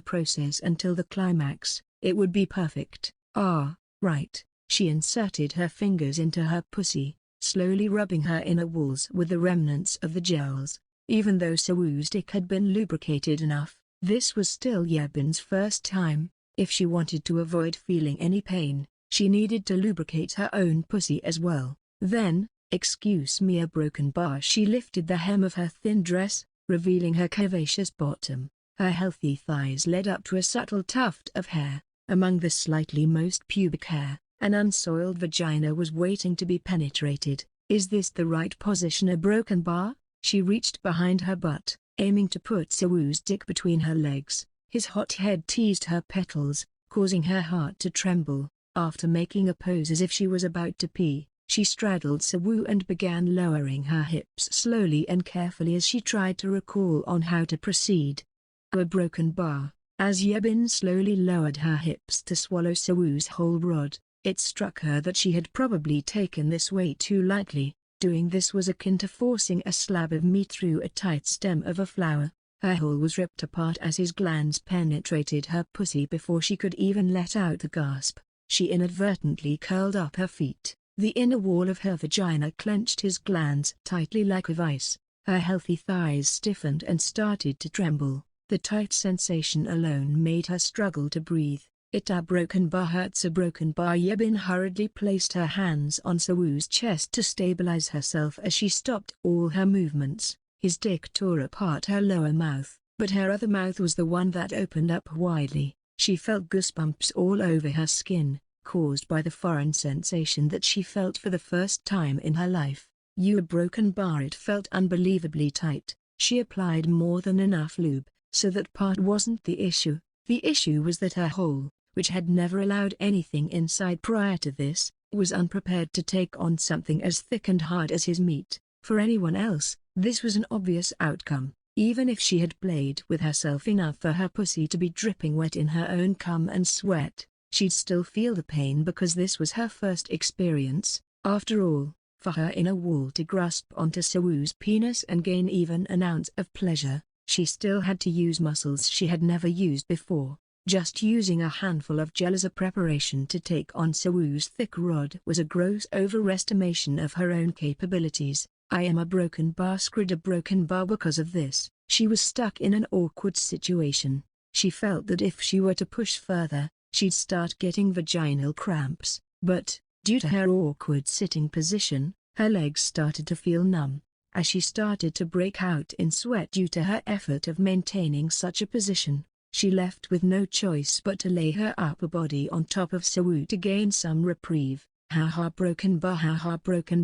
process until the climax, it would be perfect. "Ah, right." She inserted her fingers into her pussy, slowly rubbing her inner walls with the remnants of the gels. Even though Sewoo's dick had been lubricated enough, this was still Yebin's first time. If she wanted to avoid feeling any pain, she needed to lubricate her own pussy as well. Then, "Excuse me, a broken bar." She lifted the hem of her thin dress, revealing her curvaceous bottom. Her healthy thighs led up to a subtle tuft of hair. Among the slightly moist pubic hair, an unsoiled vagina was waiting to be penetrated. "Is this the right position, a broken bar?" She reached behind her butt, aiming to put Sewoo's dick between her legs. His hot head teased her petals, causing her heart to tremble. After making a pose as if she was about to pee, she straddled Sewoo and began lowering her hips slowly and carefully as she tried to recall on how to proceed. A broken bar. As Yebin slowly lowered her hips to swallow Sewoo's whole rod, it struck her that she had probably taken this way too lightly. Doing this was akin to forcing a slab of meat through a tight stem of a flower. Her hole was ripped apart as his glands penetrated her pussy before she could even let out a gasp. She inadvertently curled up her feet. The inner wall of her vagina clenched his glands tightly like a vice. Her healthy thighs stiffened and started to tremble. The tight sensation alone made her struggle to breathe. "A broken bar hurts, a broken bar." Yebin hurriedly placed her hands on Sewoo's chest to stabilize herself as she stopped all her movements. His dick tore apart her lower mouth, but her other mouth was the one that opened up widely. She felt goosebumps all over her skin, caused by the foreign sensation that she felt for the first time in her life. A broken bar. It felt unbelievably tight. She applied more than enough lube, so that part wasn't the issue. The issue was that her hole, which had never allowed anything inside prior to this, was unprepared to take on something as thick and hard as his meat. For anyone else, this was an obvious outcome. Even if she had played with herself enough for her pussy to be dripping wet in her own cum and sweat, she'd still feel the pain because this was her first experience. After all, for her inner wall to grasp onto Sawoo's penis and gain even an ounce of pleasure, she still had to use muscles she had never used before. Just using a handful of gel as a preparation to take on Sawoo's thick rod was a gross overestimation of her own capabilities. I am a broken bar screwed a broken bar because of this. She was stuck in an awkward situation. She felt that if she were to push further, she'd start getting vaginal cramps, but, due to her awkward sitting position, her legs started to feel numb. As she started to break out in sweat due to her effort of maintaining such a position, she left with no choice but to lay her upper body on top of Sawoo to gain some reprieve. Ha broken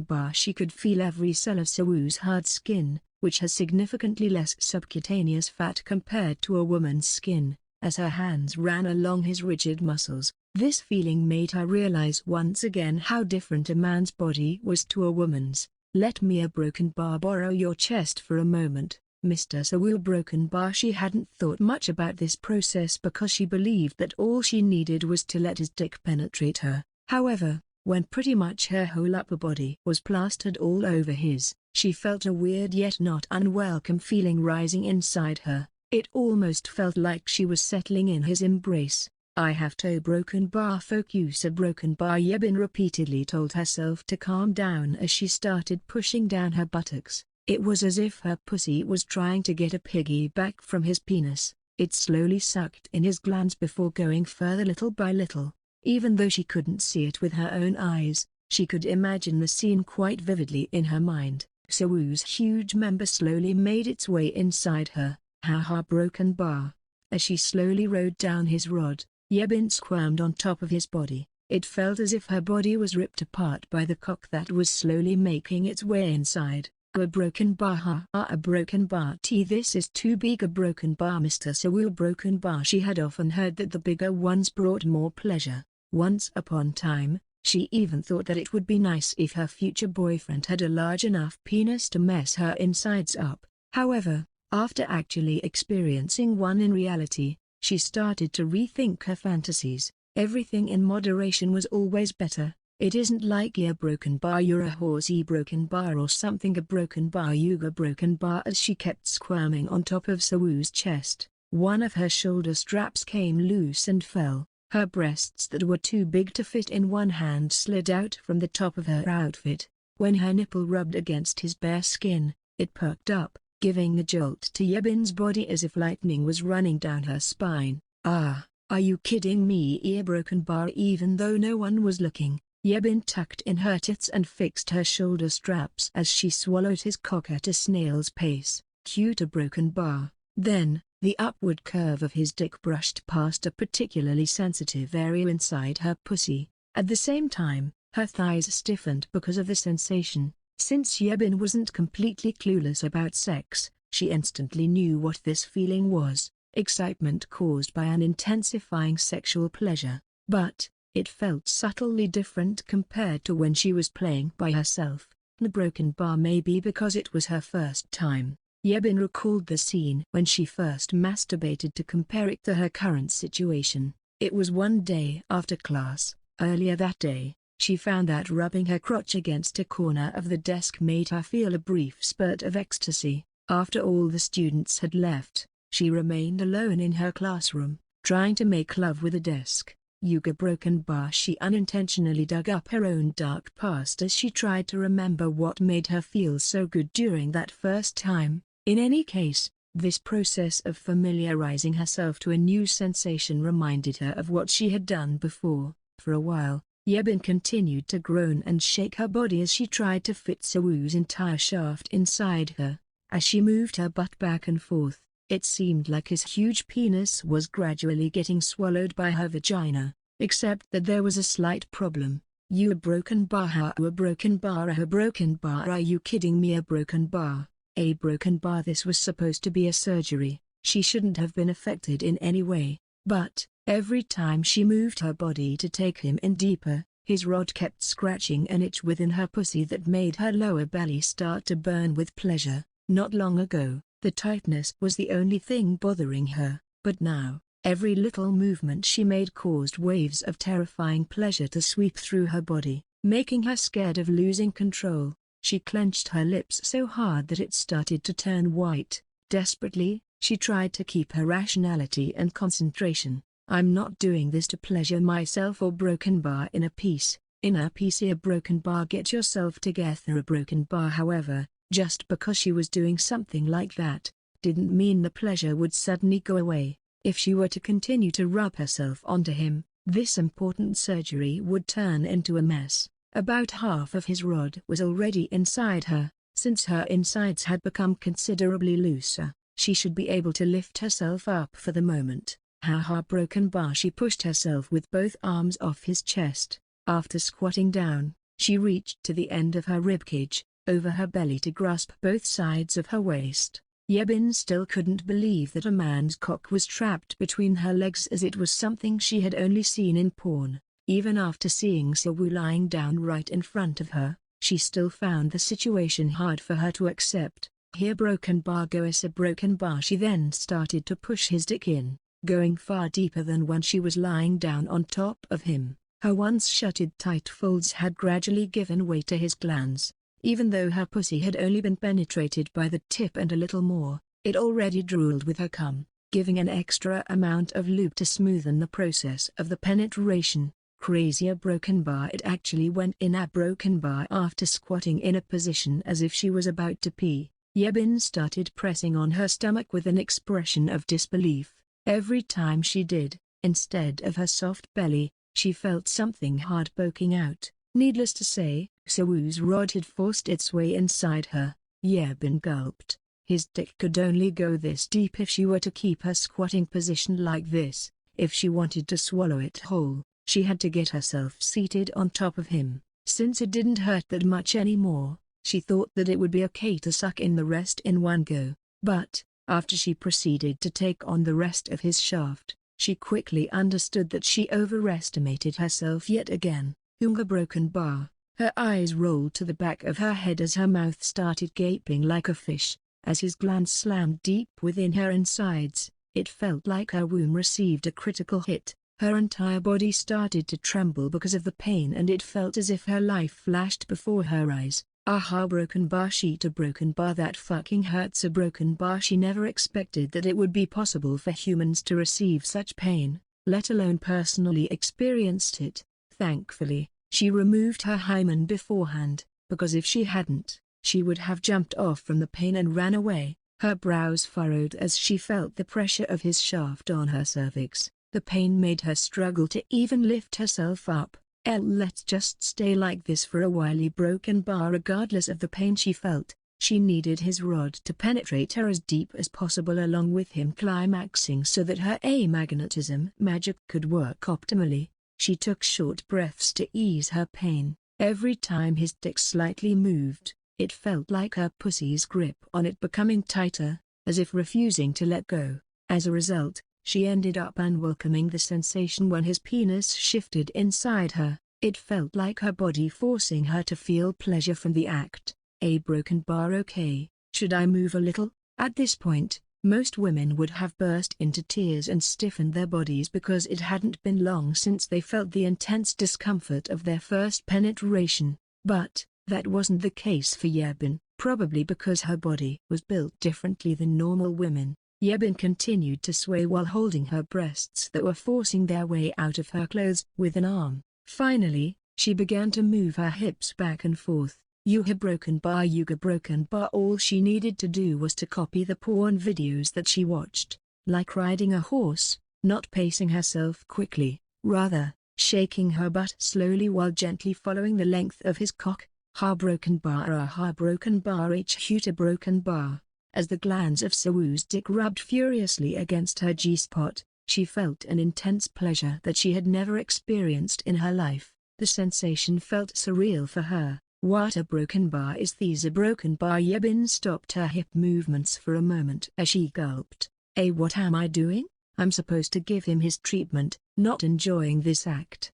bar. She could feel every cell of Sawoo's hard skin, which has significantly less subcutaneous fat compared to a woman's skin, as her hands ran along his rigid muscles. This feeling made her realize once again how different a man's body was to a woman's. Let me a broken bar borrow your chest for a moment, Mr. Sawoo. Broken bar. She hadn't thought much about this process because she believed that all she needed was to let his dick penetrate her. However, when pretty much her whole upper body was plastered all over his, she felt a weird yet not unwelcome feeling rising inside her. It almost felt like she was settling in his embrace. I have to broken bar. Focus a broken bar. Yebin repeatedly told herself to calm down as she started pushing down her buttocks. It was as if her pussy was trying to get a piggyback from his penis. It slowly sucked in his glands before going further little by little. Even though she couldn't see it with her own eyes, she could imagine the scene quite vividly in her mind. Sawoo's huge member slowly made its way inside her. Ha broken bar. As she slowly rode down his rod, Yebin squirmed on top of his body. It felt as if her body was ripped apart by the cock that was slowly making its way inside. A broken bar. A broken bar. This is too big. A broken bar. Mr. Sawoo. Broken bar. She had often heard that the bigger ones brought more pleasure. Once upon a time, she even thought that it would be nice if her future boyfriend had a large enough penis to mess her insides up. However, after actually experiencing one in reality, she started to rethink her fantasies. Everything in moderation was always better. It isn't like a broken bar you're a horsey broken bar or something. A broken bar you a broken bar. As she kept squirming on top of Sawoo's chest, one of her shoulder straps came loose and fell. Her breasts that were too big to fit in one hand slid out from the top of her outfit. When her nipple rubbed against his bare skin, it perked up, giving a jolt to Yebin's body as if lightning was running down her spine. Ah, are you kidding me? A broken bar. Even though no one was looking, Yebin tucked in her tits and fixed her shoulder straps as she swallowed his cock at a snail's pace. Cute. A broken bar. Then, the upward curve of his dick brushed past a particularly sensitive area inside her pussy. At the same time, her thighs stiffened because of the sensation. Since Yebin wasn't completely clueless about sex, she instantly knew what this feeling was: excitement caused by an intensifying sexual pleasure. But, it felt subtly different compared to when she was playing by herself. The broken bar may be because it was her first time. Yebin recalled the scene when she first masturbated to compare it to her current situation. It was one day after class. Earlier that day, she found that rubbing her crotch against a corner of the desk made her feel a brief spurt of ecstasy. After all the students had left, she remained alone in her classroom, trying to make love with a desk. Yuga broken bar. She unintentionally dug up her own dark past as she tried to remember what made her feel so good during that first time. In any case, this process of familiarizing herself to a new sensation reminded her of what she had done before. For a while, Yebin continued to groan and shake her body as she tried to fit Sawoo's entire shaft inside her. As she moved her butt back and forth, it seemed like his huge penis was gradually getting swallowed by her vagina, except that there was a slight problem. You a broken bar. How a broken bar. A broken bar. Are you kidding me? A broken bar. A broken bar. This was supposed to be a surgery. She shouldn't have been affected in any way. But, Every time she moved her body to take him in deeper, his rod kept scratching an itch within her pussy that made her lower belly start to burn with pleasure. Not long ago, the tightness was the only thing bothering her, but now, every little movement she made caused waves of terrifying pleasure to sweep through her body, making her scared of losing control. She clenched her lips so hard that it started to turn white. Desperately, she tried to keep her rationality and concentration. I'm not doing this to pleasure myself or broken bar in a piece. In a piece here broken bar, get yourself together. A broken bar. However, just because she was doing something like that, didn't mean the pleasure would suddenly go away. If she were to continue to rub herself onto him, this important surgery would turn into a mess. About half of his rod was already inside her. Since her insides had become considerably looser, she should be able to lift herself up for the moment. Haha, broken bar. She pushed herself with both arms off his chest. After squatting down, she reached to the end of her ribcage, over her belly to grasp both sides of her waist. Yebin still couldn't believe that a man's cock was trapped between her legs, as it was something she had only seen in porn. Even after seeing Sawu lying down right in front of her, she still found the situation hard for her to accept. Here broken bar goes a broken bar. She then started to push his dick in, going far deeper than when she was lying down on top of him. Her once shuttered tight folds had gradually given way to his glands. Even though her pussy had only been penetrated by the tip and a little more, it already drooled with her cum, giving an extra amount of lube to smoothen the process of the penetration. Crazier broken bar. It actually went in a broken bar. After squatting in a position as if she was about to pee, Yebin started pressing on her stomach with an expression of disbelief. Every time she did, instead of her soft belly, she felt something hard poking out. Needless to say, Sawu's rod had forced its way inside her. Yebin gulped. His dick could only go this deep if she were to keep her squatting position like this. If she wanted to swallow it whole, she had to get herself seated on top of him. Since it didn't hurt that much anymore, she thought that it would be okay to suck in the rest in one go. But, after she proceeded to take on the rest of his shaft, she quickly understood that she overestimated herself yet again. Hunga broken bar. Her eyes rolled to the back of her head as her mouth started gaping like a fish. As his glands slammed deep within her insides, it felt like her womb received a critical hit. Her entire body started to tremble because of the pain, and it felt as if her life flashed before her eyes. Aha, broken bar. Sheet a broken bar. That fucking hurts. A broken bar. She never expected that it would be possible for humans to receive such pain, let alone personally experienced it. Thankfully, she removed her hymen beforehand, because if she hadn't, she would have jumped off from the pain and ran away. Her brows furrowed as she felt the pressure of his shaft on her cervix. The pain made her struggle to even lift herself up. Let's just stay like this for a while. Broken bar. Regardless of the pain she felt, she needed his rod to penetrate her as deep as possible, along with him climaxing so that her amagnetism magic could work optimally. She took short breaths to ease her pain. Every time his dick slightly moved, it felt like her pussy's grip on it becoming tighter, as if refusing to let go. As a result, she ended up unwelcoming the sensation when his penis shifted inside her. It felt like her body forcing her to feel pleasure from the act. A broken bar. Okay, should I move a little? At this point, most women would have burst into tears and stiffened their bodies because it hadn't been long since they felt the intense discomfort of their first penetration. But that wasn't the case for Yebin, probably because her body was built differently than normal women. Yebin continued to sway while holding her breasts that were forcing their way out of her clothes with an arm. Finally, she began to move her hips back and forth. Yuga broken bar. Yuga broken bar. All she needed to do was to copy the porn videos that she watched, like riding a horse, not pacing herself quickly, rather, shaking her butt slowly while gently following the length of his cock. Ha broken bar. Ha broken bar. Huta broken bar. As the glands of Sawu's dick rubbed furiously against her G-spot, she felt an intense pleasure that she had never experienced in her life. The sensation felt surreal for her. What a broken bar is this? A broken bar. Yebin stopped her hip movements for a moment as she gulped. What am I doing? I'm supposed to give him his treatment, not enjoying this act.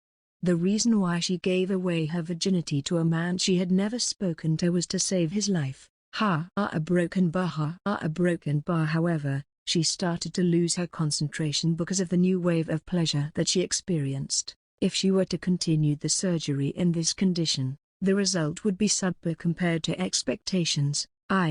The reason why she gave away her virginity to a man she had never spoken to was to save his life. A broken bar. However, she started to lose her concentration because of the new wave of pleasure that she experienced. If she were to continue the surgery in this condition, the result would be subpar compared to expectations.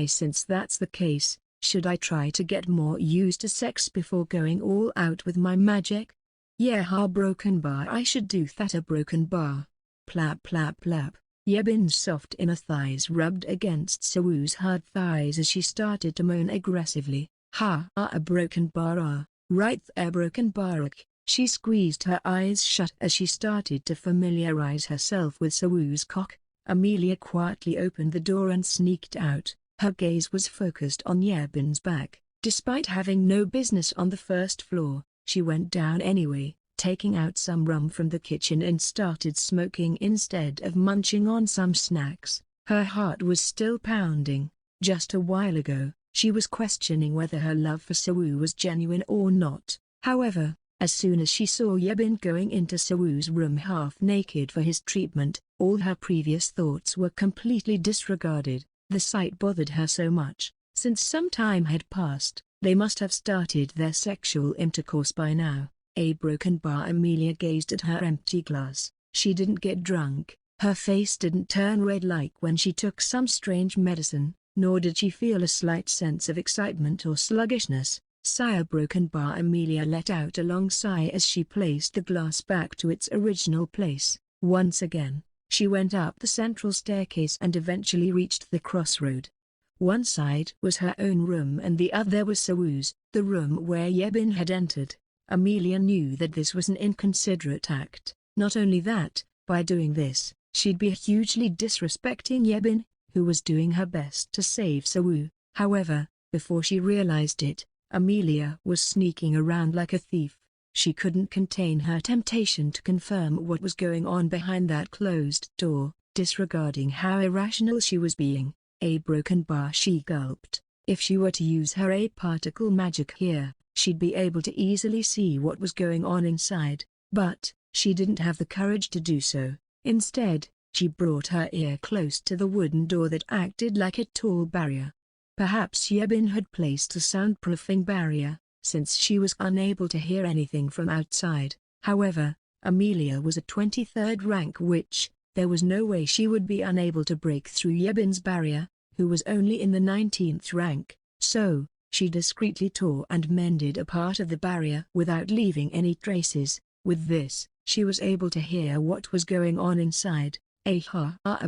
Since that's the case, should I try to get more used to sex before going all out with my magic? Yeah, broken bar. I should do that. A broken bar. Plap plap plap. Yebin's soft inner thighs rubbed against Sawu's hard thighs as she started to moan aggressively. A broken bar. Right there, broken bar. She squeezed her eyes shut as she started to familiarize herself with Sawu's cock. Amelia quietly opened the door and sneaked out. Her gaze was focused on Yebin's back. Despite having no business on the first floor, she went down anyway, taking out some rum from the kitchen and started smoking instead of munching on some snacks. Her heart was still pounding. Just a while ago, she was questioning whether her love for Sawu was genuine or not. However, as soon as she saw Yebin going into Sawu's room half naked for his treatment, all her previous thoughts were completely disregarded. The sight bothered her so much. Since some time had passed, they must have started their sexual intercourse by now. A broken bar. Amelia gazed at her empty glass. She didn't get drunk, her face didn't turn red like when she took some strange medicine, nor did she feel a slight sense of excitement or sluggishness. Sigh. Broken bar. Amelia let out a long sigh as she placed the glass back to its original place. Once again, she went up the central staircase and eventually reached the crossroad. One side was her own room and the other was Sawu's, the room where Yebin had entered. Amelia knew that this was an inconsiderate act. Not only that, by doing this, she'd be hugely disrespecting Yebin, who was doing her best to save Sawu. However, before she realized it, Amelia was sneaking around like a thief. She couldn't contain her temptation to confirm what was going on behind that closed door, disregarding how irrational she was being. A broken bar. She gulped. If she were to use her particle magic here, she'd be able to easily see what was going on inside, but she didn't have the courage to do so. Instead, she brought her ear close to the wooden door that acted like a tall barrier. Perhaps Yebin had placed a soundproofing barrier, since she was unable to hear anything from outside. However, Amelia was a 23rd rank witch. There was no way she would be unable to break through Yebin's barrier, who was only in the 19th rank. So, she discreetly tore and mended a part of the barrier without leaving any traces. With this, she was able to hear what was going on inside. A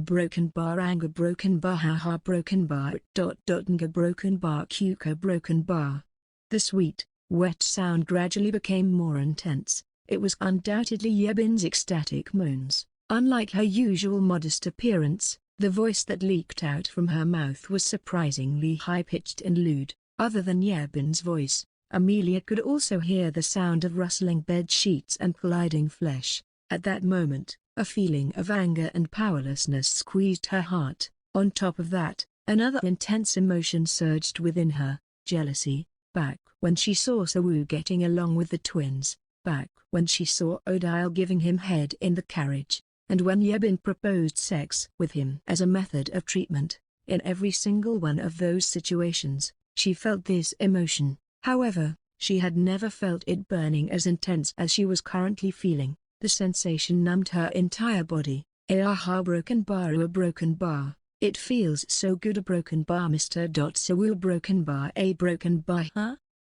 broken bar. Anger. Broken bar. Broken bar. Nga. Broken bar. Kuka. Broken bar. The sweet, wet sound gradually became more intense. It was undoubtedly Yebin's ecstatic moans. Unlike her usual modest appearance, the voice that leaked out from her mouth was surprisingly high-pitched and lewd. Other than Yebin's voice, Amelia could also hear the sound of rustling bed sheets and colliding flesh. At that moment, a feeling of anger and powerlessness squeezed her heart. On top of that, another intense emotion surged within her: jealousy. Back when she saw Sawu getting along with the twins, back when she saw Odile giving him head in the carriage, and when Yebin proposed sex with him as a method of treatment. In every single one of those situations, she felt this emotion. However, she had never felt it burning as intense as she was currently feeling. The sensation numbed her entire body. Broken bar. A broken bar. It feels so good. A broken bar. Mr. Sawu. Broken bar. A broken bar.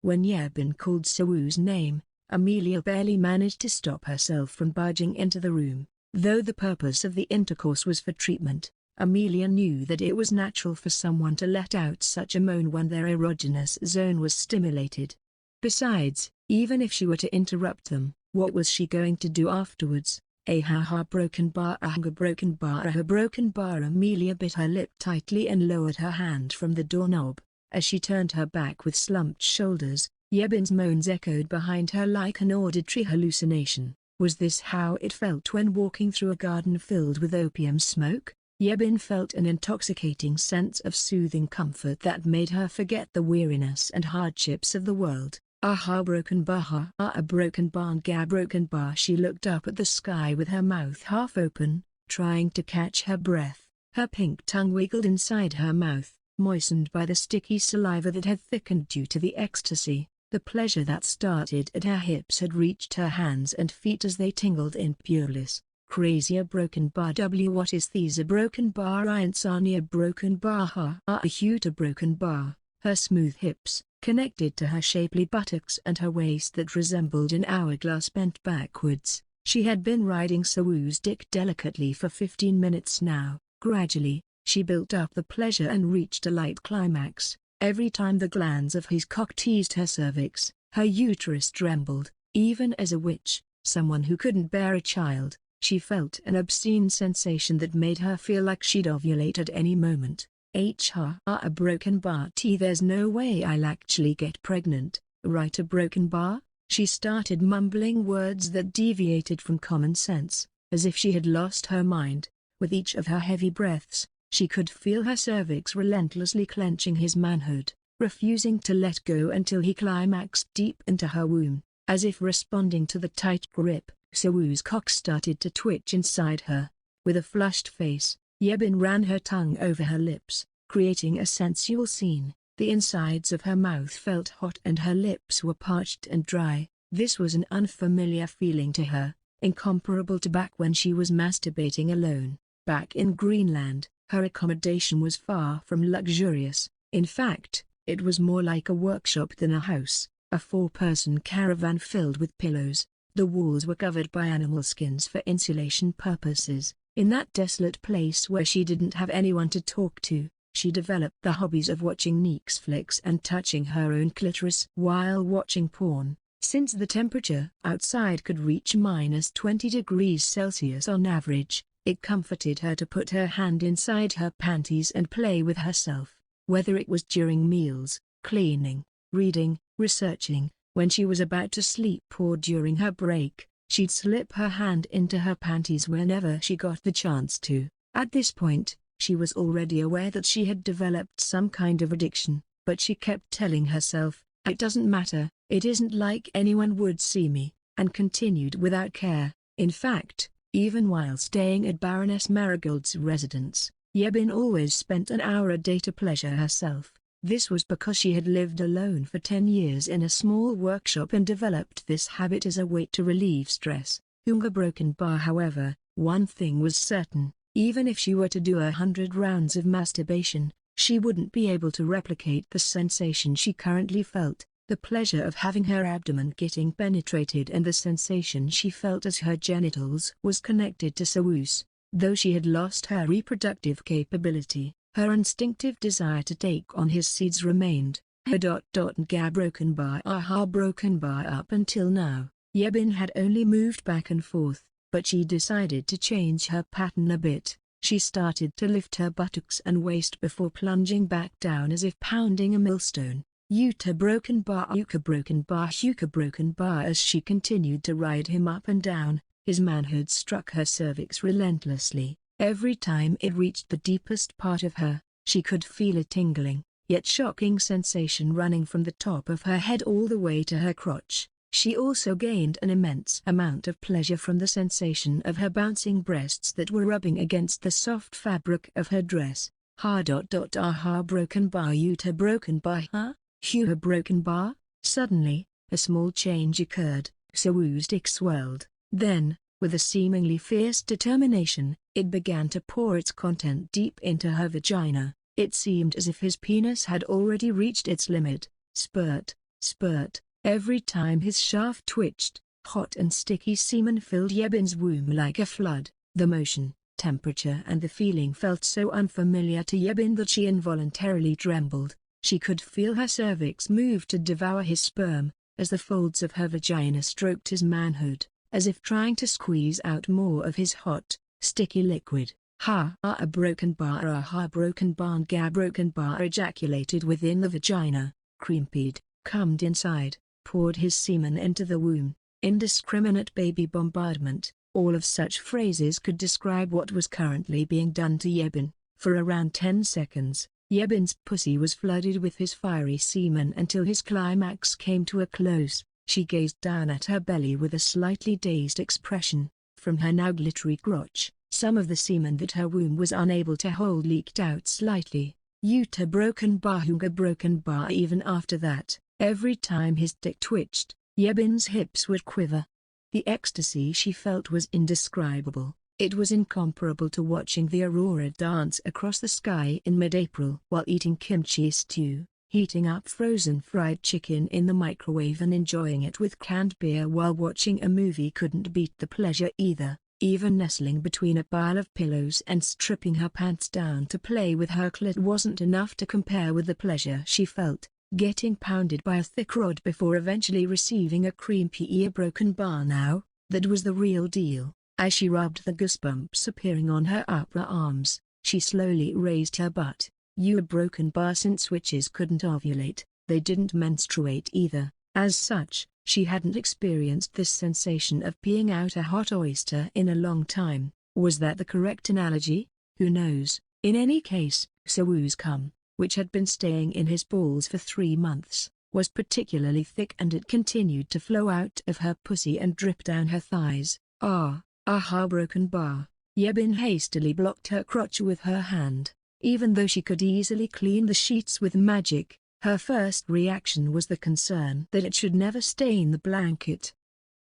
When Yebin called Sawu's name, Amelia barely managed to stop herself from barging into the room. Though the purpose of the intercourse was for treatment, Amelia knew that it was natural for someone to let out such a moan when their erogenous zone was stimulated. Besides, even if she were to interrupt them, what was she going to do afterwards? Broken bar. Broken bar. Broken bar. Amelia bit her lip tightly and lowered her hand from the doorknob. As she turned her back with slumped shoulders, Yebin's moans echoed behind her like an auditory hallucination. Was this how it felt when walking through a garden filled with opium smoke? Yebin felt an intoxicating sense of soothing comfort that made her forget the weariness and hardships of the world. Aha broken bar ha a broken bar ga broken bar. She looked up at the sky with her mouth half open, trying to catch her breath. Her pink tongue wiggled inside her mouth, moistened by the sticky saliva that had thickened due to the ecstasy. The pleasure that started at her hips had reached her hands and feet as they tingled in pure bliss. Crazy. A broken bar. What is these? A broken bar. A broken bar. Ha a huge. A broken bar. Her smooth hips, connected to her shapely buttocks and her waist that resembled an hourglass bent backwards. She had been riding Sawu's dick delicately for 15 minutes now. Gradually, she built up the pleasure and reached a light climax. Every time the glands of his cock teased her cervix, her uterus trembled. Even as a witch, someone who couldn't bear a child, she felt an obscene sensation that made her feel like she'd ovulate at any moment. A broken bar. There's no way I'll actually get pregnant, right? A broken bar? She started mumbling words that deviated from common sense, as if she had lost her mind. With each of her heavy breaths, she could feel her cervix relentlessly clenching his manhood, refusing to let go until he climaxed deep into her womb. As if responding to the tight grip, Sawu's cock started to twitch inside her. With a flushed face, Yebin ran her tongue over her lips, creating a sensual scene. The insides of her mouth felt hot and her lips were parched and dry. This was an unfamiliar feeling to her, incomparable to back when she was masturbating alone. Back in Greenland, her accommodation was far from luxurious. In fact, it was more like a workshop than a house, a 4-person caravan filled with pillows. The walls were covered by animal skins for insulation purposes. In that desolate place where she didn't have anyone to talk to, she developed the hobbies of watching Netflix and touching her own clitoris while watching porn. Since the temperature outside could reach -20 degrees Celsius on average, it comforted her to put her hand inside her panties and play with herself. Whether it was during meals, cleaning, reading, researching, when she was about to sleep or during her break, she'd slip her hand into her panties whenever she got the chance to. At this point, she was already aware that she had developed some kind of addiction, but she kept telling herself, "It doesn't matter, it isn't like anyone would see me," and continued without care. In fact, even while staying at Baroness Marigold's residence, Yebin always spent an hour a day to pleasure herself. This was because she had lived alone for 10 years in a small workshop and developed this habit as a way to relieve stress. A broken bar. However, one thing was certain, even if she were to do 100 rounds of masturbation, she wouldn't be able to replicate the sensation she currently felt, the pleasure of having her abdomen getting penetrated and the sensation she felt as her genitals was connected to Sawu's. Though she had lost her reproductive capability, her instinctive desire to take on his seeds remained. Ga broken bar. Aha broken bar. Up until now, Yebin had only moved back and forth, but she decided to change her pattern a bit. She started to lift her buttocks and waist before plunging back down as if pounding a millstone. Yuka broken bar. Yuka broken bar. Yuka broken bar. As she continued to ride him up and down, his manhood struck her cervix relentlessly. Every time it reached the deepest part of her, she could feel a tingling, yet shocking sensation running from the top of her head all the way to her crotch. She also gained an immense amount of pleasure from the sensation of her bouncing breasts that were rubbing against the soft fabric of her dress. Aha broken bar. Yuta broken bar. Yuta broken bar. Suddenly, a small change occurred. Sawu's dick swelled. Then, with a seemingly fierce determination, it began to pour its content deep into her vagina. It seemed as if his penis had already reached its limit. Spurt, spurt. Every time his shaft twitched, hot and sticky semen filled Yebin's womb like a flood. The motion, temperature and the feeling felt so unfamiliar to Yebin that she involuntarily trembled. She could feel her cervix move to devour his sperm, as the folds of her vagina stroked his manhood, as if trying to squeeze out more of his hot, sticky liquid. A broken bar. Aha broken bar. Ga broken bar. Ejaculated within the vagina, cream-peed, cummed inside, poured his semen into the womb. Indiscriminate baby bombardment. All of such phrases could describe what was currently being done to Yebin. For around 10 seconds, Yebin's pussy was flooded with his fiery semen until his climax came to a close. She gazed down at her belly with a slightly dazed expression. From her now glittery crotch, some of the semen that her womb was unable to hold leaked out slightly. Yuta broken bar hunga broken bar. Even after that, every time his dick twitched, Yebin's hips would quiver. The ecstasy she felt was indescribable. It was incomparable to watching the aurora dance across the sky in mid-April while eating kimchi stew, heating up frozen fried chicken in the microwave and enjoying it with canned beer while watching a movie couldn't beat the pleasure either. Even nestling between a pile of pillows and stripping her pants down to play with her clit wasn't enough to compare with the pleasure she felt getting pounded by a thick rod before eventually receiving a cream pie broken bar. Now, that was the real deal. As she rubbed the goosebumps appearing on her upper arms, she slowly raised her butt. You a broken bar. Since witches couldn't ovulate, they didn't menstruate either. As such, she hadn't experienced this sensation of peeing out a hot oyster in a long time. Was that the correct analogy? Who knows? In any case, Sawu's cum, which had been staying in his balls for 3 months, was particularly thick and it continued to flow out of her pussy and drip down her thighs. Aha broken bar. Yebin hastily blocked her crotch with her hand. Even though she could easily clean the sheets with magic, her first reaction was the concern that it should never stain the blanket.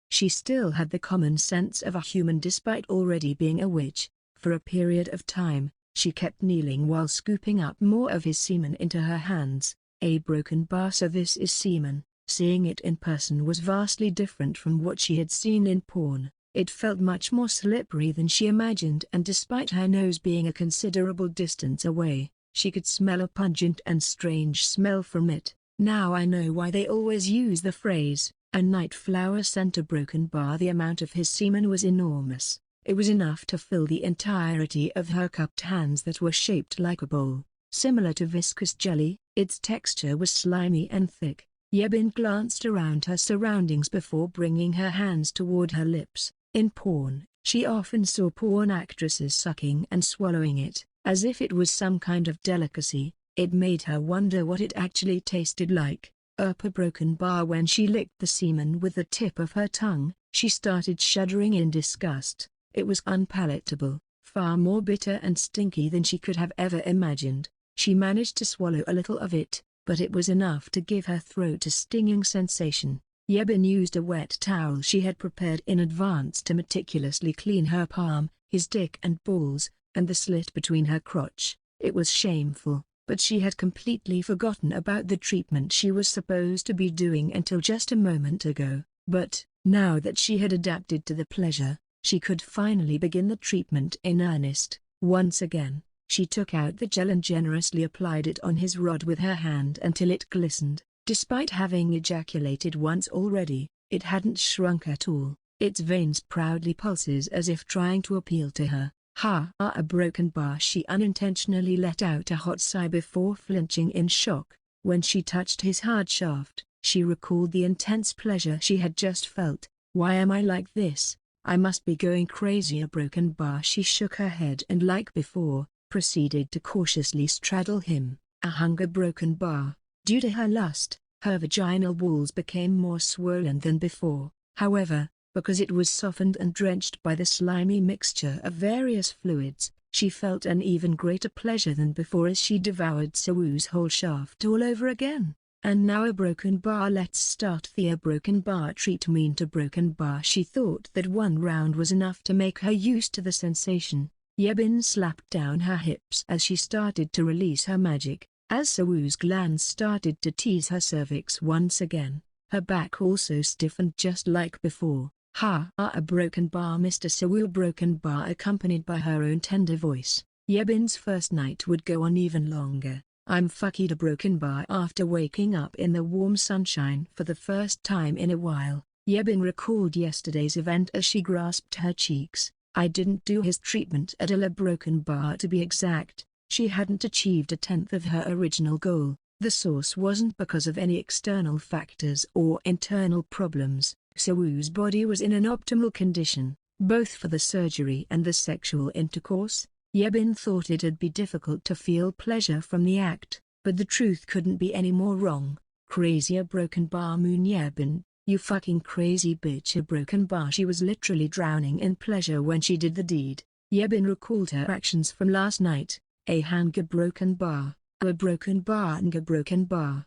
She still had the common sense of a human despite already being a witch. For a period of time, she kept kneeling while scooping up more of his semen into her hands. A broken bar. So this is semen. Seeing it in person was vastly different from what she had seen in porn. It felt much more slippery than she imagined, and despite her nose being a considerable distance away, she could smell a pungent and strange smell from it. Now I know why they always use the phrase, a night flower scent. A broken bar. The amount of his semen was enormous. It was enough to fill the entirety of her cupped hands that were shaped like a bowl. Similar to viscous jelly, its texture was slimy and thick. Yebin glanced around her surroundings before bringing her hands toward her lips. In porn, she often saw porn actresses sucking and swallowing it, as if it was some kind of delicacy. It made her wonder what it actually tasted like. A broken bar. When she licked the semen with the tip of her tongue, she started shuddering in disgust. It was unpalatable, far more bitter and stinky than she could have ever imagined. She managed to swallow a little of it, but it was enough to give her throat a stinging sensation. Yebin used a wet towel she had prepared in advance to meticulously clean her palm, his dick and balls, and the slit between her crotch. It was shameful, but she had completely forgotten about the treatment she was supposed to be doing until just a moment ago. But, now that she had adapted to the pleasure, she could finally begin the treatment in earnest. Once again, she took out the gel and generously applied it on his rod with her hand until it glistened. Despite having ejaculated once already, it hadn't shrunk at all. Its veins proudly pulses as if trying to appeal to her. A broken bar. She unintentionally let out a hot sigh before flinching in shock. When she touched his hard shaft, she recalled the intense pleasure she had just felt. Why am I like this? I must be going crazy. A broken bar. She shook her head and, like before, proceeded to cautiously straddle him. A hunger broken bar. Due to her lust, her vaginal walls became more swollen than before. However, because it was softened and drenched by the slimy mixture of various fluids, she felt an even greater pleasure than before as she devoured Sawu's whole shaft all over again. And now a broken bar. Let's start the broken bar treatment. A broken bar. She thought that one round was enough to make her used to the sensation. Yebin slapped down her hips as she started to release her magic. As Sawu's glands started to tease her cervix once again, her back also stiffened just like before. A broken bar. Mr. Sawu. Broken bar accompanied by her own tender voice. Yebin's first night would go on even longer. I'm fucking a broken bar. After waking up in the warm sunshine for the first time in a while, Yebin recalled yesterday's event as she grasped her cheeks. I didn't do his treatment at a broken bar to be exact. She hadn't achieved a tenth of her original goal. The source wasn't because of any external factors or internal problems. Sawu's body was in an optimal condition, both for the surgery and the sexual intercourse. Yebin thought it'd be difficult to feel pleasure from the act, but the truth couldn't be any more wrong. Crazy a broken bar moon Yebin, you fucking crazy bitch a broken bar. She was literally drowning in pleasure when she did the deed. Yebin recalled her actions from last night. A hanga broken bar, a broken bar and a broken bar.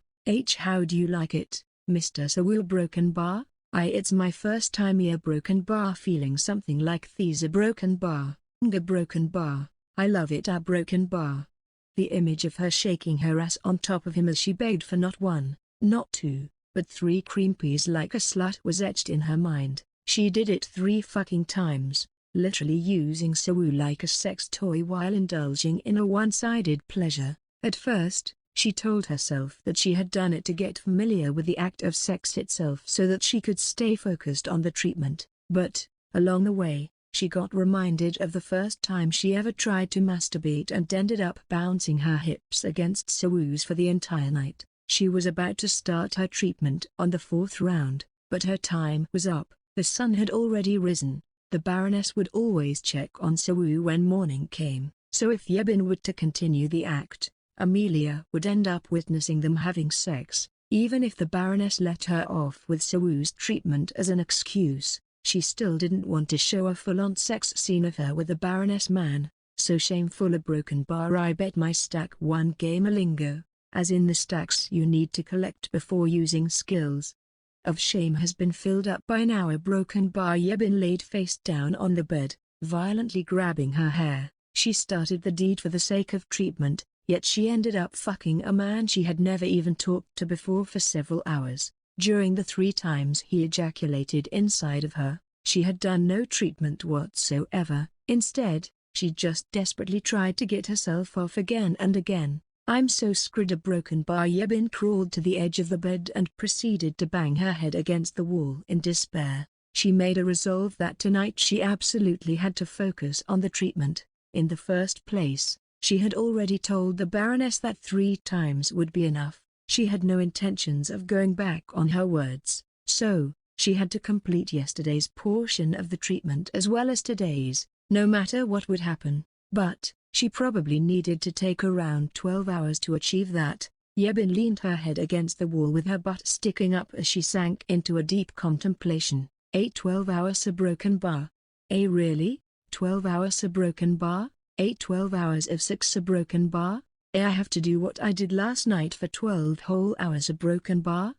How do you like it, Mr. Sewell broken bar? It's my first time a broken bar feeling something like these a broken bar, a broken bar. I love it a broken bar. The image of her shaking her ass on top of him as she begged for not one, not two, but 3 cream peas like a slut was etched in her mind. She did it 3 fucking times, literally using Sewell like a sex toy while indulging in a one-sided pleasure. At first, she told herself that she had done it to get familiar with the act of sex itself so that she could stay focused on the treatment. But, along the way, she got reminded of the first time she ever tried to masturbate and ended up bouncing her hips against Sewell's for the entire night. She was about to start her treatment on the 4th round, but her time was up. The sun had already risen. The Baroness would always check on Sewell when morning came, so if Yebin were to continue the act, Amelia would end up witnessing them having sex. Even if the Baroness let her off with Sewell's treatment as an excuse, she still didn't want to show a full-on sex scene of her with the Baroness man. So shameful a broken bar. I bet my stack 1 gamer lingo, as in the stacks you need to collect before using skills of shame, has been filled up by now. A broken bar. Yebin laid face down on the bed, violently grabbing her hair. She started the deed for the sake of treatment, yet she ended up fucking a man she had never even talked to before for several hours. During the 3 times he ejaculated inside of her, she had done no treatment whatsoever. Instead, she just desperately tried to get herself off again and again. I'm so screwed. A broken bar. Yebin crawled to the edge of the bed and proceeded to bang her head against the wall in despair. She made a resolve that tonight she absolutely had to focus on the treatment. In the first place, she had already told the Baroness that 3 times would be enough. She had no intentions of going back on her words, so she had to complete yesterday's portion of the treatment as well as today's, no matter what would happen. But she probably needed to take around 12 hours to achieve that. Yebin leaned her head against the wall with her butt sticking up as she sank into a deep contemplation. 12 hours a broken bar. Really? 12 hours a broken bar? 12 hours of sex a broken bar? I have to do what I did last night for 12 whole hours a broken bar?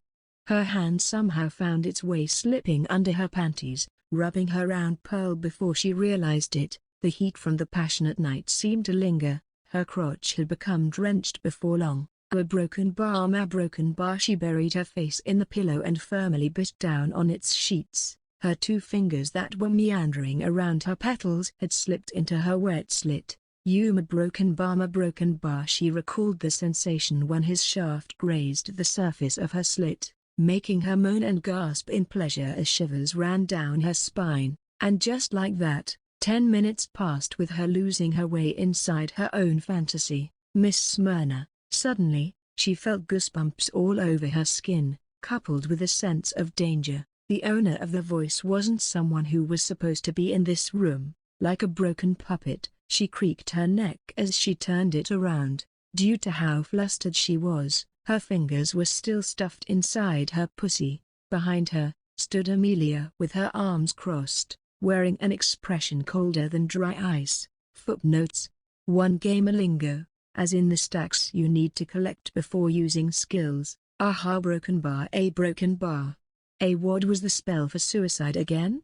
Her hand somehow found its way slipping under her panties, rubbing her round pearl before she realized it. The heat from the passionate night seemed to linger. Her crotch had become drenched before long. A broken bar. My broken bar. She buried her face in the pillow and firmly bit down on its sheets. Her 2 fingers that were meandering around her petals had slipped into her wet slit. My broken bar. My broken bar. She recalled the sensation when his shaft grazed the surface of her slit, making her moan and gasp in pleasure as shivers ran down her spine. And just like that, 10 minutes passed with her losing her way inside her own fantasy. Miss Smyrna. Suddenly, she felt goosebumps all over her skin, coupled with a sense of danger. The owner of the voice wasn't someone who was supposed to be in this room. Like a broken puppet, she creaked her neck as she turned it around. Due to how flustered she was, her fingers were still stuffed inside her pussy. Behind her, stood Amelia with her arms crossed, wearing an expression colder than dry ice. Footnotes. 1 gamer lingo, as in the stacks you need to collect before using skills. Aha. Broken bar. A broken bar. What was the spell for suicide again?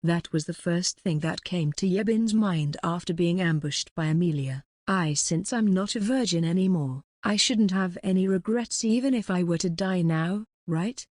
That was the first thing that came to Yebin's mind after being ambushed by Amelia. Since I'm not a virgin anymore, I shouldn't have any regrets even if I were to die now, right?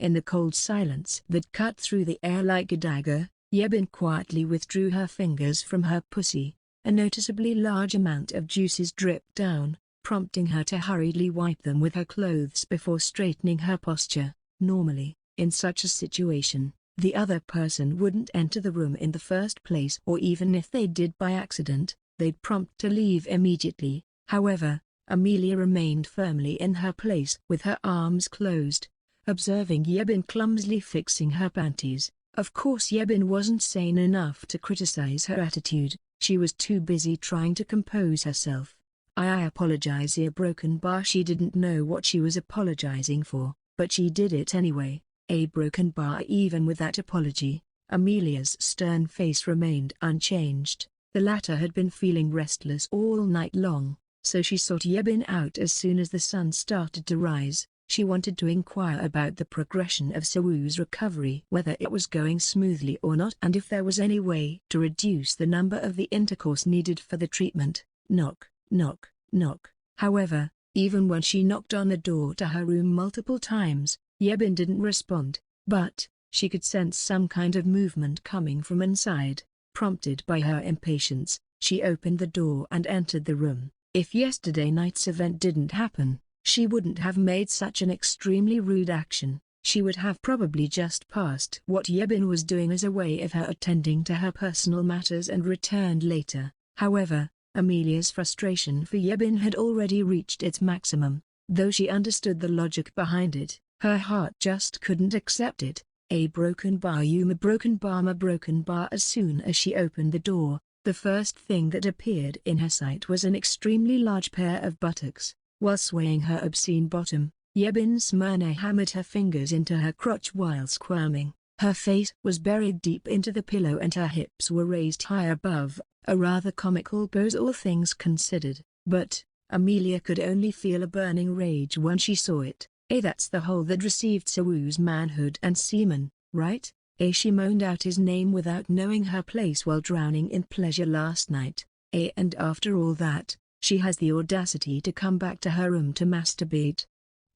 In the cold silence that cut through the air like a dagger, Yebin quietly withdrew her fingers from her pussy. A noticeably large amount of juices dripped down, prompting her to hurriedly wipe them with her clothes before straightening her posture. Normally, in such a situation, the other person wouldn't enter the room in the first place, or even if they did by accident, they'd prompt to leave immediately. However, Amelia remained firmly in her place with her arms closed, observing Yebin clumsily fixing her panties. Of course Yebin wasn't sane enough to criticize her attitude. She was too busy trying to compose herself. I apologize, ear broken bar. She didn't know what she was apologizing for, but she did it anyway. A broken bar. Even with that apology, Amelia's stern face remained unchanged. The latter had been feeling restless all night long, so she sought Yebin out as soon as the sun started to rise. She wanted to inquire about the progression of Sawu's recovery, whether it was going smoothly or not, and if there was any way to reduce the number of the intercourse needed for the treatment. Knock, knock, knock. However, even when she knocked on the door to her room multiple times, Yebin didn't respond, but she could sense some kind of movement coming from inside. Prompted by her impatience, she opened the door and entered the room. If yesterday night's event didn't happen, she wouldn't have made such an extremely rude action. She would have probably just passed what Yebin was doing as a way of her attending to her personal matters and returned later. However, Amelia's frustration for Yebin had already reached its maximum. Though she understood the logic behind it, her heart just couldn't accept it. A broken bar, Yuma broken bar, ma broken bar. As soon as she opened the door, the first thing that appeared in her sight was an extremely large pair of buttocks. While swaying her obscene bottom, Yebin Smyrna hammered her fingers into her crotch while squirming. Her face was buried deep into the pillow and her hips were raised high above, a rather comical pose all things considered. But Amelia could only feel a burning rage when she saw it. That's the hole that received Sawu's manhood and semen, right? She moaned out his name without knowing her place while drowning in pleasure last night. And after all that, she has the audacity to come back to her room to masturbate.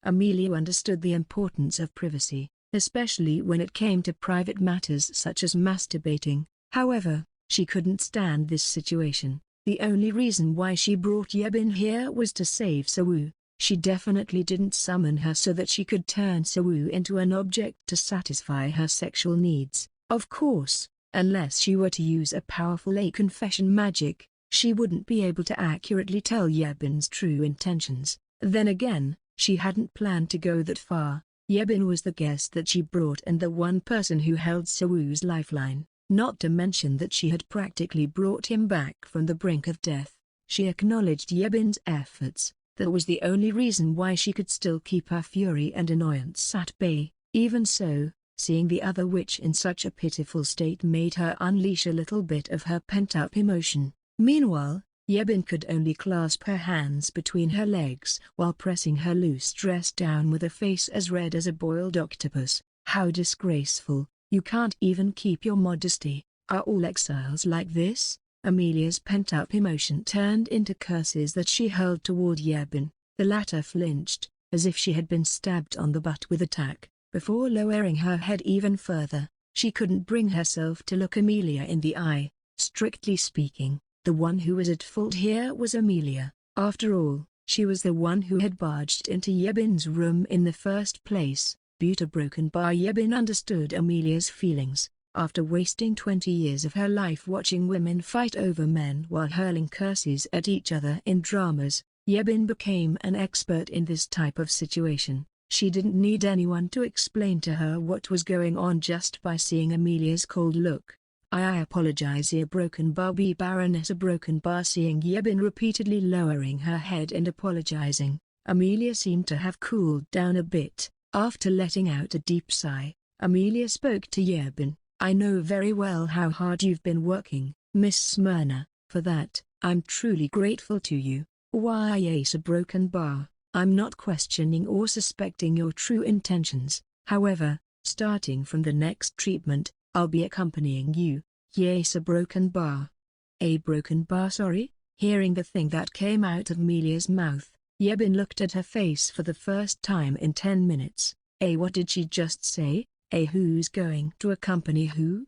Amelia understood the importance of privacy, especially when it came to private matters such as masturbating. However, she couldn't stand this situation. The only reason why she brought Yebin here was to save Sawu. She definitely didn't summon her so that she could turn Sawu into an object to satisfy her sexual needs. Of course, unless she were to use a powerful confession magic, she wouldn't be able to accurately tell Yebin's true intentions. Then again, she hadn't planned to go that far. Yebin was the guest that she brought and the one person who held Sawu's lifeline, not to mention that she had practically brought him back from the brink of death. She acknowledged Yebin's efforts. That was the only reason why she could still keep her fury and annoyance at bay. Even so, seeing the other witch in such a pitiful state made her unleash a little bit of her pent-up emotion. Meanwhile, Yebin could only clasp her hands between her legs while pressing her loose dress down with a face as red as a boiled octopus. How disgraceful! You can't even keep your modesty. Are all exiles like this? Amelia's pent-up emotion turned into curses that she hurled toward Yebin. The latter flinched, as if she had been stabbed on the butt with a tack. Before lowering her head even further, she couldn't bring herself to look Amelia in the eye. Strictly speaking, the one who was at fault here was Amelia. After all, she was the one who had barged into Yebin's room in the first place. Buta broken bar. Yebin understood Amelia's feelings. After wasting 20 years of her life watching women fight over men while hurling curses at each other in dramas, Yebin became an expert in this type of situation. She didn't need anyone to explain to her what was going on just by seeing Amelia's cold look. I apologize, ear broken bar. B Baroness a broken bar. Seeing Yebin repeatedly lowering her head and apologizing, Amelia seemed to have cooled down a bit. After letting out a deep sigh, Amelia spoke to Yebin. I know very well how hard you've been working, Miss Smyrna. For that, I'm truly grateful to you. Why, Ace a broken bar, I'm not questioning or suspecting your true intentions. However, starting from the next treatment, I'll be accompanying you. Yes, a broken bar. A broken bar, sorry? Hearing the thing that came out of Amelia's mouth, Yebin looked at her face for the first time in 10 minutes. What did she just say? Who's going to accompany who?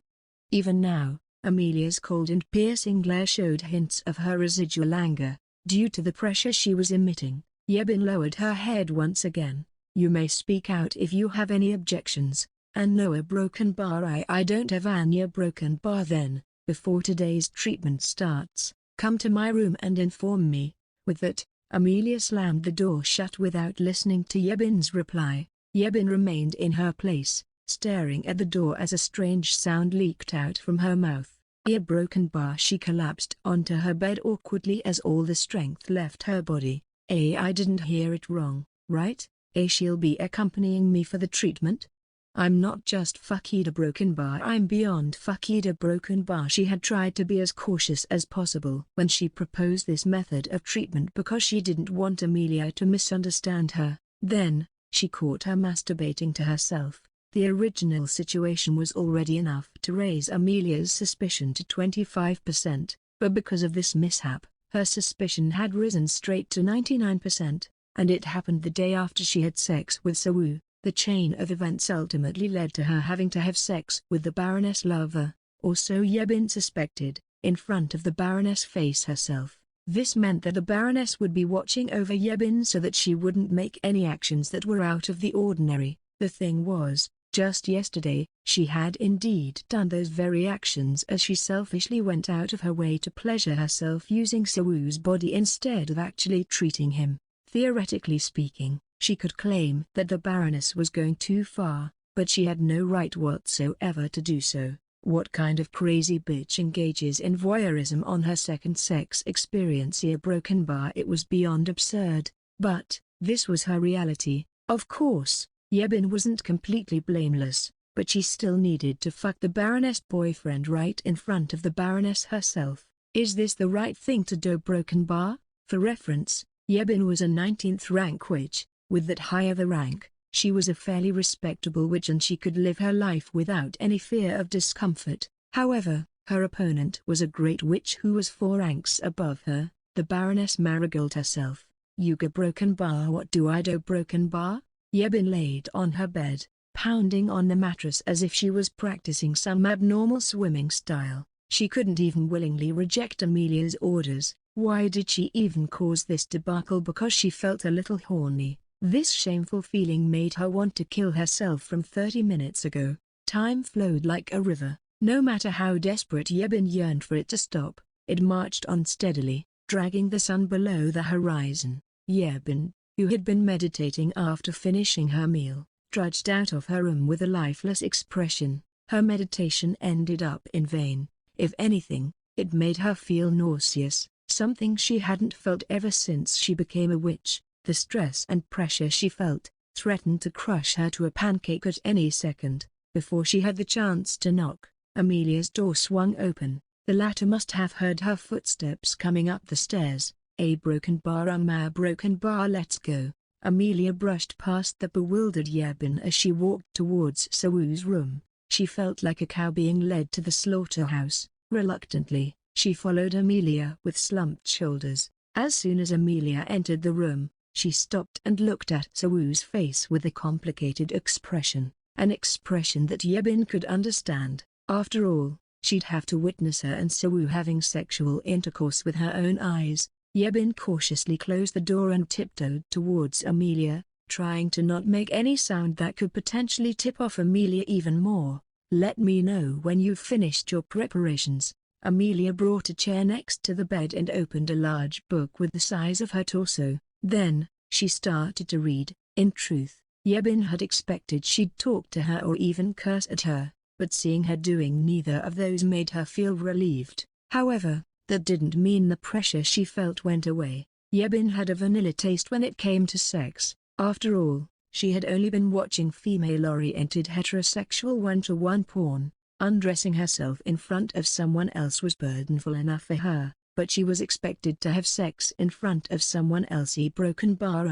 Even now, Amelia's cold and piercing glare showed hints of her residual anger. Due to the pressure she was emitting, Yebin lowered her head once again. You may speak out if you have any objections. And no, a broken bar. I don't have any broken bar. Then, before today's treatment starts, come to my room and inform me. With that, Amelia slammed the door shut without listening to Yebin's reply. Yebin remained in her place, staring at the door as a strange sound leaked out from her mouth. ear broken bar. She collapsed onto her bed awkwardly as all the strength left her body. I didn't hear it wrong, right? She'll be accompanying me for the treatment? I'm not just fucked broken bar, I'm beyond fucked broken bar. She had tried to be as cautious as possible when she proposed this method of treatment because she didn't want Amelia to misunderstand her. Then, she caught her masturbating to herself. The original situation was already enough to raise Amelia's suspicion to 25%, but because of this mishap, her suspicion had risen straight to 99%, and it happened the day after she had sex with Sawu. The chain of events ultimately led to her having to have sex with the Baroness lover, or so Yebin suspected, in front of the Baroness face herself. This meant that the Baroness would be watching over Yebin so that she wouldn't make any actions that were out of the ordinary. The thing was, just yesterday, she had indeed done those very actions as she selfishly went out of her way to pleasure herself using Sawu's body instead of actually treating him. Theoretically speaking, she could claim that the Baroness was going too far, but she had no right whatsoever to do so. What kind of crazy bitch engages in voyeurism on her second sex experience? Ear broken bar. It was beyond absurd, but this was her reality. Of course, Yebin wasn't completely blameless, but she still needed to fuck the Baroness boyfriend right in front of the Baroness herself. Is this the right thing to do? Broken bar? For reference, Yebin was a 19th rank witch. With that high of a rank, she was a fairly respectable witch and she could live her life without any fear of discomfort. However, her opponent was a great witch who was 4 ranks above her, the Baroness Marigold herself. Yuga broken bar. What do I do? Broken bar? Yebin laid on her bed, pounding on the mattress as if she was practicing some abnormal swimming style. She couldn't even willingly reject Amelia's orders. Why did she even cause this debacle? Because she felt a little horny. This shameful feeling made her want to kill herself from 30 minutes ago. Time flowed like a river. No matter how desperate Yebin yearned for it to stop, it marched on steadily, dragging the sun below the horizon. Yebin, who had been meditating after finishing her meal, trudged out of her room with a lifeless expression. Her meditation ended up in vain. If anything, it made her feel nauseous, something she hadn't felt ever since she became a witch. The stress and pressure she felt threatened to crush her to a pancake at any second. Before she had the chance to knock, Amelia's door swung open. The latter must have heard her footsteps coming up the stairs. A broken bar. Broken bar. Let's go. Amelia brushed past the bewildered Yebin as she walked towards Sawu's room. She felt like a cow being led to the slaughterhouse. Reluctantly, she followed Amelia with slumped shoulders. As soon as Amelia entered the room, she stopped and looked at Sawu's face with a complicated expression, an expression that Yebin could understand. After all, she'd have to witness her and Sawu having sexual intercourse with her own eyes. Yebin cautiously closed the door and tiptoed towards Amelia, trying to not make any sound that could potentially tip off Amelia even more. Let me know when you've finished your preparations. Amelia brought a chair next to the bed and opened a large book with the size of her torso. Then, she started to read. In truth, Yebin had expected she'd talk to her or even curse at her, but seeing her doing neither of those made her feel relieved. However, that didn't mean the pressure she felt went away. Yebin had a vanilla taste when it came to sex. After all, she had only been watching female-oriented heterosexual one-to-one porn. Undressing herself in front of someone else was burdenful enough for her, but she was expected to have sex in front of someone else. Broken bar.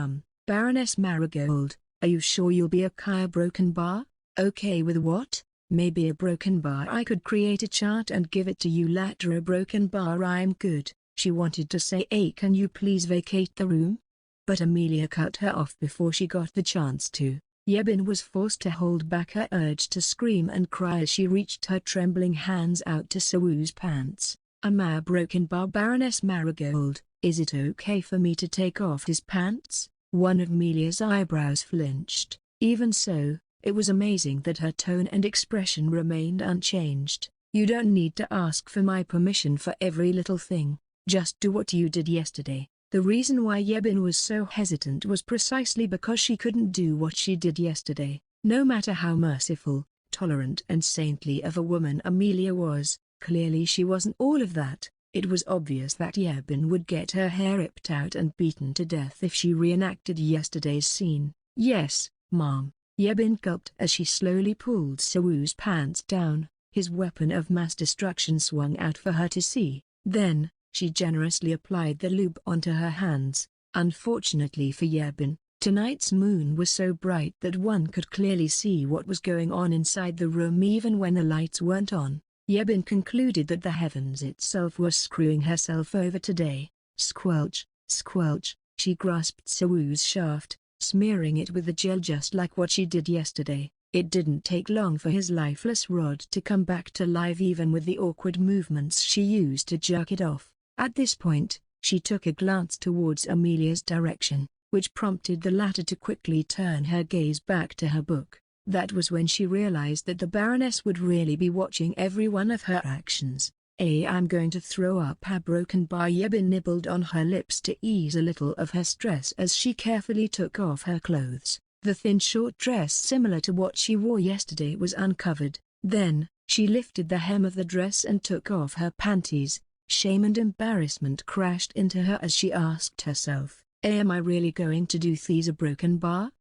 Baroness Marigold, are you sure you'll be a broken bar? Okay with what? Maybe a broken bar. I could create a chart and give it to you later. A broken bar. I'm good. She wanted to say, can you please vacate the room? But Amelia cut her off before she got the chance to. Yebin was forced to hold back her urge to scream and cry as she reached her trembling hands out to Sawu's pants. Broken bar. Baroness Marigold, is it okay for me to take off his pants? One of Amelia's eyebrows flinched. Even so, it was amazing that her tone and expression remained unchanged. You don't need to ask for my permission for every little thing. Just do what you did yesterday. The reason why Yebin was so hesitant was precisely because she couldn't do what she did yesterday. No matter how merciful, tolerant and saintly of a woman Amelia was, Clearly she wasn't all of that. It was obvious that Yebin would get her hair ripped out and beaten to death if she reenacted yesterday's scene. "Yes, Mom," Yebin gulped as she slowly pulled Sawu's pants down. His weapon of mass destruction swung out for her to see. Then, she generously applied the lube onto her hands. Unfortunately for Yebin, tonight's moon was so bright that one could clearly see what was going on inside the room even when the lights weren't on. Yebin concluded that the heavens itself was screwing herself over today. Squelch, squelch, she grasped Sawu's shaft, smearing it with the gel just like what she did yesterday. It didn't take long for his lifeless rod to come back to life even with the awkward movements she used to jerk it off. At this point, she took a glance towards Amelia's direction, which prompted the latter to quickly turn her gaze back to her book. That was when she realized that the Baroness would really be watching every one of her actions. I'm going to throw up. A broken bar. Yebin nibbled on her lips to ease a little of her stress as she carefully took off her clothes. The thin short dress similar to what she wore yesterday was uncovered. Then, she lifted the hem of the dress and took off her panties. Shame and embarrassment crashed into her as she asked herself, am I really going to do these a broken bar?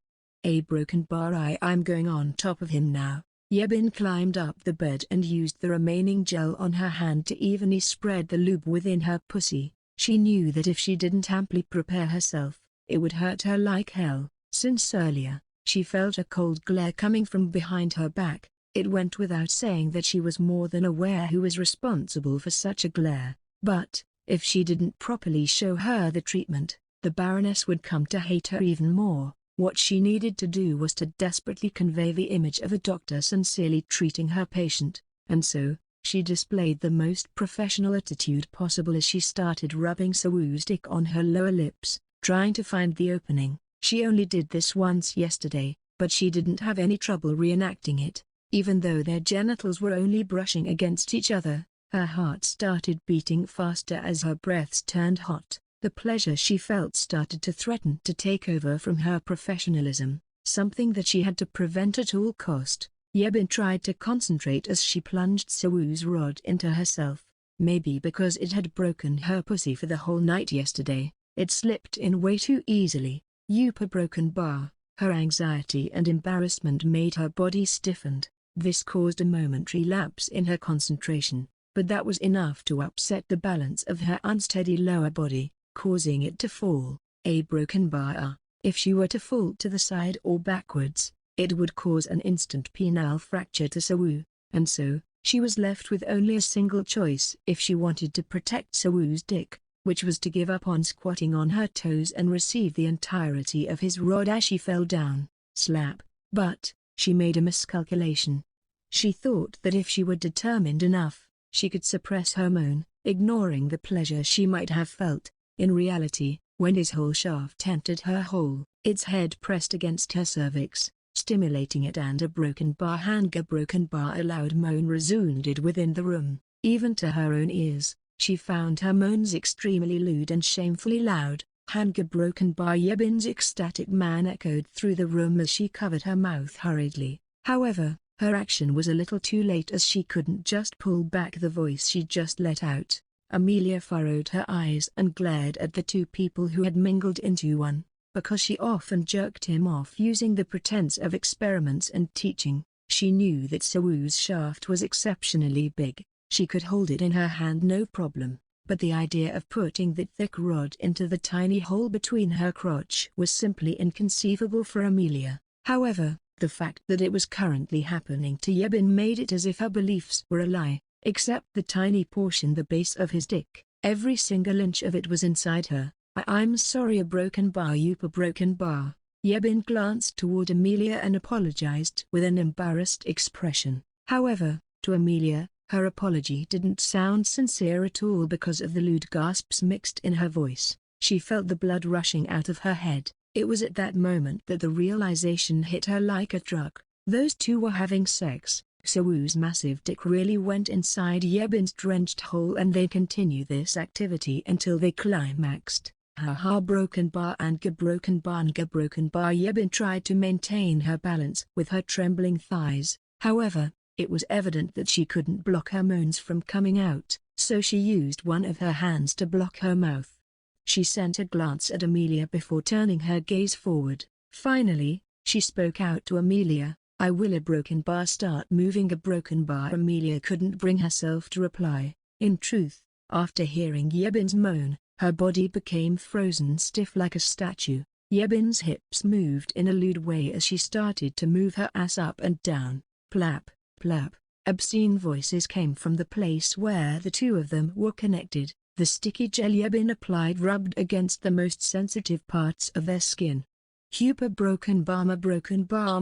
A broken bar. I'm going on top of him now. Yebin climbed up the bed and used the remaining gel on her hand to evenly spread the lube within her pussy. She knew that if she didn't amply prepare herself, it would hurt her like hell. Since earlier, she felt a cold glare coming from behind her back. It went without saying that she was more than aware who was responsible for such a glare. But, if she didn't properly show her the treatment, the Baroness would come to hate her even more. What she needed to do was to desperately convey the image of a doctor sincerely treating her patient, and so, she displayed the most professional attitude possible as she started rubbing Sawu's dick on her lower lips, trying to find the opening. She only did this once yesterday, but she didn't have any trouble reenacting it. Even though their genitals were only brushing against each other, her heart started beating faster as her breaths turned hot. The pleasure she felt started to threaten to take over from her professionalism, something that she had to prevent at all cost. Yebin tried to concentrate as she plunged Sawu's rod into herself. Maybe because it had broken her pussy for the whole night yesterday, it slipped in way too easily. Yupa broken bar. Her anxiety and embarrassment made her body stiffened. This caused a momentary lapse in her concentration, but that was enough to upset the balance of her unsteady lower body, causing it to fall. A broken bar. If she were to fall to the side or backwards, it would cause an instant penile fracture to Sawu, and so, she was left with only a single choice if she wanted to protect Sawu's dick, which was to give up on squatting on her toes and receive the entirety of his rod as she fell down. Slap. But, she made a miscalculation. She thought that if she were determined enough, she could suppress her moan, ignoring the pleasure she might have felt. In reality, when his whole shaft entered her hole, its head pressed against her cervix, stimulating it, and a broken bar. A loud moan resounded within the room. Even to her own ears, she found her moans extremely lewd and shamefully loud. Yebin's ecstatic man echoed through the room as she covered her mouth hurriedly. However, her action was a little too late as she couldn't just pull back the voice she just let out. Amelia furrowed her eyes and glared at the two people who had mingled into one. Because she often jerked him off using the pretense of experiments and teaching, she knew that Sawu's shaft was exceptionally big. She could hold it in her hand no problem, but the idea of putting that thick rod into the tiny hole between her crotch was simply inconceivable for Amelia. However, the fact that it was currently happening to Yebin made it as if her beliefs were a lie, except the tiny portion, the base of his dick. Every single inch of it was inside her. I'm sorry. A broken bar. Yupa broken bar. Yebin glanced toward Amelia and apologized with an embarrassed expression. However, to Amelia, her apology didn't sound sincere at all because of the lewd gasps mixed in her voice. She felt the blood rushing out of her head. It was at that moment that the realization hit her like a truck. Those two were having sex. Sawu's massive dick really went inside Yebin's drenched hole, and they'd continue this activity until they climaxed. Broken bar. Yebin tried to maintain her balance with her trembling thighs. However, It was evident that she couldn't block her moans from coming out, so she used one of her hands to block her mouth. She sent a glance at Amelia before turning her gaze forward. Finally, she spoke out to Amelia, "I will a broken bar start moving a broken bar." Amelia couldn't bring herself to reply. In truth, after hearing Yebin's moan, her body became frozen stiff like a statue. Yebin's hips moved in a lewd way as she started to move her ass up and down. Plap, plap. Obscene voices came from the place where the two of them were connected. The sticky gel Yebin applied rubbed against the most sensitive parts of their skin. Hupa broken barm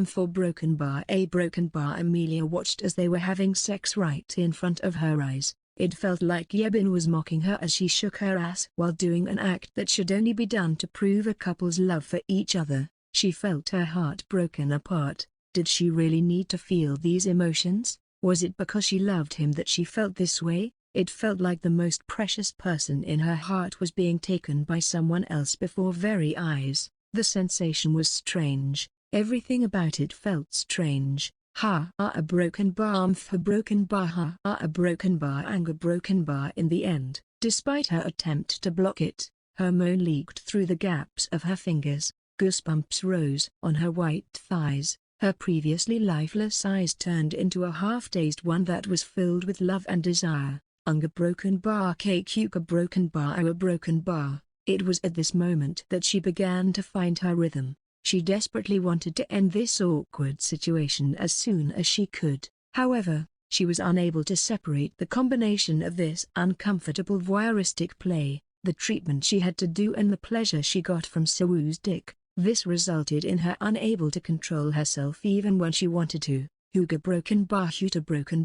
for broken bar a broken bar. Amelia watched as they were having sex right in front of her eyes. It felt like Yebin was mocking her as she shook her ass while doing an act that should only be done to prove a couple's love for each other. She felt her heart broken apart. Did she really need to feel these emotions? Was it because she loved him that she felt this way? It felt like the most precious person in her heart was being taken by someone else before very eyes. The sensation was strange. Everything about it felt strange. A broken bar for broken bar. A broken bar anger broken bar. In the end, despite her attempt to block it, her moan leaked through the gaps of her fingers. Goosebumps rose on her white thighs. Her previously lifeless eyes turned into a half-dazed one that was filled with love and desire. Unga broken bar Kuka broken bar a broken bar. It was at this moment that she began to find her rhythm. She desperately wanted to end this awkward situation as soon as she could. However, she was unable to separate the combination of this uncomfortable voyeuristic play, the treatment she had to do and the pleasure she got from Sawu's dick. This resulted in her unable to control herself even when she wanted to. Huga broken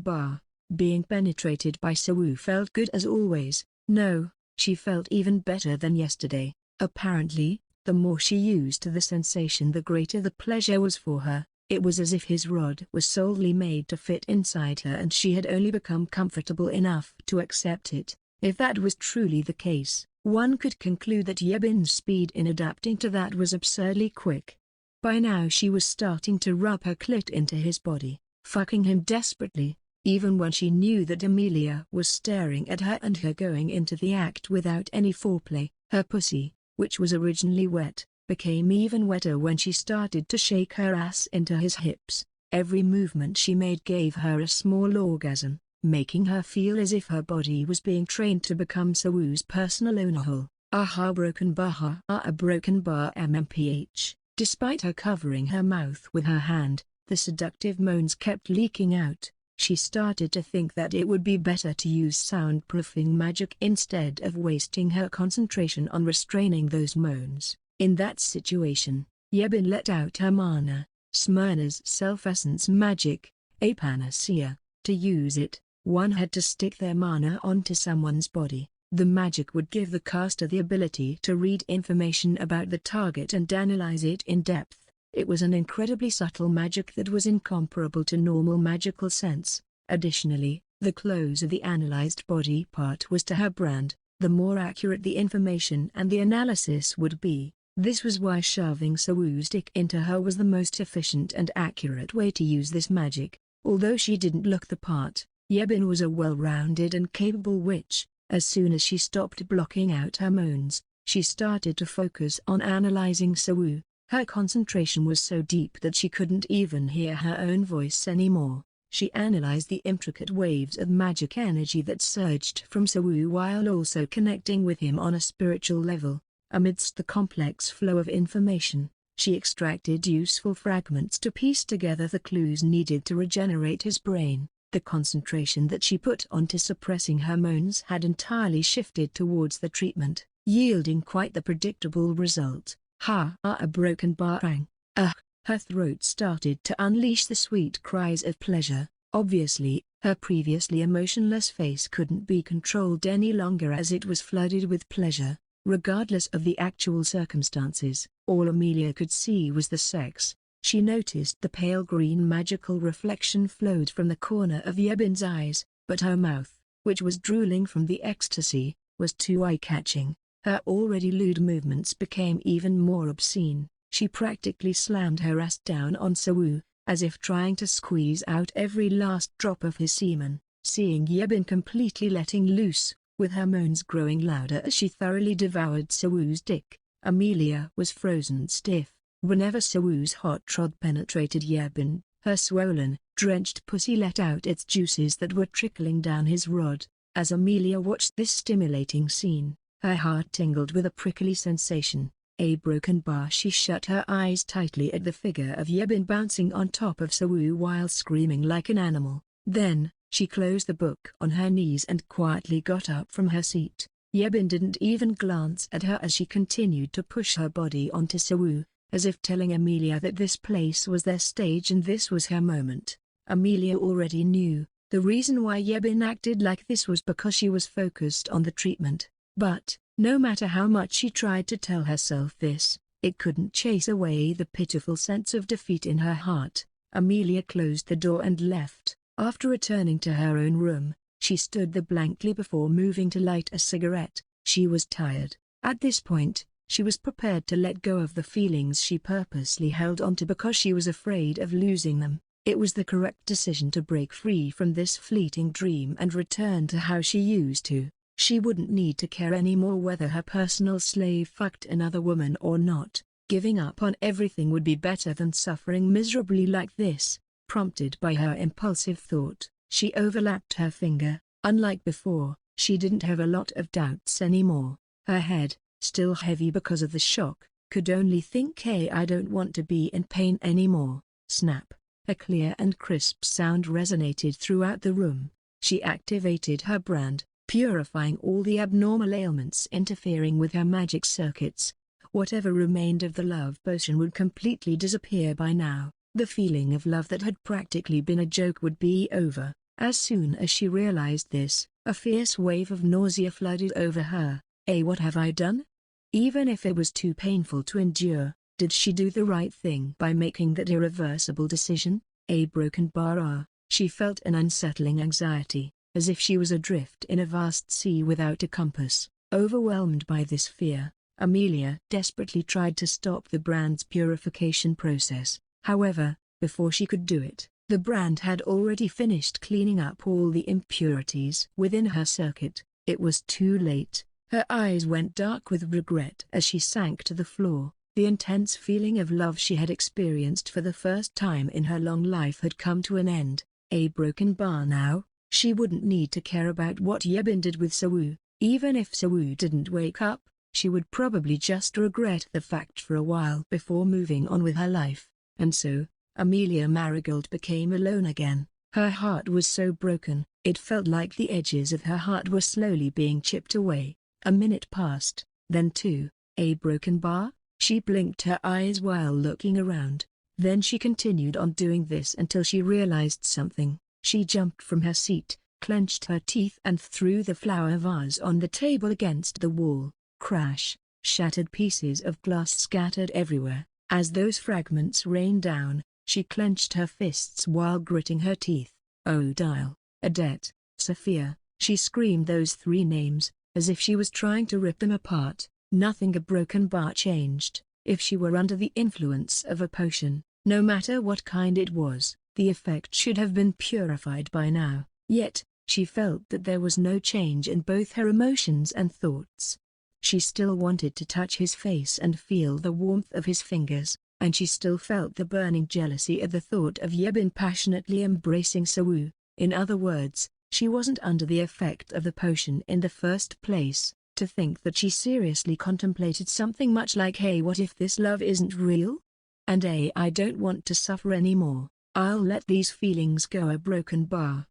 bar. Being penetrated by Sawu felt good as always. No, she felt even better than yesterday. Apparently, the more she used the sensation the greater the pleasure was for her. It was as if his rod was solely made to fit inside her and she had only become comfortable enough to accept it. If that was truly the case, one could conclude that Yebin's speed in adapting to that was absurdly quick. By now she was starting to rub her clit into his body, fucking him desperately, even when she knew that Amelia was staring at her and her going into the act without any foreplay. Her pussy, which was originally wet, became even wetter when she started to shake her ass into his hips. Every movement she made gave her a small orgasm, making her feel as if her body was being trained to become Sawu's personal owner. A broken bar MMPH. Despite her covering her mouth with her hand, the seductive moans kept leaking out. She started to think that it would be better to use soundproofing magic instead of wasting her concentration on restraining those moans. In that situation, Yebin let out her mana, Smyrna's self-essence magic, a panacea. To use it, one had to stick their mana onto someone's body. The magic would give the caster the ability to read information about the target and analyze it in depth. It was an incredibly subtle magic that was incomparable to normal magical sense. Additionally, the close of the analyzed body part was to her brand. The more accurate the information and the analysis would be, this was why shoving Sawu's dick into her was the most efficient and accurate way to use this magic. Although she didn't look the part, Yebin was a well-rounded and capable witch. As soon as she stopped blocking out her moans, she started to focus on analyzing Sawu. Her concentration was so deep that she couldn't even hear her own voice anymore. She analyzed the intricate waves of magic energy that surged from Sawu while also connecting with him on a spiritual level. Amidst the complex flow of information, she extracted useful fragments to piece together the clues needed to regenerate his brain. The concentration that she put onto suppressing her moans had entirely shifted towards the treatment, yielding quite the predictable result. A broken bang. Her throat started to unleash the sweet cries of pleasure. Obviously, her previously emotionless face couldn't be controlled any longer as it was flooded with pleasure. Regardless of the actual circumstances, all Amelia could see was the sex. She noticed the pale green magical reflection flowed from the corner of Yebin's eyes, but her mouth, which was drooling from the ecstasy, was too eye-catching. Her already lewd movements became even more obscene. She practically slammed her ass down on Sawu, as if trying to squeeze out every last drop of his semen. Seeing Yebin completely letting loose, with her moans growing louder as she thoroughly devoured Sawu's dick, Amelia was frozen stiff. Whenever Sawu's hot trod penetrated Yebin, her swollen, drenched pussy let out its juices that were trickling down his rod. As Amelia watched this stimulating scene, her heart tingled with a prickly sensation. A broken bar. She shut her eyes tightly at the figure of Yebin bouncing on top of Sawu while screaming like an animal. Then, she closed the book on her knees and quietly got up from her seat. Yebin didn't even glance at her as she continued to push her body onto Sawu, as if telling Amelia that this place was their stage and this was her moment. Amelia already knew, the reason why Yebin acted like this was because she was focused on the treatment. But, no matter how much she tried to tell herself this, it couldn't chase away the pitiful sense of defeat in her heart. Amelia closed the door and left. After returning to her own room, she stood there blankly before moving to light a cigarette. She was tired. At this point, she was prepared to let go of the feelings she purposely held onto because she was afraid of losing them. It was the correct decision to break free from this fleeting dream and return to how she used to. She wouldn't need to care anymore whether her personal slave fucked another woman or not. Giving up on everything would be better than suffering miserably like this. Prompted by her impulsive thought, she overlapped her finger. Unlike before, she didn't have a lot of doubts anymore. Her head, still heavy because of the shock, could only think, "Hey, I don't want to be in pain anymore." Snap! A clear and crisp sound resonated throughout the room. She activated her brand, purifying all the abnormal ailments interfering with her magic circuits. Whatever remained of the love potion would completely disappear by now. The feeling of love that had practically been a joke would be over. As soon as she realized this, a fierce wave of nausea flooded over her. What have I done? Even if it was too painful to endure, did she do the right thing by making that irreversible decision? A broken bar. She felt an unsettling anxiety, as if she was adrift in a vast sea without a compass. Overwhelmed by this fear, Amelia desperately tried to stop the brand's purification process. However, before she could do it, the brand had already finished cleaning up all the impurities within her circuit. It was too late. Her eyes went dark with regret as she sank to the floor. The intense feeling of love she had experienced for the first time in her long life had come to an end. A broken bar now. She wouldn't need to care about what Yebin did with Sawu. Even if Sawu didn't wake up, she would probably just regret the fact for a while before moving on with her life. And so, Amelia Marigold became alone again. Her heart was so broken, it felt like the edges of her heart were slowly being chipped away. A minute passed, then two. A broken bar? She blinked her eyes while looking around. Then she continued on doing this until she realized something. She jumped from her seat, clenched her teeth and threw the flower vase on the table against the wall. Crash! Shattered pieces of glass scattered everywhere. As those fragments rained down, she clenched her fists while gritting her teeth. Odile, Adet, Sophia. She screamed those three names, as if she was trying to rip them apart. Nothing a broken bar changed. If she were under the influence of a potion, no matter what kind it was, the effect should have been purified by now. Yet, she felt that there was no change in both her emotions and thoughts. She still wanted to touch his face and feel the warmth of his fingers, and she still felt the burning jealousy at the thought of Yebin passionately embracing Sawu. In other words, she wasn't under the effect of the potion in the first place. To think that she seriously contemplated something much like, "Hey, what if this love isn't real? And I don't want to suffer anymore. I'll let these feelings go." A broken bar.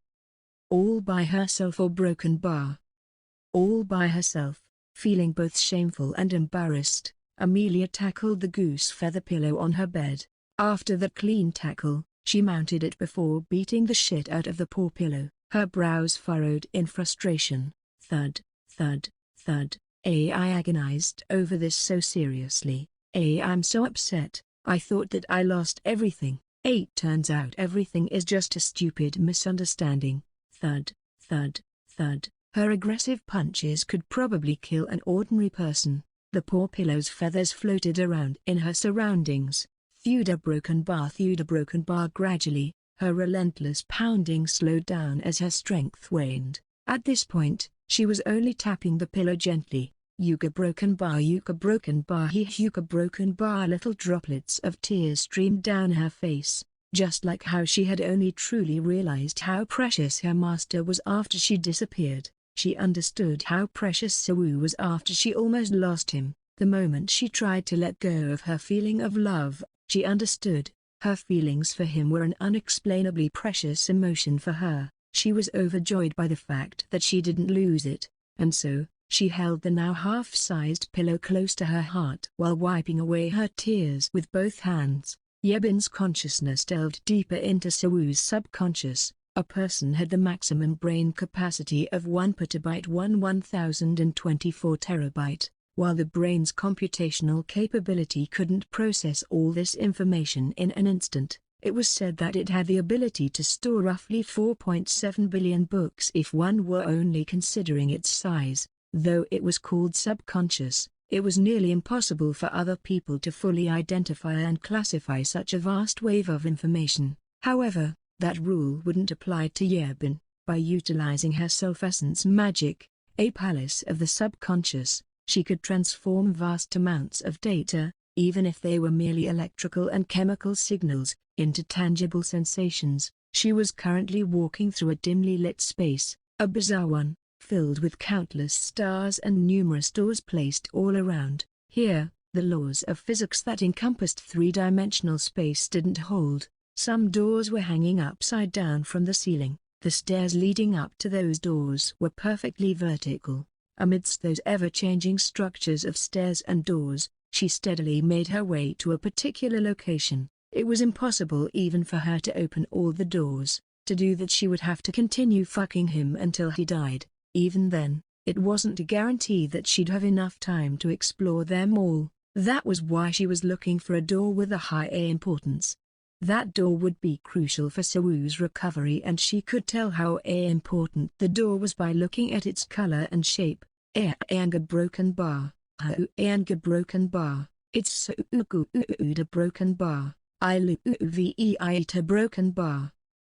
All by herself or broken bar. All by herself. Feeling both shameful and embarrassed, Amelia tackled the goose feather pillow on her bed. After that clean tackle, she mounted it before beating the shit out of the poor pillow. Her brows furrowed in frustration. Thud, thud, thud. I agonized over this so seriously. I'm so upset. I thought that I lost everything. Turns out everything is just a stupid misunderstanding. Thud, thud, thud. Her aggressive punches could probably kill an ordinary person. The poor pillow's feathers floated around in her surroundings, through the broken bar gradually. Her relentless pounding slowed down as her strength waned. At this point, she was only tapping the pillow gently. Yuka broken bar, Yuka broken bar. Little droplets of tears streamed down her face, just like how she had only truly realized how precious her master was after she disappeared. She understood how precious Sawu was after she almost lost him. The moment she tried to let go of her feeling of love, she understood. Her feelings for him were an unexplainably precious emotion for her. She was overjoyed by the fact that she didn't lose it, and so, she held the now half-sized pillow close to her heart while wiping away her tears with both hands. Yebin's consciousness delved deeper into Sawu's subconscious. A person had the maximum brain capacity of 1 petabyte 1024 terabyte. While the brain's computational capability couldn't process all this information in an instant, it was said that it had the ability to store roughly 4.7 billion books if one were only considering its size. Though it was called subconscious, it was nearly impossible for other people to fully identify and classify such a vast wave of information. However, that rule wouldn't apply to Yebin. By utilizing her self-essence magic, a palace of the subconscious, she could transform vast amounts of data, even if they were merely electrical and chemical signals, into tangible sensations. She was currently walking through a dimly lit space, a bizarre one, filled with countless stars and numerous doors placed all around. Here, the laws of physics that encompassed three-dimensional space didn't hold. Some doors were hanging upside down from the ceiling. The stairs leading up to those doors were perfectly vertical. Amidst those ever-changing structures of stairs and doors, she steadily made her way to a particular location. It was impossible even for her to open all the doors. To do that she would have to continue fucking him until he died. Even then, it wasn't a guarantee that she'd have enough time to explore them all. That was why she was looking for a door with a high importance. That door would be crucial for Sawu's recovery, and she could tell how important the door was by looking at its color and shape. Anga broken bar. Anga broken bar. It's so Uda broken bar. Iluveita broken bar.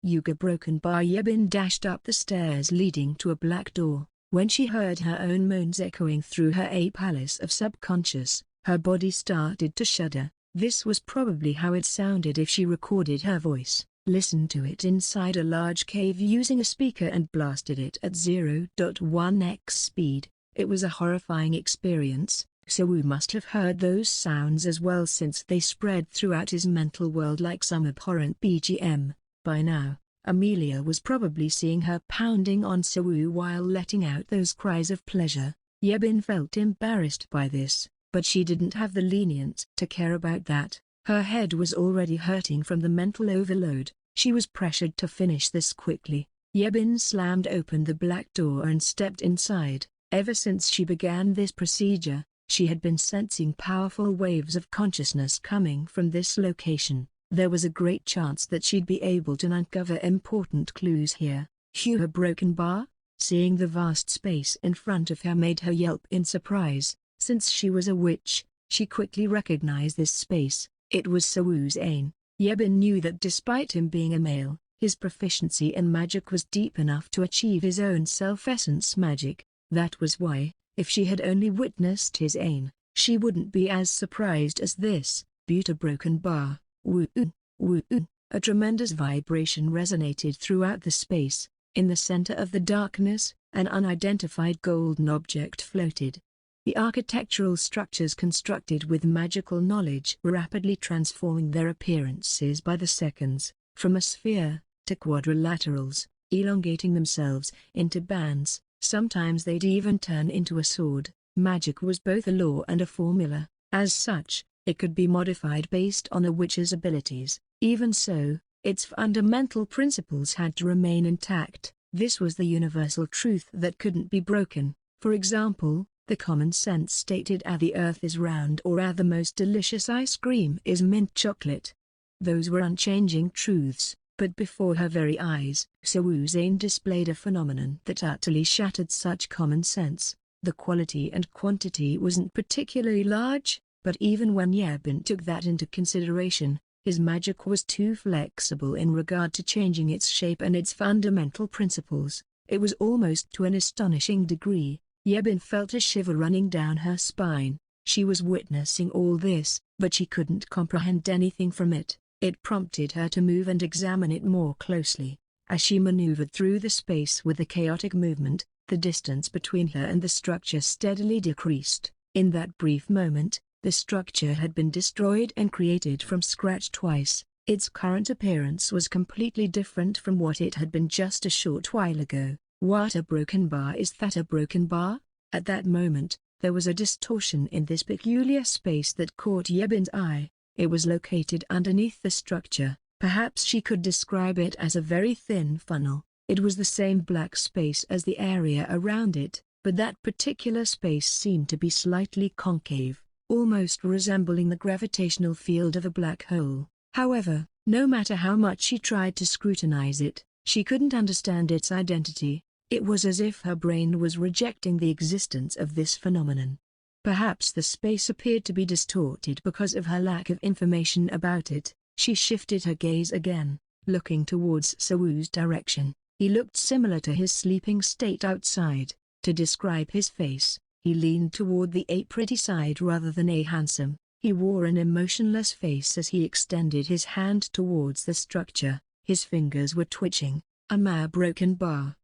Yuga broken bar. Yebin dashed up the stairs leading to a black door. When she heard her own moans echoing through her palace of subconscious, her body started to shudder. This was probably how it sounded if she recorded her voice, listened to it inside a large cave using a speaker and blasted it at 0.1x speed. It was a horrifying experience. Sawu must have heard those sounds as well, since they spread throughout his mental world like some abhorrent BGM. By now, Amelia was probably seeing her pounding on Sawu while letting out those cries of pleasure. Yebin felt embarrassed by this, but she didn't have the lenience to care about that. Her head was already hurting from the mental overload. She was pressured to finish this quickly. Yebin slammed open the black door and stepped inside. Ever since she began this procedure, she had been sensing powerful waves of consciousness coming from this location. There was a great chance that she'd be able to uncover important clues here. Her broken bar? Seeing the vast space in front of her made her yelp in surprise. Since she was a witch, she quickly recognized this space. It was Sawu's ain. Yebin knew that despite him being a male, his proficiency in magic was deep enough to achieve his own self-essence magic. That was why, if she had only witnessed his ain, she wouldn't be as surprised as this. Buta broken bar. Woo-oo, woo-oo. A tremendous vibration resonated throughout the space. In the center of the darkness, an unidentified golden object floated. The architectural structures constructed with magical knowledge were rapidly transforming their appearances by the seconds, from a sphere to quadrilaterals, elongating themselves into bands. Sometimes they'd even turn into a sword. Magic was both a law and a formula. As such, it could be modified based on a witch's abilities. Even so, its fundamental principles had to remain intact. This was the universal truth that couldn't be broken. For example, the common sense stated the earth is round or the most delicious ice cream is mint chocolate. Those were unchanging truths, but before her very eyes, Sawu's ain displayed a phenomenon that utterly shattered such common sense. The quality and quantity wasn't particularly large, But even when Yebin took that into consideration, his magic was too flexible in regard to changing its shape and its fundamental principles. It was almost to an astonishing degree. Yebin felt a shiver running down her spine. She was witnessing all this, but she couldn't comprehend anything from it. It prompted her to move and examine it more closely. As she maneuvered through the space with a chaotic movement, the distance between her and the structure steadily decreased. In that brief moment, the structure had been destroyed and created from scratch twice. Its current appearance was completely different from what it had been just a short while ago. What a broken bar! Is that a broken bar? At that moment, there was a distortion in this peculiar space that caught Yebin's eye. It was located underneath the structure. Perhaps she could describe it as a very thin funnel. It was the same black space as the area around it, but that particular space seemed to be slightly concave, almost resembling the gravitational field of a black hole. However, no matter how much she tried to scrutinize it, she couldn't understand its identity. It was as if her brain was rejecting the existence of this phenomenon. Perhaps the space appeared to be distorted because of her lack of information about it. She shifted her gaze again, looking towards Sawu's direction. He looked similar to his sleeping state outside. To describe his face, he leaned toward the pretty side rather than a handsome. He wore an emotionless face as he extended his hand towards the structure. His fingers were twitching. A mere broken bar.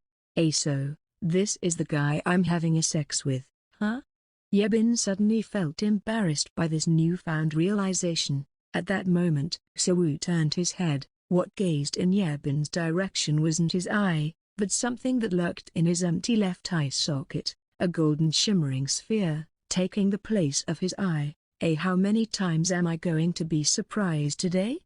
So, this is the guy I'm having a sex with, huh? Yebin suddenly felt embarrassed by this newfound realization. At that moment, Sawu turned his head. What gazed in Yebin's direction wasn't his eye, but something that lurked in his empty left eye socket, a golden shimmering sphere, taking the place of his eye. How many times am I going to be surprised today?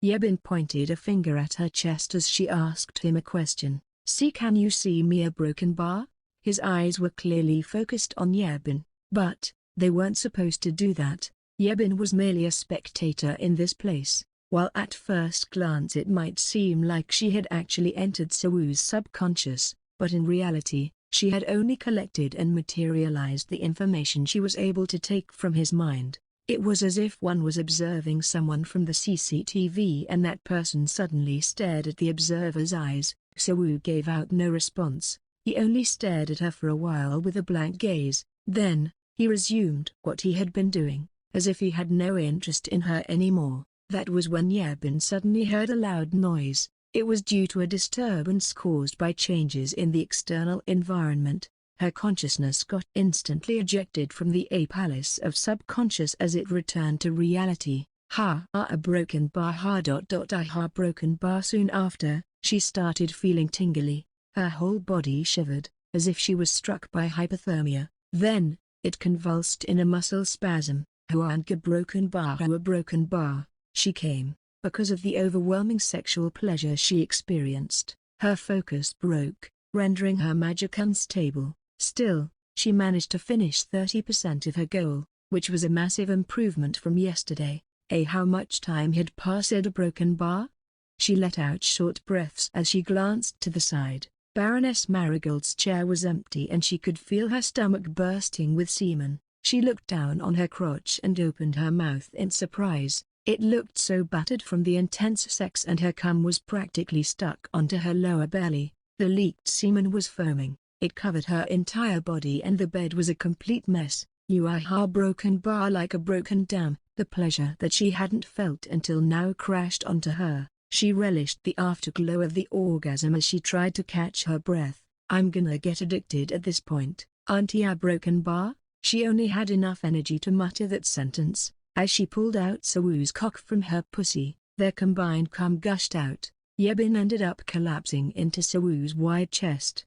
Yebin pointed a finger at her chest as she asked him a question. See, can you see me, a broken bar? His eyes were clearly focused on Yebin, but they weren't supposed to do that. Yebin was merely a spectator in this place. While at first glance it might seem like she had actually entered Sawu's subconscious, but in reality, she had only collected and materialized the information she was able to take from his mind. It was as if one was observing someone from the CCTV and that person suddenly stared at the observer's eyes. Sawu gave out no response. He only stared at her for a while with a blank gaze. Then, he resumed what he had been doing, as if he had no interest in her anymore. That was when Yebin suddenly heard a loud noise. It was due to a disturbance caused by changes in the external environment. Her consciousness got instantly ejected from the palace of subconscious as it returned to reality. A broken bar. Broken bar. Soon after, she started feeling tingly. Her whole body shivered, as if she was struck by hypothermia. Then, it convulsed in a muscle spasm. A broken bar. She came, because of the overwhelming sexual pleasure she experienced. Her focus broke, rendering her magic unstable. Still, she managed to finish 30% of her goal, which was a massive improvement from yesterday. How much time had passed? A broken bar? She let out short breaths as she glanced to the side. Baroness Marigold's chair was empty and she could feel her stomach bursting with semen. She looked down on her crotch and opened her mouth in surprise. It looked so battered from the intense sex and her cum was practically stuck onto her lower belly. The leaked semen was foaming. It covered her entire body and the bed was a complete mess. Broken bar. Like a broken dam. The pleasure that she hadn't felt until now crashed onto her. She relished the afterglow of the orgasm as she tried to catch her breath. I'm gonna get addicted at this point, auntie. A broken bar? She only had enough energy to mutter that sentence. As she pulled out Sawu's cock from her pussy, their combined cum gushed out. Yebin ended up collapsing into Sawu's wide chest.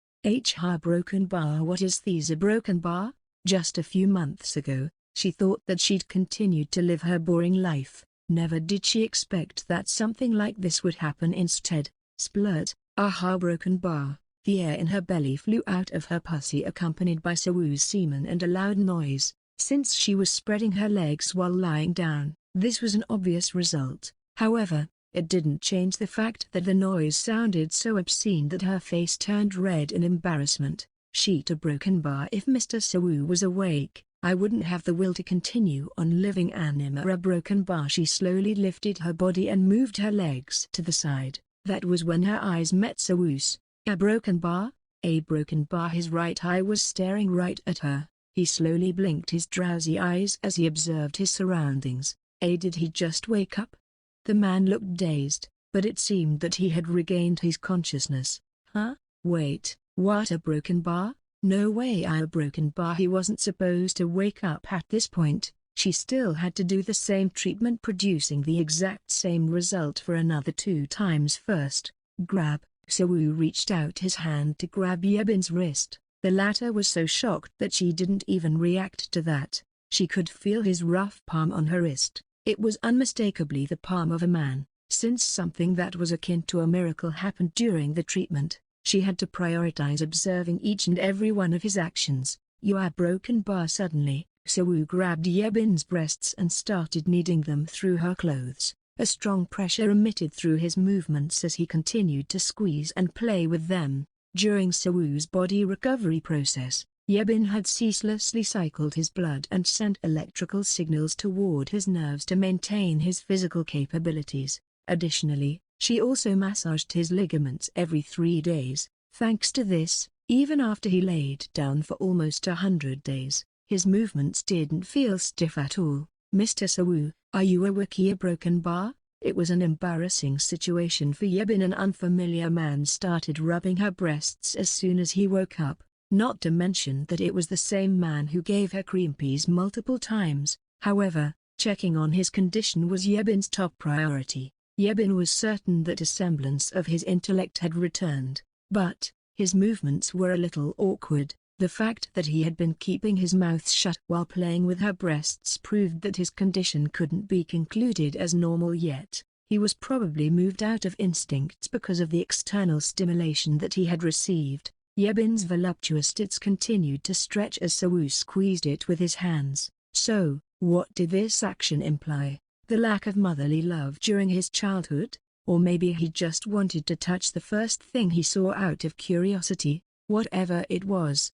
Broken bar. What is this, a broken bar? Just a few months ago, she thought that she'd continued to live her boring life. Never did she expect that something like this would happen instead. Splurt. Broken bar. The air in her belly flew out of her pussy accompanied by Sawu's semen and a loud noise. Since she was spreading her legs while lying down, this was an obvious result. However, it didn't change the fact that the noise sounded so obscene that her face turned red in embarrassment. A broken bar. If Mr. Sawu was awake, I wouldn't have the will to continue on living anima a broken bar. She slowly lifted her body and moved her legs to the side. That was when her eyes met Sawoo's. A broken bar? A broken bar. His right eye was staring right at her. He slowly blinked his drowsy eyes as he observed his surroundings. Did he just wake up? The man looked dazed, but it seemed that he had regained his consciousness. Huh? Wait, what, a broken bar? No way, a broken bar. He wasn't supposed to wake up at this point. She still had to do the same treatment, producing the exact same result for another 2 times. First, grab. Sawoo reached out his hand to grab Yebin's wrist. The latter was so shocked that she didn't even react to that. She could feel his rough palm on her wrist. It was unmistakably the palm of a man. Since something that was akin to a miracle happened during the treatment, she had to prioritize observing each and every one of his actions. You are broken bar. Suddenly, Sawoo grabbed Yebin's breasts and started kneading them through her clothes. A strong pressure emitted through his movements as he continued to squeeze and play with them. During Sawoo's body recovery process, Yebin had ceaselessly cycled his blood and sent electrical signals toward his nerves to maintain his physical capabilities. Additionally, she also massaged his ligaments every 3 days. Thanks to this, even after he laid down for almost 100 days, his movements didn't feel stiff at all. Mr. Sawoo, are you a wiki a broken bar? It was an embarrassing situation for Yebin. An unfamiliar man started rubbing her breasts as soon as he woke up, not to mention that it was the same man who gave her cream peas multiple times. However, checking on his condition was Yebin's top priority. Yebin was certain that a semblance of his intellect had returned, but his movements were a little awkward. The fact that he had been keeping his mouth shut while playing with her breasts proved that his condition couldn't be concluded as normal yet. He was probably moved out of instincts because of the external stimulation that he had received. Yebin's voluptuous tits continued to stretch as Sawoo squeezed it with his hands. So, what did this action imply? The lack of motherly love during his childhood? Or maybe he just wanted to touch the first thing he saw out of curiosity? Whatever it was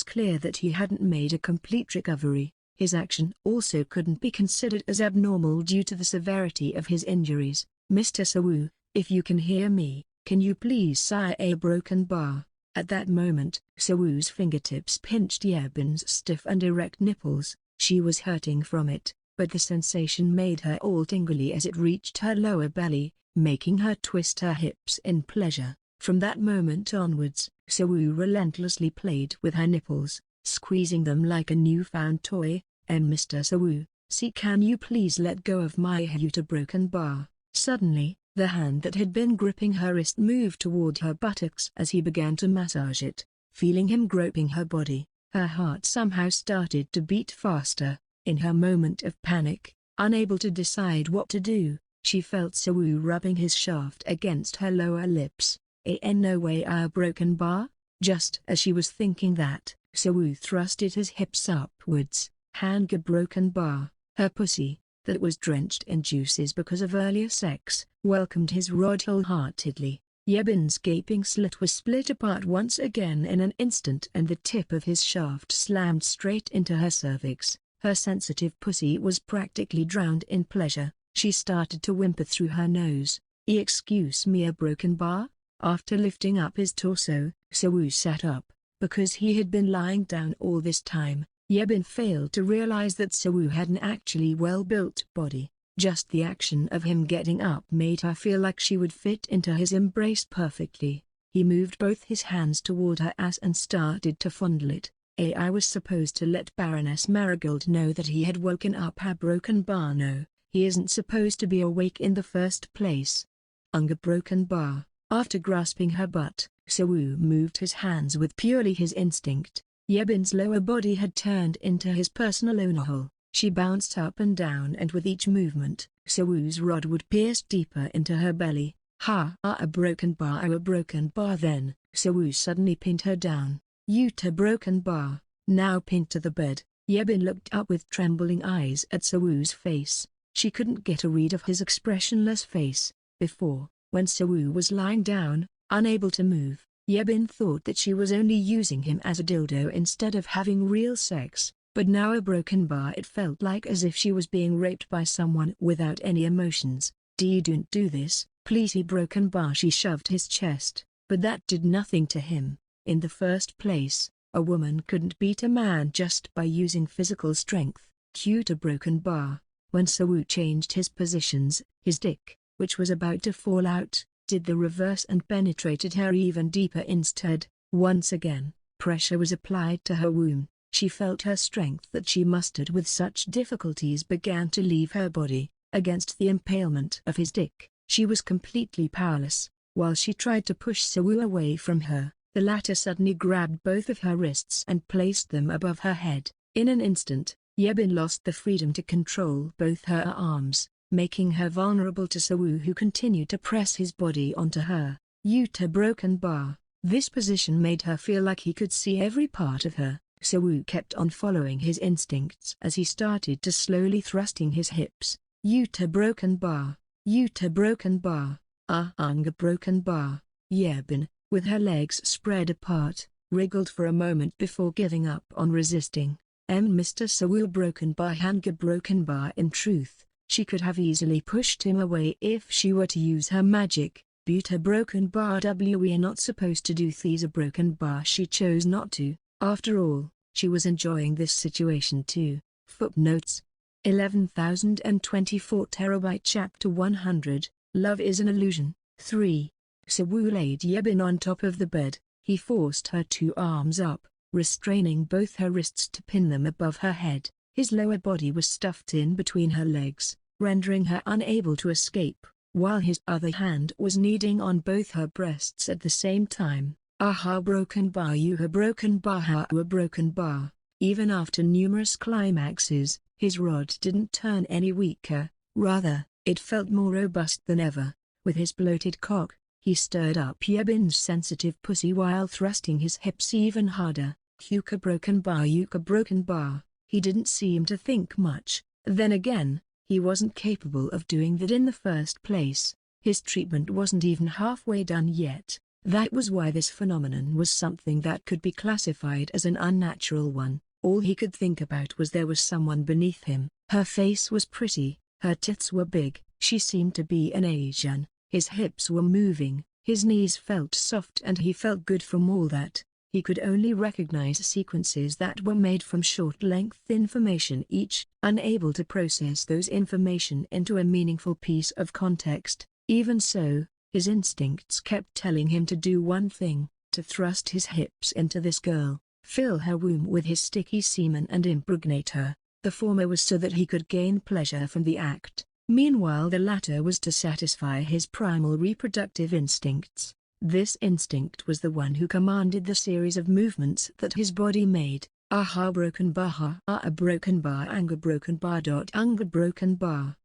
clear that he hadn't made a complete recovery. His action also couldn't be considered as abnormal due to the severity of his injuries. Mr. Sawoo, if you can hear me, can you please sigh a broken bar? At that moment, Sawoo's fingertips pinched Yebin's stiff and erect nipples. She was hurting from it, but the sensation made her all tingly as it reached her lower belly, making her twist her hips in pleasure. From that moment onwards, Sawoo relentlessly played with her nipples, squeezing them like a newfound toy. Mr. Sawoo, can you please let go of my a broken bar? Suddenly, the hand that had been gripping her wrist moved toward her buttocks as he began to massage it. Feeling him groping her body, her heart somehow started to beat faster. In her moment of panic, unable to decide what to do, she felt Sawoo rubbing his shaft against her lower lips. No way, a broken bar? Just as she was thinking that, Sawoo thrusted his hips upwards. Hang a broken bar. Her pussy, that was drenched in juices because of earlier sex, welcomed his rod wholeheartedly. Yebin's gaping slit was split apart once again in an instant and the tip of his shaft slammed straight into her cervix. Her sensitive pussy was practically drowned in pleasure. She started to whimper through her nose. Excuse me, a broken bar? After lifting up his torso, Sawoo sat up. Because he had been lying down all this time, Yebin failed to realize that Sawoo had an actually well-built body. Just the action of him getting up made her feel like she would fit into his embrace perfectly. He moved both his hands toward her ass and started to fondle it. I was supposed to let Baroness Marigold know that he had woken up her broken bar. No, he isn't supposed to be awake in the first place. A broken bar. After grasping her butt, Sawoo moved his hands with purely his instinct. Yebin's lower body had turned into his personal ownhole. She bounced up and down, and with each movement, Sawoo's rod would pierce deeper into her belly. A broken bar. A broken bar. Then, Sawoo suddenly pinned her down. A broken bar. Now pinned to the bed, Yebin looked up with trembling eyes at Sawoo's face. She couldn't get a read of his expressionless face. Before, when Sawoo was lying down, unable to move, Yebin thought that she was only using him as a dildo instead of having real sex. but now a broken bar. It felt like as if she was being raped by someone without any emotions. Don't do this, please. He broken bar. She shoved his chest, but that did nothing to him. In the first place, a woman couldn't beat a man just by using physical strength. Cue to broken bar. When Sawu changed his positions, his dick, which was about to fall out, did the reverse and penetrated her even deeper instead. Once again, pressure was applied to her womb. She felt her strength that she mustered with such difficulties began to leave her body. Against the impalement of his dick, she was completely powerless. While she tried to push Sawu away from her, the latter suddenly grabbed both of her wrists and placed them above her head. In an instant, Yebin lost the freedom to control both her arms, making her vulnerable to Sawu, who continued to press his body onto her. Yuta broken bar. This position made her feel like he could see every part of her. Sawu kept on following his instincts as he started to slowly thrusting his hips. Yuta broken bar. Yuta broken bar. Anga broken bar. Yebin, with her legs spread apart, wriggled for a moment before giving up on resisting. Mr. Sawu broken bar. Hanga broken bar. In truth, she could have easily pushed him away if she were to use her magic. Buta broken bar. We are not supposed to do these a broken bar. She chose not to. After all, she was enjoying this situation too. Footnotes 11,024 terabyte. Chapter 100, Love is an Illusion. 3. Sawu laid Yebin on top of the bed. He forced her two arms up, restraining both her wrists to pin them above her head. His lower body was stuffed in between her legs, rendering her unable to escape, while his other hand was kneading on both her breasts at the same time. Aha broken bar. Yuha broken bar. Hawa broken bar. Even after numerous climaxes, his rod didn't turn any weaker, rather, it felt more robust than ever. With his bloated cock, he stirred up Yebin's sensitive pussy while thrusting his hips even harder. Yuka broken bar. Yuka broken bar. He didn't seem to think much. Then again, he wasn't capable of doing that in the first place. His treatment wasn't even halfway done yet. That was why this phenomenon was something that could be classified as an unnatural one. All he could think about was there was someone beneath him. Her face was pretty, her tits were big, she seemed to be an Asian, his hips were moving, his knees felt soft, and he felt good from all that. He could only recognize sequences that were made from short-length information each, unable to process those information into a meaningful piece of context. Even so, his instincts kept telling him to do one thing, to thrust his hips into this girl, fill her womb with his sticky semen and impregnate her. The former was so that he could gain pleasure from the act. Meanwhile, the latter was to satisfy his primal reproductive instincts. This instinct was the one who commanded the series of movements that his body made. Aha broken bar. Ha broken bar. Anga broken bar. Anga broken bar.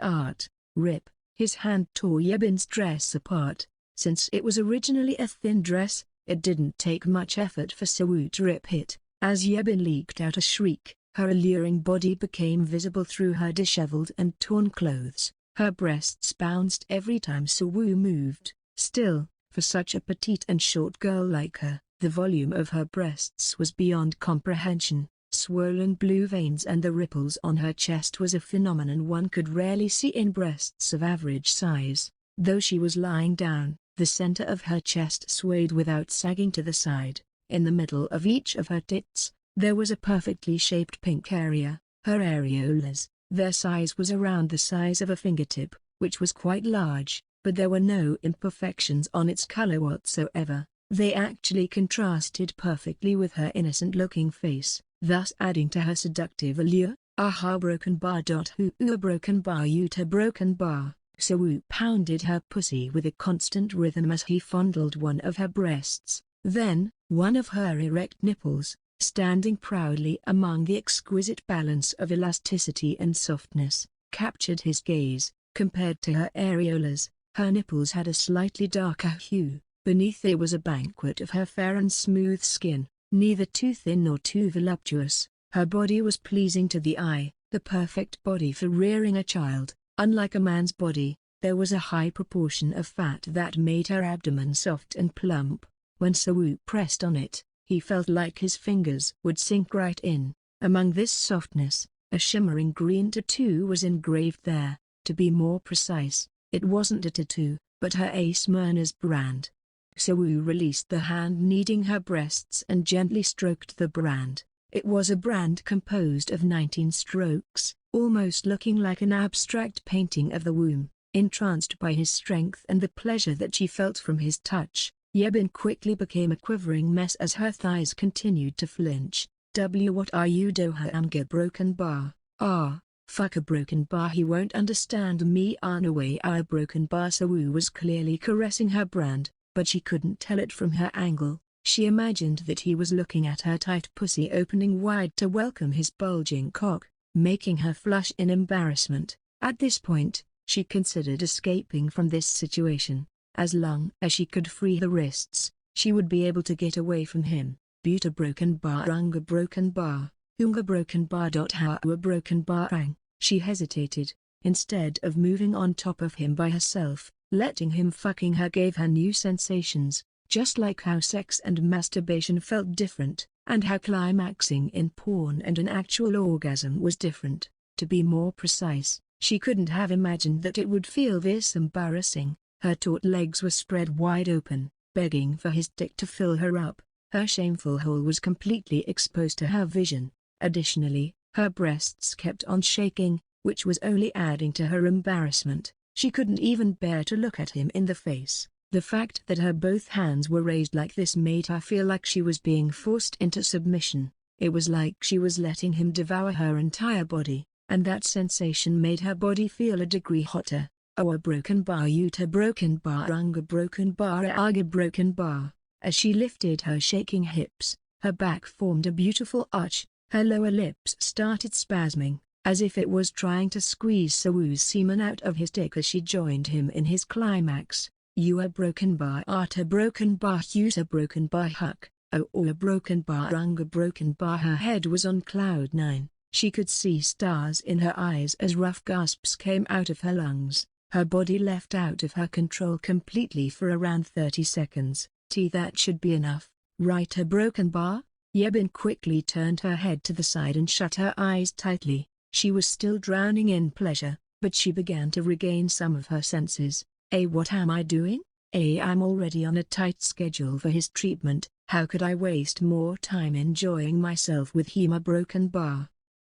Art. Rip. His hand tore Yebin's dress apart. Since it was originally a thin dress, it didn't take much effort for Sawu to rip it. As Yebin leaked out a shriek, her alluring body became visible through her disheveled and torn clothes. Her breasts bounced every time Sawu moved. Still, for such a petite and short girl like her, the volume of her breasts was beyond comprehension. Swollen blue veins and the ripples on her chest was a phenomenon one could rarely see in breasts of average size. Though she was lying down, the center of her chest swayed without sagging to the side. In the middle of each of her tits, there was a perfectly shaped pink area. Her areolas, their size was around the size of a fingertip, which was quite large, but there were no imperfections on its color whatsoever. They actually contrasted perfectly with her innocent-looking face, thus adding to her seductive allure. Aha broken bar. Hua broken bar. Yuta broken bar. Sawu pounded her pussy with a constant rhythm as he fondled one of her breasts. Then, one of her erect nipples, standing proudly among the exquisite balance of elasticity and softness, captured his gaze. Compared to her areolas, her nipples had a slightly darker hue. Beneath there was a banquet of her fair and smooth skin, neither too thin nor too voluptuous. Her body was pleasing to the eye, the perfect body for rearing a child. Unlike a man's body, there was a high proportion of fat that made her abdomen soft and plump. When Sawu pressed on it, he felt like his fingers would sink right in. Among this softness, a shimmering green tattoo was engraved there. To be more precise, it wasn't a tattoo, but her Ace Myrna's brand. Sawu released the hand kneading her breasts and gently stroked the brand. It was a brand composed of 19 strokes, almost looking like an abstract painting of the womb. Entranced by his strength and the pleasure that she felt from his touch, Yebin quickly became a quivering mess as her thighs continued to flinch. What are you doing, Anga broken bar? Ah, fuck a broken bar, he won't understand me anyway. A broken bar. Sawu was clearly caressing her brand, but she couldn't tell it from her angle. She imagined that he was looking at her tight pussy opening wide to welcome his bulging cock, making her flush in embarrassment. At this point, she considered escaping from this situation. As long as she could free the wrists, she would be able to get away from him. Buta broken bar, unga broken bar, unga broken bar. How a broken bar rang. She hesitated. Instead of moving on top of him by herself, letting him fucking her gave her new sensations, just like how sex and masturbation felt different, and how climaxing in porn and an actual orgasm was different. To be more precise, she couldn't have imagined that it would feel this embarrassing. Her taut legs were spread wide open, begging for his dick to fill her up. Her shameful hole was completely exposed to her vision. Additionally, her breasts kept on shaking, which was only adding to her embarrassment. She couldn't even bear to look at him in the face. The fact that her both hands were raised like this made her feel like she was being forced into submission. It was like she was letting him devour her entire body, and that sensation made her body feel a degree hotter. Oh, a broken bar, Uta broken bar, unga broken bar, aga broken bar. As she lifted her shaking hips, her back formed a beautiful arch. Her lower lips started spasming, as if it was trying to squeeze Sawu's semen out of his dick as she joined him in his climax. You a broken bar, ata broken bar, uta broken bar, huck. Oh, a broken bar, unga broken bar. Her head was on cloud 9. She could see stars in her eyes as rough gasps came out of her lungs. Her body left out of her control completely for around 30 seconds. That should be enough, right? A broken bar? Yebin quickly turned her head to the side and shut her eyes tightly. She was still drowning in pleasure, but she began to regain some of her senses. What am I doing? I'm already on a tight schedule for his treatment. How could I waste more time enjoying myself with him? A broken bar.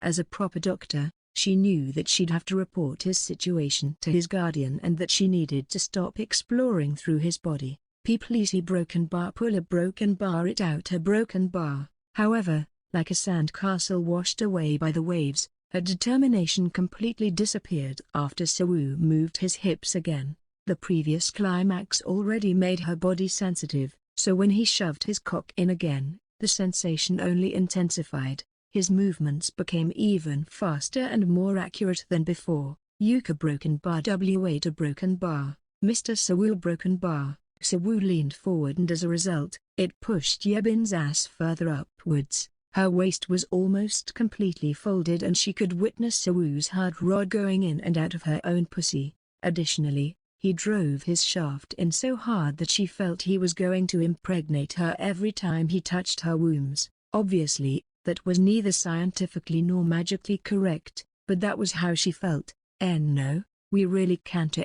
As a proper doctor, she knew that she'd have to report his situation to his guardian and that she needed to stop exploring through his body. Please, he broken bar, pull a broken bar, it out a broken bar. However, like a sandcastle washed away by the waves, her determination completely disappeared after Sawu moved his hips again. The previous climax already made her body sensitive, so when he shoved his cock in again, the sensation only intensified. His movements became even faster and more accurate than before. Yuka broken bar, W8 a broken bar, Mr. Sawu broken bar. Sawu leaned forward and as a result, it pushed Yebin's ass further upwards. Her waist was almost completely folded and she could witness Sawu's hard rod going in and out of her own pussy. Additionally, he drove his shaft in so hard that she felt he was going to impregnate her every time he touched her wombs. Obviously, that was neither scientifically nor magically correct, but that was how she felt. No, we really can't!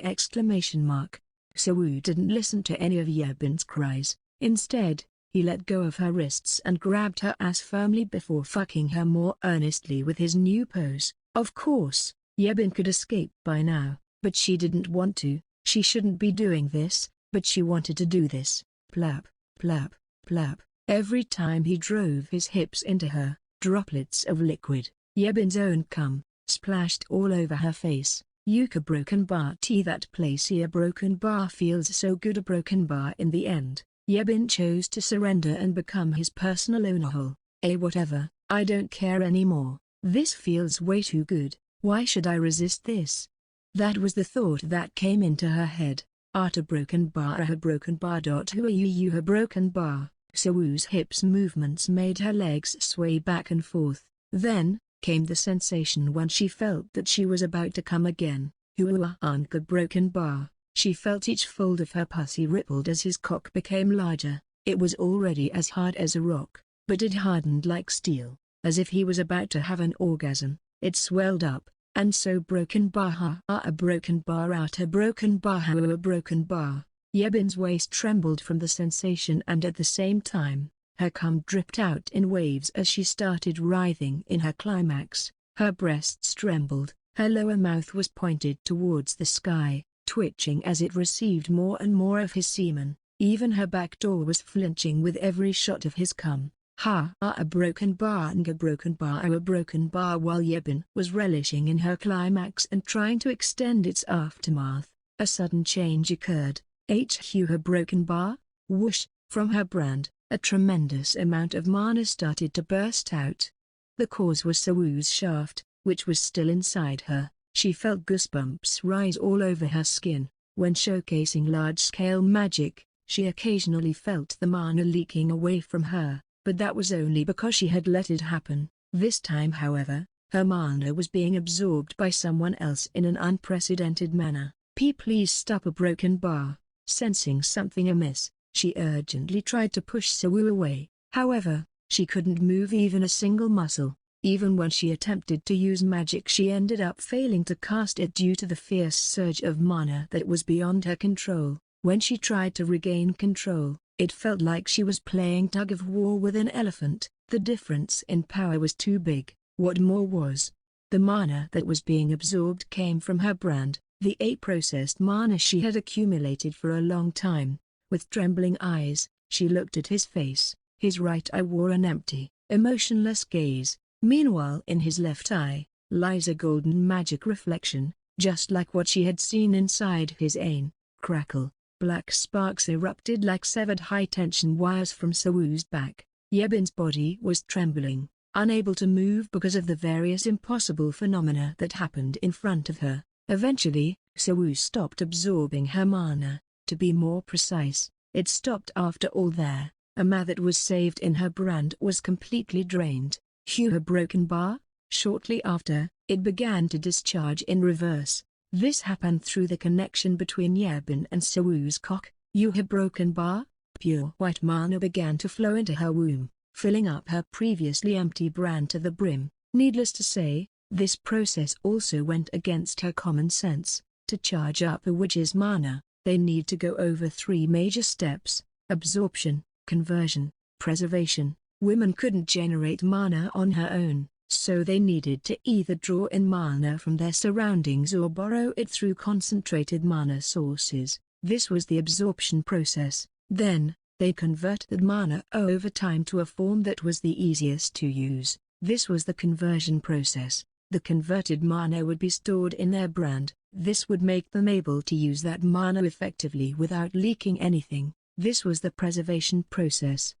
Sawu didn't listen to any of Yebin's cries. Instead, he let go of her wrists and grabbed her ass firmly before fucking her more earnestly with his new pose. Of course, Yebin could escape by now, but she didn't want to. She shouldn't be doing this, but she wanted to do this. Plap, plap, plap. Every time he drove his hips into her, droplets of liquid, Yebin's own cum, splashed all over her face. Yuka broken bar, that place here, broken bar feels so good. A broken bar. In the end, Yebin chose to surrender and become his personal owner. Whatever, I don't care anymore. This feels way too good. Why should I resist this? That was the thought that came into her head. Ata broken bar, her broken bar. Who are you, her broken bar? Sawu's hips movements made her legs sway back and forth. Then came the sensation when she felt that she was about to come again. Anka broken bar. She felt each fold of her pussy rippled as his cock became larger. It was already as hard as a rock, but it hardened like steel. as if he was about to have an orgasm. It swelled up, and so broken bar a broken bar out a broken bar a broken bar. Yebin's waist trembled from the sensation, and at the same time, her cum dripped out in waves as she started writhing in her climax. Her breasts trembled, her lower mouth was pointed towards the sky, twitching as it received more and more of his semen. Even her back door was flinching with every shot of his cum. A broken bar and a broken bar a broken bar. While Yebin was relishing in her climax and trying to extend its aftermath, a sudden change occurred. Her broken bar, whoosh, from her brand, a tremendous amount of mana started to burst out. The cause was Sawu's shaft, which was still inside her. She felt goosebumps rise all over her skin. When showcasing large-scale magic, she occasionally felt the mana leaking away from her, but that was only because she had let it happen. This time, however, her mana was being absorbed by someone else in an unprecedented manner. Please stop a broken bar. Sensing something amiss, she urgently tried to push Sawu away. However, she couldn't move even a single muscle. Even when she attempted to use magic, she ended up failing to cast it due to the fierce surge of mana that was beyond her control. When she tried to regain control, it felt like she was playing tug-of-war with an elephant. The difference in power was too big. What more was, the mana that was being absorbed came from her brand, the processed mana she had accumulated for a long time. With trembling eyes, she looked at his face. His right eye wore an empty, emotionless gaze. Meanwhile, in his left eye lies a golden magic reflection, just like what she had seen inside his ain. Crackle. Black sparks erupted like severed high-tension wires from Sawu's back. Yebin's body was trembling, unable to move because of the various impossible phenomena that happened in front of her. Eventually, Sawu stopped absorbing her mana. To be more precise, it stopped after all there. A mana that was saved in her brand was completely drained. Her broken bar. Shortly after, it began to discharge in reverse. This happened through the connection between Yebin and Sawu's cock. Her broken bar. Pure white mana began to flow into her womb, filling up her previously empty brand to the brim. Needless to say, this process also went against her common sense. To charge up a witch's mana, they need to go over 3 major steps: absorption, conversion, preservation. Women couldn't generate mana on her own, so they needed to either draw in mana from their surroundings or borrow it through concentrated mana sources. This was the absorption process. Then, they converted mana over time to a form that was the easiest to use. This was the conversion process. The converted mana would be stored in their brand. This would make them able to use that mana effectively without leaking anything. This was the preservation process.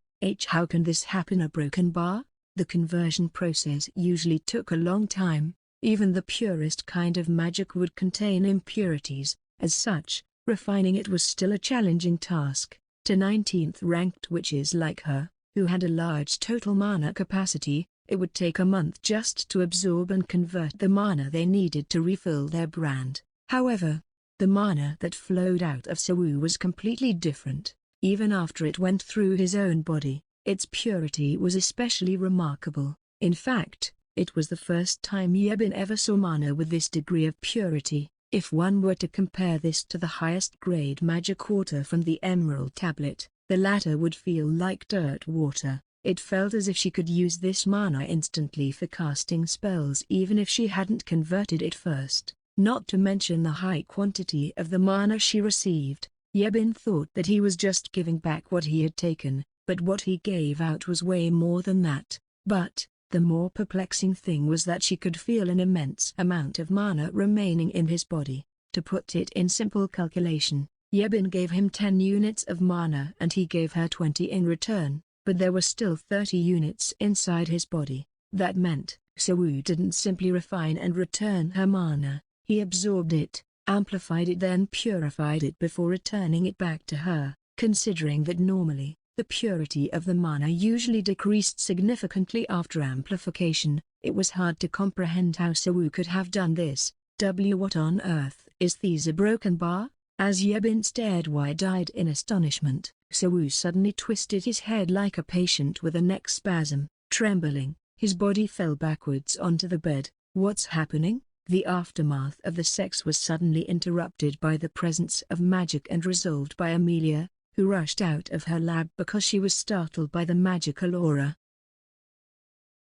How can this happen? A broken bar? The conversion process usually took a long time. Even the purest kind of magic would contain impurities. As such, refining it was still a challenging task. To 19th ranked witches like her, who had a large total mana capacity, it would take a month just to absorb and convert the mana they needed to refill their brand. However, the mana that flowed out of Sawu was completely different. Even after it went through his own body, its purity was especially remarkable. In fact, it was the first time Yebin ever saw mana with this degree of purity. If one were to compare this to the highest grade magic water from the Emerald Tablet, the latter would feel like dirt water. It felt as if she could use this mana instantly for casting spells even if she hadn't converted it first. Not to mention the high quantity of the mana she received. Yebin thought that he was just giving back what he had taken, but what he gave out was way more than that. But, the more perplexing thing was that she could feel an immense amount of mana remaining in his body. To put it in simple calculation, Yebin gave him 10 units of mana and he gave her 20 in return, but there were still 30 units inside his body. That meant, Sawu didn't simply refine and return her mana, he absorbed it, amplified it, then purified it before returning it back to her. Considering that normally, the purity of the mana usually decreased significantly after amplification, it was hard to comprehend how Sawu could have done this. What on earth is this, a broken bar? As Yebin stared wide-eyed in astonishment, Sawu suddenly twisted his head like a patient with a neck spasm. Trembling, His body fell backwards onto the bed. What's happening? The aftermath of the sex was suddenly interrupted by the presence of magic and resolved by Amelia, who rushed out of her lab because she was startled by the magical aura.